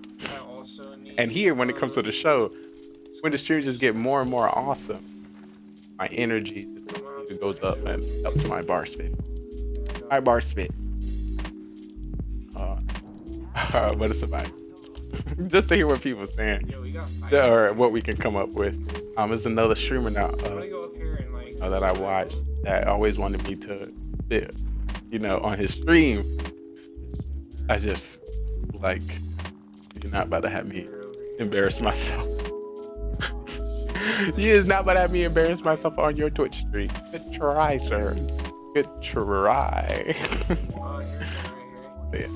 And here, when it comes to the show, when the streams just get more and more awesome, my energy just goes up and helps my bar spit. My bar spit. But it's about just to hear what people are saying or what we can come up with. There's another streamer now that I watch that always wanted me to fit, you know, on his stream. I just like, you're not about to have me embarrass myself. You is not about to have me embarrass myself on your Twitch stream. Good try, sir. Good try. Yeah.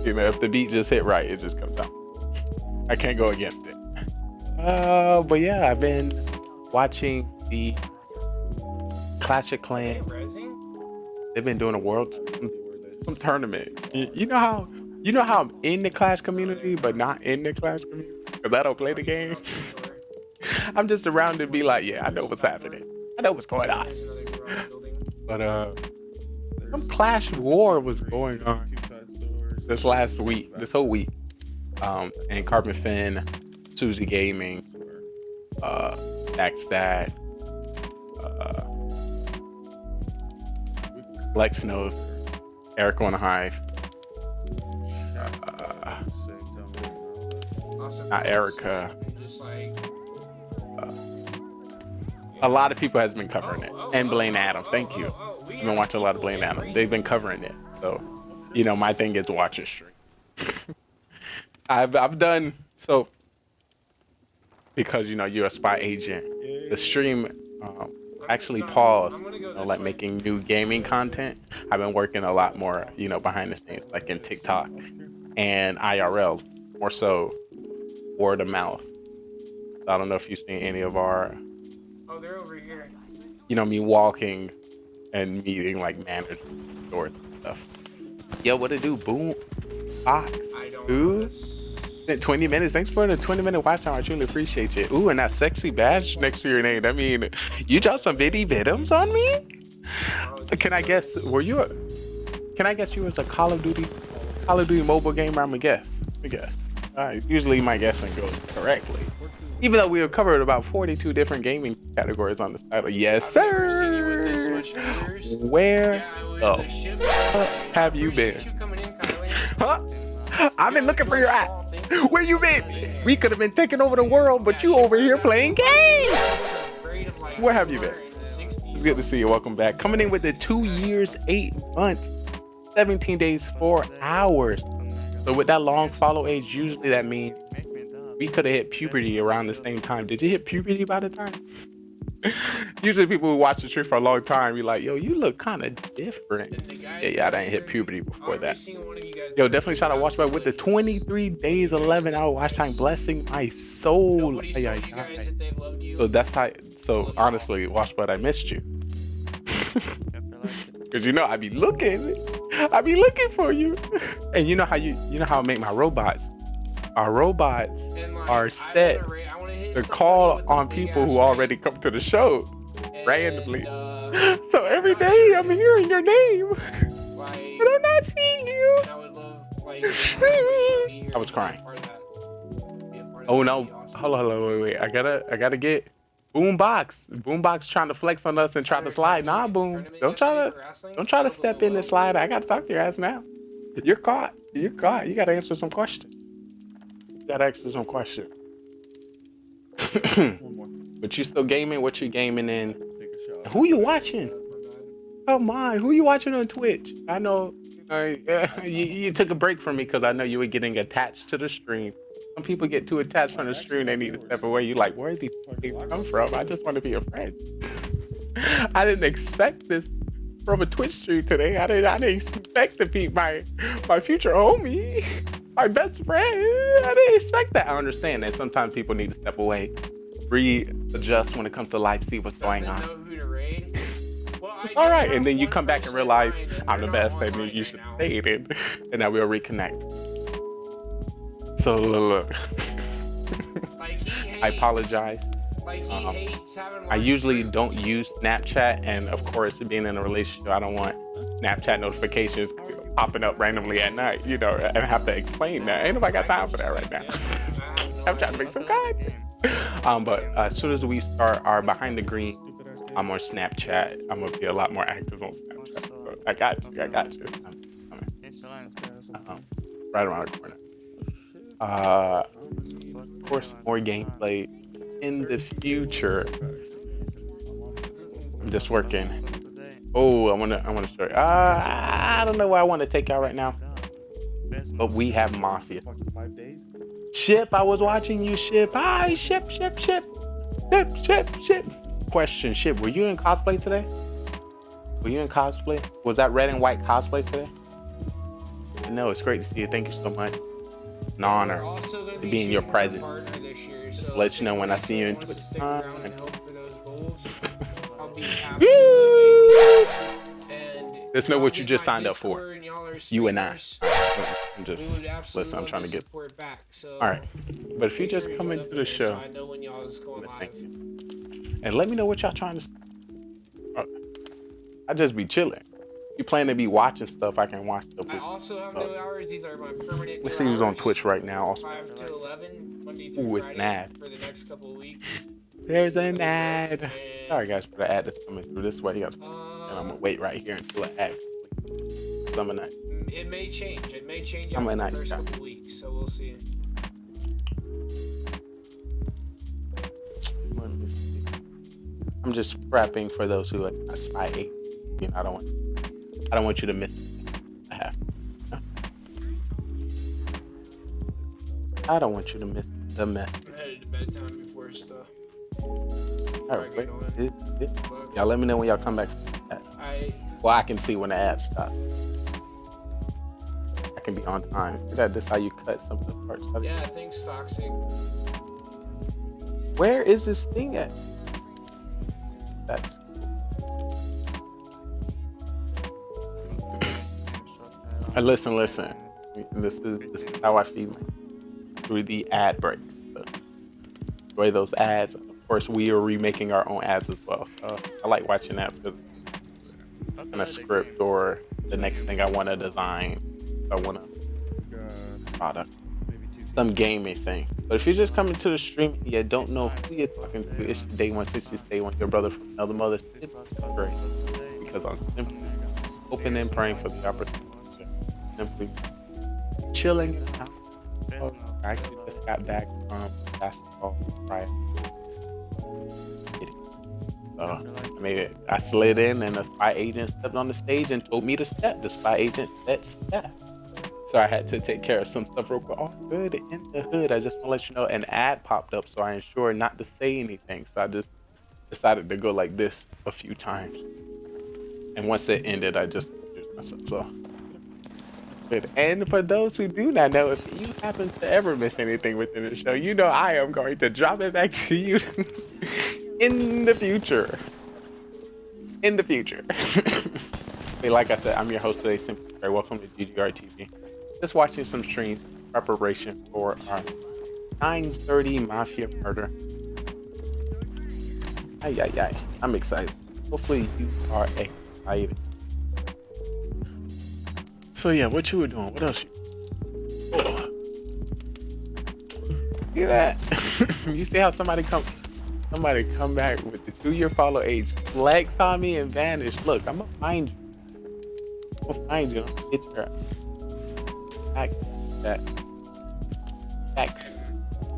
You know, if the beat just hit right, it just comes out. I can't go against it. But yeah, I've been watching the Clash of Clans. They've been doing a world tournament. You know how I'm in the Clash community, but not in the Clash community because I don't play the game. I'm just around to be like, yeah, I know what's happening. I know what's going on. But some Clash War was going on this whole week. And Carbon Finn, Susie Gaming, Backstat, Lex Knows, Eric on the Hive, not Erica. A lot of people has been covering it, and Blaine Adam. Thank you. I've been watching a lot of Blaine Adam. They've been covering it, so you know my thing is watching stream. I've done so because you know you're a spy agent. The stream actually paused, you know, like making new gaming content. I've been working a lot more, you know, behind the scenes, like in TikTok and IRL, more so word of mouth. I don't know if you've seen any of our. Oh, they're over here. You know, me walking and meeting like managers and stuff. Yo, what it do? Boom box. Ooh. 20 minutes. Thanks for the 20-minute watch time. I truly appreciate you. Ooh, and that sexy badge next to your name. I mean, you dropped some bitty bidums on me? Can I guess, can I guess you was a Call of Duty mobile gamer? I'm a guess. Usually my guessing goes correctly. Even though we have covered about 42 different gaming categories on this title. Yes, sir. Where have you been? Huh? I've been looking for your ass. Where you been? We could have been taking over the world, but you over here playing games. Where have you been? It's good to see you. Welcome back. Coming in with the 2 years, 8 months, 17 days, 4 hours. So with that long follow age, usually that means we could have hit puberty around the same time. Did you hit puberty by the time? Usually people who watch the stream for a long time, you're like, yo, you look kind of different. Yeah, I didn't hit puberty before that. Yo, definitely shout out Watchbite with the 23 days, 11 hour watch time, blessing my soul. So that's how, so honestly, Watchbite, I missed you. Cause you know, I be looking for you. And you know how I make my robots. Our robots are set to call on people who already come to the show randomly. So every day I'm hearing your name, but I'm not seeing you. I was crying. Oh no! Hold on, wait. I gotta get Boombox trying to flex on us and try to slide. Nah, Boom. Don't try to step in and slide. I gotta talk to your ass now. You're caught. You gotta answer some questions. But you still gaming? What you gaming in? Who you watching? Oh my, who you watching on Twitch? I know you took a break from me because I know you were getting attached to the stream. Some people get too attached from the stream, they need to step away. You like, where did these things come from? I just want to be a friend. I didn't expect this from a Twitch stream today. I didn't expect to be my future homie. My best friend. I didn't expect that. I understand that sometimes people need to step away, readjust when it comes to life, see what's going on. Know who to raid? Well, it's all right. And then you come back and realize I'm the best, and then you should say it, and now we'll reconnect. So look, I apologize. I usually don't use Snapchat, and of course, being in a relationship, I don't want Snapchat notifications popping up randomly at night, you know, and I have to explain that. Ain't nobody got time for that right now. I'm trying to make some content. But as soon as we start our behind the green, I'm on Snapchat. I'm gonna be a lot more active on Snapchat. So I got you. Right around the corner. Of course, more gameplay in the future. I'm just working. Oh, I wanna show you. I don't know where I want to take y'all right now, but we have Mafia. Ship, I was watching you, Ship. Hi, Ship. Question, Ship, were you in cosplay today? Were you in cosplay? Was that red and white cosplay today? No, it's great to see you. Thank you so much. An honor to be in your presence. Just to let you know when I see you in Twitch time. Just know what you just signed up for. You and I. I'm just listen. I'm trying to get. All right, but if you just come into the show, and let me know what y'all trying to. I just be chilling. You plan to be watching stuff, I can watch stuff. I also have new hours. These are my permanent. Let's see who's on Twitch right now. Also, 5 to 11, Monday through ooh, it's Friday an ad. for the next couple of weeks. There's an ad. Sorry guys for the ad that's coming through this way. And I'm gonna wait right here until the ad. Summer night. It may change. It may change I'm after a the nice first guy. couple of weeks, so we'll see. I'm just prepping for those who are spy 8. You know, I don't want you to miss I have. I don't want you to miss the message. I'm headed to bedtime before stuff. Alright, wait. Y'all let me know when y'all come back. Well, I can see when the ad stops. I can be on time. See that? Just how you cut some of the parts. Yeah, thanks, Toxic. Where is this thing at? That's. Listen. This is how I feed through the ad break. So, enjoy those ads. Of course, we are remaking our own ads as well. So I like watching that because in a script or the next thing I want to design. I want a product, some gaming thing. But if you're just coming to the stream and you don't know who you're talking to, it's your day one, since you stay one, your brother from another mother. It's great because I'm simply hoping and praying for the opportunity. Simply chilling in the house. I actually just got back from basketball Friday. So I made it. I slid in and a spy agent stepped on the stage and told me to step. The spy agent said step. So I had to take care of some stuff real quick. All good in the hood. I just want to let you know an ad popped up, so I ensured not to say anything. So I just decided to go like this a few times. And once it ended, I just introduced myself. So good. And for those who do not know, if you happen to ever miss anything within the show, you know I am going to drop it back to you in the future. In the future. Hey, like I said, I'm your host today, Simply Very. Welcome to GGR TV. Just watching some streams in preparation for our 9:30 Mafia murder. Ay. I'm excited. Hopefully you are excited. So yeah, what you were doing? What else? See that? You see how somebody come back with the 2-year follow age, flex on me and vanish. Look, I'm gonna find you. I'm gonna find you. I'm gonna get your back.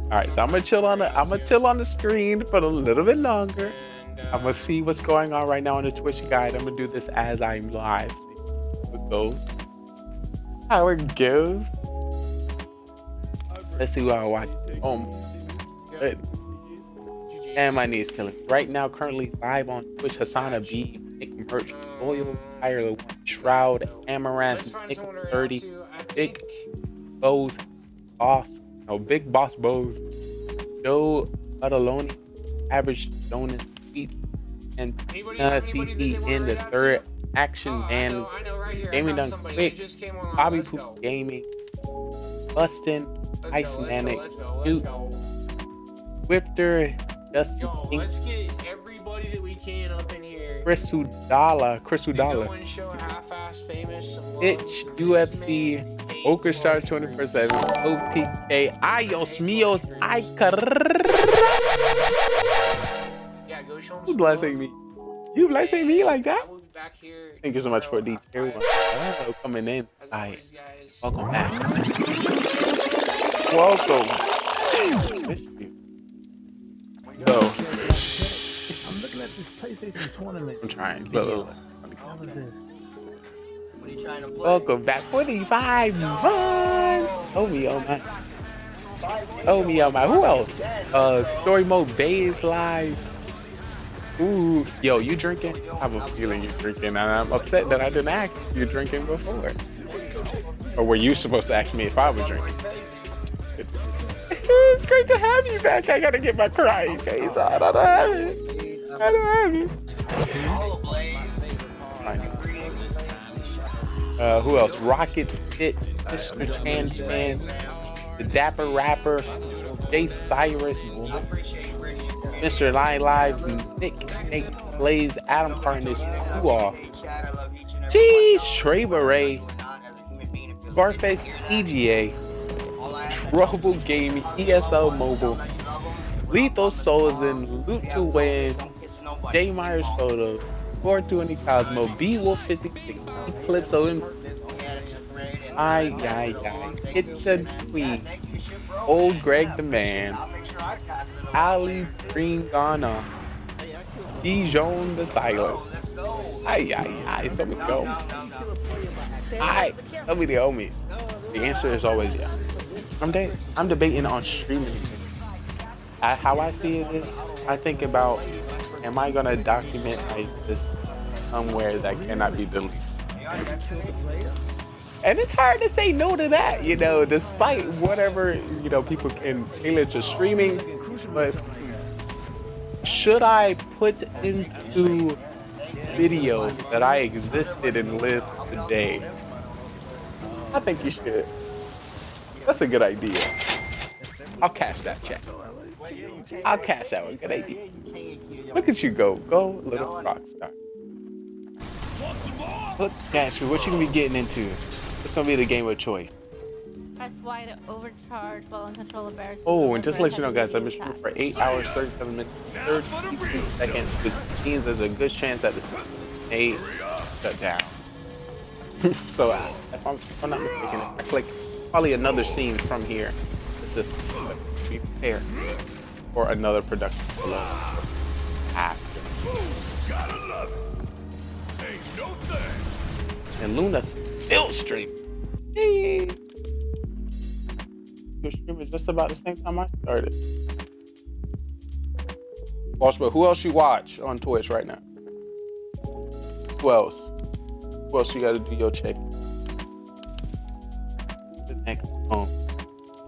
All right, so I'm gonna chill on the screen for a little bit longer. I'm gonna see what's going on right now on the Twitch guide. I'm gonna do this as I'm live. See how it goes. Let's see what I watch. Good. And my knees killing. Right now, currently live on Twitch. Hasana B, Nick Merch, Loyal, Tyler, Shroud, Amaranth, Nick 30, Big Bows, Big Boss Bows, Joe Butaloni, Average Jonas, Sweet, and Anybody CP that in the react third to? action man. I know right here. Gaming I got done somebody. quick. They just came online. Bobby Let's Poop go. Gaming. Bustin. Let's Ice go, let's Manic. go, let's go, let's Duke. go. Whipter. Justin Yo, King. let's get everybody that we can up in here. Chris Udala. Go and show half-ass famous some love. Itch, UFC, Orchestra 24/7, OTK, Ayos Mios, Yeah, go show them You some blessing love. me. You blessing me like that? I will be back here. Thank you so much for the tier 1. Oh, coming in. Hi. Welcome back. Welcome. Missed you. So, I'm looking at this PlayStation tournament. I'm trying. Video. All of this. What are you trying to play? Welcome back. 45 months. Oh me, oh my. Oh me, oh my. Who else? Story Mode Bay is live. Ooh, yo, you drinking? I have a feeling you're drinking, and I'm upset that I didn't ask if you're drinking before. Or were you supposed to ask me if I was drinking? It's great to have you back. I gotta get my crying face out. I don't have it. I don't have it. Who else? Rocket Fit, Mr. Chan Chan, the Dapper Rapper, Jay Cyrus, Mr. Lion Lives, Nick Blaze, Adam Carnage, you all. Jeez, Trey Beret, Scarface EGA, Trouble Gaming, ESL Mobile, Lethal Souls and Loot to Win, J Myers Photo, 420 Cosmo, B Wolf 56, Eclipse OM, It's a Queen, Old Greg the Man, Ali Green Ghana, Dijon the Silent. Somebody go. Somebody owe me. The answer is always yes. I'm debating on streaming. How I see it is, I think about, am I gonna document like this somewhere that cannot be deleted? And it's hard to say no to that, you know, despite whatever, you know, people can tailor to streaming. But should I put into video that I existed and lived today? I think you should. That's a good idea. I'll cash that check. I'll cash that one. Good idea. Look at you go. Go, little rock star. Look at you. What you gonna be getting into? It's gonna be the game of choice. Press Y to overcharge while in control of barracks. Oh, and just to let you know, guys, I've been streaming for 8 hours, 37 minutes, 32 seconds, which means there's a good chance that this may shut down. So, if I'm not mistaken, if I click probably another scene from here, it's just be prepared for another production below. After. And Luna's still streaming. Hey. You're streaming just about the same time I started. Watch, but who else you watch on Twitch right now? Who else? Who else you gotta do your check? The next home.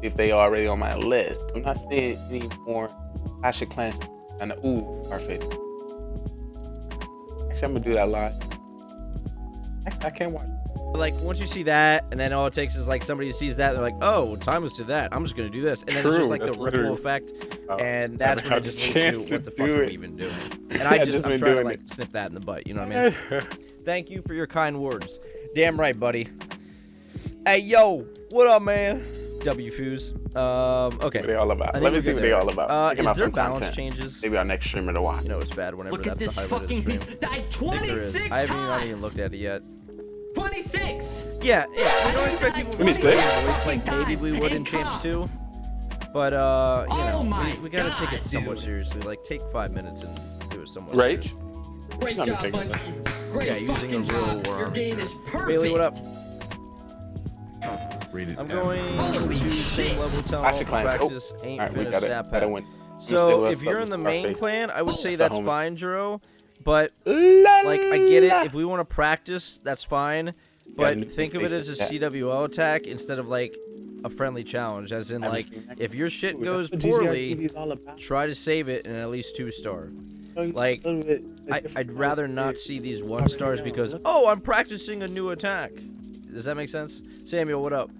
See if they are already on my list. I'm not seeing any more Clash of Clans. And ooh, perfect. Actually, I'm gonna do that live. I can't watch. Like, once you see that, and then all it takes is, like, somebody sees that, they're like, oh, time was to that. I'm just going to do this. And then it's just, like, the ripple effect. And that's when it just makes you, what the fuck are we even doing? And I'm trying to, like, snip that in the butt. You know what I mean? Thank you for your kind words. Damn right, buddy. Hey, yo. What up, man? W Fuse. Okay. What are they all about? Let me see what they all about. Is there balance changes? Maybe our next streamer to watch. You know it's bad whenever Look at that's this the highlight fucking of the piece. stream. Died 26 I haven't times. even looked at it yet. 26. Yeah. We don't expect people to like maybe we would in Champs 2. But you know, we gotta take it somewhat seriously. Like, take 5 minutes and do it somewhat Rage? seriously. Great job, Bungie. Great using a fucking real job. worm. Your game is perfect. Bailey, what up? I'm going to same level talent practice ain't Alright, we finna got it. snap Gotta out. win. So if you're in the main clan, I would say that's homie. fine, Jero. But like, I get it. If we want to practice, that's fine. But think of it as a CWO attack instead of like a friendly challenge. As in, like, if your shit goes poorly, try to save it in at least 2-star. Like, I'd rather not see these 1 stars because, oh, I'm practicing a new attack. Does that make sense? Samuel, what up?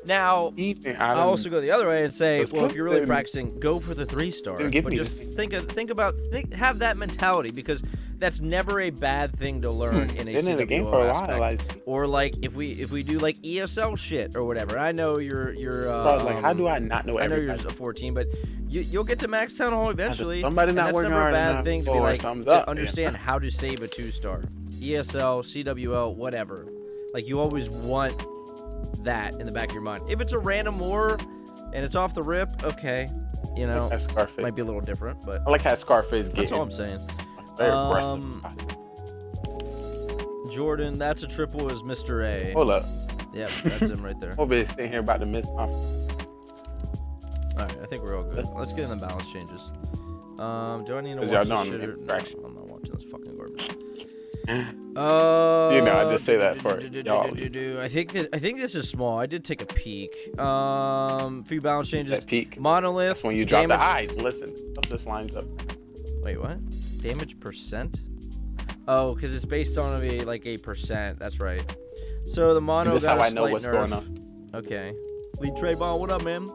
Now, I'll also go the other way and say, well, if you're really practicing, go for the 3-star. But just have that mentality, because that's never a bad thing to learn in a CWO aspect. Or like if we do like ESL shit or whatever. I know you're like, how do I not know everybody? I know you're a 14, but you'll get to Max Town Hall eventually. Somebody not that's working never a hard bad enough thing to be like to understand how to save a 2-star. ESL, CWL, whatever. Like, you always want that in the back of your mind. If it's a random war and it's off the rip, okay, you know, might be a little different, but I like how Scarface gets. That's all I'm saying. Very aggressive. Jordan, that's a triple as Mr. A. Hold up. Yep, that's him right there. We'll be sitting here about to miss my. Alright, I think we're all good. Let's get in the balance changes. Do I need to watch y'all this know shit? I'm No, I'm not watching this fucking garbage. You know, I just say that for y'all. I think this is small. I did take a peek. Few balance changes. That peak. Monolith. That's when you drop the eyes. Listen, stuff just lines up. Wait, what? Damage percent? Oh, because it's based on a percent. That's right. So the mono. This is how I know what's nerf. going on. Okay. Lee Trayvon, what up, man?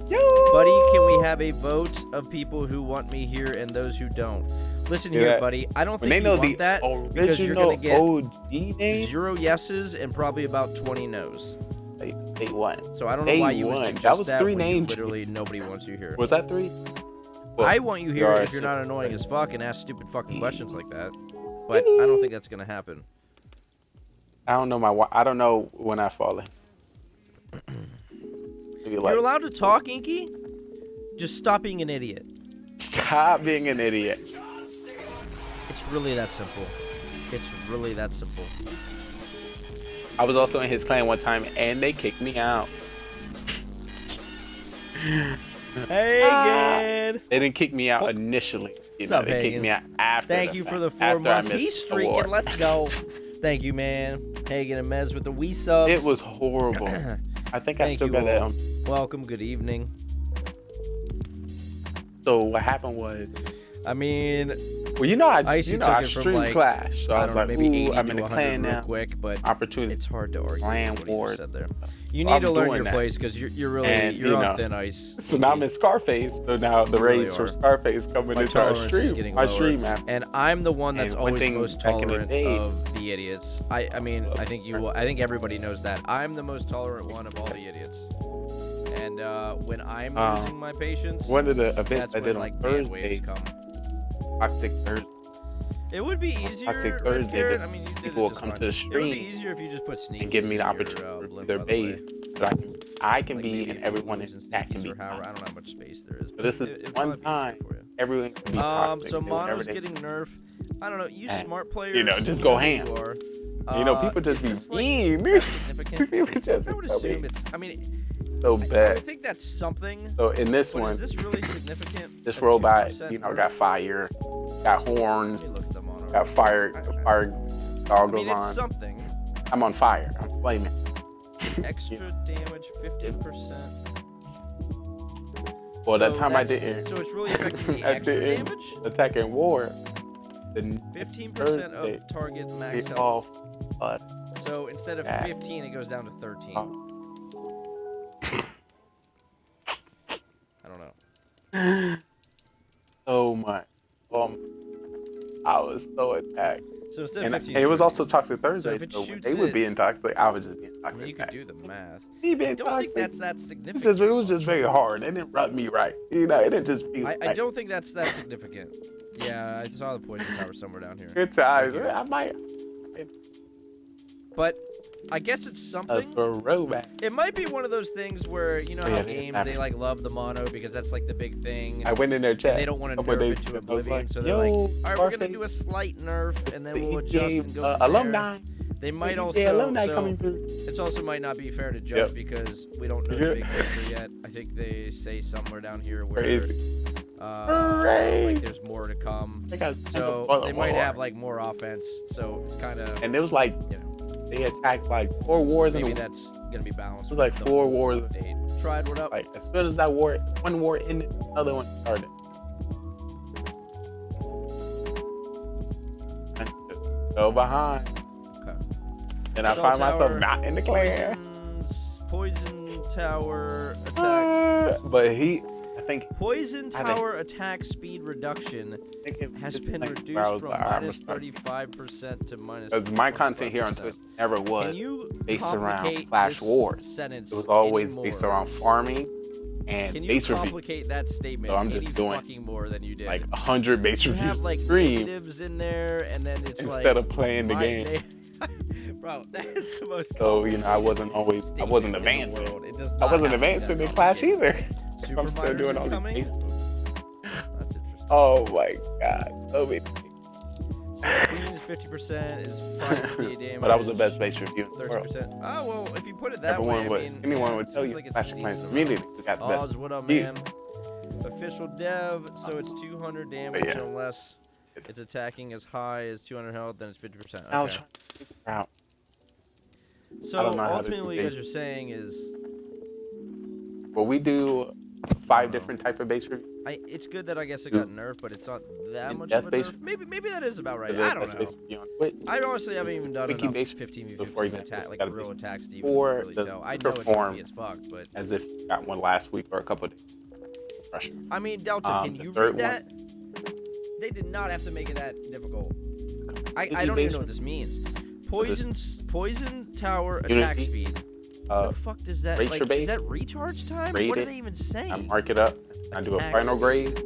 Yo! Buddy, can we have a vote of people who want me here and those who don't? Listen here, buddy. I don't think you want that because you're gonna get OG name? 0 yeses and probably about 20 nos. They won. So I don't know why you would suggest that was 3 when names. Literally nobody wants you here. Was that 3? Well, I want you here if you're not annoying as fuck and ask stupid fucking questions like that. But I don't think that's gonna happen. I don't know I don't know when I fall in. You're allowed to talk, Inky. Just stop being an idiot. Stop being an idiot. It's really that simple. It's really that simple. I was also in his clan one time and they kicked me out. Hagen! They didn't kick me out initially. You know, they kicked me out after. Thank you for the 4 months. He's streaking. Let's go. Thank you, man. Hagen and Mez with the Wii subs. It was horrible. I think I still got that. Welcome. Good evening. So what happened was, I mean, well, you know, I streamed streamed Clash, so I was like, ooh, I'm in a clan now. Quick, but opportunity. It's hard to argue. Clan wars. There. You need to learn your place because you're really you're on thin ice. So now I'm in Scarface. So now the raids for Scarface coming into our stream. My stream, man. And I'm the one that's always most tolerant of the idiots. I mean, I think everybody knows that. I'm the most tolerant one of all the idiots. And when I'm losing my patience, one of the events I did on like Thursday, Toxic Thursday. It would be easier. Toxic Thursday. I mean, people will come to the stream. It would be easier if you just put sneak and give me the opportunity to their base, so I can be and everyone in that can be. I don't know how much space there is. But this is one time everyone can be toxic. So Mono's getting nerfed. I don't know. You smart players. You know, just go ham. You know, people just be mean. People just. I would assume it's. I mean. So bad. I think that's something. So in this one, is this really significant? This robot, you know, got fire, got horns, got fire goggles on. It's something. I'm on fire. I'm flaming. Extra damage, 15%. Well, that time I didn't. So it's really affecting the extra damage? Attacking war. 15% of target max health. So instead of 15, it goes down to 13. I don't know. So much. I was so attacked. So instead of 15, and it was also Toxic Thursday. So when they were being toxic, I was just being toxic. You could do the math. He being I don't toxic. think that's that significant. It was just very hard. It didn't rub me right. You know, it didn't just be. I don't think that's that significant. Yeah, I saw the poison tower somewhere down here. Good times. I might. But I guess it's something. It might be one of those things where, you know how games, they like love the mono because that's like the big thing. I went in their chat. They don't want to nerf it to oblivion, so they're like, all right, we're going to do a slight nerf and then we'll adjust and go from alumni. There. They might also, alumni coming through. It also might not be fair to judge because we don't know the big picture yet. I think they say somewhere down here where like there's more to come. So they might have like more offense. So it's kind of. And it was like, they attacked like 4 wars in a Maybe that's gonna be balanced. It was like 4 wars. tried. What up? Like as soon as that war, one war ended, another one started. And just go behind. Okay. And I find myself not in the clear. Poison tower attack. But he, I think. Poison tower attack speed reduction has been reduced from minus 35% to minus. Because my content here on Twitch never was based around complicate Clash this Wars. sentence It was always anymore? based around farming and Can you base review. complicate that statement So I'm just any doing fucking more than you did? like 100 base You reviews have like stream negatives in there, and then it's like instead of playing the my game. Bro, that's the most. So I wasn't advancing. It does I not wasn't have to be advancing that in Clash either. Super I'm still miners doing are all these coming? base. That's interesting. Oh my god. So many Queen's 50% is 5 damage. But that was the best base review in the world. 30%. Oh well, if you put it that Everyone way, would, anyone would tell you, like Clash of Clans community, we got the best. Oz, what up, review. man? Official dev, so it's 200 damage yeah. unless it's attacking as high as 200 health, then it's 50%. I was Okay. trying to figure out. So I don't know how to ultimately, do what you guys base. are saying is, Well, we do 5 different type of base reviews. it's good that I guess it got nerfed, but it's not that much death of a base- nerf. Maybe that is about right. The I don't best know. base review on Twitch. I honestly haven't even done Wiki enough base 15v15 so for example, attack, like gotta real be attacks to even or really the tell. I know it's perform gonna be as fuck, but as if you got one last week or a couple of days. Pressure. I mean, Delta, can the you third read that? They did not have to make it that difficult. I don't even know what this means. Poison tower attack Unity, speed. The fuck does that rate like? your base, Is that recharge time? rate What it, do they even say? I mark it up. I do a Attack final speed. grade.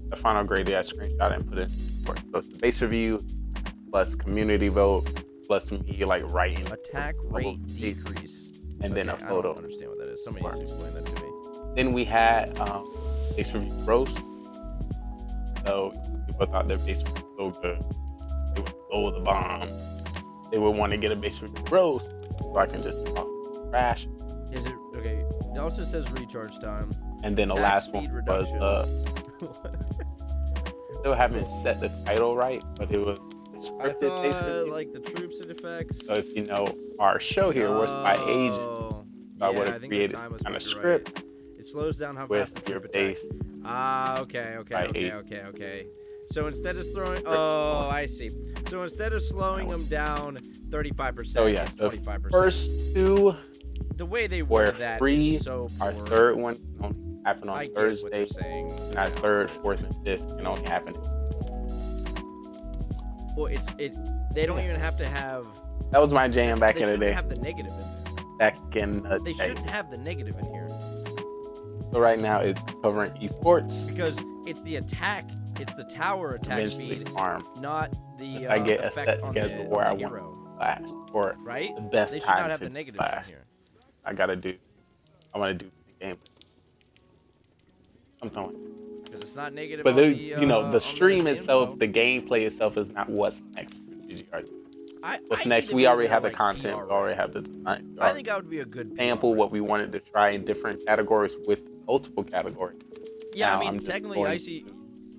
The final grade, I screenshot and put it. So it's the base review plus community vote plus me like writing Attack rate decrease. and then a Okay, photo. I don't understand what that is. Somebody needs to explain that to me. Then we had base review roast. So people thought their base was so good, they would blow the bomb. They would want to get a base review roast, so I can just talk trash. Is it okay? It also says recharge time. And then the Attack last speed one was still haven't set the title right, but it was I scripted thought basically. like the troops and effects. So if you know our show here, we're Spy Agent. So I would have created some kind of script It slows down how with fast the your troop attacks. base. Okay. So instead of throwing, I see. So instead of slowing them down 35%, So yeah, it's the 25%. first two The way they were word that free. is so Our poor. third one only happened I on get what Thursday, they're saying. and our third, fourth, and fifth can only happen. Well, they don't even have to have. That was my jam back They in the shouldn't day. have the negative in there. Back in the They day. shouldn't have the negative in here So right now it's covering esports. because it's the attack. It's the tower attack Eventually speed, farm. not the I get a effect set on schedule the, where I on the want hero. to flash or Right? the best They should time not have to the negatives flash. in here. I want to do the game. Something. Because it's not negative. But on the, the, you know, on the stream info. itself, the gameplay itself is not what's next for GGR. What's I next? need to We be already there, have the like, content. PR We already have the design. I think I would be a good PR. sample what we wanted to try in different categories with multiple categories. Yeah, Now I mean, I'm just technically, going I see.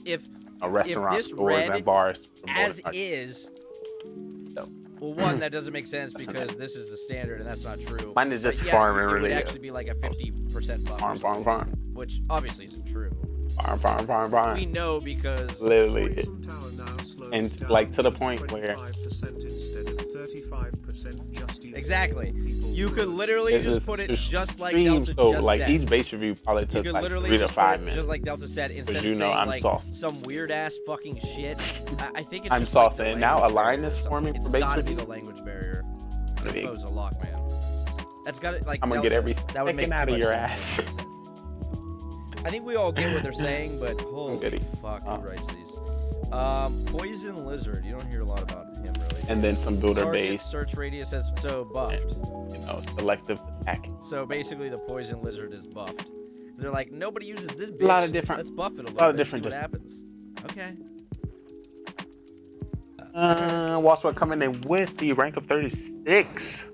If restaurant, this stores, read and bars as promoting our- is, well, one that doesn't make sense because this is the standard and that's not true. Mine is just But yeah, farming it would related. actually be like a 50% buff, or Farm, something, which obviously isn't true. Farm. We know because Literally, and like to the point where exactly, you could literally it just is put it just just like streams, Delta so just like said. each base review probably You took could like literally 3 to just put 5 it minutes. just like Delta said, instead of you know saying I'm like saucy. some weird ass fucking shit. I think it's I'm just like saucy, the and now language align barrier this or for me something. for It's base gotta be review. the language barrier. Gonna be- Info's a lock, man. That's got it. Like I'm gonna get Delta, every that would make second out too of much your sense. ass. I think we all get what they're saying, but holy Goody. fuck, who writes these? Poison Lizard. You don't hear a lot about him really. And then some builder Target base, search radius is so buffed. you know, selective attack. So basically, the Poison Lizard is buffed. They're like, nobody uses this bitch. A lot of different- Let's buff it a little lot of bit, different see what happens. Okay. Wasp coming in with the rank of 36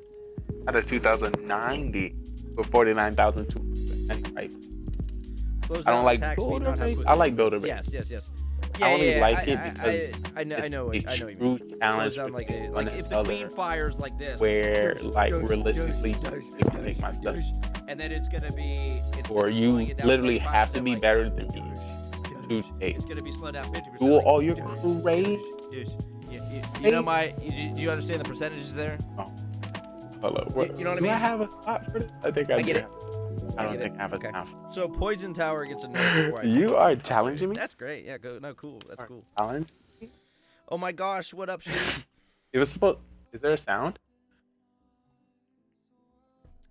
out of 2,090 for 49,295. Slows I don't down like attack speed, builder not how base. quickly I like you builder move. base. Yes. I only yeah, like it because I know it's what you a mean. true challenge Slows down like between one if and the other, queen fires like this. where like realistically you can take my stuff. And then it's gonna be. Or you literally have to be better than me to stay. It's gonna be slowed down 50%. Do all your crazy. You know my. Do you understand the percentages there? Oh. Hello. What, You know what I do mean? I have a spot for this? I think I get do. it. I don't think I have a spot. So Poison Tower gets a nerf before I You are challenging me? That's great. Yeah, go. No, cool. That's cool. Challenge? Oh my gosh, what up, shit? It was supposed. Is there a sound?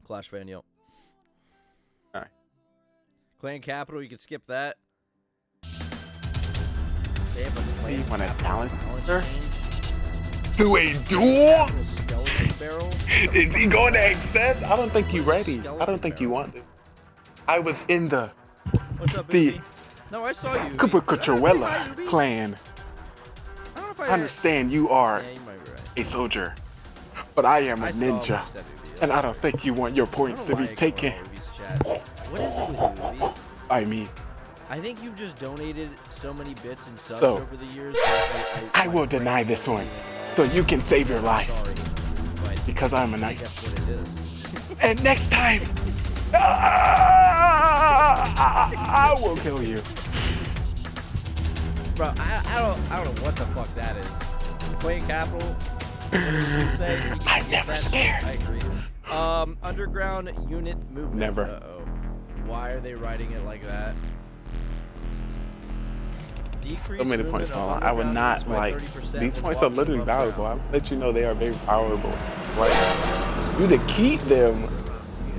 Clash fan, yo. Alright. Clan Capital, you can skip that. They have a You clan want to Capital challenge her? to a duel? Skeleton barrel? Is he going to accept? I don't think you're ready. I don't think you want this. I was in the What's up, the Ubi? No, I saw you. Cupacuchuela clan. I don't know if I understand you are Yeah, you might be right. a soldier, but I am a I saw ninja, what you said, Ubi. and I don't think you want your points to be taken. What is it with you, Ubi? by me. I think you've just donated so many bits and subs So, over the years. I will deny this one, so you can save your life, because I'm a nice. That's what it is. And next time, I will kill you. Bro, I don't know what the fuck that is. Clan Capital. What did you say? You can I'm get never that scared. shit. I agree. Underground unit movement. Never. Uh-oh. Why are they writing it like that? Decrease So many movement points, of Mama. I would underground not units by like. 30% These when points are walking literally above valuable. ground. I'll let you know they are very valuable. Like, you either keep them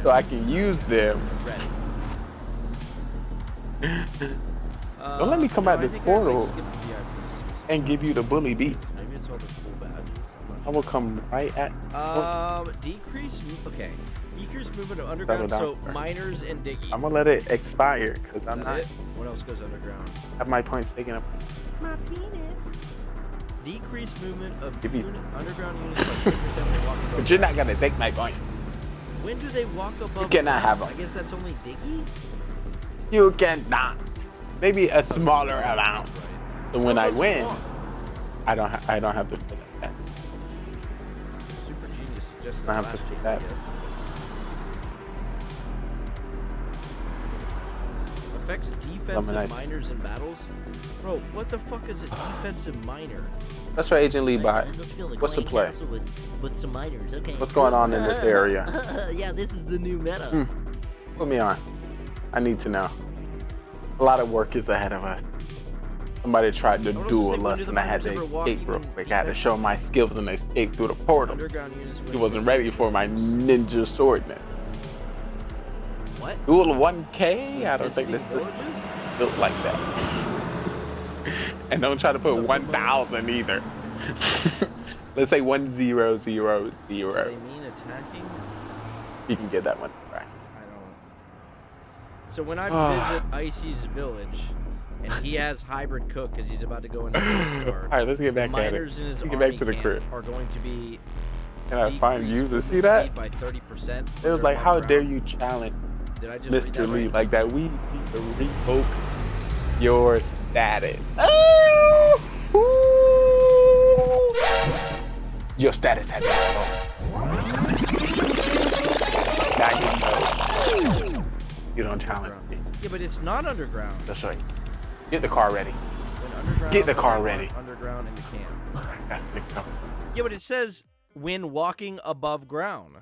so I can use them. Don't let me come out this portal and give you the bully beat. Maybe it's all the cool badges. I will come right at. Decrease. Okay. Decrease movement of underground. Settle So down. miners and digging. I'm gonna let it expire because I'm Is not that it? What else goes underground? have my points taken up. My penis. Decrease movement of Give me- underground units by 30% when they walk above But you're not ground. gonna take my point. When do they walk above? You cannot have ground? them. I guess that's only diggy. You cannot. Maybe a smaller amount. So when I win, I don't have to feel like that. Super genius suggested I have last to week, do that. I guess. Affects defensive Lemonade. miners in battles. Bro, what the fuck is a defensive miner? That's for Agent Levi. What's the play? With some miners. Okay. What's going on in this area? Yeah, this is the new meta. Put me on. I need to know. A lot of work is ahead of us. Somebody tried to duel us and I had to escape real quick. I had to show my skills and escape through the portal. Underground units. He wasn't ready for my ninja swordman. What? Duel 1K? I don't think this is built like that. And don't try to put 1,000 either. Let's say 1000. They mean attacking? You can get that one right. I don't. So when I visit Icy's village, and he has hybrid cook because he's about to go into Star. All right, let's get back at it. Miners in his Let's get army back to the camp crib. are going to be. Can I find you to decreased see that? by 30%. It was like, how dare you challenge Did I just read Mr. that Lee right? like that? We need to revoke your status. Your status has been revoked. Now you know. You don't challenge me. Yeah, but it's not underground. That's right. Get the car ready. When underground, Get the car ready. Underground in the camp. That's the go. Yeah, but it says when walking above ground.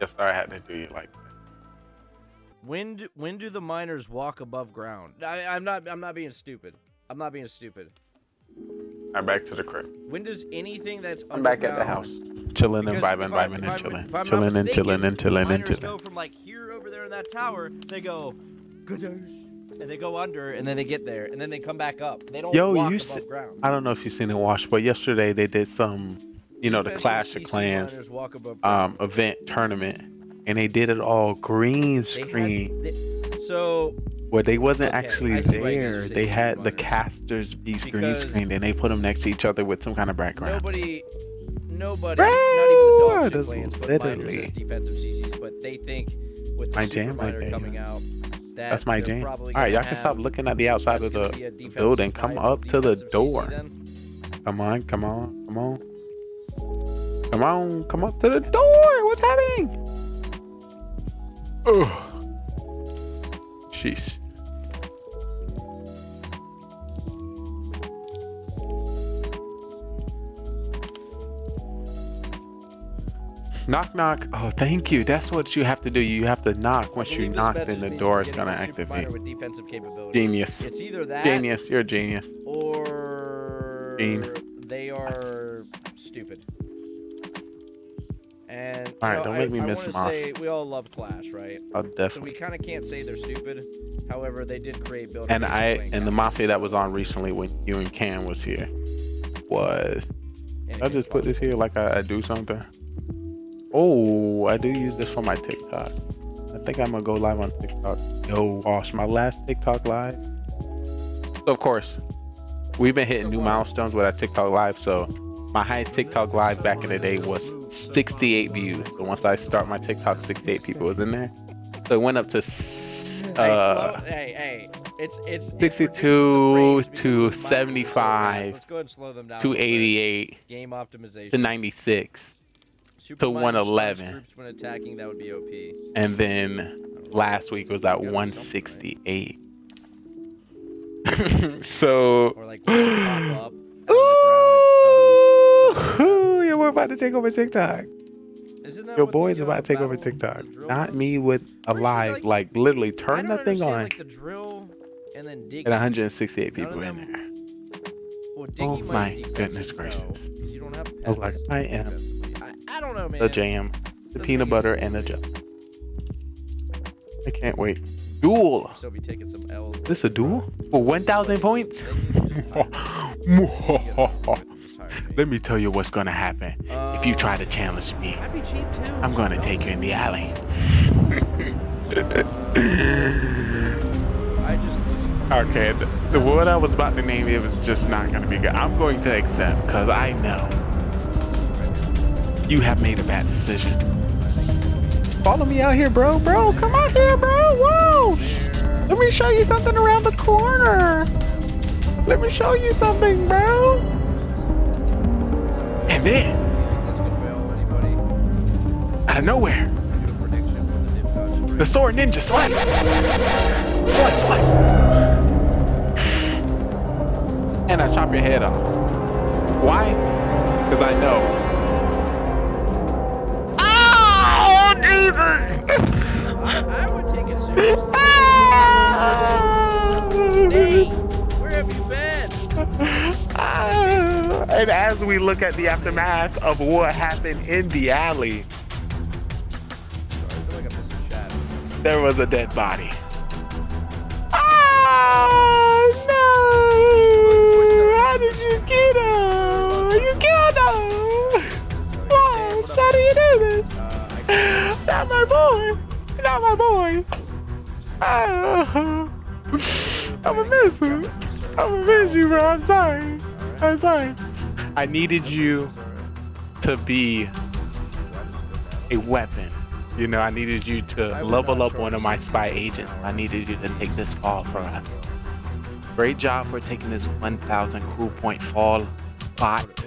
Yes, sir, I had to do you like that. When do the miners walk above ground? I'm not being stupid. I'm not being stupid. I'm back to the crib. When does anything that's I'm back at the house. Chilling and vibing and chilling. Chilling and chilling and chilling and miners chilling. go from like here over there in that tower, they go, and they go under, and then they get there, and then they come back up. They don't walk above ground. I don't know if you've seen it watch, but yesterday they did some, the Clash of Clans event tournament, and they did it all green screen. Where they wasn't actually there. They had the casters be green screened, and they put them next to each other with some kind of background. Nobody, not even the dog shit That's clans, but literally- miners as defensive CCs, but they think with the My super jam right miner there, coming yeah. out, that That's my they're jam. probably All right, gonna y'all can stop have- looking at the outside of that's gonna be a the defensive building. Come type up to the defensive CC door. then. Come on, come on, come on. Come on, come up to the door. What's happening? Oh. Jeez. Knock, knock. Oh, thank you. That's what you have to do. You have to knock. Once you knock, then the door is going to activate. With defensive capabilities. Genius. It's either that. Genius. You're a genius. Or they are stupid. And all right, don't make me miss Mafia. Say we all love Clash, right? I'll definitely. So we kind of can't say they're stupid. However, they did create building. And the Mafia that was on recently when you and Cam was here was. I just put this here like I do something. Oh, I do use this for my TikTok. I think I'm gonna go live on TikTok. No, gosh, my last TikTok live. So of course, we've been hitting new milestones with our TikTok live. So my highest TikTok live back in the day was 68 views. So once I start my TikTok, 68 people was in there. So it went up to it's 62 to 75 let's go ahead and slow them down to 88 game optimization to 96 to 111. Troops when attacking, that would be OP. And then last week was at 168. So or like when they pop up yeah, we're about to take over TikTok. Your boy's about to take over TikTok. Not me with a live, like literally turn that thing on. Like the drill and then and 168 people in there. Oh my goodness gracious. You don't have I was like, I am I don't know, man. the jam, the peanut butter, and the jelly. I can't wait. Duel. So be taking some L's. This a duel for 1,000 points? Let me tell you what's gonna happen if you try to challenge me. I'd be cheap too. I'm gonna take you in the alley. Okay, the word I was about to name it was just not gonna be good. I'm going to accept because I know you have made a bad decision. Follow me out here, bro. Bro, come out here, bro. Whoa! Let me show you something around the corner. Let me show you something, bro. And then, out of nowhere, the sword ninja slice. Slice, slice. And I chop your head off. Why? Because I know. Oh, Jesus! I would take it seriously. Hey, where have you been? And as we look at the aftermath of what happened in the alley, there was a dead body. Oh, no! How did you get him? You killed him! Why? How do you do this? Not my boy! Not my boy! I'm gonna miss him. I'm gonna miss you, bro. I'm sorry. I'm sorry. I needed you to be a weapon. You know, I needed you to level up one of my spy agents. I needed you to take this fall for us. Great job for taking this 1,000 crew point fall bot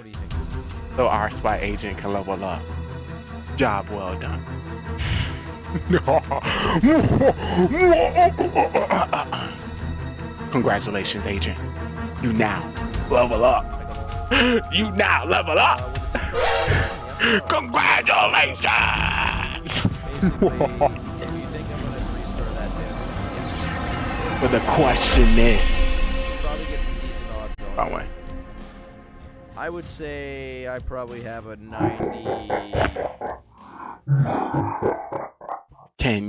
so our spy agent can level up. Job well done. Congratulations, agent. You now level up. You now level up. Congratulations. But the question is, Probably get some decent odds on. Wrong way. I would say I probably have a 90. Can